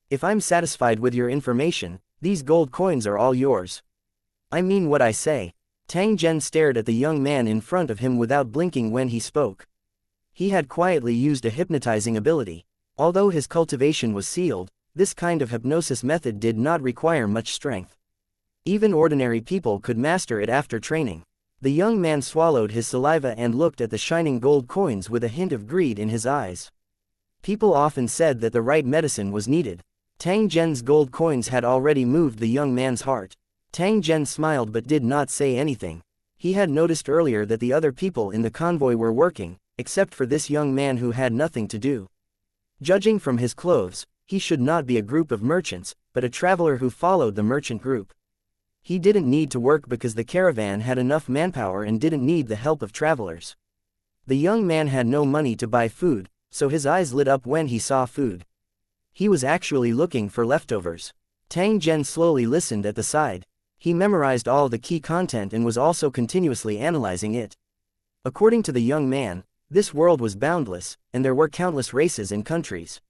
"If I'm satisfied with your information, these gold coins are all yours. I mean what I say." Tang Zhen stared at the young man in front of him without blinking when he spoke. He had quietly used a hypnotizing ability. Although his cultivation was sealed, this kind of hypnosis method did not require much strength. Even ordinary people could master it after training. The young man swallowed his saliva and looked at the shining gold coins with a hint of greed in his eyes. People often said that the right medicine was needed. Tang Zhen's gold coins had already moved the young man's heart. Tang Zhen smiled but did not say anything. He had noticed earlier that the other people in the convoy were working, except for this young man who had nothing to do. Judging from his clothes, he should not be a group of merchants, but a traveler who followed the merchant group. He didn't need to work because the caravan had enough manpower and didn't need the help of travelers. The young man had no money to buy food, so his eyes lit up when he saw food. He was actually looking for leftovers. Tang Zhen slowly listened at the side. He memorized all the key content and was also continuously analyzing it. According to the young man, this world was boundless, and there were countless races and countries.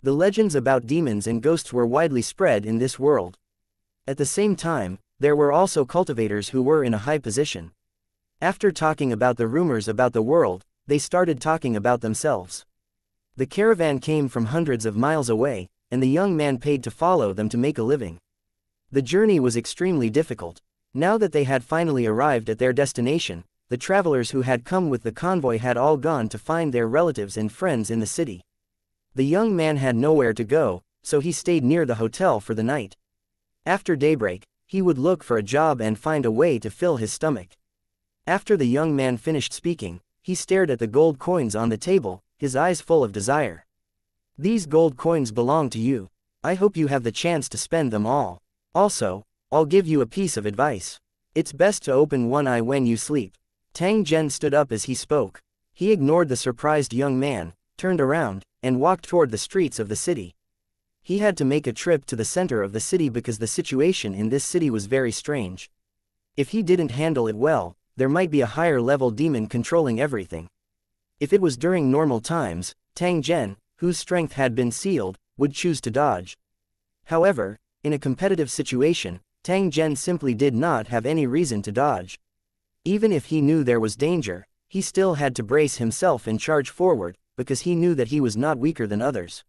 The legends about demons and ghosts were widely spread in this world. At the same time, there were also cultivators who were in a high position. After talking about the rumors about the world, they started talking about themselves. The caravan came from hundreds of miles away, and the young man paid to follow them to make a living. The journey was extremely difficult. Now that they had finally arrived at their destination, the travelers who had come with the convoy had all gone to find their relatives and friends in the city. The young man had nowhere to go, so he stayed near the hotel for the night. After daybreak, he would look for a job and find a way to fill his stomach. After the young man finished speaking, he stared at the gold coins on the table, his eyes full of desire. These gold coins belong to you. I hope you have the chance to spend them all. Also, I'll give you a piece of advice. It's best to open one eye when you sleep. Tang Zhen stood up as he spoke. He ignored the surprised young man, turned around, and walked toward the streets of the city. He had to make a trip to the center of the city because the situation in this city was very strange. If he didn't handle it well, there might be a higher-level demon controlling everything. If it was during normal times, Tang Zhen, whose strength had been sealed, would choose to dodge. However, in a competitive situation, Tang Zhen simply did not have any reason to dodge. Even if he knew there was danger, he still had to brace himself and charge forward, because he knew that he was not weaker than others.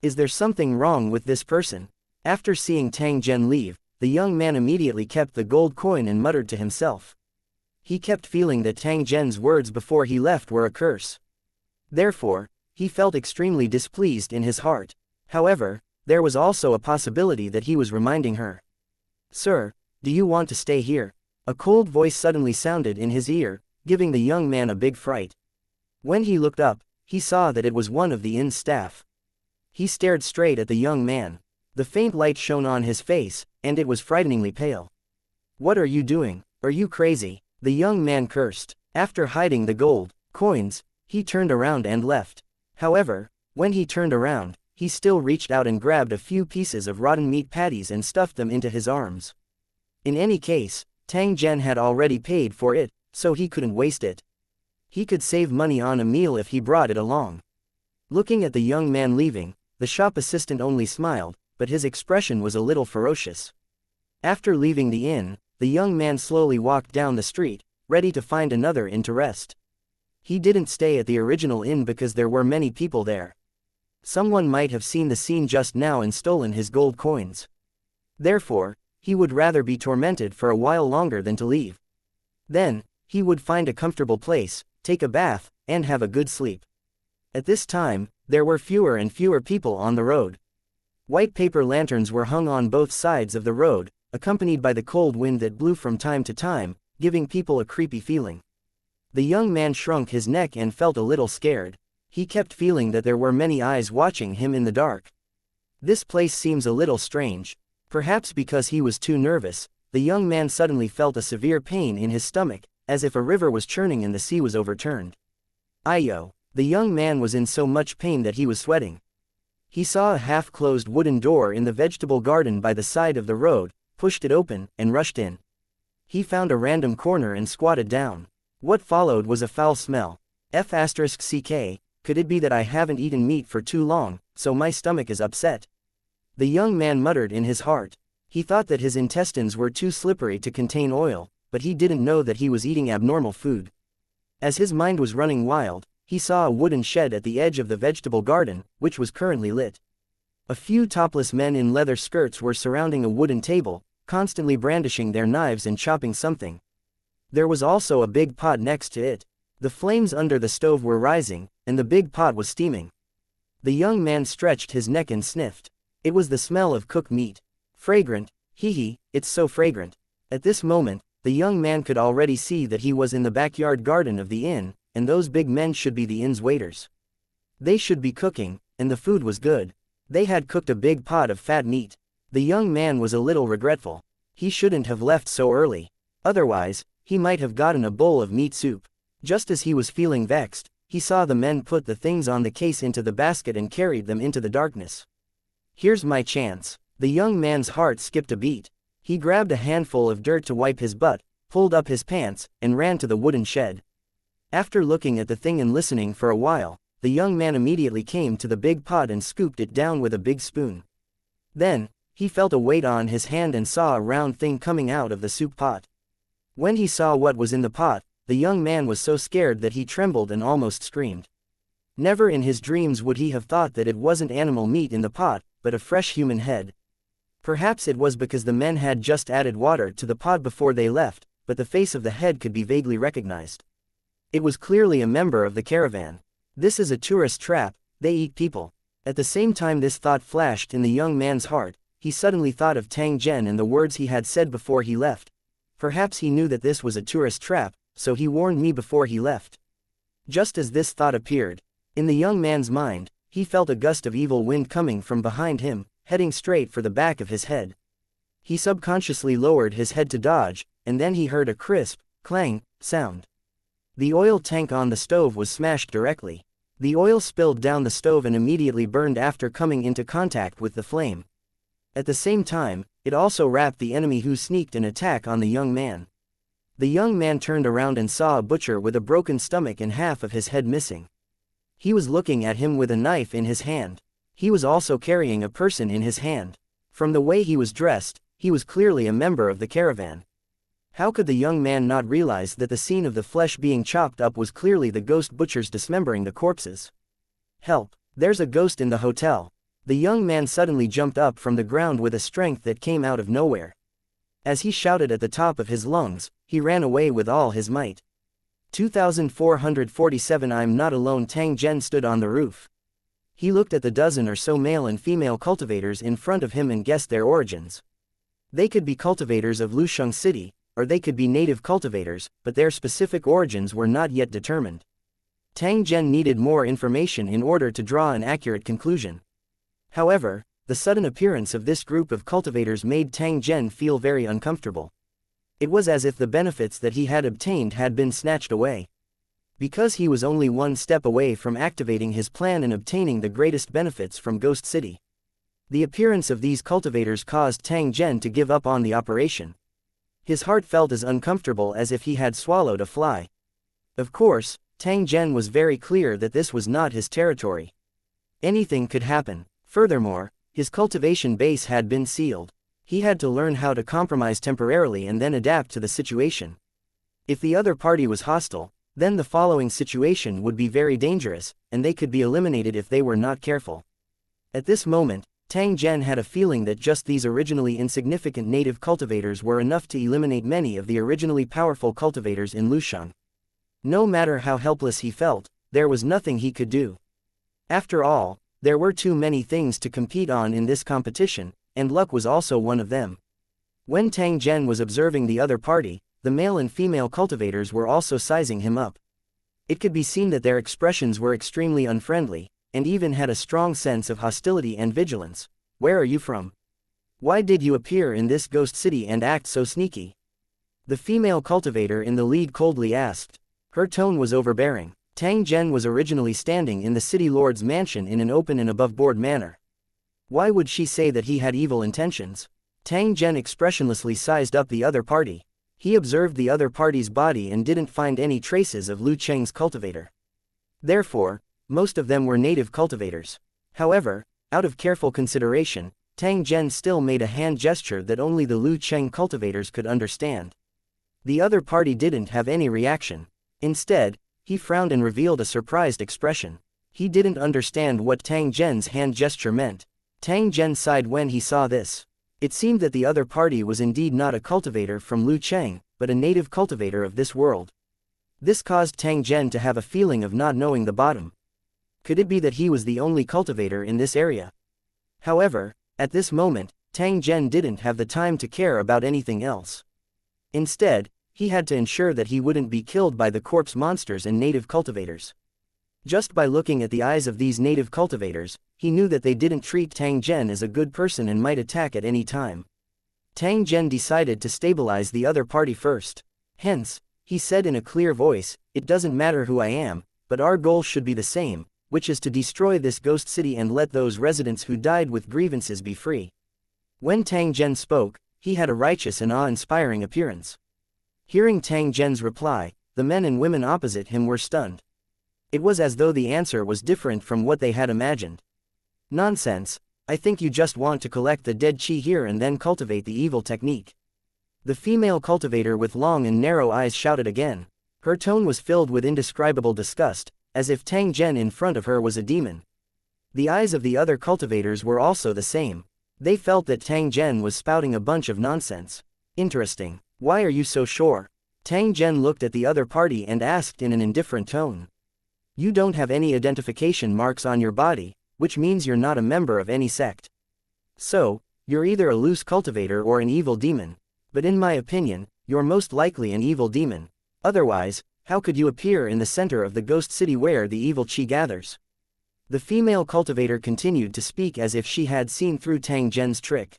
Is there something wrong with this person? After seeing Tang Zhen leave, the young man immediately kept the gold coin and muttered to himself. He kept feeling that Tang Zhen's words before he left were a curse. Therefore, he felt extremely displeased in his heart. However, there was also a possibility that he was reminding her. "Sir, do you want to stay here?" A cold voice suddenly sounded in his ear, giving the young man a big fright. When he looked up, he saw that it was one of the inn's staff. He stared straight at the young man. The faint light shone on his face, and it was frighteningly pale. "What are you doing? Are you crazy?" The young man cursed. After hiding the gold coins, he turned around and left. However, when he turned around, he still reached out and grabbed a few pieces of rotten meat patties and stuffed them into his arms. In any case, Tang Zhen had already paid for it, so he couldn't waste it. He could save money on a meal if he brought it along. Looking at the young man leaving, the shop assistant only smiled, but his expression was a little ferocious. After leaving the inn, the young man slowly walked down the street, ready to find another inn to rest. He didn't stay at the original inn because there were many people there. Someone might have seen the scene just now and stolen his gold coins. Therefore, he would rather be tormented for a while longer than to leave. Then, he would find a comfortable place, take a bath, and have a good sleep. At this time, there were fewer and fewer people on the road. White paper lanterns were hung on both sides of the road, accompanied by the cold wind that blew from time to time, giving people a creepy feeling. The young man shrunk his neck and felt a little scared. He kept feeling that there were many eyes watching him in the dark. This place seems a little strange. Perhaps because he was too nervous, the young man suddenly felt a severe pain in his stomach, as if a river was churning and the sea was overturned. Ayo! The young man was in so much pain that he was sweating. He saw a half-closed wooden door in the vegetable garden by the side of the road, pushed it open, and rushed in. He found a random corner and squatted down. What followed was a foul smell. F***ck, could it be that I haven't eaten meat for too long, so my stomach is upset? The young man muttered in his heart. He thought that his intestines were too slippery to contain oil, but he didn't know that he was eating abnormal food. As his mind was running wild, he saw a wooden shed at the edge of the vegetable garden, which was currently lit. A few topless men in leather skirts were surrounding a wooden table, constantly brandishing their knives and chopping something. There was also a big pot next to it. The flames under the stove were rising, and the big pot was steaming. The young man stretched his neck and sniffed. It was the smell of cooked meat. Fragrant, hee, it's so fragrant. At this moment, the young man could already see that he was in the backyard garden of the inn, and those big men should be the inn's waiters. They should be cooking, and the food was good. They had cooked a big pot of fat meat. The young man was a little regretful. He shouldn't have left so early. Otherwise, he might have gotten a bowl of meat soup. Just as he was feeling vexed, he saw the men put the things on the case into the basket and carried them into the darkness. Here's my chance. The young man's heart skipped a beat. He grabbed a handful of dirt to wipe his butt, pulled up his pants, and ran to the wooden shed. After looking at the thing and listening for a while, the young man immediately came to the big pot and scooped it down with a big spoon. Then, he felt a weight on his hand and saw a round thing coming out of the soup pot. When he saw what was in the pot, the young man was so scared that he trembled and almost screamed. Never in his dreams would he have thought that it wasn't animal meat in the pot, but a fresh human head. Perhaps it was because the men had just added water to the pot before they left, but the face of the head could be vaguely recognized. It was clearly a member of the caravan. This is a tourist trap, they eat people. At the same time this thought flashed in the young man's heart, he suddenly thought of Tang Zhen and the words he had said before he left. Perhaps he knew that this was a tourist trap, so he warned me before he left. Just as this thought appeared in the young man's mind, he felt a gust of evil wind coming from behind him, heading straight for the back of his head. He subconsciously lowered his head to dodge, and then he heard a crisp, clang, sound. The oil tank on the stove was smashed directly. The oil spilled down the stove and immediately burned after coming into contact with the flame. At the same time, it also wrapped the enemy who sneaked an attack on the young man. The young man turned around and saw a butcher with a broken stomach and half of his head missing. He was looking at him with a knife in his hand. He was also carrying a person in his hand. From the way he was dressed, he was clearly a member of the caravan. How could the young man not realize that the scene of the flesh being chopped up was clearly the ghost butchers dismembering the corpses? Help! There's a ghost in the hotel. The young man suddenly jumped up from the ground with a strength that came out of nowhere. As he shouted at the top of his lungs, he ran away with all his might. 2447 I'm not alone. Tang Zhen stood on the roof. He looked at the dozen or so male and female cultivators in front of him and guessed their origins. They could be cultivators of Lusheng City, or they could be native cultivators, but their specific origins were not yet determined. Tang Zhen needed more information in order to draw an accurate conclusion. However, the sudden appearance of this group of cultivators made Tang Zhen feel very uncomfortable. It was as if the benefits that he had obtained had been snatched away. Because he was only one step away from activating his plan and obtaining the greatest benefits from Ghost City. The appearance of these cultivators caused Tang Zhen to give up on the operation. His heart felt as uncomfortable as if he had swallowed a fly. Of course, Tang Zhen was very clear that this was not his territory. Anything could happen. Furthermore, his cultivation base had been sealed. He had to learn how to compromise temporarily and then adapt to the situation. If the other party was hostile, then the following situation would be very dangerous, and they could be eliminated if they were not careful. At this moment, Tang Zhen had a feeling that just these originally insignificant native cultivators were enough to eliminate many of the originally powerful cultivators in Lusheng. No matter how helpless he felt, there was nothing he could do. After all, there were too many things to compete on in this competition, and luck was also one of them. When Tang Zhen was observing the other party, the male and female cultivators were also sizing him up. It could be seen that their expressions were extremely unfriendly, and even had a strong sense of hostility and vigilance. Where are you from? Why did you appear in this ghost city and act so sneaky? The female cultivator in the lead coldly asked. Her tone was overbearing. Tang Zhen was originally standing in the city lord's mansion in an open and above-board manner. Why would she say that he had evil intentions? Tang Zhen expressionlessly sized up the other party. He observed the other party's body and didn't find any traces of Lu Cheng's cultivator. Therefore, most of them were native cultivators. However, out of careful consideration, Tang Zhen still made a hand gesture that only the Lu Cheng cultivators could understand. The other party didn't have any reaction. Instead, he frowned and revealed a surprised expression. He didn't understand what Tang Zhen's hand gesture meant. Tang Zhen sighed when he saw this. It seemed that the other party was indeed not a cultivator from Lu Cheng, but a native cultivator of this world. This caused Tang Zhen to have a feeling of not knowing the bottom. Could it be that he was the only cultivator in this area? However, at this moment, Tang Zhen didn't have the time to care about anything else. Instead, he had to ensure that he wouldn't be killed by the corpse monsters and native cultivators. Just by looking at the eyes of these native cultivators, he knew that they didn't treat Tang Zhen as a good person and might attack at any time. Tang Zhen decided to stabilize the other party first. Hence, he said in a clear voice, "It doesn't matter who I am, but our goal should be the same, which is to destroy this ghost city and let those residents who died with grievances be free." When Tang Zhen spoke, he had a righteous and awe-inspiring appearance. Hearing Tang Zhen's reply, the men and women opposite him were stunned. It was as though the answer was different from what they had imagined. Nonsense, I think you just want to collect the dead qi here and then cultivate the evil technique. The female cultivator with long and narrow eyes shouted again. Her tone was filled with indescribable disgust, as if Tang Zhen in front of her was a demon. The eyes of the other cultivators were also the same. They felt that Tang Zhen was spouting a bunch of nonsense. Interesting. Why are you so sure? Tang Zhen looked at the other party and asked in an indifferent tone. You don't have any identification marks on your body, which means you're not a member of any sect. So, You're either a loose cultivator or an evil demon. But in my opinion, you're most likely an evil demon. Otherwise, how could you appear in the center of the ghost city where the evil chi gathers? The female cultivator continued to speak as if she had seen through Tang Zhen's trick.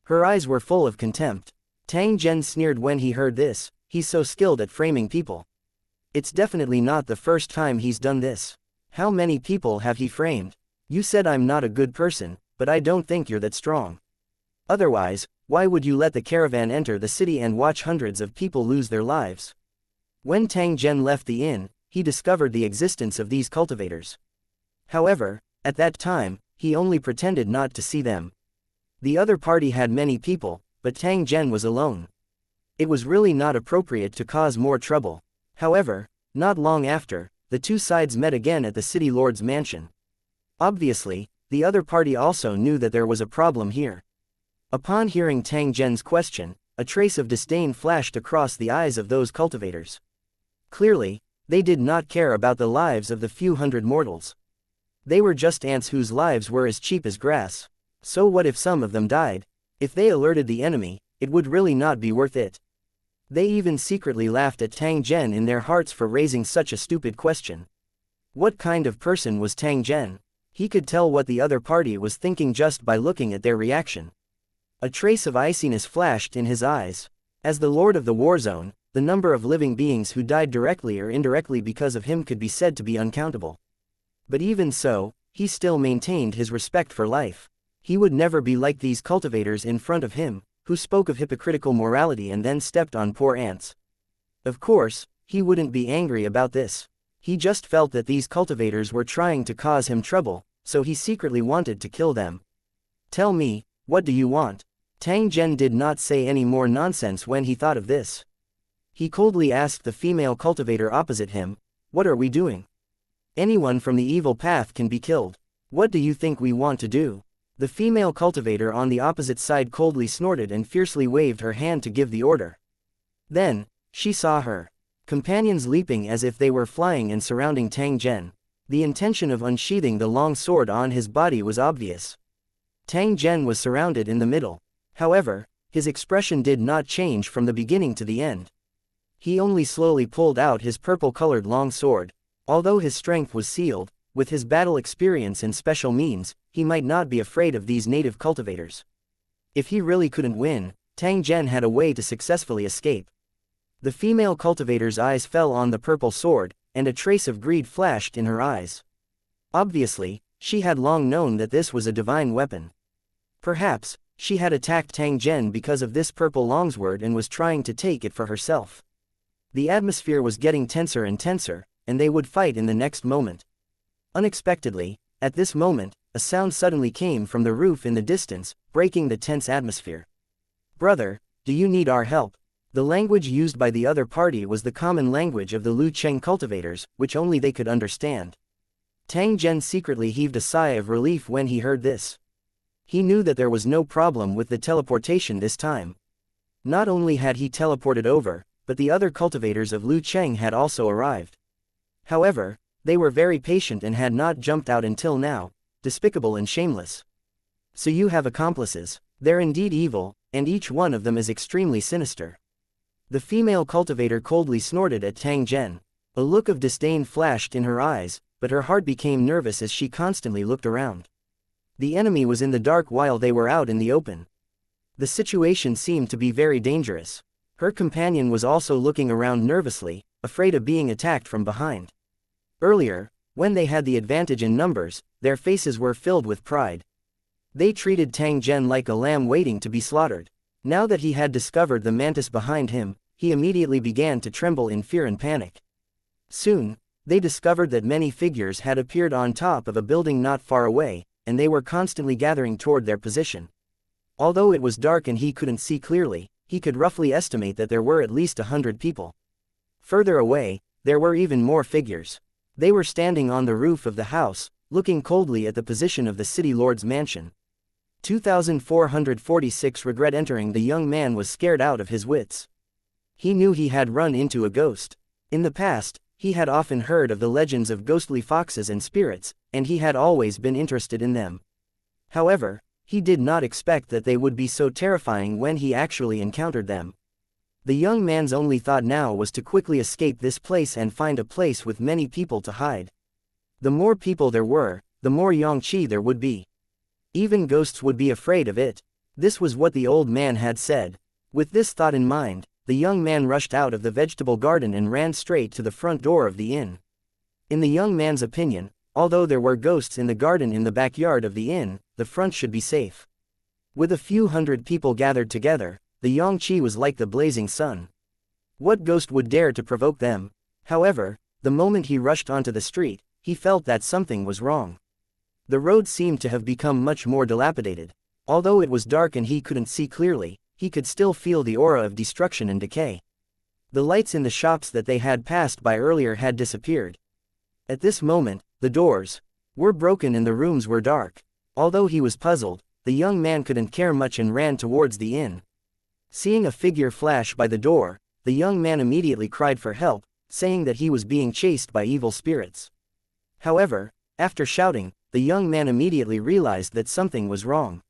Her eyes were full of contempt. Tang Zhen sneered when he heard this. He's so skilled at framing people. It's definitely not the first time he's done this. How many people have he framed? You said I'm not a good person, but I don't think you're that strong. Otherwise, why would you let the caravan enter the city and watch hundreds of people lose their lives? When Tang Zhen left the inn, he discovered the existence of these cultivators. However, at that time, he only pretended not to see them. The other party had many people, but Tang Zhen was alone. It was really not appropriate to cause more trouble. However, not long after, the two sides met again at the city lord's mansion. Obviously, the other party also knew that there was a problem here. Upon hearing Tang Zhen's question, a trace of disdain flashed across the eyes of those cultivators. Clearly, they did not care about the lives of the few hundred mortals. They were just ants whose lives were as cheap as grass. So what if some of them died? If they alerted the enemy, it would really not be worth it. They even secretly laughed at Tang Zhen in their hearts for raising such a stupid question. What kind of person was Tang Zhen? He could tell what the other party was thinking just by looking at their reaction. A trace of iciness flashed in his eyes. As the lord of the war zone, the number of living beings who died directly or indirectly because of him could be said to be uncountable. But even so, he still maintained his respect for life. He would never be like these cultivators in front of him, who spoke of hypocritical morality and then stepped on poor ants. Of course, he wouldn't be angry about this. He just felt that these cultivators were trying to cause him trouble, so he secretly wanted to kill them. Tell me, what do you want? Tang Zhen did not say any more nonsense when he thought of this. He coldly asked the female cultivator opposite him, what are we doing? Anyone from the evil path can be killed. What do you think we want to do? The female cultivator on the opposite side coldly snorted and fiercely waved her hand to give the order. Then, she saw her companions leaping as if they were flying and surrounding Tang Zhen. The intention of unsheathing the long sword on his body was obvious. Tang Zhen was surrounded in the middle. However, his expression did not change from the beginning to the end. He only slowly pulled out his purple-colored long sword. Although his strength was sealed, with his battle experience and special means, he might not be afraid of these native cultivators. If he really couldn't win, Tang Zhen had a way to successfully escape. The female cultivator's eyes fell on the purple sword, and a trace of greed flashed in her eyes. Obviously, she had long known that this was a divine weapon. Perhaps, she had attacked Tang Zhen because of this purple longsword and was trying to take it for herself. The atmosphere was getting tenser and tenser, and they would fight in the next moment. Unexpectedly, at this moment, a sound suddenly came from the roof in the distance, breaking the tense atmosphere. Brother, do you need our help? The language used by the other party was the common language of the Lu Cheng cultivators, which only they could understand. Tang Zhen secretly heaved a sigh of relief when he heard this. He knew that there was no problem with the teleportation this time. Not only had he teleported over, but the other cultivators of Lu Cheng had also arrived. However, they were very patient and had not jumped out until now, despicable and shameless. So you have accomplices. They're indeed evil, and each one of them is extremely sinister. The female cultivator coldly snorted at Tang Zhen. A look of disdain flashed in her eyes, but her heart became nervous as she constantly looked around. The enemy was in the dark while they were out in the open. The situation seemed to be very dangerous. Her companion was also looking around nervously, afraid of being attacked from behind. Earlier, when they had the advantage in numbers, their faces were filled with pride. They treated Tang Zhen like a lamb waiting to be slaughtered. Now that he had discovered the mantis behind him, he immediately began to tremble in fear and panic. Soon, they discovered that many figures had appeared on top of a building not far away, and they were constantly gathering toward their position. Although it was dark and he couldn't see clearly, he could roughly estimate that there were at least 100 people. Further away, there were even more figures. They were standing on the roof of the house, looking coldly at the position of the city lord's mansion. 2446 Regret entering. The young man was scared out of his wits. He knew he had run into a ghost. In the past, he had often heard of the legends of ghostly foxes and spirits, and he had always been interested in them. However, He did not expect that they would be so terrifying when he actually encountered them. The young man's only thought now was to quickly escape this place and find a place with many people to hide. The more people there were, the more xianxia there would be. Even ghosts would be afraid of it. This was what the old man had said. With this thought in mind, the young man rushed out of the vegetable garden and ran straight to the front door of the inn. In the young man's opinion, although there were ghosts in the garden in the backyard of the inn, the front should be safe. With a few hundred people gathered together, the xianxia was like the blazing sun. What ghost would dare to provoke them? However, the moment he rushed onto the street, he felt that something was wrong. The road seemed to have become much more dilapidated. Although it was dark and he couldn't see clearly, he could still feel the aura of destruction and decay. The lights in the shops that they had passed by earlier had disappeared. At this moment, the doors were broken and the rooms were dark. Although he was puzzled, the young man couldn't care much and ran towards the inn. Seeing a figure flash by the door, the young man immediately cried for help, saying that he was being chased by evil spirits. However, after shouting, the young man immediately realized that something was wrong.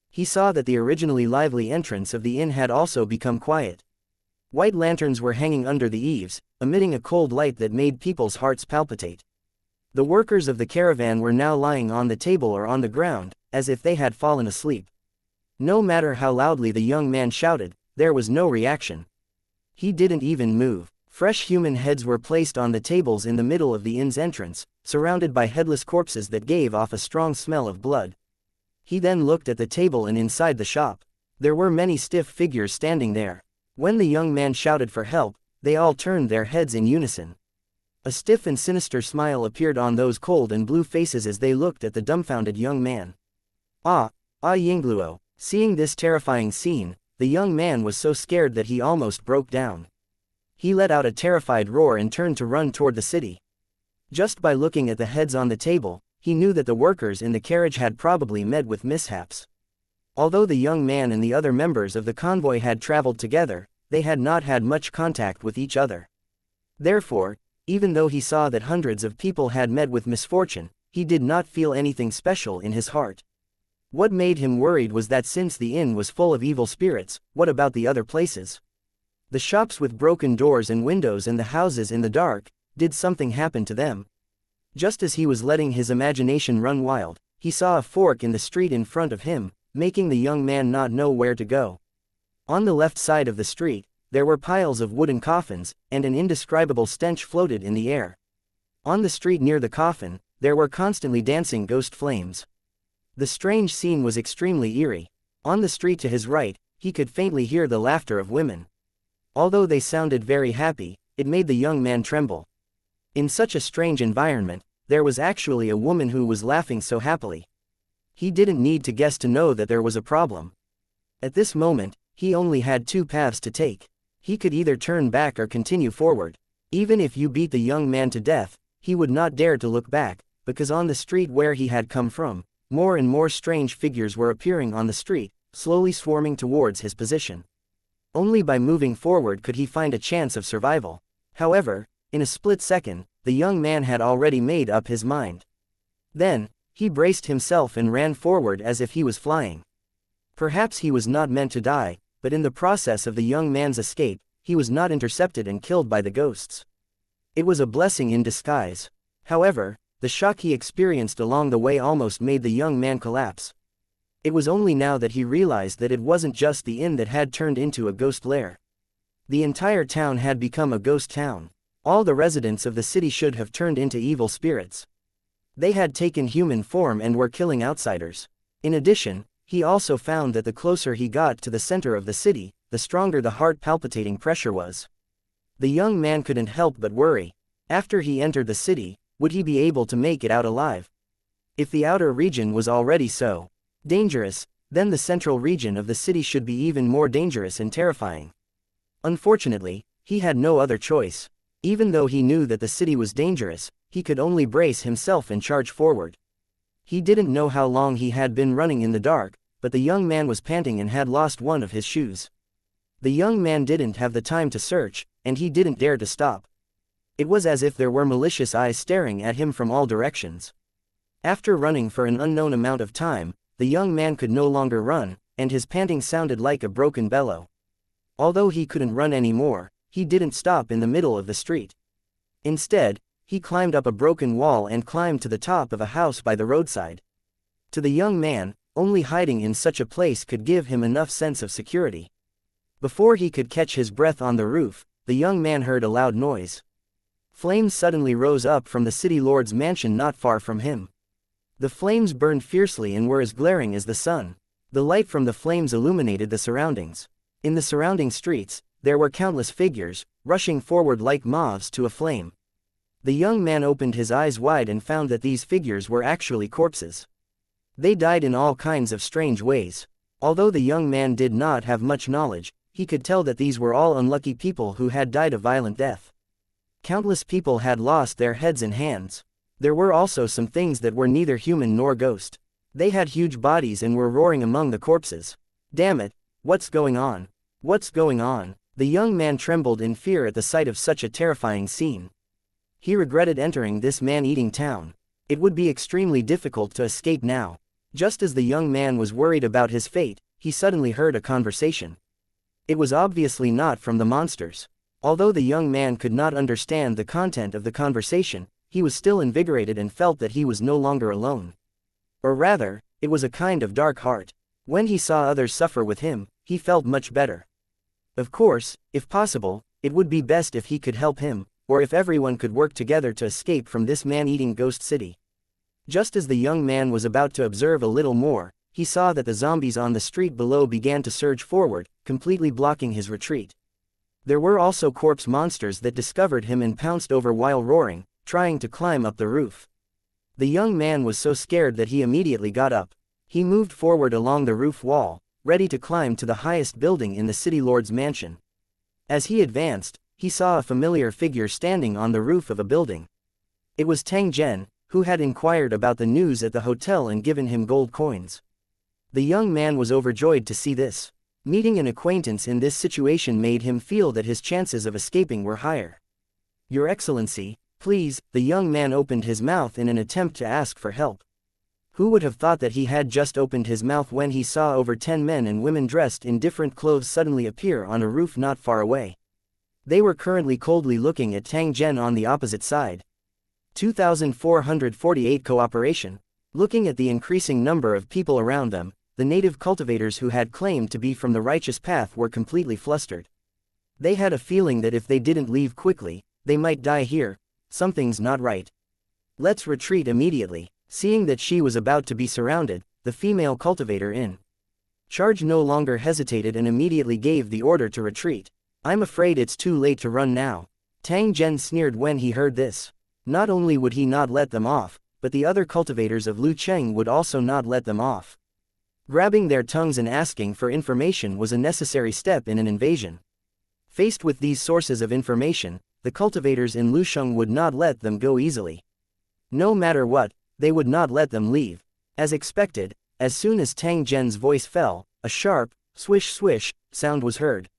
He saw that the originally lively entrance of the inn had also become quiet. White lanterns were hanging under the eaves, emitting a cold light that made people's hearts palpitate. The workers of the caravan were now lying on the table or on the ground, as if they had fallen asleep. No matter how loudly the young man shouted, there was no reaction. He didn't even move. Fresh human heads were placed on the tables in the middle of the inn's entrance, surrounded by headless corpses that gave off a strong smell of blood. He then looked at the table and inside the shop. There were many stiff figures standing there. When the young man shouted for help, they all turned their heads in unison. A stiff and sinister smile appeared on those cold and blue faces as they looked at the dumbfounded young man. Yingluo. Seeing this terrifying scene, the young man was so scared that he almost broke down. He let out a terrified roar and turned to run toward the city. Just by looking at the heads on the table, he knew that the workers in the carriage had probably met with mishaps. Although the young man and the other members of the convoy had traveled together, they had not had much contact with each other. Therefore, even though he saw that hundreds of people had met with misfortune, he did not feel anything special in his heart. What made him worried was that since the inn was full of evil spirits, what about the other places? The shops with broken doors and windows and the houses in the dark, did something happen to them? Just as he was letting his imagination run wild, he saw a fork in the street in front of him, making the young man not know where to go. On the left side of the street, there were piles of wooden coffins, and an indescribable stench floated in the air. On the street near the coffin, there were constantly dancing ghost flames. The strange scene was extremely eerie. On the street to his right, he could faintly hear the laughter of women. Although they sounded very happy, it made the young man tremble. In such a strange environment, there was actually a woman who was laughing so happily. He didn't need to guess to know that there was a problem. At this moment, he only had two paths to take. He could either turn back or continue forward. Even if you beat the young man to death, he would not dare to look back, because on the street where he had come from, more and more strange figures were appearing on the street, slowly swarming towards his position. Only by moving forward could he find a chance of survival. However, in a split second, the young man had already made up his mind. Then, he braced himself and ran forward as if he was flying. Perhaps he was not meant to die, but in the process of the young man's escape, he was not intercepted and killed by the ghosts. It was a blessing in disguise. However, the shock he experienced along the way almost made the young man collapse. It was only now that he realized that it wasn't just the inn that had turned into a ghost lair. The entire town had become a ghost town. All the residents of the city should have turned into evil spirits. They had taken human form and were killing outsiders. In addition, he also found that the closer he got to the center of the city, the stronger the heart-palpitating pressure was. The young man couldn't help but worry. After he entered the city, would he be able to make it out alive? If the outer region was already so dangerous, then the central region of the city should be even more dangerous and terrifying. Unfortunately, he had no other choice. Even though he knew that the city was dangerous, he could only brace himself and charge forward. He didn't know how long he had been running in the dark, but the young man was panting and had lost one of his shoes. The young man didn't have the time to search, and he didn't dare to stop. It was as if there were malicious eyes staring at him from all directions. After running for an unknown amount of time, the young man could no longer run, and his panting sounded like a broken bellow. Although he couldn't run anymore, he didn't stop in the middle of the street. Instead, he climbed up a broken wall and climbed to the top of a house by the roadside. To the young man, only hiding in such a place could give him enough sense of security. Before he could catch his breath on the roof, the young man heard a loud noise. Flames suddenly rose up from the city lord's mansion not far from him. The flames burned fiercely and were as glaring as the sun. The light from the flames illuminated the surroundings. In the surrounding streets, there were countless figures, rushing forward like moths to a flame. The young man opened his eyes wide and found that these figures were actually corpses. They died in all kinds of strange ways. Although the young man did not have much knowledge, he could tell that these were all unlucky people who had died a violent death. Countless people had lost their heads and hands. There were also some things that were neither human nor ghost. They had huge bodies and were roaring among the corpses. Damn it, what's going on? What's going on? The young man trembled in fear at the sight of such a terrifying scene. He regretted entering this man-eating town. It would be extremely difficult to escape now. Just as the young man was worried about his fate, he suddenly heard a conversation. It was obviously not from the monsters. Although the young man could not understand the content of the conversation, he was still invigorated and felt that he was no longer alone. Or rather, it was a kind of dark heart. When he saw others suffer with him, he felt much better. Of course, if possible, it would be best if he could help him, or if everyone could work together to escape from this man-eating ghost city. Just as the young man was about to observe a little more, he saw that the zombies on the street below began to surge forward, completely blocking his retreat. There were also corpse monsters that discovered him and pounced over while roaring, trying to climb up the roof. The young man was so scared that he immediately got up. He moved forward along the roof wall, ready to climb to the highest building in the city lord's mansion. As he advanced, he saw a familiar figure standing on the roof of a building. It was Tang Zhen, who had inquired about the news at the hotel and given him gold coins. The young man was overjoyed to see this. Meeting an acquaintance in this situation made him feel that his chances of escaping were higher. "Your Excellency, please," the young man opened his mouth in an attempt to ask for help. Who would have thought that he had just opened his mouth when he saw over 10 men and women dressed in different clothes suddenly appear on a roof not far away. They were currently coldly looking at Tang Zhen on the opposite side. 2448 Cooperation. Looking at the increasing number of people around them, the native cultivators who had claimed to be from the righteous path were completely flustered. They had a feeling that if they didn't leave quickly, they might die here. Something's not right. Let's retreat immediately. Seeing that she was about to be surrounded, the female cultivator in charge no longer hesitated and immediately gave the order to retreat. "I'm afraid it's too late to run now." Tang Zhen sneered when he heard this. Not only would he not let them off, but the other cultivators of Lu Cheng would also not let them off. Grabbing their tongues and asking for information was a necessary step in an invasion. Faced with these sources of information, the cultivators in Lusheng would not let them go easily. No matter what, they would not let them leave. As expected, as soon as Tang Zhen's voice fell, a sharp, swish swish, sound was heard.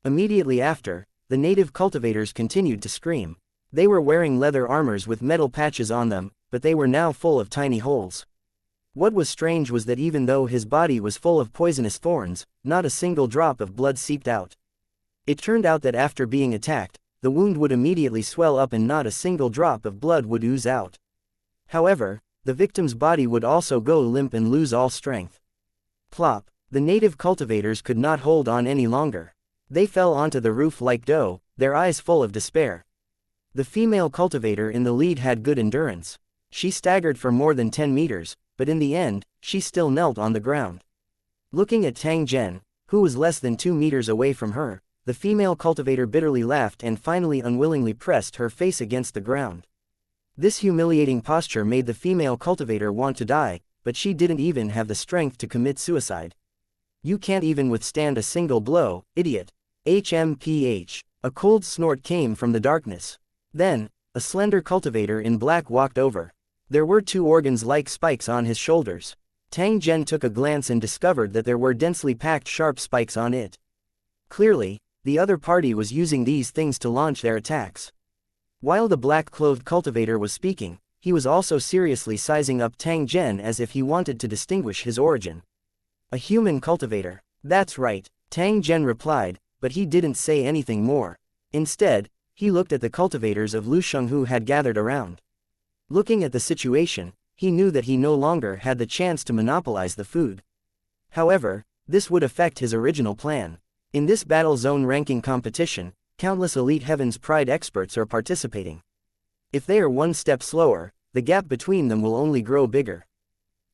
Immediately after, the native cultivators continued to scream. They were wearing leather armors with metal patches on them, but they were now full of tiny holes. What was strange was that even though his body was full of poisonous thorns, not a single drop of blood seeped out. It turned out that after being attacked, the wound would immediately swell up and not a single drop of blood would ooze out. However, the victim's body would also go limp and lose all strength. Plop! The native cultivators could not hold on any longer. They fell onto the roof like dough, their eyes full of despair. The female cultivator in the lead had good endurance. She staggered for more than 10 meters, but in the end, she still knelt on the ground. Looking at Tang Zhen, who was less than 2 meters away from her, the female cultivator bitterly laughed and finally unwillingly pressed her face against the ground. This humiliating posture made the female cultivator want to die, but she didn't even have the strength to commit suicide. "You can't even withstand a single blow, idiot." HMPH. A cold snort came from the darkness. Then, a slender cultivator in black walked over. There were 2 organs like spikes on his shoulders. Tang Zhen took a glance and discovered that there were densely packed sharp spikes on it. Clearly, the other party was using these things to launch their attacks. While the black-clothed cultivator was speaking, he was also seriously sizing up Tang Zhen as if he wanted to distinguish his origin. A human cultivator. That's right, Tang Zhen replied, but he didn't say anything more. Instead, he looked at the cultivators of Lusheng who had gathered around. Looking at the situation, he knew that he no longer had the chance to monopolize the food. However, this would affect his original plan. In this battle zone ranking competition, countless elite Heaven's Pride experts are participating. If they are one step slower, the gap between them will only grow bigger.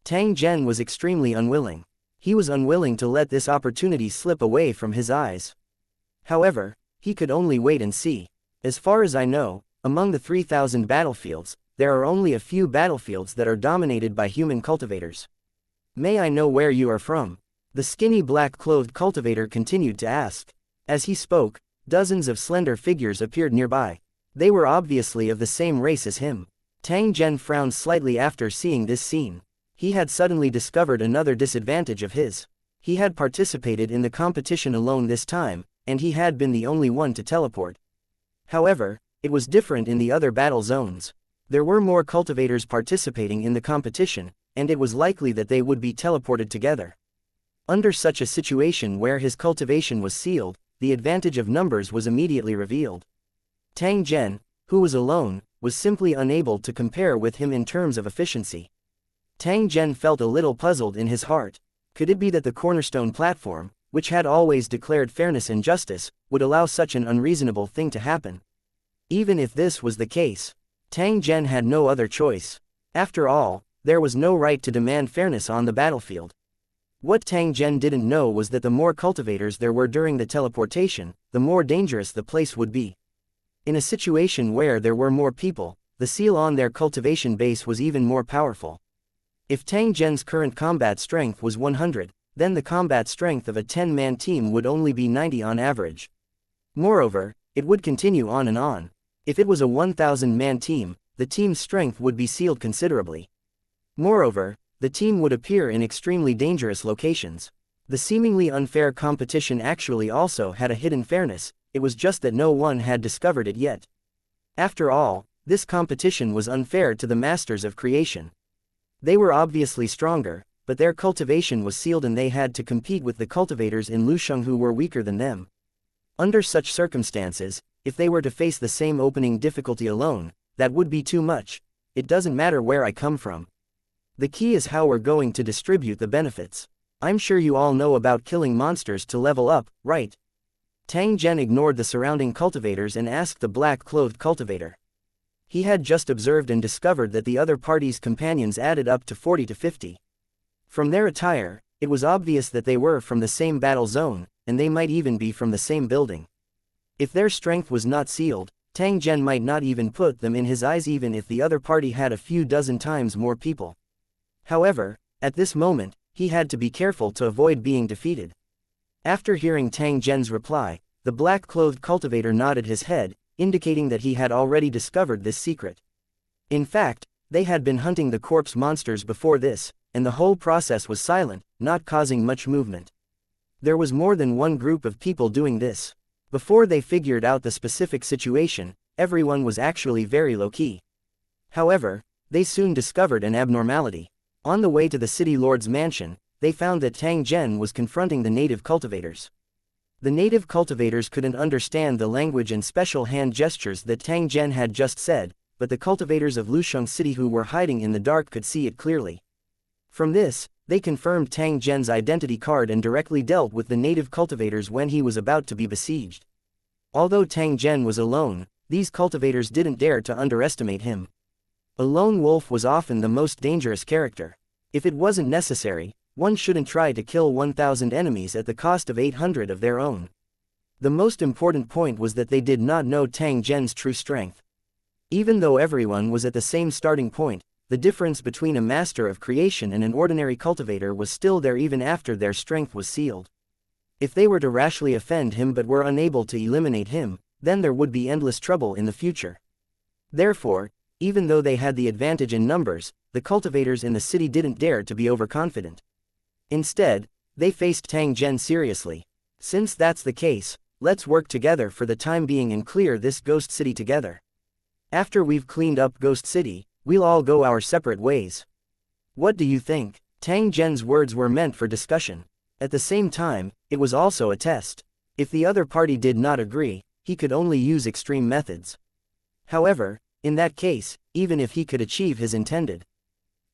Tang Zhen was extremely unwilling. He was unwilling to let this opportunity slip away from his eyes. However, he could only wait and see. As far as I know, among the 3,000 battlefields, there are only a few battlefields that are dominated by human cultivators. May I know where you are from? The skinny black-clothed cultivator continued to ask. As he spoke, dozens of slender figures appeared nearby. They were obviously of the same race as him. Tang Zhen frowned slightly after seeing this scene. He had suddenly discovered another disadvantage of his. He had participated in the competition alone this time, and he had been the only one to teleport. However, it was different in the other battle zones. There were more cultivators participating in the competition, and it was likely that they would be teleported together. Under such a situation where his cultivation was sealed, the advantage of numbers was immediately revealed. Tang Zhen, who was alone, was simply unable to compare with him in terms of efficiency. Tang Zhen felt a little puzzled in his heart. Could it be that the cornerstone platform, which had always declared fairness and justice, would allow such an unreasonable thing to happen? Even if this was the case, Tang Zhen had no other choice. After all, there was no right to demand fairness on the battlefield. What Tang Zhen didn't know was that the more cultivators there were during the teleportation, the more dangerous the place would be. In a situation where there were more people, the seal on their cultivation base was even more powerful. If Tang Zhen's current combat strength was 100, then the combat strength of a 10-man team would only be 90 on average. Moreover, it would continue on and on. If it was a 1,000-man team, the team's strength would be sealed considerably. Moreover, the team would appear in extremely dangerous locations. The seemingly unfair competition actually also had a hidden fairness, it was just that no one had discovered it yet. After all, this competition was unfair to the masters of creation. They were obviously stronger, but their cultivation was sealed and they had to compete with the cultivators in Lusheng who were weaker than them. Under such circumstances, if they were to face the same opening difficulty alone, that would be too much. It doesn't matter where I come from. The key is how we're going to distribute the benefits. I'm sure you all know about killing monsters to level up, right? Tang Zhen ignored the surrounding cultivators and asked the black-clothed cultivator. He had just observed and discovered that the other party's companions added up to 40 to 50. From their attire, it was obvious that they were from the same battle zone, and they might even be from the same building. If their strength was not sealed, Tang Zhen might not even put them in his eyes even if the other party had a few dozen times more people. However, at this moment, he had to be careful to avoid being defeated. After hearing Tang Zhen's reply, the black-clothed cultivator nodded his head, indicating that he had already discovered this secret. In fact, they had been hunting the corpse monsters before this, and the whole process was silent, not causing much movement. There was more than one group of people doing this. Before they figured out the specific situation, everyone was actually very low-key. However, they soon discovered an abnormality. On the way to the city lord's mansion, they found that Tang Zhen was confronting the native cultivators. The native cultivators couldn't understand the language and special hand gestures that Tang Zhen had just said, but the cultivators of Lusheng City who were hiding in the dark could see it clearly. From this, they confirmed Tang Zhen's identity card and directly dealt with the native cultivators when he was about to be besieged. Although Tang Zhen was alone, these cultivators didn't dare to underestimate him. A lone wolf was often the most dangerous character. If it wasn't necessary, one shouldn't try to kill 1,000 enemies at the cost of 800 of their own. The most important point was that they did not know Tang Zhen's true strength. Even though everyone was at the same starting point, the difference between a master of creation and an ordinary cultivator was still there even after their strength was sealed. If they were to rashly offend him but were unable to eliminate him, then there would be endless trouble in the future. Therefore, even though they had the advantage in numbers, the cultivators in the city didn't dare to be overconfident. Instead, they faced Tang Zhen seriously. Since that's the case, let's work together for the time being and clear this ghost city together. After we've cleaned up Ghost City, we'll all go our separate ways. What do you think? Tang Zhen's words were meant for discussion. At the same time, it was also a test. If the other party did not agree, he could only use extreme methods. However, in that case, even if he could achieve his intended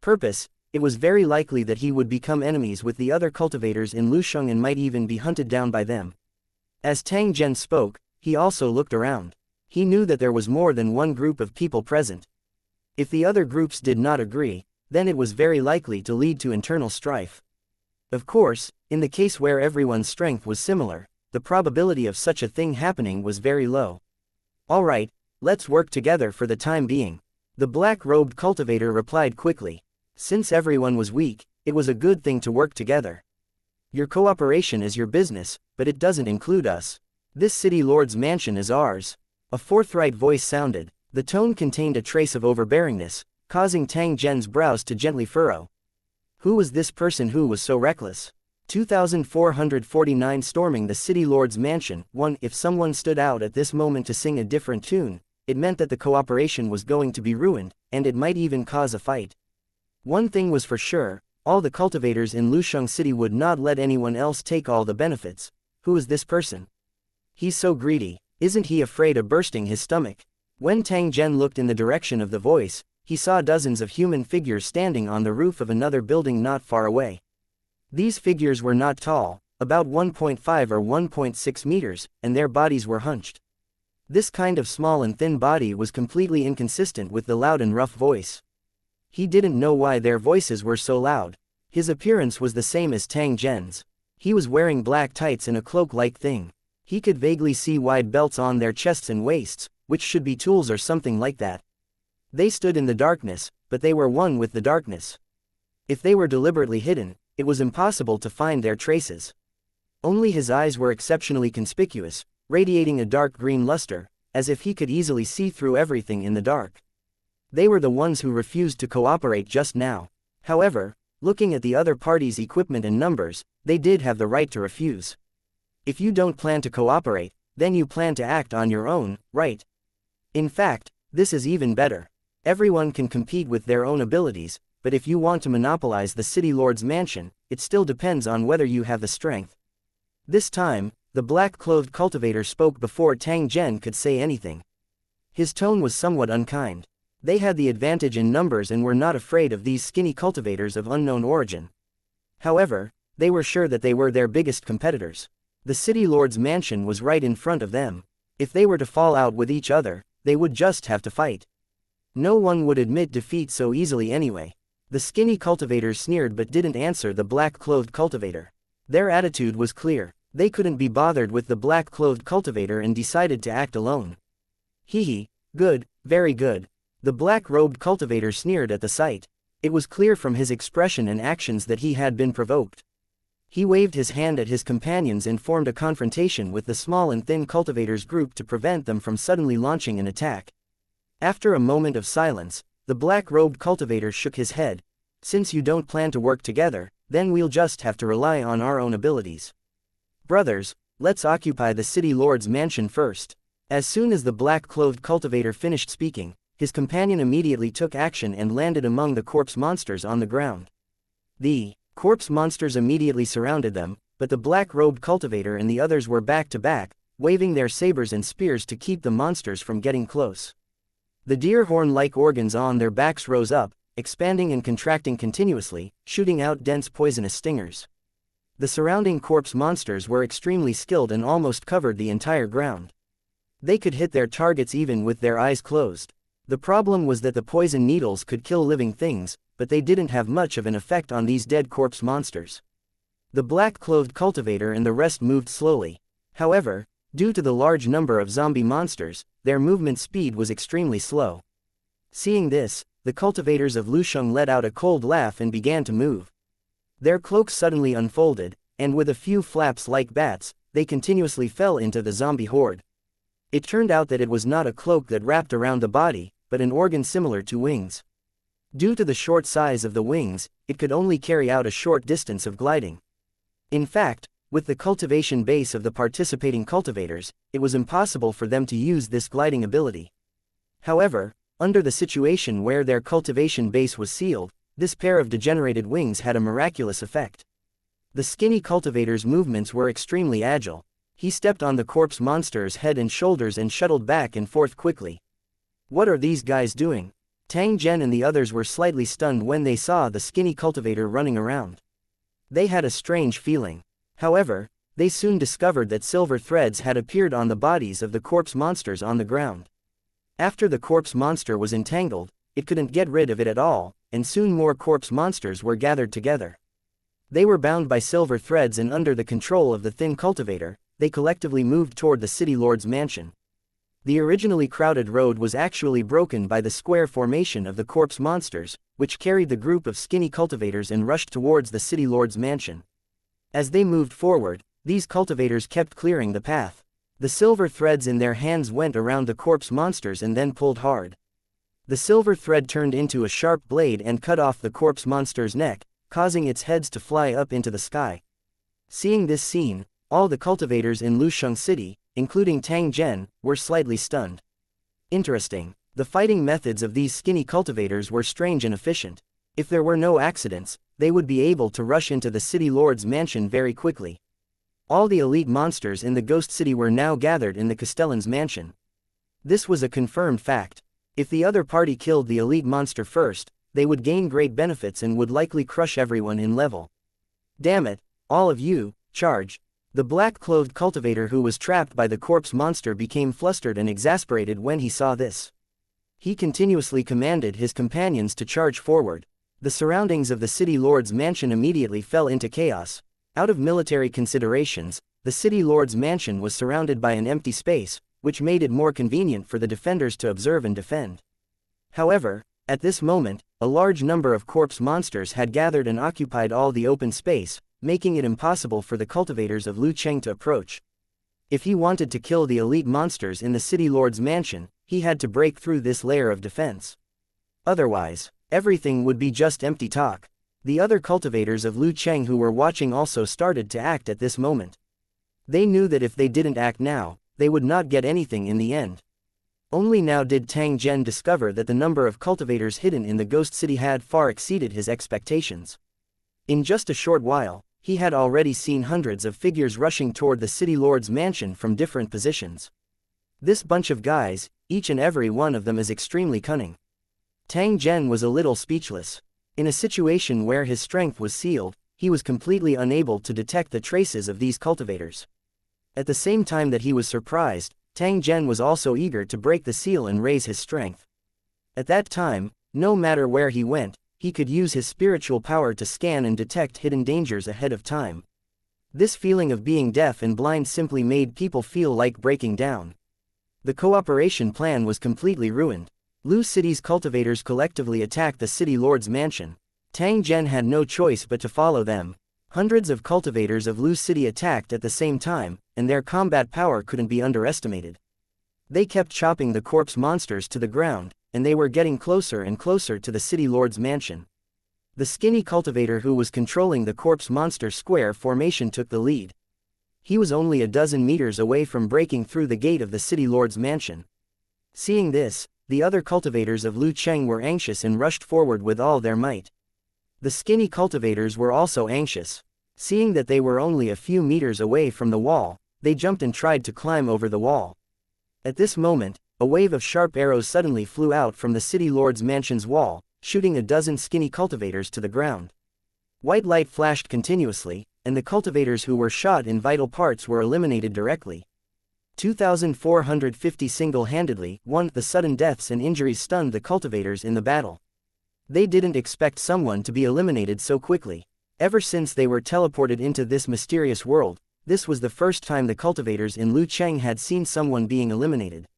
purpose, it was very likely that he would become enemies with the other cultivators in Lusheng and might even be hunted down by them. As Tang Zhen spoke, he also looked around. He knew that there was more than one group of people present. If the other groups did not agree, then it was very likely to lead to internal strife. Of course, in the case where everyone's strength was similar, the probability of such a thing happening was very low. Alright, let's work together for the time being. The black-robed cultivator replied quickly. Since everyone was weak, it was a good thing to work together. Your cooperation is your business, but it doesn't include us. This city lord's mansion is ours. A forthright voice sounded. The tone contained a trace of overbearingness, causing Tang Zhen's brows to gently furrow. Who was this person who was so reckless? 2449 Storming the city lord's mansion. 1. If someone stood out at this moment to sing a different tune, it meant that the cooperation was going to be ruined, and it might even cause a fight. One thing was for sure, all the cultivators in Lusheng City would not let anyone else take all the benefits. Who is this person? He's so greedy, isn't he afraid of bursting his stomach? When Tang Zhen looked in the direction of the voice, he saw dozens of human figures standing on the roof of another building not far away. These figures were not tall, about 1.5 or 1.6 meters, and their bodies were hunched. This kind of small and thin body was completely inconsistent with the loud and rough voice. He didn't know why their voices were so loud. His appearance was the same as Tang Zhen's. He was wearing black tights and a cloak-like thing. He could vaguely see wide belts on their chests and waists, which should be tools or something like that. They stood in the darkness, but they were one with the darkness. If they were deliberately hidden, it was impossible to find their traces. Only his eyes were exceptionally conspicuous, radiating a dark green luster, as if he could easily see through everything in the dark. They were the ones who refused to cooperate just now. However, looking at the other party's equipment and numbers, they did have the right to refuse. If you don't plan to cooperate, then you plan to act on your own, right? In fact, this is even better. Everyone can compete with their own abilities, but if you want to monopolize the city lord's mansion, it still depends on whether you have the strength. This time, the black-clothed cultivator spoke before Tang Zhen could say anything. His tone was somewhat unkind. They had the advantage in numbers and were not afraid of these skinny cultivators of unknown origin. However, they were sure that they were their biggest competitors. The city lord's mansion was right in front of them. If they were to fall out with each other, they would just have to fight. No one would admit defeat so easily anyway. The skinny cultivators sneered but didn't answer the black-clothed cultivator. Their attitude was clear. They couldn't be bothered with the black-clothed cultivator and decided to act alone. Hee, good, very good. The black-robed cultivator sneered at the sight. It was clear from his expression and actions that he had been provoked. He waved his hand at his companions and formed a confrontation with the small and thin cultivators group to prevent them from suddenly launching an attack. After a moment of silence, the black-robed cultivator shook his head. Since you don't plan to work together, then we'll just have to rely on our own abilities. Brothers, let's occupy the city lord's mansion first. As soon as the black-clothed cultivator finished speaking, his companion immediately took action and landed among the corpse monsters on the ground. The corpse monsters immediately surrounded them, but the black-robed cultivator and the others were back to back, waving their sabers and spears to keep the monsters from getting close. The deer horn-like organs on their backs rose up, expanding and contracting continuously, shooting out dense poisonous stingers. The surrounding corpse monsters were extremely skilled and almost covered the entire ground. They could hit their targets even with their eyes closed. The problem was that the poison needles could kill living things, but they didn't have much of an effect on these dead corpse monsters. The black-clothed cultivator and the rest moved slowly. However, due to the large number of zombie monsters, their movement speed was extremely slow. Seeing this, the cultivators of Lusheng let out a cold laugh and began to move. Their cloaks suddenly unfolded, and with a few flaps like bats, they continuously fell into the zombie horde. It turned out that it was not a cloak that wrapped around the body, but an organ similar to wings. Due to the short size of the wings, it could only carry out a short distance of gliding. In fact, with the cultivation base of the participating cultivators, it was impossible for them to use this gliding ability. However, Under the situation where their cultivation base was sealed, this pair of degenerated wings had a miraculous effect. The skinny cultivator's movements were extremely agile. He stepped on the corpse monster's head and shoulders and shuttled back and forth quickly. What are these guys doing? Tang Zhen and the others were slightly stunned when they saw the skinny cultivator running around. They had a strange feeling. However, they soon discovered that silver threads had appeared on the bodies of the corpse monsters on the ground. After the corpse monster was entangled, it couldn't get rid of it at all, and soon more corpse monsters were gathered together. They were bound by silver threads, and under the control of the thin cultivator, they collectively moved toward the city lord's mansion. The originally crowded road was actually broken by the square formation of the corpse monsters, which carried the group of skinny cultivators and rushed towards the city lord's mansion. As they moved forward, these cultivators kept clearing the path. The silver threads in their hands went around the corpse monsters and then pulled hard. The silver thread turned into a sharp blade and cut off the corpse monster's neck, causing its heads to fly up into the sky. Seeing this scene, all the cultivators in Lusheng City, including Tang Zhen, were slightly stunned. Interesting. The fighting methods of these skinny cultivators were strange and efficient. If there were no accidents, they would be able to rush into the city lord's mansion very quickly. All the elite monsters in the Ghost City were now gathered in the Castellan's mansion. This was a confirmed fact. If the other party killed the elite monster first, they would gain great benefits and would likely crush everyone in level. Damn it, all of you, charge. The black-clothed cultivator who was trapped by the corpse monster became flustered and exasperated when he saw this. He continuously commanded his companions to charge forward. The surroundings of the city lord's mansion immediately fell into chaos. Out of military considerations, the city lord's mansion was surrounded by an empty space, which made it more convenient for the defenders to observe and defend. However, at this moment, a large number of corpse monsters had gathered and occupied all the open space, making it impossible for the cultivators of Lucheng to approach. If he wanted to kill the elite monsters in the city lord's mansion, he had to break through this layer of defense. Otherwise, everything would be just empty talk. The other cultivators of Lucheng who were watching also started to act at this moment. They knew that if they didn't act now, they would not get anything in the end. Only now did Tang Zhen discover that the number of cultivators hidden in the Ghost City had far exceeded his expectations. In just a short while, he had already seen hundreds of figures rushing toward the city lord's mansion from different positions. This bunch of guys, each and every one of them is extremely cunning. Tang Zhen was a little speechless. In a situation where his strength was sealed, he was completely unable to detect the traces of these cultivators. At the same time that he was surprised, Tang Zhen was also eager to break the seal and raise his strength. At that time, no matter where he went, he could use his spiritual power to scan and detect hidden dangers ahead of time. This feeling of being deaf and blind simply made people feel like breaking down. The cooperation plan was completely ruined. Lu City's cultivators collectively attacked the city lord's mansion. Tang Zhen had no choice but to follow them. Hundreds of cultivators of Lu City attacked at the same time, and their combat power couldn't be underestimated. They kept chopping the corpse monsters to the ground, and they were getting closer and closer to the city lord's mansion. The skinny cultivator who was controlling the corpse monster square formation took the lead. He was only a dozen meters away from breaking through the gate of the city lord's mansion. Seeing this, the other cultivators of Lucheng were anxious and rushed forward with all their might. The skinny cultivators were also anxious. Seeing that they were only a few meters away from the wall, they jumped and tried to climb over the wall. At this moment, a wave of sharp arrows suddenly flew out from the city lord's mansion's wall, shooting a dozen skinny cultivators to the ground. White light flashed continuously, and the cultivators who were shot in vital parts were eliminated directly. 2,450 single-handedly. The sudden deaths and injuries stunned the cultivators in the battle. They didn't expect someone to be eliminated so quickly. Ever since they were teleported into this mysterious world, this was the first time the cultivators in Lucheng had seen someone being eliminated.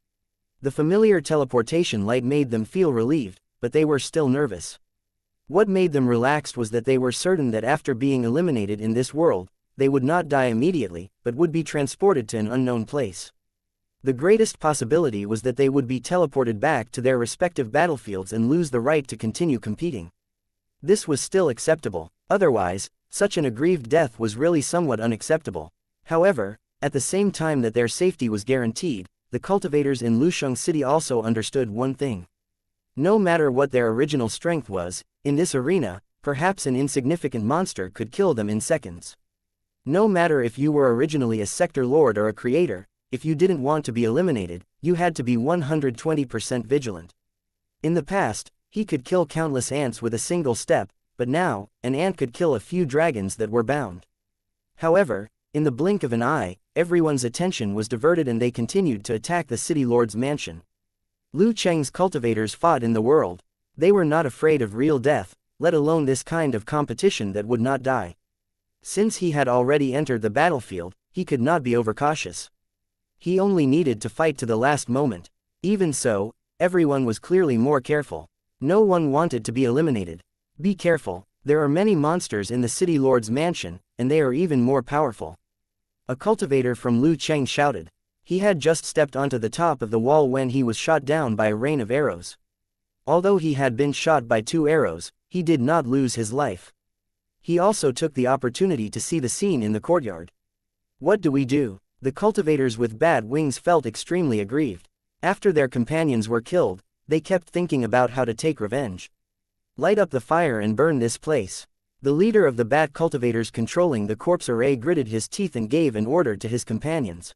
The familiar teleportation light made them feel relieved, but they were still nervous. What made them relaxed was that they were certain that after being eliminated in this world, they would not die immediately, but would be transported to an unknown place. The greatest possibility was that they would be teleported back to their respective battlefields and lose the right to continue competing. This was still acceptable. Otherwise, such an aggrieved death was really somewhat unacceptable. However, at the same time that their safety was guaranteed, the cultivators in Lusheng City also understood one thing. No matter what their original strength was, in this arena, perhaps an insignificant monster could kill them in seconds. No matter if you were originally a sector lord or a creator, if you didn't want to be eliminated, you had to be 120% vigilant. In the past, he could kill countless ants with a single step, but now, an ant could kill a few dragons that were bound. However, in the blink of an eye, everyone's attention was diverted and they continued to attack the city lord's mansion. Lu Cheng's cultivators fought in the world. They were not afraid of real death, let alone this kind of competition that would not die. Since he had already entered the battlefield, he could not be overcautious. He only needed to fight to the last moment. Even so, everyone was clearly more careful. No one wanted to be eliminated. Be careful, there are many monsters in the city lord's mansion, and they are even more powerful. A cultivator from Lu Cheng shouted. He had just stepped onto the top of the wall when he was shot down by a rain of arrows. Although he had been shot by 2 arrows, he did not lose his life. He also took the opportunity to see the scene in the courtyard. What do we do? The cultivators with bad wings felt extremely aggrieved. After their companions were killed, they kept thinking about how to take revenge. Light up the fire and burn this place. The leader of the bat cultivators controlling the corpse array gritted his teeth and gave an order to his companions.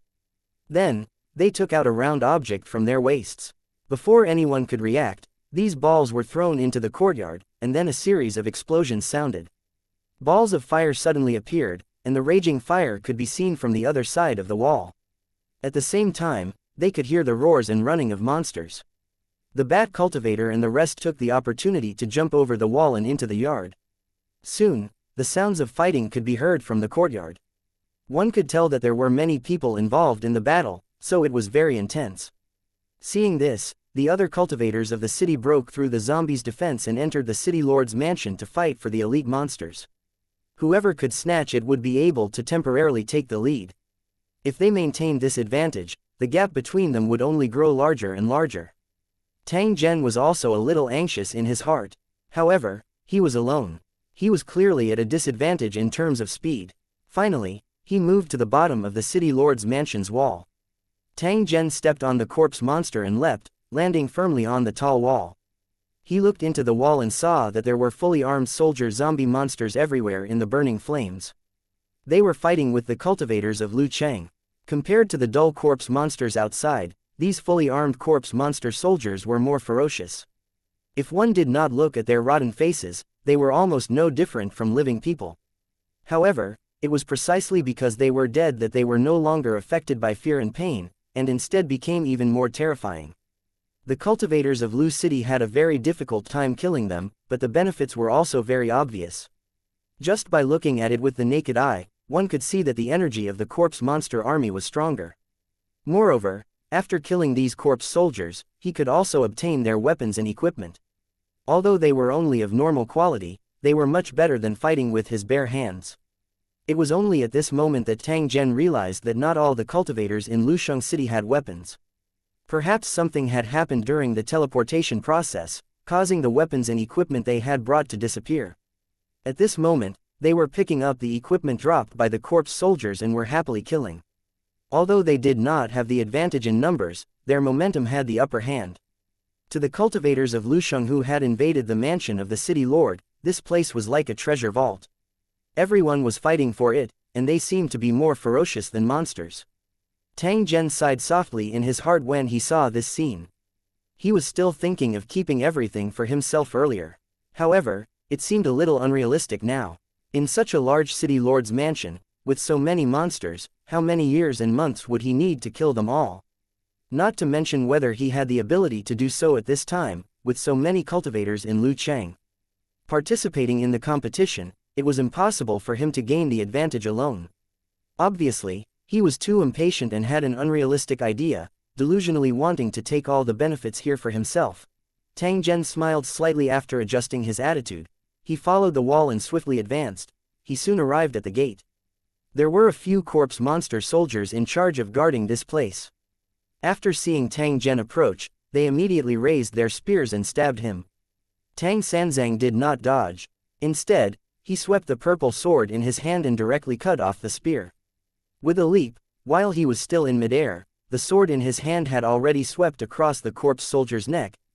Then, they took out a round object from their waists. Before anyone could react, these balls were thrown into the courtyard, and then a series of explosions sounded. Balls of fire suddenly appeared, and the raging fire could be seen from the other side of the wall. At the same time, they could hear the roars and running of monsters. The bat cultivator and the rest took the opportunity to jump over the wall and into the yard. Soon, the sounds of fighting could be heard from the courtyard. One could tell that there were many people involved in the battle, so it was very intense. Seeing this, the other cultivators of the city broke through the zombies' defense and entered the city lord's mansion to fight for the elite monsters. Whoever could snatch it would be able to temporarily take the lead. If they maintained this advantage, the gap between them would only grow larger and larger. Tang Zhen was also a little anxious in his heart. However, he was alone. He was clearly at a disadvantage in terms of speed. Finally, he moved to the bottom of the city lord's mansion's wall. Tang Zhen stepped on the corpse monster and leapt, landing firmly on the tall wall. He looked into the wall and saw that there were fully armed soldier zombie monsters everywhere in the burning flames. They were fighting with the cultivators of Lu Cheng. Compared to the dull corpse monsters outside, these fully armed corpse monster soldiers were more ferocious. If one did not look at their rotten faces, they were almost no different from living people. However, it was precisely because they were dead that they were no longer affected by fear and pain, and instead became even more terrifying. The cultivators of Lu City had a very difficult time killing them, but the benefits were also very obvious. Just by looking at it with the naked eye, one could see that the energy of the corpse monster army was stronger. Moreover, after killing these corpse soldiers, he could also obtain their weapons and equipment. Although they were only of normal quality, they were much better than fighting with his bare hands. It was only at this moment that Tang Zhen realized that not all the cultivators in Lusheng City had weapons. Perhaps something had happened during the teleportation process, causing the weapons and equipment they had brought to disappear. At this moment, they were picking up the equipment dropped by the corpse soldiers and were happily killing. Although they did not have the advantage in numbers, their momentum had the upper hand. To the cultivators of Lusheng who had invaded the mansion of the city lord, this place was like a treasure vault. Everyone was fighting for it, and they seemed to be more ferocious than monsters. Tang Zhen sighed softly in his heart when he saw this scene. He was still thinking of keeping everything for himself earlier. However, it seemed a little unrealistic now. In such a large city lord's mansion, with so many monsters, how many years and months would he need to kill them all? Not to mention whether he had the ability to do so at this time, with so many cultivators in Lu Cheng. Participating in the competition, it was impossible for him to gain the advantage alone. Obviously, he was too impatient and had an unrealistic idea, delusionally wanting to take all the benefits here for himself. Tang Zhen smiled slightly after adjusting his attitude. He followed the wall and swiftly advanced. He soon arrived at the gate. There were a few corpse monster soldiers in charge of guarding this place. After seeing Tang Zhen approach, they immediately raised their spears and stabbed him. Tang Sanzang did not dodge. Instead, he swept the purple sword in his hand and directly cut off the spear. With a leap, while he was still in midair, the sword in his hand had already swept across the corpse soldier's neck,